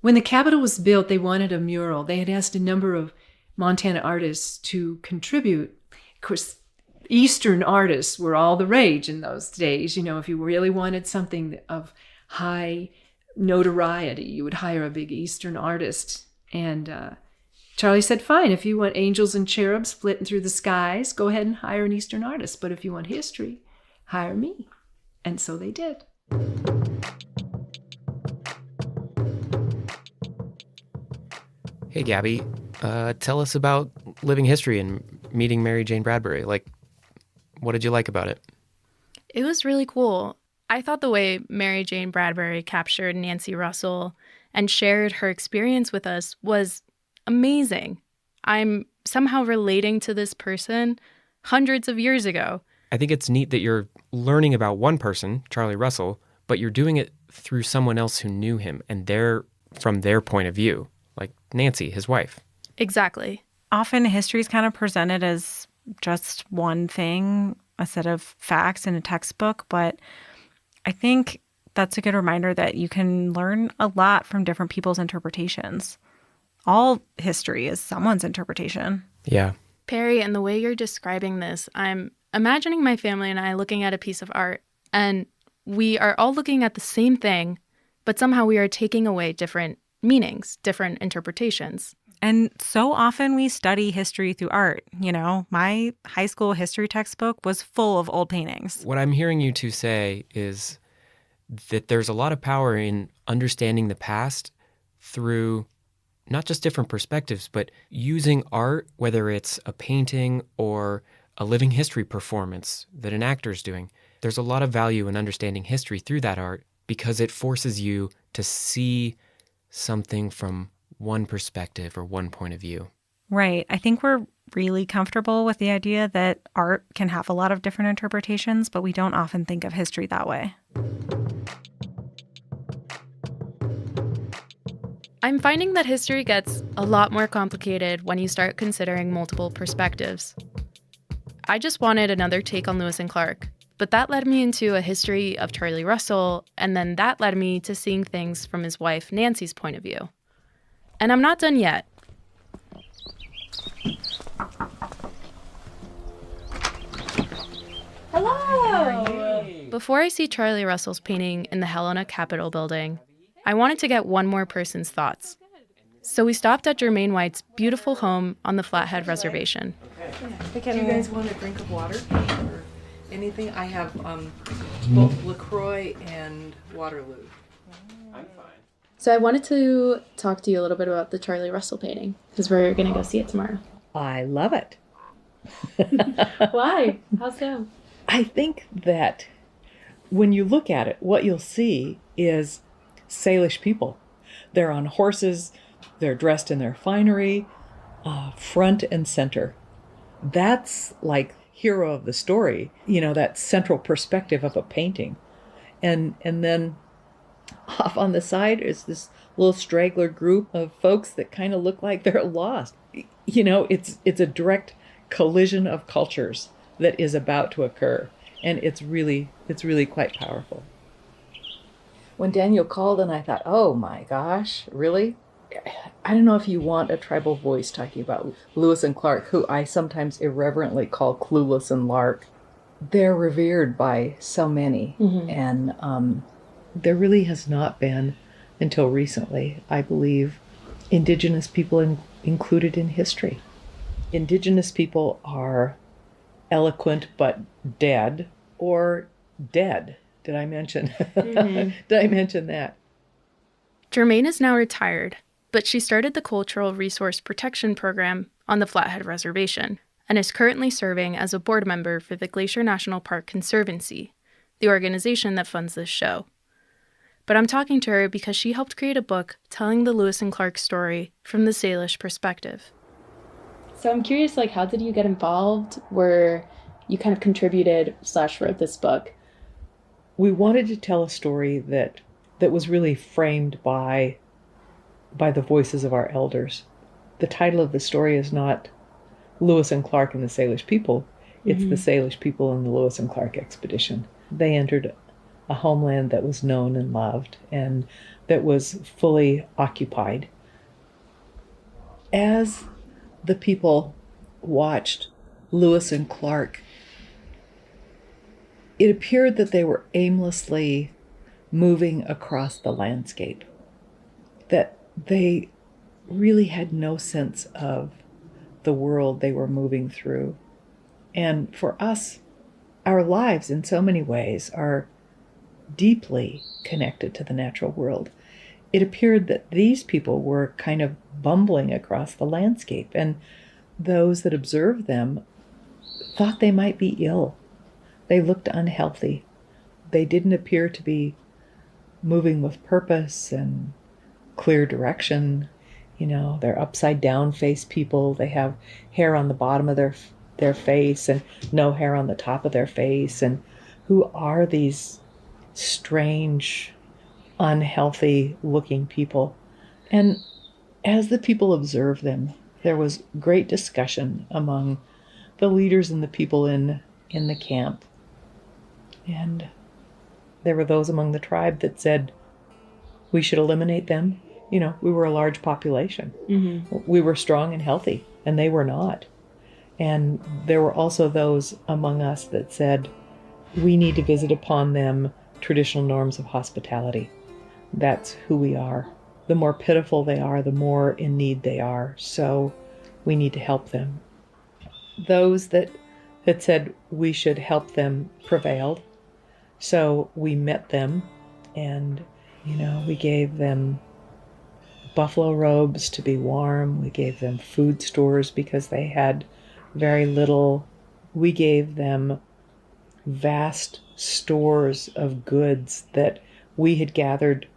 When the Capitol was built, they wanted a mural. They had asked a number of Montana artists to contribute. Of course, Eastern artists were all the rage in those days. You know, if you really wanted something of high notoriety, you would hire a big Eastern artist. And Charlie said, fine, if you want angels and cherubs flitting through the skies, go ahead and hire an Eastern artist. But if you want history, hire me. And so they did. Hey, Gabby, tell us about living history and meeting Mary Jane Bradbury. Like, what did you like about it? It was really cool. I thought the way Mary Jane Bradbury captured Nancy Russell and shared her experience with us was amazing. I'm somehow relating to this person hundreds of years ago. I think it's neat that you're learning about one person, Charlie Russell, but you're doing it through someone else who knew him and from their point of view. Like Nancy, his wife. Exactly. Often history is kind of presented as just one thing, a set of facts in a textbook, but I think that's a good reminder that you can learn a lot from different people's interpretations. All history is someone's interpretation. Yeah. Perry, and the way you're describing this, I'm imagining my family and I looking at a piece of art, and we are all looking at the same thing, but somehow we are taking away different meanings, different interpretations. And so often we study history through art. You know, my high school history textbook was full of old paintings. What I'm hearing you two say is that there's a lot of power in understanding the past through not just different perspectives, but using art, whether it's a painting or a living history performance that an actor's doing. There's a lot of value in understanding history through that art because it forces you to see something from one perspective or one point of view. Right. I think we're really comfortable with the idea that art can have a lot of different interpretations, but we don't often think of history that way. I'm finding that history gets a lot more complicated when you start considering multiple perspectives. I just wanted another take on Lewis and Clark, but that led me into a history of Charlie Russell, and then that led me to seeing things from his wife Nancy's point of view. And I'm not done yet. Hello! Before I see Charlie Russell's painting in the Helena Capitol building, I wanted to get one more person's thoughts. So we stopped at Jermaine White's beautiful home on the Flathead Reservation. Do you guys want a drink of water or anything? I have both LaCroix and Waterloo. I'm fine. So I wanted to talk to you a little bit about the Charlie Russell painting, because we're going to go see it tomorrow. I love it. Why? How so? I think that when you look at it, what you'll see is Salish people. They're on horses, they're dressed in their finery, front and center. That's like hero of the story, you know, that central perspective of a painting. And then off on the side is this little straggler group of folks that kind of look like they're lost. You know, it's a direct collision of cultures that is about to occur. And it's really quite powerful. When Daniel called and I thought, oh my gosh, really? I don't know if you want a tribal voice talking about Lewis and Clark, who I sometimes irreverently call Clueless and Lark. They're revered by so many. Mm-hmm. And there really has not been, until recently, I believe, Indigenous people included in history. indigenous people are eloquent but dead, or dead. Did I mention? Did I mention that? Germaine is now retired, but she started the Cultural Resource Protection Program on the Flathead Reservation and is currently serving as a board member for the Glacier National Park Conservancy, the organization that funds this show. But I'm talking to her because she helped create a book telling the Lewis and Clark story from the Salish perspective. So I'm curious, how did you get involved? Where you kind of contributed / wrote this book? We wanted to tell a story that was really framed by the voices of our elders. The title of the story is not Lewis and Clark and the Salish people. It's the Salish people and the Lewis and Clark expedition. They entered a homeland that was known and loved and that was fully occupied. As the people watched Lewis and Clark, it appeared that they were aimlessly moving across the landscape, that they really had no sense of the world they were moving through. And for us, our lives in so many ways are deeply connected to the natural world. It appeared that these people were kind of bumbling across the landscape, and those that observed them thought they might be ill. They looked unhealthy. They didn't appear to be moving with purpose and clear direction. They're upside down face people. They have hair on the bottom of their face and no hair on the top of their face. And who are these strange, unhealthy looking people? And as the people observed them, there was great discussion among the leaders and the people in the camp. And there were those among the tribe that said we should eliminate them. We were a large population. We were strong and healthy, and they were not. And there were also those among us that said we need to visit upon them traditional norms of hospitality. That's who we are. The more pitiful they are, the more in need they are. So we need to help them. Those that said we should help them prevailed. So we met them and, we gave them buffalo robes to be warm. We gave them food stores because they had very little. We gave them vast stores of goods that we had gathered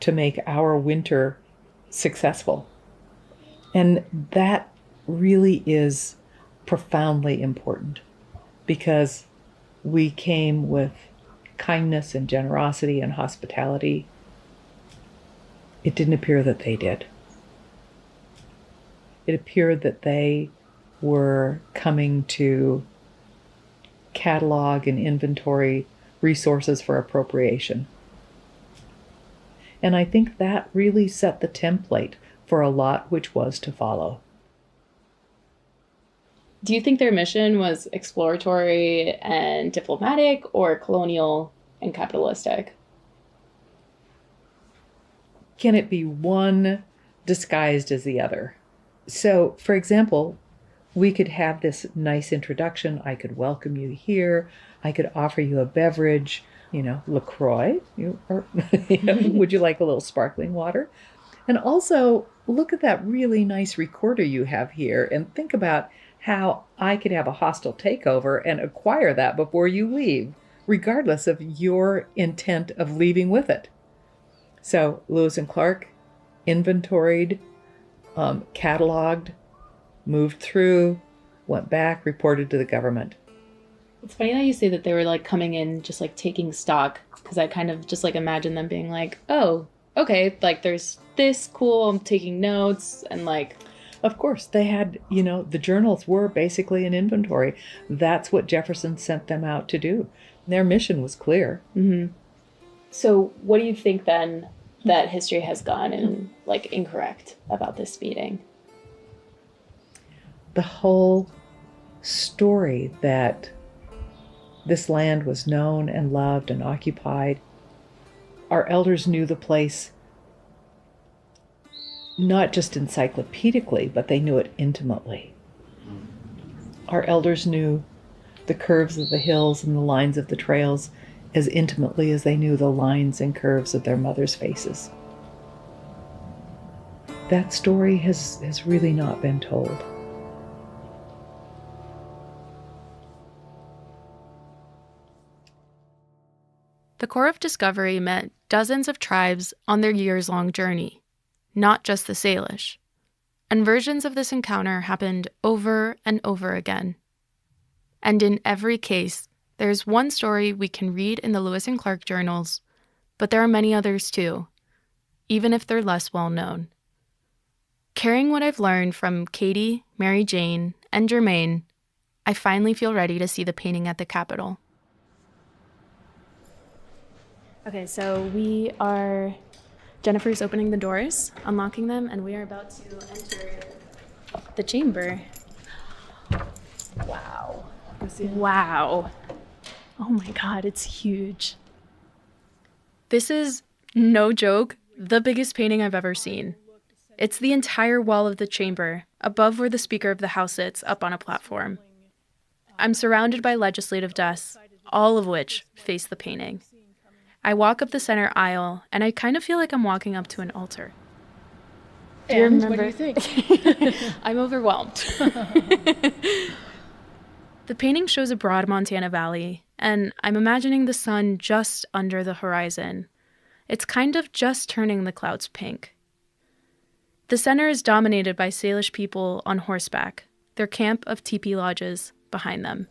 to make our winter successful. And that really is profoundly important because we came with kindness and generosity and hospitality. It didn't appear that they did. It appeared that they were coming to catalog and inventory resources for appropriation. And I think that really set the template for a lot which was to follow. Do you think their mission was exploratory and diplomatic or colonial and capitalistic? Can it be one disguised as the other? So, for example, we could have this nice introduction. I could welcome you here. I could offer you a beverage, LaCroix. Would you like a little sparkling water? And also, look at that really nice recorder you have here and think about how I could have a hostile takeover and acquire that before you leave, regardless of your intent of leaving with it. So Lewis and Clark inventoried, cataloged, moved through, went back, reported to the government. It's funny that you say that they were coming in just taking stock, because I kind of just imagine them being oh, okay, there's this, cool, I'm taking notes, and Of course, they had, the journals were basically an inventory. That's what Jefferson sent them out to do. Their mission was clear. Mm-hmm. So what do you think then that history has gone and incorrect about this meeting? The whole story that this land was known and loved and occupied. Our elders knew the place not just encyclopedically, but they knew it intimately. Our elders knew the curves of the hills and the lines of the trails as intimately as they knew the lines and curves of their mothers' faces. That story has really not been told. The Corps of Discovery met dozens of tribes on their years-long journey, not just the Salish. And versions of this encounter happened over and over again. And in every case, there's one story we can read in the Lewis and Clark journals, but there are many others too, even if they're less well known. Carrying what I've learned from Katie, Mary Jane, and Jermaine, I finally feel ready to see the painting at the Capitol. Okay, so Jennifer's opening the doors, unlocking them, and we are about to enter the chamber. Wow. Wow. Oh my God, it's huge. This is, no joke, the biggest painting I've ever seen. It's the entire wall of the chamber, above where the Speaker of the House sits, up on a platform. I'm surrounded by legislative desks, all of which face the painting. I walk up the center aisle, and I kind of feel like I'm walking up to an altar. Do you remember? What do you think? I'm overwhelmed. The painting shows a broad Montana valley, and I'm imagining the sun just under the horizon. It's kind of just turning the clouds pink. The center is dominated by Salish people on horseback, their camp of teepee lodges behind them.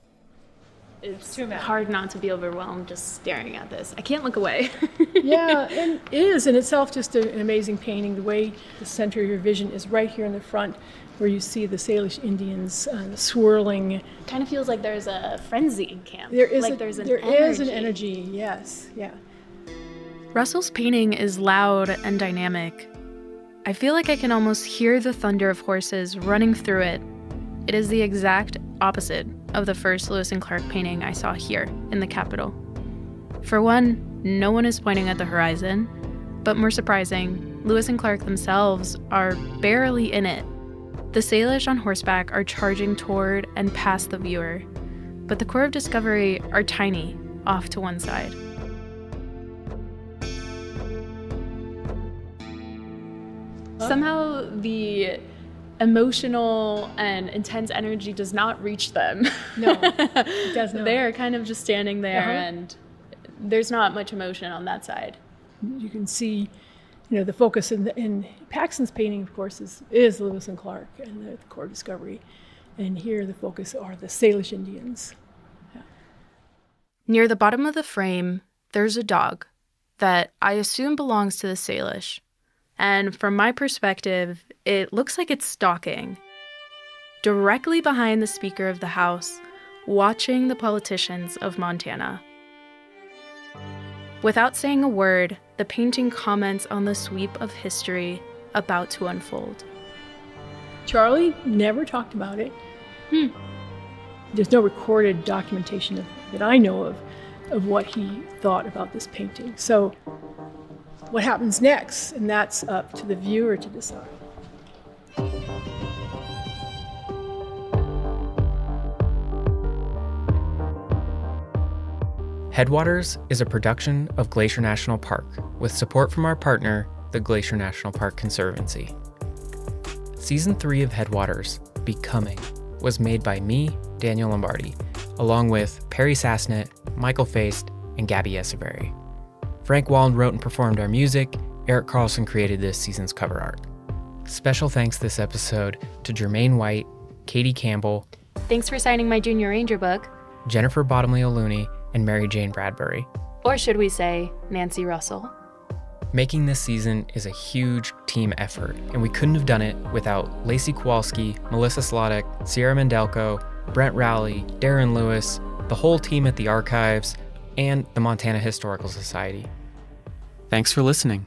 It's hard not to be overwhelmed just staring at this. I can't look away. Yeah, and it is in itself just an amazing painting. The way the center of your vision is right here in the front, where you see the Salish Indians swirling. Kind of feels like there's a frenzy in camp. There is an an energy, yes, yeah. Russell's painting is loud and dynamic. I feel like I can almost hear the thunder of horses running through it. It is the exact opposite of the first Lewis and Clark painting I saw here in the Capitol. For one, no one is pointing at the horizon, but more surprising, Lewis and Clark themselves are barely in it. The Salish on horseback are charging toward and past the viewer, but the Corps of Discovery are tiny, off to one side. Somehow the emotional and intense energy does not reach them. No, it does not. They're kind of just standing there, and there's not much emotion on that side. You can see, the focus in Paxton's painting, of course, is Lewis and Clark and the Corps of Discovery. And here the focus are the Salish Indians. Yeah. Near the bottom of the frame, there's a dog that I assume belongs to the Salish. And from my perspective, it looks like it's stalking. Directly behind the Speaker of the House, watching the politicians of Montana. Without saying a word, the painting comments on the sweep of history about to unfold. Charlie never talked about it. There's no recorded documentation that I know of what he thought about this painting. So what happens next? And that's up to the viewer to decide. Headwaters is a production of Glacier National Park with support from our partner, the Glacier National Park Conservancy. Season 3 of Headwaters, Becoming, was made by me, Daniel Lombardi, along with Perry Sassnett, Michael Feist, and Gabby Esavari. Frank Wallen wrote and performed our music. Eric Carlson created this season's cover art. Special thanks this episode to Jermaine White, Katie Campbell, Thanks for signing my Junior Ranger book. Jennifer Bottomley O'Looney, and Mary Jane Bradbury. Or should we say, Nancy Russell. Making this season is a huge team effort, and we couldn't have done it without Lacey Kowalski, Melissa Slodek, Sierra Mendelko, Brent Rowley, Darren Lewis, the whole team at the Archives, and the Montana Historical Society. Thanks for listening.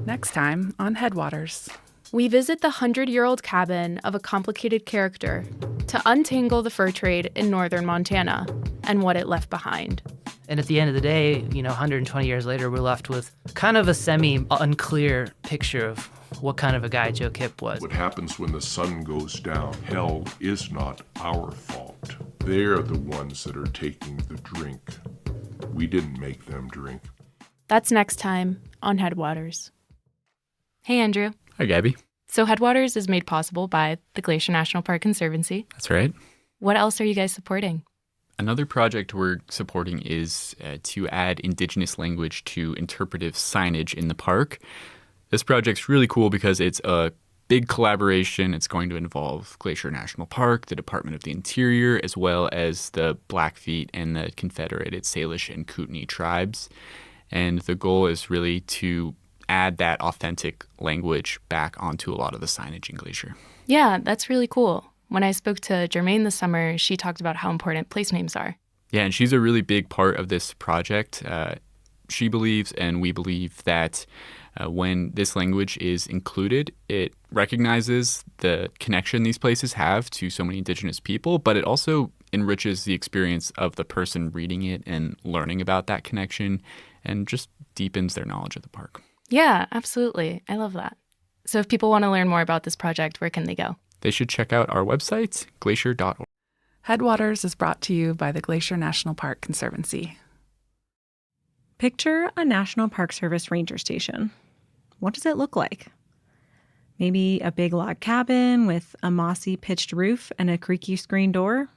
Next time on Headwaters. We visit the 100-year-old cabin of a complicated character to untangle the fur trade in northern Montana and what it left behind. And at the end of the day, 120 years later, we're left with kind of a semi-unclear picture of what kind of a guy Joe Kipp was. What happens when the sun goes down? Hell is not our fault. They're the ones that are taking the drink. We didn't make them drink. That's next time on Headwaters. Hey, Andrew. Hi, Gabby. So Headwaters is made possible by the Glacier National Park Conservancy. That's right. What else are you guys supporting? Another project we're supporting is to add Indigenous language to interpretive signage in the park. This project's really cool because it's a big collaboration. It's going to involve Glacier National Park, the Department of the Interior, as well as the Blackfeet and the Confederated Salish and Kootenai tribes. And the goal is really to add that authentic language back onto a lot of the signage in Glacier. Yeah, that's really cool. When I spoke to Jermaine this summer, she talked about how important place names are. Yeah, and she's a really big part of this project. She believes, and we believe, that when this language is included, it recognizes the connection these places have to so many Indigenous people, but it also enriches the experience of the person reading it and learning about that connection and just deepens their knowledge of the park. Yeah, absolutely. I love that. So if people want to learn more about this project, where can they go? They should check out our website, glacier.org. Headwaters is brought to you by the Glacier National Park Conservancy. Picture a National Park Service ranger station. What does it look like? Maybe a big log cabin with a mossy pitched roof and a creaky screen door?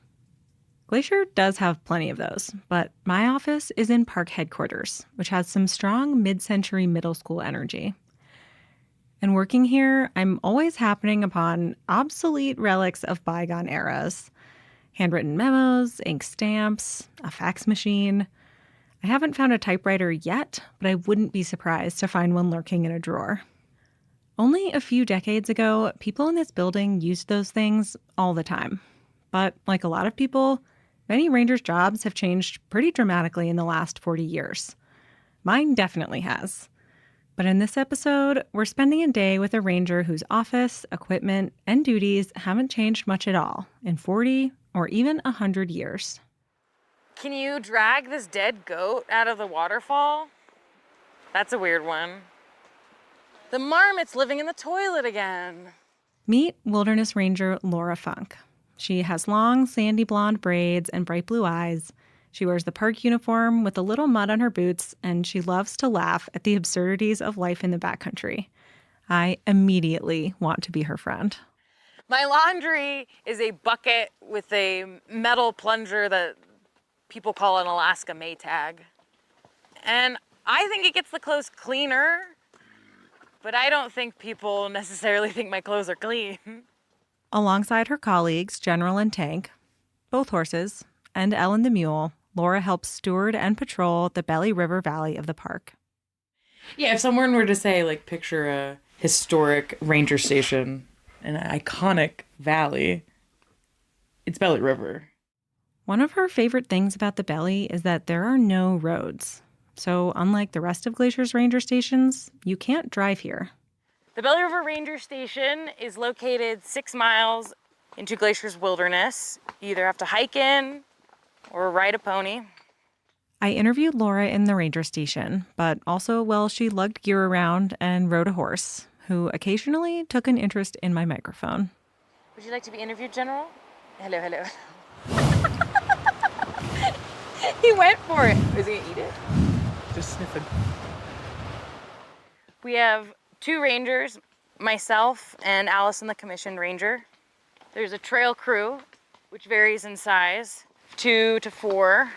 Glacier does have plenty of those, but my office is in park headquarters, which has some strong mid-century middle school energy. And working here, I'm always happening upon obsolete relics of bygone eras. Handwritten memos, ink stamps, a fax machine. I haven't found a typewriter yet, but I wouldn't be surprised to find one lurking in a drawer. Only a few decades ago, people in this building used those things all the time. But like a lot of people, many rangers' jobs have changed pretty dramatically in the last 40 years. Mine definitely has. But in this episode, we're spending a day with a ranger whose office, equipment, and duties haven't changed much at all in 40 or even 100 years. Can you drag this dead goat out of the waterfall? That's a weird one. The marmot's living in the toilet again. Meet Wilderness Ranger Laura Funk. She has long, sandy blonde braids and bright blue eyes. She wears the park uniform with a little mud on her boots, and she loves to laugh at the absurdities of life in the backcountry. I immediately want to be her friend. My laundry is a bucket with a metal plunger that people call an Alaska Maytag. And I think it gets the clothes cleaner, but I don't think people necessarily think my clothes are clean. Alongside her colleagues, General and Tank, both horses, and Ellen the mule, Laura helps steward and patrol the Belly River Valley of the park. Yeah, if someone were to say, like, picture a historic ranger station, an iconic valley, it's Belly River. One of her favorite things about the Belly is that there are no roads. So unlike the rest of Glacier's ranger stations, you can't drive here. The Belly River Ranger Station is located 6 miles into Glacier's wilderness. You either have to hike in or ride a pony. I interviewed Laura in the ranger station, but also while she lugged gear around and rode a horse, who occasionally took an interest in my microphone. Would you like to be interviewed, General? Hello, hello. He went for it. Is he gonna eat it? Just sniffing. We have 2 rangers, myself and Allison, the commissioned ranger. There's a trail crew, which varies in size, 2 to 4.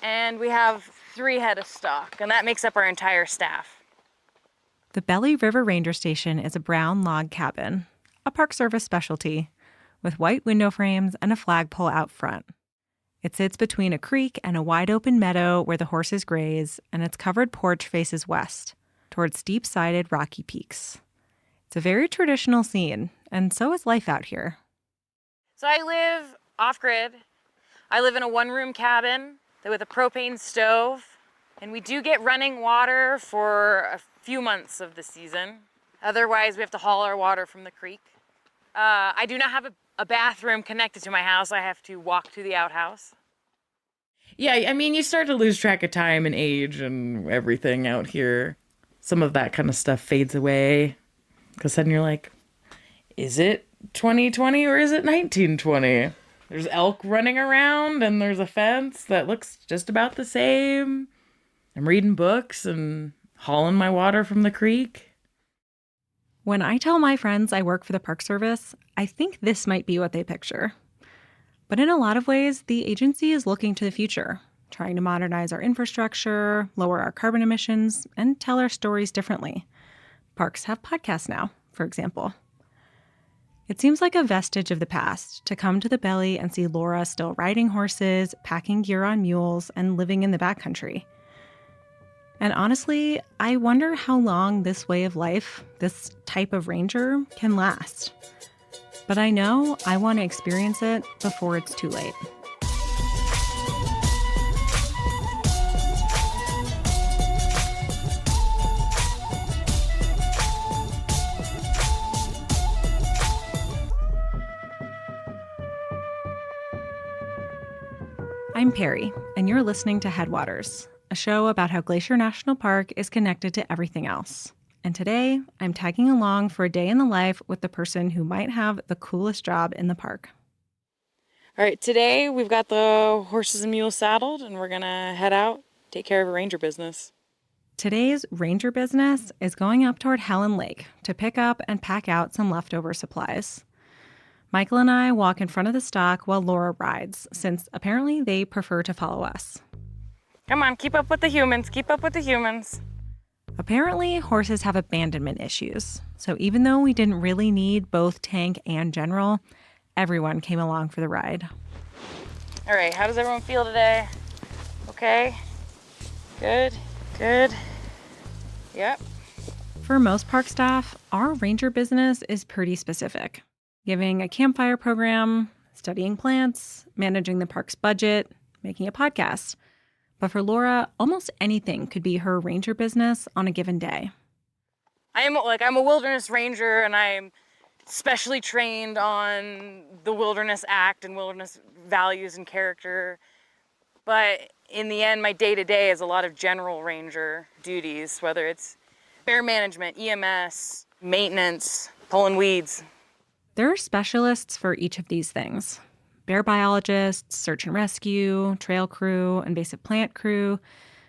And we have 3 head of stock, and that makes up our entire staff. The Belly River Ranger Station is a brown log cabin, a Park Service specialty, with white window frames and a flagpole out front. It sits between a creek and a wide-open meadow where the horses graze, and its covered porch faces west, towards steep-sided rocky peaks. It's a very traditional scene, and so is life out here. So I live off-grid. I live in a 1-room cabin with a propane stove, and we do get running water for a few months of the season. Otherwise, we have to haul our water from the creek. I do not have a bathroom connected to my house. I have to walk to the outhouse. Yeah, I mean, you start to lose track of time and age and everything out here. Some of that kind of stuff fades away. Because then you're like, is it 2020 or is it 1920? There's elk running around and there's a fence that looks just about the same. I'm reading books and hauling my water from the creek. When I tell my friends I work for the Park Service, I think this might be what they picture. But in a lot of ways, the agency is looking to the future, trying to modernize our infrastructure, lower our carbon emissions, and tell our stories differently. Parks have podcasts now, for example. It seems like a vestige of the past to come to the Belly and see Laura still riding horses, packing gear on mules, and living in the backcountry. And honestly, I wonder how long this way of life, this type of ranger, can last. But I know I want to experience it before it's too late. I'm Perry, and you're listening to Headwaters, a show about how Glacier National Park is connected to everything else. And today, I'm tagging along for a day in the life with the person who might have the coolest job in the park. All right, today we've got the horses and mules saddled, and we're going to head out, take care of a ranger business. Today's ranger business is going up toward Helen Lake to pick up and pack out some leftover supplies. Michael and I walk in front of the stock while Laura rides, since apparently they prefer to follow us. Come on, keep up with the humans, keep up with the humans. Apparently, horses have abandonment issues, so even though we didn't really need both tank and general, everyone came along for the ride. All right, how does everyone feel today? Okay? Good? Good? Yep. For most park staff, our ranger business is pretty specific. Giving a campfire program, studying plants, managing the park's budget, making a podcast. But for Laura, almost anything could be her ranger business on a given day. I'm a wilderness ranger, and I'm specially trained on the Wilderness Act and wilderness values and character. But in the end, my day-to-day is a lot of general ranger duties, whether it's bear management, EMS, maintenance, pulling weeds. There are specialists for each of these things. Bear biologists, search and rescue, trail crew, invasive plant crew.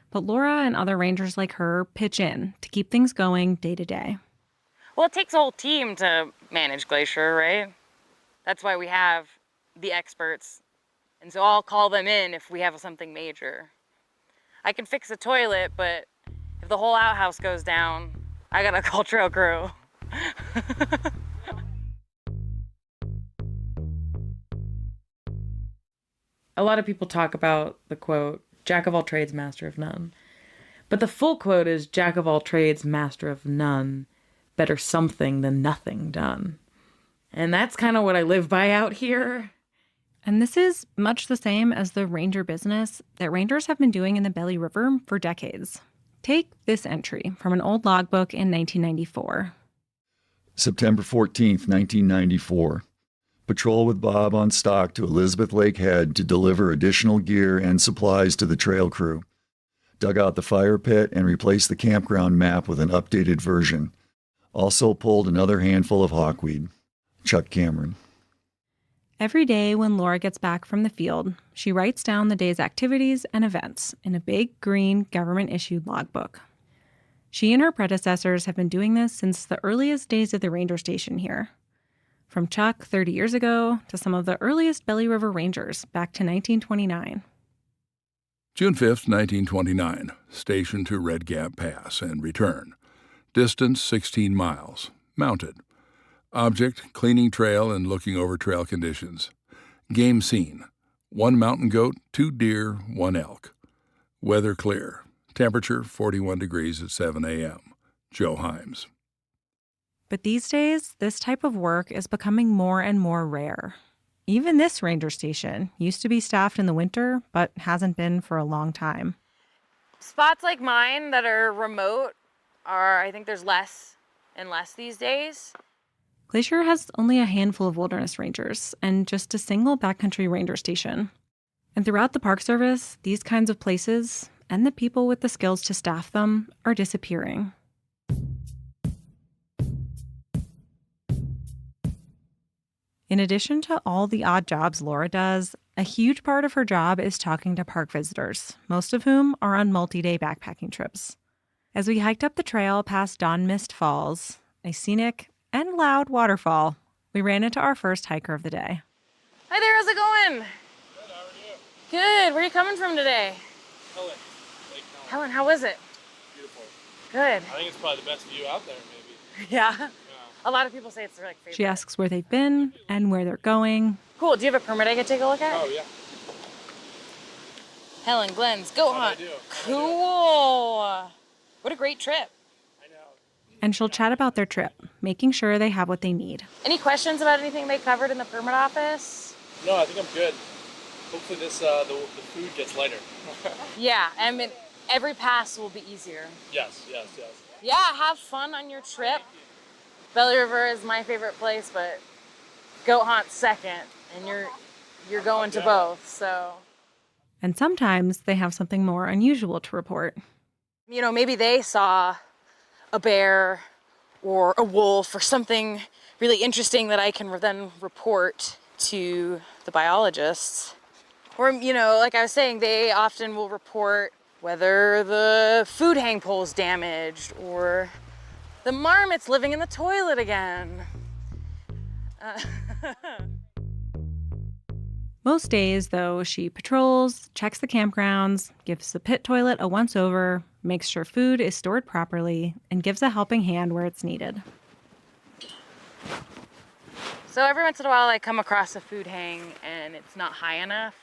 But Laura and other rangers like her pitch in to keep things going day to day. Well, it takes a whole team to manage Glacier, right? That's why we have the experts. And so I'll call them in if we have something major. I can fix a toilet, but if the whole outhouse goes down, I gotta call trail crew. A lot of people talk about the quote, "Jack of all trades, master of none." But the full quote is, "Jack of all trades, master of none. Better something than nothing done." And that's kind of what I live by out here. And this is much the same as the ranger business that rangers have been doing in the Belly River for decades. Take this entry from an old logbook in 1994. September 14th, 1994. Patrol with Bob on stock to Elizabeth Lake Head to deliver additional gear and supplies to the trail crew. Dug out the fire pit and replaced the campground map with an updated version. Also pulled another handful of hawkweed. Chuck Cameron. Every day when Laura gets back from the field, she writes down the day's activities and events in a big green government-issued logbook. She and her predecessors have been doing this since the earliest days of the ranger station here. From Chuck 30 years ago to some of the earliest Belly River Rangers back to 1929. June 5th, 1929. Station to Red Gap Pass and return. Distance 16 miles. Mounted. Object, cleaning trail and looking over trail conditions. Game scene. 1 mountain goat, 2 deer, 1 elk. Weather clear. Temperature 41 degrees at 7 a.m. Joe Himes. But these days, this type of work is becoming more and more rare. Even this ranger station used to be staffed in the winter, but hasn't been for a long time. Spots like mine that are remote I think there's less and less these days. Glacier has only a handful of wilderness rangers and just a single backcountry ranger station. And throughout the Park Service, these kinds of places and the people with the skills to staff them are disappearing. In addition to all the odd jobs Laura does, a huge part of her job is talking to park visitors, most of whom are on multi-day backpacking trips. As we hiked up the trail past Dawn Mist Falls, a scenic and loud waterfall, we ran into our first hiker of the day. Hi there, how's it going? Good, how are you? Good, where are you coming from today? Helen. Helen, how was it? Beautiful. Good. I think it's probably the best view out there, maybe. Yeah? A lot of people say it's their favorite. She asks where they've been and where they're going. Cool, do you have a permit I can take a look at? Oh, yeah. Helen, Glenn's, Goat Hunt. Cool. What a great trip. And she'll chat about their trip, making sure they have what they need. Any questions about anything they covered in the permit office? No, I think I'm good. Hopefully this the food gets lighter. Yeah, I mean, every pass will be easier. Yes. Yeah, have fun on your trip. Belly River is my favorite place, but Goat Hunt's second, and you're going to both, so. And sometimes they have something more unusual to report. You know, maybe they saw a bear or a wolf or something really interesting that I can then report to the biologists. Or, you know, like I was saying, they often will report whether the food hang pole's damaged or the marmot's living in the toilet again. Most days, though, she patrols, checks the campgrounds, gives the pit toilet a once-over, makes sure food is stored properly, and gives a helping hand where it's needed. So every once in a while I come across a food hang and it's not high enough.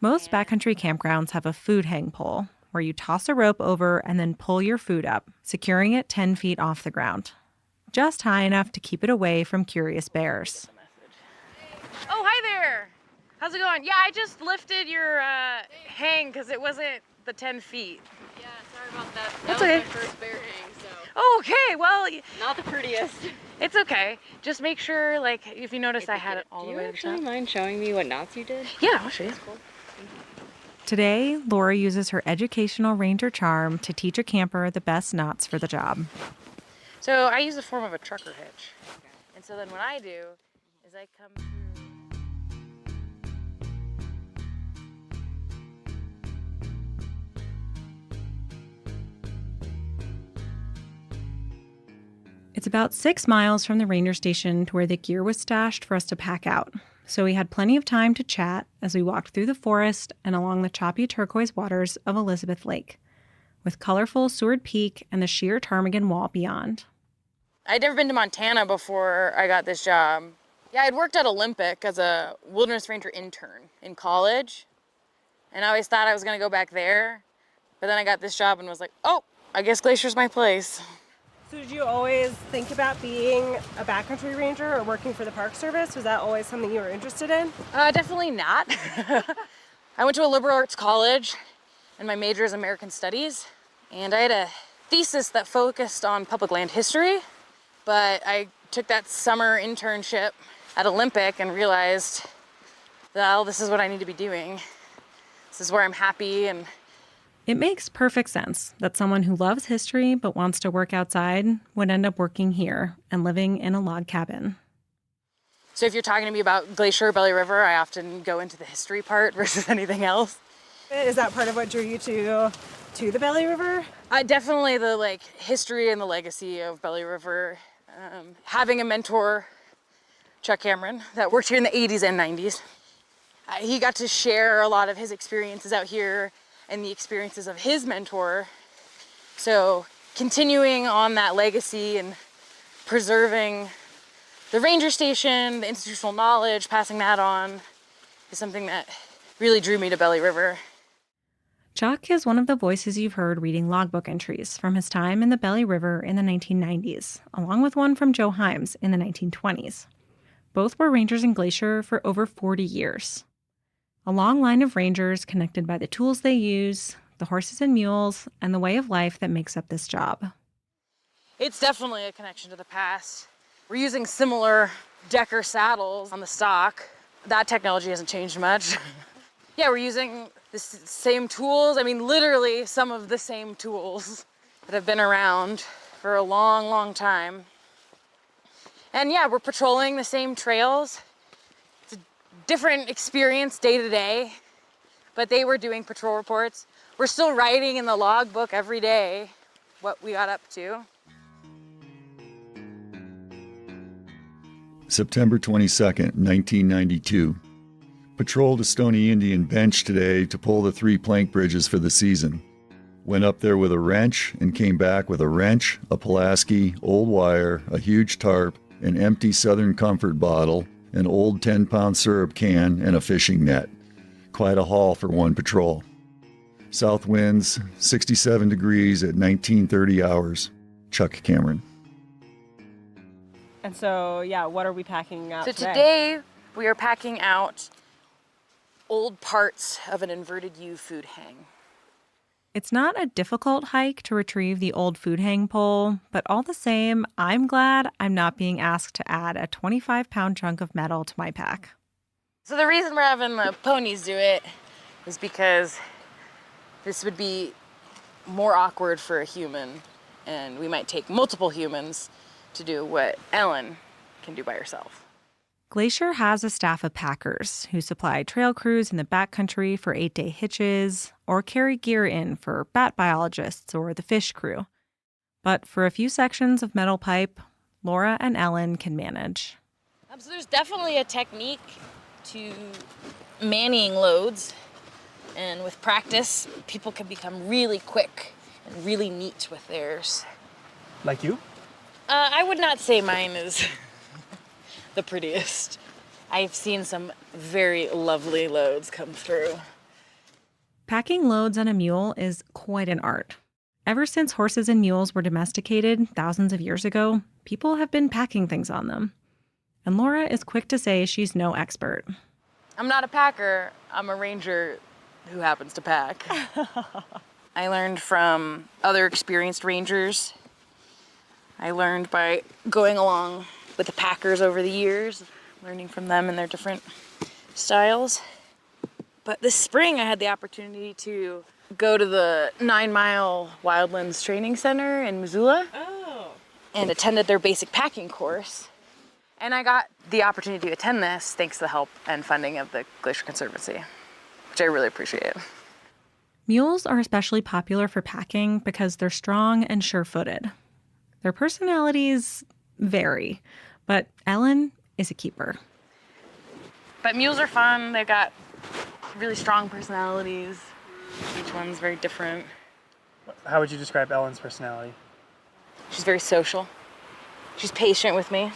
Most backcountry campgrounds have a food hang pole, where you toss a rope over and then pull your food up, securing it 10 feet off the ground. Just high enough to keep it away from curious bears. Oh, hi there! How's it going? Yeah, I just lifted your hang because it wasn't the 10 feet. Yeah, sorry about that. That's That okay. was my first bear hang, so. Oh, okay, well. Not the prettiest. It's okay. Just make sure, like, if you notice I had it all the way to the top. Do you actually mind showing me what knots you did? Yeah, I'll show you. Today, Laura uses her educational ranger charm to teach a camper the best knots for the job. So I use the form of a trucker hitch. Okay. And so then what I do is I come through. It's about 6 miles from the ranger station to where the gear was stashed for us to pack out. So we had plenty of time to chat as we walked through the forest and along the choppy turquoise waters of Elizabeth Lake, with colorful Seward Peak and the sheer ptarmigan wall beyond. I'd never been to Montana before I got this job. Yeah, I'd worked at Olympic as a wilderness ranger intern in college, and I always thought I was going to go back there, but then I got this job and was like, oh, I guess Glacier's my place. So did you always think about being a backcountry ranger or working for the Park Service? Was that always something you were interested in? Definitely not. I went to a liberal arts college, and my major is American Studies, and I had a thesis that focused on public land history, but I took that summer internship at Olympic and realized that, well, this is what I need to be doing. This is where I'm happy. And it makes perfect sense that someone who loves history but wants to work outside would end up working here and living in a log cabin. So if you're talking to me about Glacier or Belly River, I often go into the history part versus anything else. Is that part of what drew you to the Belly River? Definitely the history and the legacy of Belly River. Having a mentor, Chuck Cameron, that worked here in the 80s and 90s. He got to share a lot of his experiences out here and the experiences of his mentor. So continuing on that legacy and preserving the ranger station, the institutional knowledge, passing that on is something that really drew me to Belly River. Chuck is one of the voices you've heard reading logbook entries from his time in the Belly River in the 1990s, along with one from Joe Himes in the 1920s. Both were rangers in Glacier for over 40 years. A long line of rangers connected by the tools they use, the horses and mules, and the way of life that makes up this job. It's definitely a connection to the past. We're using similar Decker saddles on the stock. That technology hasn't changed much. Yeah, we're using the same tools. I mean, literally some of the same tools that have been around for a long, long time. And yeah, we're patrolling the same trails. different experience day to day, but they were doing patrol reports. We're still writing in the logbook every day what we got up to. September 22nd, 1992. Patrolled a Stoney Indian bench today to pull the 3 plank bridges for the season. Went up there with a wrench and came back with a wrench, a Pulaski, old wire, a huge tarp, an empty Southern Comfort bottle, an old 10-pound syrup can, and a fishing net. Quite a haul for one patrol. South winds, 67 degrees at 19:30 hours. Chuck Cameron. And so, yeah, what are we packing out So today? today we are packing out old parts of an inverted U food hang. It's not a difficult hike to retrieve the old food hang pole, but all the same, I'm glad I'm not being asked to add a 25-pound chunk of metal to my pack. So the reason we're having the ponies do it is because this would be more awkward for a human, and we might take multiple humans to do what Ellen can do by herself. Glacier has a staff of packers who supply trail crews in the backcountry for 8-day hitches or carry gear in for bat biologists or the fish crew. But for a few sections of metal pipe, Laura and Ellen can manage. So there's definitely a technique to manning loads, and with practice, people can become really quick and really neat with theirs. Like you? I would not say mine is the prettiest. I've seen some very lovely loads come through. Packing loads on a mule is quite an art. Ever since horses and mules were domesticated thousands of years ago, people have been packing things on them. And Laura is quick to say she's no expert. I'm not a packer, I'm a ranger who happens to pack. I learned from other experienced rangers. I learned by going along with the packers over the years, learning from them and their different styles. But this spring I had the opportunity to go to the 9 Mile Wildlands Training Center in Missoula and attended their basic packing course. And I got the opportunity to attend this thanks to the help and funding of the Glacier Conservancy, which I really appreciate. Mules are especially popular for packing because they're strong and sure-footed. Their personalities vary, but Ellen is a keeper. But mules are fun. They've got really strong personalities. Each one's very different. How would you describe Ellen's personality? She's very social. She's patient with me,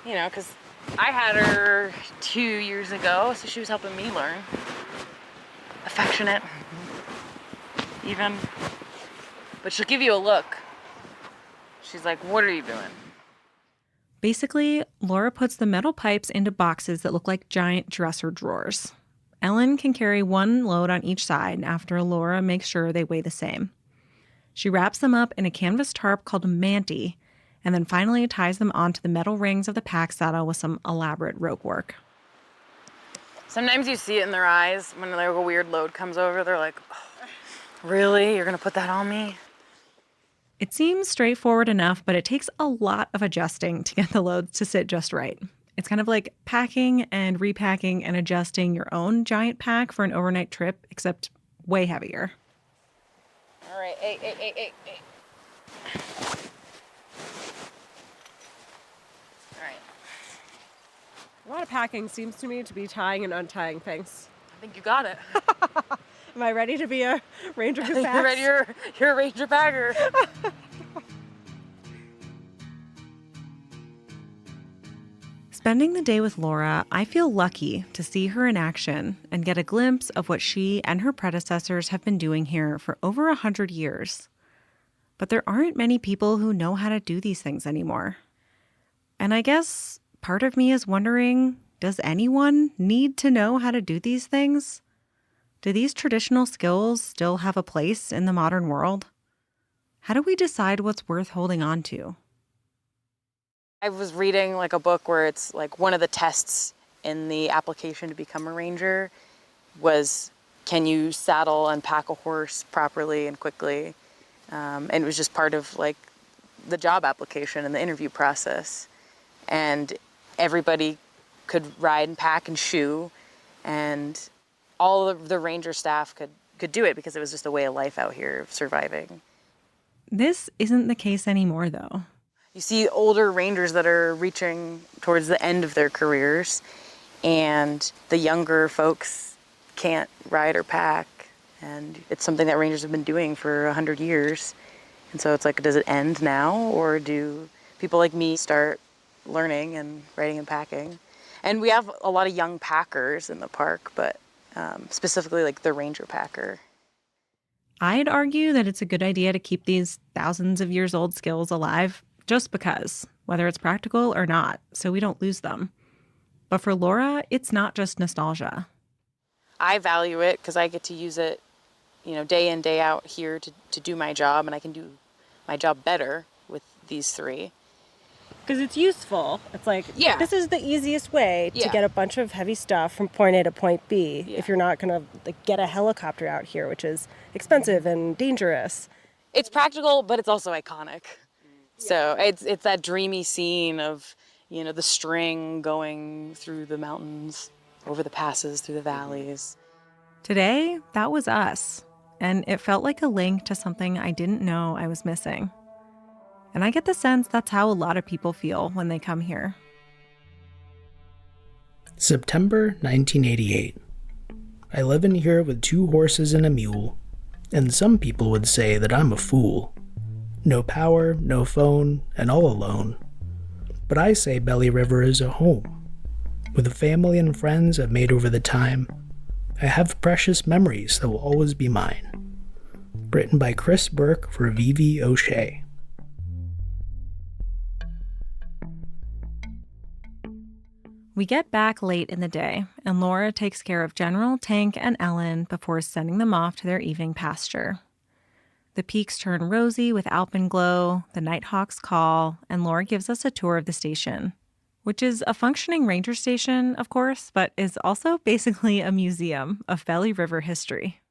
you know, because I had her 2 years ago, so she was helping me learn. Affectionate, even. But she'll give you a look. She's like, what are you doing? Basically, Laura puts the metal pipes into boxes that look like giant dresser drawers. Ellen can carry one load on each side after Laura makes sure they weigh the same. She wraps them up in a canvas tarp called a manty, and then finally ties them onto the metal rings of the pack saddle with some elaborate rope work. Sometimes you see it in their eyes when like a weird load comes over. They're like, oh, really? You're going to put that on me? It seems straightforward enough, but it takes a lot of adjusting to get the loads to sit just right. It's kind of like packing and repacking and adjusting your own giant pack for an overnight trip, except way heavier. All right, hey. All right. A lot of packing seems to me to be tying and untying things. I think you got it. Am I ready to be a ranger who I think packs? you're ready. You're a ranger packer. Spending the day with Laura, I feel lucky to see her in action and get a glimpse of what she and her predecessors have been doing here for over 100 years. But there aren't many people who know how to do these things anymore. And I guess part of me is wondering, does anyone need to know how to do these things? Do these traditional skills still have a place in the modern world? How do we decide what's worth holding on to? I was reading like a book where it's like one of the tests in the application to become a ranger was, can you saddle and pack a horse properly and quickly? And it was just part of like the job application and the interview process. And everybody could ride and pack and shoe, and all of the ranger staff could do it because it was just a way of life out here, of surviving. This isn't the case anymore, though. You see older rangers that are reaching towards the end of their careers, and the younger folks can't ride or pack. And it's something that rangers have been doing for 100 years. And so it's like, does it end now? Or do people like me start learning and riding and packing? And we have a lot of young packers in the park, but specifically like the ranger packer. I'd argue that it's a good idea to keep these thousands of years old skills alive just because, whether it's practical or not, so we don't lose them. But for Laura, it's not just nostalgia. I value it because I get to use it, day in, day out here to do my job, and I can do my job better with these three. Because it's useful. It's like, this is the easiest way to get a bunch of heavy stuff from point A to point B if you're not going to get a helicopter out here, which is expensive and dangerous. It's practical, but it's also iconic. So it's that dreamy scene of, the string going through the mountains, over the passes, through the valleys. Today, that was us. And it felt like a link to something I didn't know I was missing. And I get the sense that's how a lot of people feel when they come here. September 1988. I live in here with 2 horses and a mule, and some people would say that I'm a fool. No power, no phone, and all alone. But I say Belly River is a home. With the family and friends I've made over the time, I have precious memories that will always be mine. Written by Chris Burke for Vivi O'Shea. We get back late in the day, and Laura takes care of General, Tank, and Ellen before sending them off to their evening pasture. The peaks turn rosy with alpenglow, the nighthawks call, and Laura gives us a tour of the station, which is a functioning ranger station, of course, but is also basically a museum of Belly River history.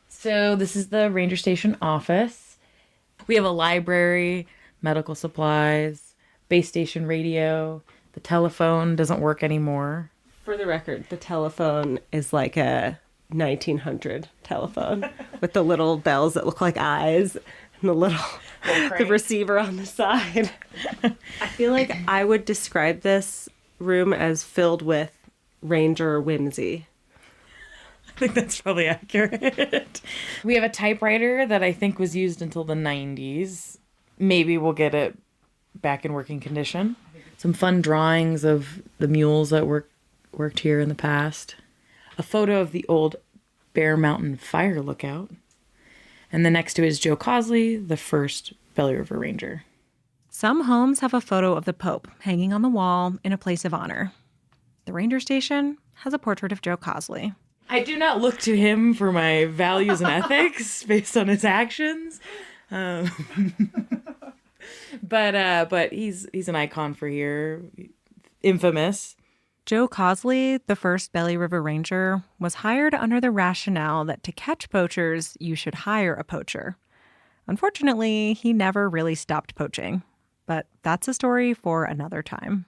So this is the ranger station office. We have a library, medical supplies, base station radio. The telephone doesn't work anymore. For the record, the telephone is like a 1900 telephone with the little bells that look like eyes and the receiver on the side. I feel like I would describe this room as filled with ranger whimsy. I think that's probably accurate. We have a typewriter that I think was used until the 90s. Maybe we'll get it back in working condition. Some fun drawings of the mules that worked here in the past. A photo of the old Bear Mountain Fire Lookout. And then next to it is Joe Cosley, the first Belly River Ranger. Some homes have a photo of the Pope hanging on the wall in a place of honor. The ranger station has a portrait of Joe Cosley. I do not look to him for my values and ethics based on his actions. But he's an icon for here. Infamous. Joe Cosley, the first Belly River Ranger, was hired under the rationale that to catch poachers, you should hire a poacher. Unfortunately, he never really stopped poaching. But that's a story for another time.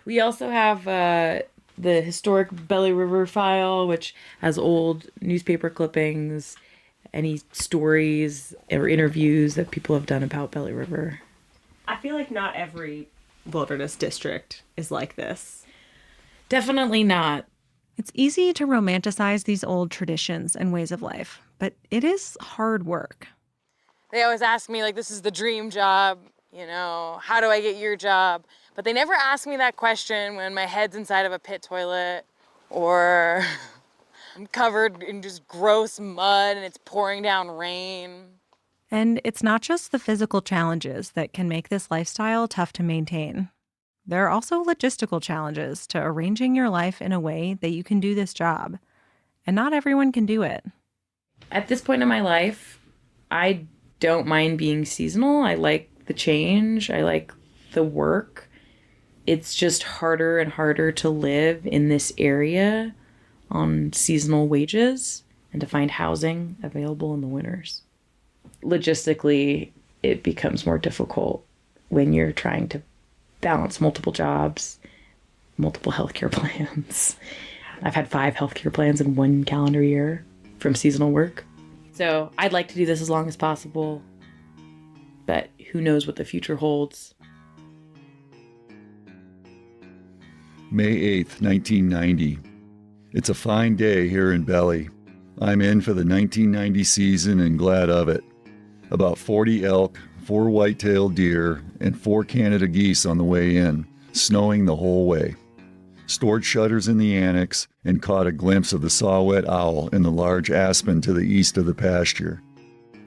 We also have the historic Belly River file, which has old newspaper clippings, any stories or interviews that people have done about Belly River. I feel like not every wilderness district is like this. Definitely not. It's easy to romanticize these old traditions and ways of life, but it is hard work. They always ask me, this is the dream job, how do I get your job? But they never ask me that question when my head's inside of a pit toilet or I'm covered in just gross mud and it's pouring down rain. And it's not just the physical challenges that can make this lifestyle tough to maintain. There are also logistical challenges to arranging your life in a way that you can do this job. And not everyone can do it. At this point in my life, I don't mind being seasonal. I like the change. I like the work. It's just harder and harder to live in this area on seasonal wages and to find housing available in the winters. Logistically, it becomes more difficult when you're trying to balance multiple jobs, multiple healthcare plans. I've had 5 healthcare plans in 1 calendar year from seasonal work. So I'd like to do this as long as possible, but who knows what the future holds. May 8th, 1990. It's a fine day here in Belly. I'm in for the 1990 season and glad of it. About 40 elk, 4 white-tailed deer, and 4 Canada geese on the way in, snowing the whole way. Stored shutters in the annex and caught a glimpse of the saw-whet owl in the large aspen to the east of the pasture.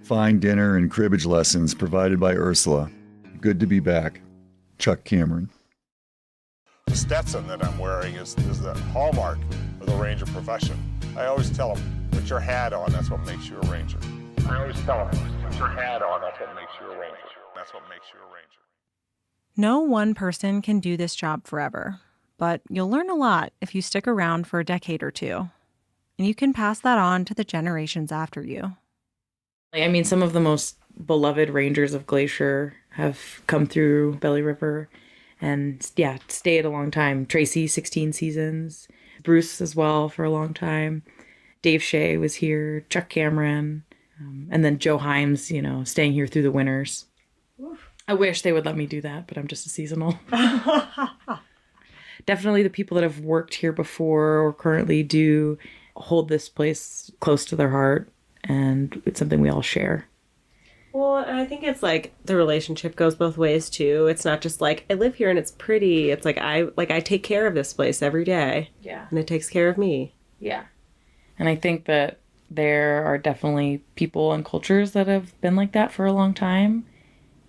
Fine dinner and cribbage lessons provided by Ursula. Good to be back. Chuck Cameron. The Stetson that I'm wearing is the hallmark of the ranger profession. I always tell them, put your hat on, that's what makes you a ranger. I always tell them, put your hat on, that's what makes you a ranger. That's what makes you a ranger. No one person can do this job forever, but you'll learn a lot if you stick around for a decade or two. And you can pass that on to the generations after you. I mean, some of the most beloved rangers of Glacier have come through Belly River and, yeah, stayed a long time. Tracy, 16 seasons. Bruce as well for a long time. Dave Shea was here. Chuck Cameron. And then Joe Himes, staying here through the winters. Oof. I wish they would let me do that, but I'm just a seasonal. Definitely the people that have worked here before or currently do hold this place close to their heart, and it's something we all share. Well, and I think it's like the relationship goes both ways too. It's not just like I live here and it's pretty. It's like I take care of this place every day. Yeah. And it takes care of me. Yeah. And I think that there are definitely people and cultures that have been like that for a long time.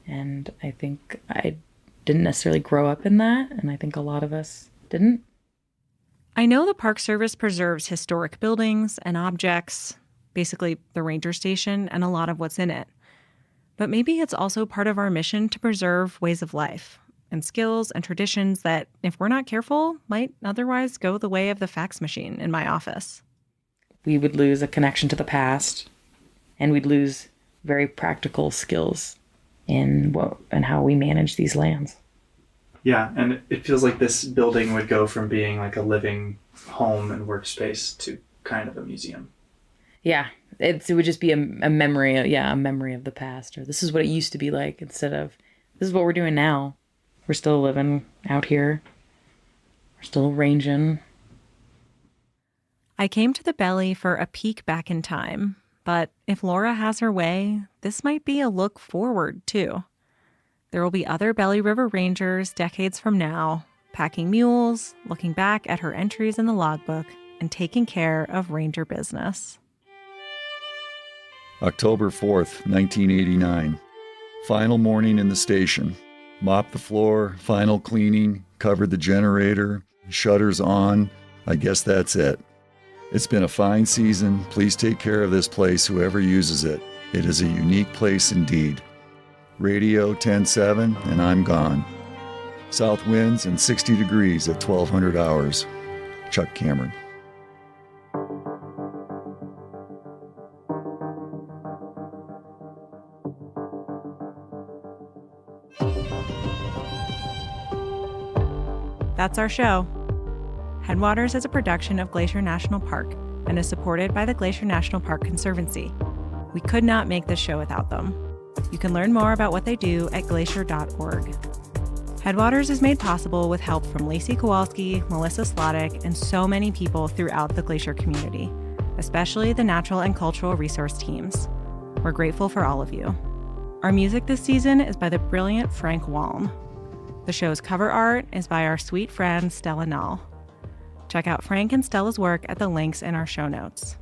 And I think I didn't necessarily grow up in that, and I think a lot of us didn't. I know the Park Service preserves historic buildings and objects, basically the ranger station and a lot of what's in it. But maybe it's also part of our mission to preserve ways of life and skills and traditions that, if we're not careful, might otherwise go the way of the fax machine in my office. We would lose a connection to the past, and we'd lose very practical skills in how we manage these lands. Yeah, and it feels like this building would go from being like a living home and workspace to kind of a museum. Yeah, it would just be a memory, a memory of the past, or this is what it used to be like, instead of this is what we're doing now. We're still living out here. We're still ranging. I came to the Belly for a peek back in time, but if Laura has her way, this might be a look forward, too. There will be other Belly River Rangers decades from now, packing mules, looking back at her entries in the logbook, and taking care of ranger business. October 4th, 1989. Final morning in the station. Mopped the floor, final cleaning, covered the generator, shutters on. I guess that's it. It's been a fine season. Please take care of this place, whoever uses it. It is a unique place indeed. Radio 10-7, and I'm gone. South winds and 60 degrees at 1200 hours. Chuck Cameron. That's our show. Headwaters is a production of Glacier National Park and is supported by the Glacier National Park Conservancy. We could not make this show without them. You can learn more about what they do at glacier.org. Headwaters is made possible with help from Lacey Kowalski, Melissa Slottick, and so many people throughout the Glacier community, especially the natural and cultural resource teams. We're grateful for all of you. Our music this season is by the brilliant Frank Walm. The show's cover art is by our sweet friend Stella Nall. Check out Frank and Stella's work at the links in our show notes.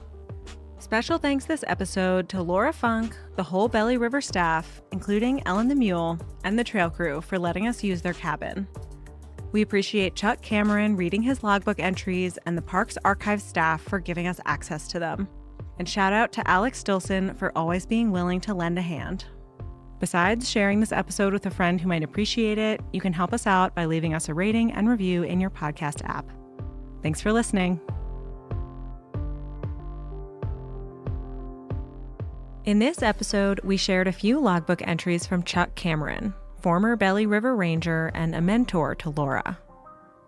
Special thanks this episode to Laura Funk, the whole Belly River staff, including Ellen the Mule, and the trail crew for letting us use their cabin. We appreciate Chuck Cameron reading his logbook entries and the park's archive staff for giving us access to them. And shout out to Alex Stilson for always being willing to lend a hand. Besides sharing this episode with a friend who might appreciate it, you can help us out by leaving us a rating and review in your podcast app. Thanks for listening. In this episode, we shared a few logbook entries from Chuck Cameron, former Belly River Ranger and a mentor to Laura.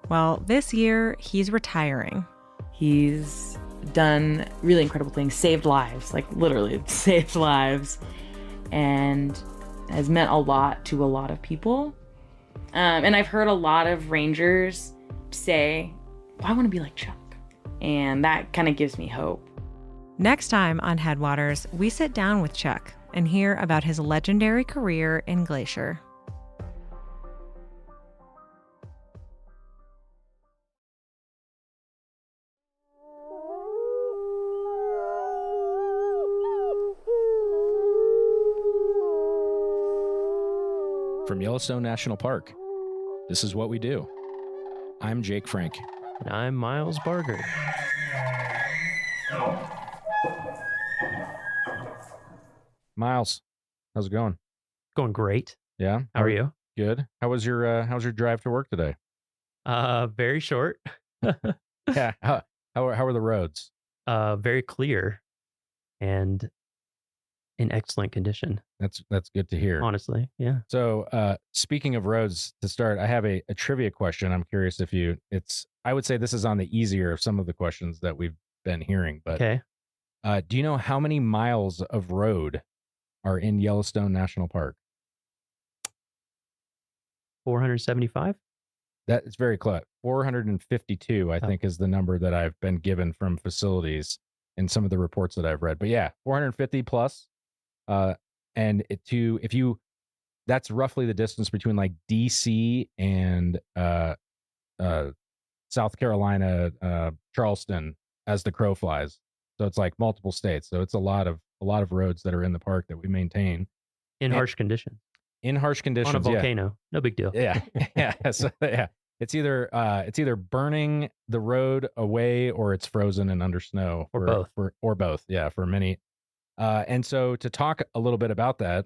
Well, this year, he's retiring. He's done really incredible things, saved lives, like literally saved lives, and has meant a lot to a lot of people. And I've heard a lot of rangers say, well, I want to be like Chuck. And that kind of gives me hope. Next time on Headwaters, we sit down with Chuck and hear about his legendary career in Glacier. From Yellowstone National Park, this is what we do. I'm Jake Frank. And I'm Miles Barger. Miles, how's it going? Going great. Yeah? How are you? Good. How's your drive to work today? Very short. Yeah. How are the roads? Very clear and in excellent condition. That's good to hear. Honestly, yeah. So, speaking of roads, to start, I have a trivia question. I'm curious if I would say this is on the easier of some of the questions that we've been hearing, but okay. Do you know how many miles of road are in Yellowstone National Park? 475? That is very close. 452, I think, is the number that I've been given from facilities in some of the reports that I've read. But yeah, 450 plus. And that's roughly the distance between like DC and South Carolina, Charleston, as the crow flies. So it's like multiple states. So it's a lot of roads that are in the park that we maintain In harsh conditions. In harsh conditions, On a volcano. Yeah. No big deal. Yeah. Yeah. So, yeah. It's either burning the road away or it's frozen and under snow. Or both. Or both. Yeah. For many. And so to talk a little bit about that,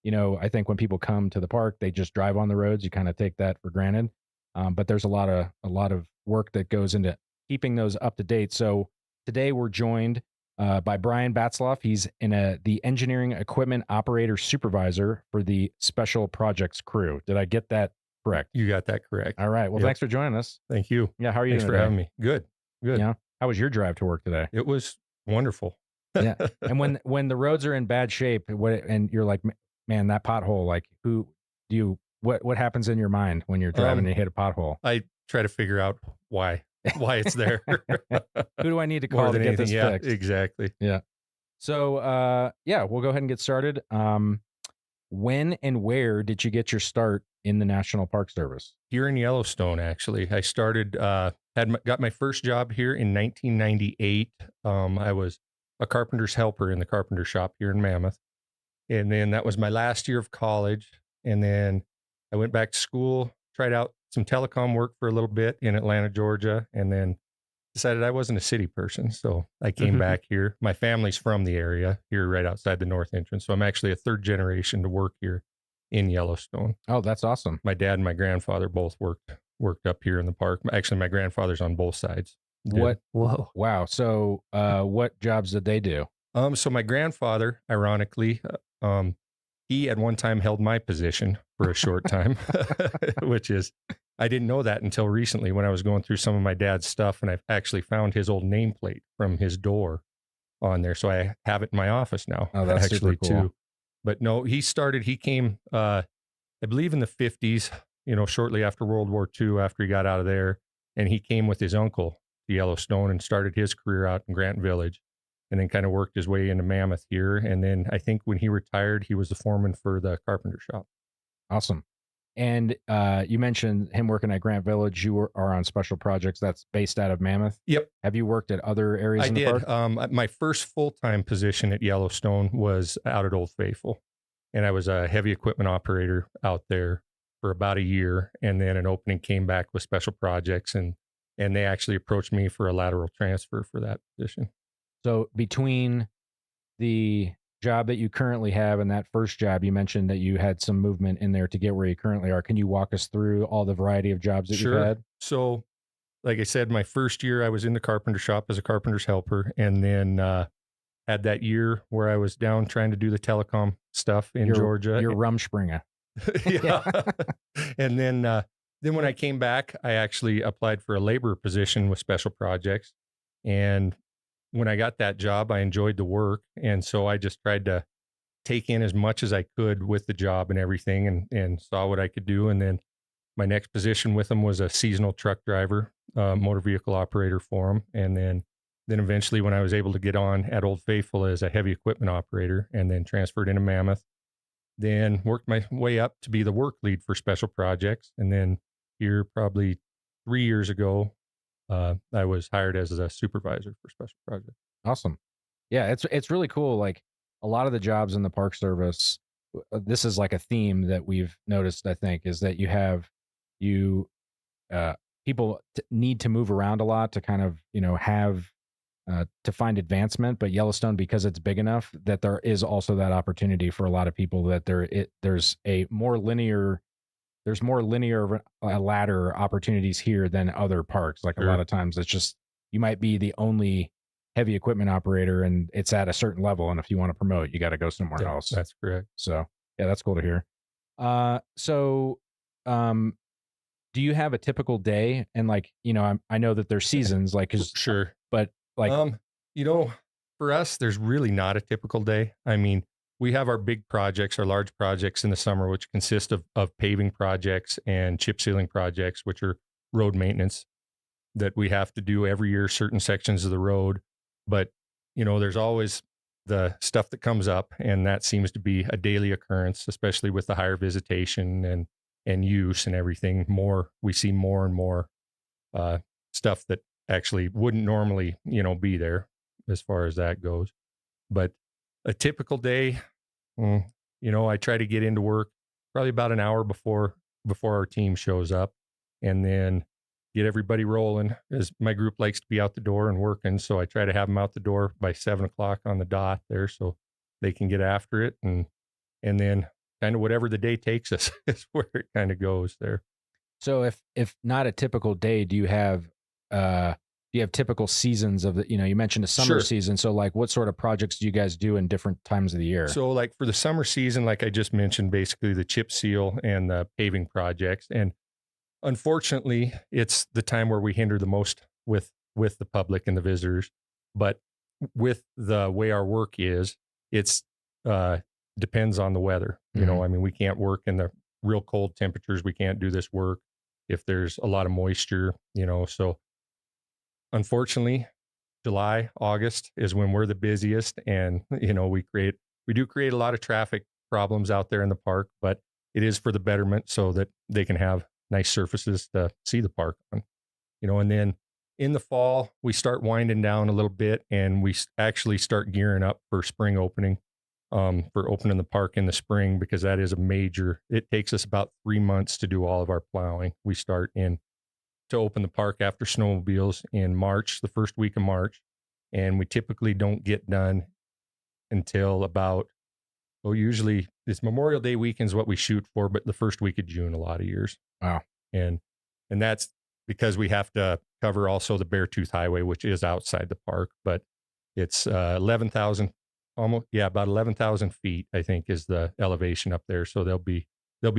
I think when people come to the park, they just drive on the roads. You kind of take that for granted. But there's a lot of work that goes into keeping those up to date. So today we're joined by Brian Batzloff. He's the engineering equipment operator supervisor for the special projects crew. Did I get that correct? You got that correct. All right. Well, Thanks for joining us. Thank you. Yeah. How are you Thanks doing for today? having me. Good. Yeah. How was your drive to work today? It was wonderful. Yeah. And when the roads are in bad shape, and you're like, man, that pothole, like what happens in your mind when you're driving and hit a pothole? I try to figure out why it's there. Who do I need to call to get this fixed? Exactly. Yeah. So, we'll go ahead and get started. When and where did you get your start in the National Park Service? Here in Yellowstone, actually. I started, got my first job here in 1998. I was a carpenter's helper in the carpenter shop here in Mammoth. And then that was my last year of college. And then I went back to school, tried out some telecom work for a little bit in Atlanta, Georgia, and then decided I wasn't a city person. So I came back here. My family's from the area here right outside the north entrance. So I'm actually a third generation to work here in Yellowstone. Oh, that's awesome. My dad and my grandfather both worked up here in the park. Actually, my grandfather's on both sides. What? Whoa. Wow. So what jobs did they do? So my grandfather, ironically, he at one time held my position for a short time, which is, I didn't know that until recently when I was going through some of my dad's stuff, and I've actually found his old nameplate from his door on there. So I have it in my office now. Oh, that's actually super cool. too. But no, he came, I believe in the 50s, shortly after World War II, after he got out of there, and he came with his uncle to Yellowstone and started his career out in Grant Village, and then kind of worked his way into Mammoth here. And then I think when he retired, he was the foreman for the carpenter shop. Awesome. And you mentioned him working at Grant Village. You are on special projects that's based out of Mammoth. Yep. Have you worked at other areas in the park? I did. My first full-time position at Yellowstone was out at Old Faithful. And I was a heavy equipment operator out there for about a year. And then an opening came back with special projects. And they actually approached me for a lateral transfer for that position. So between the job that you currently have and that first job, you mentioned that you had some movement in there to get where you currently are. Can you walk us through all the variety of jobs that you've had? So, like I said, my first year I was in the carpenter shop as a carpenter's helper, and then had that year where I was down trying to do the telecom stuff in Georgia. You're Rumspringa. Yeah. And then then when I came back, I actually applied for a labor position with special projects. And when I got that job, I enjoyed the work. And so I just tried to take in as much as I could with the job and everything, and saw what I could do. And then my next position with them was a seasonal truck driver, motor vehicle operator for them. And then eventually when I was able to get on at Old Faithful as a heavy equipment operator, and then transferred into Mammoth, then worked my way up to be the work lead for special projects. And then here probably 3 years ago, I was hired as a supervisor for special projects. Awesome. Yeah, it's really cool. Like a lot of the jobs in the Park Service, this is like a theme that we've noticed, I think, is that people need to move around a lot to kind of, have to find advancement. But Yellowstone, because it's big enough, that there is also that opportunity for a lot of people, that there's more linear ladder opportunities here than other parks. Like a lot of times it's just, you might be the only heavy equipment operator and it's at a certain level. And if you want to promote, you got to go somewhere else. That's correct. So yeah, that's cool to hear. Do you have a typical day? And like, I know that there's seasons, like, sure, but like, for us, there's really not a typical day. I mean, we have our big projects, our large projects in the summer, which consist of paving projects and chip sealing projects, which are road maintenance that we have to do every year, certain sections of the road. But, there's always the stuff that comes up, and that seems to be a daily occurrence, especially with the higher visitation and use and everything. We see more and more stuff that actually wouldn't normally, be there as far as that goes. But a typical day, I try to get into work probably about an hour before our team shows up, and then get everybody rolling, as my group likes to be out the door and working. So I try to have them out the door by 7:00 on the dot there, so they can get after it. And then kind of whatever the day takes us is where it kind of goes there. So if not a typical day, do you have typical seasons of the, you mentioned a summer season. So like what sort of projects do you guys do in different times of the year? So like for the summer season, like I just mentioned, basically the chip seal and the paving projects. And unfortunately, it's the time where we hinder the most with the public and the visitors. But with the way our work is, it's depends on the weather. I mean, we can't work in the real cold temperatures. We can't do this work if there's a lot of moisture, so unfortunately, July, August is when we're the busiest. And, we do create a lot of traffic problems out there in the park, but it is for the betterment so that they can have nice surfaces to see the park on, and then in the fall, we start winding down a little bit, and we actually start gearing up for spring opening, for opening the park in the spring, because that is it takes us about 3 months to do all of our plowing. We start to open the park after snowmobiles in March, the first week of March. And we typically don't get done until about, usually it's Memorial Day weekend is what we shoot for, but the first week of June, a lot of years. Wow. And that's because we have to cover also the Beartooth Highway, which is outside the park, but it's 11,000, about 11,000 feet, I think, is the elevation up there. So there'll be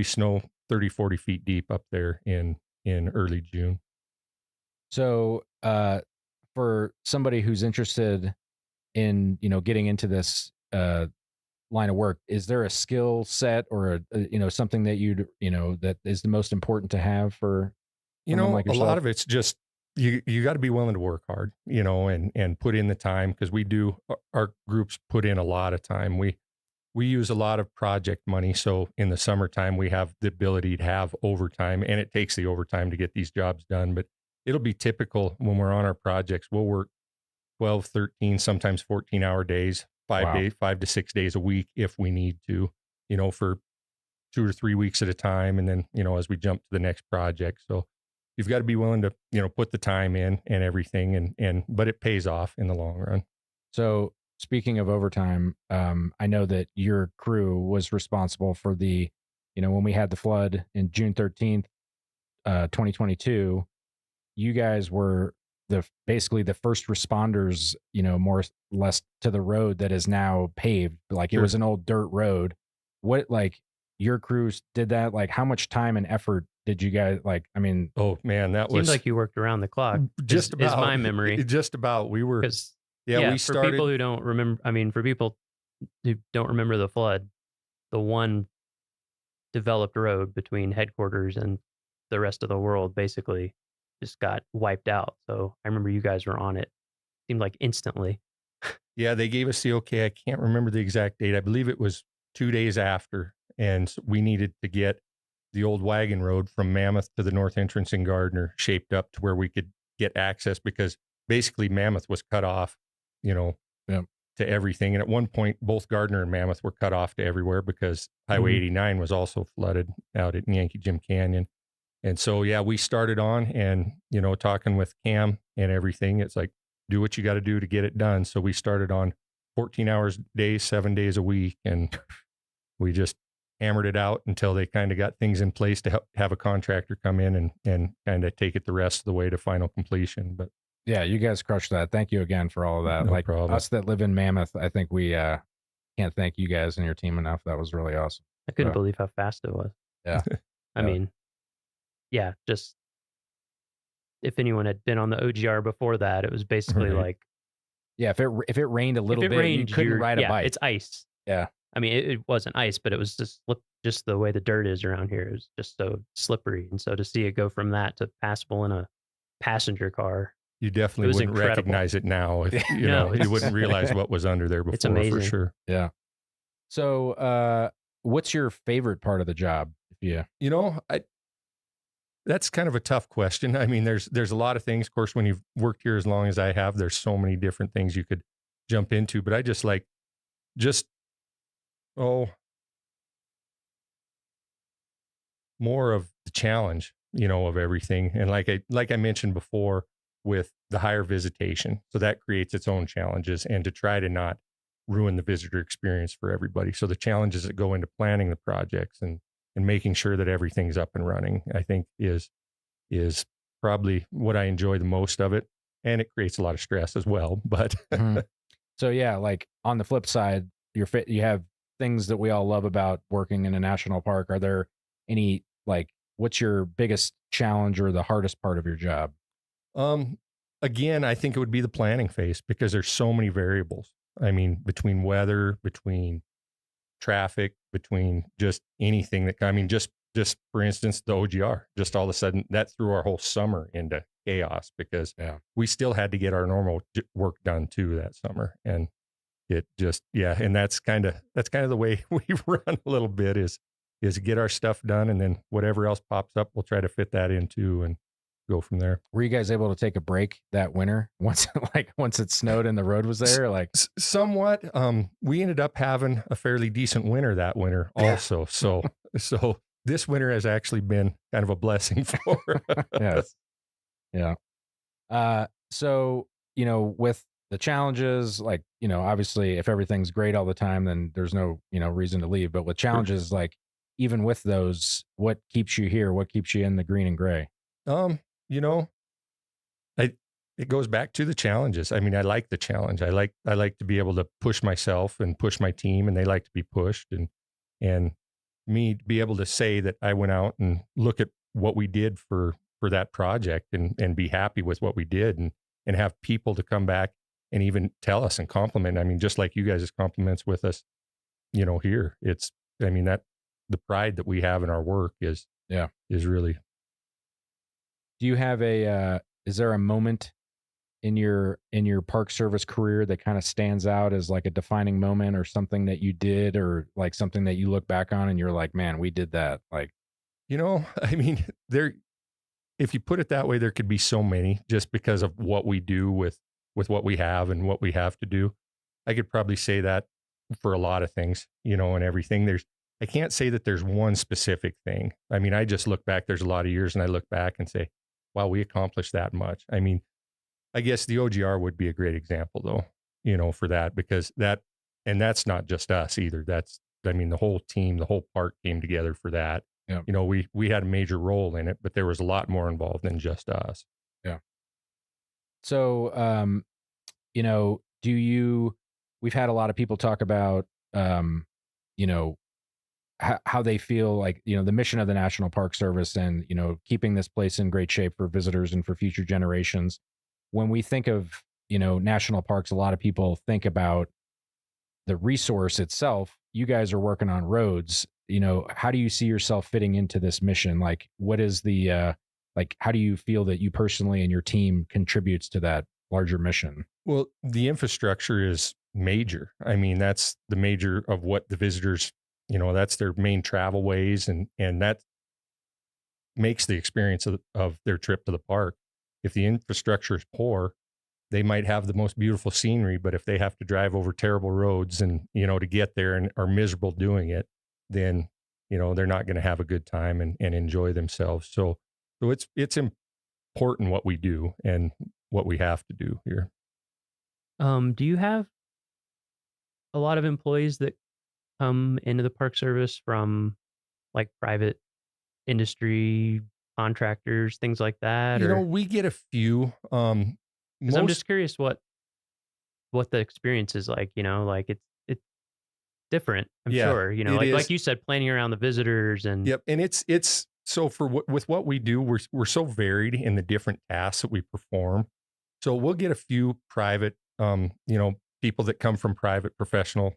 snow 30, 40 feet deep up there in early June. So for somebody who's interested in, getting into this line of work, is there a skill set or something that that is the most important to have for like a lot of it's just you got to be willing to work hard, and put in the time, because our groups put in a lot of time. We use a lot of project money. So in the summertime, we have the ability to have overtime, and it takes the overtime to get these jobs done. But it'll be typical when we're on our projects. We'll work 12, 13, sometimes 14-hour days, 5 to 6 days a week if we need to, for 2 or 3 weeks at a time. And then, as we jump to the next project. So you've got to be willing to, put the time in and everything, but it pays off in the long run. So speaking of overtime, I know that your crew was responsible for the, when we had the flood in June 13th, 2022, you guys were basically the first responders, more or less to the road that is now paved. Like it was an old dirt road. What, like your crews did that? Like how much time and effort did you guys like? I mean, oh man, that Seemed was like you worked around the clock. just is about my memory. Just about. We were. Yeah, we for started. people who don't remember, I mean, for people who don't remember the flood, the one developed road between headquarters and the rest of the world basically just got wiped out. So I remember you guys were on it. Seemed like instantly. Yeah, they gave us the okay. I can't remember the exact date. I believe it was 2 days after, and we needed to get the old wagon road from Mammoth to the north entrance in Gardner shaped up to where we could get access, because basically Mammoth was cut off, to everything. And at one point, both Gardner and Mammoth were cut off to everywhere because Highway 89 was also flooded out at Yankee Jim Canyon. And so, yeah, we started on and, talking with Cam and everything, it's like, do what you got to do to get it done. So we started on 14 hours a day, 7 days a week. And we just hammered it out until they kind of got things in place to have a contractor come in and kind of take it the rest of the way to final completion. But yeah, you guys crushed that. Thank you again for all of that. No like problem. Us that live in Mammoth, I think we can't thank you guys and your team enough. That was really awesome. I couldn't believe how fast it was. Yeah. I mean, yeah, just if anyone had been on the OGR before that, it was basically like, yeah, if it rained a little if it bit, rained, you couldn't ride a bike. It's ice. Yeah. I mean, it wasn't ice, but it was just the way the dirt is around here. It was just so slippery. And so to see it go from that to passable in a passenger car, you definitely was wouldn't incredible. recognize it now. If, No, you wouldn't realize what was under there before, it's amazing. for sure. Yeah. So, what's your favorite part of the job? That's kind of a tough question. I mean, there's a lot of things. Of course, when you've worked here as long as I have, there's so many different things you could jump into. But I just like, more of the challenge, of everything. And like I mentioned before, with the higher visitation, so that creates its own challenges, and to try to not ruin the visitor experience for everybody. So the challenges that go into planning the projects and making sure that everything's up and running, I think is probably what I enjoy the most of it. And it creates a lot of stress as well. But So yeah, like on the flip side, you have things that we all love about working in a national park. Are there any, like, what's your biggest challenge or the hardest part of your job? Again, I think it would be the planning phase, because there's so many variables. I mean, between weather, between traffic, between just anything just for instance, the OGR, just all of a sudden that threw our whole summer into chaos, because we still had to get our normal work done too that summer. And it just, and that's kind of the way we run a little bit, is get our stuff done, and then whatever else pops up, we'll try to fit that into and go from there. Were you guys able to take a break that winter once it snowed and the road was there? Like somewhat. We ended up having a fairly decent winter that winter also. So this winter has actually been kind of a blessing for us. Yes. Yeah. So, with the challenges, like, obviously if everything's great all the time, then there's no, reason to leave. But with challenges, like, even with those, what keeps you here? What keeps you in the green and gray? It goes back to the challenges. I mean, I like the challenge. I like to be able to push myself and push my team, and they like to be pushed, and me to be able to say that I went out and look at what we did for that project and be happy with what we did, and have people to come back and even tell us and compliment. I mean, just like you guys' compliments with us, here, that the pride that we have in our work is really. Do you have is there a moment in your Park Service career that kind of stands out as like a defining moment, or something that you did, or like something that you look back on and you're like, man, we did that? Like, I mean, if you put it that way, there could be so many, just because of what we do with what we have and what we have to do. I could probably say that for a lot of things, and everything. I can't say that there's one specific thing. I mean, I just look back, there's a lot of years, and I look back and say, wow, we accomplished that much. I mean, I guess the OGR would be a great example though, for that, because that's not just us either. The whole team, the whole park came together for that. Yeah. We had a major role in it, but there was a lot more involved than just us. Yeah. So, we've had a lot of people talk about, how they feel like, the mission of the National Park Service and, keeping this place in great shape for visitors and for future generations. When we think of, national parks, a lot of people think about the resource itself. You guys are working on roads. How do you see yourself fitting into this mission? Like, what is the, how do you feel that you personally and your team contributes to that larger mission? Well, the infrastructure is major. I mean, that's the major of what the visitors, that's their main travel ways, and that makes the experience of their trip to the park. If the infrastructure is poor, they might have the most beautiful scenery, but if they have to drive over terrible roads and, to get there and are miserable doing it, then, they're not going to have a good time and enjoy themselves. So it's important what we do and what we have to do here. Do you have a lot of employees that come into the Park Service from like private industry, contractors, things like that? We get a few. Because I'm just curious what the experience is like. Like it's different. I'm sure. Like you said, planning around the visitors and yep. And it's so with what we do, we're so varied in the different tasks that we perform. So we'll get a few private, people that come from private professional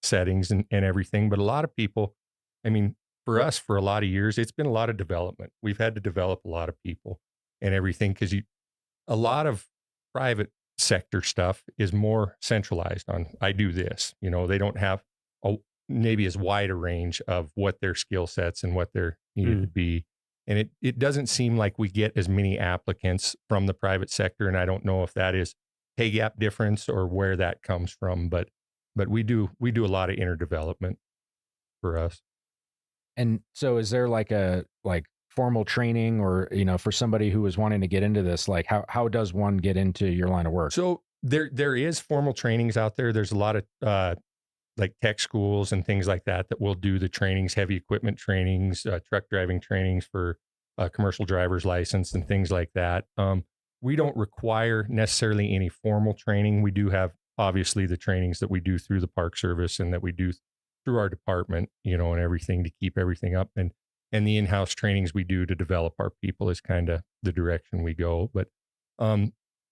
settings and everything. But a lot of people, I mean, for us, for a lot of years, it's been a lot of development. We've had to develop a lot of people and everything because a lot of private sector stuff is more centralized on, I do this, they don't have maybe as wide a range of what their skill sets and what they're needed to be. And it doesn't seem like we get as many applicants from the private sector. And I don't know if that is pay gap difference or where that comes from, but we do a lot of inner development for us. And so is there like a formal training or, for somebody who is wanting to get into this, like how does one get into your line of work? So there is formal trainings out there. There's a lot of like tech schools and things like that will do the trainings, heavy equipment trainings, truck driving trainings for commercial driver's license and things like that. We don't require necessarily any formal training. We do have obviously the trainings that we do through the Park Service and that we do through our department, and everything to keep everything up. And the in-house trainings we do to develop our people is kind of the direction we go. But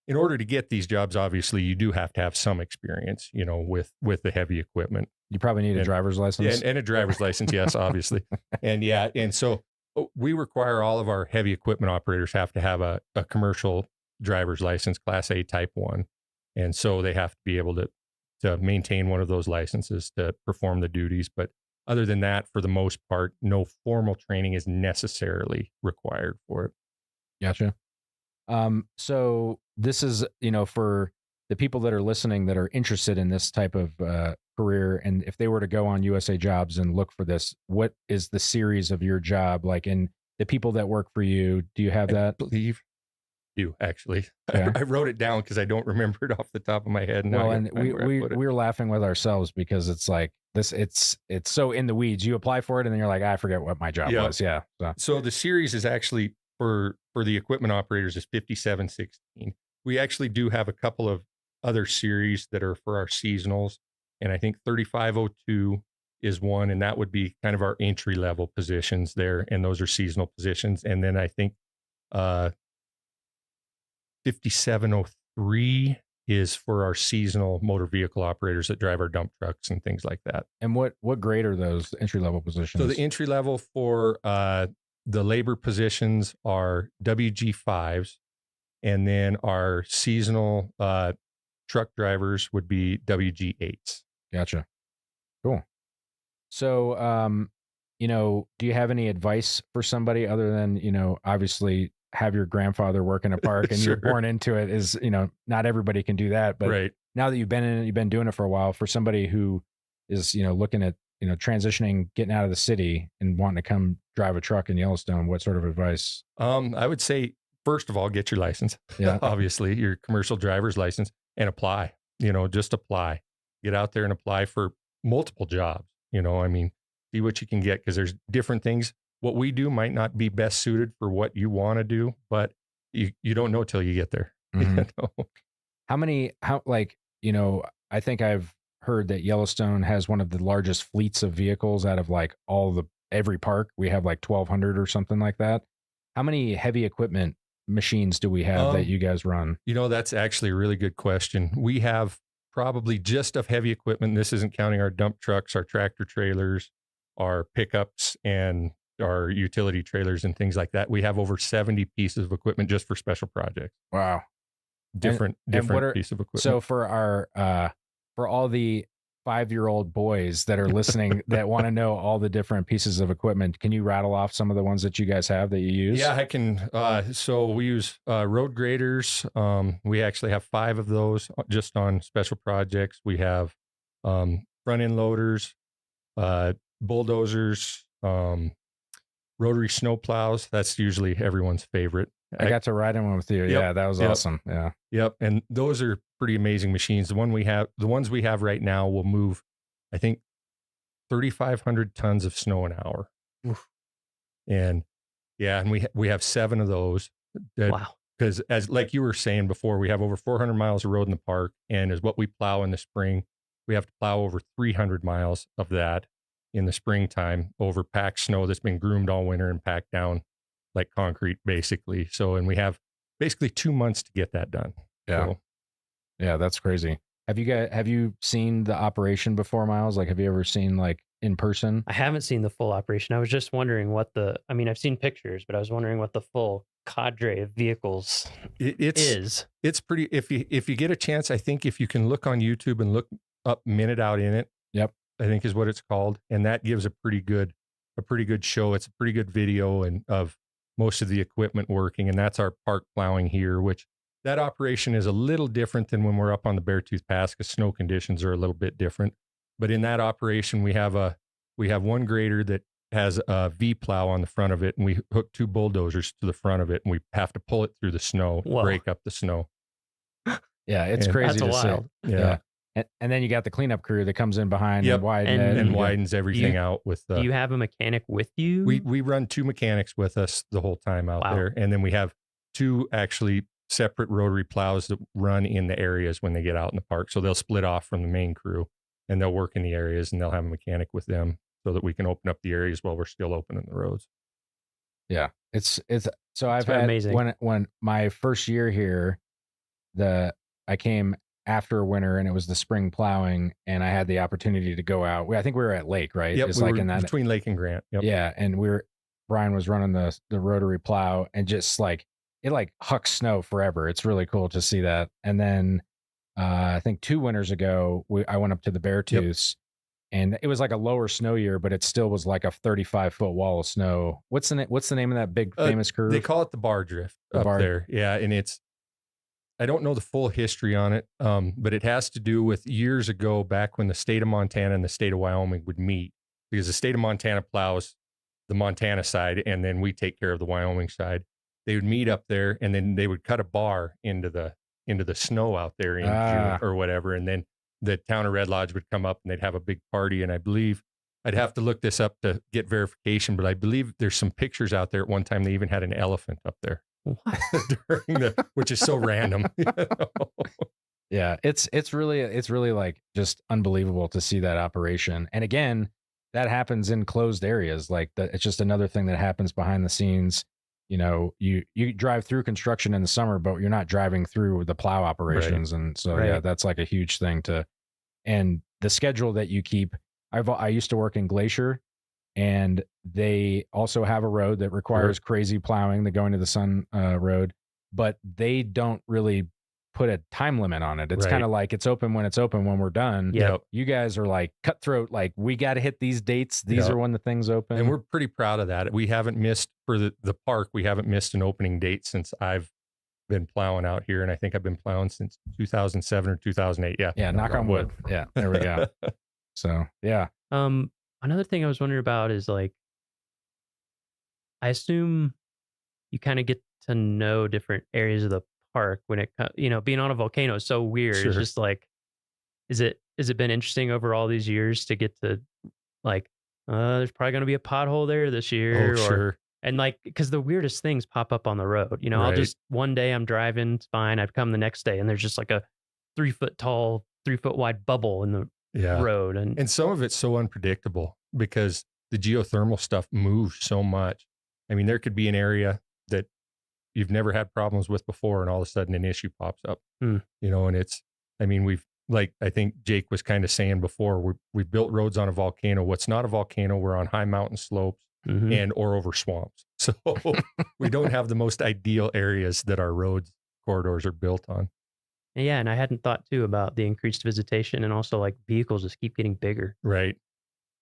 in order to get these jobs, obviously, you do have to have some experience, with the heavy equipment. You probably need a driver's license. And a driver's license, yes, obviously. And so we require all of our heavy equipment operators have to have a commercial driver's license, Class A Type 1. And so they have to be able to maintain one of those licenses to perform the duties. But other than that, for the most part, no formal training is necessarily required for it. Gotcha. So this is, for the people that are listening that are interested in this type of career, and if they were to go on USA Jobs and look for this, what is the series of your job like? And the people that work for you, do you have that? I believe you actually. Yeah. I wrote it down because I don't remember it off the top of my head. Well, and we're laughing with ourselves because it's like this. It's so in the weeds. You apply for it and then you're like, I forget what my job was. Yeah. So the series is actually for the equipment operators is 5716. We actually do have a couple of other series that are for our seasonals, and I think 3502 is one, and that would be kind of our entry level positions there, and those are seasonal positions. And then I think 5703 is for our seasonal motor vehicle operators that drive our dump trucks and things like that. And what grade are those entry level positions? So the entry level for the labor positions are WG5s, and then our seasonal truck drivers would be WG8s. Gotcha. Cool. So, do you have any advice for somebody other than, obviously have your grandfather work in a park and Sure. you're born into it is, not everybody can do that. But Right. now that you've been in it, you've been doing it for a while, for somebody who is, looking at, transitioning, getting out of the city and wanting to come drive a truck in Yellowstone, what sort of advice? I would say, first of all, get your license. Yeah. Obviously, your commercial driver's license, and apply. Just apply. Get out there and apply for multiple jobs. See what you can get, because there's different things. What we do might not be best suited for what you want to do, but you don't know till you get there. Mm-hmm. I think I've heard that Yellowstone has one of the largest fleets of vehicles out of like every park. We have like 1,200 or something like that. How many heavy equipment machines do we have that you guys run? That's actually a really good question. We have probably just of heavy equipment. This isn't counting our dump trucks, our tractor trailers, our pickups, and our utility trailers and things like that. We have over 70 pieces of equipment just for special projects. Wow. Different piece of equipment. So for for all the 5-year-old boys that are listening that want to know all the different pieces of equipment, can you rattle off some of the ones that you guys have that you use? Yeah, I can. So we use road graders. We actually have 5 of those just on special projects. We have front end loaders, bulldozers, rotary snow plows. That's usually everyone's favorite. I got to ride in one with you. Yep, Yeah, that was awesome. Yeah. Yep. And those are pretty amazing machines. The ones we have right now will move, I think, 3,500 tons of snow an hour. Oof. And we have 7 of those. Wow. Because as like you were saying before, we have over 400 miles of road in the park, and as what we plow in the spring, we have to plow over 300 miles of that in the springtime over packed snow that's been groomed all winter and packed down like concrete, basically. So, and we have basically 2 months to get that done. Yeah. So, Yeah, that's crazy. Have you seen the operation before, Miles? Like, have you ever seen like in person? I haven't seen the full operation. I was just wondering I've seen pictures, but I was wondering what the full cadre of vehicles is. It's pretty, if you get a chance, I think if you can look on YouTube and look up Minute Out in It. Yep. I think is what it's called. And that gives a pretty good show. It's a pretty good video of most of the equipment working. And that's our park plowing here, which that operation is a little different than when we're up on the Beartooth Pass because snow conditions are a little bit different. But in that operation, we have one grader that has a V plow on the front of it, and we hook 2 bulldozers to the front of it, and we have to pull it through the snow, break up the snow. Yeah, it's crazy to wild. see. Yeah. And then you got the cleanup crew that comes in behind and widens everything out with do you have a mechanic with you? We run 2 mechanics with us the whole time out there. And then we have 2 actually separate rotary plows that run in the areas when they get out in the park. So they'll split off from the main crew and they'll work in the areas, and they'll have a mechanic with them so that we can open up the areas while we're still opening the roads. Yeah. It's so I've had amazing. When my first year here, I came after winter and it was the spring plowing, and I had the opportunity to go out. I think we were at Lake, right? Yep, It's we like were in that between Lake and Grant. Yep. Yeah, and Brian was running the rotary plow, and just like it like hucks snow forever. It's really cool to see that. And then I think 2 winters ago, I went up to the Beartooths, and it was like a lower snow year, but it still was like a 35-foot wall of snow. What's the name of that big famous curve? They call it the bar drift there. Yeah, and I don't know the full history on it, but it has to do with years ago, back when the state of Montana and the state of Wyoming would meet, because the state of Montana plows the Montana side, and then we take care of the Wyoming side. They would meet up there, and then they would cut a bar into the snow out there in June or whatever, and then the town of Red Lodge would come up and they'd have a big party. And I believe, I'd have to look this up to get verification, but I believe there's some pictures out there. At one time, they even had an elephant up there. Which is so random. Yeah, it's really like just unbelievable to see that operation. And again, that happens in closed areas. Like it's just another thing that happens behind the scenes. You know, you drive through construction in the summer, but you're not driving through the plow operations. Right. And so, yeah, that's like a huge thing and the schedule that you keep. I used to work in Glacier, and they also have a road that requires crazy plowing, the Going to the Sun road, but they don't really put a time limit on it. It's kind of like it's open when we're done. Yeah. You guys are like cutthroat, like we got to hit these dates. These are when the things open. And we're pretty proud of that. We haven't missed for the park. We haven't missed an opening date since I've been plowing out here. And I think I've been plowing since 2007 or 2008. Yeah. Yeah. Knock on wood. Yeah. There we go. So, yeah. Another thing I was wondering about is like, I assume you kind of get to know different areas of the park when it, being on a volcano is so weird. Sure. It's just like, has it been interesting over all these years to get to like, there's probably going to be a pothole there this year. Sure. And like, because the weirdest things pop up on the road, I'll just, one day I'm driving, it's fine. I'd come the next day and there's just like a 3 foot tall, 3 foot wide bubble in the road. And some of it's so unpredictable because the geothermal stuff moves so much. I mean, there could be an area that you've never had problems with before, and all of a sudden an issue pops up. Mm. And it's, I mean, I think Jake was kind of saying before, we built roads on a volcano. What's not a volcano, we're on high mountain slopes or over swamps. So we don't have the most ideal areas that our roads corridors are built on. Yeah, and I hadn't thought too about the increased visitation, and also like vehicles just keep getting bigger. Right.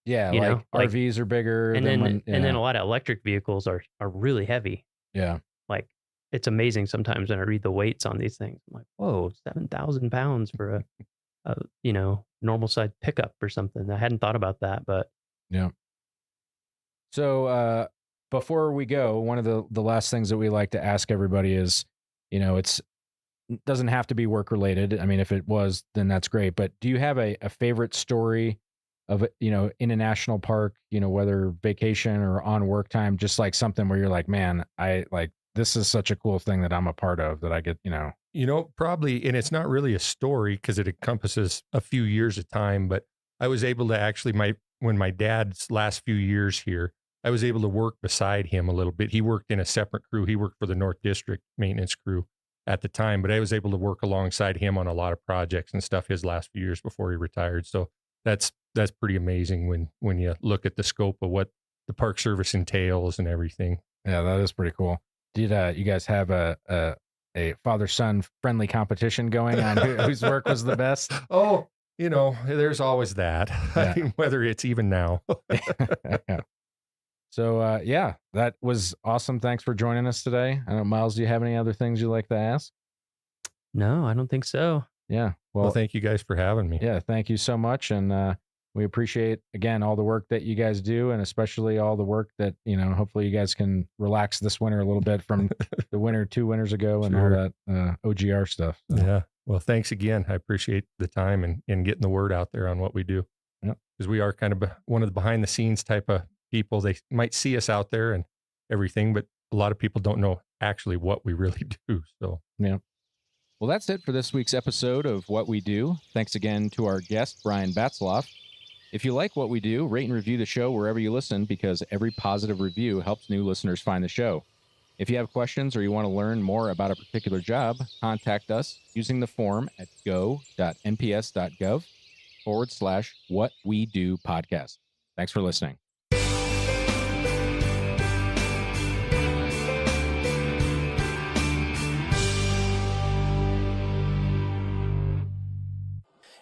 Yeah, like RVs are bigger, and then a lot of electric vehicles are really heavy. Yeah, like it's amazing sometimes when I read the weights on these things. I'm like, whoa, 7,000 pounds for a normal sized pickup or something. I hadn't thought about that, but yeah. So before we go, one of the last things that we like to ask everybody is, it doesn't have to be work related. I mean, if it was, then that's great. But do you have a favorite story of, in a national park, whether vacation or on work time, just like something where you're like, man, this is such a cool thing that I'm a part of that I get, Probably, and it's not really a story because it encompasses a few years of time, but I was able to actually, when my dad's last few years here, I was able to work beside him a little bit. He worked in a separate crew. He worked for the North District maintenance crew at the time, but I was able to work alongside him on a lot of projects and stuff his last few years before he retired. So that's pretty amazing when you look at the scope of what the Park Service entails and everything. Yeah, that is pretty cool. Did you guys have a father-son friendly competition going on whose work was the best? Oh, there's always that. Yeah. I mean, whether it's even now. Yeah. So, that was awesome. Thanks for joining us today. I don't know, Miles, do you have any other things you'd like to ask? No, I don't think so. Yeah. Well, thank you guys for having me. Yeah, thank you so much. And we appreciate, again, all the work that you guys do, and especially all the work that, hopefully you guys can relax this winter a little bit from the winter 2 winters ago and all that OGR stuff. So. Yeah. Well, thanks again. I appreciate the time and getting the word out there on what we do. Yeah. Because we are kind of one of the behind the scenes type of people. They might see us out there and everything, but a lot of people don't know actually what we really do. So, yeah. Well, that's it for this week's episode of What We Do. Thanks again to our guest, Brian Batzloff. If you like what we do, rate and review the show wherever you listen, because every positive review helps new listeners find the show. If you have questions or you want to learn more about a particular job, contact us using the form at go.nps.gov/whatwedopodcast. Thanks for listening.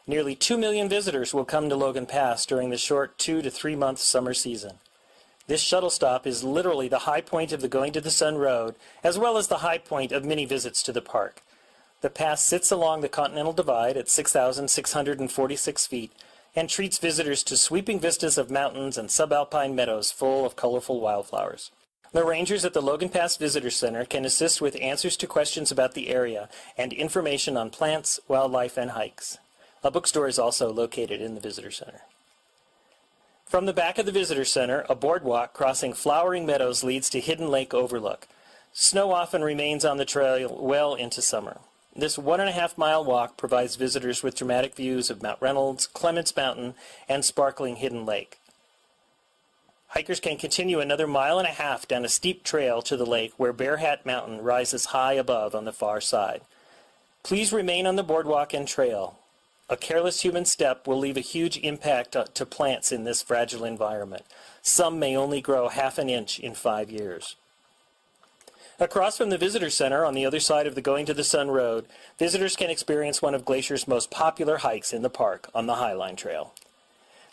Nearly 2 million visitors will come to Logan Pass during the short 2 to 3 month summer season. This shuttle stop is literally the high point of the Going to the Sun Road, as well as the high point of many visits to the park. The pass sits along the Continental Divide at 6,646 feet and treats visitors to sweeping vistas of mountains and subalpine meadows full of colorful wildflowers. The rangers at the Logan Pass Visitor Center can assist with answers to questions about the area and information on plants, wildlife, and hikes. A bookstore is also located in the Visitor Center. From the back of the Visitor Center, a boardwalk crossing flowering meadows leads to Hidden Lake Overlook. Snow often remains on the trail well into summer. This 1.5-mile walk provides visitors with dramatic views of Mount Reynolds, Clements Mountain, and sparkling Hidden Lake. Hikers can continue another 1.5 miles down a steep trail to the lake where Bear Hat Mountain rises high above on the far side. Please remain on the boardwalk and trail. A careless human step will leave a huge impact to plants in this fragile environment. Some may only grow 1/2 inch in 5 years. Across from the Visitor Center, on the other side of the Going to the Sun Road, visitors can experience one of Glacier's most popular hikes in the park on the Highline Trail.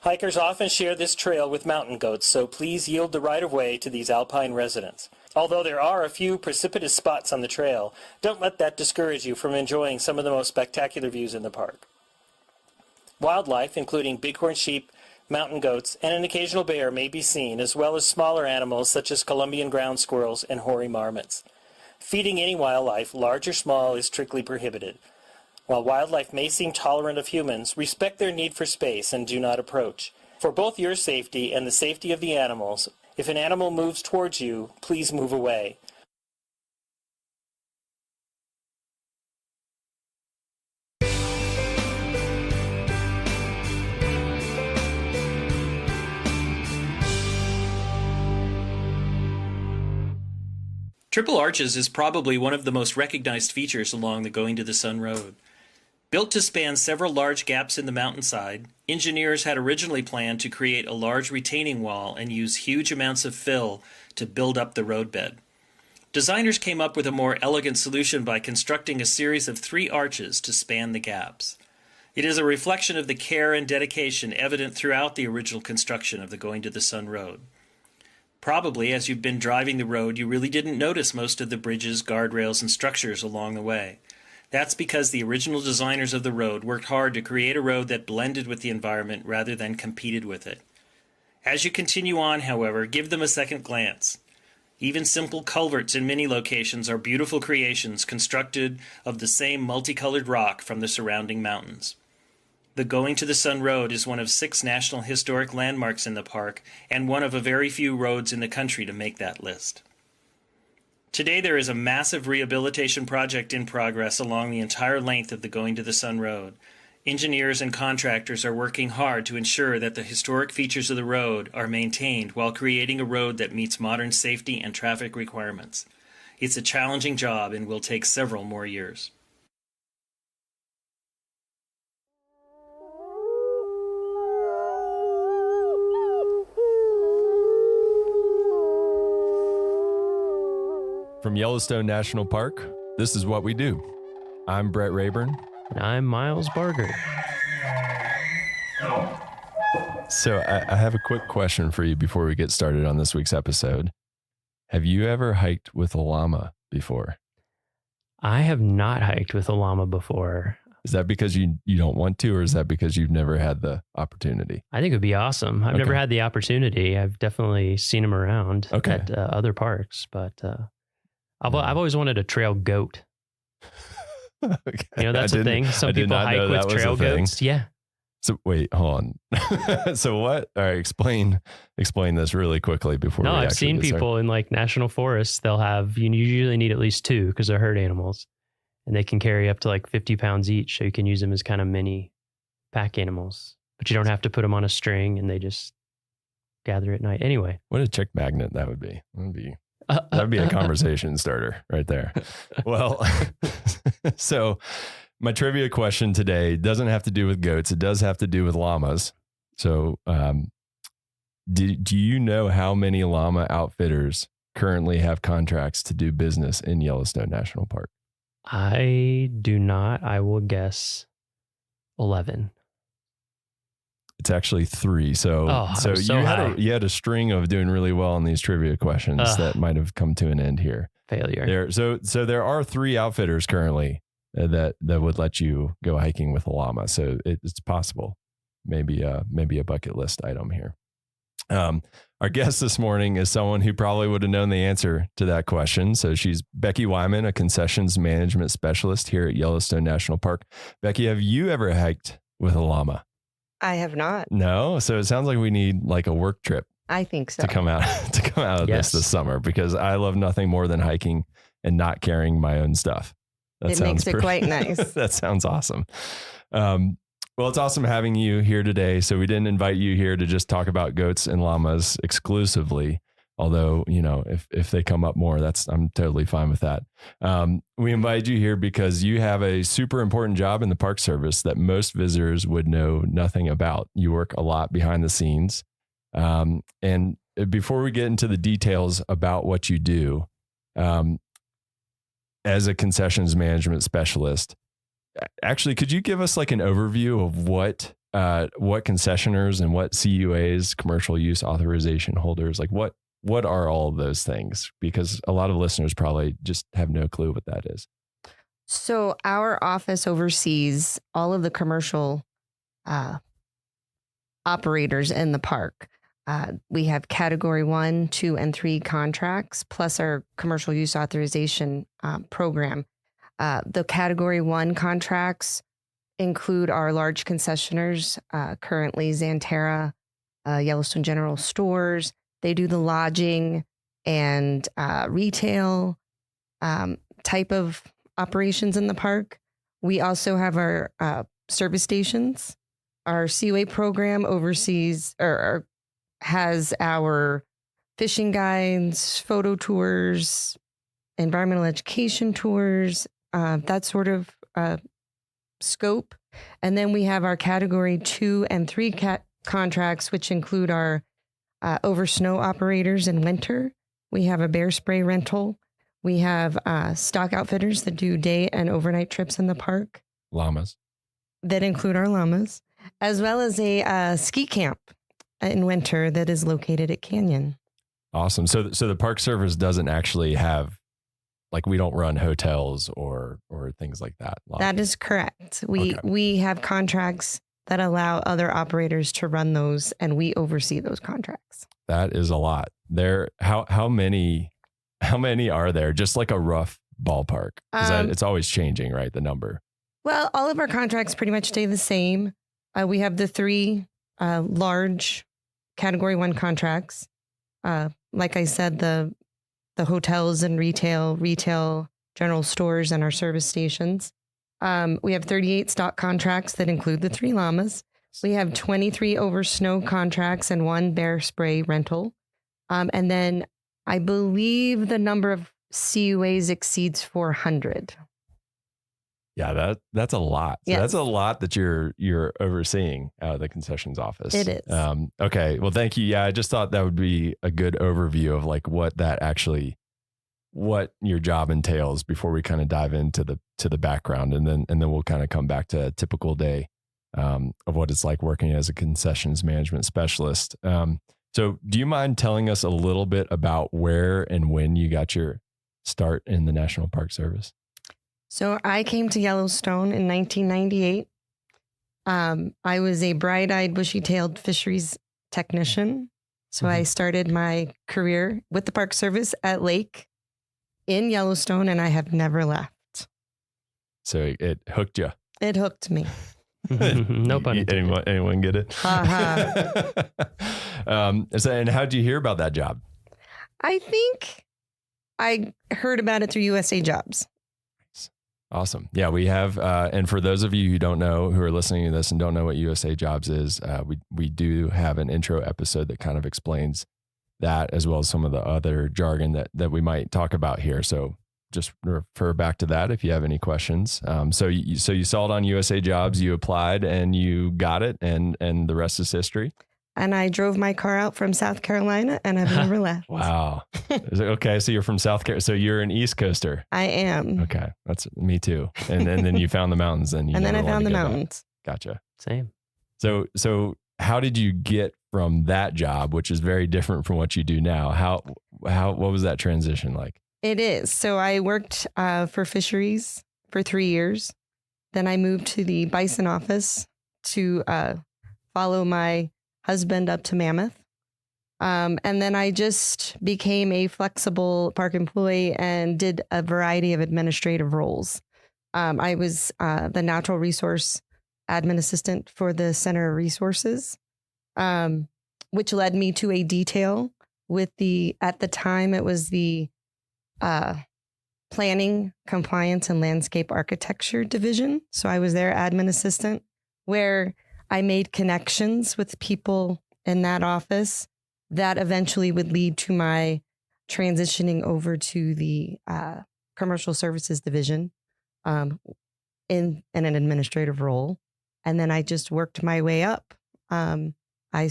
Hikers often share this trail with mountain goats, so please yield the right-of-way to these alpine residents. Although there are a few precipitous spots on the trail, don't let that discourage you from enjoying some of the most spectacular views in the park. Wildlife, including bighorn sheep, mountain goats, and an occasional bear may be seen, as well as smaller animals such as Columbian ground squirrels and hoary marmots. Feeding any wildlife, large or small, is strictly prohibited. While wildlife may seem tolerant of humans, respect their need for space and do not approach. For both your safety and the safety of the animals, if an animal moves towards you, please move away. Triple Arches is probably one of the most recognized features along the Going to the Sun Road. Built to span several large gaps in the mountainside, engineers had originally planned to create a large retaining wall and use huge amounts of fill to build up the roadbed. Designers came up with a more elegant solution by constructing a series of 3 arches to span the gaps. It is a reflection of the care and dedication evident throughout the original construction of the Going to the Sun Road. Probably, as you've been driving the road, you really didn't notice most of the bridges, guardrails, and structures along the way. That's because the original designers of the road worked hard to create a road that blended with the environment rather than competed with it. As you continue on, however, give them a second glance. Even simple culverts in many locations are beautiful creations constructed of the same multicolored rock from the surrounding mountains. The Going to the Sun Road is one of 6 National Historic Landmarks in the park and one of a very few roads in the country to make that list. Today there is a massive rehabilitation project in progress along the entire length of the Going to the Sun Road. Engineers and contractors are working hard to ensure that the historic features of the road are maintained while creating a road that meets modern safety and traffic requirements. It's a challenging job and will take several more years. From Yellowstone National Park, this is What We Do. I'm Brett Rayburn. And I'm Miles Barger. So I have a quick question for you before we get started on this week's episode. Have you ever hiked with a llama before? I have not hiked with a llama before. Is that because you don't want to, or is that because you've never had the opportunity? I think it would be awesome. I've never had the opportunity. I've definitely seen them around at other parks, but I've always wanted a trail goat. You know, that's a thing. Some people hike with trail goats. Yeah. So wait, hold on. So what? All right, explain this really quickly before. No, we I've seen people in like national forests. They'll have, you usually need at least 2 because they're herd animals, and they can carry up to like 50 pounds each. So you can use them as kind of mini pack animals, but you don't have to put them on a string, and they just gather at night. Anyway, what a chick magnet that would be. That'd be a conversation starter right there. Well, so my trivia question today doesn't have to do with goats. It does have to do with llamas. So do you know how many llama outfitters currently have contracts to do business in Yellowstone National Park? I do not. I will guess 11. It's actually 3. So you had a string of doing really well on these trivia questions that might have come to an end here. Failure. So there are 3 outfitters currently that would let you go hiking with a llama. So it's possible. Maybe a bucket list item here. Our guest this morning is someone who probably would have known the answer to that question. So she's Becky Wyman, a concessions management specialist here at Yellowstone National Park. Becky, have you ever hiked with a llama? I have not. No. So it sounds like we need like a work trip. I think so. To come out of this summer, because I love nothing more than hiking and not carrying my own stuff. It makes it quite nice. That sounds awesome. Well, it's awesome having you here today. So we didn't invite you here to just talk about goats and llamas exclusively. Although, you know, if they come up more, I'm totally fine with that. We invited you here because you have a super important job in the Park Service that most visitors would know nothing about. You work a lot behind the scenes. And before we get into the details about what you do, as a concessions management specialist, actually, could you give us like an overview of what concessioners and what CUAs, commercial use authorization holders, like what are all of those things? Because a lot of listeners probably just have no clue what that is. So our office oversees all of the commercial operators in the park. We have category 1, 2, and 3 contracts, plus our commercial use authorization program. The category 1 contracts include our large concessioners, currently Xanterra, Yellowstone General Stores. They do the lodging and retail type of operations in the park. We also have our service stations. Our CUA program oversees or has our fishing guides, photo tours, environmental education tours, that sort of scope. And then we have our category 2 and 3 contracts, which include our over snow operators in winter. We have a bear spray rental. We have stock outfitters that do day and overnight trips in the park. Llamas. That include our llamas, as well as a ski camp in winter that is located at Canyon. Awesome. So the Park Service doesn't actually have, like, we don't run hotels or things like that. That is correct. We have contracts that allow other operators to run those, and we oversee those contracts. That is a lot. How many are there? Just like a rough ballpark. It's always changing, right? The number. Well, all of our contracts pretty much stay the same. We have the 3 large category 1 contracts. Like I said, the hotels and retail general stores and our service stations. We have 38 stock contracts that include the 3 llamas. We have 23 over snow contracts and 1 bear spray rental. And then I believe the number of CUAs exceeds 400. Yeah, that's a lot. So yes. That's a lot that you're overseeing out of the concessions office. It is. Okay. Well, thank you. Yeah, I just thought that would be a good overview of like what your job entails before we kind of dive into the background, and then we'll kind of come back to a typical day of what it's like working as a concessions management specialist. So do you mind telling us a little bit about where and when you got your start in the National Park Service? So I came to Yellowstone in 1998. I was a bright-eyed, bushy-tailed fisheries technician. So I started my career with the Park Service at Lake in Yellowstone, and I have never left. So it hooked you. It hooked me. No pun intended. Anyone get it? And how did you hear about that job? I think I heard about it through USA Jobs. Awesome. Yeah, we have, and for those of you who don't know, who are listening to this and don't know what USA Jobs is, we do have an intro episode that kind of explains that, as well as some of the other jargon that we might talk about here. So just refer back to that if you have any questions. So you saw it on USA Jobs, you applied and you got it, and the rest is history. And I drove my car out from South Carolina, and I've never left. Wow. Okay, so you're from South Carolina. So you're an East Coaster. I am. Okay, that's me too. And then you found the mountains, and then I found the mountains. Gotcha. Same. So how did you get from that job, which is very different from what you do now? What was that transition like? It is. So I worked for fisheries for 3 years. Then I moved to the bison office to follow my husband up to Mammoth. And then I just became a flexible park employee and did a variety of administrative roles. I was the natural resource admin assistant for the Center of Resources, which led me to a detail with at the time, it was the planning, compliance, and landscape architecture division. So I was their admin assistant, where I made connections with people in that office that eventually would lead to my transitioning over to the commercial services division in an administrative role. And then I just worked my way up. I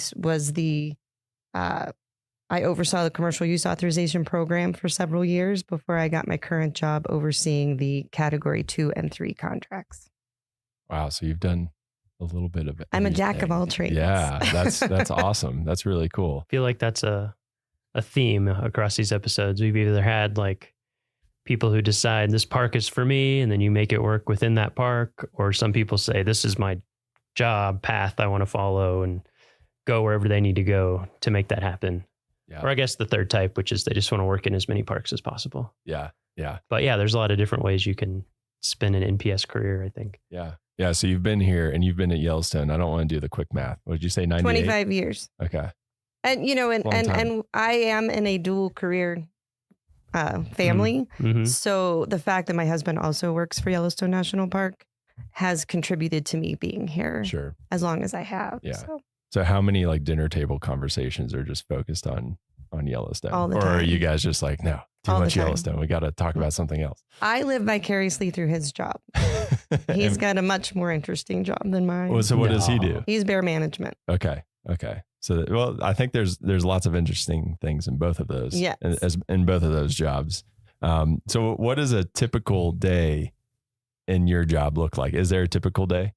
oversaw the commercial use authorization program for several years before I got my current job overseeing the category 2 and 3 contracts. Wow. So you've done a little bit of it. I'm a jack of all trades. Yeah, that's awesome. That's really cool. I feel like that's a theme across these episodes. We've either had like people who decide this park is for me, and then you make it work within that park, or some people say this is my job path I want to follow and go wherever they need to go to make that happen. Yeah. Or I guess the third type, which is they just want to work in as many parks as possible. Yeah. Yeah. But yeah, there's a lot of different ways you can spin an NPS career, I think. Yeah. Yeah. So you've been here and you've been at Yellowstone. I don't want to do the quick math. What did you say? 98? 25 years. Okay. And, and I am in a dual career family. Mm-hmm. So the fact that my husband also works for Yellowstone National Park has contributed to me being here as long as I have. Yeah. So how many like dinner table conversations are just focused on Yellowstone? All the time. time. Are you guys just like, no, Too All the much time. Yellowstone. We got to talk about something else. I live vicariously through his job. He's got a much more interesting job than mine. Well, so what does he do? He's bear management. Okay. So, well, I think there's lots of interesting things in both of those. Yes. In both of those jobs. So what does a typical day in your job look like? Is there a typical day?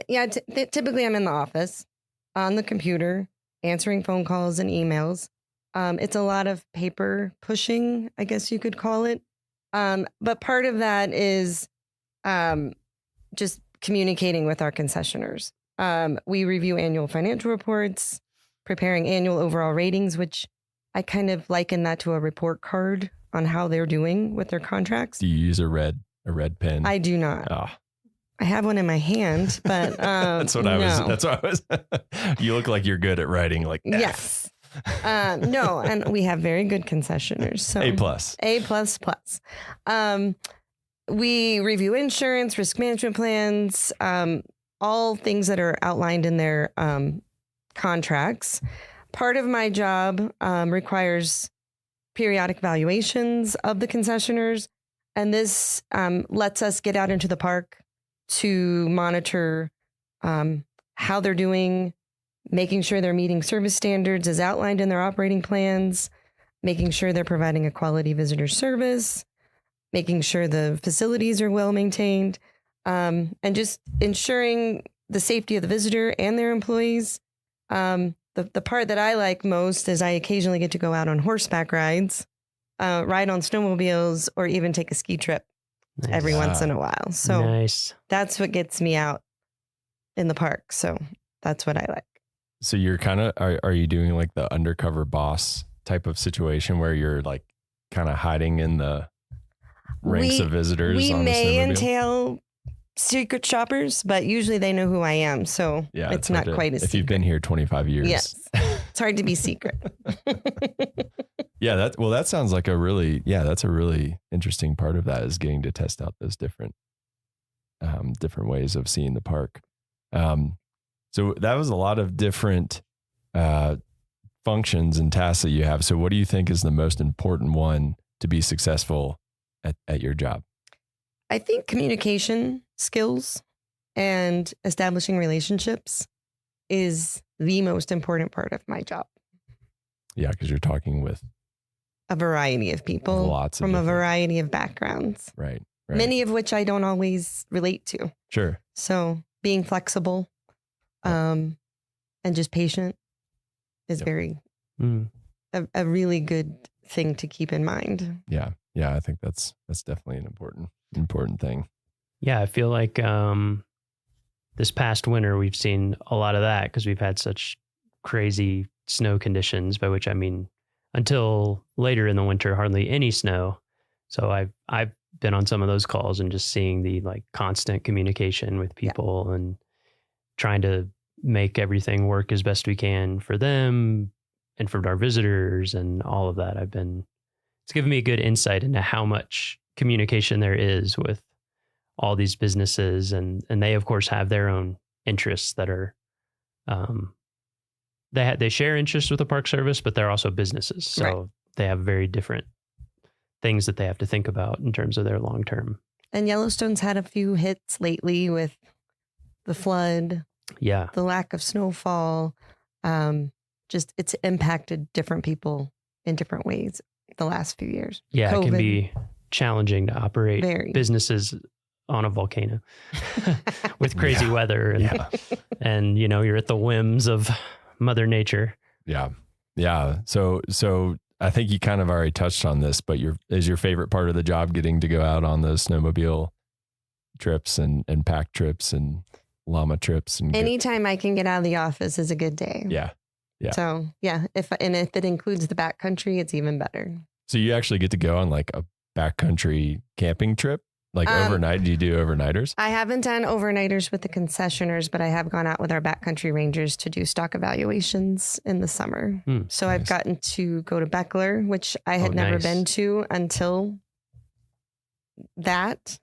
Yeah. Typically, I'm in the office on the computer answering phone calls and emails. It's a lot of paper pushing, I guess you could call it. But part of that is just communicating with our concessioners. We review annual financial reports, preparing annual overall ratings, which I kind of liken that to a report card on how they're doing with their contracts. Do you use a red pen? I do not. Oh. I have one in my hand, but That's what I was. You look like you're good at writing like F. Yes. No, and we have very good concessioners. So A+. We review insurance, risk management plans, all things that are outlined in their contracts. Part of my job requires periodic evaluations of the concessioners, and this lets us get out into the park to monitor how they're doing, making sure they're meeting service standards as outlined in their operating plans, making sure they're providing a quality visitor service, making sure the facilities are well maintained, and just ensuring the safety of the visitor and their employees. The part that I like most is I occasionally get to go out on horseback rides, ride on snowmobiles, or even take a ski trip every once in a while. So that's what gets me out in the park. So that's what I like. So you're kind of, are you doing like the undercover boss type of situation where you're like kind of hiding in the ranks of visitors? We on the may snowmobile? entail secret shoppers, but usually they know who I am. So Yeah, it's not quite as if you've been here 25 years. Yes. It's hard to be secret. Yeah, that sounds like that's a really interesting part of that, is getting to test out those different ways of seeing the park. So that was a lot of different functions and tasks that you have. So what do you think is the most important one to be successful at your job? I think communication skills and establishing relationships is the most important part of my job. Yeah, because you're talking with a variety of people from a variety of backgrounds. Right. Many of which I don't always relate to. Sure. So being flexible and just patient is very a really good thing to keep in mind. Yeah. I think that's definitely an important thing. Yeah, I feel like this past winter we've seen a lot of that because we've had such crazy snow conditions, by which I mean until later in the winter, hardly any snow. So I've been on some of those calls and just seeing the like constant communication with people and trying to make everything work as best we can for them and for our visitors and all of that. It's given me a good insight into how much communication there is with all these businesses, and they of course have their own interests that are they share interests with the Park Service, but they're also businesses, so they have very different things that they have to think about in terms of their long term. And Yellowstone's had a few hits lately with the flood, the lack of snowfall. Just it's impacted different people in different ways the last few years. Yeah, COVID. It can be challenging to operate businesses on a volcano with crazy weather and you're at the whims of Mother Nature. Yeah. So I think you kind of already touched on this, but is your favorite part of the job getting to go out on those snowmobile trips and pack trips and llama trips? And anytime I can get out of the office is a good day. Yeah. So if it includes the backcountry, it's even better. So you actually get to go on like a backcountry camping trip, like overnight. Do you do overnighters? I haven't done overnighters with the concessioners, but I have gone out with our backcountry rangers to do stock evaluations in the summer. So I've gotten to go to Beckler, which I had never been to until that.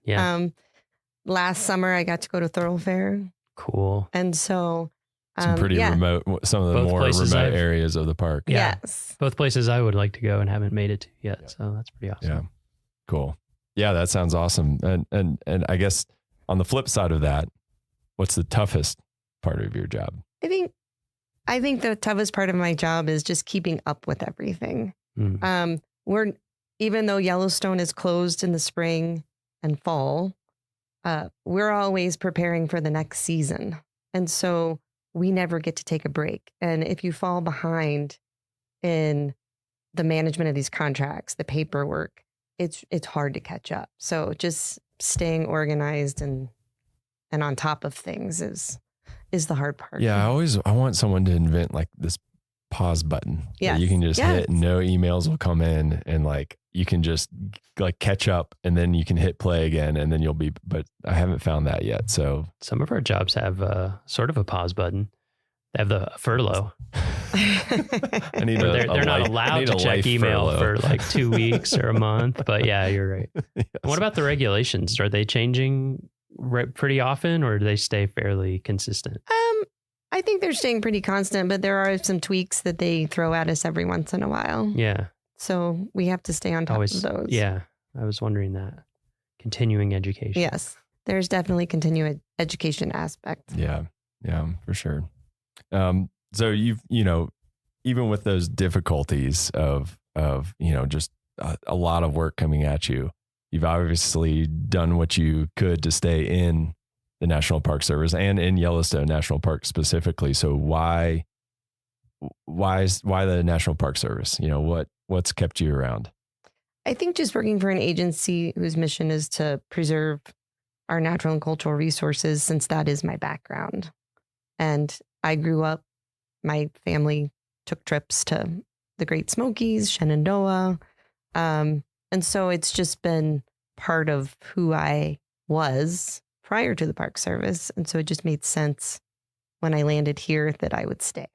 Last summer I got to go to Thoroughfare. Cool. And so Some pretty remote, some of the Both more places remote I've- areas of the park. Yeah. Yes. Both places I would like to go and haven't made it to yet. So that's pretty awesome. Yeah. Cool. Yeah, that sounds awesome. And I guess on the flip side of that, what's the toughest part of your job? I think the toughest part of my job is just keeping up with everything. Even though Yellowstone is closed in the spring and fall, we're always preparing for the next season. And so we never get to take a break. And if you fall behind in the management of these contracts, the paperwork, it's hard to catch up. So just staying organized and on top of things is the hard part. Yeah, I want someone to invent like this pause button. Yeah, you can just hit, no emails will come in, and like you can just like catch up, and then you can hit play again, and then you'll be. But I haven't found that yet. So some of our jobs have sort of a pause button. They have the furlough. I need they're not allowed to check email for like 2 weeks or a month. But yeah, you're right. Yes. What about the regulations? Are they changing pretty often, or do they stay fairly consistent? I think they're staying pretty constant, but there are some tweaks that they throw at us every once in a while. Yeah. So we have to stay on top of those. Yeah. I was wondering that. Continuing education. Yes. There's definitely continuing education aspect. Yeah. Yeah, for sure. So even with those difficulties of just a lot of work coming at you, you've obviously done what you could to stay in the National Park Service and in Yellowstone National Park specifically. So why the National Park Service? What's kept you around? I think just working for an agency whose mission is to preserve our natural and cultural resources, since that is my background. And I grew up, my family took trips to the Great Smokies, Shenandoah. And so it's just been part of who I was prior to the Park Service. And so it just made sense when I landed here that I would stay.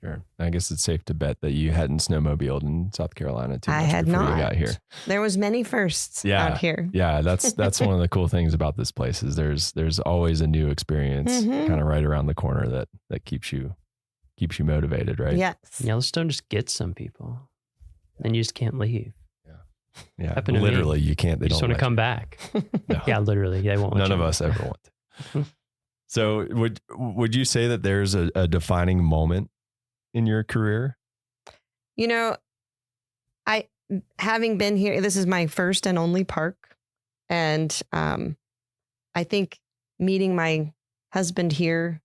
Sure. I guess it's safe to bet that you hadn't snowmobiled in South Carolina too much I had before not. you got here. There was many firsts out here. Yeah, that's one of the cool things about this place is there's always a new experience kind of right around the corner that keeps you motivated, right? Yes. Yellowstone just gets some people, and you just can't leave. Yeah, Happened to me. literally, you can't. They You just don't want to come back. No. Yeah, literally, they won't. let None you of in. us ever want to. So would you say that there's a defining moment in your career? Having been here, this is my first and only park. And I think meeting my husband here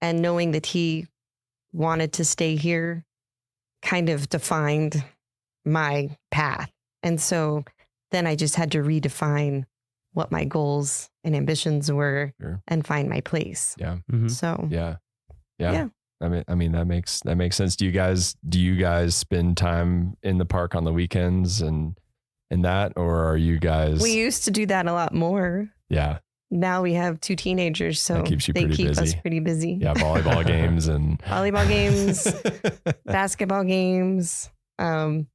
and knowing that he wanted to stay here kind of defined my path. And so then I just had to redefine what my goals and ambitions were and find my place. Yeah. So Yeah. Yeah. I mean that makes sense. Do you guys spend time in the park on the weekends and that, or are you guys? we used to do that a lot more. Yeah. Now we have 2 teenagers, so That keeps you they pretty keep us busy. pretty busy. Yeah, volleyball games and Volleyball games, basketball games. That's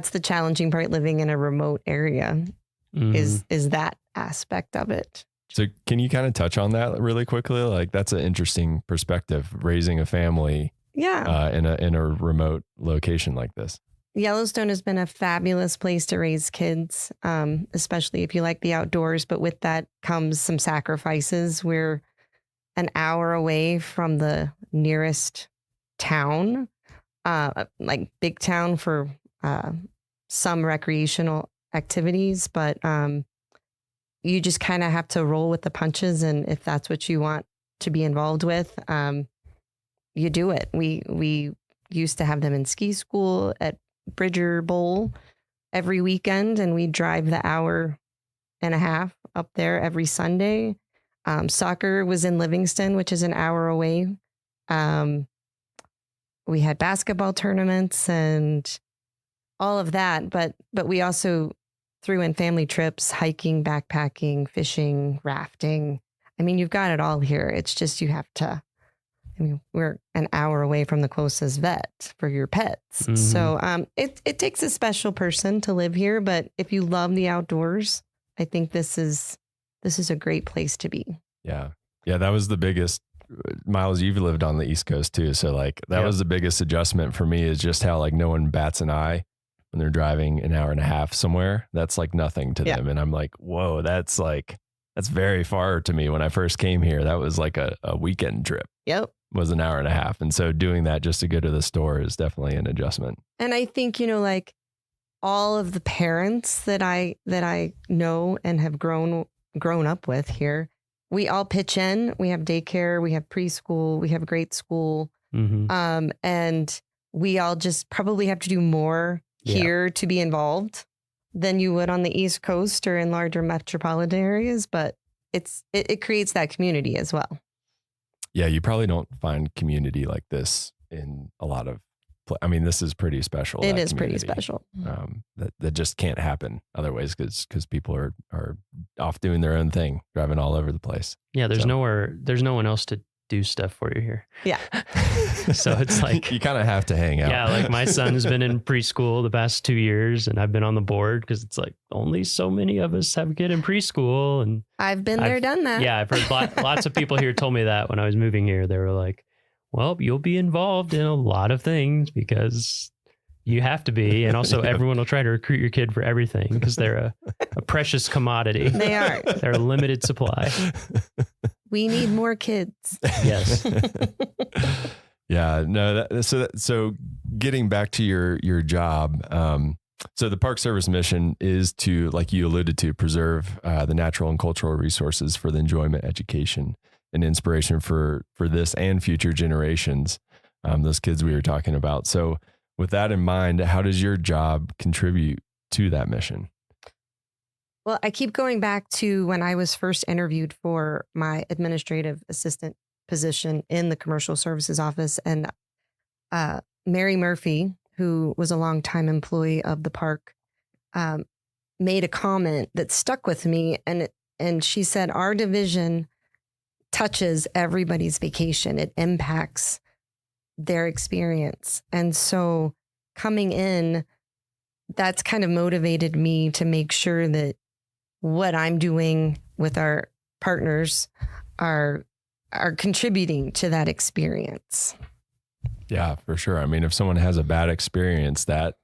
the challenging part living in a remote area is that aspect of it. So can you kind of touch on that really quickly? Like that's an interesting perspective, raising a family in a remote location like this. Yellowstone has been a fabulous place to raise kids, especially if you like the outdoors. But with that comes some sacrifices. We're an hour away from the nearest town, like big town for some recreational activities. But you just kind of have to roll with the punches. And if that's what you want to be involved with, you do it. We used to have them in ski school at Bridger Bowl every weekend, and we drive the hour and a half up there every Sunday. Soccer was in Livingston, which is an hour away. We had basketball tournaments and all of that, but we also threw in family trips, hiking, backpacking, fishing, rafting. I mean, you've got it all here. It's just you have to. We're an hour away from the closest vet for your pets. So it takes a special person to live here. But if you love the outdoors, I think this is a great place to be. Yeah. Yeah, that was the biggest. Miles, you've lived on the East Coast too, so like that was the biggest adjustment for me, is just how like no one bats an eye when they're driving an hour and a half somewhere. That's like nothing to them, and I'm like, whoa, that's very far to me. When I first came here, that was like a weekend trip. Yep, was an hour and a half, and so doing that just to go to the store is definitely an adjustment. And I think, you know, like all of the parents that I know and have grown up with here, we all pitch in. We have daycare, we have preschool, we have grade school. And we all just probably have to do more here to be involved than you would on the East Coast or in larger metropolitan areas. But it creates that community as well. Yeah, you probably don't find community like this in a lot of. I mean, this is pretty special. It is pretty special. That just can't happen otherwise, because people are off doing their own thing, driving all over the place. Yeah, there's no one else to do stuff for you here. Yeah. So it's like you kind of have to hang out. Yeah, like my son's been in preschool the past 2 years, and I've been on the board because it's like only so many of us have a kid in preschool, and I've been there, done that. Yeah, I've heard lots of people here told me that when I was moving here. They were like, well, you'll be involved in a lot of things because you have to be. And also everyone will try to recruit your kid for everything because they're a precious commodity. They are. They're a limited supply. We need more kids. Yes. Yeah, no. So getting back to your job. So the Park Service mission is to, like you alluded to, preserve the natural and cultural resources for the enjoyment, education, and inspiration for this and future generations, those kids we were talking about. So with that in mind, how does your job contribute to that mission? Well, I keep going back to when I was first interviewed for my administrative assistant position in the commercial services office, and Mary Murphy, who was a longtime employee of the park, made a comment that stuck with me, and she said, our division touches everybody's vacation. It impacts their experience. And so coming in, that's kind of motivated me to make sure that what I'm doing with our partners are contributing to that experience. Yeah, for sure. I mean, if someone has a bad experience, that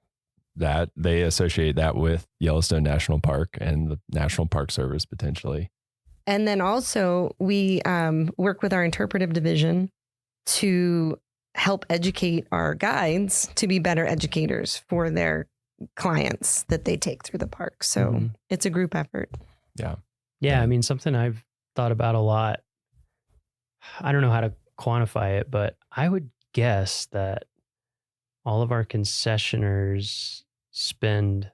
they associate that with Yellowstone National Park and the National Park Service potentially. And then also we work with our interpretive division to help educate our guides to be better educators for their clients that they take through the park. So it's a group effort. Yeah. Yeah. I mean, something I've thought about a lot. I don't know how to quantify it, but I would guess that all of our concessioners spend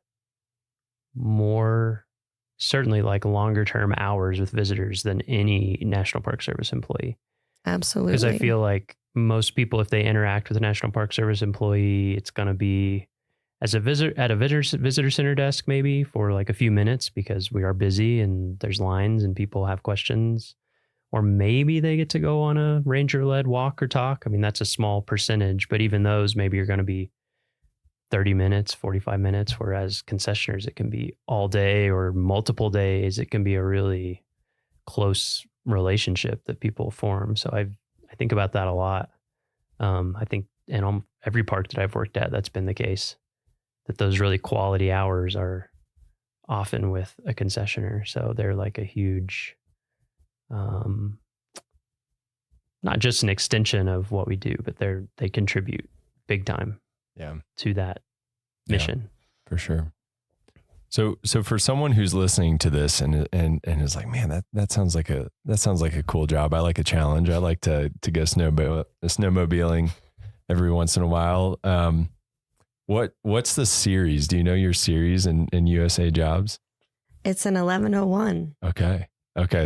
more, certainly like longer term hours with visitors than any National Park Service employee. Absolutely. Because I feel like most people, if they interact with a National Park Service employee, it's going to be as a visitor at a visitor center desk, maybe for like a few minutes because we are busy and there's lines and people have questions. Or maybe they get to go on a ranger-led walk or talk. I mean, that's a small percentage, but even those maybe are going to be 30 minutes, 45 minutes, whereas concessioners, it can be all day or multiple days. It can be a really close relationship that people form. So I think about that a lot. I think in every park that I've worked at, that's been the case, that those really quality hours are often with a concessioner. So they're like a huge... not just an extension of what we do, but they contribute big time to that mission. Yeah, for sure. So for someone who's listening to this and is like, man, that sounds like a cool job. I like a challenge. I like to go snowmobiling every once in a while. What's the series? Do you know your series in USA Jobs? It's an 1101. Okay.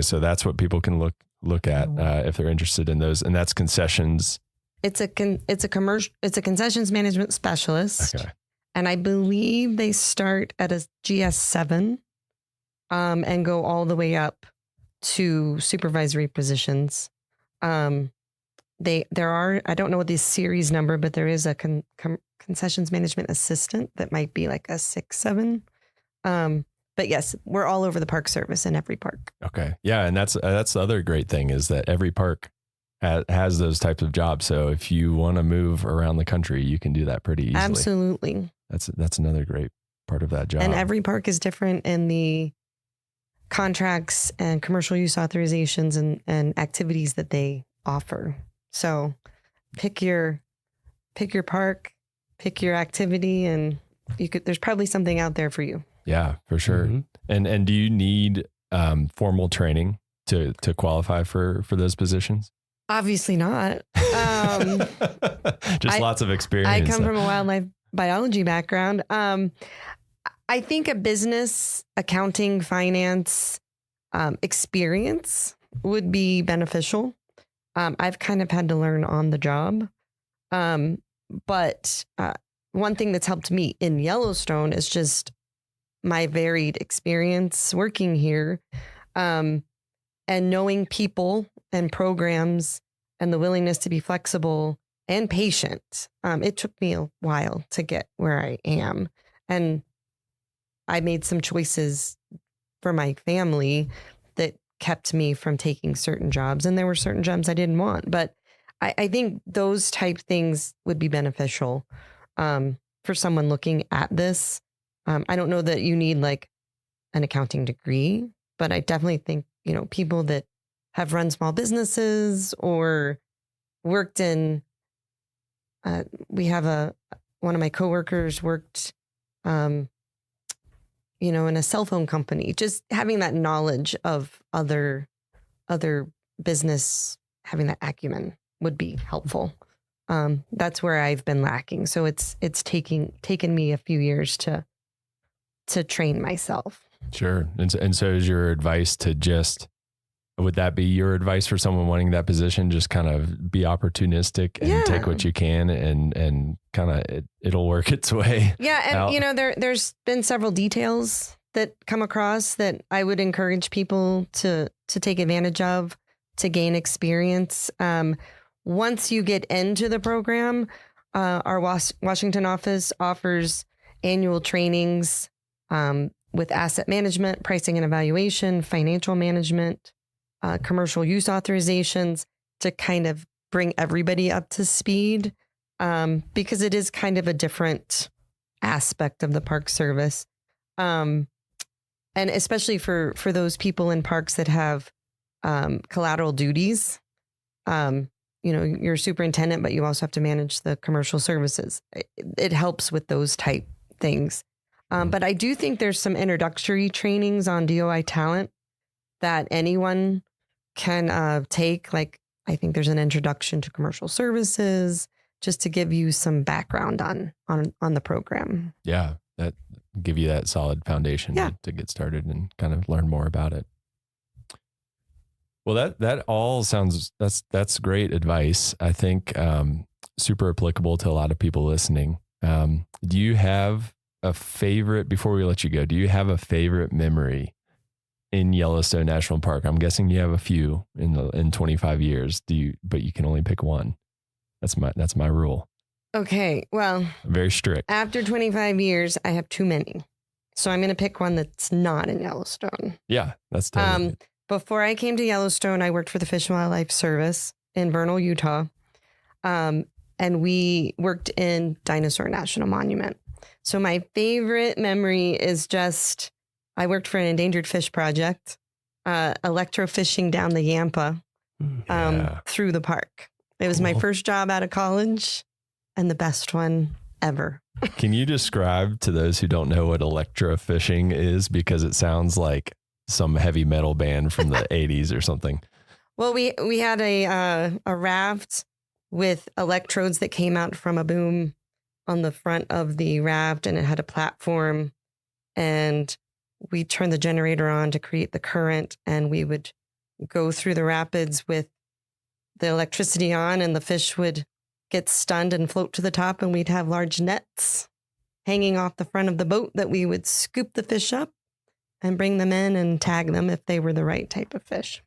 So that's what people can look at if they're interested in those, and that's concessions. It's a concessions management specialist. Okay. And I believe they start at a GS7 and go all the way up to supervisory positions. There are, I don't know what the series number, but there is a concessions management assistant that might be like a 6-7. But yes, we're all over the Park Service in every park. Okay. Yeah. And that's the other great thing is that every park has those types of jobs. So if you want to move around the country, you can do that pretty easily. Absolutely. That's another great part of that job. And every park is different in the contracts and commercial use authorizations and activities that they offer. So pick your park, pick your activity, and there's probably something out there for you. Yeah, for sure. Mm-hmm. And do you need formal training to qualify for those positions? Obviously not. Just lots of experience. I come from a wildlife biology background. I think a business, accounting, finance experience would be beneficial. I've kind of had to learn on the job. But one thing that's helped me in Yellowstone is just my varied experience working here, and knowing people and programs and the willingness to be flexible and patient. It took me a while to get where I am. And I made some choices for my family that kept me from taking certain jobs. And there were certain jobs I didn't want. But I think those type things would be beneficial for someone looking at this. I don't know that you need like an accounting degree, but I definitely think, people that have run small businesses or worked in, we have one of my coworkers worked, in a cell phone company, just having that knowledge of other business, having that acumen would be helpful. That's where I've been lacking. So it's taken me a few years to train myself. Sure. And so is your advice would that be your advice for someone wanting that position? Just kind of be opportunistic and take what you can and kind of it'll work its way. Yeah. And there's been several details that come across that I would encourage people to take advantage of to gain experience. Once you get into the program, our Washington office offers annual trainings with asset management, pricing and evaluation, financial management, commercial use authorizations to kind of bring everybody up to speed, because it is kind of a different aspect of the Park Service. And especially for those people in parks that have collateral duties, you're a superintendent, but you also have to manage the commercial services. It helps with those type things. But I do think there's some introductory trainings on DOI talent that anyone can take. Like, I think there's an introduction to commercial services just to give you some background on the program. Yeah, that give you that solid foundation to get started and kind of learn more about it. Well, that all sounds, that's great advice. I think super applicable to a lot of people listening. Do you have a favorite, before we let you go, do you have a favorite memory in Yellowstone National Park? I'm guessing you have a few in 25 years. But you can only pick one. That's my rule. Okay. Well, very strict. After 25 years, I have too many. So I'm going to pick one that's not in Yellowstone. Yeah, that's totally good. Before I came to Yellowstone, I worked for the Fish and Wildlife Service in Vernal, Utah. And we worked in Dinosaur National Monument. So my favorite memory is just, I worked for an endangered fish project, electrofishing down the Yampa through the park. It was my first job out of college and the best one ever. Can you describe to those who don't know what electrofishing is? Because it sounds like some heavy metal band from the 80s or something. Well, we had a raft with electrodes that came out from a boom on the front of the raft, and it had a platform, and we turned the generator on to create the current, and we would go through the rapids with the electricity on, and the fish would get stunned and float to the top, and we'd have large nets hanging off the front of the boat that we would scoop the fish up and bring them in and tag them if they were the right type of fish.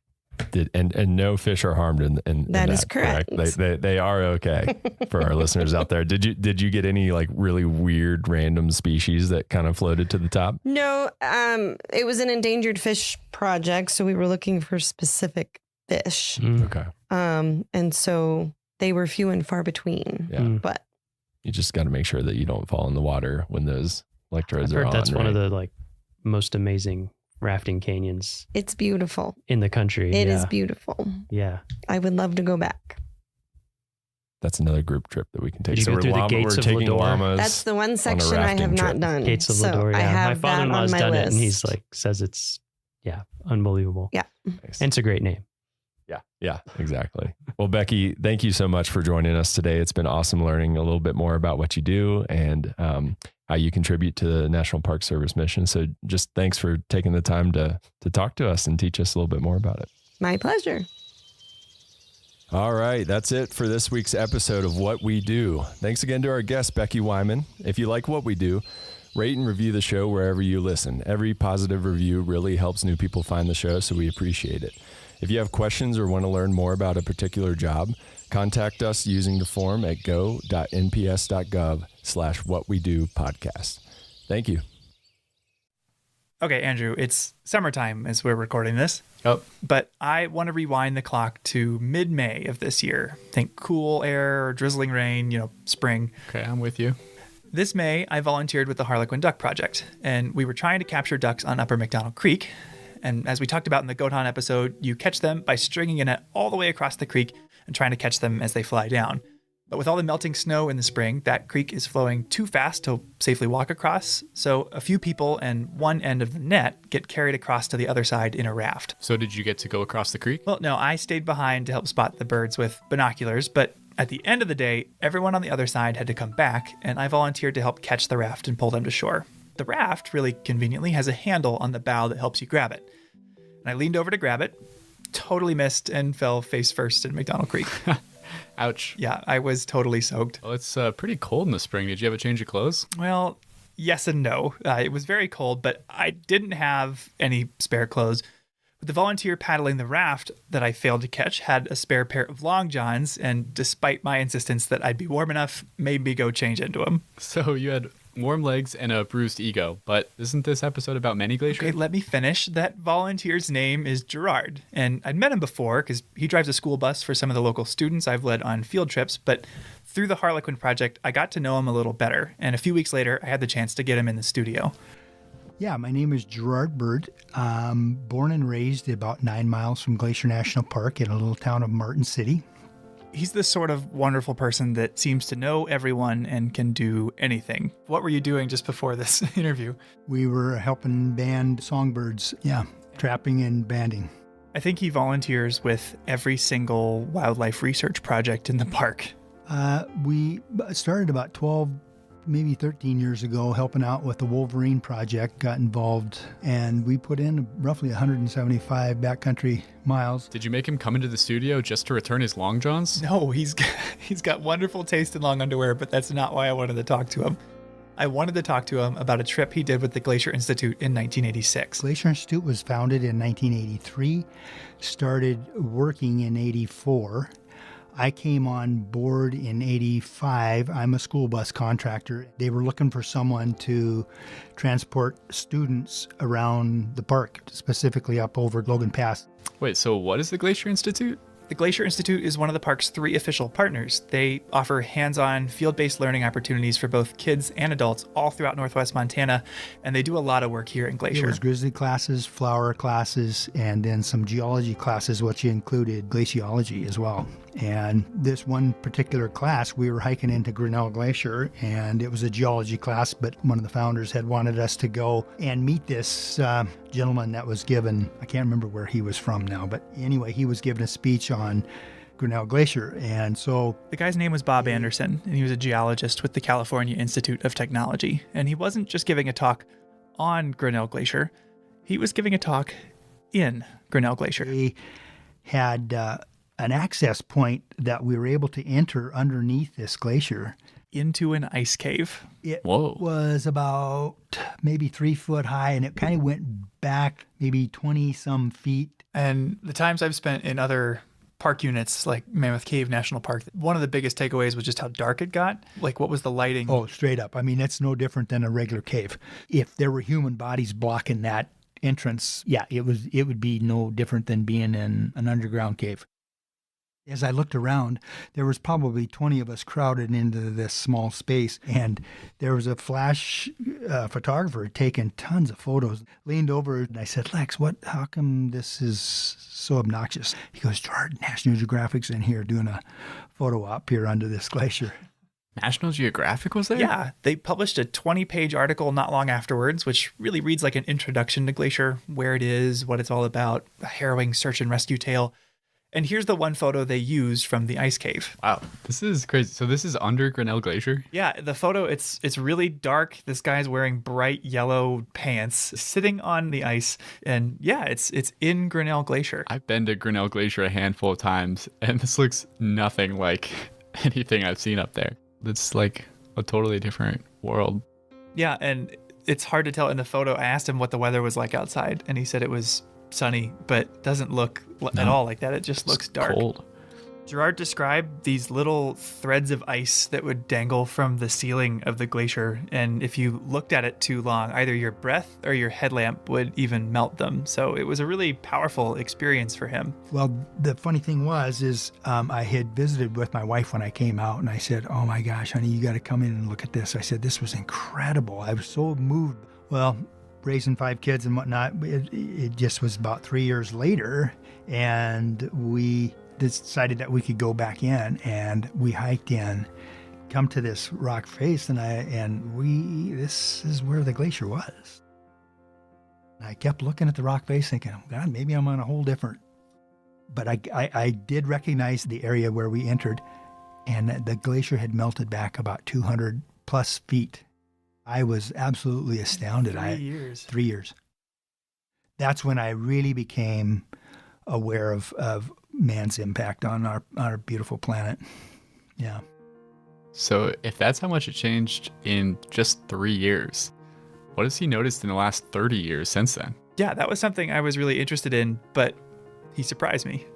And no fish are harmed in That is correct. They are okay for our listeners out there. Did you get any like really weird random species that kind of floated to the top? No, it was an endangered fish project, so we were looking for specific fish. Okay. And so they were few and far between. Yeah. But You just got to make sure that you don't fall in the water when those electrodes I've are heard on. that's one right? of the like most amazing rafting canyons it's beautiful. in the country. It is Yeah. beautiful. Yeah. I would love to go back. That's another group trip that we can take. Did you go through the gates we're of taking Lador? llamas. That's the one on a section I have rafting not trip. done. Gates of so Lador. I Yeah. have My that father-in-law's on my done list. it, and he's like says it's unbelievable. Yeah. Nice. And it's a great name. Yeah, exactly. Well, Becky, thank you so much for joining us today. It's been awesome learning a little bit more about what you do and how you contribute to the National Park Service mission. So just thanks for taking the time to talk to us and teach us a little bit more about it. My pleasure. All right, that's it for this week's episode of What We Do. Thanks again to our guest, Becky Wyman. If you like what we do, rate and review the show wherever you listen. Every positive review really helps new people find the show, so we appreciate it. If you have questions or want to learn more about a particular job, contact us using the form at go.nps.gov/whatwedopodcast. Thank you. Okay, Andrew, it's summertime as we're recording this. Oh. But I want to rewind the clock to mid-May of this year. Think cool air, drizzling rain, spring. Okay, I'm with you. This May, I volunteered with the Harlequin Duck Project, and we were trying to capture ducks on Upper McDonald Creek. And as we talked about in the Goat Hunt episode, you catch them by stringing a net all the way across the creek and trying to catch them as they fly down. But with all the melting snow in the spring, that creek is flowing too fast to safely walk across. So a few people and one end of the net get carried across to the other side in a raft. So did you get to go across the creek? Well, no, I stayed behind to help spot the birds with binoculars, but at the end of the day, everyone on the other side had to come back, and I volunteered to help catch the raft and pull them to shore. The raft, really conveniently, has a handle on the bow that helps you grab it. And I leaned over to grab it, totally missed, and fell face first in McDonald Creek. Ouch. Yeah, I was totally soaked. Well, it's pretty cold in the spring. Did you have a change of clothes? Well, yes and no. It was very cold, but I didn't have any spare clothes. But the volunteer paddling the raft that I failed to catch had a spare pair of long johns, and despite my insistence that I'd be warm enough, made me go change into them. So you had warm legs and a bruised ego, but isn't this episode about Many Glacier? Okay, let me finish. That volunteer's name is Gerard, and I'd met him before because he drives a school bus for some of the local students I've led on field trips, but through the Harlequin Project, I got to know him a little better, and a few weeks later, I had the chance to get him in the studio. Yeah, my name is Gerard Bird. Born and raised about 9 miles from Glacier National Park in a little town of Martin City. He's this sort of wonderful person that seems to know everyone and can do anything. What were you doing just before this interview? We were helping band songbirds, trapping and banding. I think he volunteers with every single wildlife research project in the park. We started about 12, maybe 13 years ago, helping out with the Wolverine Project, got involved, and we put in roughly 175 backcountry miles. Did you make him come into the studio just to return his long johns? No, he's got wonderful taste in long underwear, but that's not why I wanted to talk to him. I wanted to talk to him about a trip he did with the Glacier Institute in 1986. Glacier Institute was founded in 1983, started working in 84. I came on board in 85. I'm a school bus contractor. They were looking for someone to transport students around the park, specifically up over Logan Pass. Wait, so what is the Glacier Institute? The Glacier Institute is one of the park's 3 official partners. They offer hands-on, field-based learning opportunities for both kids and adults all throughout Northwest Montana, and they do a lot of work here in Glacier. There was grizzly classes, flower classes, and then some geology classes, which included glaciology as well. And this one particular class, we were hiking into Grinnell Glacier, and it was a geology class, but one of the founders had wanted us to go and meet this gentleman that was given, I can't remember where he was from now, but anyway, he was giving a speech on Grinnell Glacier. And so the guy's name was Bob Anderson, and he was a geologist with the California Institute of Technology. And he wasn't just giving a talk on Grinnell Glacier, he was giving a talk in Grinnell Glacier. He had an access point that we were able to enter underneath this glacier. into an ice cave. It Whoa. was about maybe 3 foot high, and it kind of went back maybe 20 some feet. And the times I've spent in other park units like Mammoth Cave National Park, one of the biggest takeaways was just how dark it got. Like, what was the lighting? Oh, straight up. I mean, it's no different than a regular cave. If there were human bodies blocking that entrance, yeah, it would be no different than being in an underground cave. As I looked around, there was probably 20 of us crowded into this small space, and there was a flash photographer taking tons of photos. Leaned over and I said, Lex, how come this is so obnoxious? He goes, Gerard, National Geographic's in here doing a photo op here under this glacier. National Geographic was there? Yeah, they published a 20-page article not long afterwards, which really reads like an introduction to Glacier, where it is, what it's all about, a harrowing search and rescue tale. And here's the one photo they used from the ice cave. Wow, this is crazy. So this is under Grinnell Glacier? Yeah, the photo, it's really dark. This guy's wearing bright yellow pants, sitting on the ice. And yeah, it's in Grinnell Glacier. I've been to Grinnell Glacier a handful of times, and this looks nothing like anything I've seen up there. It's like a totally different world. Yeah, and it's hard to tell in the photo. I asked him what the weather was like outside, and he said it was sunny, but doesn't look at all like that. It just looks dark. Cold. Gerard described these little threads of ice that would dangle from the ceiling of the glacier, and if you looked at it too long, either your breath or your headlamp would even melt them. So it was a really powerful experience for him. Well, the funny thing is I had visited with my wife when I came out, and I said, oh my gosh, honey, you got to come in and look at this. I said, this was incredible. I was so moved. Well, raising 5 kids and whatnot, it just was about 3 years later, and we decided that we could go back in, and we hiked in, come to this rock face, this is where the glacier was. And I kept looking at the rock face thinking, oh God, maybe I'm on a whole different, but I did recognize the area where we entered, and the glacier had melted back about 200 plus feet. I was absolutely astounded. 3 years. That's when I really became aware of man's impact on our beautiful planet. Yeah. So if that's how much it changed in just 3 years, what has he noticed in the last 30 years since then? Yeah, that was something I was really interested in, but he surprised me.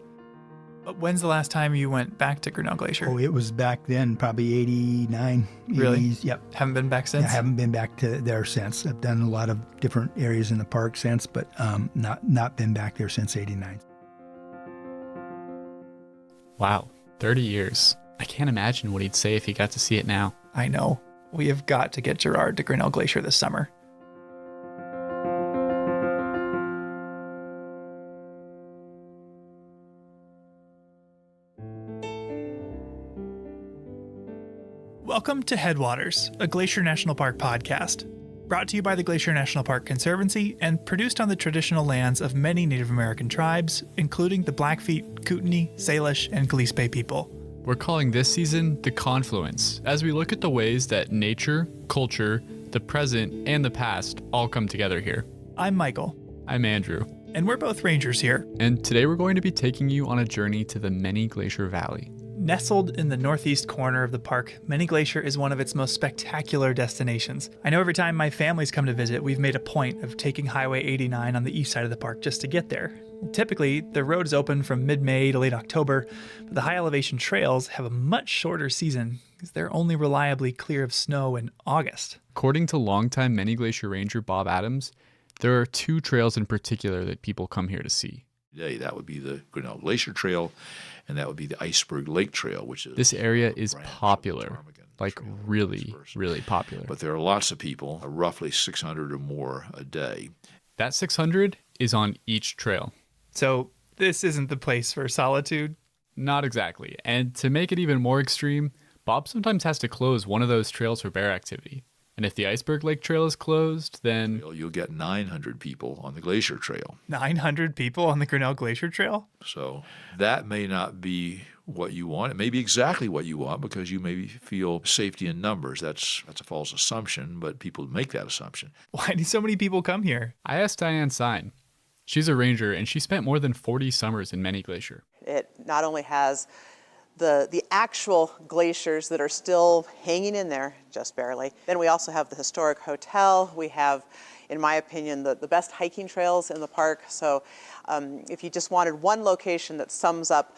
When's the last time you went back to Grinnell Glacier? Oh, it was back then, probably 89. Really? 80s, yep. Haven't been back since? I haven't been back to there since. I've done a lot of different areas in the park since, but not been back there since 89. Wow, 30 years. I can't imagine what he'd say if he got to see it now. I know. We have got to get Gerard to Grinnell Glacier this summer. Welcome to Headwaters, a Glacier National Park podcast. Brought to you by the Glacier National Park Conservancy and produced on the traditional lands of many Native American tribes, including the Blackfeet, Kootenai, Salish, and Gillespie people. We're calling this season The Confluence, as we look at the ways that nature, culture, the present, and the past all come together here. I'm Michael. I'm Andrew. And we're both rangers here. And today we're going to be taking you on a journey to the Many Glacier Valley. Nestled in the northeast corner of the park, Many Glacier is one of its most spectacular destinations. I know every time my family's come to visit, we've made a point of taking Highway 89 on the east side of the park just to get there. Typically, the road is open from mid-May to late October, but the high elevation trails have a much shorter season because they're only reliably clear of snow in August. According to longtime Many Glacier Ranger Bob Adams, there are 2 trails in particular that people come here to see. Today, that would be the Grinnell Glacier Trail, and that would be the Iceberg Lake Trail, which is... This area is popular, like really, really popular. But there are lots of people, roughly 600 or more a day. That 600 is on each trail. So this isn't the place for solitude? Not exactly. And to make it even more extreme, Bob sometimes has to close one of those trails for bear activity. And if the Iceberg Lake Trail is closed, then... You'll get 900 people on the Glacier Trail. 900 people on the Grinnell Glacier Trail? So that may not be what you want. It may be exactly what you want because you maybe feel safety in numbers. That's a false assumption, but people make that assumption. Why do so many people come here? I asked Diane Sine. She's a ranger, and she spent more than 40 summers in Many Glacier. It not only has the actual glaciers that are still hanging in there, just barely. Then we also have the historic hotel. We have, in my opinion, the best hiking trails in the park. So if you just wanted one location that sums up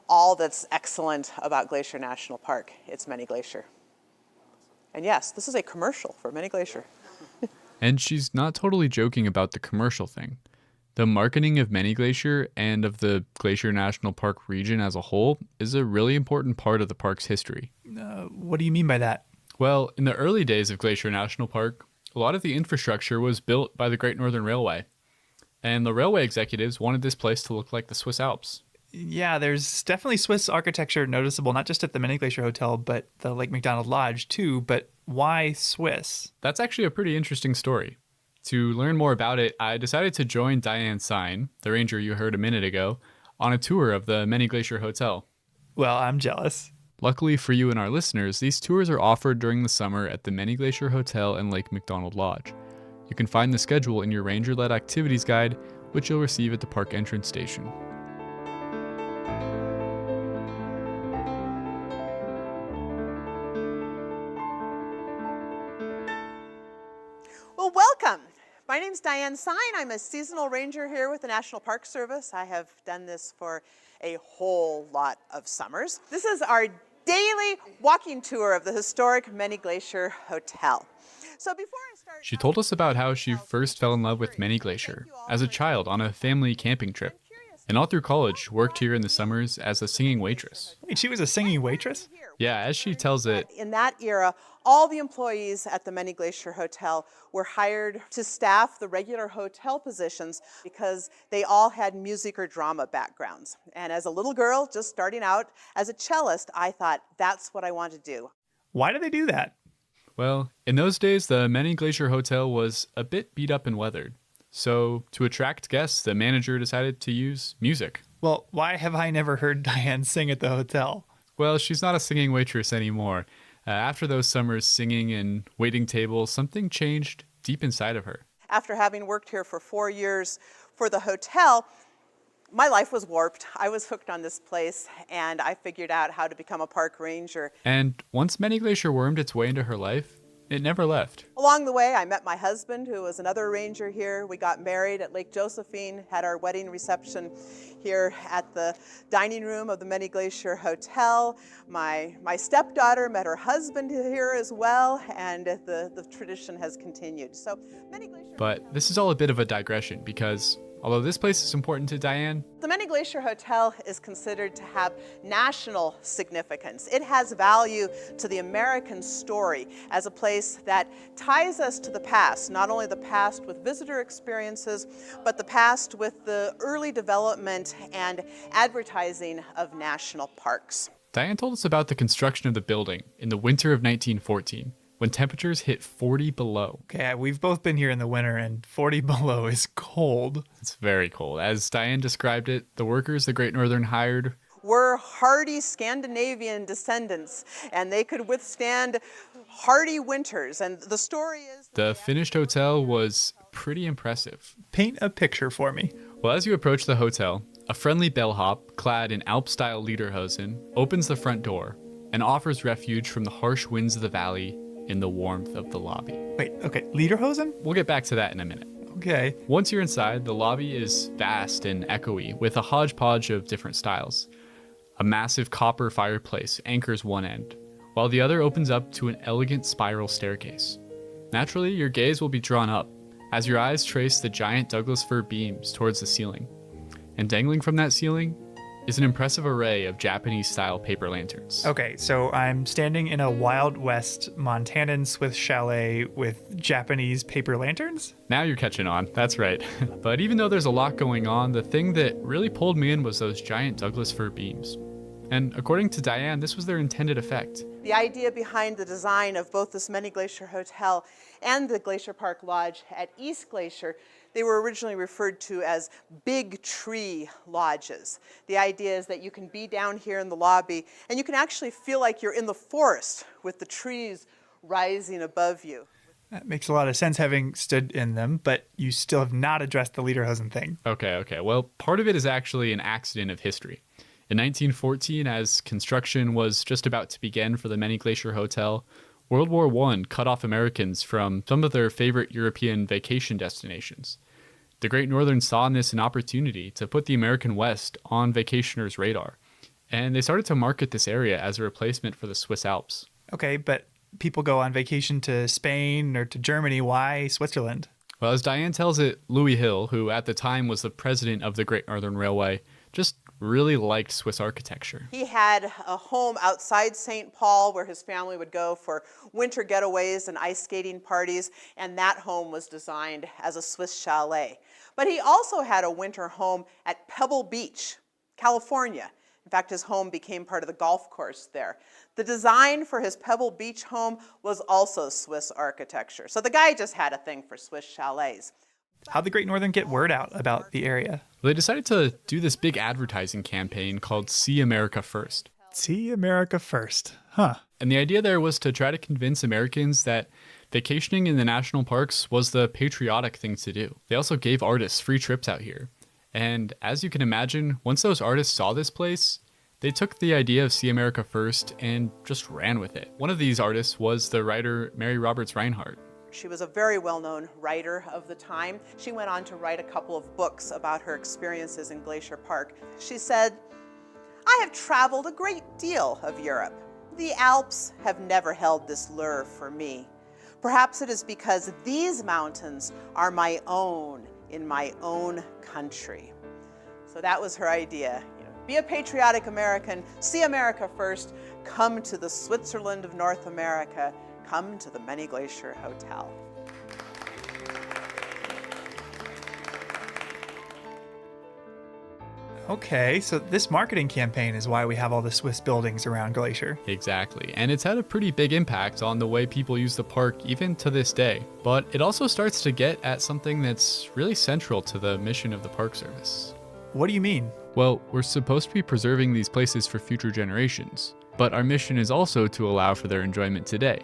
all that's excellent about Glacier National Park, it's Many Glacier. And yes, this is a commercial for Many Glacier. And she's not totally joking about the commercial thing. The marketing of Many Glacier and of the Glacier National Park region as a whole is a really important part of the park's history. What do you mean by that? Well, in the early days of Glacier National Park, a lot of the infrastructure was built by the Great Northern Railway. And the railway executives wanted this place to look like the Swiss Alps. Yeah, there's definitely Swiss architecture noticeable, not just at the Many Glacier Hotel, but the Lake McDonald Lodge too. But why Swiss? That's actually a pretty interesting story. To learn more about it, I decided to join Diane Sine, the ranger you heard a minute ago, on a tour of the Many Glacier Hotel. Well, I'm jealous. Luckily for you and our listeners, these tours are offered during the summer at the Many Glacier Hotel and Lake McDonald Lodge. You can find the schedule in your ranger-led activities guide, which you'll receive at the park entrance station. Well, welcome. My name's Diane Sine. I'm a seasonal ranger here with the National Park Service. I have done this for a whole lot of summers. This is our daily walking tour of the historic Many Glacier Hotel. So before I start, She told us about how she first fell in love with Many Glacier as a child on a family camping trip, and all through college worked here in the summers as a singing waitress. Wait, she was a singing waitress? Yeah, as she tells it, in that era, all the employees at the Many Glacier Hotel were hired to staff the regular hotel positions because they all had music or drama backgrounds. And as a little girl, just starting out as a cellist, I thought, that's what I want to do. Why do they do that? well, in those days, the Many Glacier Hotel was a bit beat up and weathered. So, to attract guests, the manager decided to use music. Well, why have I never heard Diane sing at the hotel? Well, she's not a singing waitress anymore. After those summers singing and waiting tables, something changed deep inside of her. After having worked here for 4 years for the hotel, my life was warped. I was hooked on this place, and I figured out how to become a park ranger. And once Many Glacier wormed its way into her life, it never left. Along the way, I met my husband, who was another ranger here. We got married at Lake Josephine, had our wedding reception here at the dining room of the Many Glacier Hotel. My stepdaughter met her husband here as well, and the tradition has continued. So, Many Glacier. But this is all a bit of a digression because although this place is important to Diane, the Many Glacier Hotel is considered to have national significance. It has value to the American story as a place that ties us to the past, not only the past with visitor experiences, but the past with the early development and advertising of national parks. Diane told us about the construction of the building in the winter of 1914. When temperatures hit 40 below. Okay, we've both been here in the winter, and 40 below is cold. It's very cold. As Diane described it, the workers the Great Northern hired were hardy Scandinavian descendants, and they could withstand hardy winters. And the story is... The finished hotel was pretty impressive. Paint a picture for me. Well, as you approach the hotel, a friendly bellhop, clad in Alp-style lederhosen, opens the front door and offers refuge from the harsh winds of the valley in the warmth of the lobby. Wait, okay, lederhosen? We'll get back to that in a minute. Okay. Once you're inside, the lobby is vast and echoey with a hodgepodge of different styles. A massive copper fireplace anchors one end, while the other opens up to an elegant spiral staircase. Naturally, your gaze will be drawn up as your eyes trace the giant Douglas fir beams towards the ceiling. And dangling from that ceiling is an impressive array of Japanese-style paper lanterns. Okay, so I'm standing in a Wild West Montanan Swiss chalet with Japanese paper lanterns? Now you're catching on, that's right. But even though there's a lot going on, the thing that really pulled me in was those giant Douglas fir beams. And according to Diane, this was their intended effect. The idea behind the design of both this Many Glacier Hotel and the Glacier Park Lodge at East Glacier, they were originally referred to as big tree lodges. The idea is that you can be down here in the lobby and you can actually feel like you're in the forest with the trees rising above you. That makes a lot of sense having stood in them, but you still have not addressed the lederhosen thing. Okay. Well, part of it is actually an accident of history. In 1914, as construction was just about to begin for the Many Glacier Hotel, World War I cut off Americans from some of their favorite European vacation destinations. The Great Northern saw in this an opportunity to put the American West on vacationers' radar, and they started to market this area as a replacement for the Swiss Alps. Okay, but people go on vacation to Spain or to Germany. Why Switzerland? Well, as Diane tells it, Louis Hill, who at the time was the president of the Great Northern Railway, just really liked Swiss architecture. He had a home outside St. Paul where his family would go for winter getaways and ice skating parties, and that home was designed as a Swiss chalet. But he also had a winter home at Pebble Beach, California. In fact, his home became part of the golf course there. The design for his Pebble Beach home was also Swiss architecture. So the guy just had a thing for Swiss chalets. How'd the Great Northern get word out about the area? Well, they decided to do this big advertising campaign called See America First. See America First. Huh. And the idea there was to try to convince Americans that vacationing in the national parks was the patriotic thing to do. They also gave artists free trips out here. And as you can imagine, once those artists saw this place, they took the idea of See America First and just ran with it. One of these artists was the writer Mary Roberts Rinehart. She was a very well-known writer of the time. She went on to write a couple of books about her experiences in Glacier Park. She said, "I have traveled a great deal of Europe. The Alps have never held this lure for me. Perhaps it is because these mountains are my own in my own country." So that was her idea. Be a patriotic American, see America first, come to the Switzerland of North America, come to the Many Glacier Hotel. Okay, so this marketing campaign is why we have all the Swiss buildings around Glacier. Exactly, and it's had a pretty big impact on the way people use the park even to this day. But it also starts to get at something that's really central to the mission of the Park Service. What do you mean? Well, we're supposed to be preserving these places for future generations, but our mission is also to allow for their enjoyment today.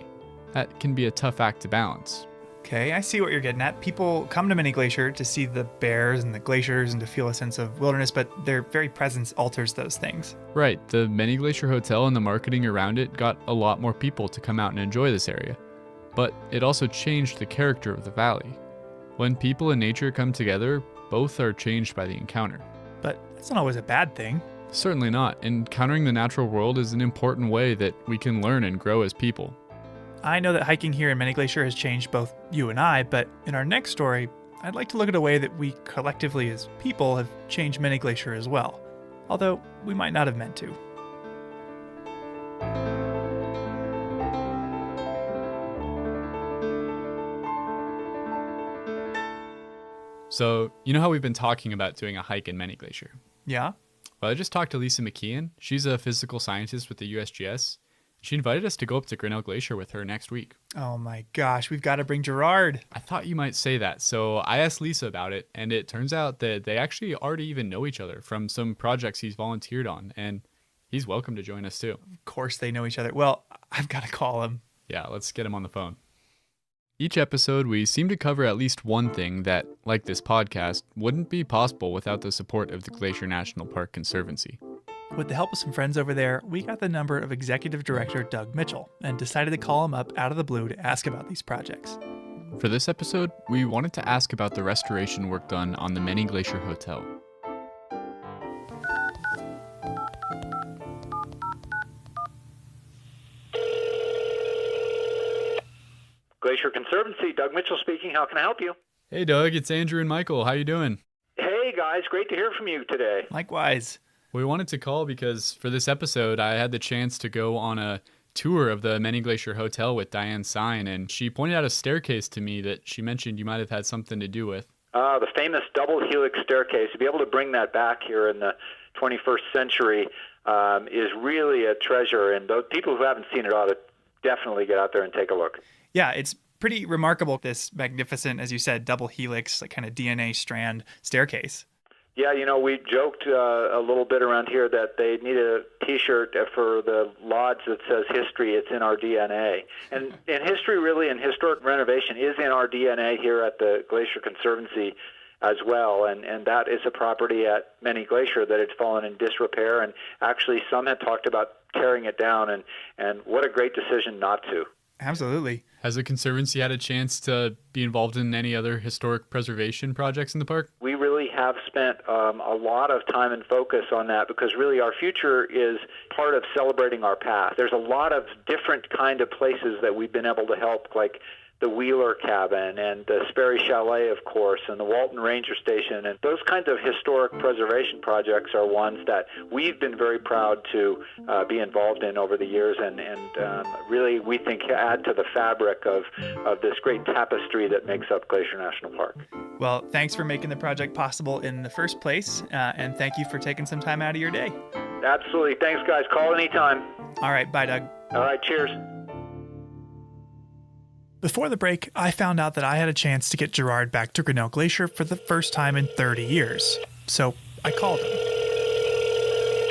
That can be a tough act to balance. Okay, I see what you're getting at. People come to Many Glacier to see the bears and the glaciers and to feel a sense of wilderness, but their very presence alters those things. Right, the Many Glacier Hotel and the marketing around it got a lot more people to come out and enjoy this area. But it also changed the character of the valley. When people and nature come together, both are changed by the encounter. But that's not always a bad thing. Certainly not. Encountering the natural world is an important way that we can learn and grow as people. I know that hiking here in Many Glacier has changed both you and I, but in our next story, I'd like to look at a way that we collectively as people have changed Many Glacier as well, although we might not have meant to. So, you know how we've been talking about doing a hike in Many Glacier? Yeah? Well, I just talked to Lisa McKeon. She's a physical scientist with the USGS. She invited us to go up to Grinnell Glacier with her next week. Oh my gosh, we've got to bring Gerard. I thought you might say that, so I asked Lisa about it, and it turns out that they actually already even know each other from some projects he's volunteered on, and he's welcome to join us too. Of course they know each other. Well, I've got to call him. Yeah, let's get him on the phone. Each episode, we seem to cover at least one thing that, like this podcast, wouldn't be possible without the support of the Glacier National Park Conservancy. With the help of some friends over there, we got the number of Executive Director Doug Mitchell and decided to call him up out of the blue to ask about these projects. For this episode, we wanted to ask about the restoration work done on the Many Glacier Hotel. Glacier Conservancy, Doug Mitchell speaking. How can I help you? Hey Doug, it's Andrew and Michael. How you doing? Hey guys, great to hear from you today. Likewise. We wanted to call because for this episode, I had the chance to go on a tour of the Many Glacier Hotel with Diane Sign, and she pointed out a staircase to me that she mentioned you might have had something to do with. The famous double helix staircase. To be able to bring that back here in the 21st century is really a treasure, and those people who haven't seen it ought to definitely get out there and take a look. Yeah, it's pretty remarkable, this magnificent, as you said, double helix, like kind of DNA strand staircase. Yeah, you know, we joked a little bit around here that they need a T-shirt for the lodge that says history, it's in our DNA. And history really and historic renovation is in our DNA here at the Glacier Conservancy. as well, and that is a property at Many Glacier that had fallen in disrepair, and actually some had talked about tearing it down, and what a great decision not to. Absolutely. Has the Conservancy had a chance to be involved in any other historic preservation projects in the park? We really have spent a lot of time and focus on that because really our future is part of celebrating our past. There's a lot of different kind of places that we've been able to help, like the Wheeler Cabin and the Sperry Chalet, of course, and the Walton Ranger Station. And those kinds of historic preservation projects are ones that we've been very proud to be involved in over the years and really, we think, add to the fabric of this great tapestry that makes up Glacier National Park. Well, thanks for making the project possible in the first place, and thank you for taking some time out of your day. Absolutely. Thanks, guys. Call anytime. All right. Bye, Doug. All right. Cheers. Before the break, I found out that I had a chance to get Gerard back to Grinnell Glacier for the first time in 30 years. So I called him.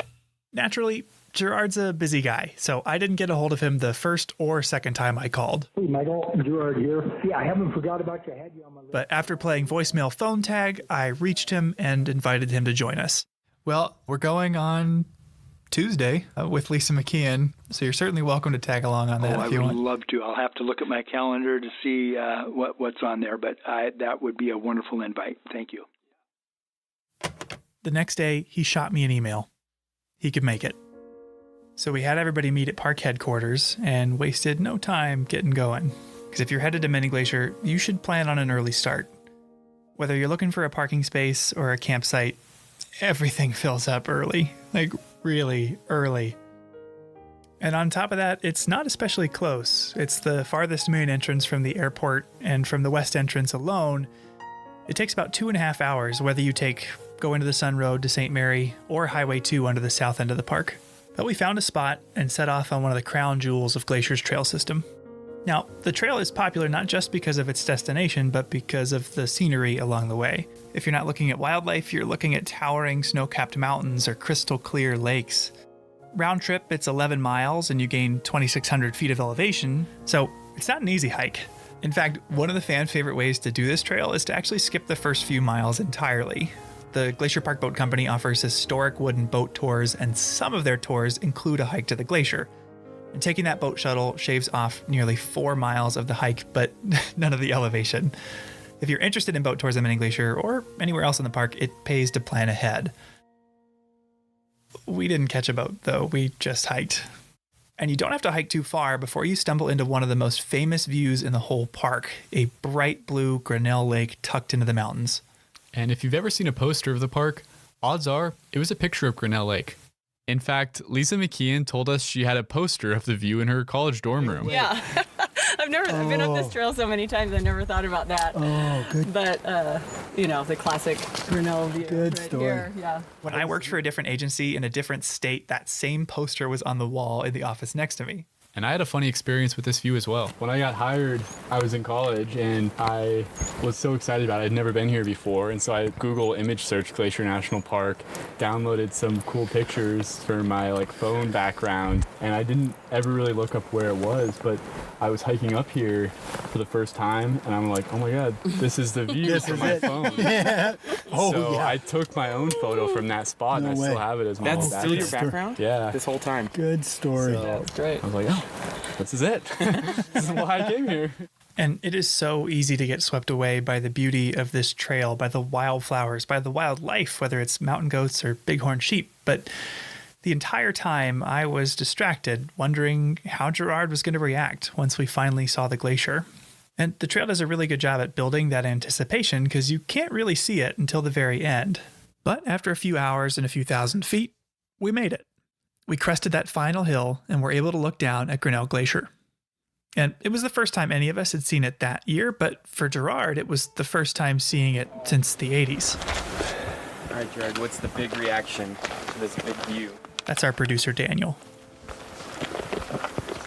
Naturally, Gerard's a busy guy, so I didn't get a hold of him the first or second time I called. Hey, Michael, Gerard here. Yeah, I haven't forgot about you. I had you on my list. But after playing voicemail phone tag, I reached him and invited him to join us. Well, we're going on Tuesday with Lisa McKeon, so you're certainly welcome to tag along on that if you want. I would love to. I'll have to look at my calendar to see what's on there, but that would be a wonderful invite. Thank you. The next day, he shot me an email. He could make it. So we had everybody meet at park headquarters and wasted no time getting going. Because if you're headed to Many Glacier, you should plan on an early start. Whether you're looking for a parking space or a campsite, everything fills up early. Like, really early. And on top of that, it's not especially close. It's the farthest main entrance from the airport, and from the west entrance alone, it takes about 2.5 hours whether you go into the Sun Road to St. Mary or Highway 2 under the south end of the park. But we found a spot and set off on one of the crown jewels of Glacier's trail system. Now, the trail is popular not just because of its destination, but because of the scenery along the way. If you're not looking at wildlife, you're looking at towering snow-capped mountains or crystal clear lakes. Round trip, it's 11 miles and you gain 2,600 feet of elevation, so it's not an easy hike. In fact, one of the fan favorite ways to do this trail is to actually skip the first few miles entirely. The Glacier Park Boat Company offers historic wooden boat tours, and some of their tours include a hike to the glacier. And taking that boat shuttle shaves off nearly 4 miles of the hike, but none of the elevation. If you're interested in boat tours at Many Glacier or anywhere else in the park, it pays to plan ahead. We didn't catch a boat, though. We just hiked. And you don't have to hike too far before you stumble into one of the most famous views in the whole park, a bright blue Grinnell Lake tucked into the mountains. And if you've ever seen a poster of the park, odds are it was a picture of Grinnell Lake. In fact, Lisa McKeon told us she had a poster of the view in her college dorm room. Yeah. I've been up this trail so many times, I never thought about that. Oh, good. But, the classic Grinnell view. Good right story. Here. Yeah. When I worked for a different agency in a different state, that same poster was on the wall in the office next to me. And I had a funny experience with this view as well. When I got hired, I was in college and I was so excited about it. I'd never been here before. And so I Google image searched Glacier National Park, downloaded some cool pictures for my phone background. And I didn't ever really look up where it was, but I was hiking up here for the first time and I'm like, oh my God, this is the view from my phone. Yeah. I took my own photo from that spot and I still have it as my That's still your background? Yeah. This whole time. Good story. So, that's great. I was like, oh, this is it. This is why I came here. And it is so easy to get swept away by the beauty of this trail, by the wildflowers, by the wildlife, whether it's mountain goats or bighorn sheep. But the entire time I was distracted, wondering how Gerard was going to react once we finally saw the glacier. And the trail does a really good job at building that anticipation because you can't really see it until the very end. But after a few hours and a few thousand feet, we made it. We crested that final hill and were able to look down at Grinnell Glacier. And it was the first time any of us had seen it that year, but for Gerard, it was the first time seeing it since the 80s. All right, Gerard, what's the big reaction to this big view? That's our producer, Daniel.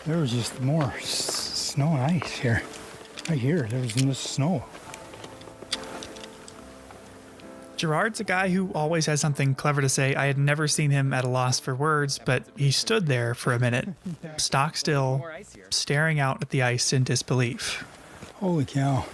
There was just more snow and ice here. Right here, there was no snow. Gerard's a guy who always has something clever to say. I had never seen him at a loss for words, but he stood there for a minute, stock still, staring out at the ice in disbelief. Holy cow.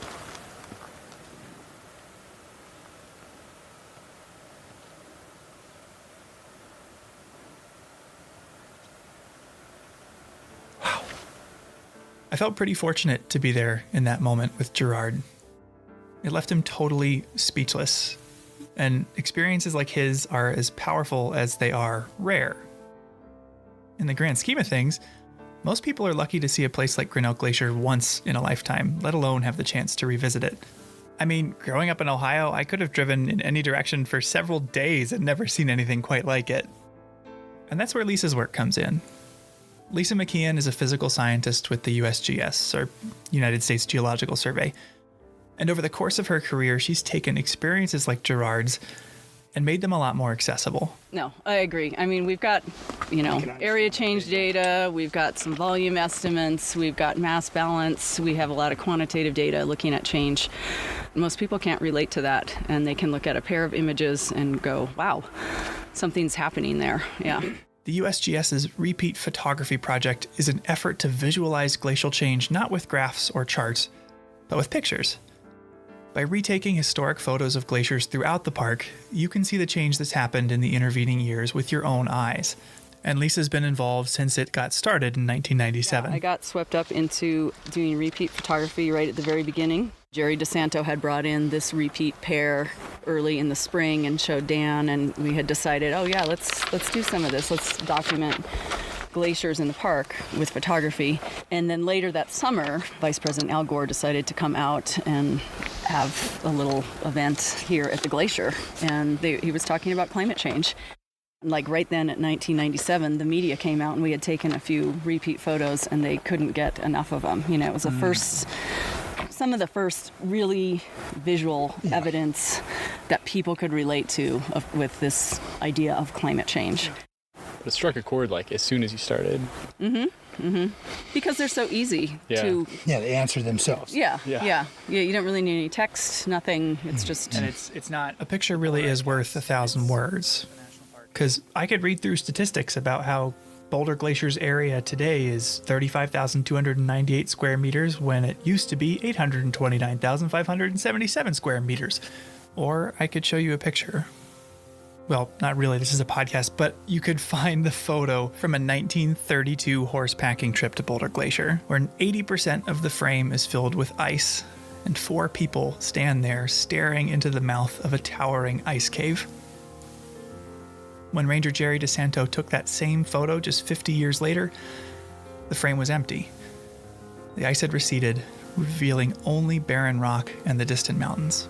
felt pretty fortunate to be there in that moment with Gerard. It left him totally speechless, and experiences like his are as powerful as they are rare. In the grand scheme of things, most people are lucky to see a place like Grinnell Glacier once in a lifetime, let alone have the chance to revisit it. I mean, growing up in Ohio, I could have driven in any direction for several days and never seen anything quite like it. And that's where Lisa's work comes in. Lisa McKeon is a physical scientist with the USGS, or United States Geological Survey. And over the course of her career, she's taken experiences like Gerard's and made them a lot more accessible. No, I agree. I mean, we've got, area change data, we've got some volume estimates, we've got mass balance, we have a lot of quantitative data looking at change. Most people can't relate to that, and they can look at a pair of images and go, wow, something's happening there. Yeah. The USGS's Repeat Photography Project is an effort to visualize glacial change not with graphs or charts, but with pictures. By retaking historic photos of glaciers throughout the park, you can see the change that's happened in the intervening years with your own eyes. And Lisa's been involved since it got started in 1997. I got swept up into doing repeat photography right at the very beginning. Jerry DeSanto had brought in this repeat pair early in the spring and showed Dan, and we had decided, oh yeah, let's do some of this. Let's document glaciers in the park with photography. And then later that summer, Vice President Al Gore decided to come out and have a little event here at the glacier. And he was talking about climate change. Like right then at 1997, the media came out and we had taken a few repeat photos and they couldn't get enough of them. It was some of the first really visual evidence that people could relate to with this idea of climate change. But it struck a chord like as soon as you started. Because they're so easy to... Yeah, they answer themselves. Yeah. You don't really need any text, nothing. It's just... And it's not... A picture really is worth 1,000 words. Because I could read through statistics about how Boulder Glacier's area today is 35,298 square meters when it used to be 829,577 square meters. Or I could show you a picture. Well, not really, this is a podcast, but you could find the photo from a 1932 horse packing trip to Boulder Glacier, where 80% of the frame is filled with ice, and 4 people stand there staring into the mouth of a towering ice cave. When Ranger Jerry DeSanto took that same photo just 50 years later, the frame was empty. The ice had receded, revealing only barren rock and the distant mountains.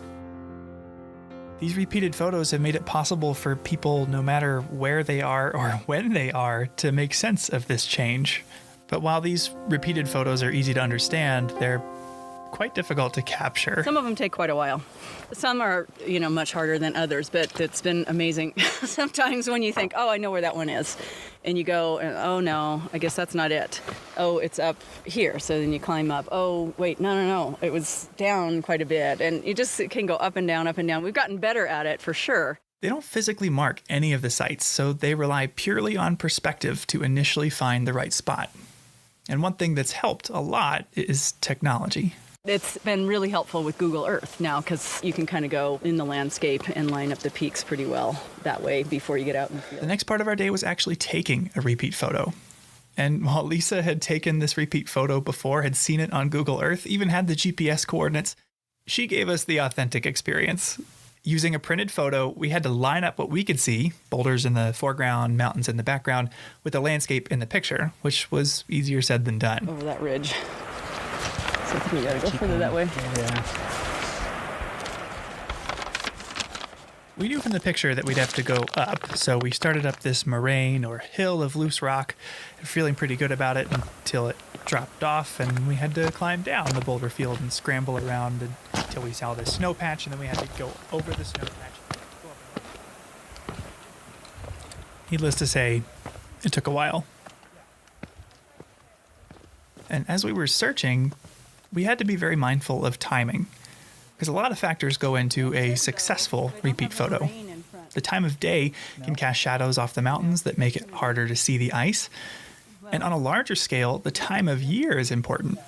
These repeated photos have made it possible for people, no matter where they are or when they are, to make sense of this change. But while these repeated photos are easy to understand, they're quite difficult to capture. Some of them take quite a while. Some are, much harder than others, but it's been amazing. Sometimes when you think, oh, I know where that one is, and you go, oh no, I guess that's not it. Oh, it's up here. So then you climb up. Oh, wait, no. It was down quite a bit. And it can go up and down, up and down. We've gotten better at it for sure. They don't physically mark any of the sites, so they rely purely on perspective to initially find the right spot. And one thing that's helped a lot is technology. It's been really helpful with Google Earth now because you can kind of go in the landscape and line up the peaks pretty well that way before you get out in the field. The next part of our day was actually taking a repeat photo. And while Lisa had taken this repeat photo before, had seen it on Google Earth, even had the GPS coordinates, she gave us the authentic experience. Using a printed photo, we had to line up what we could see, boulders in the foreground, mountains in the background, with the landscape in the picture, which was easier said than done. Over that ridge. So I think we gotta go further that way. Yeah. We knew from the picture that we'd have to go up, so we started up this moraine or hill of loose rock, feeling pretty good about it until it dropped off, and we had to climb down the boulder field and scramble around until we saw this snow patch, and then we had to go over the snow patch. Needless to say, it took a while. And as we were searching, we had to be very mindful of timing, because a lot of factors go into a successful repeat photo. The time of day can cast shadows off the mountains that make it harder to see the ice. And on a larger scale, the time of year is important.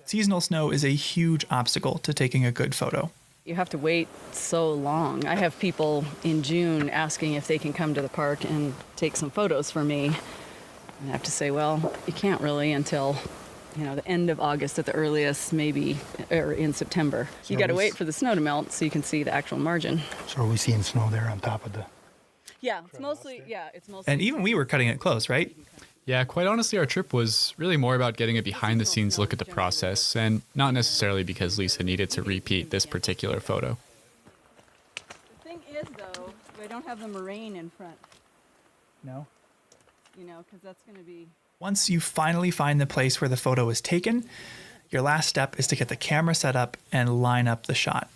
Seasonal snow is a huge obstacle to taking a good photo. You have to wait so long. I have people in June asking if they can come to the park and take some photos for me. And I have to say, well, you can't really until the end of August at the earliest, maybe, or in September. So You got to we wait for the snow to melt so you can see the actual margin. So are we seeing snow there on top of the... Yeah, it's mostly. And even we were cutting it close, right? Yeah, quite honestly, our trip was really more about getting a behind-the-scenes look at the process, and not necessarily because Lisa needed to repeat this particular photo. The thing is, though, we don't have the moraine in front. No. Because that's going to be... Once you finally find the place where the photo was taken, your last step is to get the camera set up and line up the shot.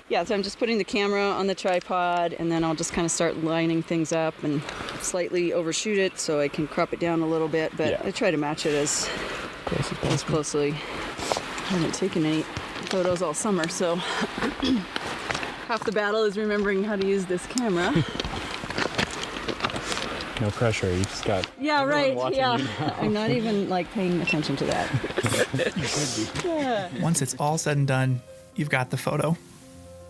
Yeah, so I'm just putting the camera on the tripod, and then I'll just kind of start lining things up and slightly overshoot it so I can crop it down a little bit, but I try to match it as closely. I haven't taken any photos all summer, so half the battle is remembering how to use this camera. No pressure, you just got... Yeah, right, yeah. you now. I'm not even, paying attention to that. You should be. Yeah. Once it's all said and done, you've got the photo.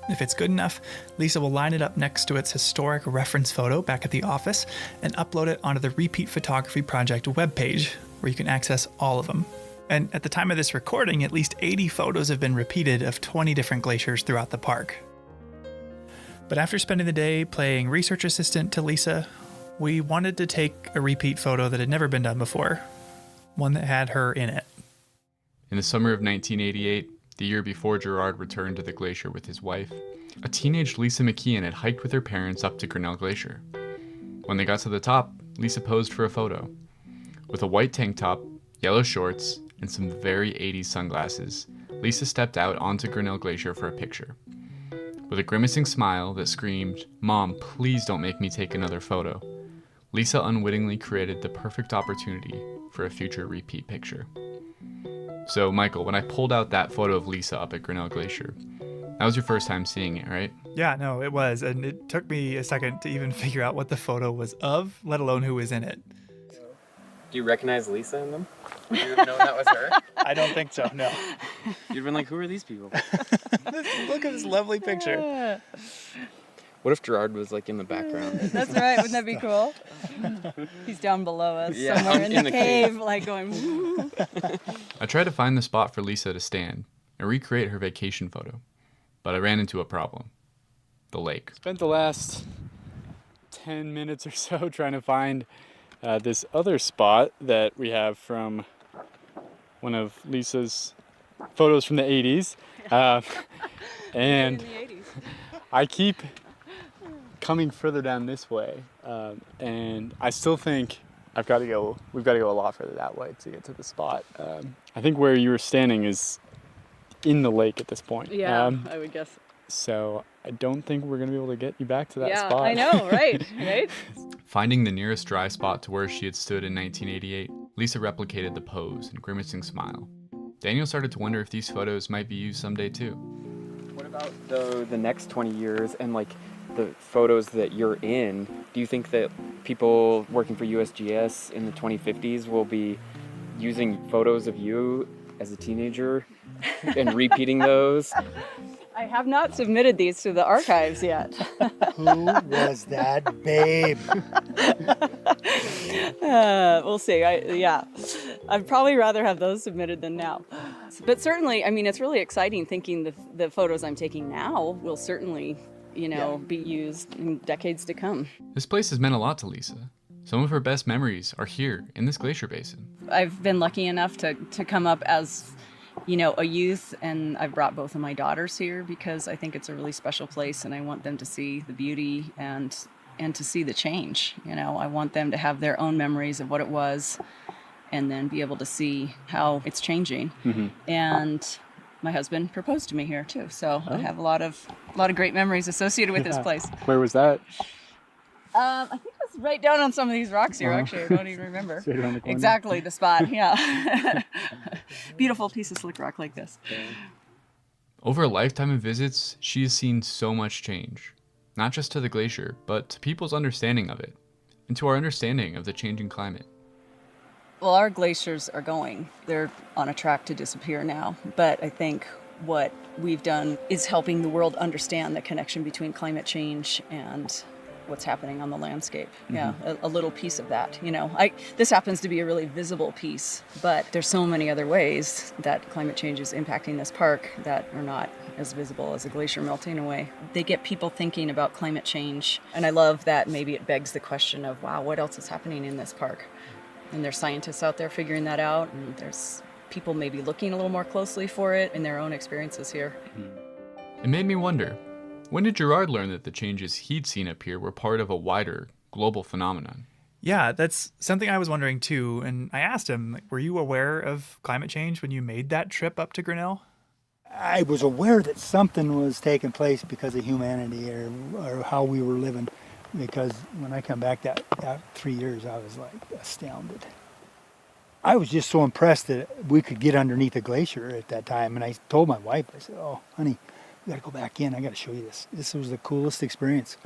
If it's good enough, Lisa will line it up next to its historic reference photo back at the office and upload it onto the Repeat Photography Project webpage, where you can access all of them. And at the time of this recording, at least 80 photos have been repeated of 20 different glaciers throughout the park. But after spending the day playing research assistant to Lisa, we wanted to take a repeat photo that had never been done before, one that had her in it. In the summer of 1988, the year before Gerard returned to the glacier with his wife, a teenage Lisa McKeon had hiked with her parents up to Grinnell Glacier. When they got to the top, Lisa posed for a photo. With a white tank top, yellow shorts, and some very 80s sunglasses, Lisa stepped out onto Grinnell Glacier for a picture. With a grimacing smile that screamed, "Mom, please don't make me take another photo," Lisa unwittingly created the perfect opportunity for a future repeat picture. So, Michael, when I pulled out that photo of Lisa up at Grinnell Glacier, that was your first time seeing it, right? Yeah, no, it was. And it took me a second to even figure out what the photo was of, let alone who was in it. Do you recognize Lisa in them? Would you have known that was her? I don't think so, no. You'd have been like, who are these people? Look at this lovely picture. What if Gerard was in the background? That's right, wouldn't that be cool? He's down below us, Yeah, somewhere in the cave, cave. going... I tried to find the spot for Lisa to stand and recreate her vacation photo, but I ran into a problem. The lake. Spent the last 10 minutes or so trying to find this other spot that we have from one of Lisa's photos from the 80s. And I keep coming further down this way, and I still think we've got to go a lot further that way to get to the spot. I think where you were standing is in the lake at this point. Yeah, I would guess. So I don't think we're going to be able to get you back to that spot. Yeah, I know, right? Finding the nearest dry spot to where she had stood in 1988, Lisa replicated the pose and grimacing smile. Daniel started to wonder if these photos might be used someday too. What about the next 20 years and the photos that you're in? Do you think that people working for USGS in the 2050s will be using photos of you as a teenager and repeating those? I have not submitted these to the archives yet. Who was that babe? We'll see. I'd probably rather have those submitted than now. But certainly, it's really exciting thinking the photos I'm taking now will certainly, be used in decades to come. This place has meant a lot to Lisa. Some of her best memories are here in this glacier basin. I've been lucky enough to come up as a youth, and I've brought both of my daughters here because I think it's a really special place, and I want them to see the beauty and to see the change. I want them to have their own memories of what it was, and then be able to see how it's changing. Mm-hmm. And my husband proposed to me here too, so I have a lot of great memories associated with this place. Where was that? I think it was right down on some of these rocks here, actually. I don't even remember. Straight around the corner. Exactly, the spot, yeah. Beautiful piece of slick rock like this. Over a lifetime of visits, she has seen so much change. Not just to the glacier, but to people's understanding of it, and to our understanding of the changing climate. Well, our glaciers are going. They're on a track to disappear now, but I think what we've done is helping the world understand the connection between climate change and what's happening on the landscape. Yeah, a little piece of that. This happens to be a really visible piece, but there's so many other ways that climate change is impacting this park that are not as visible as a glacier melting away. They get people thinking about climate change, and I love that maybe it begs the question of, wow, what else is happening in this park? And there's scientists out there figuring that out, and there's people maybe looking a little more closely for it in their own experiences here. It made me wonder, when did Gerard learn that the changes he'd seen up here were part of a wider, global phenomenon? Yeah, that's something I was wondering too. And I asked him, were you aware of climate change when you made that trip up to Grinnell? I was aware that something was taking place because of humanity or how we were living. Because when I come back that 3 years, I was like astounded. I was just so impressed that we could get underneath a glacier at that time. And I told my wife, I said, oh, honey, we got to go back in. I got to show you this. This was the coolest experience.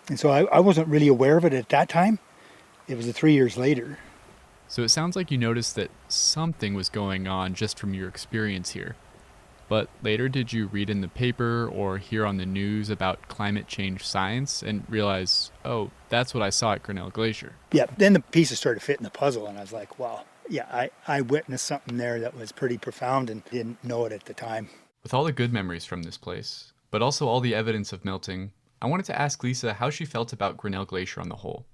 And so I wasn't really aware of it at that time. It was 3 years later. So it sounds like you noticed that something was going on just from your experience here. But later, did you read in the paper or hear on the news about climate change science and realize, oh, that's what I saw at Grinnell Glacier? Yeah, then the pieces started fitting the puzzle, and I was like, wow, yeah, I witnessed something there that was pretty profound and didn't know it at the time. With all the good memories from this place, but also all the evidence of melting, I wanted to ask Lisa how she felt about Grinnell Glacier on the whole.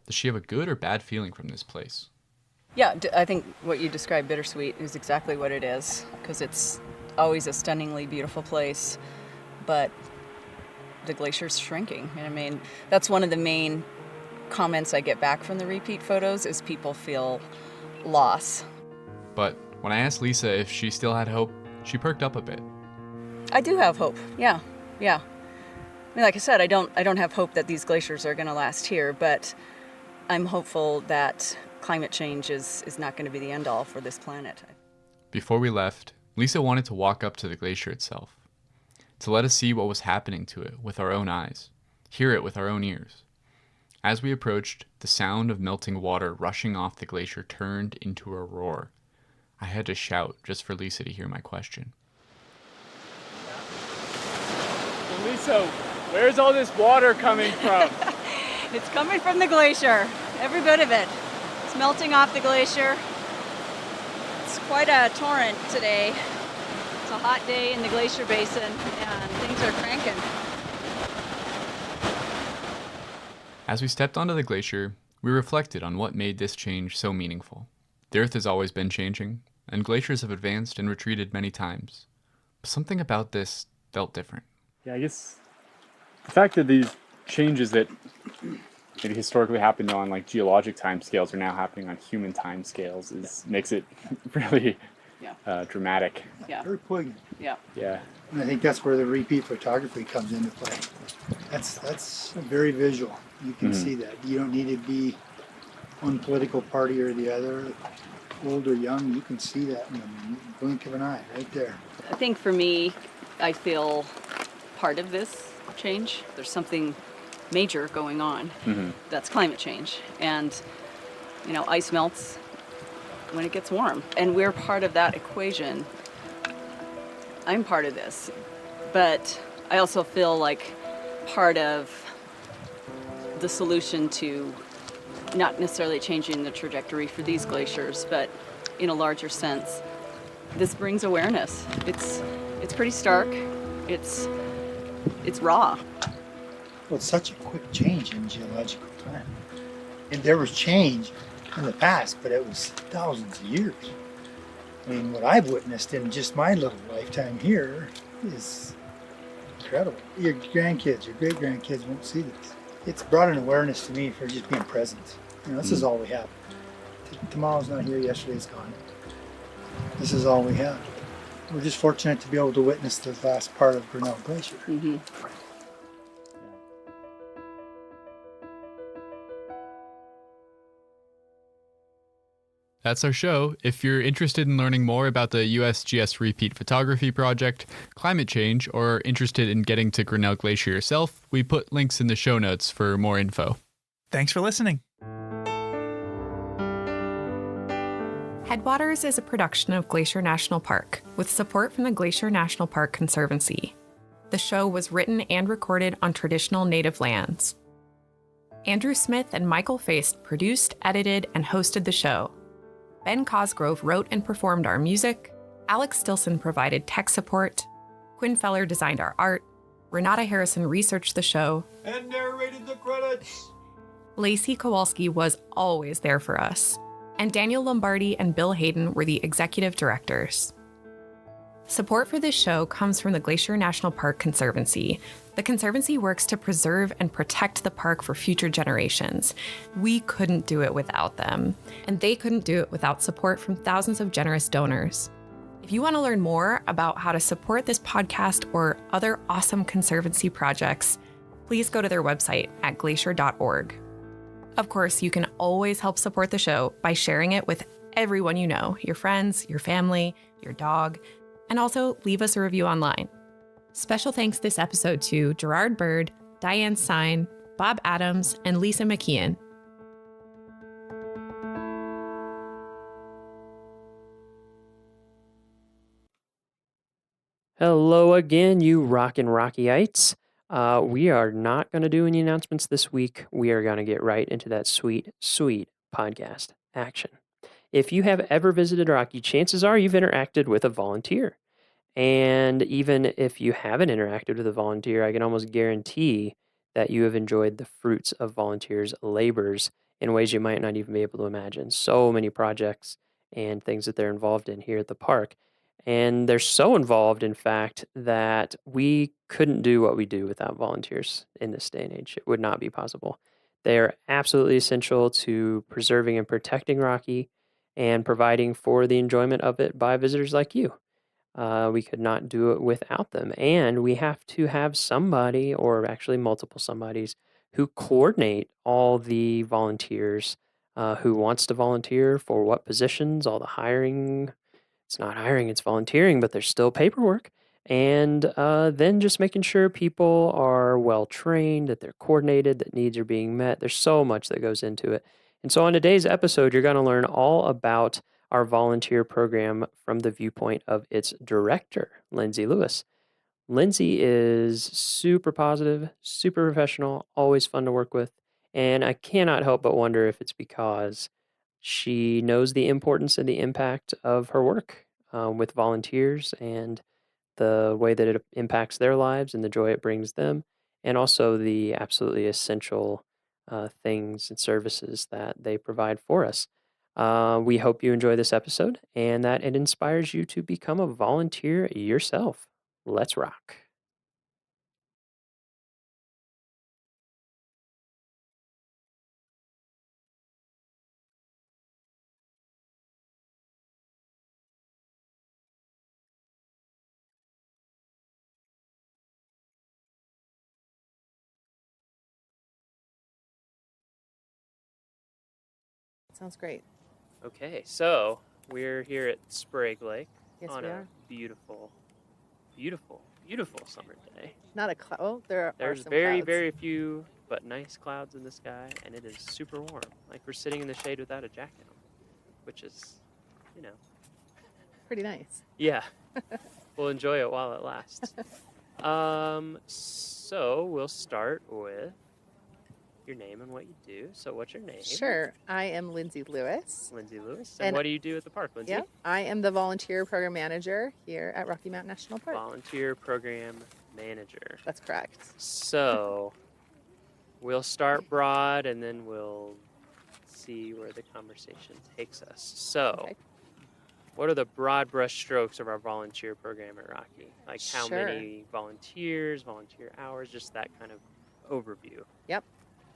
Does she have a good or bad feeling from this place? Yeah, I think what you described, bittersweet, is exactly what it is, because it's always a stunningly beautiful place, but the glacier's shrinking. And I mean, that's one of the main comments I get back from the repeat photos is people feel loss. But when I asked Lisa if she still had hope, she perked up a bit. I do have hope. Yeah. I mean, like I said, I don't have hope that these glaciers are going to last here, but I'm hopeful that climate change is not going to be the end all for this planet. Before we left, Lisa wanted to walk up to the glacier itself, to let us see what was happening to it with our own eyes, hear it with our own ears. As we approached, the sound of melting water rushing off the glacier turned into a roar. I had to shout just for Lisa to hear my question. So Lisa, where's all this water coming from? It's coming from the glacier, every bit of it. It's melting off the glacier. It's quite a torrent today. It's a hot day in the Glacier Basin and things are cranking. As we stepped onto the glacier, we reflected on what made this change so meaningful. The Earth has always been changing, and glaciers have advanced and retreated many times. But something about this felt different. Yeah, I guess the fact that these changes that maybe historically happened on like geologic timescales are now happening on human timescales makes it really dramatic. Yeah. Very poignant. Yeah. Yeah. And I think that's where the repeat photography comes into play. That's very visual. You can see that. You don't need to be one political party or the other, old or young. You can see that in the blink of an eye right there. I think for me, I feel part of this change. There's something major going on. That's climate change. And, ice melts when it gets warm. And we're part of that equation. I'm part of this. But I also feel like part of the solution to not necessarily changing the trajectory for these glaciers, but in a larger sense, this brings awareness. It's pretty stark. It's raw. Well, it's such a quick change in geological time. And there was change in the past, but it was thousands of years. I mean, what I've witnessed in just my little lifetime here is incredible. Your grandkids, your great-grandkids won't see this. It's brought an awareness to me for just being present. This is all we have. Tomorrow's not here, yesterday's gone. This is all we have. We're just fortunate to be able to witness the last part of Grinnell Glacier. That's our show. If you're interested in learning more about the USGS Repeat Photography Project, climate change, or interested in getting to Grinnell Glacier yourself, we put links in the show notes for more info. Thanks for listening. Headwaters is a production of Glacier National Park with support from the Glacier National Park Conservancy. the show was written and recorded on traditional native lands. Andrew Smith and Michael Feist produced, edited, and hosted the show. Ben Cosgrove wrote and performed our music. Alex Stilson provided tech support. Quinn Feller designed our art. Renata Harrison researched the show. And narrated the credits. Lacey Kowalski was always there for us. And Daniel Lombardi and Bill Hayden were the executive directors. Support for this show comes from the Glacier National Park Conservancy. The Conservancy works to preserve and protect the park for future generations. We couldn't do it without them, and they couldn't do it without support from thousands of generous donors. If you want to learn more about how to support this podcast or other awesome Conservancy projects, please go to their website at glacier.org. Of course, you can always help support the show by sharing it with everyone you know, your friends, your family, your dog, and also leave us a review online. Special thanks this episode to Gerard Bird, Diane Sine, Bob Adams, and Lisa McKeon. Hello again, you rockin' Rockyites. We are not going to do any announcements this week. We are going to get right into that sweet, sweet podcast action. If you have ever visited Rocky, chances are you've interacted with a volunteer. And even if you haven't interacted with a volunteer, I can almost guarantee that you have enjoyed the fruits of volunteers' labors in ways you might not even be able to imagine. So many projects and things that they're involved in here at the park. And they're so involved, in fact, that we couldn't do what we do without volunteers in this day and age. It would not be possible. They are absolutely essential to preserving and protecting Rocky and providing for the enjoyment of it by visitors like you. We could not do it without them. And we have to have somebody, or actually multiple somebodies, who coordinate all the volunteers, who wants to volunteer for what positions, all the hiring. It's not hiring, it's volunteering, but there's still paperwork. And then just making sure people are well trained, that they're coordinated, that needs are being met. There's so much that goes into it. And so on today's episode, you're going to learn all about our volunteer program from the viewpoint of its director, Lindsay Lewis. Lindsay is super positive, super professional, always fun to work with. And I cannot help but wonder if it's because she knows the importance and the impact of her work with volunteers and the way that it impacts their lives and the joy it brings them, and also the absolutely essential things and services that they provide for us. We hope you enjoy this episode and that it inspires you to become a volunteer yourself. Let's rock. Sounds great. Okay, so we're here at Sprague Lake on we a are. beautiful summer day. Not a cloud. Oh, there's There's some very, clouds. very few but nice clouds in the sky, and it is super warm. Like we're sitting in the shade without a jacket on, which is, Pretty nice. yeah. We'll enjoy it while it lasts. So we'll start with your name and what you do. So what's your name? Sure. I am Lindsay Lewis. Lindsay Lewis. And what do you do at the park, Lindsay? Yeah, I am the volunteer program manager here at Rocky Mountain National Park. Volunteer program manager. That's correct. So we'll start broad and then we'll see where the conversation takes us. So what are the broad brush strokes of our volunteer program at Rocky? Like how Sure. many volunteers, volunteer hours, just that kind of overview. Yep.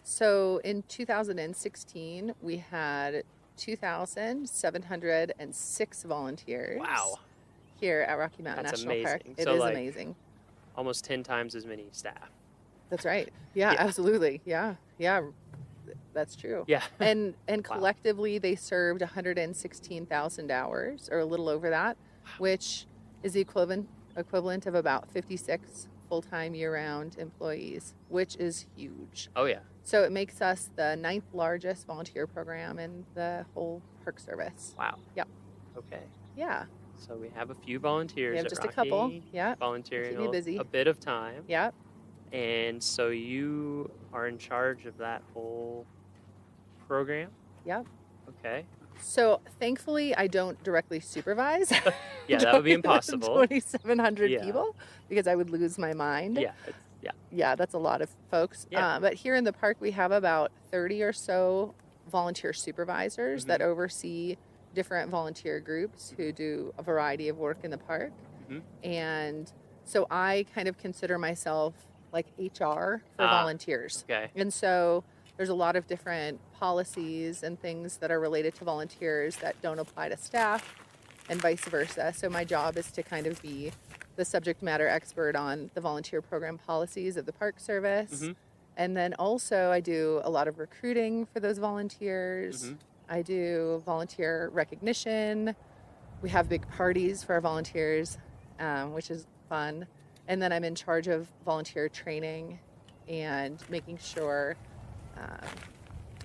So in 2016, we had 2,706 volunteers. Wow. Here at Rocky Mountain That's National Park. amazing. It So, is like, amazing. Almost 10 times as many staff. That's right. Yeah, absolutely. Yeah. That's true. Yeah. And collectively they served 116,000 hours, or a little over that, which is the equivalent of about 56 full-time year-round employees, which is huge. Oh, yeah. So it makes us the 9th largest volunteer program in the whole park service. Wow. Yep. Okay. Yeah. So we have a few volunteers. We have at just a Rocky, couple. Yeah. volunteering Keep me busy. a bit of time. Yeah. And so you are in charge of that whole program? Yep. Okay. So thankfully, I don't directly supervise. Yeah, that would be impossible. 2,700 people, because I would lose my mind. Yeah. Yeah, that's a lot of folks. Yeah. But here in the park, we have about 30 or so volunteer supervisors Mm-hmm. that oversee different volunteer groups who do a variety of work in the park. Mhm. And so I kind of consider myself like HR for volunteers. Okay. And so there's a lot of different policies and things that are related to volunteers that don't apply to staff and vice versa. So my job is to kind of be the subject matter expert on the volunteer program policies of the Park Service. Mm-hmm. And then also I do a lot of recruiting for those volunteers. Mm-hmm. I do volunteer recognition. We have big parties for our volunteers, which is fun. And then I'm in charge of volunteer training and making sure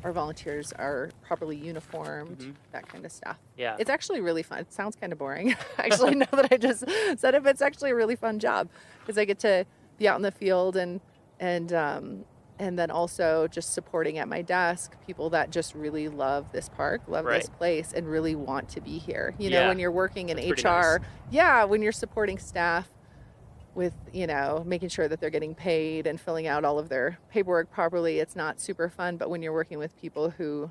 our volunteers are properly uniformed, that kind of stuff. Yeah. It's actually really fun. It sounds kind of boring. Actually, now that I just said it, but it's actually a really fun job because I get to be out in the field and then also just supporting at my desk people that just really love this park, love this place, and really want to be here. You know, when you're working in That's HR, pretty nice. when you're supporting staff with, making sure that they're getting paid and filling out all of their paperwork properly, it's not super fun. But when you're working with people who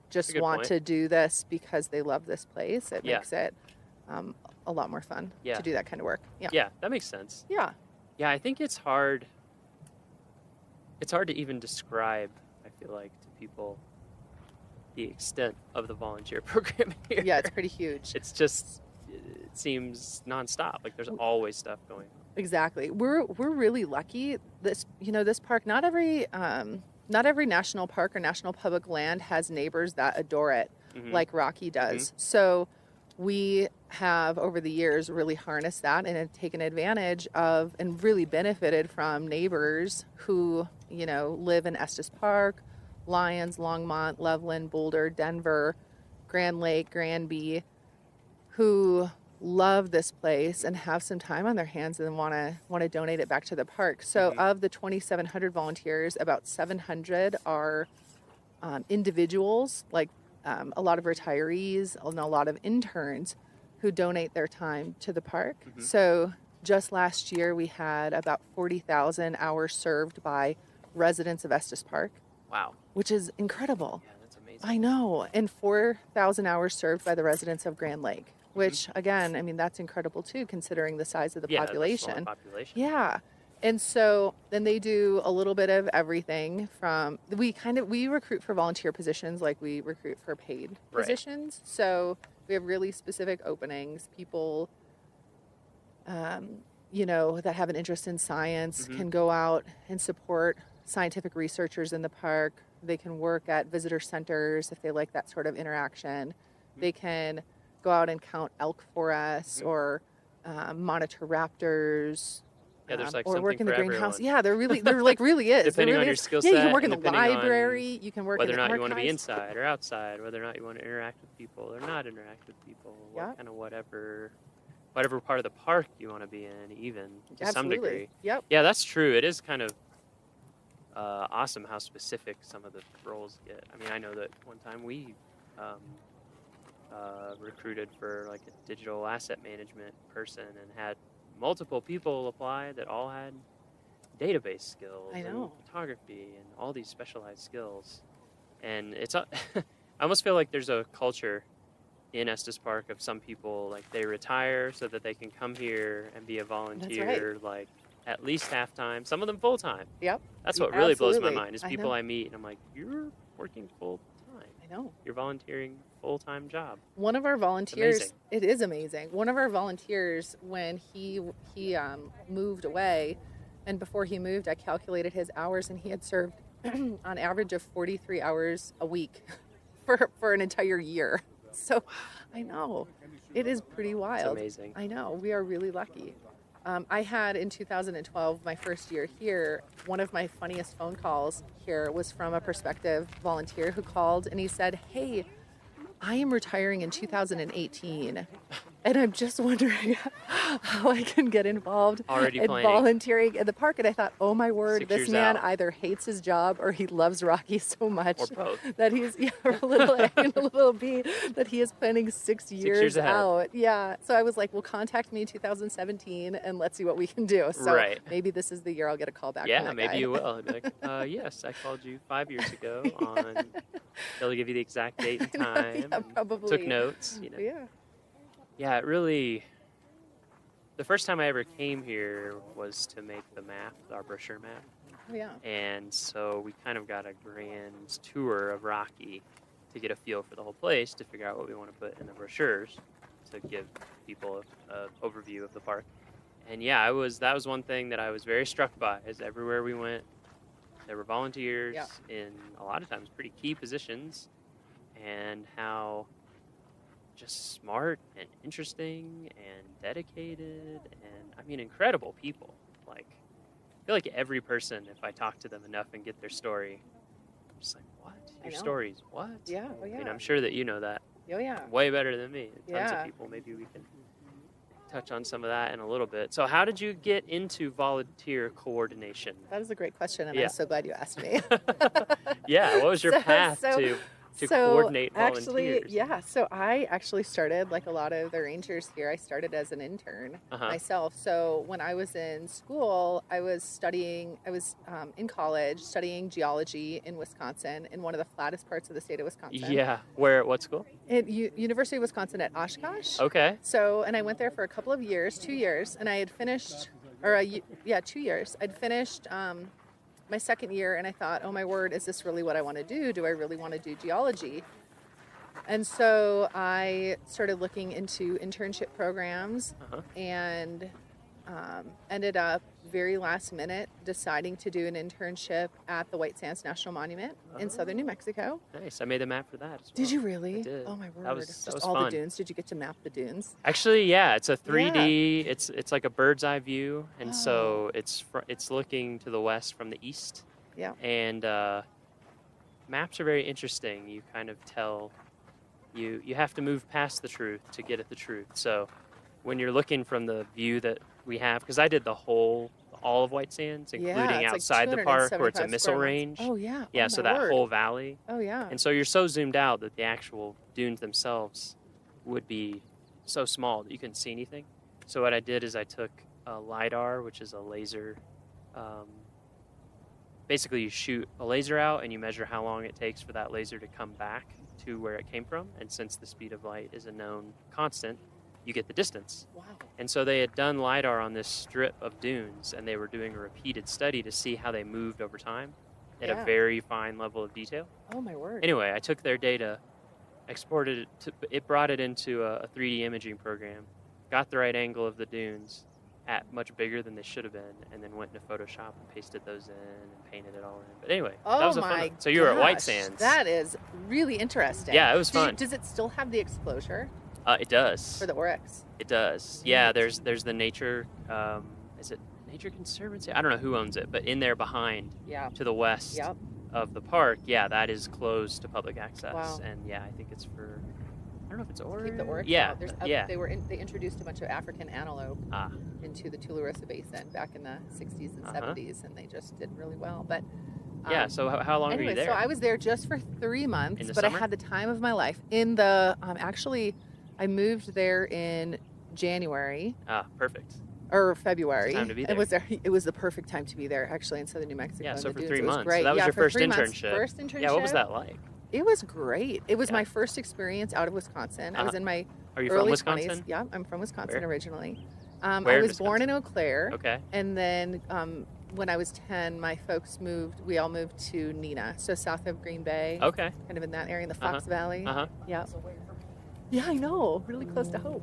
just want to do this because they love this place, it makes it a lot more fun to do that kind of work. Yeah, that makes sense. Yeah. Yeah, I think it's hard. It's hard to even describe, I feel like, to people the extent of the volunteer program here. Yeah, it's pretty huge. It seems nonstop. Like there's always stuff going on. Exactly. We're really lucky. This park, not every national park or national public land has neighbors that adore it like Rocky does. So we have over the years really harnessed that and have taken advantage of and really benefited from neighbors who, live in Estes Park, Lyons, Longmont, Loveland, Boulder, Denver, Grand Lake, Granby, who love this place and have some time on their hands and want to donate it back to the park. So of the 2,700 volunteers, about 700 are individuals, like a lot of retirees and a lot of interns who donate their time to the park. So just last year we had about 40,000 hours served by residents of Estes Park. Wow. Which is incredible. Yeah, that's amazing. I know. And 4,000 hours served by the residents of Grand Lake, which again, I mean, that's incredible too, considering the size of the population. Yeah. And so then they do a little bit of everything from, we recruit for volunteer positions like we recruit for paid positions. So we have really specific openings. People, that have an interest in science can go out and support scientific researchers in the park. They can work at visitor centers if they like that sort of interaction. They can go out and count elk for us or monitor raptors. Yeah, there's like or something work in the for greenhouse. everyone. Yeah, there really is. Depending really on your is. skill Yeah, set. you can work in the depending on library. You can work whether in or the not you want to be archives. inside or outside, whether or not you want to interact with people or not interact with people. What kind of whatever part of the park you want to be in, even to some Absolutely. degree. Yep. Yeah, that's true. It is kind of awesome how specific some of the roles get. I mean, I know that one time we recruited for like a digital asset management person and had multiple people apply that all had database skills I know. and photography and all these specialized skills. And it's I almost feel like there's a culture in Estes Park of some people, like they retire so that they can come here and be a volunteer, like at least half-time, some of them full-time. Yep. That's what really blows my Absolutely. mind is I people know. I meet and I'm like, you're working full-time. I know. You're volunteering full-time job. One of our volunteers, amazing. it is amazing. One of our volunteers, when he moved away, and before he moved, I calculated his hours, and he had served on average of 43 hours a week for an entire year. So I know it is pretty wild. It's amazing. I know we are really lucky. I had in 2012, my first year here, one of my funniest phone calls here was from a prospective volunteer who called and he said, "Hey, I am retiring in 2018 And I'm just wondering how I can get involved Already in planning. volunteering in the park. And I thought, oh my word, 6 this years man out. either hates his job or he loves Rocky so much Or both. that he's or a little A and a little B, that he is planning 6 years ahead. out. Yeah. So I was like, well, contact me in 2017 and let's see what we can do. So Right. maybe this is the year I'll get a call back. Yeah, from that maybe guy. you will. I'd be like, yes, I called you 5 years ago on. They'll give you the exact date and time. Yeah, and probably. Took notes. Yeah. Yeah, it really. The first time I ever came here was to make the map, our brochure map. Oh, yeah. And so we kind of got a grand tour of Rocky to get a feel for the whole place, to figure out what we want to put in the brochures to give people an overview of the park. And yeah, that was one thing that I was very struck by, is everywhere we went, there were volunteers in a lot of times pretty key positions, and how just smart and interesting and dedicated and, I mean, incredible people. Like, I feel like every person, if I talk to them enough and get their story, I'm just like, what? Your stories? What? Yeah. Oh, yeah. I mean, I'm sure that you know that Oh, yeah. way better than me. Tons Yeah. of people. Maybe we can touch on some of that in a little bit. So how did you get into volunteer coordination? That is a great question, and Yeah. I'm so glad you asked me. Yeah, what was your path to coordinate actually, volunteers? yeah, so I actually started, like a lot of the rangers here, I started as an intern myself. So when I was in school, I was in college studying geology in Wisconsin, in one of the flattest parts of the state of Wisconsin. Yeah, where? What school? At University of Wisconsin at Oshkosh. Okay. So, and I went there for a couple of years, 2 years, and I had finished, 2 years. I'd finished my second year, and I thought, oh my word, is this really what I want to do? Do I really want to do geology? And so I started looking into internship programs and ended up very last minute deciding to do an internship at the White Sands National Monument in southern New Mexico. Nice. I made a map for that as well. Did you really? I did. Oh my word. That was Just all fun. the dunes. Did you get to map the dunes? Actually, yeah, it's a 3D. It's like a bird's eye view, and so it's looking to the west from the east. Yeah. And maps are very interesting. You kind of tell you have to move past the truth to get at the truth. So when you're looking from the view that we have, because I did all of White Sands, including it's outside like the park where it's a 275 missile square miles. range. Oh, yeah. Yeah, Oh, so my that word. whole valley. Oh, yeah. And so you're so zoomed out that the actual dunes themselves would be so small that you couldn't see anything. So what I did is I took a LiDAR, which is a laser. Basically, you shoot a laser out and you measure how long it takes for that laser to come back to where it came from. And since the speed of light is a known constant, you get the distance. Wow. And so they had done LiDAR on this strip of dunes, and they were doing a repeated study to see how they moved over time at Yeah. a very fine level of detail. Oh, my word. Anyway, I took their data, exported it brought it into a 3D imaging program, got the right angle of the dunes at much bigger than they should have been, and then went into Photoshop and pasted those in and painted it all in. But anyway, Oh, that was a my fun one. So you were at White gosh, Sands. That is really interesting. Yeah, it was fun. Does it still have the exposure It does. for the Oryx? It does. Yeah, there's the nature. Is it Nature Conservancy? I don't know who owns it, but in there behind, to the west of the park, that is closed to public access. Wow. And yeah, I think it's for. I don't know if it's Oryx. Keep the Oryx Yeah, out. yeah. They introduced a bunch of African antelope into the Tularosa Basin back in the 60s and 70s, and they just did really well. But Yeah. So how long were you there? So I was there just for 3 months, In the but summer? I had the time of my life. In the actually, I moved there in January. Perfect. Or February. It's the time to be there. It was the perfect time to be there, actually, in southern New Mexico. Yeah, in so the for dunes. 3 It was months. great. So that was your for first 3 months. internship. First internship. Yeah, what was that like? It was great. It was my first experience out of Wisconsin. I was in my Are you from early Wisconsin? 20s. Yeah, I'm from Wisconsin Where? originally. Where I in was born in Eau Claire. Okay. And then when I was 10, my folks we all moved to Neenah, so south of Green Bay. Okay. Kind of in that area, in the Fox Valley. Uh-huh. Yeah. Yeah, I know. Really close to Hope.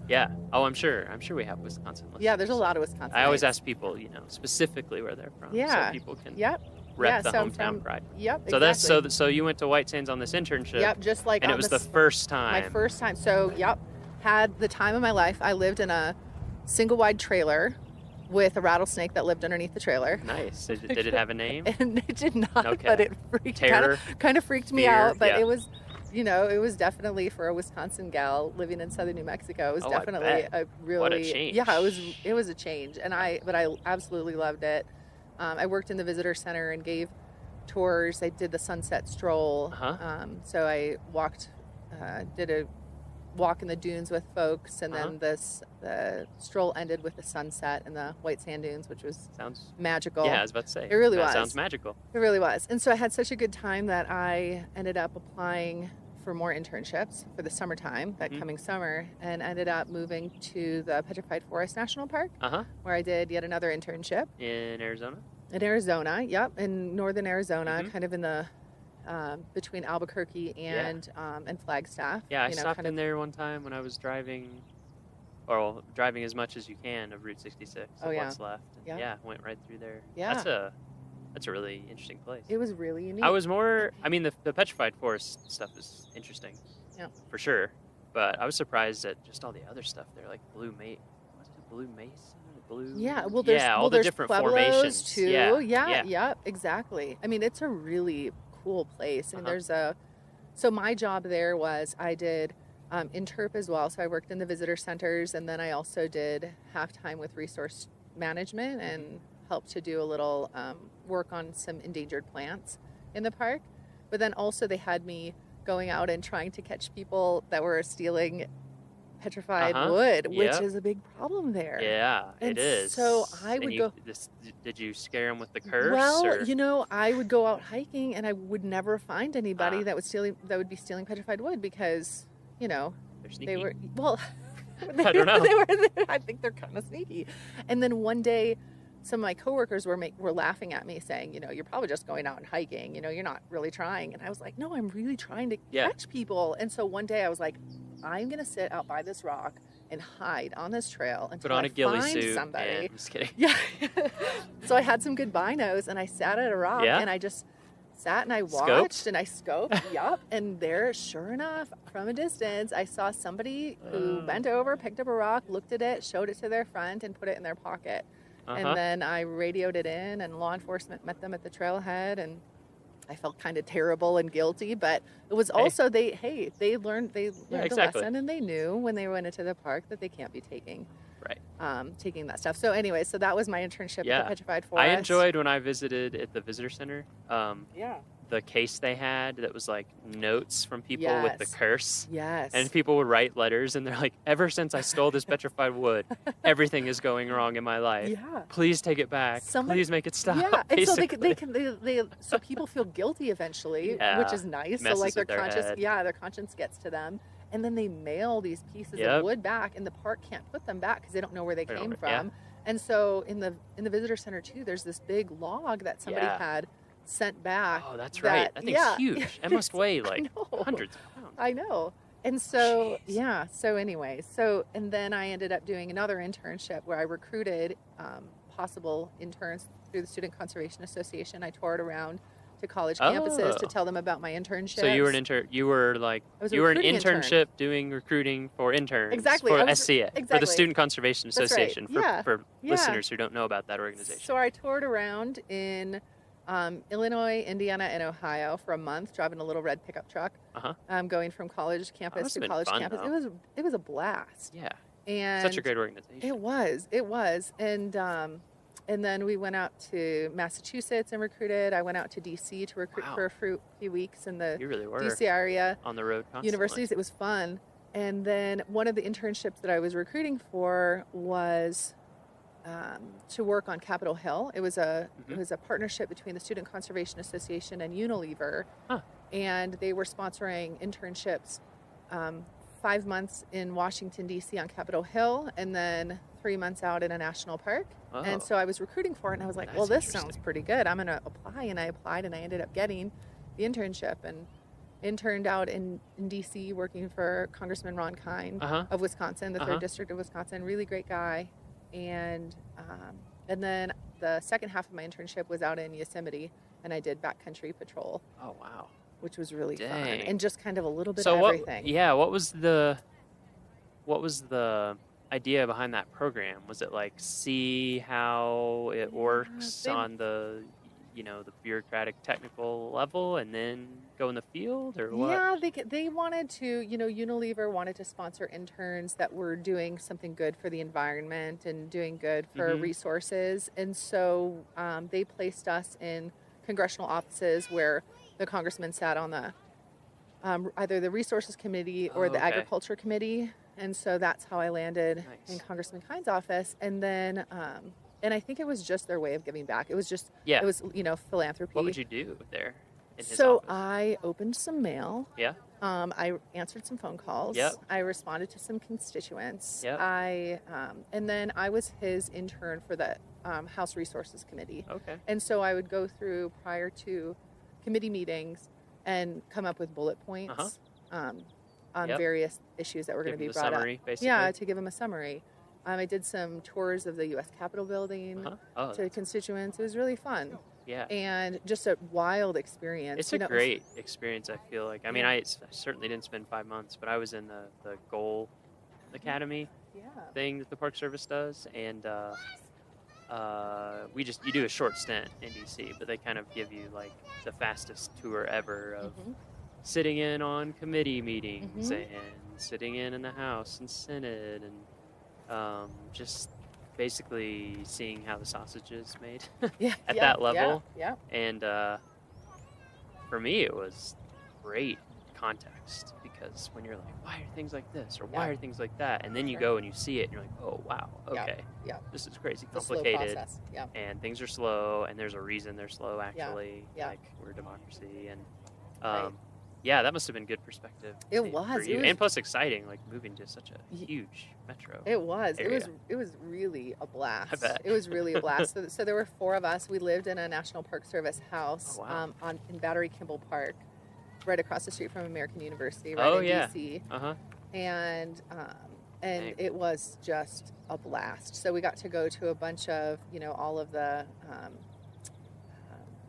Yeah. Oh, I'm sure we have Wisconsin listeners. Yeah, there's a lot of Wisconsin. I always ask people, specifically where they're from, Yeah. so people can Yeah, rep the so I'm hometown from- pride. Yep, So that's exactly. so you went to White Sands on this internship. Yep, just like and on it was this- the first time. My first time. So, had the time of my life. I lived in a single wide trailer with a rattlesnake that lived underneath the trailer. Nice. Did it have a name? And it did not, Okay. but it freaked Terror? kind of freaked me Fear? out. But Yeah. it was you know, it was definitely, for a Wisconsin gal living in southern New Mexico, it was definitely a really, what a change. Yeah, it was a change, and I absolutely loved it. I worked in the visitor center and gave tours. I did the sunset stroll. So I did a walk in the dunes with folks, and then the stroll ended with the sunset and the white sand dunes, which was magical. Yeah, I was about to say. It really that was. Sounds magical. It really was. And so I had such a good time that I ended up applying for more internships for the summertime, that coming summer, and ended up moving to the Petrified Forest National Park, where I did yet another internship. In Arizona? In Arizona, yep, in northern Arizona, kind of in the between Albuquerque and Flagstaff. Yeah, I stopped in there one time when I was driving, or driving as much as you can of Route 66. What's left. And went right through there. Yeah. That's a really interesting place. It was really unique. The Petrified Forest stuff is interesting. Yeah. For sure. But I was surprised at just all the other stuff there, like Blue Mace. What's it, Blue Mace? Yeah, well, there's all the different Pueblos formations too. Yeah, exactly. I mean, it's a really cool place. And so my job there was I did interp as well. So I worked in the visitor centers, and then I also did half-time with resource management and helped to do a little work on some endangered plants in the park. But then also they had me going out and trying to catch people that were stealing petrified wood, which is a big problem there. Yeah, and it is. So I would go. Did you scare them with the curse? Well, or? you know, I would go out hiking and I would never find anybody that would be stealing petrified wood because, you know, they were I don't know. I think they're kind of sneaky. And then one day, some of my coworkers were laughing at me, saying, you know, you're probably just going out and hiking. You know, you're not really trying. And I was like, no, I'm really trying to catch people. And so one day I was like, I'm going to sit out by this rock and hide on this trail until I find somebody. I'm just kidding. Yeah. So I had some good binos and I sat at a rock and I just sat and I watched and I scoped. Yep. And there, sure enough, from a distance, I saw somebody who bent over, picked up a rock, looked at it, showed it to their friend, and put it in their pocket. And then I radioed it in, and law enforcement met them at the trailhead, and I felt kind of terrible and guilty, but it was also they learned the lesson, and they knew when they went into the park that they can't be taking that stuff. So anyway, so that was my internship at the Petrified Forest. I enjoyed when I visited at the visitor center. The case they had that was like notes from people with the curse. Yes. And people would write letters, and they're like, ever since I stole this petrified wood, everything is going wrong in my life. Yeah. Please take it back. Please make it stop. Yeah. And so basically. so people feel guilty eventually, which is nice. So like their conscience gets to them. And then they mail these pieces of wood back, and the park can't put them back because they don't know where they came from. And so in the visitor center too, there's this big log that somebody had sent back. Oh, that's right. That thing's huge. It must weigh like hundreds of pounds. I know. And so, so anyway, and then I ended up doing another internship where I recruited possible interns through the Student Conservation Association. I toured around to college campuses to tell them about my internship. So you were an you were an internship doing recruiting for interns. Exactly. For SCA, for the Student Conservation That's Association, right. for listeners who don't know about that organization. So I toured around in Illinois, Indiana, and Ohio for a month, driving a little red pickup truck, going from college campus to college campus. Though. It was a blast. Yeah. And such a great organization. It was. And then we went out to Massachusetts and recruited. I went out to D.C. to recruit for a few weeks in the D.C. area. On the road constantly. Universities. It was fun. And then one of the internships that I was recruiting for was to work on Capitol Hill. It was a partnership between the Student Conservation Association and Unilever, and they were sponsoring internships 5 months in Washington, D.C. on Capitol Hill, and then 3 months out in a national park. And so I was recruiting for it, and I was like, well, this sounds pretty good. I'm going to apply. And I applied, and I ended up getting the internship and interned out in D.C. working for Congressman Ron Kind of Wisconsin, the 3rd District of Wisconsin. Really great guy. And then the second half of my internship was out in Yosemite, and I did backcountry patrol. Oh, wow. Which was really fun. And just kind of a little bit of everything. What was the idea behind that program? Was it like see how it works on the the bureaucratic technical level and then go in the field, or what? Yeah, they wanted to, Unilever wanted to sponsor interns that were doing something good for the environment and doing good for resources. And so they placed us in congressional offices where the congressman sat on the either the resources committee or the agriculture committee. And so that's how I landed in Congressman Kine's office. And then, and I think it was just their way of giving back. It was just, it was, philanthropy. What would you do there in his So office? I opened some mail. Yeah. I answered some phone calls. Yep. I responded to some constituents. Yep. And then I was his intern for the House Resources Committee. Okay. And so I would go through prior to committee meetings and come up with bullet points on various issues that were going to be Give brought them a summary, up. basically. Yeah, to give them a summary. I did some tours of the U.S. Capitol building to constituents. It was really fun. Yeah. And just a wild experience. It's a great experience, I feel like. I mean, I certainly didn't spend 5 months, but I was in the Goal Academy thing that the Park Service does, and you do a short stint in D.C., but they kind of give you like the fastest tour ever of sitting in on committee meetings and sitting in the House and Senate and just basically seeing how the sausage is made at that level. Yeah. And for me, it was great context, because when you're like, why are things like this, or why are things like that, and then you go and you see it and you're like, oh wow, okay, this is crazy complicated, and things are slow, and there's a reason they're slow, actually. Like, we're a democracy, and that must have been good perspective. It was. And plus exciting, like moving to such a huge metro area. It was really a blast. I bet. It was really a blast. So there were 4 of us. We lived in a National Park Service house in Battery Kimball Park, right across the street from American University, right in DC. And it was just a blast. So we got to go to a bunch of, all of the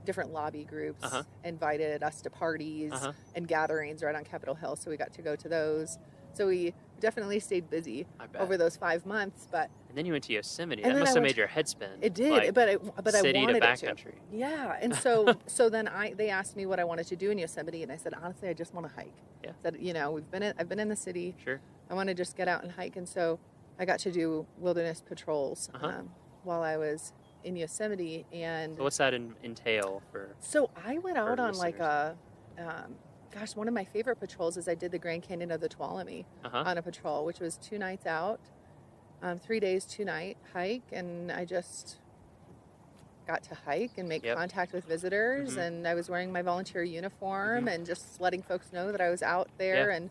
different lobby groups invited us to parties and gatherings right on Capitol Hill. So we got to go to those. So we definitely stayed busy over those 5 months. And then you went to Yosemite. That must have made your head spin. It did, like, but I city wanted to it to. backcountry. Yeah, and so then they asked me what I wanted to do in Yosemite, and I said, honestly, I just want to hike. Yeah. I said, I've been in the city. Sure. I want to just get out and hike, and so I got to do wilderness patrols while I was in Yosemite. And so what's that entail for? So I went out on listeners? like one of my favorite patrols is I did the Grand Canyon of the Tuolumne on a patrol, which was 2 nights out, 3 days, 2 night hike, and I just got to hike and make contact with visitors, and I was wearing my volunteer uniform and just letting folks know that I was out there, and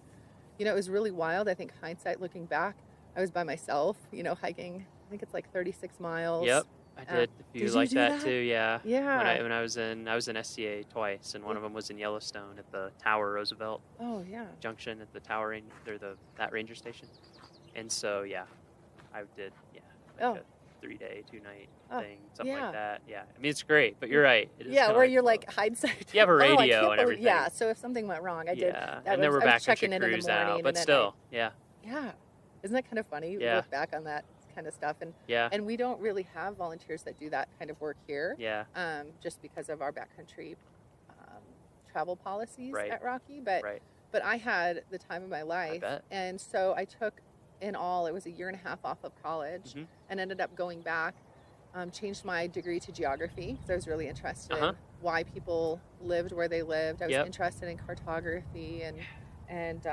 it was really wild. I think hindsight, looking back, I was by myself, hiking. I think it's like 36 miles. Yep. I did a few like that too, yeah. Yeah. When I was in SCA twice, and one of them was in Yellowstone at the Tower Roosevelt Junction at the Tower that ranger station. And so I did a 3-day, 2-night thing, something like that. Yeah, I mean it's great, but you're right. It is where you're like hindsight. You have a radio and everything. Yeah, so if something went wrong, I did. And there were checking backcountry in crews the morning, out, but still, Yeah, isn't that kind of funny? Yeah. Look back on that kind of stuff, and we don't really have volunteers that do that kind of work here. Yeah. Just because of our backcountry travel policies Right. at Rocky, but I had the time of my life, and so I took in all it was 1.5 years off of college, and ended up going back. Changed my degree to geography because I was really interested in why people lived where they lived. I was interested in cartography and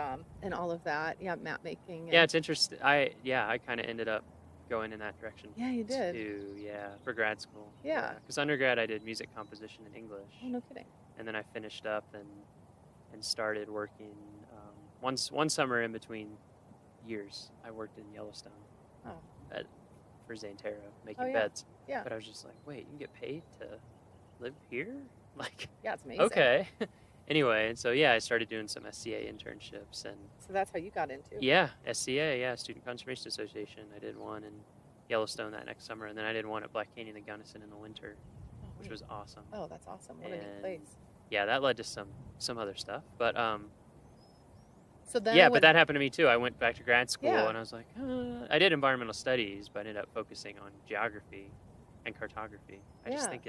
all of that. Yeah, map making. It's interesting. I kind of ended up going in that direction. Yeah, you did. For grad school. Yeah. Because undergrad I did music composition and English. Oh, no kidding. And then I finished up and started working. One summer in between years, I worked in Yellowstone. For Zantero, making beds. Yeah. But I was just like, wait, you can get paid to live here? Like, it's amazing. Okay. Anyway, and so I started doing some SCA internships, and so that's how you got into. SCA, Student Conservation Association. I did one in Yellowstone that next summer, and then I did one at Black Canyon and Gunnison in the winter, which was awesome. Oh, that's awesome! What a neat place. Yeah, that led to some other stuff, but So then but that happened to me too. I went back to grad school, and I was like, I did environmental studies, but I ended up focusing on geography and cartography. I just think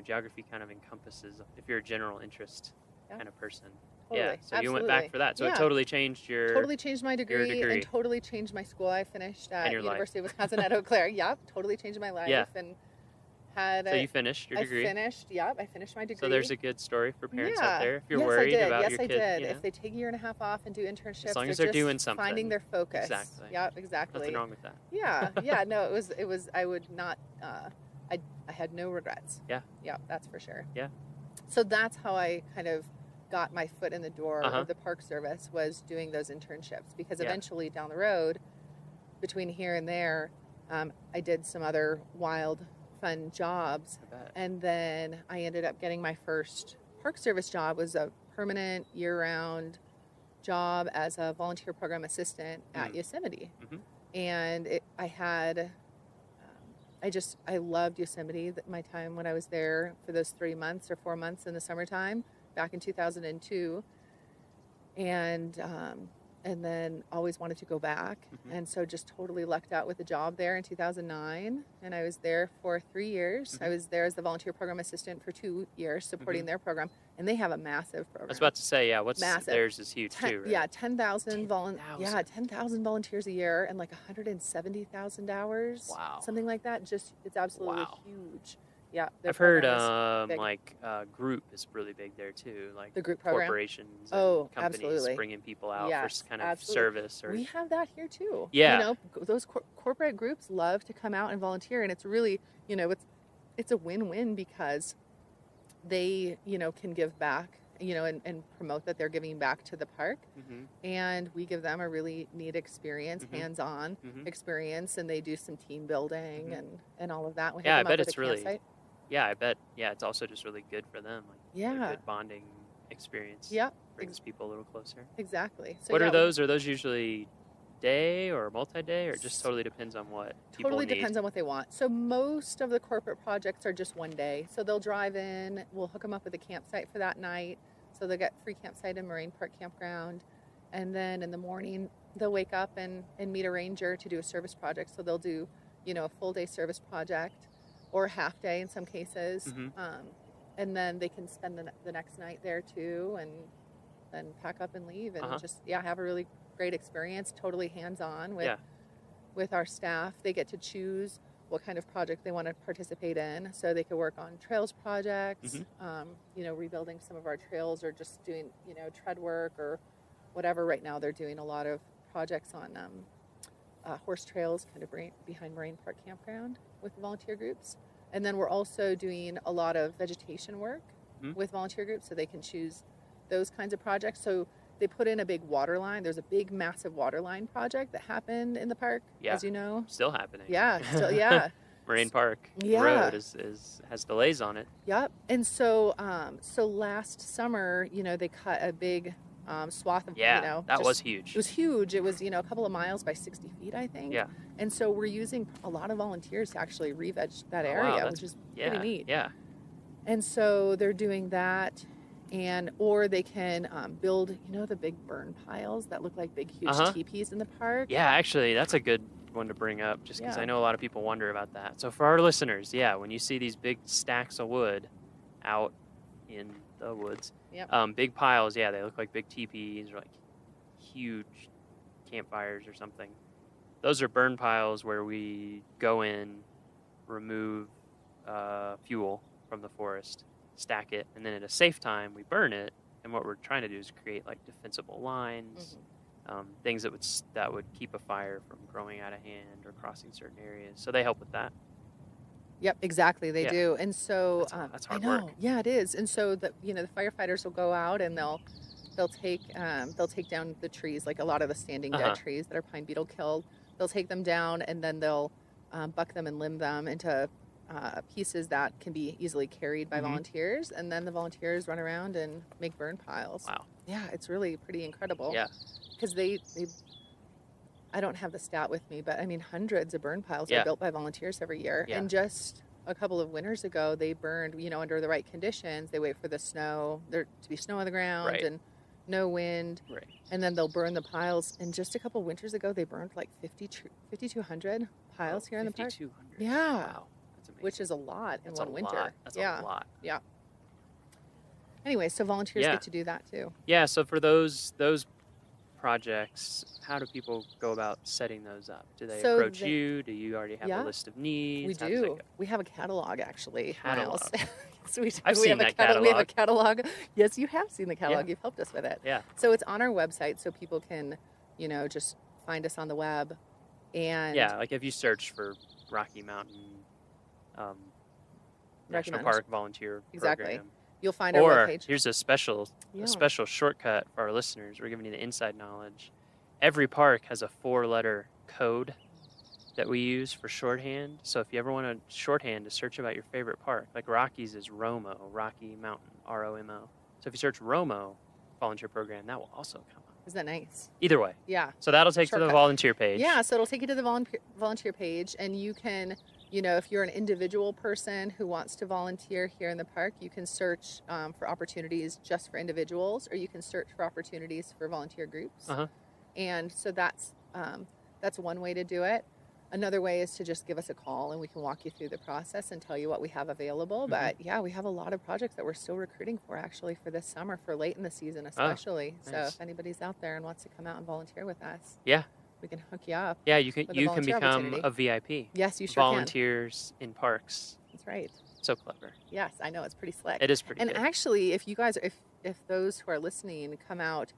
geography kind of encompasses, if you're a general interest kind of person. Totally. Yeah, so Absolutely. you went back for that. So it totally changed my degree, and totally changed my school. I finished at University of Wisconsin at Eau Claire. Yep, totally changed my life. And had you finished your degree? I finished my degree. So there's a good story for parents out there if you're yes, worried I did. about yes, your I kid. did. You know? If they take a year and a half off and do internships, as long as they're doing something, finding their focus. Exactly. Yep, exactly. Nothing wrong with that. Yeah. No, it was. I would not. I had no regrets. Yeah. Yeah, that's for sure. Yeah. So that's how I kind of got my foot in the door of the Park Service, was doing those internships, because eventually down the road, between here and there, I did some other wild, fun jobs, and then I ended up getting my first Park Service job. Was a permanent year-round job as a volunteer program assistant at Yosemite, and I loved Yosemite. My time when I was there for those 3 months or 4 months in the summertime back in 2002, and then always wanted to go back, and so just totally lucked out with a job there in 2009, and I was there for 3 years. I was there as the volunteer program assistant for 2 years, supporting their program, and they have a massive program. I was about to say, what's massive. Theirs is huge too, right? Yeah, 10,000 volunteers a year and like 170,000 hours. Wow. Something like that. Just, it's absolutely huge. Yeah. I've heard group is really big there too, like the group program, corporations and companies absolutely. bringing people out for kind of service. Or we have that here too. Yeah. Those corporate groups love to come out and volunteer, and it's really, it's a win-win, because they, can give back, and promote that they're giving back to the park, and we give them a really neat experience, hands-on experience, and they do some team building and all of that. I bet it's really. Yeah, I bet. Yeah, it's also just really good for them. Like, a good bonding experience. Yeah, brings people a little closer. Exactly. So what are those? Are those usually day or multi-day, or it just totally depends on what people Totally need? Depends on what they want. So most of the corporate projects are just one day. So they'll drive in. We'll hook them up with a campsite for that night. So they'll get free campsite in Moraine Park Campground, and then in the morning they'll wake up and meet a ranger to do a service project. So they'll do, a full day service project, or a half day in some cases, and then they can spend the next night there too, and then pack up and leave, and just have a really great experience. Totally hands-on with our staff. They get to choose what kind of project they want to participate in, so they could work on trails projects, rebuilding some of our trails, or just doing tread work or whatever. Right now they're doing a lot of projects on horse trails kind of behind Moraine Park Campground with volunteer groups. And then we're also doing a lot of vegetation work with volunteer groups, so they can choose those kinds of projects. So they put in a big water line. There's a big, massive water line project that happened in the park, as you know. Still happening. Yeah, Moraine Park Road has delays on it. Yep. And so last summer, they cut a big swath of, that was huge. It was huge. It was, a couple of miles by 60 feet, I think. Yeah. And so we're using a lot of volunteers to actually re-veg that area, which is pretty neat. Yeah. And so they're doing that, or they can build, the big burn piles that look like big, huge teepees in the park. Yeah, actually, that's a good one to bring up, just because I know a lot of people wonder about that. So for our listeners, when you see these big stacks of wood out in the woods, big piles, they look like big teepees or like huge campfires or something. Those are burn piles where we go in, remove fuel from the forest, stack it, and then at a safe time we burn it. And what we're trying to do is create like defensible lines, things that would keep a fire from growing out of hand or crossing certain areas. So they help with that. Yep, exactly. They do. And so that's hard I know. work. Yeah, it is. And so the firefighters will go out and they'll take down the trees, like a lot of the standing dead trees that are pine beetle killed. They'll take them down, and then they'll buck them and limb them into pieces that can be easily carried by volunteers, and then the volunteers run around and make burn piles. Wow. Yeah, it's really pretty incredible. Yeah. Because I don't have the stat with me, but I mean, hundreds of burn piles are built by volunteers every year. Yeah. And just a couple of winters ago, they burned, under the right conditions. They wait for the snow, there to be snow on the ground and no wind. Right. And then they'll burn the piles. And just a couple of winters ago, they burned like 5,200 piles here in the park. 5,200. Yeah. Wow. That's amazing. which is a lot in That's one a winter. lot. That's yeah. a lot. Yeah. Anyway, so volunteers Yeah. get to do that too. Yeah. So for those projects, how do people go about setting those up? Do they So approach you? Do you already have Yeah. a list of needs? We How does that do. go? We have a catalog, actually, Catalog. Miles. Yes, we do. I've We seen have a that We have a catalog. catalog. Yes, you have seen the catalog. Yeah. You've helped us with it. Yeah. So it's on our website, so people can, just find us on the web. And Yeah, like if you search for Rocky Mountain National Mountain Park volunteer Exactly. program. You'll find our Or webpage. here's a special Yeah. shortcut for our listeners. We're giving you the inside knowledge. Every park has a 4-letter code that we use for shorthand. So if you ever want to shorthand to search about your favorite park, like Rockies is Romo, Rocky Mountain, ROMO. So if you search Romo volunteer program, that will also come up. Isn't that nice? Either way. Yeah. So that'll take to the Shortcut. volunteer page. Yeah, so it'll take you to the volunteer page, and you can, if you're an individual person who wants to volunteer here in the park, you can search for opportunities just for individuals, or you can search for opportunities for volunteer groups. Uh-huh. And so that's one way to do it. Another way is to just give us a call, and we can walk you through the process and tell you what we have available. But yeah, we have a lot of projects that we're still recruiting for, actually, for this summer, for late in the season especially. Oh, So nice. if anybody's out there and wants to come out and volunteer with us, Yeah. we can hook you up. Yeah, you can with a volunteer become opportunity. a VIP. Yes, you sure can. Volunteers in parks. That's right. So clever. Yes, I know, it's pretty slick. It is pretty And good. actually, if you guys, if those who are listening come out,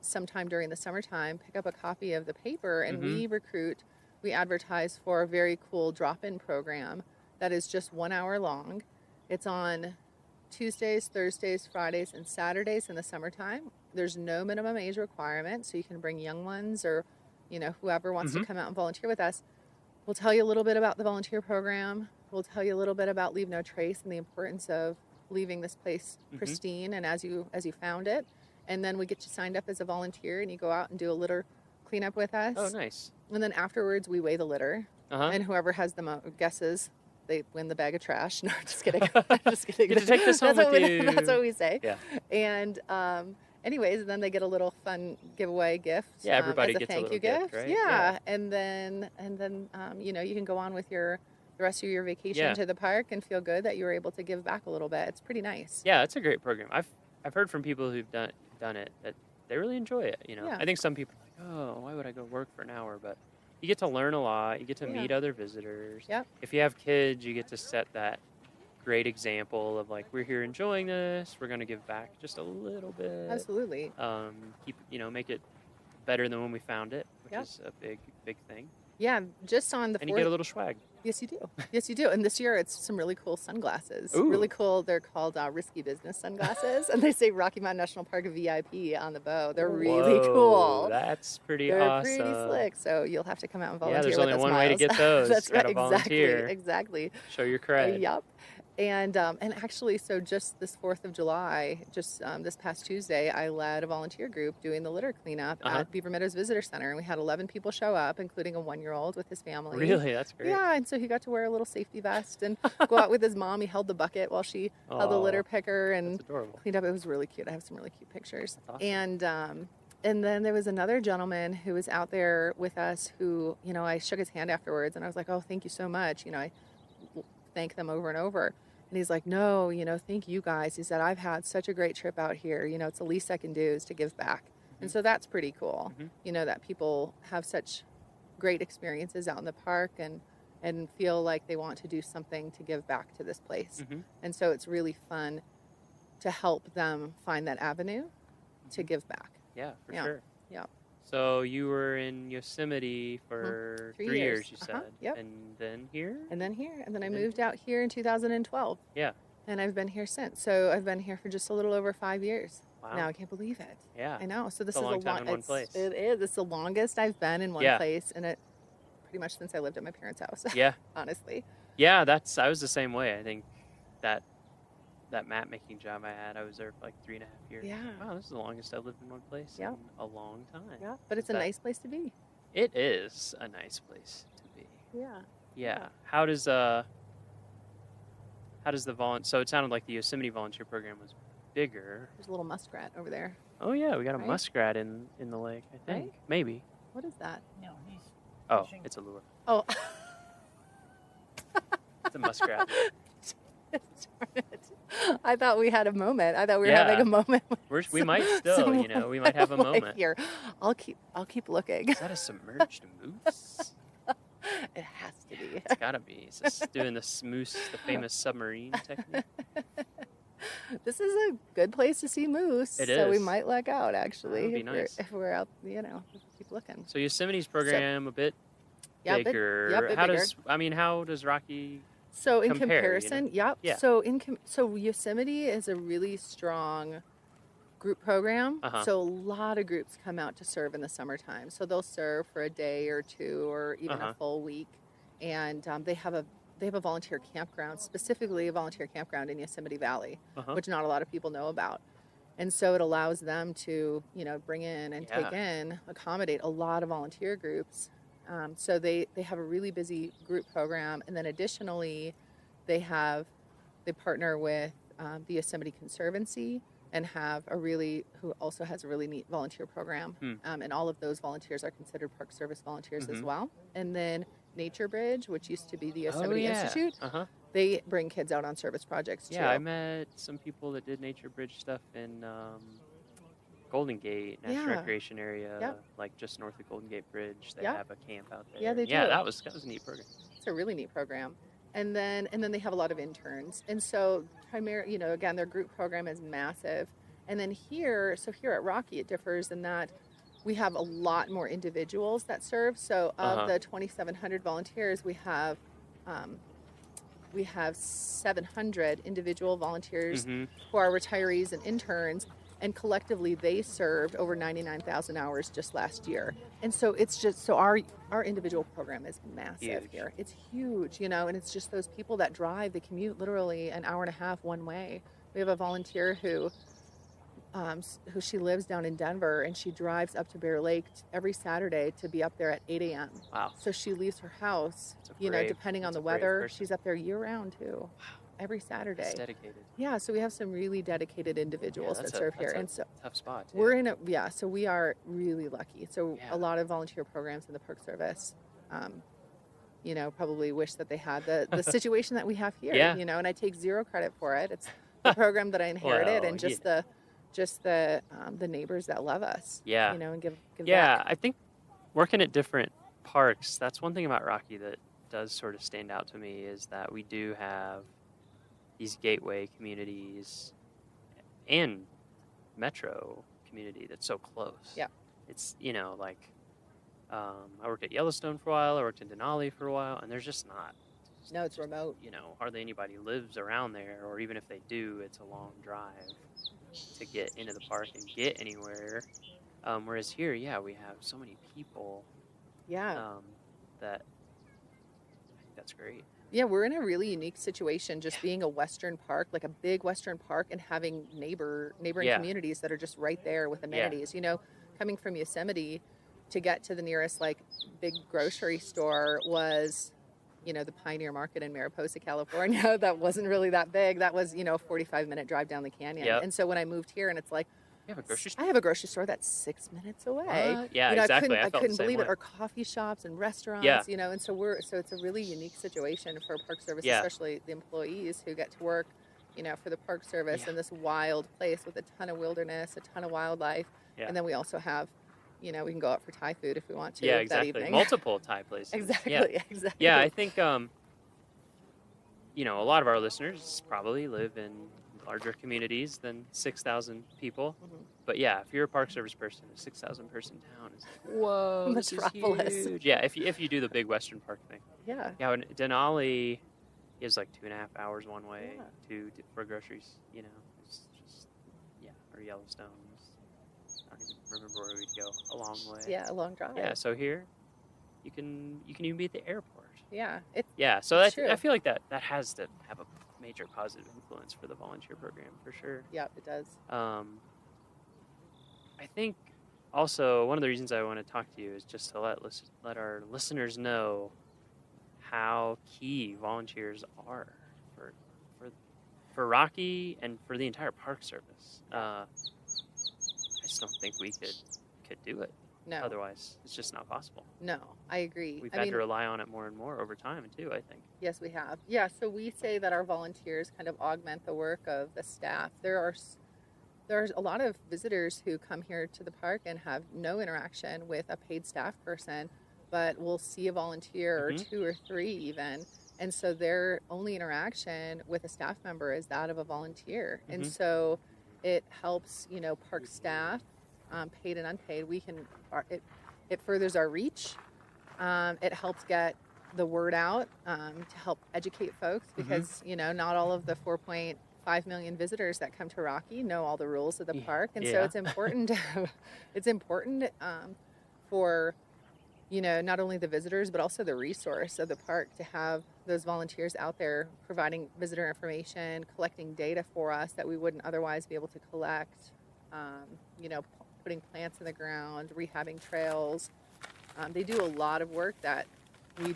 sometime during the summertime, pick up a copy of the paper, and we advertise for a very cool drop-in program that is just 1 hour long. It's on Tuesdays, Thursdays, Fridays, and Saturdays in the summertime. There's no minimum age requirement, so you can bring young ones or, whoever wants to come out and volunteer with us. We'll tell you a little bit about the volunteer program. We'll tell you a little bit about Leave No Trace and the importance of leaving this place pristine and as you found it. And then we get you signed up as a volunteer, and you go out and do a litter cleanup with us. Oh, nice. And then afterwards, we weigh the litter. Uh-huh. And whoever has the guesses, they win the bag of trash. No, I'm just kidding. I'm just kidding. Get to take this home That's with what you. That's what we say. Yeah. And anyways, then they get a little fun giveaway gift. Yeah, everybody as a gets a thank little you gift, right? Yeah. Yeah. And then you can go on with the rest of your vacation Yeah. to the park and feel good that you were able to give back a little bit. It's pretty nice. Yeah, it's a great program. I've heard from people who've done it that they really enjoy it. Yeah. I think some people are like, oh, why would I go work for an hour? But you get to learn a lot. You get to Yeah. meet other visitors. Yep. If you have kids, you get to set that great example of like, we're here enjoying this. We're going to give back just a little bit. Absolutely. Make it better than when we found it, which Yep. is a big thing. Yeah, just on the And you get a little swag. Yes, you do. Yes, you do. And this year, it's some really cool sunglasses. Ooh. Really cool. They're called Risky Business sunglasses, and they say Rocky Mountain National Park VIP on the bow. They're really Whoa, cool. That's pretty They're awesome. pretty slick. So you'll have to come out and Yeah, volunteer there's with only us, one way to Miles. get those. That's Gotta right. volunteer. Exactly. Show your cred. Yep. And actually, so just this 4th of July, this past Tuesday, I led a volunteer group doing the litter cleanup at Beaver Meadows Visitor Center. And we had 11 people show up, including a 1-year-old with his family. Really? That's great. Yeah, and so he got to wear a little safety vest and go out with his mom. He held the bucket while she held the litter picker and cleaned up. It was really cute. I have some really cute pictures. That's awesome. And then there was another gentleman who was out there with us who, I shook his hand afterwards, and I was like, oh, thank you so much. I thank them over and over. And he's like, no, thank you guys. He said, I've had such a great trip out here. It's the least I can do is to give back. And so that's pretty cool, that people have such great experiences out in the park and feel like they want to do something to give back to this place. And so it's really fun to help them find that avenue to give back. Yeah, for sure. Yeah. So you were in Yosemite for 3 years, you said. Yep. And then here? And then here. And then I moved out here in 2012. Yeah. And I've been here since. So I've been here for just a little over 5 years. Wow. Now I can't believe it. Yeah. I know. So this It's is a long time in one it's- place. It is. It's the longest I've been in one Yeah. place, and it pretty much since I lived at my parents' house. Yeah. Honestly. Yeah, I was the same way. I think that map making job I had, I was there for like 3.5 years. Yeah. Wow, this is the longest I've lived in one place in a long time. Yeah. But it's a nice place to be. It is a nice place to be. Yeah. Yeah. How does the so it sounded like the Yosemite volunteer program was bigger. There's a little muskrat over there. Oh yeah, we got a Right? muskrat in the lake, I think. Right? Maybe. What is that? No, he's Oh, it's a lure. Oh. the muskrat. I thought we had a moment. I thought we were having a moment. We might still, we might have a moment. Here, I'll keep looking. Is that a submerged moose? It has to be. It's gotta be. It's just doing the famous submarine technique. This is a good place to see moose. It so we is. might luck out, actually. That would be nice. If we're out, keep looking. So Yosemite's program a bit bigger. How does Rocky So in compare, comparison, Yeah. So so Yosemite is a really strong group program. So a lot of groups come out to serve in the summertime. So they'll serve for a day or two or even a full week, and they have a volunteer campground, specifically a volunteer campground in Yosemite Valley, which not a lot of people know about. And so it allows them to, bring in and accommodate a lot of volunteer groups. So they have a really busy group program. And then additionally, they partner with the Yosemite Conservancy and who also has a really neat volunteer program. And all of those volunteers are considered Park Service volunteers as well. And then Nature Bridge, which used to be the Yosemite Institute, they bring kids out on service projects too. Yeah, I met some people that did Nature Bridge stuff in Golden Gate National Recreation Area, like just north of Golden Gate Bridge. They have a camp out there. Yeah, they do. Yeah, that was a neat program. It's a really neat program. And then they have a lot of interns. And so again, their group program is massive. And then here at Rocky, it differs in that we have a lot more individuals that serve. So of the 2,700 volunteers, we have 700 individual volunteers who are retirees and interns, and collectively they served over 99,000 hours just last year. And so it's just our individual program is massive here. It's huge, and it's just those people that drive, they commute literally an hour and a half one way. We have a volunteer who she lives down in Denver, and she drives up to Bear Lake every Saturday to be up there at 8 a.m. Wow. So she leaves her house, depending on the weather. She's up there year round too. Wow. Every Saturday. That's dedicated. Yeah, so we have some really dedicated individuals that serve here. And so tough spot. We're so we are really lucky. So a lot of volunteer programs in the Park Service, probably wish that they had the situation that we have here, and I take zero credit for it. It's the program that I inherited and just the neighbors that love us. Yeah. And give Yeah, back. I think working at different parks, that's one thing about Rocky that does sort of stand out to me is that we do have these gateway communities and metro community that's so close. Yeah. It's, I worked at Yellowstone for a while, I worked in Denali for a while, and there's just not. No, it's remote. Hardly anybody lives around there, or even if they do, it's a long drive to get into the park and get anywhere. Whereas here, we have so many people. Yeah. That I think that's great. Yeah, we're in a really unique situation, just being a Western park, like a big Western park, and having neighboring communities that are just right there with amenities. Coming from Yosemite to get to the nearest big grocery store was, the Pioneer Market in Mariposa, California. That wasn't really that big. That was, a 45-minute drive down the canyon. Yep. And so when I moved here, and it's like, you have a grocery store? I have a grocery store that's 6 minutes away. What? Yeah, exactly. I couldn't believe it. Way. Or coffee shops and restaurants, and so it's a really unique situation for Park Service, especially the employees who get to work, for the Park Service in this wild place with a ton of wilderness, a ton of wildlife. Yeah. And then we also have, we can go out for Thai food if we want to that evening. Multiple Thai places. Exactly. Exactly. Yeah, I think, a lot of our listeners probably live in larger communities than 6,000 people. But if you're a Park Service person, a 6,000 person town is whoa, this is huge. Yeah, if you do the big Western Park thing. Yeah. Yeah, and Denali is like 2.5 hours one way for groceries. It's just or Yellowstone. I don't even remember where we'd go. A long way. Yeah, a long drive. Yeah, so here you can even be at the airport. Yeah. So I feel like that has to have a major positive influence for the volunteer program for sure. Yeah, it does. I think also one of the reasons I want to talk to you is just to let our listeners know how key volunteers are for Rocky and for the entire Park Service. I just don't think we could do it No. Otherwise, it's just not possible. No, I agree. We've had to rely on it more and more over time, too, I think. Yes, we have. Yeah, so we say that our volunteers kind of augment the work of the staff. There's a lot of visitors who come here to the park and have no interaction with a paid staff person, but will see a volunteer or two or three even. And so their only interaction with a staff member is that of a volunteer. And so it helps, park staff, paid and unpaid. It furthers our reach. It helps get the word out to help educate folks because, not all of the 4.5 million visitors that come to Rocky know all the rules of the park. And so it's important for not only the visitors, but also the resource of the park to have those volunteers out there providing visitor information, collecting data for us that we wouldn't otherwise be able to collect, putting plants in the ground, rehabbing trails. They do a lot of work that we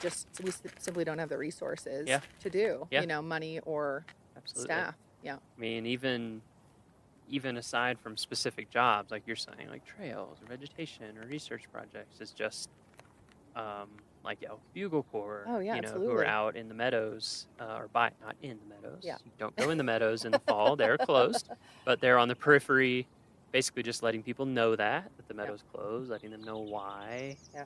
simply don't have the resources to do, money or staff. Yeah. I mean, even aside from specific jobs, like you're saying, like trails or vegetation or research projects, is just like Bugle Corps, who are out in the meadows, not in the meadows. Yeah. You don't go in the meadows in the fall; they're closed, but they're on the periphery, basically just letting people know that the meadow's closed, letting them know why. Yeah.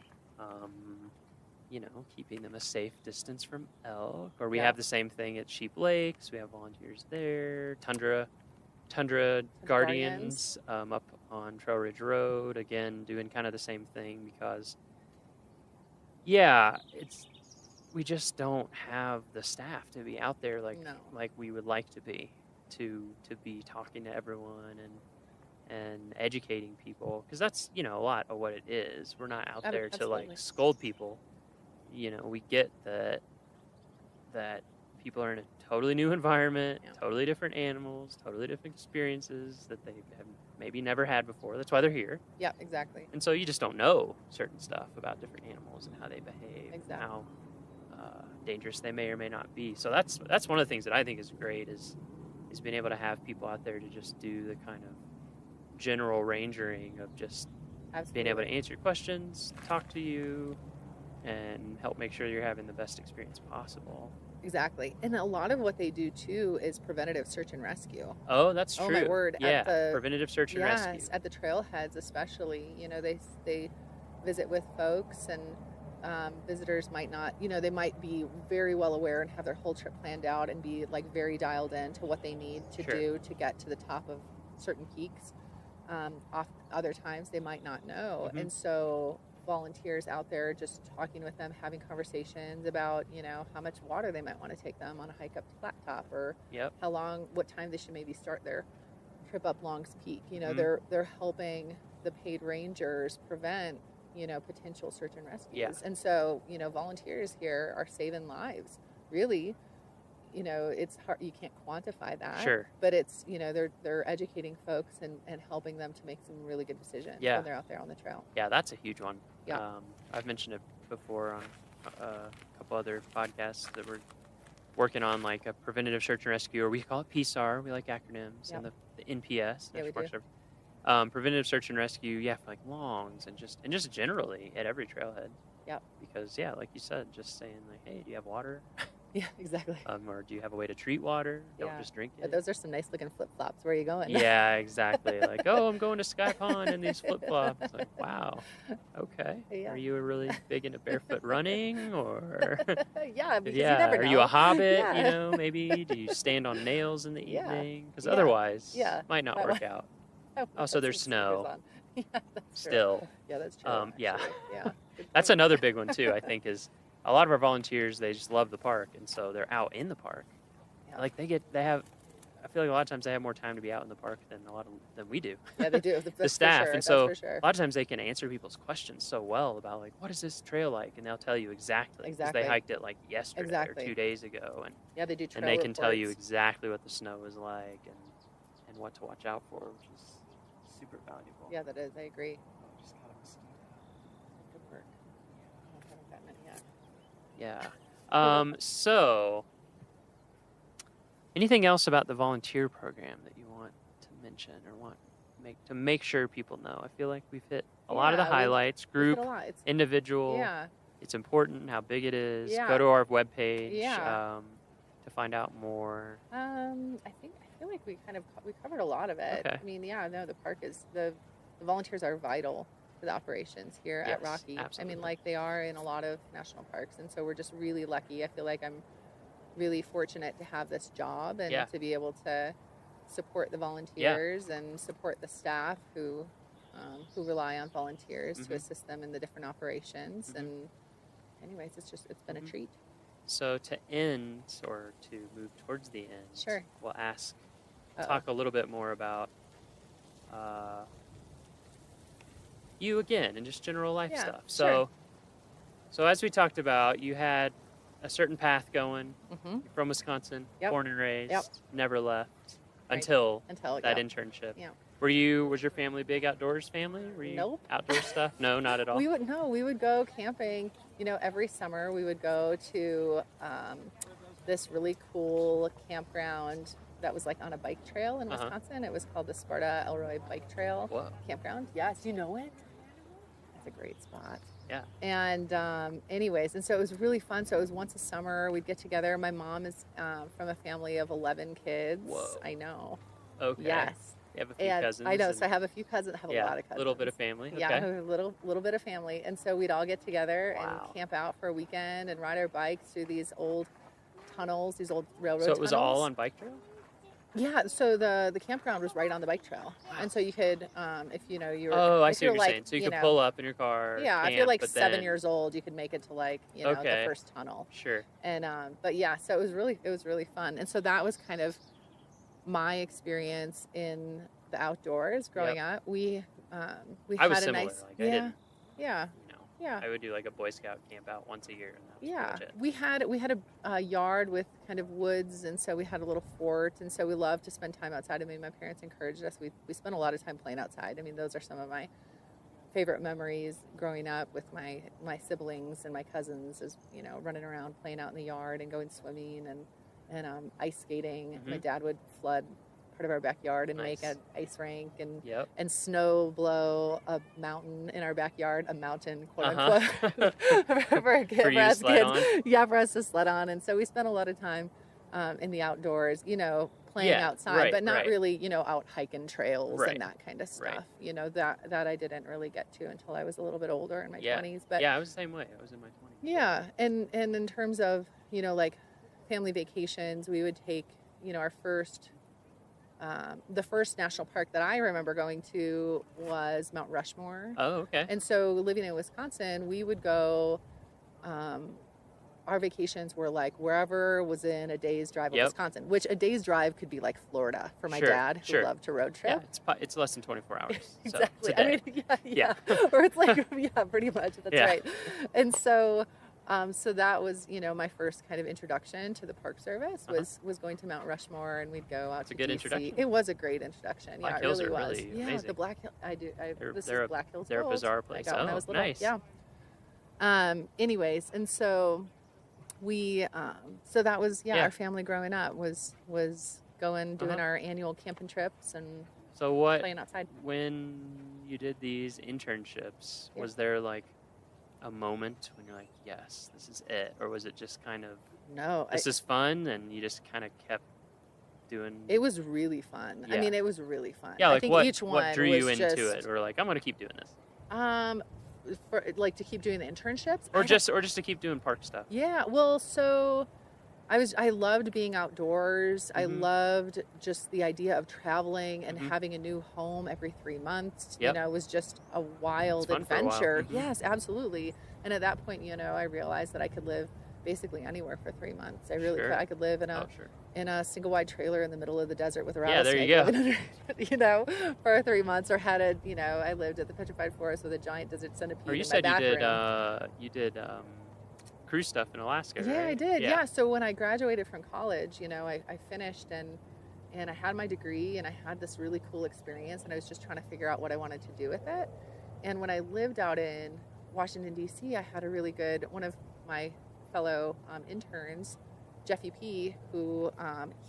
Keeping them a safe distance from elk. Or we have the same thing at Sheep Lakes. We have volunteers there. Tundra Guardians up on Trail Ridge Road, again doing kind of the same thing because we just don't have the staff to be out there like we would like to be talking to everyone and educating people, because that's a lot of what it is. We're not out there to like scold people. We get that people are in a totally new environment, totally different animals, totally different experiences that they have maybe never had before. That's why they're here. Yeah, exactly. And so you just don't know certain stuff about different animals and how they behave, and how dangerous they may or may not be. So that's one of the things that I think is great is being able to have people out there to just do the kind of general rangering of just being able to answer your questions, talk to you, and help make sure you're having the best experience possible. Exactly. And a lot of what they do too is preventative search and rescue. Oh, that's true. Oh my word. Yeah, preventative search and rescue. Yes, at the trailheads especially. They visit with folks, and visitors might not, they might be very well aware and have their whole trip planned out and be like very dialed in to what they need to do to get to the top of certain peaks. Other times they might not know. And so volunteers out there just talking with them, having conversations about how much water they might want to take them on a hike up to Flat Top, or what time they should maybe start their trip up Long's Peak. They're helping the paid rangers prevent potential search and rescues. And so volunteers here are saving lives, really. It's hard, you can't quantify that. Sure. But it's, they're educating folks and helping them to make some really good decisions when they're out there on the trail. Yeah, that's a huge one. Yeah. I've mentioned it before on a couple other podcasts that we're working on, like a preventative search and rescue, or we call it PSAR. We like acronyms, and the NPS. Yeah, we do. Preventative search and rescue, for like longs and just generally at every trailhead. Yeah. Because like you said, just saying like, hey, do you have water? Yeah, exactly. Or do you have a way to treat water? Don't just drink it. Those are some nice looking flip flops. Where are you going? Yeah, exactly. Like, oh, I'm going to Sky Pond in these flip flops. It's like, wow. Okay. Yeah. Are you really big into barefoot running, or? Yeah, because you never know. Are you a hobbit? Maybe. Do you stand on nails in the evening? Because otherwise, it might not work out. Oh, so there's snow. Yeah, that's still. True. Yeah, that's true. Yeah. Yeah. That's another big one too. I think is. A lot of our volunteers, they just love the park, and so they're out in the park. Yeah. Like I feel like a lot of times they have more time to be out in the park than we do. Yeah, they do. The staff, and so a lot of times they can answer people's questions so well about like, what is this trail like, and they'll tell you exactly. Because they hiked it like yesterday or 2 days ago, and they do. And they can tell you exactly what the snow is like and what to watch out for, which is super valuable. Yeah, that is. I agree. Just got a mosquito. Good work. I haven't gotten it yet. Yeah. So, anything else about the volunteer program that you want to mention or want make sure people know? I feel like we've hit a lot of the Yeah, highlights, we've hit group, a lot. individual. Yeah. It's important how big it is. Yeah. Go to our webpage Yeah. to find out more. I feel like we covered a lot of it. Okay. I mean, yeah, no, the park is the volunteers are vital to the operations here at Yes, Rocky. I absolutely. mean, like they are in a lot of national parks, and so we're just really lucky. I feel like I'm really fortunate to have this job and Yeah. to be able to support the volunteers and support the staff who rely on volunteers to Mhm. assist them in the different operations. Mhm. And anyways, it's been a treat. So to end or to move towards the end, Sure. we'll Uh-oh. talk a little bit more about you again and just general life Yeah, stuff. sure. So as we talked about, you had a certain path going. Mhm. You're from Wisconsin, Yep. born and raised, Yep. never left Right. until that yep. internship. Yeah. Was your family big outdoors family? Were you Nope. outdoor stuff? No, not at all. We would go camping. Every summer we would go to this really cool campground that was like on a bike trail in Uh-huh. Wisconsin. It was called the Sparta Elroy Bike Trail Whoa. Campground. Yes, you know it. That's a great spot. Yeah. And anyways, and so it was really fun. So it was once a summer. We'd get together. My mom is from a family of 11 kids. Whoa. I know. Okay. Yes. You have a few And cousins. I know. and- So I have a few cousins. I have a lot of cousins. A little bit of family. Yeah, Okay. a little bit of family, and so we'd all get together Wow. and camp out for a weekend and ride our bikes through these old tunnels, these old railroad So it was all tunnels. on bike trail? Yeah, so the campground was right on the bike trail, and so you could, if you were. Oh, I if see what you're you're like, saying. So you could pull up in your car. Yeah, if camp, you're like but 7 then- years old, you could make it to like the Okay. first tunnel. Sure. And but yeah, so it was really fun, and so that was kind of my experience in the outdoors growing up. We I had was a similar. nice Like I didn't, yeah. Yeah. I would do like a Boy Scout camp out once a year, and that was Yeah, pretty much it. we had a yard with kind of woods, and so we had a little fort, and so we loved to spend time outside. I mean, my parents encouraged us. We spent a lot of time playing outside. I mean, those are some of my favorite memories growing up with my siblings and my cousins, is running around playing out in the yard and going swimming and ice skating. My Mhm. dad would flood part of our backyard and Nice. make an ice rink and Yep. and snow blow a mountain in our backyard, a mountain, quote Uh-huh. unquote, for For you to us sled kids. on? Yeah, for us to sled on. And so we spent a lot of time in the outdoors, playing Yeah, outside, right, but not right. really, out hiking trails Right, and that kind of right. stuff. That I didn't really get to until I was a little bit older in my Yeah. 20s. But yeah, I was the same way. I was in my 20s. yeah, and in terms of like family vacations, we would take our first. The first national park that I remember going to was Mount Rushmore. Oh, okay. And so living in Wisconsin, we would go. Our vacations were like wherever was in a day's drive of Yep. Wisconsin, which a day's drive could be like Florida for my Sure, dad who sure. loved to road Yeah, trip. it's less than 24 hours. So it's Exactly. a day. Yeah. Or it's like, yeah, pretty much. That's Yeah. right. And so, so that was, my first kind of introduction to the Park Service was going to Mount Rushmore, and we'd go out It's to a good DC. introduction. It was a great introduction. Black yeah, Hills it really are was. really yeah, amazing. the Black Hill. This They're is Black Hills. they're a Gold. bizarre I place. got when I Oh, was little. nice. Yeah. Anyways, and so we, so that was Yeah. our family growing up was doing Uh-huh. our annual camping trips and So what? playing outside. When you did these internships, Yeah. was there like a moment when you're like, yes, this is it, or was it just kind of No, this is fun, and you just kind of kept doing? It was really fun. I Yeah. mean, it was really fun. Yeah, I like think what? each one What drew you was into just, it, or like I'm gonna keep doing this, for like to keep doing the internships, or just to keep doing park stuff? Yeah, well, so I loved being outdoors. I Mhm. loved just the idea of traveling and Mhm. having a new home every 3 months. Yep. It was just a wild fun for a while. adventure. Mhm. Yes, absolutely. And at that point, I realized that I could live basically anywhere for 3 months. I really Sure. could. I could live in a Oh, sure. in a single wide trailer in the middle of the desert with a Yeah, there rattlesnake you go. living under it, for 3 months, or had a, I lived at the Petrified Forest with a giant desert centipede Or you in said my you bathroom. did cruise stuff in Alaska, Yeah, right? I did. Yeah. So when I graduated from college, I finished and I had my degree and I had this really cool experience, and I was just trying to figure out what I wanted to do with it. And when I lived out in Washington, D.C., I had a really good, one of my fellow interns, Jeffy P., who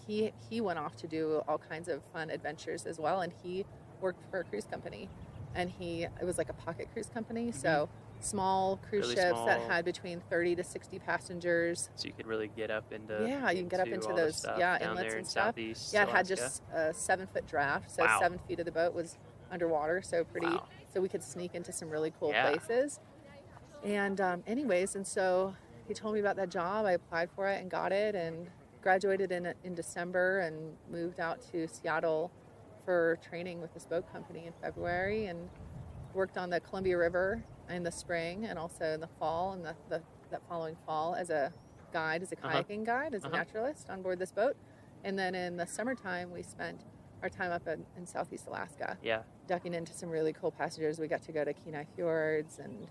he went off to do all kinds of fun adventures as well, and he worked for a cruise company, and it was like a pocket cruise company, so small cruise Really ships that small. had between 30 to 60 passengers. So you could really get up into Yeah, you can get up into all the those stuff inlets down there and in stuff. Southeast Yeah, it had Alaska. just a 7-foot draft, so Wow. 7 feet of the boat was underwater, so pretty. Wow. So we could sneak into some really cool Yeah. places. And anyways, and so he told me about that job. I applied for it and got it, and graduated in December, and moved out to Seattle for training with this boat company in February, and worked on the Columbia River in the spring and also in the fall, and that following fall as a guide, as a kayaking guide, as a naturalist on board this boat. And then in the summertime, we spent our time up in Southeast Alaska, Yeah. ducking into some really cool passages. We got to go to Kenai Fjords and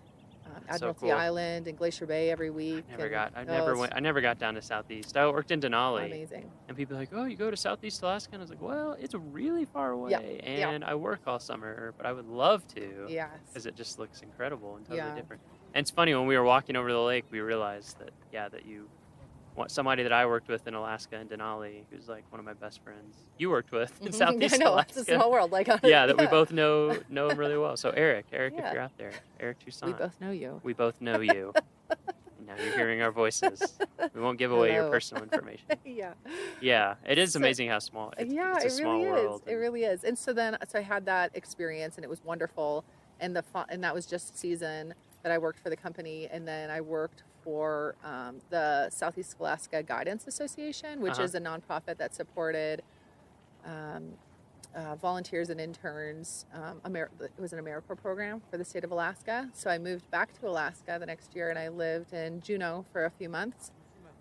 That's so Admiralty cool. Island and Glacier Bay every week. I never got down to Southeast. I worked in Denali. Amazing. And people are like, oh, you go to Southeast Alaska? And I was like, well, it's really far away. Yeah, And I work all summer, but I would love to. Yes. Because it just looks incredible and totally Yeah. different. And it's funny, when we were walking over the lake, we realized that, that you want somebody that I worked with in Alaska in Denali, who's like one of my best friends, you worked with in Southeast I know, Alaska. it's a small world. Like, yeah, that we both know him really well. So Eric, if Yeah. you're out there, Eric Tucson. We both know you. We both know you. Now you're hearing our voices. We won't give away your Hello. personal information. Yeah. Yeah, it is So- amazing how small. It's a it small really world. is. It really is. And so I had that experience, and it was wonderful. And and that was just a season that I worked for the company, and then I worked for the Southeast Alaska Guidance Association, which is a nonprofit that supported volunteers and interns. It was an AmeriCorps program for the state of Alaska. So I moved back to Alaska the next year, and I lived in Juneau for a few months,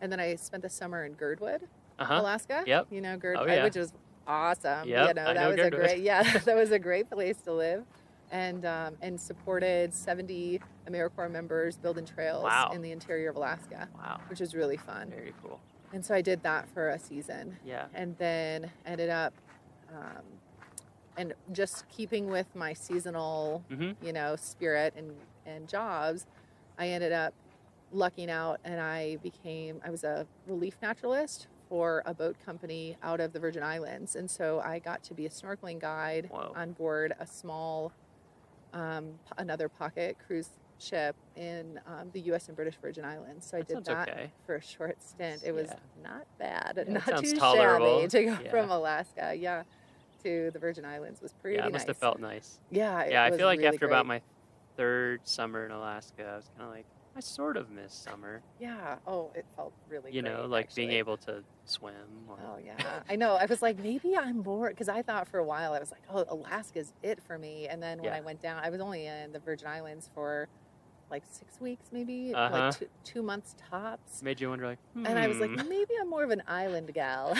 and then I spent the summer in Girdwood, Alaska. Yep. You know, Girdwood, Oh, yeah. which was awesome. Yep, You know, I that know was Girdwood. that was a great place to live. And supported 70 AmeriCorps members building trails Wow. in the interior of Alaska. Wow. Which was really fun. Very cool. And so I did that for a season. Yeah. And then ended up, and just keeping with my seasonal, spirit and jobs, I ended up lucking out, and I was a relief naturalist for a boat company out of the Virgin Islands. And so I got to be a snorkeling guide on board a small, another pocket cruise ship in the U.S. and British Virgin Islands. So I did that for a short stint. It was not bad, Yeah, not sounds too tolerable. shabby to go Yeah. from Alaska, to the Virgin Islands was pretty Yeah, it nice. must have felt nice. Yeah, it I was feel like really after about great. my third summer in Alaska, I was kind of like, I sort of miss summer. Yeah. Oh, it felt really You great, know, like being actually. able to swim. Or, Oh, yeah. I know. I was like, maybe I'm bored. Because I thought for a while, I was like, oh, Alaska's it for me. And then when Yeah. I went down, I was only in the Virgin Islands for like 6 weeks, maybe, Uh-huh. like 2 months tops. Made you wonder, like, And I was like, hmm. maybe I'm more of an island gal.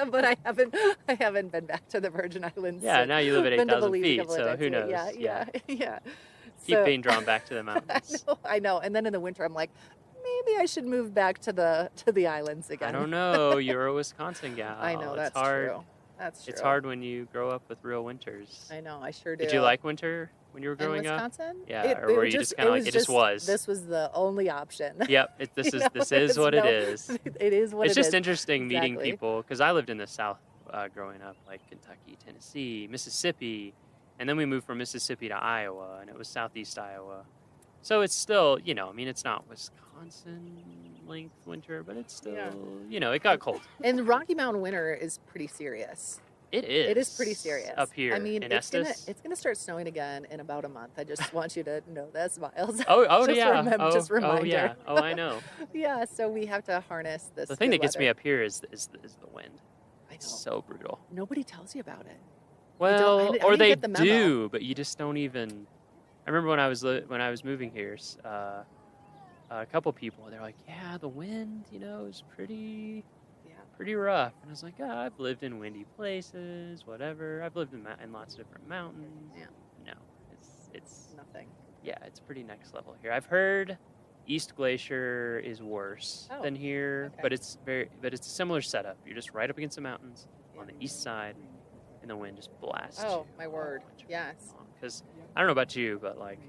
but I haven't been back to the Virgin Islands. Yeah, since. now you live at Been to 8,000 Belize a feet, couple of so times. who knows? Yeah, yeah, yeah. Keep So- being drawn back to the mountains. I know. And then in the winter, I'm like, maybe I should move back to the islands again. I don't know. You're a Wisconsin gal. I know, It's that's hard. true. That's It's true. hard when you grow up with real winters. I know, I sure do. Did you like winter when you were in growing up? Wisconsin? Yeah, or were you just kind of like, it just was? This was the only option. Yep, this is what it is. It is what It's it just is. interesting meeting Exactly. people, because I lived in the South growing up, like Kentucky, Tennessee, Mississippi, and then we moved from Mississippi to Iowa, and it was Southeast Iowa. So it's still, it's not Wisconsin length winter, but it's still, it got cold. And the Rocky Mountain winter is pretty serious. It is. It is pretty serious. Up here I mean, in it's Estes. gonna start snowing again in about a month. I just want you to know this, Miles. Oh Just yeah. just reminder. Oh yeah. Oh, I know. Yeah, so we have to harness this. The thing that good gets me weather. up here is the wind. I know. It's so brutal. Nobody tells you about it. Well, I or didn't they get the memo. do, but you just don't even. I remember when I was moving here, a couple people they're like, "Yeah, the wind, is pretty rough." And I was like, I've lived in windy places, whatever. I've lived in lots of different mountains. Yeah. No, it's nothing. Yeah, it's pretty next level here. I've heard East Glacier is worse Oh, than here, okay. but it's a similar setup. You're just right up against the mountains on the east side, and the wind just blasts. Oh, my word. Yes. Because I don't know about you, but like,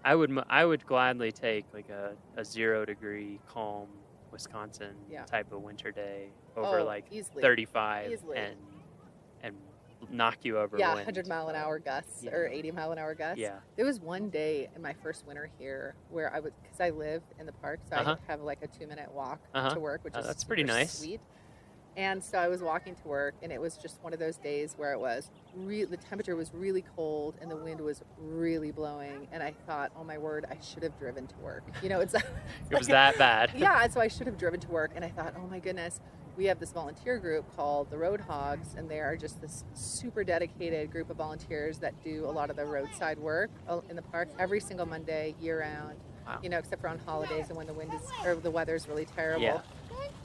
I would gladly take like a 0 degree calm Wisconsin Yeah. type of winter day over Oh, like easily. 35 Easily. and knock you over. Yeah, wind. 100-mile-an-hour gusts or 80-mile-an-hour gusts. Yeah. There was one day in my first winter here where I would, because I live in the park, so I would have like a 2-minute walk to work, which is that's pretty nice. Sweet. And so I was walking to work, and it was just one of those days where it was the temperature was really cold and the wind was really blowing, and I thought, oh my word, I should have driven to work. You know, it's it was that bad. Yeah, so I should have driven to work, and I thought, oh my goodness, we have this volunteer group called the Road Hogs, and they are just this super dedicated group of volunteers that do a lot of the roadside work in the park every single Monday, year round. Wow. You know, except for on holidays and when the weather's really terrible. Yeah.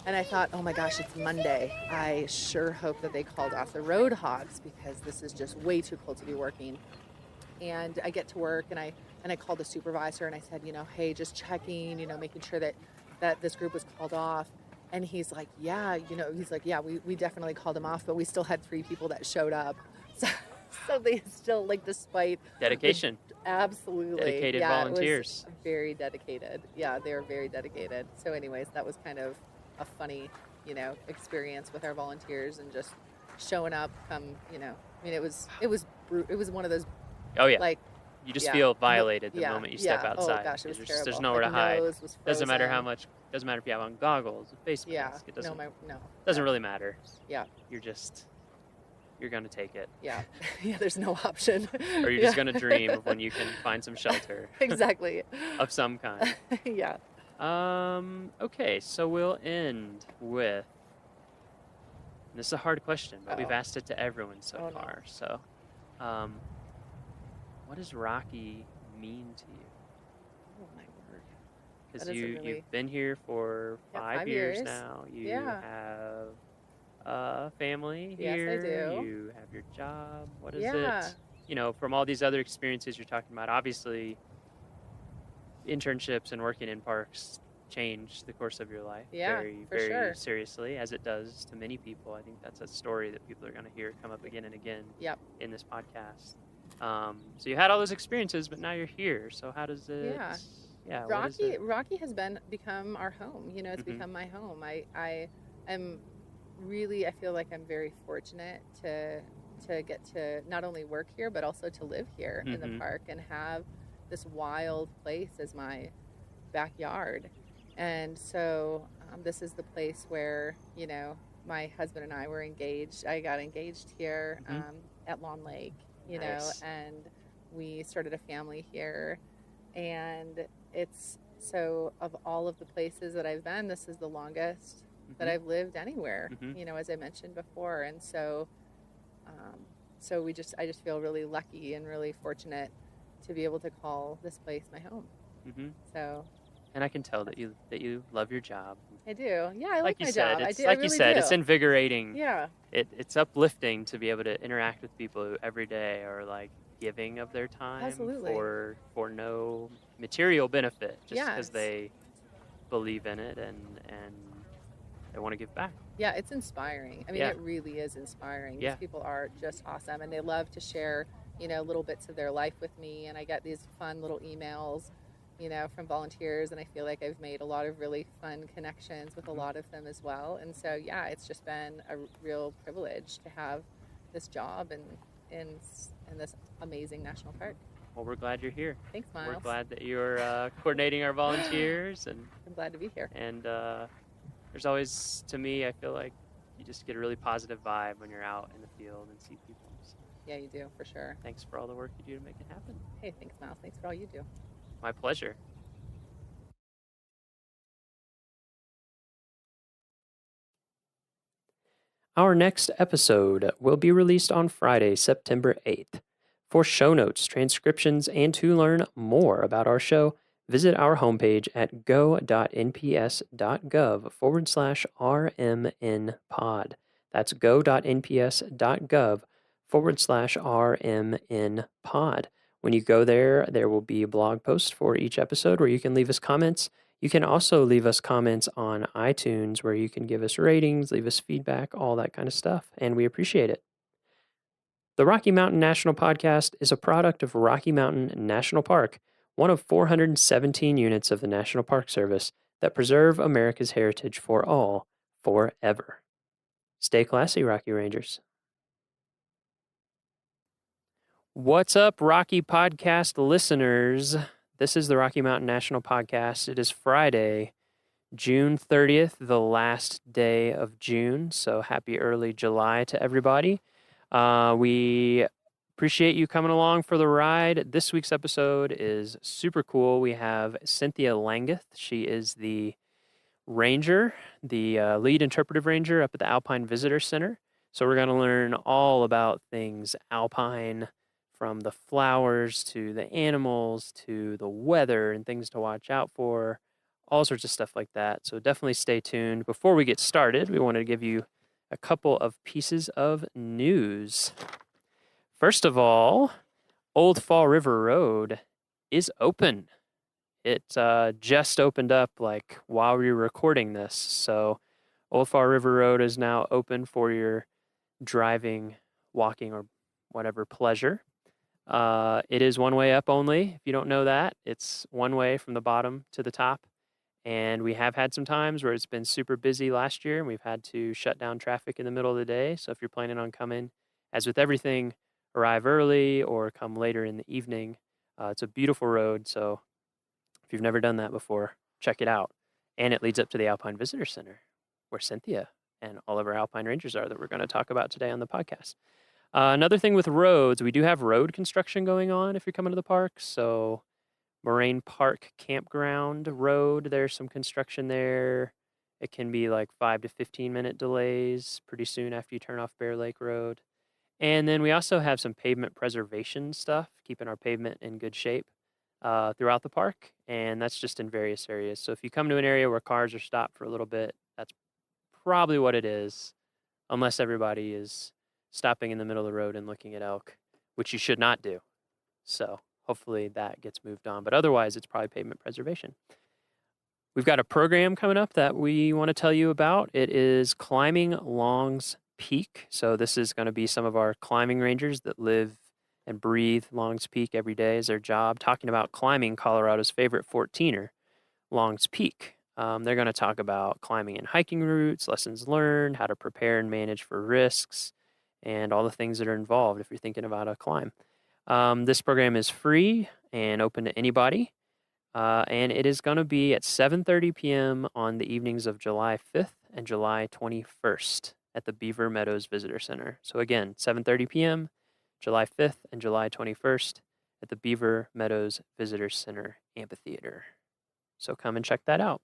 And I thought, oh my gosh, it's Monday. I sure hope that they called off the Road Hogs because this is just way too cold to be working. And I get to work and I called the supervisor and I said, you know, hey, just checking, you know, making sure that this group was called off. And he's like, yeah, we definitely called them off, but we still had 3 people that showed up. So they still, like, despite dedication. Absolutely. Dedicated volunteers. It was very dedicated. Yeah, they were very dedicated. So anyways, that was kind of a funny, you know, experience with our volunteers and just showing up you know, I mean, it was one of those. Oh yeah. Like, you just feel violated the moment you step outside. Oh gosh, it was terrible. There's nowhere like, to hide. Doesn't matter how much. Doesn't matter if you have on goggles, a face mask. It doesn't. No. Doesn't really matter. Yeah. You're gonna take it. Yeah. Yeah. There's no option. Or you're just gonna dream of when you can find some shelter. Exactly. Of some kind. Yeah. Okay, so we'll end with. This is a hard question, but we've asked it to everyone so far. No. So, what does Rocky mean to you? Oh my word! Because you've been here for 5 years now. You have a family here. Yes, I do. You have your job. What is it? You know, from all these other experiences you're talking about, obviously, internships and working in parks change the course of your life very seriously, as it does to many people. I think that's a story that people are going to hear come up again and again in this podcast. So you had all those experiences, but now you're here. So how does it? Yeah. Rocky has become our home. You know, it's become my home. I feel like I'm very fortunate to get to not only work here, but also to live here in the park and have this wild place as my backyard. And so this is the place where, you know, my husband and I were engaged. I got engaged here at Lawn Lake, you know, and we started a family here. And it's so, of all of the places that I've been, this is the longest that I've lived anywhere, you know, as I mentioned before. And so I just feel really lucky and really fortunate to be able to call this place my home. So. And I can tell that you love your job. I do. Yeah, I like my job. I do. Like I you really said, do. it's invigorating. Yeah. It's uplifting to be able to interact with people who every day are like giving of their time for no material benefit, just because they believe in it and they want to give back. Yeah, it's inspiring. I mean, it really is inspiring. These people are just awesome, and they love to share, you know, little bits of their life with me, and I get these fun little emails, you know, from volunteers, and I feel like I've made a lot of really fun connections with a lot of them as well. And so, yeah, it's just been a real privilege to have this job in this amazing national park. Well, we're glad you're here. Thanks, Miles. We're glad that you're coordinating our volunteers, and I'm glad to be here. And there's always, to me, I feel like you just get a really positive vibe when you're out in the field and see people. So. Yeah, you do, for sure. Thanks for all the work you do to make it happen. Hey, thanks, Miles. Thanks for all you do. My pleasure. Our next episode will be released on Friday, September 8th. For show notes, transcriptions, and to learn more about our show, visit our homepage at go.nps.gov/RMNpod. That's go.nps.gov/RMNpod. When you go there, there will be a blog post for each episode where you can leave us comments. You can also leave us comments on iTunes where you can give us ratings, leave us feedback, all that kind of stuff, and we appreciate it. The Rocky Mountain National Podcast is a product of Rocky Mountain National Park, one of 417 units of the National Park Service that preserve America's heritage for all, forever. Stay classy, Rocky Rangers. What's up, Rocky Podcast listeners? This is the Rocky Mountain National Podcast. It is Friday, June 30th, the last day of June. So happy early July to everybody. We appreciate you coming along for the ride. This week's episode is super cool. We have Cynthia Langeth. She is the ranger, the lead interpretive ranger up at the Alpine Visitor Center. So we're going to learn all about things alpine, from the flowers to the animals to the weather and things to watch out for, all sorts of stuff like that. So definitely stay tuned. Before we get started, we wanted to give you a couple of pieces of news. First of all, Old Fall River Road is open. It just opened up like while we were recording this. So Old Fall River Road is now open for your driving, walking, or whatever pleasure. It is one way up only. If you don't know that, it's one way from the bottom to the top. And we have had some times where it's been super busy last year and we've had to shut down traffic in the middle of the day. So if you're planning on coming, as with everything, arrive early or come later in the evening. It's a beautiful road. So if you've never done that before, check it out. And it leads up to the Alpine Visitor Center, where Cynthia and all of our Alpine Rangers are that we're going to talk about today on the podcast. Another thing with roads, we do have road construction going on if you're coming to the park. So Moraine Park Campground Road, there's some construction there. It can be like 5 to 15 minute delays pretty soon after you turn off Bear Lake Road. And then we also have some pavement preservation stuff, keeping our pavement in good shape throughout the park. And that's just in various areas. So if you come to an area where cars are stopped for a little bit, that's probably what it is, unless everybody is stopping in the middle of the road and looking at elk, which you should not do. So hopefully that gets moved on. But otherwise, it's probably pavement preservation. We've got a program coming up that we want to tell you about. It is Climbing Longs Peak. So this is going to be some of our climbing rangers that live and breathe Longs Peak every day as their job, talking about climbing Colorado's favorite 14er, Longs Peak. They're going to talk about climbing and hiking routes, lessons learned, how to prepare and manage for risks, and all the things that are involved if you're thinking about a climb. This program is free and open to anybody, and it is going to be at 7:30 p.m. on the evenings of July 5th and July 21st at the Beaver Meadows Visitor Center. So again, 7:30 p.m., July 5th and July 21st at the Beaver Meadows Visitor Center Amphitheater. So come and check that out.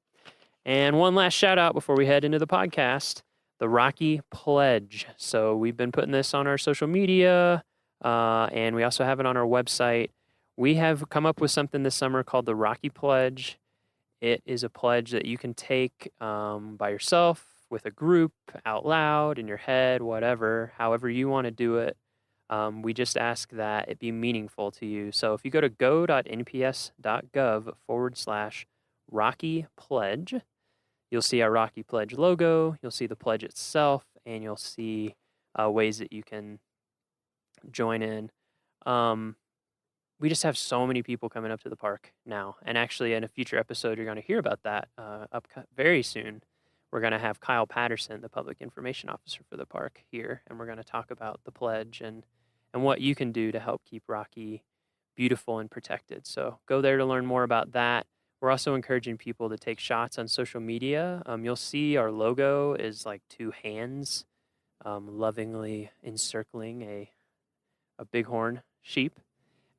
And one last shout out before we head into the podcast, the Rocky Pledge. So we've been putting this on our social media, and we also have it on our website. We have come up with something this summer called the Rocky Pledge. It is a pledge that you can take by yourself, with a group, out loud, in your head, whatever, however you want to do it. We just ask that it be meaningful to you. So if you go to go.nps.gov/Rocky Pledge, you'll see our Rocky Pledge logo, you'll see the pledge itself, and you'll see ways that you can join in. We just have so many people coming up to the park now. And actually, in a future episode, you're going to hear about that very soon. We're going to have Kyle Patterson, the public information officer for the park, here, and we're going to talk about the pledge and what you can do to help keep Rocky beautiful and protected. So go there to learn more about that. We're also encouraging people to take shots on social media. You'll see our logo is like two hands lovingly encircling a bighorn sheep.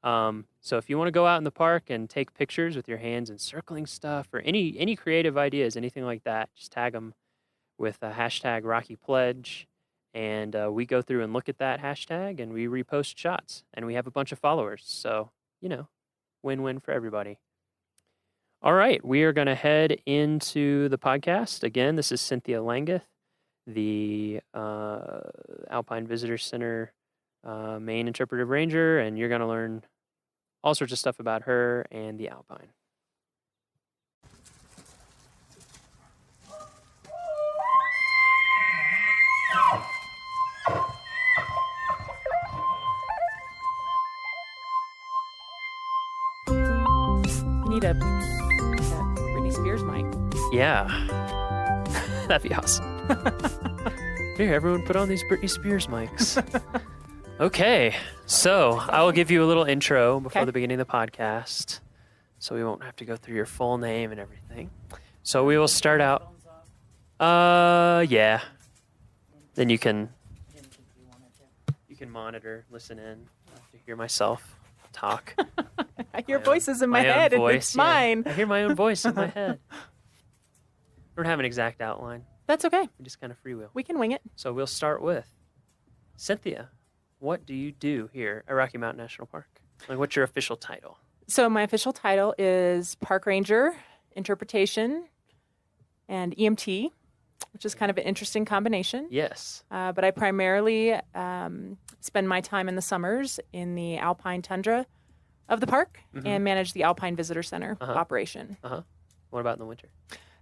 So if you want to go out in the park and take pictures with your hands encircling stuff or any creative ideas, anything like that, just tag them with a hashtag Rocky Pledge. And we go through and look at that hashtag and we repost shots. And we have a bunch of followers. So, win-win for everybody. All right, we are going to head into the podcast. Again, this is Cynthia Langeth, the Alpine Visitor Center main interpretive ranger, and you're going to learn all sorts of stuff about her and the Alpine. Need a Britney Spears mic. Yeah. That'd be awesome. Here, everyone put on these Britney Spears mics. Okay, so I will give you a little intro before the beginning of the podcast, so we won't have to go through your full name and everything. So we will start out. Yeah. Then you can monitor, listen in, to hear myself talk. I hear voices in my head, and it's mine. I hear my own voice in my head. I don't have an exact outline. That's okay. We just kind of freewheel. We can wing it. So we'll start with Cynthia. What do you do here at Rocky Mountain National Park? Like, what's your official title? So my official title is Park Ranger, Interpretation, and EMT, which is kind of an interesting combination. Yes. But I primarily spend my time in the summers in the alpine tundra of the park and manage the Alpine Visitor Center operation. What about in the winter?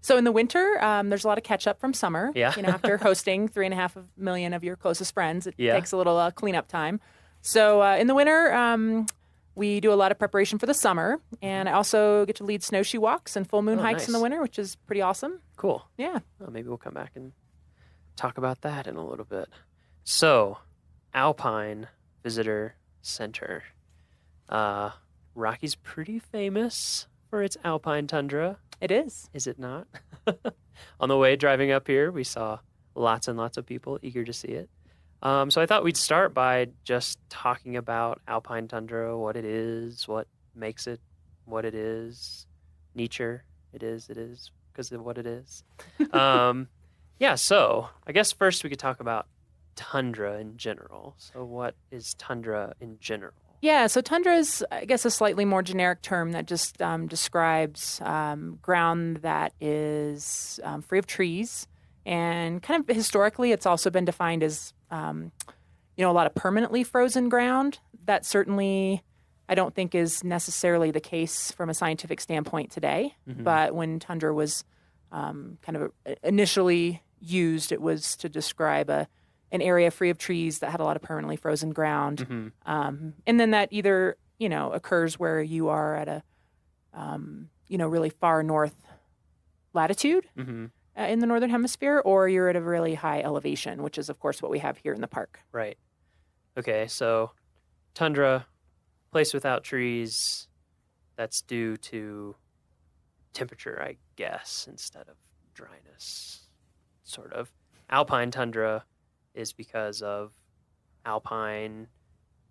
So in the winter, there's a lot of catch up from summer. Yeah. After hosting 3.5 million of your closest friends, it Yeah. takes a little cleanup time. So in the winter, we do a lot of preparation for the summer, and I also get to lead snowshoe walks and full moon hikes in the nice. winter, which is pretty awesome. Cool. Yeah. Well, maybe we'll come back and talk about that in a little bit. So, Alpine Visitor Center. Rocky's pretty famous for its alpine tundra. It is. Is it not? On the way driving up here, we saw lots and lots of people eager to see it. So I thought we'd start by just talking about alpine tundra, what it is, what makes it what it is. Nature, it is, because of what it is. Yeah, so I guess first we could talk about tundra in general. So what is tundra in general? Yeah, so tundra is, I guess, a slightly more generic term that just describes ground that is free of trees. And kind of historically, it's also been defined as, a lot of permanently frozen ground. That certainly, I don't think, is necessarily the case from a scientific standpoint today. But when tundra was kind of initially used, it was to describe an area free of trees that had a lot of permanently frozen ground. And then that either, occurs where you are at a, really far north latitude in the Northern Hemisphere, or you're at a really high elevation, which is, of course, what we have here in the park. Right. Okay, so tundra, place without trees, that's due to temperature, I guess, instead of dryness, sort of. Alpine tundra is because of alpine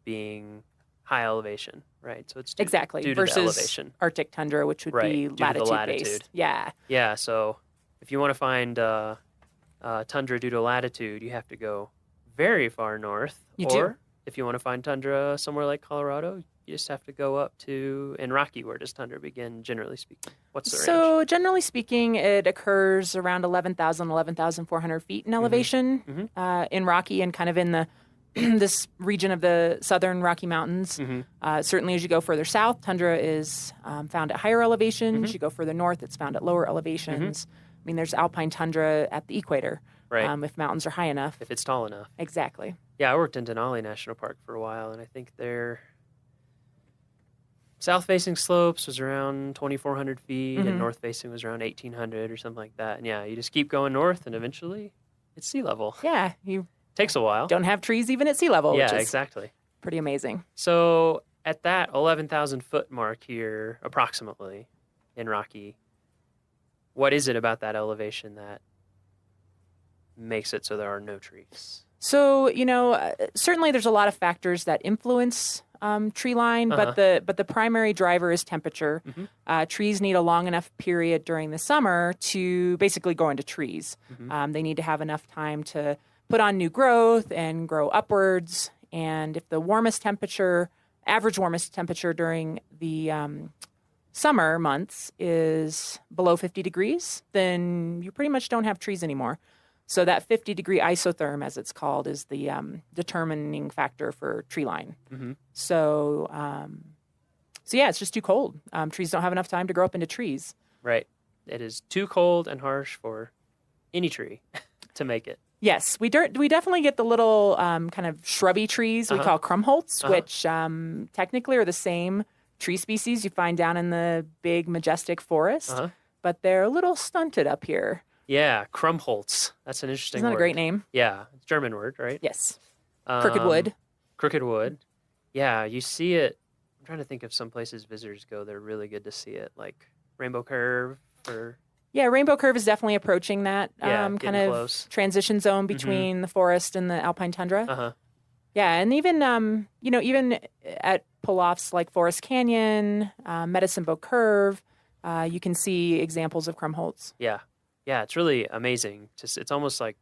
being high elevation, right? So it's due to versus the elevation. Arctic tundra, which would be Due to the latitude-based. Yeah. Yeah, so if you want to find tundra due to latitude, you have to go very far north. You or do. If you want to find tundra somewhere like Colorado, you just have to go up to, in Rocky, where does tundra begin, generally speaking? What's the range? So generally speaking, it occurs around 11,000, 11,400 feet in elevation in Rocky and kind of in the this region of the southern Rocky Mountains. Certainly as you go further south, tundra is found at higher elevations. As you go further north, it's found at lower elevations. I mean, there's alpine tundra at the equator, if mountains are high enough. If it's tall enough. Exactly. Yeah, I worked in Denali National Park for a while, and I think their south-facing slopes was around 2,400 feet, and north-facing was around 1,800 or something like that. And yeah, you just keep going north, and eventually it's sea level. Yeah, you takes a while. Don't have trees even at sea level. Yeah, which is exactly. Pretty amazing. So at that 11,000 foot mark here, approximately, in Rocky, what is it about that elevation that makes it so there are no trees? So, certainly there's a lot of factors that influence tree line, but the primary driver is temperature. Trees need a long enough period during the summer to basically grow into trees. They need to have enough time to put on new growth and grow upwards. And if the average warmest temperature during the summer months is below 50 degrees, then you pretty much don't have trees anymore. So that 50-degree isotherm, as it's called, is the determining factor for tree line. So yeah, it's just too cold. Trees don't have enough time to grow up into trees. Right. It is too cold and harsh for any tree to make it. Yes, we definitely get the little kind of shrubby trees we call krumholtz, which technically are the same tree species you find down in the big, majestic forest, but they're a little stunted up here. Yeah, Krumholtz. That's an interesting word. Isn't that a great name? Yeah, it's a German word, right? Yes. Crooked wood. Crooked Wood. Yeah, you see it. I'm trying to think of some places visitors go. They're really good to see it, like Rainbow Curve or... Yeah, Rainbow Curve is definitely approaching that Yeah, kind of close. transition zone between the forest and the alpine tundra. Uh-huh. Yeah, and even even at pull-offs like Forest Canyon, Medicine Bow Curve, you can see examples of crumholtz. Yeah, it's really amazing. It's almost like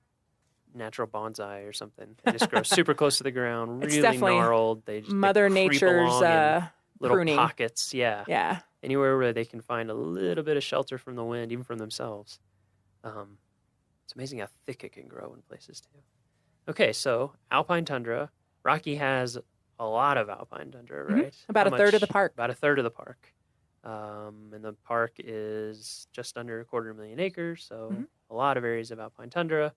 natural bonsai or something. They just grow super close to the ground, It's really definitely gnarled. They just Mother creep Nature's along in little pruning. pockets. Yeah. Yeah. Anywhere where they can find a little bit of shelter from the wind, even from themselves. It's amazing how thick it can grow in places too. Okay, so alpine tundra. Rocky has a lot of alpine tundra, right? About a third of the park. About a third of the park. And the park is just under 250,000 acres, so a lot of areas of alpine tundra.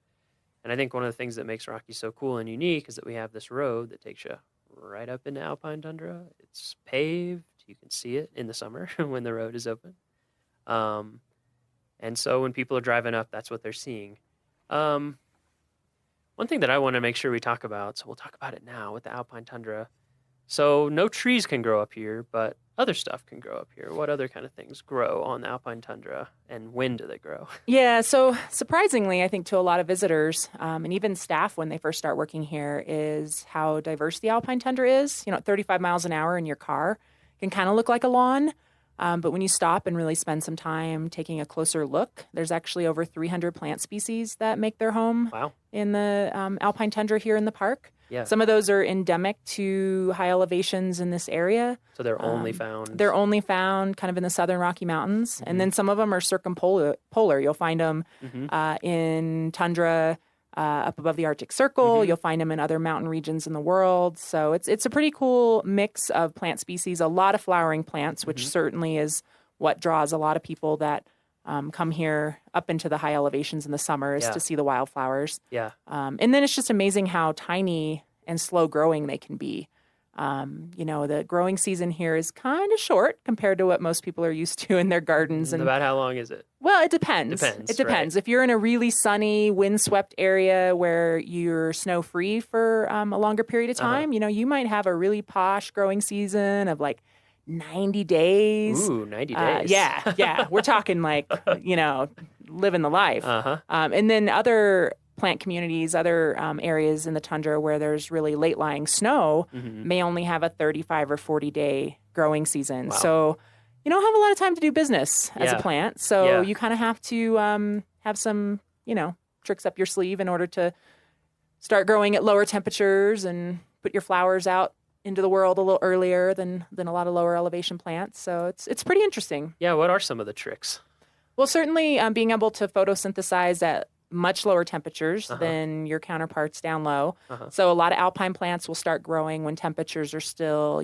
And I think one of the things that makes Rocky so cool and unique is that we have this road that takes you right up into alpine tundra. It's paved. You can see it in the summer when the road is open. And so when people are driving up, that's what they're seeing. One thing that I want to make sure we talk about, so we'll talk about it now with the alpine tundra. So no trees can grow up here, but other stuff can grow up here. What other kind of things grow on the alpine tundra, and when do they grow? Yeah, so surprisingly, I think to a lot of visitors and even staff when they first start working here is how diverse the alpine tundra is. 35 miles an hour in your car can kind of look like a lawn. But when you stop and really spend some time taking a closer look, there's actually over 300 plant species that make their home in the alpine tundra here in the park. Yeah. Some of those are endemic to high elevations in this area. So they're only found? They're only found kind of in the southern Rocky Mountains. And then some of them are circumpolar. You'll find them in tundra up above the Arctic Circle. You'll find them in other mountain regions in the world. So it's a pretty cool mix of plant species, a lot of flowering plants, which certainly is what draws a lot of people that come here up into the high elevations in the summers to see the wildflowers. Yeah. And then it's just amazing how tiny and slow growing they can be. The growing season here is kind of short compared to what most people are used to in their gardens. And about how long is it? Well, it depends. It depends. Right. If you're in a really sunny, windswept area where you're snow-free for a longer period of time, you might have a really posh growing season of like 90 days. Ooh, 90 days. Yeah. We're talking like, living the life. And then other plant communities, other areas in the tundra where there's really late-lying snow may only have a 35 or 40-day growing season. Wow. So you don't have a lot of time to do business as a plant. So you kind of have to have some, tricks up your sleeve in order to start growing at lower temperatures and put your flowers out into the world a little earlier than a lot of lower elevation plants. So it's pretty interesting. Yeah, what are some of the tricks? Well, certainly being able to photosynthesize at much lower temperatures than your counterparts down low. So a lot of alpine plants will start growing when temperatures are still,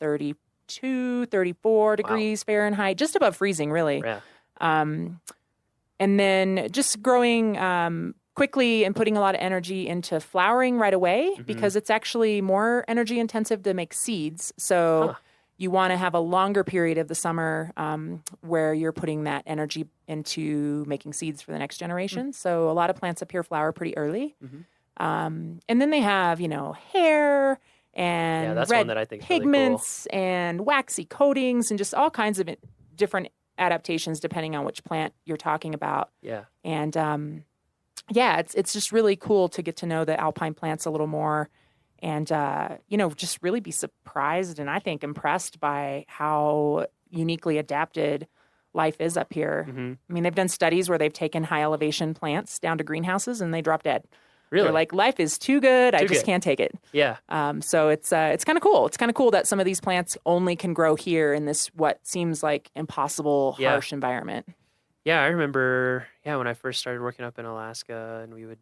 32, 34 degrees Fahrenheit, just above freezing, really. Yeah. And then just growing quickly and putting a lot of energy into flowering right away because it's actually more energy intensive to make seeds. So you want to have a longer period of the summer where you're putting that energy into making seeds for the next generation. So a lot of plants up here flower pretty early. And then they have, hair and that's red one that I think is really pigments and waxy coatings and just all kinds of different adaptations depending on which plant you're talking about. Yeah. And it's just really cool to get to know the alpine plants a little more and, just really be surprised and I think impressed by how uniquely adapted life is up here. I mean, they've done studies where they've taken high elevation plants down to greenhouses and they drop dead. Really? They're like, life is too good. I just can't take it. Yeah. So it's kind of cool. It's kind of cool that some of these plants only can grow here in this what seems like impossible, harsh environment. Yeah, I remember, when I first started working up in Alaska and we would,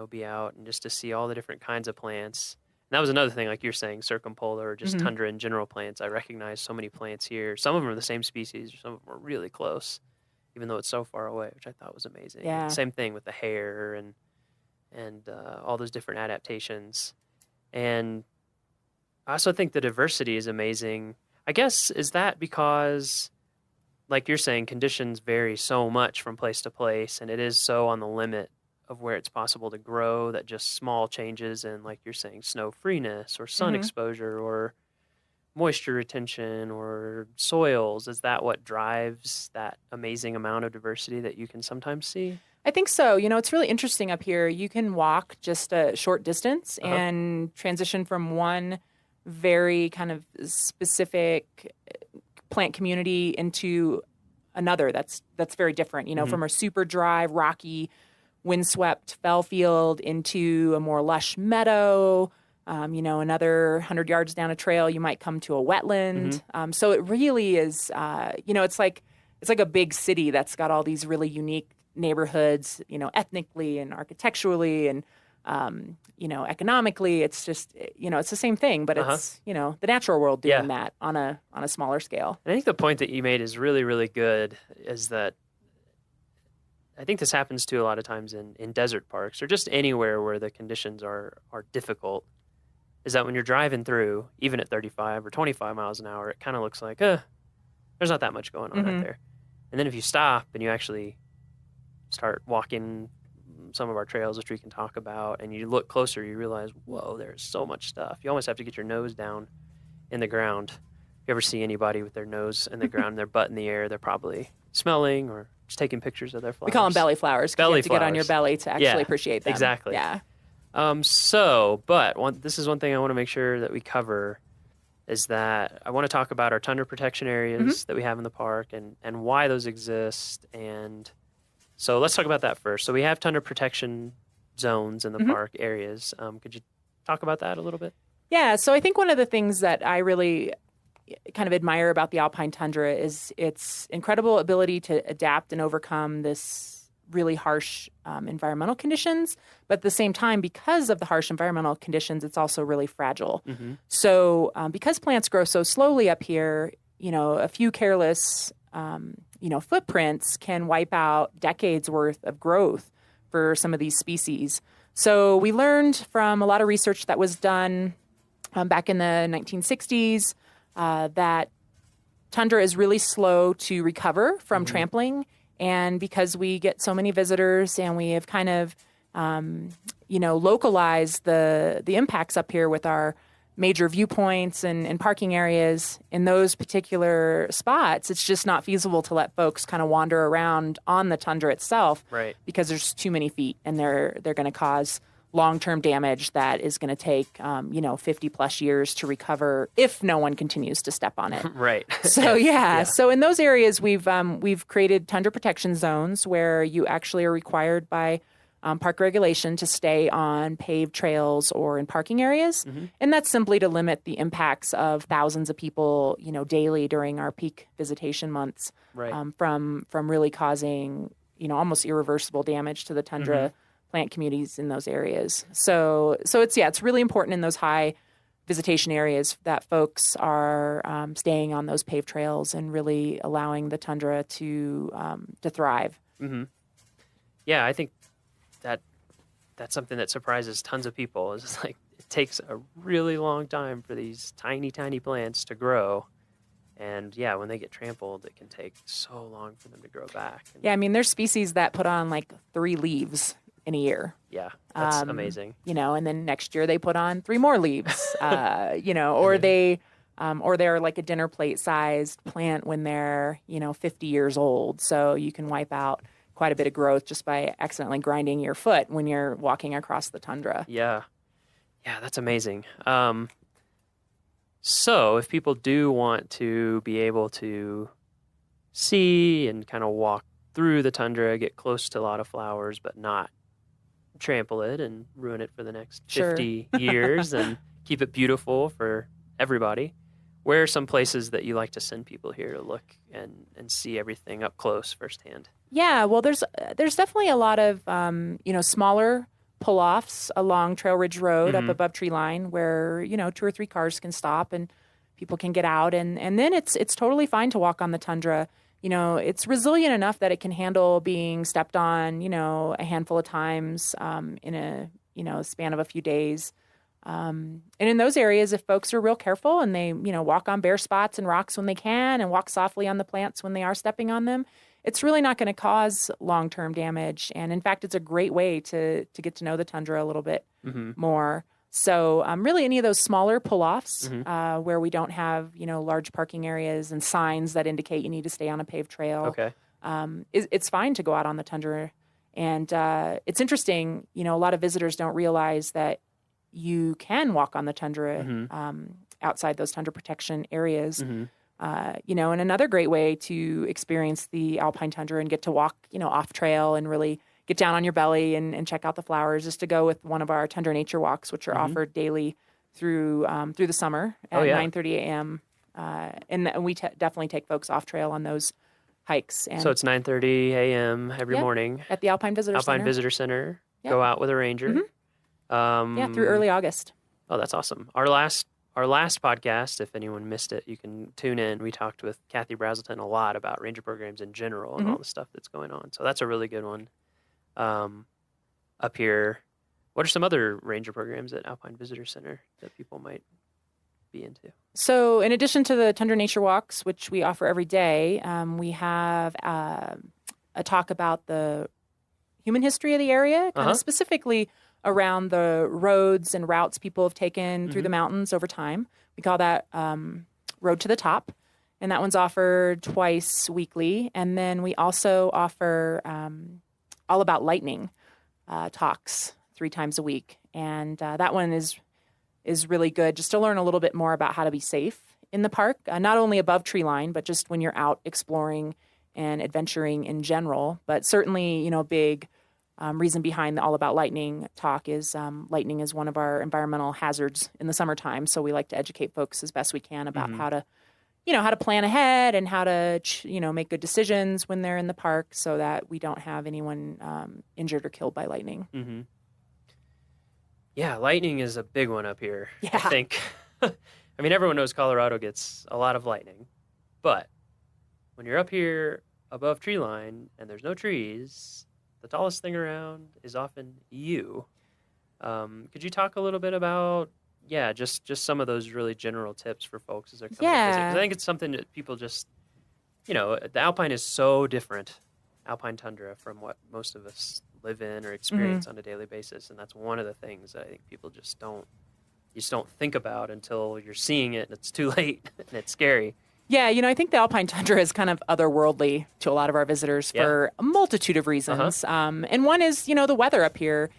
be out and just to see all the different kinds of plants. And that was another thing, like you're saying, circumpolar or just tundra in general plants. I recognize so many plants here. Some of them are the same species, some of them are really close, even though it's so far away, which I thought was amazing. Yeah. Same thing with the hair and all those different adaptations. And I also think the diversity is amazing. I guess, is that because, like you're saying, conditions vary so much from place to place, and it is so on the limit of where it's possible to grow, that just small changes in, like you're saying, snow freeness or sun exposure or moisture retention or soils, is that what drives that amazing amount of diversity that you can sometimes see? I think so. It's really interesting up here. You can walk just a short distance and transition from one very kind of specific plant community into another that's very different, from a super dry, rocky, windswept fell field into a more lush meadow. Another 100 yards down a trail, you might come to a wetland. So it really is, it's like a big city that's got all these really unique neighborhoods, ethnically and architecturally and, economically. It's just, it's the same thing, but it's, the natural world doing that on a smaller scale. And I think the point that you made is really, really good, is that I think this happens too a lot of times in desert parks or just anywhere where the conditions are difficult, is that when you're driving through, even at 35 or 25 miles an hour, it kind of looks like, there's not that much going on out there. And then if you stop and you actually start walking some of our trails, which we can talk about, and you look closer, you realize, whoa, there's so much stuff. You almost have to get your nose down in the ground. If you ever see anybody with their nose in the ground and their butt in the air, they're probably smelling or just taking pictures of their flowers. We call them belly flowers. You have to get on your belly to actually appreciate them. Exactly. Yeah. This is one thing I want to make sure that we cover, is that I want to talk about our tundra protection areas that we have in the park and why those exist. And so let's talk about that first. So we have tundra protection zones in the park areas. Could you talk about that a little bit? Yeah. So I think one of the things that I really kind of admire about the alpine tundra is its incredible ability to adapt and overcome this really harsh environmental conditions, but at the same time, because of the harsh environmental conditions, it's also really fragile. So because plants grow so slowly up here, a few careless, footprints can wipe out decades worth of growth for some of these species. So we learned from a lot of research that was done back in the 1960s that tundra is really slow to recover from trampling. And because we get so many visitors and we have kind of, localized the impacts up here with our major viewpoints and parking areas in those particular spots, it's just not feasible to let folks kind of wander around on the tundra itself, right? Because there's too many feet and they're going to cause long-term damage that is going to take, 50 plus years to recover if no one continues to step on it. Right. So so in those areas, we've created tundra protection zones where you actually are required by park regulation to stay on paved trails or in parking areas. And that's simply to limit the impacts of thousands of people, daily during our peak visitation months, from really causing, almost irreversible damage to the tundra plant communities in those areas. So it's really important in those high visitation areas that folks are staying on those paved trails and really allowing the tundra to thrive. Yeah, I think that's something that surprises tons of people. Is like it takes a really long time for these tiny plants to grow. And when they get trampled, it can take so long for them to grow back. And there's species that put on like 3 leaves in a year. Yeah, that's amazing. And then next year they put on 3 more leaves, or they're like a dinner plate sized plant when they're, 50 years old. So you can wipe out quite a bit of growth just by accidentally grinding your foot when you're walking across the tundra. Yeah, that's amazing. So if people do want to be able to see and kind of walk through the tundra, get close to a lot of flowers, but not trample it and ruin it for the next 50 years and keep it beautiful for everybody, where are some places that you like to send people here to look and see everything up close firsthand? Yeah, well, there's definitely a lot of smaller pull-offs along Trail Ridge Road up above tree line where 2 or 3 cars can stop and people can get out, and then it's totally fine to walk on the tundra. It's resilient enough that it can handle being stepped on, a handful of times in a span of a few days. And in those areas, if folks are real careful and they walk on bare spots and rocks when they can and walk softly on the plants when they are stepping on them, it's really not going to cause long-term damage. And in fact, it's a great way to get to know the tundra a little bit more. So really any of those smaller pull-offs where we don't have, large parking areas and signs that indicate you need to stay on a paved trail. Okay. It's fine to go out on the tundra. And it's interesting, a lot of visitors don't realize that you can walk on the tundra outside those tundra protection areas. And another great way to experience the alpine tundra and get to walk, off trail and really get down on your belly and check out the flowers is to go with one of our tundra nature walks, which are offered daily through the summer at 9:30 a.m. And we definitely take folks off trail on those hikes. And so it's 9:30 a.m. every morning at the Alpine Visitor Center. Visitor Center. Go out with a ranger. Through early August. Oh, that's awesome. Our last podcast, if anyone missed it, you can tune in. We talked with Kathy Brazelton a lot about ranger programs in general and all the stuff that's going on. So that's a really good one. Up here, what are some other ranger programs at Alpine Visitor Center that people might be into? So in addition to the Tundra Nature Walks, which we offer every day, we have a talk about the human history of the area, kind of specifically around the roads and routes people have taken through the mountains over time. We call that Road to the Top, and that one's offered twice weekly. And then we also offer all about lightning talks 3 times a week, and that one is really good just to learn a little bit more about how to be safe in the park, not only above tree line, but just when you're out exploring and adventuring in general. But certainly, big reason behind the All About Lightning talk is lightning is one of our environmental hazards in the summertime. So we like to educate folks as best we can about how to plan ahead and how to, make good decisions when they're in the park so that we don't have anyone injured or killed by lightning. Mm-hmm. Yeah, lightning is a big one up here, Yeah. I think. I mean, everyone knows Colorado gets a lot of lightning, but when you're up here above tree line and there's no trees, the tallest thing around is often you. Could you talk a little bit about, just some of those really general tips for folks as they're coming to visit? 'Cause I think it's something that people just, the Alpine is so different, Alpine tundra, from what most of us live in or experience on a daily basis. And that's one of the things that I think people just don't think about until you're seeing it and it's too late and it's scary. Yeah, I think the Alpine tundra is kind of otherworldly to a lot of our visitors for a multitude of reasons. And one is, the weather up here.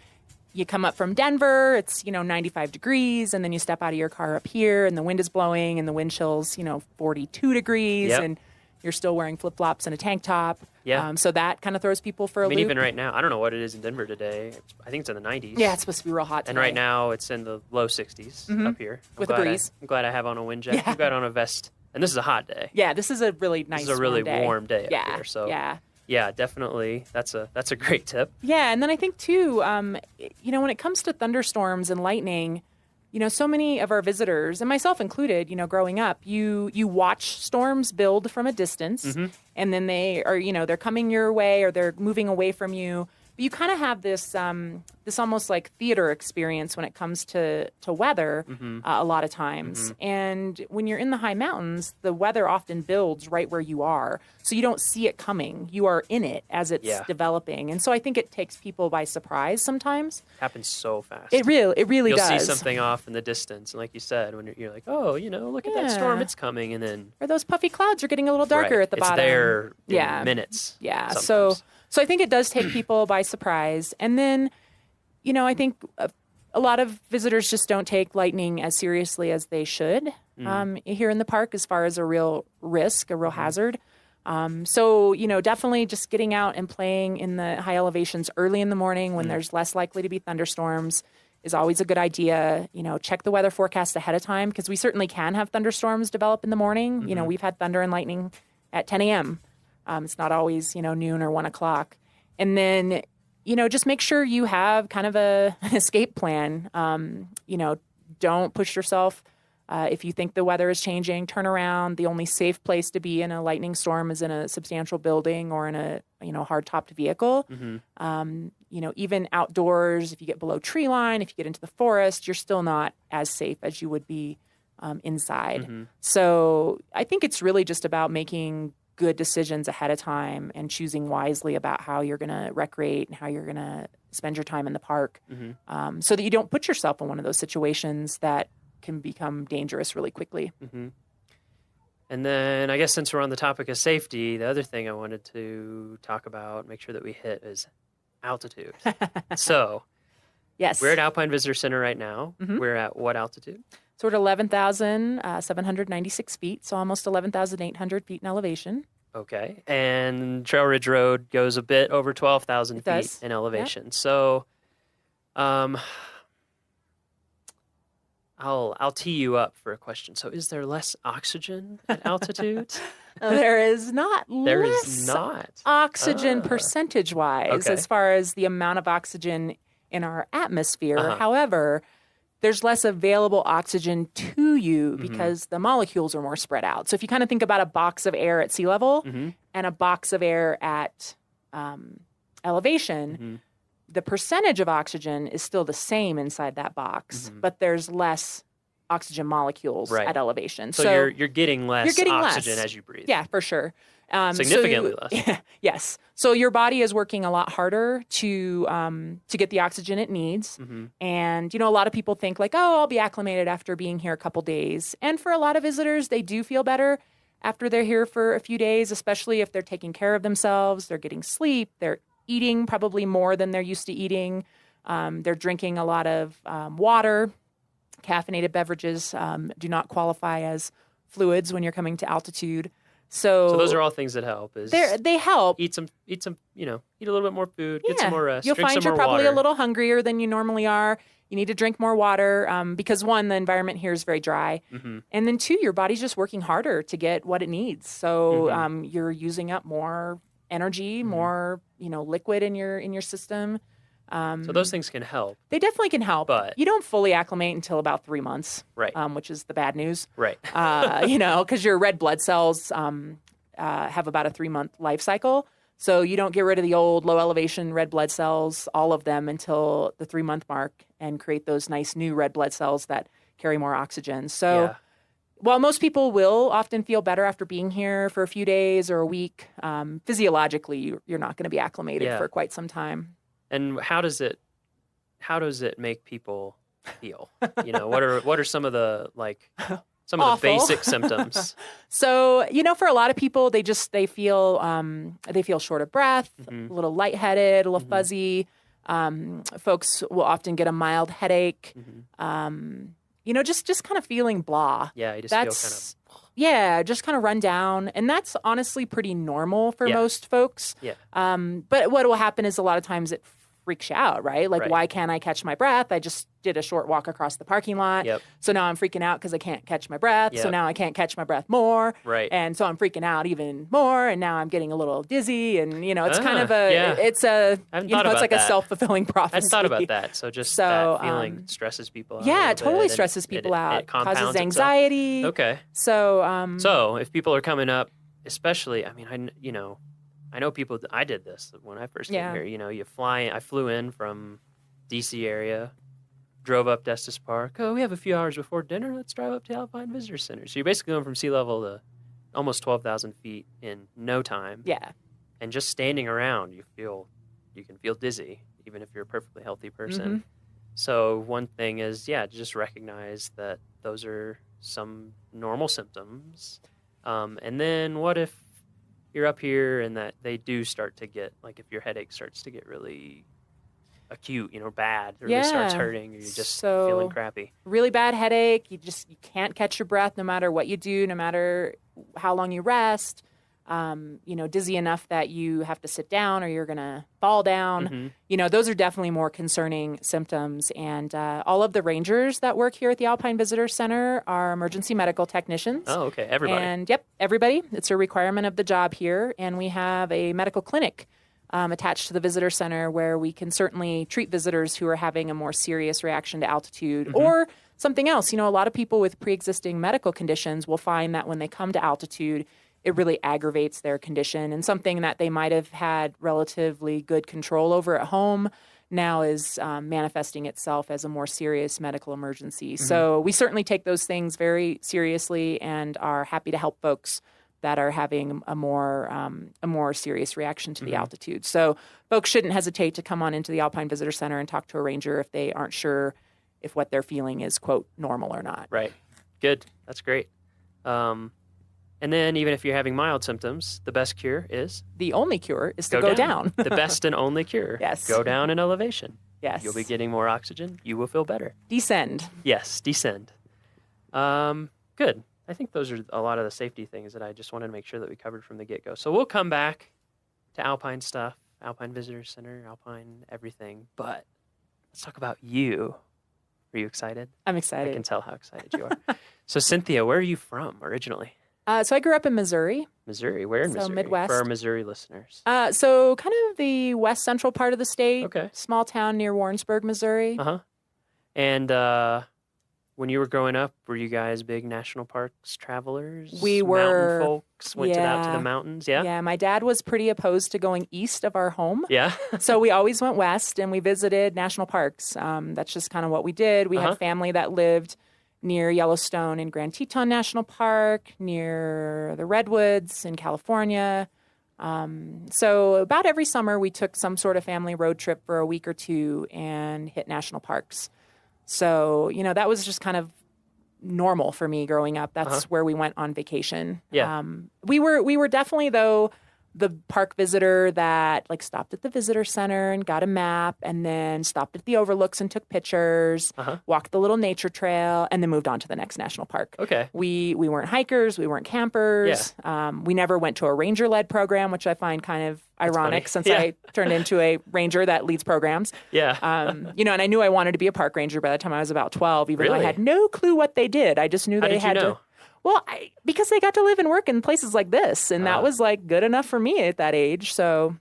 You come up from Denver, it's, 95 degrees, and then you step out of your car up here, and the wind is blowing, and the wind chill's, 42 degrees, and you're still wearing flip-flops and a tank top. Yeah. So that kind of throws people for a loop. Even right now, I don't know what it is in Denver today. I think it's in the 90s. Yeah, it's supposed to be real hot today. And right now, it's in the low 60s up here. With a breeze. I'm glad I have on a wind jacket. I've got on a vest. And this is a hot day. Yeah, this is a really nice, This is a really warm day. up here. So yeah, definitely. That's a great tip. Yeah, and then I think too, when it comes to thunderstorms and lightning, so many of our visitors, and myself included, growing up, you watch storms build from a distance, and then they are, they're coming your way or they're moving away from you. But you kind of have this this almost like theater experience when it comes to weather a lot of times. And when you're in the high mountains, the weather often builds right where you are. So you don't see it coming. You are in it as it's developing. And so I think it takes people by surprise sometimes. It happens so fast. It really You'll does. see something off in the distance. And like you said, when you're like, oh, look at that storm. It's coming. And then... Or those puffy clouds are getting a little darker at the bottom. It's there in minutes. Yeah. Sometimes. So I think it does take people by surprise. And then, I think a lot of visitors just don't take lightning as seriously as they should here in the park as far as a real risk, a real hazard. So, definitely just getting out and playing in the high elevations early in the morning when there's less likely to be thunderstorms is always a good idea. Check the weather forecast ahead of time because we certainly can have thunderstorms develop in the morning. We've had thunder and lightning at 10 a.m. It's not always, noon or 1 o'clock. And then, just make sure you have kind of an escape plan. Don't push yourself. If you think the weather is changing, turn around. The only safe place to be in a lightning storm is in a substantial building or in a, hard-topped vehicle. Even outdoors, if you get below tree line, if you get into the forest, you're still not as safe as you would be inside. So I think it's really just about making good decisions ahead of time and choosing wisely about how you're going to recreate and how you're going to spend your time in the park, so that you don't put yourself in one of those situations that can become dangerous really quickly. And then I guess since we're on the topic of safety, the other thing I wanted to talk about, make sure that we hit, is altitude. So yes, we're at Alpine Visitor Center right now. We're at what altitude? So we're at 11,796 feet, so almost 11,800 feet in elevation. Okay. And Trail Ridge Road goes a bit over 12,000 feet does. in elevation. So I'll tee you up for a question. So is there less oxygen at altitude? There is not There less is not. oxygen percentage-wise as far as the amount of oxygen in our atmosphere. However, there's less available oxygen to you because the molecules are more spread out. So if you kind of think about a box of air at sea level and a box of air at elevation, the percentage of oxygen is still the same inside that box, but there's less oxygen molecules at elevation. So you're getting less oxygen as you breathe. Yeah, for sure. Significantly less. Yes. So your body is working a lot harder to get the oxygen it needs. And, a lot of people think like, oh, I'll be acclimated after being here a couple days. And for a lot of visitors, they do feel better after they're here for a few days, especially if they're taking care of themselves, they're getting sleep, they're eating probably more than they're used to eating. They're drinking a lot of water. Caffeinated beverages do not qualify as fluids when you're coming to altitude. So those are all things that help. They help. Eat some, eat a little bit more food, get some more rest. You'll drink find some you're more probably water. a little hungrier than you normally are. You need to drink more water because one, the environment here is very dry. And then two, your body's just working harder to get what it needs. So you're using up more energy, more, liquid in your system. So those things can help. They definitely can help. But you don't fully acclimate until about 3 months, right? Which is the bad news, right? Because your red blood cells have about a 3-month life cycle. So you don't get rid of the old low elevation red blood cells, all of them, until the 3-month mark, and create those nice new red blood cells that carry more oxygen. So while most people will often feel better after being here for a few days or a week, physiologically, you're not going to be acclimated for quite some time. And how does it make people feel? What are some of the some of the basic symptoms? So, for a lot of people, they feel short of breath, a little lightheaded, a little fuzzy. Folks will often get a mild headache. Just kind of feeling blah. Yeah, you just feel kind of. Yeah, just kind of run down. And that's honestly pretty normal for most folks. Yeah. But what will happen is a lot of times it freaks you out, right? Like, why can't I catch my breath? I just did a short walk across the parking lot. So now I'm freaking out because I can't catch my breath. So now I can't catch my breath more. Right. And so I'm freaking out even more. And now I'm getting a little dizzy. And, it's kind of it's a, it's like a self-fulfilling prophecy. I hadn't thought about that. So just that feeling stresses people out. Yeah, it totally stresses people out. It compounds causes anxiety. Itself. Okay. So, so if people are coming up, especially, I know people. I did this when I first came here. I flew in from D.C. area, drove up to Estes Park. Oh, we have a few hours before dinner. Let's drive up to Alpine Visitor Center. So you're basically going from sea level to almost 12,000 feet in no time. Yeah. And just standing around, you can feel dizzy, even if you're a perfectly healthy person. So one thing is, to just recognize that those are some normal symptoms. And then what if you're up here and that they do start to get, like if your headache starts to get really acute, bad, or it starts hurting, or you're just feeling crappy. Really bad headache. You can't catch your breath no matter what you do, no matter how long you rest. Dizzy enough that you have to sit down or you're going to fall down. Those are definitely more concerning symptoms. And all of the rangers that work here at the Alpine Visitor Center are emergency medical technicians. Oh, okay. Everybody. And everybody. It's a requirement of the job here. And we have a medical clinic attached to the visitor center where we can certainly treat visitors who are having a more serious reaction to altitude or something else. A lot of people with pre-existing medical conditions will find that when they come to altitude, it really aggravates their condition, and something that they might have had relatively good control over at home now is manifesting itself as a more serious medical emergency. So we certainly take those things very seriously and are happy to help folks that are having a more serious reaction to the altitude. So folks shouldn't hesitate to come on into the Alpine Visitor Center and talk to a ranger if they aren't sure if what they're feeling is, quote, normal or not. Right. Good. That's great. And then even if you're having mild symptoms, the best cure is? The only cure is to go down. The best and only cure. Yes. Go down in elevation. Yes. You'll be getting more oxygen. You will feel better. Descend. Yes, descend. Good. I think those are a lot of the safety things that I just wanted to make sure that we covered from the get-go. So we'll come back to Alpine stuff, Alpine Visitor Center, Alpine everything. But let's talk about you. Are you excited? I'm excited. I can tell how excited you are. So Cynthia, where are you from originally? So I grew up in Missouri. Missouri. Where in So Missouri? Midwest. For our Missouri listeners. So kind of the west central part of the state. Okay. Small town near Warrensburg, Missouri. Uh-huh. And when you were growing up, were you guys big national parks travelers? We were. Mountain folks went out to the mountains, yeah? Yeah, my dad was pretty opposed to going east of our home. Yeah. So we always went west and we visited national parks. That's just kind of what we did. We had family that lived near Yellowstone and Grand Teton National Park, near the Redwoods in California. So about every summer we took some sort of family road trip for a week or two and hit national parks. So, that was just kind of normal for me growing up. That's where we went on vacation. Yeah. We were definitely, though, the park visitor that stopped at the visitor center and got a map and then stopped at the overlooks and took pictures, walked the little nature trail, and then moved on to the next national park. Okay. We weren't hikers. We weren't campers. We never went to a ranger-led program, which I find kind of ironic since I turned into a ranger that leads programs. Yeah. And I knew I wanted to be a park ranger by the time I was about 12, even though I Really? had no clue what they did. I just knew How they did you had know? to. Well, because they got to live and work in places like this, and that was good enough for me at that age. So,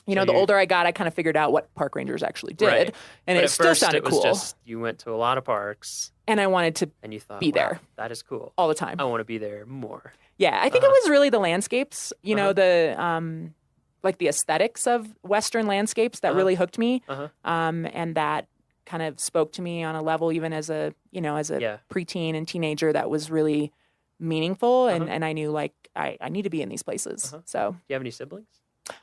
the older I got, I kind of figured out what park rangers actually did, Right. and But it at still first, sounded it was cool. just you went to a lot of parks And I wanted to and you thought, be wow, there that is cool. all the time. I want to be there more. Yeah, I think it was really the landscapes, the the aesthetics of Western landscapes that really hooked me, and that kind of spoke to me on a level even as a preteen and teenager that was really meaningful, and I knew I need to be in these places. So, Do you have any siblings?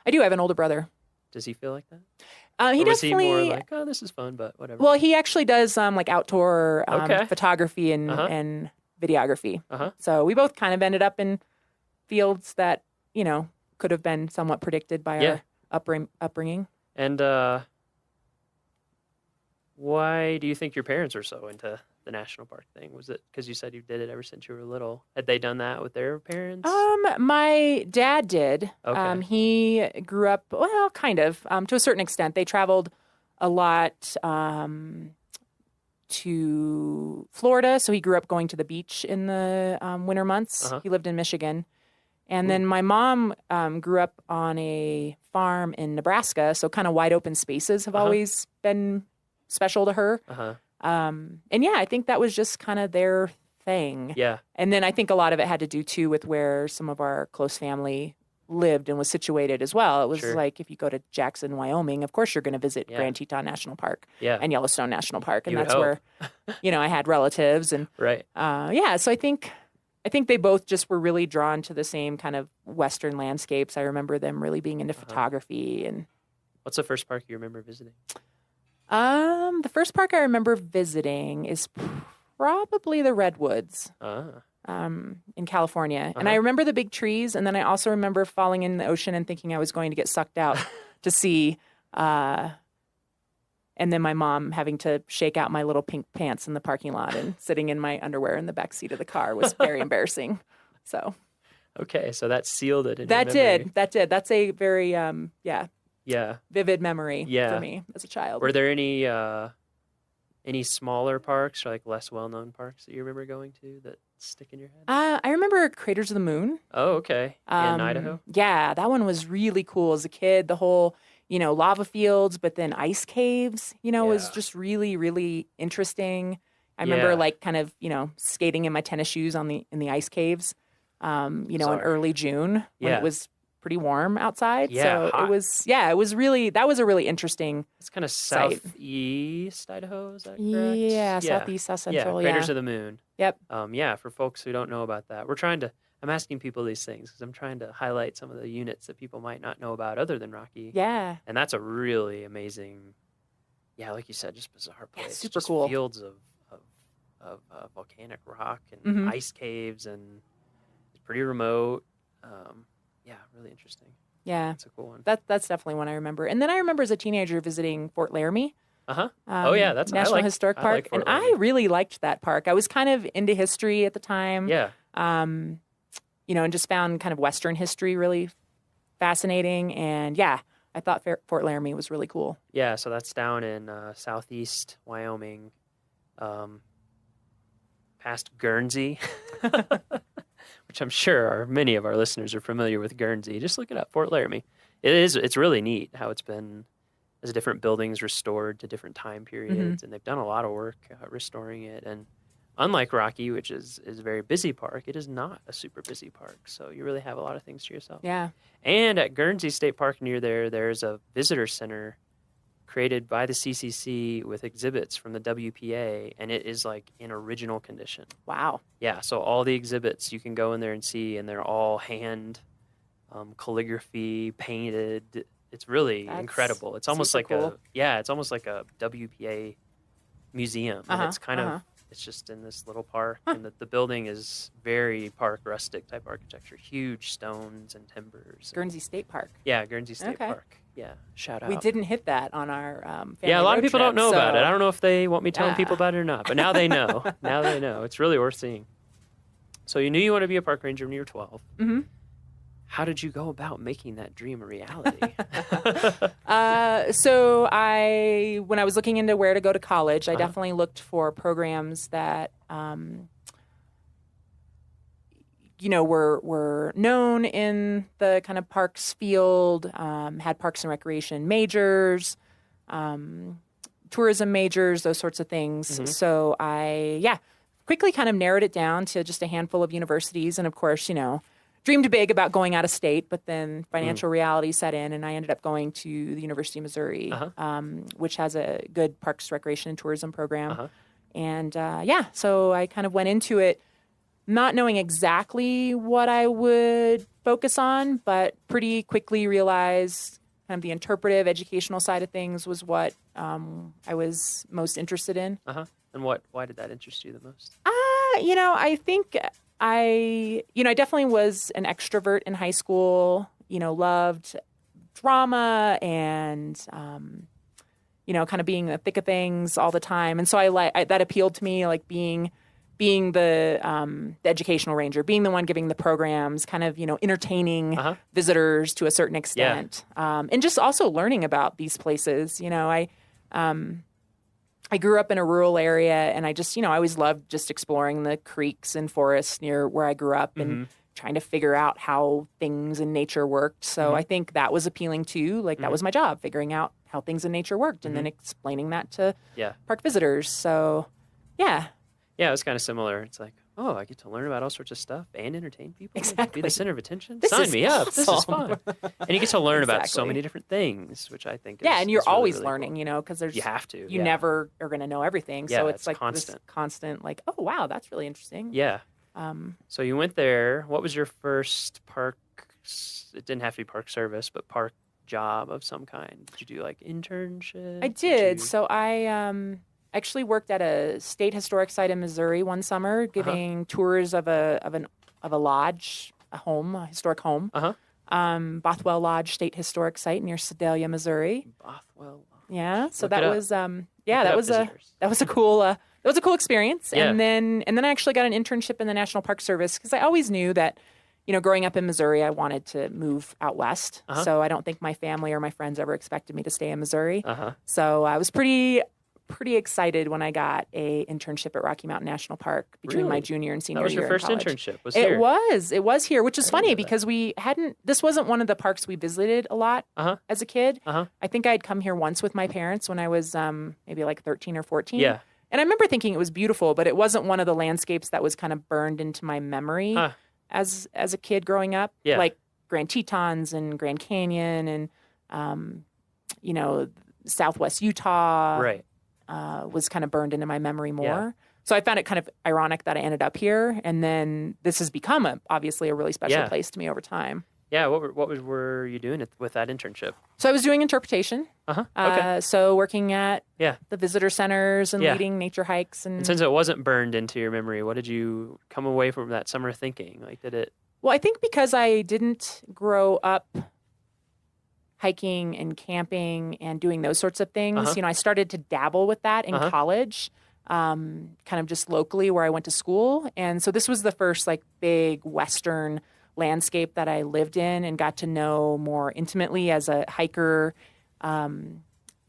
I do have an older brother. Does he feel like that? He Or was he definitely. more like, oh, this is fun, but whatever? Well, he actually does outdoor Okay. photography and videography. So we both kind of ended up in fields that could have been somewhat predicted by our upbringing. And why do you think your parents were so into the national park thing? Was it because you said you did it ever since you were little? Had they done that with their parents? My dad did. Okay. He grew up, well, kind of, to a certain extent. They traveled a lot to Florida, so he grew up going to the beach in the winter months. He lived in Michigan. And then my mom grew up on a farm in Nebraska, so kind of wide open spaces have always been special to her. And I think that was just kind of their thing. Yeah. And then I think a lot of it had to do too with where some of our close family lived and was situated as well. It was like if you go to Jackson, Wyoming, of course you're going to visit Grand Teton National Park and Yellowstone National Park, and You would that's where I had relatives and right. So I think they both just were really drawn to the same kind of Western landscapes. I remember them really being into photography. And what's the first park you remember visiting? The first park I remember visiting is probably the Redwoods in California. And I remember the big trees, and then I also remember falling in the ocean and thinking I was going to get sucked out to sea. And then my mom having to shake out my little pink pants in the parking lot and sitting in my underwear in the back seat of the car was very embarrassing. So, okay, so that sealed it. That did. That's a very vivid memory Yeah. for me as a child. Were there any smaller parks or like less well-known parks that you remember going to that stick in your head? I remember Craters of the Moon. Oh, okay. In Idaho? Yeah, that one was really cool as a kid. The whole, lava fields, but then ice caves, was just really, really interesting. I remember kind of, skating in my tennis shoes in the ice caves, in early June when it was pretty warm outside. Yeah, so hot. it was that was a really interesting. It's kind of site. southeast Idaho, is that correct? Yeah, southeast, south central. Yeah, Craters of the Moon. Yep. For folks who don't know about that, we're trying to I'm asking people these things because I'm trying to highlight some of the units that people might not know about other than Rocky. Yeah. And that's a really amazing, like you said, just bizarre place. Yeah, super just cool. Fields of volcanic rock and Mhm. ice caves, and it's pretty remote. Really interesting. Yeah. That's a cool one. That's definitely one I remember. And then I remember as a teenager visiting Fort Laramie. Oh yeah, that's National Historic Park, and I really liked that park. I was kind of into history at the time. Yeah. And just found kind of Western history really fascinating. And yeah, I thought Fort Laramie was really cool. Yeah, so that's down in southeast Wyoming, past Guernsey, which I'm sure many of our listeners are familiar with Guernsey. Just look it up, Fort Laramie. It's really neat how it's been as different buildings restored to different time periods, and they've done a lot of work restoring it. And unlike Rocky, which is a very busy park, it is not a super busy park. So you really have a lot of things to yourself. Yeah. And at Guernsey State Park near there's a visitor center created by the CCC with exhibits from the WPA, and it is like in original condition. Wow. Yeah, so all the exhibits you can go in there and see, and they're all hand calligraphy, painted. It's really incredible. It's almost like cool. it's almost like a WPA museum. And it's kind of, it's just in this little park, and the building is very park rustic type architecture, huge stones and timbers. Guernsey State Park. Yeah, Guernsey State Park. Yeah, shout out. We didn't hit that on our family a lot of people road don't know trip, about so- it. I don't know if they want me telling people about it or not, but now they know. Now they know. It's really worth seeing. So you knew you wanted to be a park ranger when you were 12. Mm-hmm. How did you go about making that dream a reality? So when I was looking into where to go to college, I definitely looked for programs that, were known in the kind of parks field, had parks and recreation majors, tourism majors, those sorts of things. So I, quickly kind of narrowed it down to just a handful of universities. And of course, dreamed big about going out of state, but then financial reality set in, and I ended up going to the University of Missouri, which has a good parks, recreation, and tourism program. And so I kind of went into it not knowing exactly what I would focus on, but pretty quickly realized kind of the interpretive educational side of things was what I was most interested in. And why did that interest you the most? I think I definitely was an extrovert in high school, loved drama and, kind of being in the thick of things all the time. And so that appealed to me, like being the educational ranger, being the one giving the programs, kind of, entertaining visitors to a certain extent. And just also learning about these places. I grew up in a rural area, and I just, I always loved just exploring the creeks and forests near where I grew up and trying to figure out how things in nature worked. So I think that was appealing too. Like that was my job, figuring out how things in nature worked and then explaining that to park visitors. So, yeah. Yeah, it was kind of similar. It's like, I get to learn about all sorts of stuff and entertain people. Exactly. Be the center of attention. This Sign is me up. This is awesome. fun. And you get to learn about so Exactly. many different things, which I think is And you're is really, always really learning, cool. because there's You have to. you never are going to know everything. Yeah, So it's like constant. this constant, like, oh wow, that's really interesting. Yeah. So you went there. What was your first park? It didn't have to be park service, but park job of some kind. Did you do like internship? I did. So I actually worked at a state historic site in Missouri one summer, giving tours of a lodge, a historic home. Bothwell Lodge State Historic Site near Sedalia, Missouri. Bothwell. Yeah. So Look that it up. was Look it up, that was a cool experience. Yeah. And then I actually got an internship in the National Park Service because I always knew that, growing up in Missouri, I wanted to move out west. So I don't think my family or my friends ever expected me to stay in Missouri. So I was pretty excited when I got a internship at Rocky Mountain National Park between my junior and senior That was year your first in college. internship. Was here. It was here, which is funny because this wasn't one of the parks we visited a lot as a kid. I think I'd come here once with my parents when I was maybe like 13 or 14. Yeah. And I remember thinking it was beautiful, but it wasn't one of the landscapes that was kind of burned into my memory as a kid growing up. Yeah. Like Grand Tetons and Grand Canyon and Southwest Utah. Right. Was kind of burned into my memory more. So I found it kind of ironic that I ended up here, and then this has become obviously a really special place to me over time. Yeah, what were you doing with that internship? So I was doing interpretation. Okay. So working at the visitor centers and leading nature hikes. And since it wasn't burned into your memory, what did you come away from that summer thinking? Like, did it? Well, I think because I didn't grow up hiking and camping and doing those sorts of things, I started to dabble with that in college, kind of just locally where I went to school. And so this was the first like big Western landscape that I lived in and got to know more intimately as a hiker.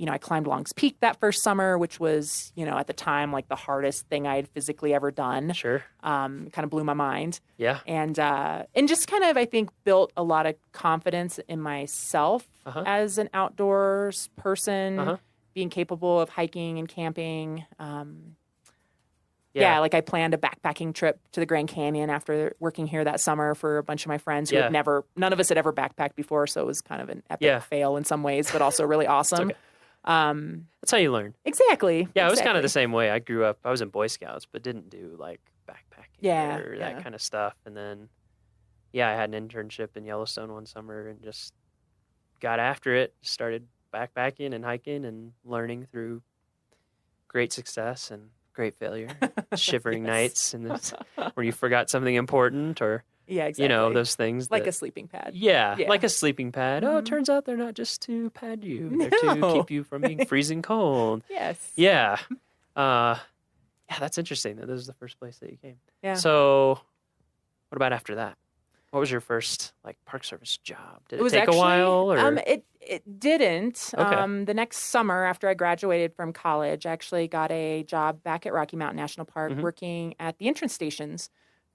I climbed Long's Peak that first summer, which was, at the time, like the hardest thing I had physically ever done. Sure. Kind of blew my mind. Yeah. And just kind of, I think, built a lot of confidence in myself as an outdoors person, being capable of hiking and camping. Like I planned a backpacking trip to the Grand Canyon after working here that summer for a bunch of my friends who none of us had ever backpacked before. So it was kind of an epic fail in some ways, but also really awesome. That's how you learn. Exactly. Yeah, it was kind of the same way. I grew up, I was in Boy Scouts, but didn't do like backpacking or that kind of stuff. And then, I had an internship in Yellowstone one summer and just got after it, started backpacking and hiking and learning through great success and great failure, shivering nights, and where you forgot something important, or those things like a sleeping pad. Like a sleeping pad. Oh, it turns out they're not just to pad you; they're to keep you from being freezing cold. Yes. Yeah. That's interesting. That this is the first place that you came. Yeah. So, what about after that? What was your first Park Service job? Did it take actually, a while? Or? It didn't. Okay. The next summer after I graduated from college, I actually got a job back at Rocky Mountain National Park working at the entrance stations,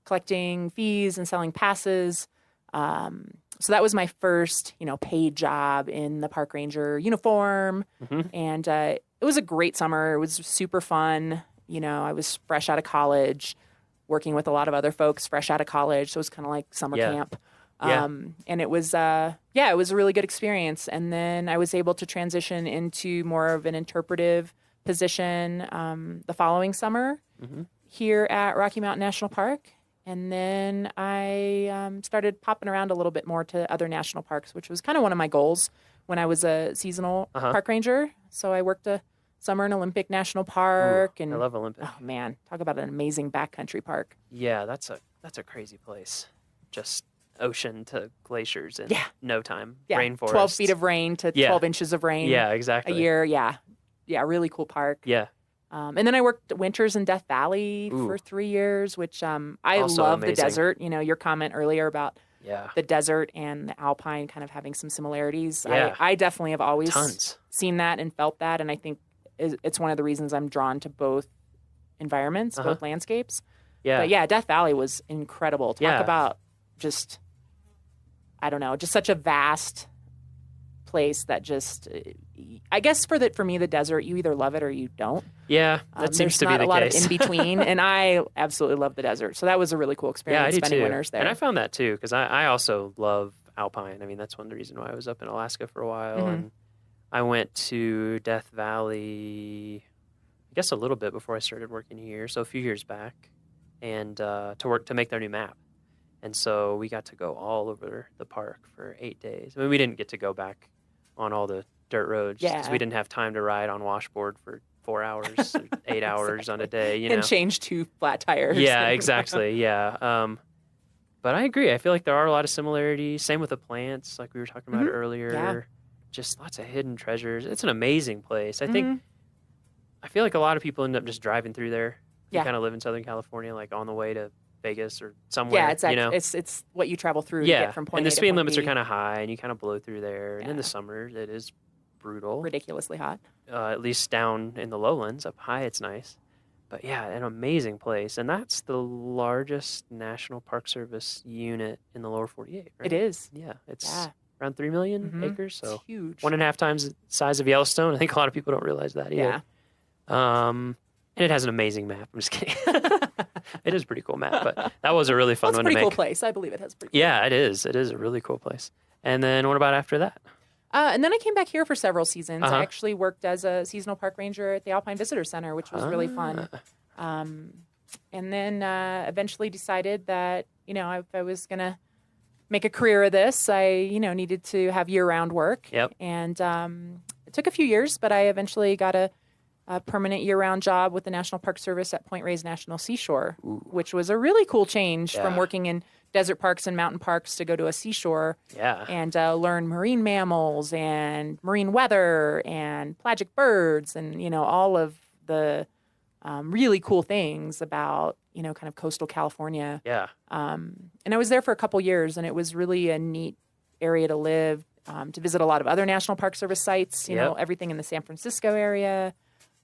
collecting fees and selling passes. So that was my first, paid job in the park ranger uniform. And it was a great summer. It was super fun. I was fresh out of college, working with a lot of other folks fresh out of college. So it was kind of like summer camp. And it was, it was a really good experience. And then I was able to transition into more of an interpretive position the following summer here at Rocky Mountain National Park. And then I started popping around a little bit more to other national parks, which was kind of one of my goals when I was a seasonal park ranger. So I worked a summer in Olympic National Park. I love Olympic. Oh, man, talk about an amazing backcountry park. Yeah, that's a crazy place. Just ocean to glaciers in no time. Yeah, Rainforest. 12 feet of rain to 12 inches of rain. Yeah, exactly. A year. Yeah, really cool park. Yeah. And then I worked winters in Death Valley for 3 years, which I Also love amazing. the desert. Your comment earlier about the desert and the alpine kind of having some similarities. Yeah. I definitely have always Tons. seen that and felt that. And I think it's one of the reasons I'm drawn to both environments, both landscapes. Yeah. But Death Valley was incredible. Talk about just, I don't know, just such a vast place that just, I guess for me, the desert, you either love it or you don't. Yeah, that seems to be the case. There's not a lot of in between, and I absolutely love the desert. So that was a really cool experience. Yeah, I do spending too. winters there. And I found that too because I also love alpine. I mean, that's one of the reasons why I was up in Alaska for a while, and I went to Death Valley, I guess a little bit before I started working here, so a few years back, and to make their new map. And so we got to go all over the park for 8 days. I mean, we didn't get to go back on all the dirt roads because we didn't have time to ride on washboard for 4 hours, 8 hours on a day, And change 2 flat tires. Yeah, exactly. Yeah. But I agree. I feel like there are a lot of similarities. Same with the plants, like we were talking about earlier. Yeah. Just lots of hidden treasures. It's an amazing place. I feel like a lot of people end up just driving through there. You kind of live in Southern California, like on the way to Vegas or somewhere. Yeah, it's what you travel through to get from point and A the to speed point limits B. are kind of high, and you kind of blow through there. And in the summer, it is brutal. Ridiculously hot. At least down in the lowlands. Up high, it's nice. But yeah, an amazing place. And that's the largest National Park Service unit in the lower 48, right? It is. Yeah, it's around 3 million acres. So it's huge. 1.5 times the size of Yellowstone. I think a lot of people don't realize that either. Yeah. And it has an amazing map. I'm just kidding. It is a pretty cool map, but that was a really fun one to make. It's a pretty cool place. I believe it has a pretty cool Yeah, it is. It is a really cool place. And then what about after that? And then I came back here for several seasons. I actually worked as a seasonal park ranger at the Alpine Visitor Center, which was really fun. And then eventually decided that, if I was going to make a career of this, I, needed to have year-round work. Yep. And it took a few years, but I eventually got a permanent year-round job with the National Park Service at Point Reyes National Seashore, which was a really cool change from working in desert parks and mountain parks to go to a seashore and learn marine mammals and marine weather and pelagic birds and, all of the really cool things about, kind of coastal California. Yeah. And I was there for a couple years, and it was really a neat area to live, to visit a lot of other National Park Service sites, everything in the San Francisco area.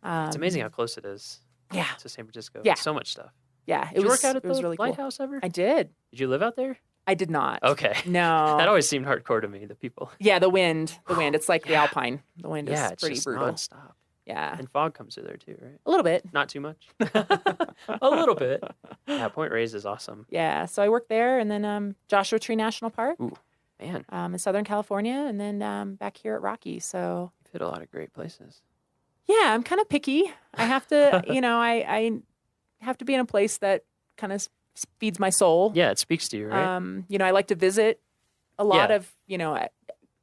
It's amazing how close it is to San Francisco. Yeah. So much stuff. Yeah. Did you work out at it was the really lighthouse cool. ever? I did. Did you live out there? I did not. Okay. No. That always seemed hardcore to me, the people. Yeah, the wind. It's like the Alpine. The wind is it's pretty just brutal. nonstop. Yeah. And fog comes through there too, right? A little bit. Not too much. A little bit. Yeah, Point Reyes is awesome. Yeah. So I worked there, and then Joshua Tree National Park. Ooh, man. In Southern California, and then back here at Rocky. So you've hit a lot of great places. Yeah, I'm kind of picky. I have to, I have to be in a place that kind of feeds my soul. Yeah, it speaks to you, right? I like to visit a lot of,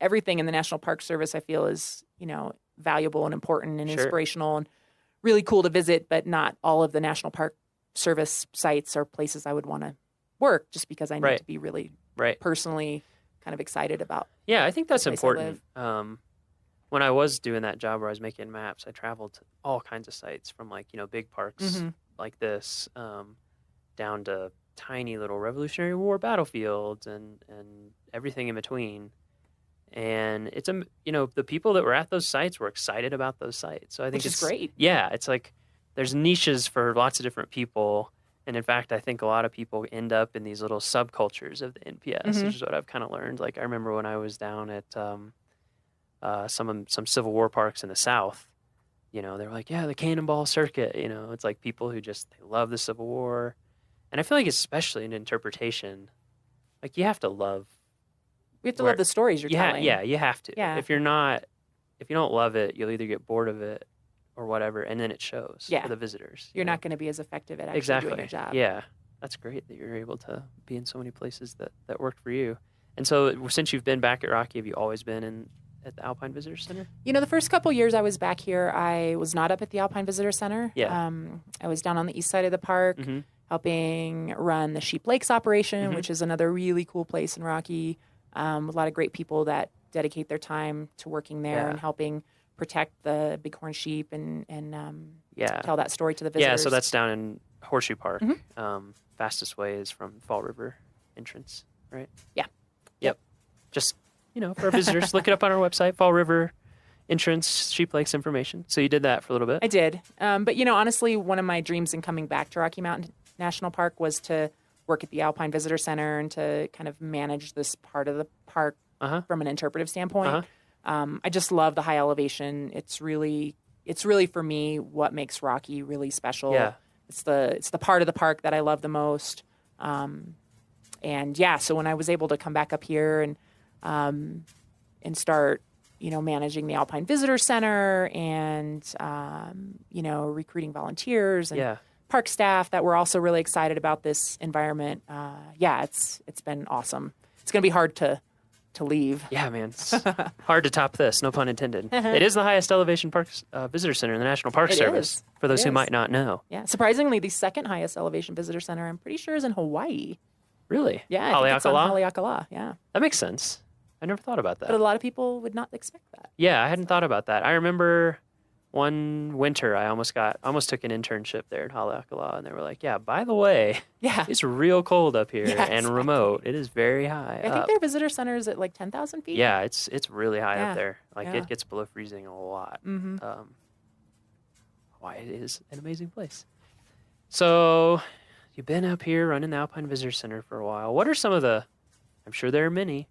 everything in the National Park Service. I feel is, valuable and important and inspirational and really cool to visit, but not all of the National Park Service sites are places I would want to work just because I need to be really personally kind of excited about. Yeah, I think that's the place I important. When I was doing that job where I was making maps, I traveled to all kinds of sites from big parks like this down to tiny little Revolutionary War battlefields and everything in between. And it's the people that were at those sites were excited about those sites. So I think Which is great. Yeah, it's like there's niches for lots of different people. And in fact, I think a lot of people end up in these little subcultures of the NPS, which is what I've kind of learned. Like I remember when I was down at some Civil War parks in the South, they were like, yeah, the Cannonball Circuit, it's like people who just, they love the Civil War. And I feel like especially in interpretation, like you have to love. We have to love the stories you're telling. Yeah, you have to. Yeah. If you don't love it, you'll either get bored of it or whatever, and then it shows for the visitors. You're not going to be as effective at actually doing your job. Yeah, that's great that you're able to be in so many places that work for you. And so since you've been back at Rocky, have you always been at the Alpine Visitor Center? The first couple years I was back here, I was not up at the Alpine Visitor Center. Yeah. I was down on the east side of the park, helping run the Sheep Lakes operation, which is another really cool place in Rocky. A lot of great people that dedicate their time to working there and helping protect the bighorn sheep and tell that story to the visitors. Yeah, so that's down in Horseshoe Park. Fastest way is from Fall River entrance, right? Yeah. Yep. Just, for our visitors, look it up on our website, Fall River entrance, Sheep Lakes information. So you did that for a little bit. I did. But, honestly, one of my dreams in coming back to Rocky Mountain National Park was to work at the Alpine Visitor Center and to kind of manage this part of the park from an interpretive standpoint. I just love the high elevation. It's really for me what makes Rocky really special. Yeah. It's the part of the park that I love the most. So when I was able to come back up here and start, managing the Alpine Visitor Center and recruiting volunteers and park staff that were also really excited about this environment. It's been awesome. It's going to be hard to leave. Yeah, man. It's hard to top this, no pun intended. It is the highest elevation visitor center in the National Park Service, for those who might not know. Yeah. Surprisingly, the second highest elevation visitor center, I'm pretty sure, is in Hawaii. Really? Yeah. I think it's on Haleakala. Yeah. That makes sense. I never thought about that. But a lot of people would not expect that. Yeah, I hadn't thought about that. I remember one winter I almost took an internship there in Haleakala, and they were like, yeah, by the way, it's real cold up here and remote. It is very high I think their visitor center is at like 10,000 feet. Yeah, it's really high up there. Like it gets below freezing a lot. Why it is an amazing place. So you've been up here running the Alpine Visitor Center for a while. What are some of the, I'm sure there are many,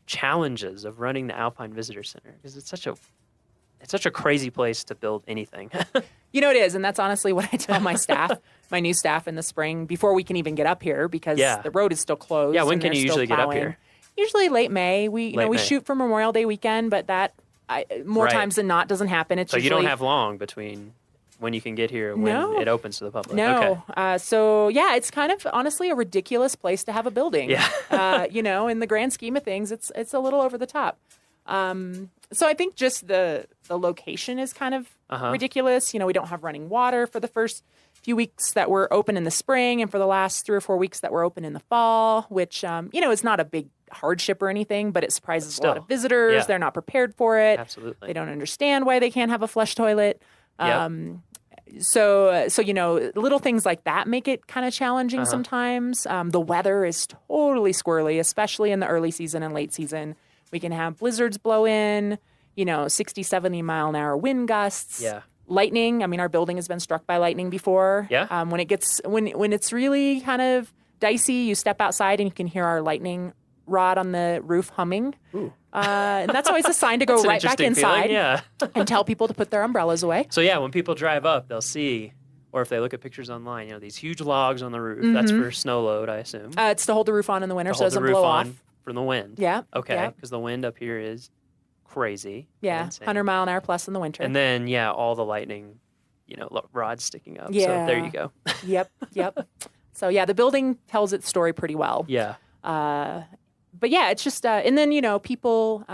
challenges of running the Alpine Visitor Center? Because it's such a crazy place to build anything. It is. And that's honestly what I tell my staff, my new staff in the spring, before we can even get up here because the road is still closed. Yeah, when can you usually get up here? Usually late May. We shoot for Memorial Day weekend, but that more times than not doesn't happen. It's so usually, you don't have long between when you can get here when No. it opens to the public? No. Okay. So yeah, it's kind of honestly a ridiculous place to have a building. Yeah. In the grand scheme of things, it's a little over the top. So I think just the location is kind of ridiculous. We don't have running water for the first few weeks that we're open in the spring, and for the last 3 or 4 weeks that we're open in the fall, which is not a big hardship or anything, but it surprises a lot of visitors. Yeah. They're not prepared for it. Absolutely. They don't understand why they can't have a flush toilet. Yep. So little things like that make it kind of challenging sometimes. The weather is totally squirrely, especially in the early season and late season. We can have blizzards blow in, 60, 70 mile an hour wind gusts. Yeah. Lightning. I mean, our building has been struck by lightning before. Yeah. When it's really kind of dicey, you step outside and you can hear our lightning rod on the roof humming. Ooh. And that's always a sign to go That's an right back interesting feeling, inside yeah. and tell people to put their umbrellas away. So yeah, when people drive up, they'll see, or if they look at pictures online, these huge logs on the roof. That's for snow load, I assume. It's to hold the roof on in the winter To so it hold the doesn't roof blow on off. from the wind. Yeah. Okay, yeah. because the wind up here is crazy. Yeah, insane. 100 mile an hour plus in the winter. And then, all the lightning, rods sticking up. Yeah. So there you go. Yep. So yeah, the building tells its story pretty well. Yeah. But yeah, it's just, and then, people,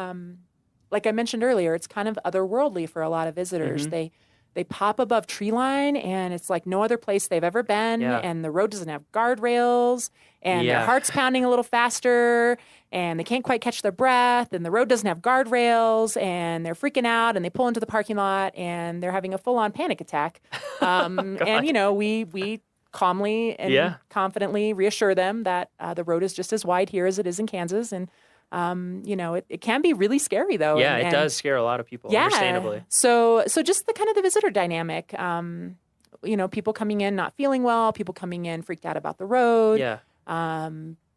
like I mentioned earlier, it's kind of otherworldly for a lot of visitors. Mhm. They pop above tree line and it's like no other place they've ever been. Yeah. And the road doesn't have guardrails and their heart's pounding a little faster and they can't quite catch their breath and the road doesn't have guardrails and they're freaking out and they pull into the parking lot and they're having a full-on panic attack. And, we calmly and confidently reassure them that the road is just as wide here as it is in Kansas. And, it can be really scary though. Yeah, and it does scare a lot of people, understandably. So just the kind of the visitor dynamic, people coming in not feeling well, people coming in freaked out about the road. Yeah.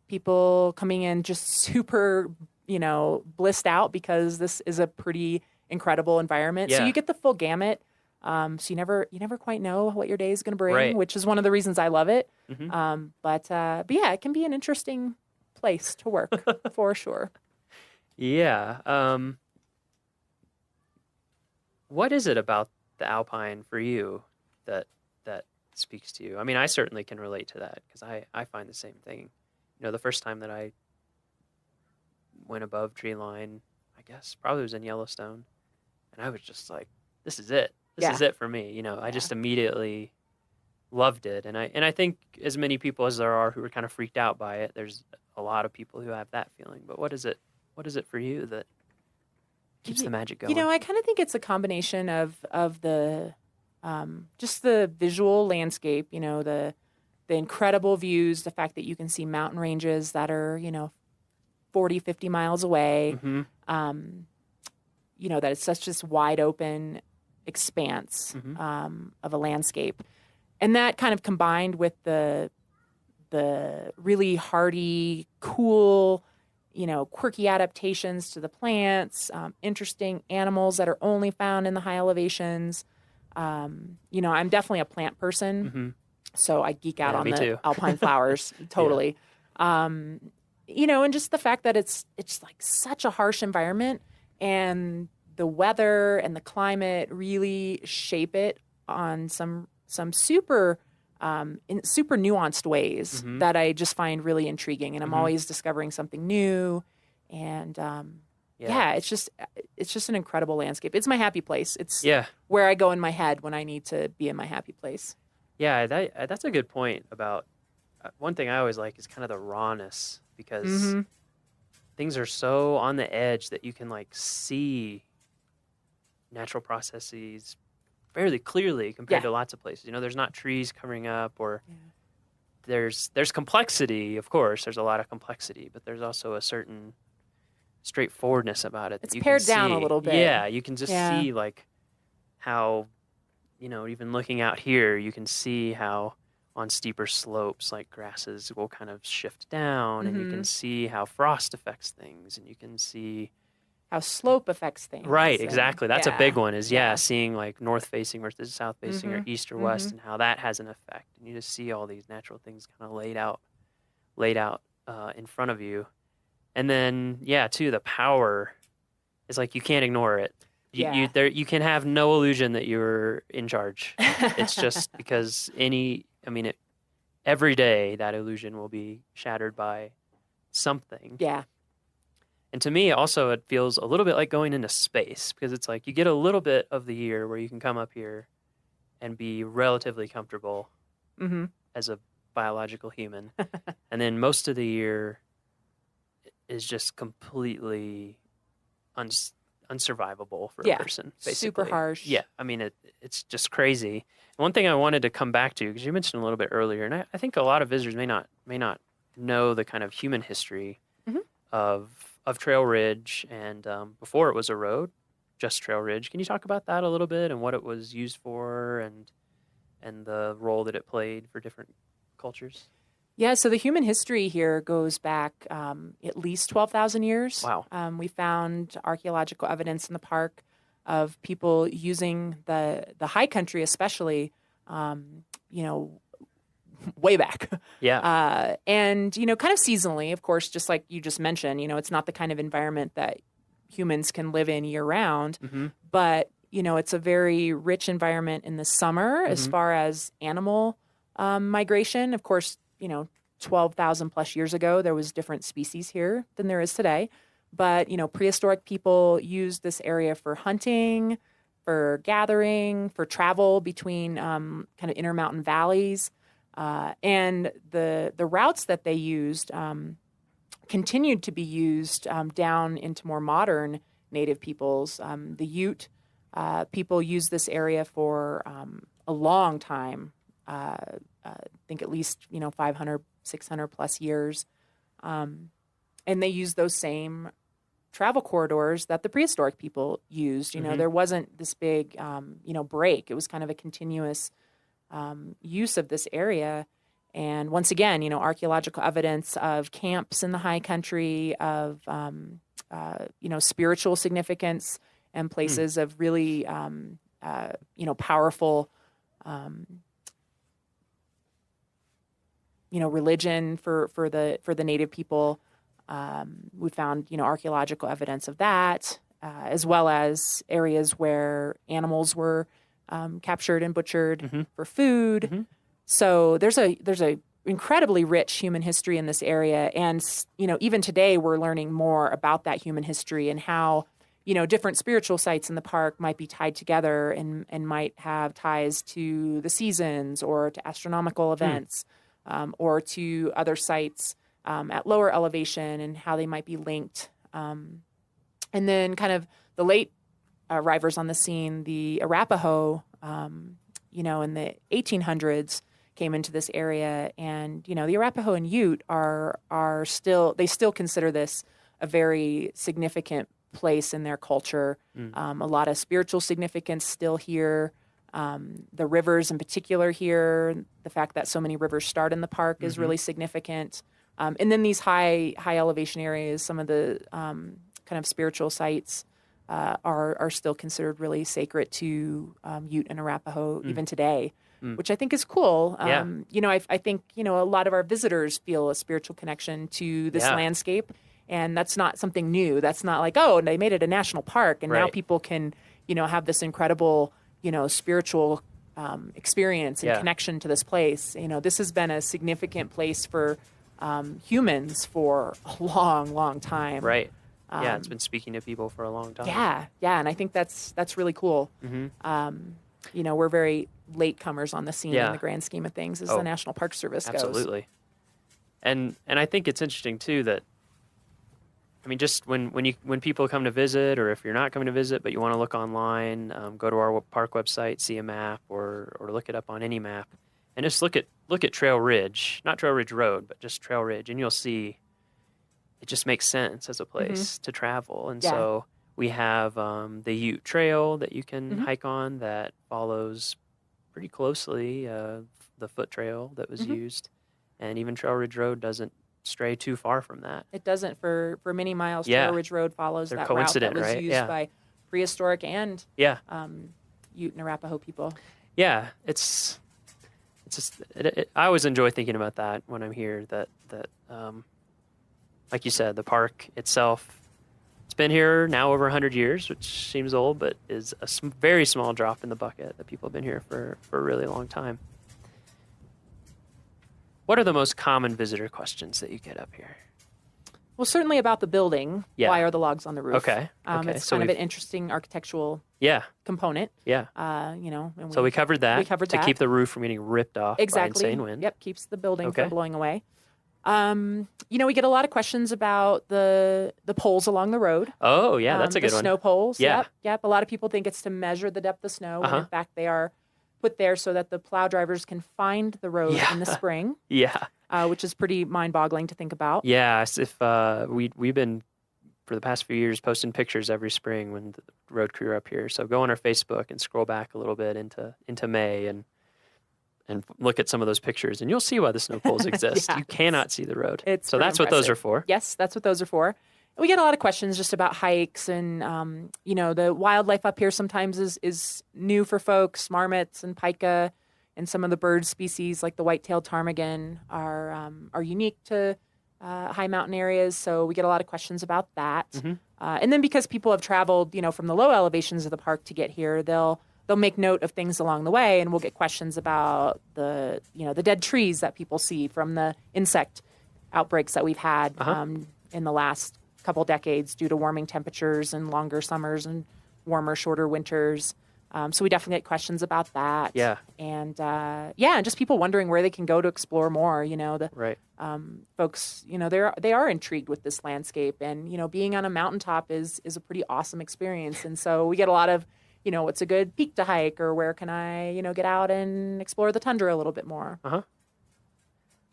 People coming in just super, blissed out because this is a pretty incredible environment. So Yeah. you get the full gamut. So you never quite know what your day is going to bring, Right. which is one of the reasons I love it. Mhm. But yeah, it can be an interesting place to work for sure. Yeah. What is it about the Alpine for you that speaks to you? I mean, I certainly can relate to that because I find the same thing. The first time that I went above tree line, I guess probably was in Yellowstone, and I was just like, this is it. This is it for me. I just immediately loved it. And I think as many people as there are who are kind of freaked out by it, there's a lot of people who have that feeling. But what is it for you that keeps the magic going? I kind of think it's a combination of the just the visual landscape, the incredible views, the fact that you can see mountain ranges that are, 40, 50 miles away, that it's such this wide open expanse of a landscape. And that kind of combined with the really hardy, cool, quirky adaptations to the plants, interesting animals that are only found in the high elevations. I'm definitely a plant person, so I geek out on me the too. alpine flowers, totally. And just the fact that it's like such a harsh environment and the weather and the climate really shape it on some super in super nuanced ways that I just find really intriguing. And I'm always discovering something new. And it's just an incredible landscape. It's my happy place. It's where I go in my head when I need to be in my happy place. Yeah, that's a good point about one thing I always like is kind of the rawness because things are so on the edge that you can see natural processes fairly clearly compared to lots of places. There's not trees covering up or there's complexity, of course. There's a lot of complexity, but there's also a certain straightforwardness about it. It's pared down a little bit. Yeah, you can just see how, even looking out here, you can see how on steeper slopes, grasses will kind of shift down and you can see how frost affects things and you can see how slope affects things. Right, exactly. That's a big one is, seeing north facing versus south facing or east or west and how that has an effect. And you just see all these natural things kind of laid out in front of you. And then, too, the power is you can't ignore it. You can have no illusion that you're in charge. It's just because every day that illusion will be shattered by something. Yeah. And to me, also, it feels a little bit like going into space, because it's like you get a little bit of the year where you can come up here and be relatively comfortable as a biological human. And then most of the year is just completely unsurvivable for a person. Basically. Super harsh. Yeah, I mean, it's just crazy. One thing I wanted to come back to, because you mentioned a little bit earlier, and I think a lot of visitors may not know the kind of human history of Trail Ridge, and before it was a road, just Trail Ridge. Can you talk about that a little bit and what it was used for, and the role that it played for different cultures? Yeah, so the human history here goes back at least 12,000 years. Wow. We found archaeological evidence in the park of people using the high country, especially, way back. Yeah. And, kind of seasonally, of course, just like you just mentioned, it's not the kind of environment that humans can live in year round, but, it's a very rich environment in the summer as far as animal migration. Of course, 12,000 plus years ago, there was different species here than there is today. But, prehistoric people used this area for hunting, for gathering, for travel between kind of intermountain valleys. And the routes that they used continued to be used down into more modern native peoples. The Ute people used this area for a long time. I think at least 500, 600 plus years, and they used those same travel corridors that the prehistoric people used. There wasn't this big break. It was kind of a continuous use of this area. And once again, archaeological evidence of camps in the high country, of spiritual significance, and places of really powerful religion for the native people. We found archaeological evidence of that, as well as areas where animals were captured and butchered for food. So there's a incredibly rich human history in this area, and even today we're learning more about that human history and how different spiritual sites in the park might be tied together and might have ties to the seasons or to astronomical events. Or to other sites at lower elevation, and how they might be linked. And then kind of the late arrivals on the scene, the Arapaho, in the 1800s came into this area. And, the Arapaho and Ute are still consider this a very significant place in their culture. A lot of spiritual significance still here. The rivers in particular here, the fact that so many rivers start in the park is really significant. And then these high elevation areas, some of the kind of spiritual sites are still considered really sacred to Ute and Arapaho even today, which I think is cool. I think, a lot of our visitors feel a spiritual connection to this landscape, and that's not something new. That's not like, oh, they made it a national park, and now people can, have this incredible spiritual experience and connection to this place. This has been a significant place for humans for a long, long time. Right. Yeah, it's been speaking to people for a long time. Yeah, and I think that's really cool. We're very latecomers on the scene in the grand scheme of things as the National Park Service goes. Absolutely. And I think it's interesting too that, just when people come to visit, or if you're not coming to visit but you want to look online, go to our park website, see a map, or look it up on any map, and just look at Trail Ridge, not Trail Ridge Road, but just Trail Ridge, and you'll see it just makes sense as a place to travel. And so we have the Ute Trail that you can hike on that follows pretty closely the foot trail that was used, and even Trail Ridge Road doesn't stray too far from that. It doesn't for many miles. Trail Ridge Road follows that route that was used by prehistoric and Ute and Arapaho people. Yeah, it's just I always enjoy thinking about that when I'm here. That like you said, the park itself It's been here now over 100 years, which seems old, but is a very small drop in the bucket that people have been here for a really long time. What are the most common visitor questions that you get up here? Well, certainly about the building. Yeah. Why are the logs on the roof? Okay. It's So kind of an we've- interesting architectural Yeah. component. Yeah. And So we covered that. We covered to that. keep the roof from getting ripped off Exactly. by insane wind. Yep, keeps the building Okay. from blowing away. We get a lot of questions about the poles along the road. Oh, yeah, that's a good the one. snow poles. Yeah. Yep. A lot of people think it's to measure the depth of snow, when in fact they are put there so that the plow drivers can find the road in the spring. Yeah. Which is pretty mind-boggling to think about. Yes, if we've been for the past few years posting pictures every spring when the road crew are up here. So go on our Facebook and scroll back a little bit into May and look at some of those pictures, and you'll see why the snow poles exist. Yeah. You cannot see the road. It's so pretty that's what those are impressive. for. Yes, that's what those are for. We get a lot of questions just about hikes and, the wildlife up here sometimes is new for folks. Marmots and pika and some of the bird species like the white-tailed ptarmigan are unique to high mountain areas. So we get a lot of questions about that. And then because people have traveled, from the low elevations of the park to get here, they'll make note of things along the way, and we'll get questions about the dead trees that people see from the insect outbreaks that we've had in the last couple decades due to warming temperatures and longer summers and warmer, shorter winters. So we definitely get questions about that. Yeah. And and just people wondering where they can go to explore more. Right. Folks, they are intrigued with this landscape, and being on a mountaintop is a pretty awesome experience. And so we get a lot of, what's a good peak to hike, or where can I, get out and explore the tundra a little bit more.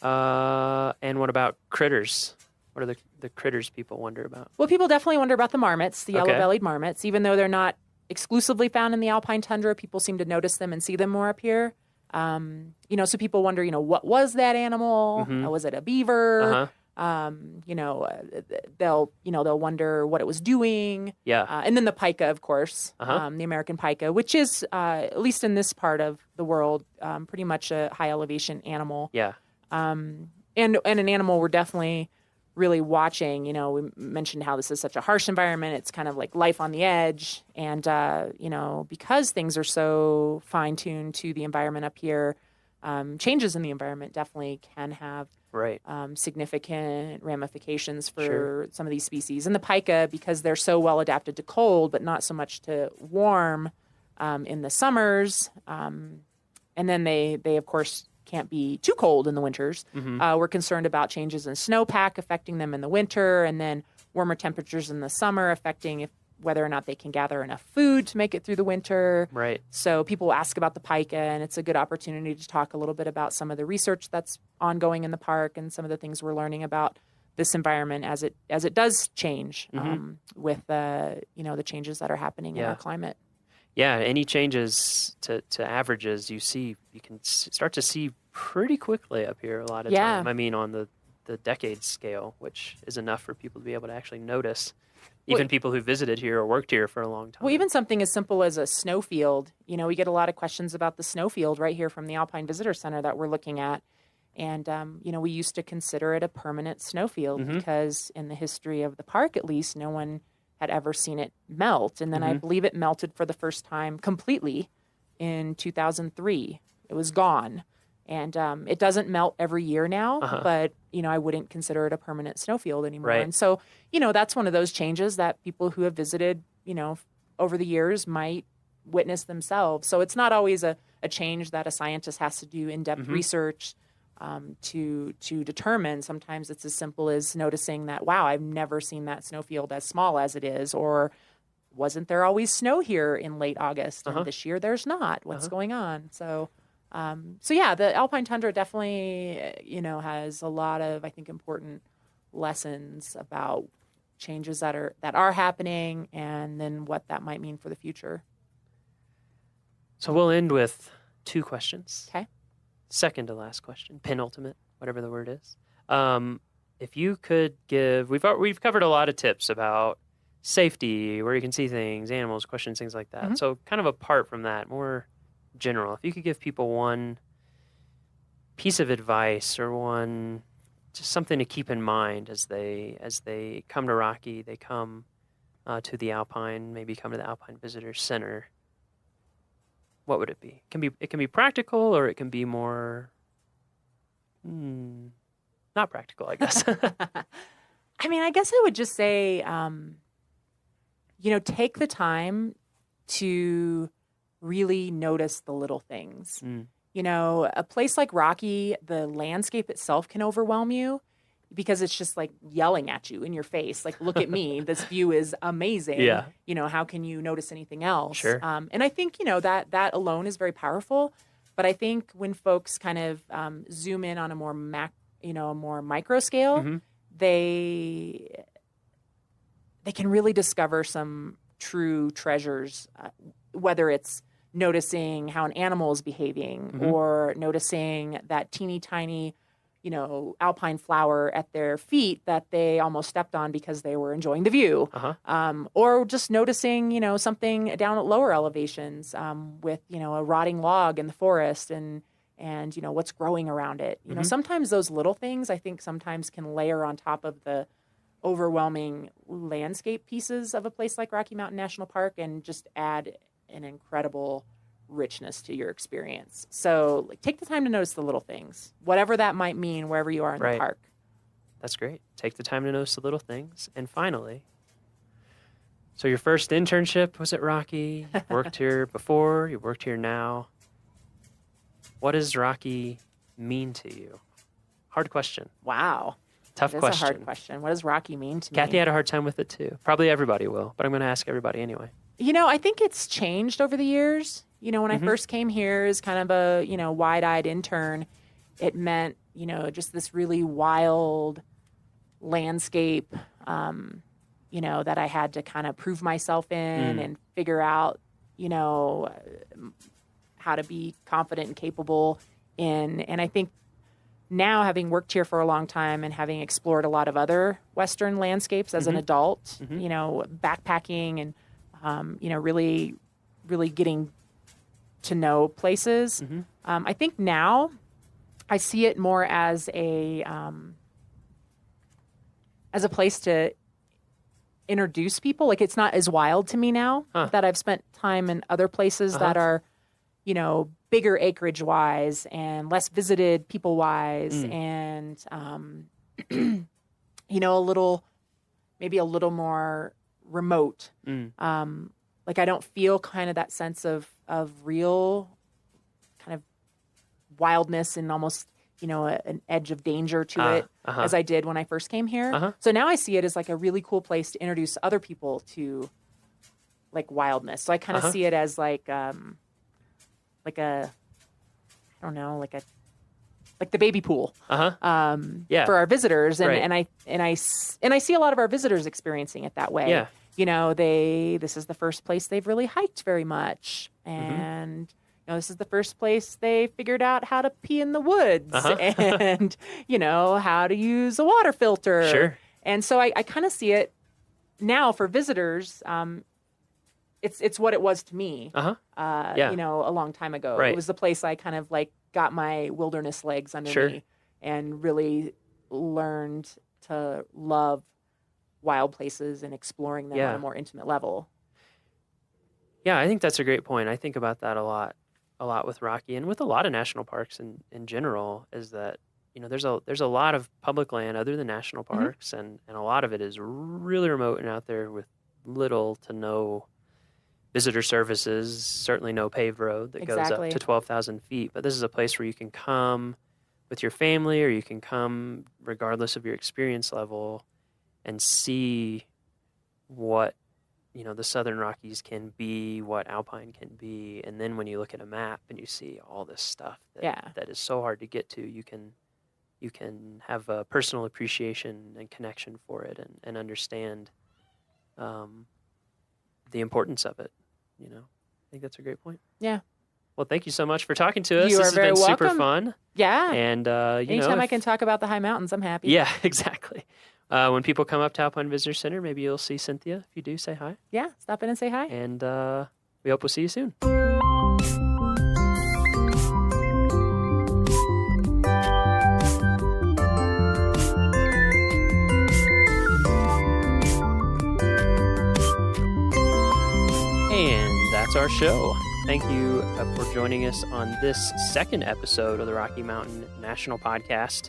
And what about critters? What are the critters people wonder about? Well, people definitely wonder about the marmots, the Okay. yellow-bellied marmots. Even though they're not exclusively found in the alpine tundra, people seem to notice them and see them more up here. So people wonder, what was that animal? Was it a beaver? They'll wonder what it was doing. Yeah. And then the pika, of course, the American pika, which is, at least in this part of the world, pretty much a high elevation animal. Yeah. And an animal we're definitely really watching. We mentioned how this is such a harsh environment. It's kind of like life on the edge. And, because things are so fine-tuned to the environment up here, changes in the environment definitely can have significant ramifications for some of these species. And the pika, because they're so well adapted to cold, but not so much to warm in the summers. And then they of course, can't be too cold in the winters. We're concerned about changes in snowpack affecting them in the winter, and then warmer temperatures in the summer affecting whether or not they can gather enough food to make it through the winter. Right. So people ask about the pika, and it's a good opportunity to talk a little bit about some of the research that's ongoing in the park and some of the things we're learning about this environment as it does change with the changes that are happening in our climate. Yeah, any changes to averages you can start to see pretty quickly up here a lot of time. I mean, on the decade scale, which is enough for people to be able to actually notice, even people who visited here or worked here for a long time. Well, even something as simple as a snowfield. We get a lot of questions about the snowfield right here from the Alpine Visitor Center that we're looking at. And, we used to consider it a permanent snowfield because in the history of the park, at least, no one had ever seen it melt. And then I believe it melted for the first time completely in 2003. It was gone. And it doesn't melt every year now, but, I wouldn't consider it a permanent snowfield anymore. Right. And so, that's one of those changes that people who have visited, over the years might witness themselves. So it's not always a change that a scientist has to do in-depth research to determine. Sometimes it's as simple as noticing that, wow, I've never seen that snowfield as small as it is, or wasn't there always snow here in late August and this year there's not? What's going on? So the alpine tundra definitely, has a lot of, I think, important lessons about changes that are happening and then what that might mean for the future. So we'll end with two questions. Okay. Second to last question, penultimate, whatever the word is. If you could give, we've covered a lot of tips about safety, where you can see things, animals, questions, things like that. So kind of apart from that, more general, if you could give people one piece of advice or just something to keep in mind as they come to Rocky, they come to the Alpine, maybe come to the Alpine Visitor Center, what would it be? It can be practical, or it can be more not practical, I guess. I mean, I guess I would just say, take the time to really notice the little things. A place like Rocky, the landscape itself can overwhelm you because it's just like yelling at you in your face. Like, look at me. This view is amazing. Yeah. How can you notice anything else? Sure. And I think, that alone is very powerful. But I think when folks kind of zoom in on a more more micro scale, they can really discover some true treasures, whether it's noticing how an animal is behaving or noticing that teeny tiny, alpine flower at their feet that they almost stepped on because they were enjoying the view. Or just noticing, something down at lower elevations with, a rotting log in the forest and what's growing around it. Sometimes those little things, I think, sometimes can layer on top of the overwhelming landscape pieces of a place like Rocky Mountain National Park and just add an incredible richness to your experience. So take the time to notice the little things, whatever that might mean, wherever you are in the park. That's great. Take the time to notice the little things. And finally, so your first internship was at Rocky. You worked here before, you worked here now. What does Rocky mean to you? Hard question. Wow. Tough question. That's a hard question. What does Rocky mean to me? Kathy had a hard time with it too. Probably everybody will, but I'm going to ask everybody anyway. I think it's changed over the years. When I first came here as kind of a, wide-eyed intern, it meant, just this really wild landscape, that I had to kind of prove myself in and figure out, how to be confident and capable in. And I think now, having worked here for a long time and having explored a lot of other Western landscapes as an adult, backpacking and, really, really getting to know places. I think now I see it more as a place to introduce people. Like, it's not as wild to me now that I've spent time in other places that are, bigger acreage wise and less visited people wise and, maybe a little more remote. Like, I don't feel kind of that sense of real kind of wildness and almost, an edge of danger to it as I did when I first came here. So now I see it as like a really cool place to introduce other people to like wildness. So I kind of see it as like the baby pool for our visitors. And, and I see a lot of our visitors experiencing it that way. This is the first place they've really hiked very much. And, this is the first place they figured out how to pee in the woods and, how to use a water filter. Sure. And so I kind of see it now for visitors. It's what it was to me, a long time ago. Right. It was the place I kind of like got my wilderness legs under me and really learned to love wild places and exploring them on a more intimate level. Yeah, I think that's a great point. I think about that a lot with Rocky and with a lot of national parks in general, is that, there's a lot of public land other than national parks, and a lot of it is really remote and out there with little to no visitor services, certainly no paved road that goes up to 12,000 feet. But this is a place where you can come with your family, or you can come regardless of your experience level and see what, the Southern Rockies can be, what Alpine can be. And then when you look at a map and you see all this stuff that is so hard to get to, you can have a personal appreciation and connection for it and understand the importance of it. I think that's a great point. Yeah. Well, thank you so much for talking to us. You This are very has been welcome. super fun. Yeah. And anytime I can talk about the high mountains, I'm happy. Yeah, exactly. When people come up to Alpine Visitor Center, maybe you'll see Cynthia. If you do, say hi. Yeah, stop in and say hi. And we hope we'll see you soon. And that's our show. Thank you for joining us on this second episode of the Rocky Mountain National Podcast.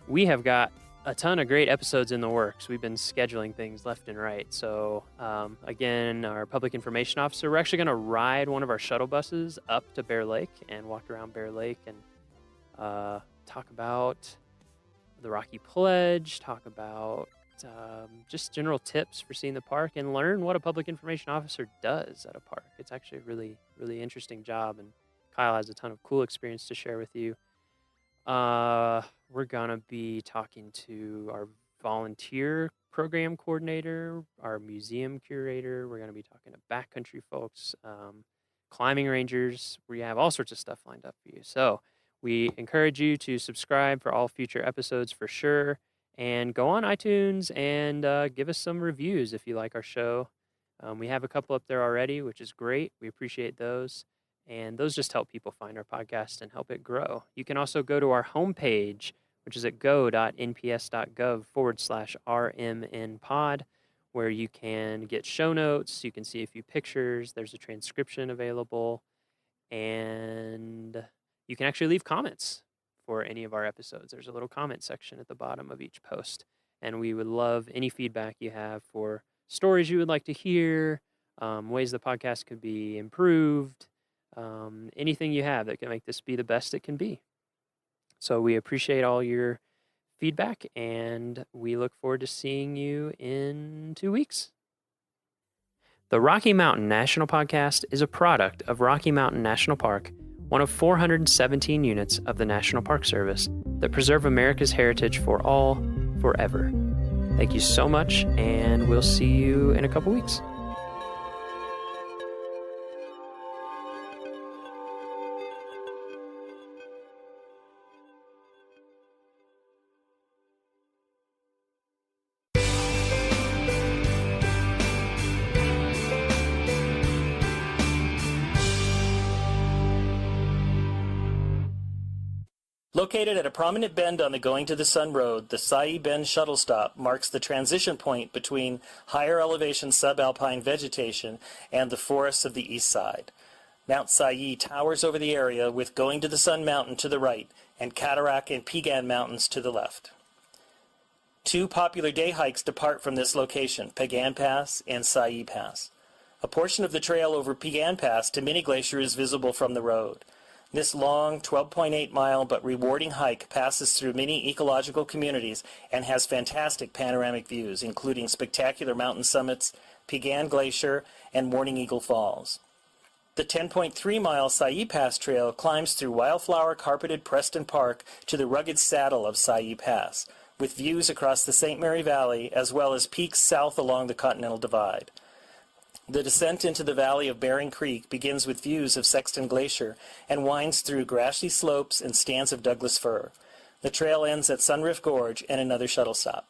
We have got a ton of great episodes in the works. We've been scheduling things left and right. So, again, our public information officer, we're actually going to ride one of our shuttle buses up to Bear Lake and walk around Bear Lake and talk about the Rocky Pledge, talk about just general tips for seeing the park, and learn what a public information officer does at a park. It's actually a really, really interesting job, and Kyle has a ton of cool experience to share with you. We're going to be talking to our volunteer program coordinator, our museum curator. We're going to be talking to backcountry folks, climbing rangers. We have all sorts of stuff lined up for you. So we encourage you to subscribe for all future episodes for sure. And go on iTunes and give us some reviews if you like our show. We have a couple up there already, which is great. We appreciate those. And those just help people find our podcast and help it grow. You can also go to our homepage, which is at go.nps.gov/RMNpod, where you can get show notes. You can see a few pictures. There's a transcription available. And you can actually leave comments for any of our episodes. There's a little comment section at the bottom of each post. And we would love any feedback you have for stories you would like to hear, ways the podcast could be improved, anything you have that can make this be the best it can be. So we appreciate all your feedback, and we look forward to seeing you in 2 weeks. The Rocky Mountain National Podcast is a product of Rocky Mountain National Park, one of 417 units of the National Park Service that preserve America's heritage for all, forever. Thank you so much, and we'll see you in a couple weeks. Located at a prominent bend on the Going to the Sun Road, the Sai Bend shuttle stop marks the transition point between higher elevation subalpine vegetation and the forests of the east side. Mount Sai towers over the area with Going to the Sun Mountain to the right and Cataract and Piegan Mountains to the left. Two popular day hikes depart from this location, Piegan Pass and Sai Pass. A portion of the trail over Piegan Pass to Mini Glacier is visible from the road. This long, 12.8-mile but rewarding hike passes through many ecological communities and has fantastic panoramic views, including spectacular mountain summits, Piegan Glacier, and Morning Eagle Falls. The 10.3-mile Sai Pass Trail climbs through wildflower-carpeted Preston Park to the rugged saddle of Sai Pass, with views across the St. Mary Valley as well as peaks south along the Continental Divide. The descent into the valley of Bering Creek begins with views of Sexton Glacier and winds through grassy slopes and stands of Douglas fir. The trail ends at Sunriff Gorge and another shuttle stop.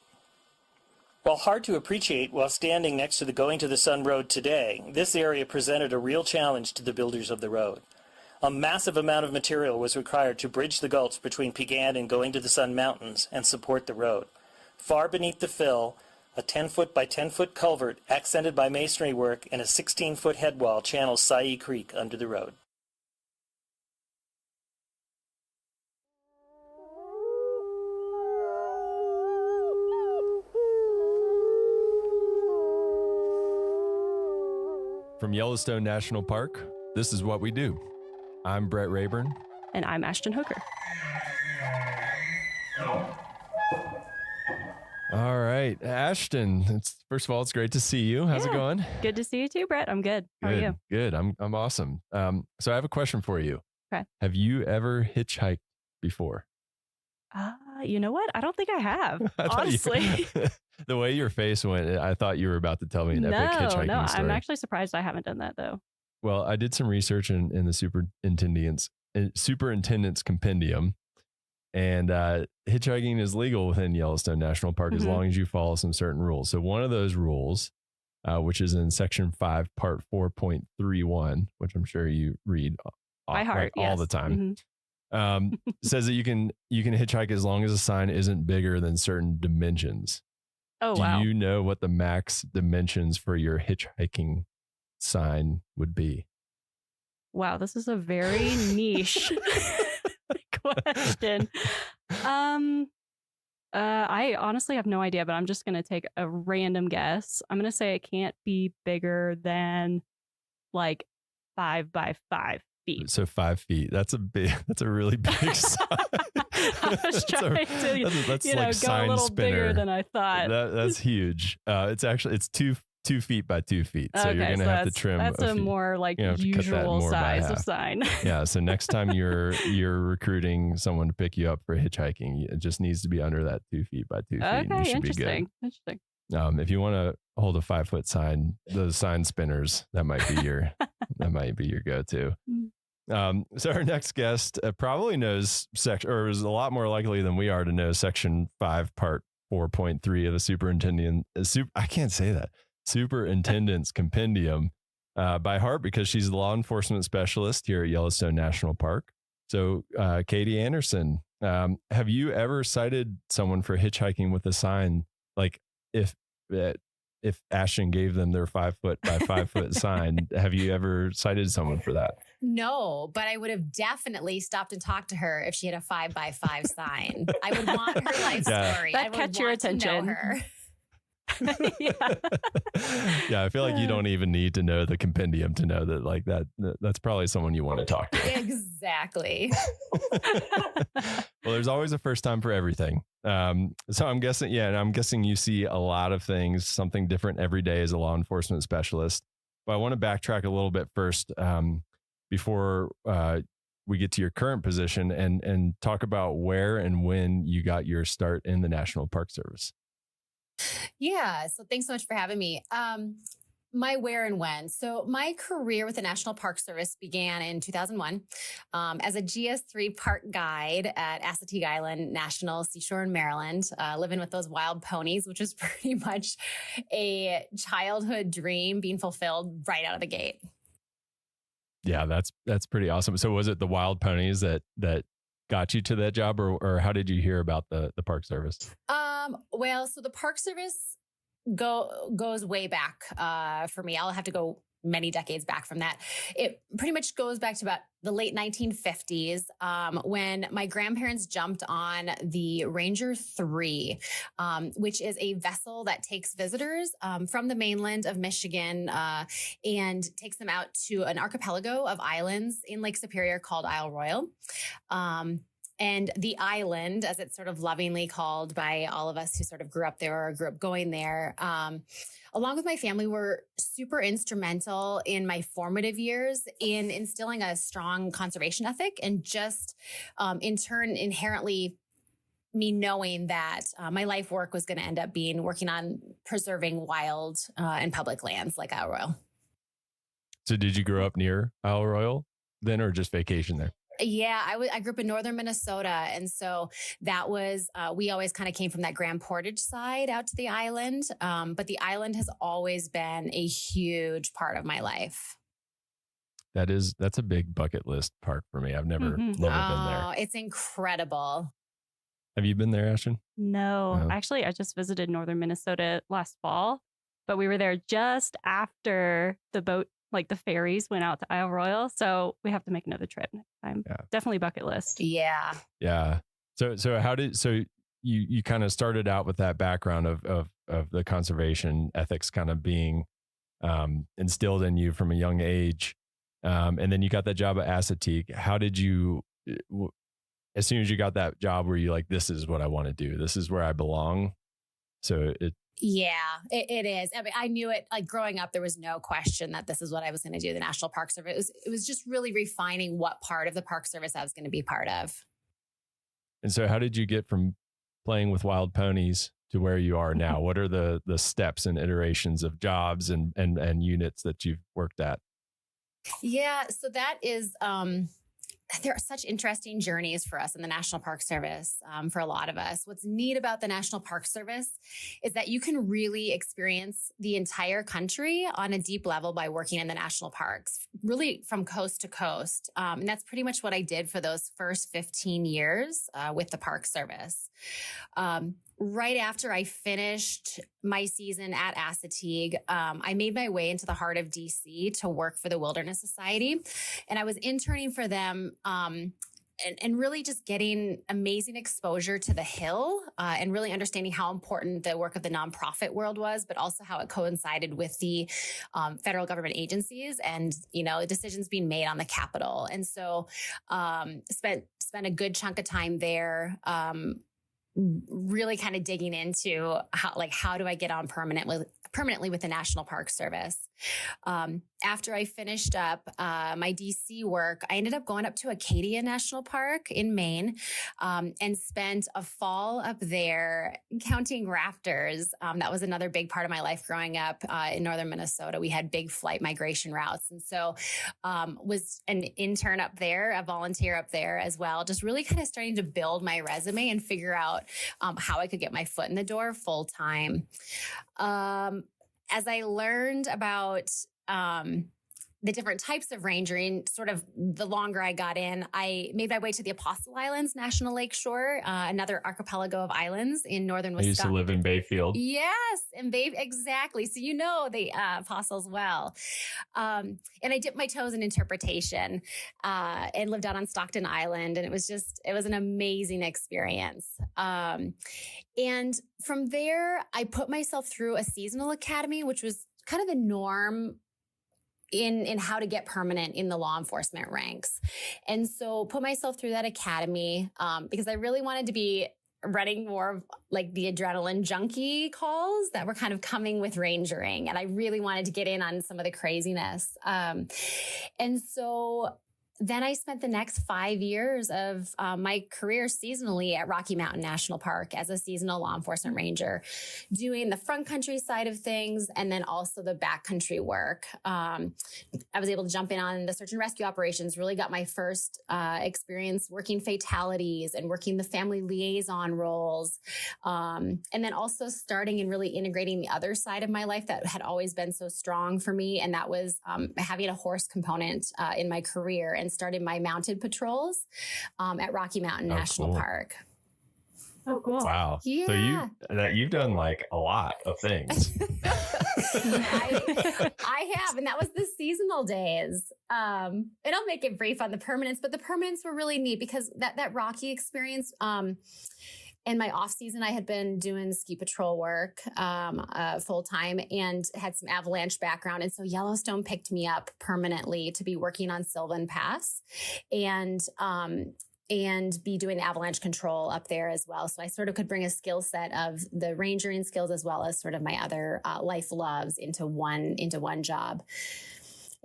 While hard to appreciate while standing next to the Going to the Sun Road today, this area presented a real challenge to the builders of the road. A massive amount of material was required to bridge the gulch between Piegan and Going to the Sun Mountains and support the road. Far beneath the fill, a 10-foot by 10-foot culvert accented by masonry work and a 16-foot headwall channels Sai Creek under the road. From Yellowstone National Park, this is what we do. I'm Brett Rayburn. And I'm Ashton Hooker. All right, Ashton. First of all, it's great to see you. How's it going? Good to see you too, Brett. I'm good. How are you? Good. I'm awesome. So I have a question for you. Okay. Have you ever hitchhiked before? You know what? I don't think I have, honestly. The way your face went, I thought you were about to tell me an epic hitchhiking story. No, I'm actually surprised I haven't done that though. Well, I did some research in the superintendent's compendium. And hitchhiking is legal within Yellowstone National Park as long as you follow some certain rules. So one of those rules, which is in Section 5, Part 4.31, which I'm sure you read by heart, all the time, says that you can hitchhike as long as a sign isn't bigger than certain dimensions. Oh, wow. Do you know what the max dimensions for your hitchhiking sign would be? Wow, this is a very niche question. I honestly have no idea, but I'm just going to take a random guess. I'm going to say it can't be bigger than like 5 by 5 feet. So 5 feet. That's a really big sign. I was trying to, that's you know, like go sign a little spinner. bigger than I thought. That's huge. It's 2 feet by 2 feet. So you're going to have to trim. That's a more like usual size of sign. Yeah. So next time you're recruiting someone to pick you up for hitchhiking, it just needs to be under that 2 feet by 2 feet. Okay, and you should interesting. Be good. Interesting. If you want to hold a 5-foot sign, those sign spinners, that might be your go-to. So our next guest probably knows section, or is a lot more likely than we are to know section 5, part 4.3 of the Superintendent's Compendium by heart, because she's a law enforcement specialist here at Yellowstone National Park. So, Katie Anderson, have you ever cited someone for hitchhiking with a sign? Like if Ashton gave them their 5 foot by 5 foot sign, have you ever cited someone for that? No, but I would have definitely stopped and taled to her if she had a 5 by 5 sign. I would want her life story. That catch your attention. Her. Yeah, I feel like you don't even need to know the compendium to know that, like, that's probably someone you want to talk to. Exactly. Well, there's always a first time for everything. So I'm guessing you see a lot of things, something different every day as a law enforcement specialist. But I want to backtrack a little bit first before we get to your current position and talk about where and when you got your start in the National Park Service. Yeah. So thanks so much for having me. My where and when. So my career with the National Park Service began in 2001 as a GS3 park guide at Assateague Island National Seashore in Maryland, living with those wild ponies, which was pretty much a childhood dream being fulfilled right out of the gate. Yeah, that's pretty awesome. So was it the wild ponies that got you to that job, or how did you hear about the Park Service? Well, so the Park Service goes way back for me. I'll have to go many decades back from that. It pretty much goes back to about the late 1950s when my grandparents jumped on the Ranger 3, which is a vessel that takes visitors from the mainland of Michigan and takes them out to an archipelago of islands in Lake Superior called Isle Royale. And the island, as it's sort of lovingly called by all of us who sort of grew up there or grew up going there, along with my family, were super instrumental in my formative years in instilling a strong conservation ethic and just in turn inherently me knowing that my life work was going to end up being working on preserving wild and public lands like Isle Royale. So did you grow up near Isle Royale then, or just vacation there? Yeah, I grew up in northern Minnesota. And so that was, we always kind of came from that Grand Portage side out to the island. But the island has always been a huge part of my life. That's a big bucket list park for me. I've never been there. Oh, it's incredible. Have you been there, Ashton? No, actually, I just visited northern Minnesota last fall, but we were there just after the boat, like the ferries went out to Isle Royale. So we have to make another trip next time. Yeah. Definitely bucket list. Yeah. Yeah. So you kind of started out with that background of the conservation ethics kind of being instilled in you from a young age. And then you got that job at Assateague. How did you, as soon as you got that job, were you like, this is what I want to do? This is where I belong. Yeah, it is. I mean, I knew it, like growing up, there was no question that this is what I was going to do. The National Park Service. It was just really refining what part of the Park Service I was going to be part of. And so how did you get from playing with wild ponies to where you are now? What are the steps and iterations of jobs and units that you've worked at? Yeah, so that is, there are such interesting journeys for us in the National Park Service, for a lot of us. What's neat about the National Park Service is that you can really experience the entire country on a deep level by working in the national parks, really from coast to coast. And that's pretty much what I did for those first 15 years with the Park Service. Right after I finished my season at Assateague, I made my way into the heart of DC to work for the Wilderness Society. And I was interning for them and really just getting amazing exposure to the Hill and really understanding how important the work of the nonprofit world was, but also how it coincided with the federal government agencies and, decisions being made on the Capitol. And so spent a good chunk of time there, really kind of digging into how do I get on permanently with the National Park Service. After I finished up my DC work, I ended up going up to Acadia National Park in Maine and spent a fall up there counting raptors. That was another big part of my life growing up in northern Minnesota. We had big flight migration routes. And so was an intern up there, a volunteer up there as well, just really kind of starting to build my resume and figure out how I could get my foot in the door full time. As I learned about the different types of rangering, sort of the longer I got in, I made my way to the Apostle Islands National Lakeshore, another archipelago of islands in northern Wisconsin. I used to live in Bayfield. Yes, and exactly. So the Apostles well. And I dipped my toes in interpretation and lived out on Stockton Island. And it was an amazing experience. And from there, I put myself through a seasonal academy, which was kind of the norm in how to get permanent in the law enforcement ranks. And so put myself through that academy because I really wanted to be running more of like the adrenaline junkie calls that were kind of coming with rangering. And I really wanted to get in on some of the craziness. And so then I spent the next 5 years of my career seasonally at Rocky Mountain National Park as a seasonal law enforcement ranger, doing the front country side of things and then also the backcountry work. I was able to jump in on the search and rescue operations, really got my first experience working fatalities and working the family liaison roles. And then also starting and really integrating the other side of my life that had always been so strong for me. And that was having a horse component in my career, and started my mounted patrols at Rocky Mountain National Park. Oh, cool. Wow. Yeah. So you've done like a lot of things. I have, and that was the seasonal days. And I'll make it brief on the permanents, but the permanents were really neat because that Rocky experience, in my off season, I had been doing ski patrol work full time and had some avalanche background. And so Yellowstone picked me up permanently to be working on Sylvan Pass and be doing avalanche control up there as well. So I sort of could bring a skill set of the rangering skills as well as sort of my other life loves into one job.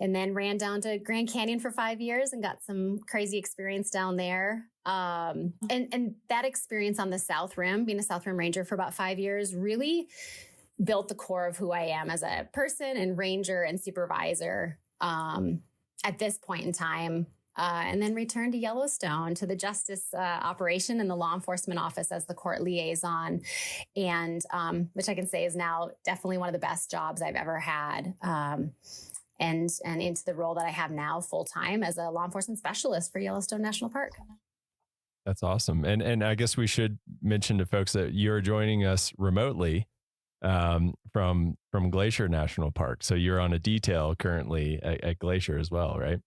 And then ran down to Grand Canyon for 5 years and got some crazy experience down there. And that experience on the South Rim, being a South Rim Ranger for about 5 years, really built the core of who I am as a person and ranger and supervisor at this point in time. And then returned to Yellowstone to the justice operation and the law enforcement office as the court liaison, and which I can say is now definitely one of the best jobs I've ever had. And into the role that I have now full time as a law enforcement specialist for Yellowstone National Park. That's awesome. And I guess we should mention to folks that you're joining us remotely from Glacier National Park. So you're on a detail currently at Glacier as well, right?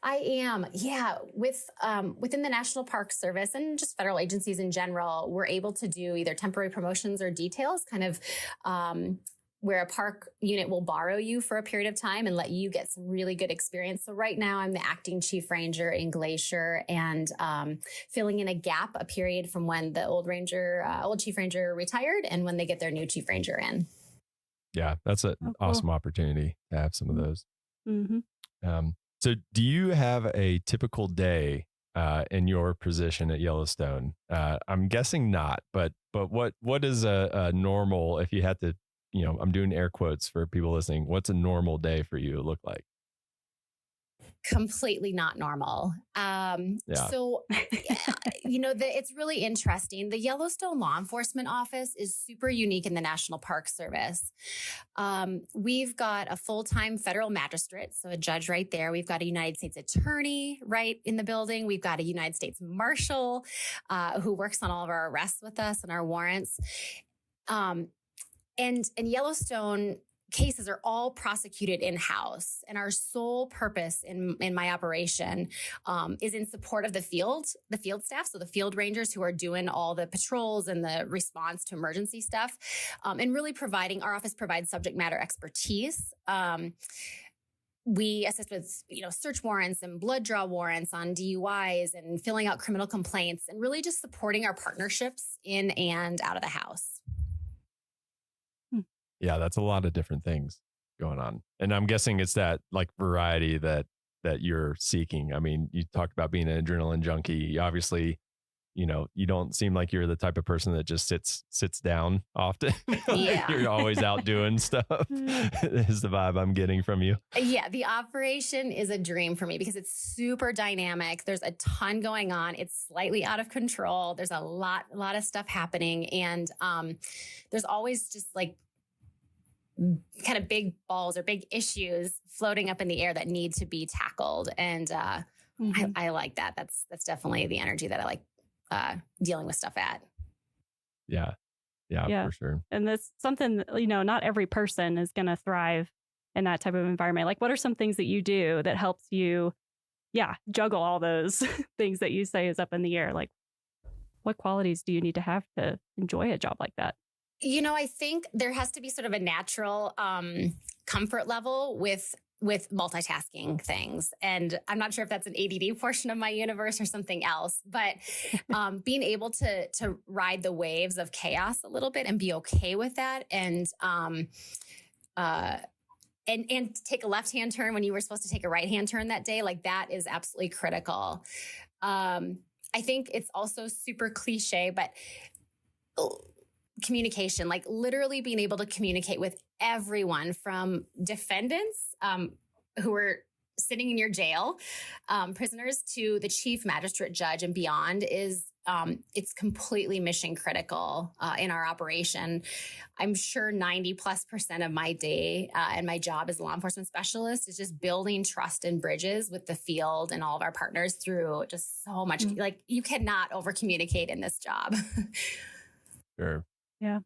I am. Yeah. Within the National Park Service and just federal agencies in general, we're able to do either temporary promotions or details, kind of where a park unit will borrow you for a period of time and let you get some really good experience. So right now I'm the acting chief ranger in Glacier and filling in a period from when the old chief ranger retired and when they get their new chief ranger in. Yeah, that's an awesome opportunity to have some of those. Mm-hmm. So do you have a typical day in your position at Yellowstone? I'm guessing not, but what is a normal, if you had to, I'm doing air quotes for people listening, what's a normal day for you look like? completely not normal. So, it's really interesting. The Yellowstone Law Enforcement Office is super unique in the National Park Service. We've got a full-time federal magistrate, so a judge right there. We've got a United States attorney right in the building. We've got a United States marshal who works on all of our arrests with us and our warrants. And Yellowstone cases are all prosecuted in-house, and our sole purpose in my operation is in support of the field staff, so the field rangers who are doing all the patrols and the response to emergency stuff, and really our office provides subject matter expertise. We assist with, search warrants and blood draw warrants on DUIs and filling out criminal complaints, and really just supporting our partnerships in and out of the house. Yeah, that's a lot of different things going on. And I'm guessing it's that like variety that you're seeking. I mean, you talked about being an adrenaline junkie. Obviously, you don't seem like you're the type of person that just sits down often. Yeah. You're always out doing stuff is the vibe I'm getting from you. Yeah, the operation is a dream for me because it's super dynamic. There's a ton going on. It's slightly out of control. There's a lot of stuff happening. And there's always just like kind of big balls or big issues floating up in the air that need to be tackled. And I like that. That's definitely the energy that I like dealing with stuff at. Yeah, for sure. And that's something, not every person is going to thrive in that type of environment. Like, what are some things that you do that helps you, juggle all those things that you say is up in the air? Like, what qualities do you need to have to enjoy a job like that? I think there has to be sort of a natural comfort level with multitasking things. And I'm not sure if that's an ADD portion of my universe or something else, but being able to ride the waves of chaos a little bit and be okay with that, and take a left-hand turn when you were supposed to take a right-hand turn that day, like that is absolutely critical. I think it's also super cliche, but communication, like literally being able to communicate with everyone from defendants who are sitting in your jail, prisoners, to the chief magistrate judge and beyond is it's completely mission critical in our operation. I'm sure 90+% of my day and my job as a law enforcement specialist is just building trust and bridges with the field and all of our partners through just so much. Like, you cannot over communicate in this job. Sure. Yeah.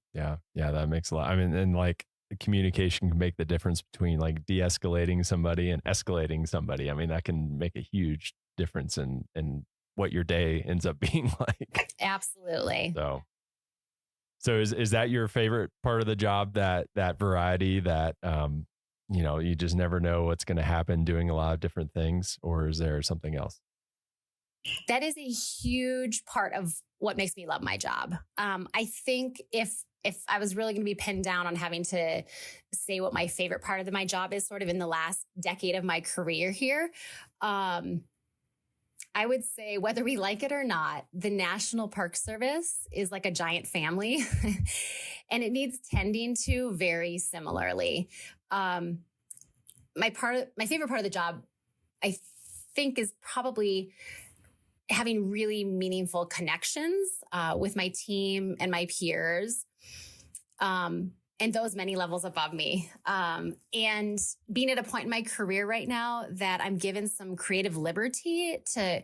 That makes a lot. I mean, and like communication can make the difference between like de-escalating somebody and escalating somebody. I mean, that can make a huge difference in what your day ends up being like. Absolutely. So is that your favorite part of the job, that variety, that you just never know what's going to happen doing a lot of different things, or is there something else? That is a huge part of what makes me love my job. I think if I was really going to be pinned down on having to say what my favorite part of my job is, sort of in the last decade of my career here, I would say, whether we like it or not, the National Park Service is like a giant family and it needs tending to very similarly. My favorite part of the job, I think, is probably having really meaningful connections with my team and my peers, and those many levels above me. And being at a point in my career right now that I'm given some creative liberty to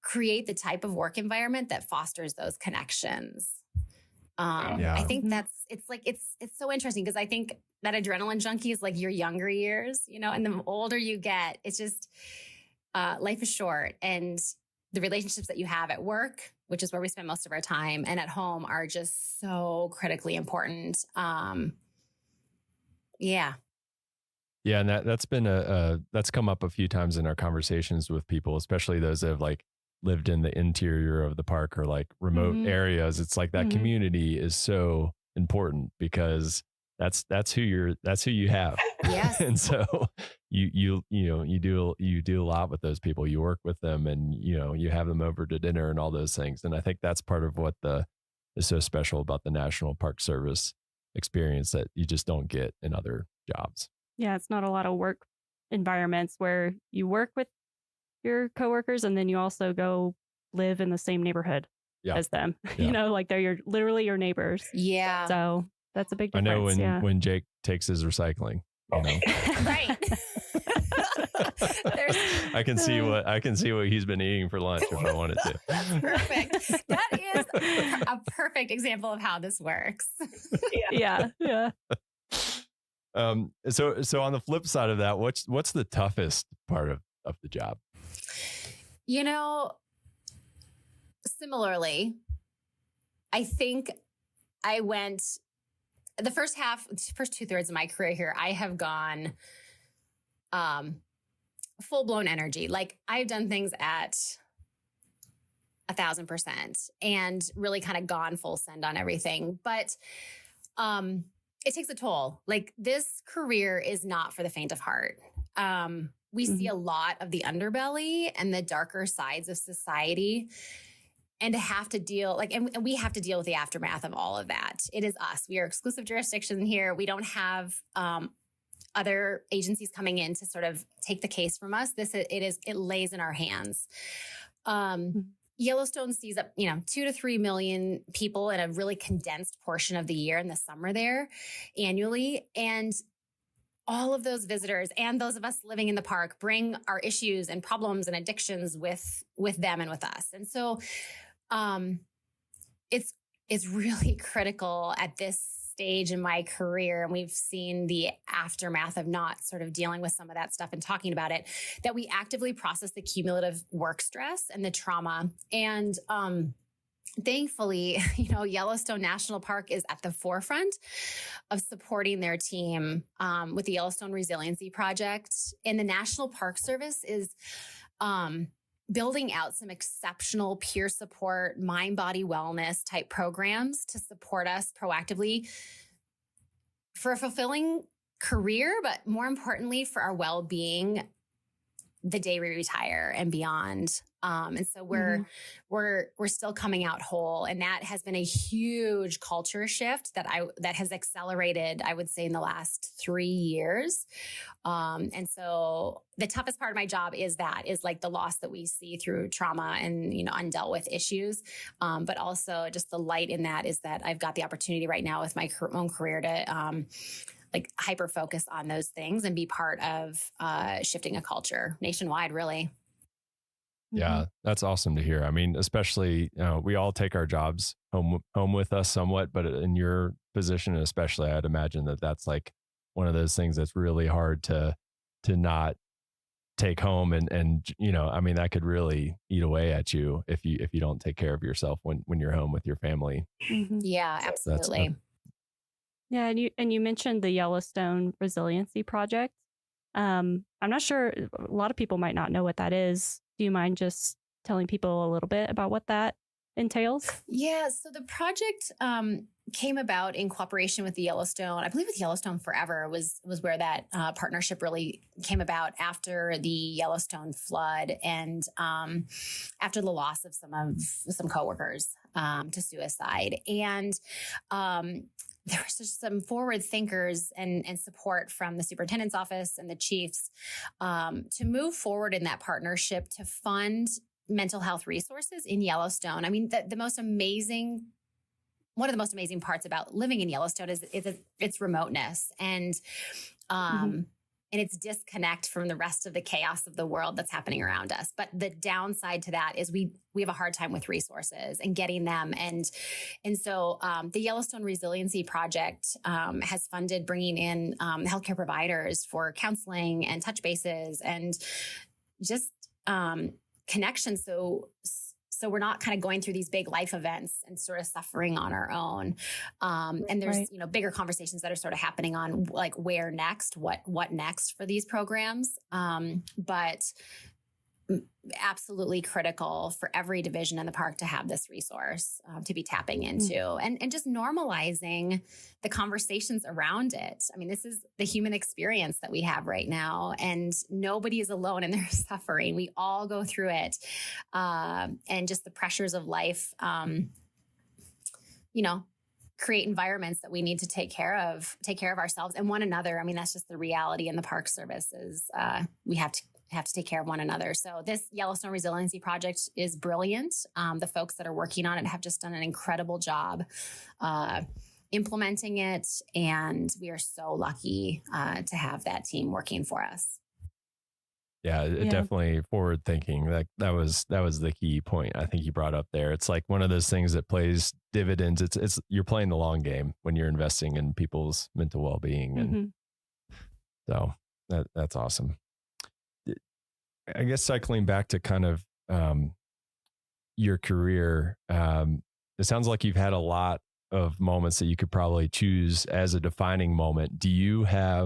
create the type of work environment that fosters those connections. I think it's so interesting, because I think that adrenaline junkie is like your younger years, and the older you get, it's just life is short, and the relationships that you have at work, which is where we spend most of our time, and at home are just so critically important. Yeah, and that's been that's come up a few times in our conversations with people, especially those that have like lived in the interior of the park or like remote areas. It's like that community is so important, because that's who you have. Yes. And so you do a lot with those people. You work with them, and you have them over to dinner and all those things. And I think that's part of what is so special about the National Park Service experience that you just don't get in other jobs. Yeah, it's not a lot of work environments where you work with your coworkers, and then you also go live in the same neighborhood as them. Yeah. Like they're literally your neighbors. Yeah. So that's a big I difference. know when Jake takes his recycling, Right. I can see what he's been eating for lunch if I wanted to. Perfect. That is a perfect example of how this works. Yeah. So on the flip side of that, what's the toughest part of the job? Similarly, I think I went the first 2/3 of my career here, I have gone full-blown energy. Like I've done things at 1,000% and really kind of gone full send on everything. But it takes a toll. Like this career is not for the faint of heart. We see a lot of the underbelly and the darker sides of society. And to have to deal, and we have to deal with the aftermath of all of that. It is us. We are exclusive jurisdiction here. We don't have other agencies coming in to sort of take the case from us. It lays in our hands. Yellowstone sees up, 2 to 3 million people in a really condensed portion of the year in the summer there annually. And all of those visitors and those of us living in the park bring our issues and problems and addictions with them and with us. And so it's really critical at this stage in my career, and we've seen the aftermath of not sort of dealing with some of that stuff and talking about it, that we actively process the cumulative work stress and the trauma. And thankfully, Yellowstone National Park is at the forefront of supporting their team with the Yellowstone Resiliency Project. And the National Park Service is building out some exceptional peer support, mind-body wellness type programs to support us proactively for a fulfilling career, but more importantly, for our well-being the day we retire and beyond. And so we're still coming out whole. And that has been a huge culture shift that has accelerated, I would say, in the last 3 years. And so the toughest part of my job is like the loss that we see through trauma and, undealt with issues. But also just the light in that is that I've got the opportunity right now with my own career to, hyper focus on those things and be part of shifting a culture nationwide, really. Yeah, that's awesome to hear. I mean, especially, we all take our jobs home with us somewhat, but in your position, especially, I'd imagine that's like one of those things that's really hard to not take home. And I mean, that could really eat away at you if you don't take care of yourself when you're home with your family. Yeah, absolutely. Yeah, and you mentioned the Yellowstone Resiliency Project. I'm not sure, a lot of people might not know what that is. Do you mind just telling people a little bit about what that entails? Yeah, so the project came about in cooperation with the Yellowstone. I believe with Yellowstone Forever was where that partnership really came about after the Yellowstone flood and after the loss of some coworkers to suicide. And there was just some forward thinkers and support from the superintendent's office and the chiefs to move forward in that partnership to fund mental health resources in Yellowstone. I mean, one of the most amazing parts about living in Yellowstone is its remoteness and its disconnect from the rest of the chaos of the world that's happening around us. But the downside to that is we have a hard time with resources and getting them. And so the Yellowstone Resiliency Project has funded bringing in healthcare providers for counseling and touch bases and just connections. So we're not kind of going through these big life events and sort of suffering on our own. And there's, bigger conversations that are sort of happening on like where next, what next for these programs. But absolutely critical for every division in the park to have this resource to be tapping into and just normalizing the conversations around it. I mean, this is the human experience that we have right now, and nobody is alone in their suffering. We all go through it. And just the pressures of life, create environments that we need to take care of ourselves and one another. I mean, that's just the reality in the Park Service is we have to have to take care of one another. So this Yellowstone Resiliency Project is brilliant. The folks that are working on it have just done an incredible job implementing it. And we are so lucky to have that team working for us. Yeah, definitely forward thinking. That was the key point I think you brought up there. It's like one of those things that plays dividends. It's you're playing the long game when you're investing in people's mental well-being. And so that's awesome. I guess cycling back to kind of your career, it sounds like you've had a lot of moments that you could probably choose as a defining moment. Do you have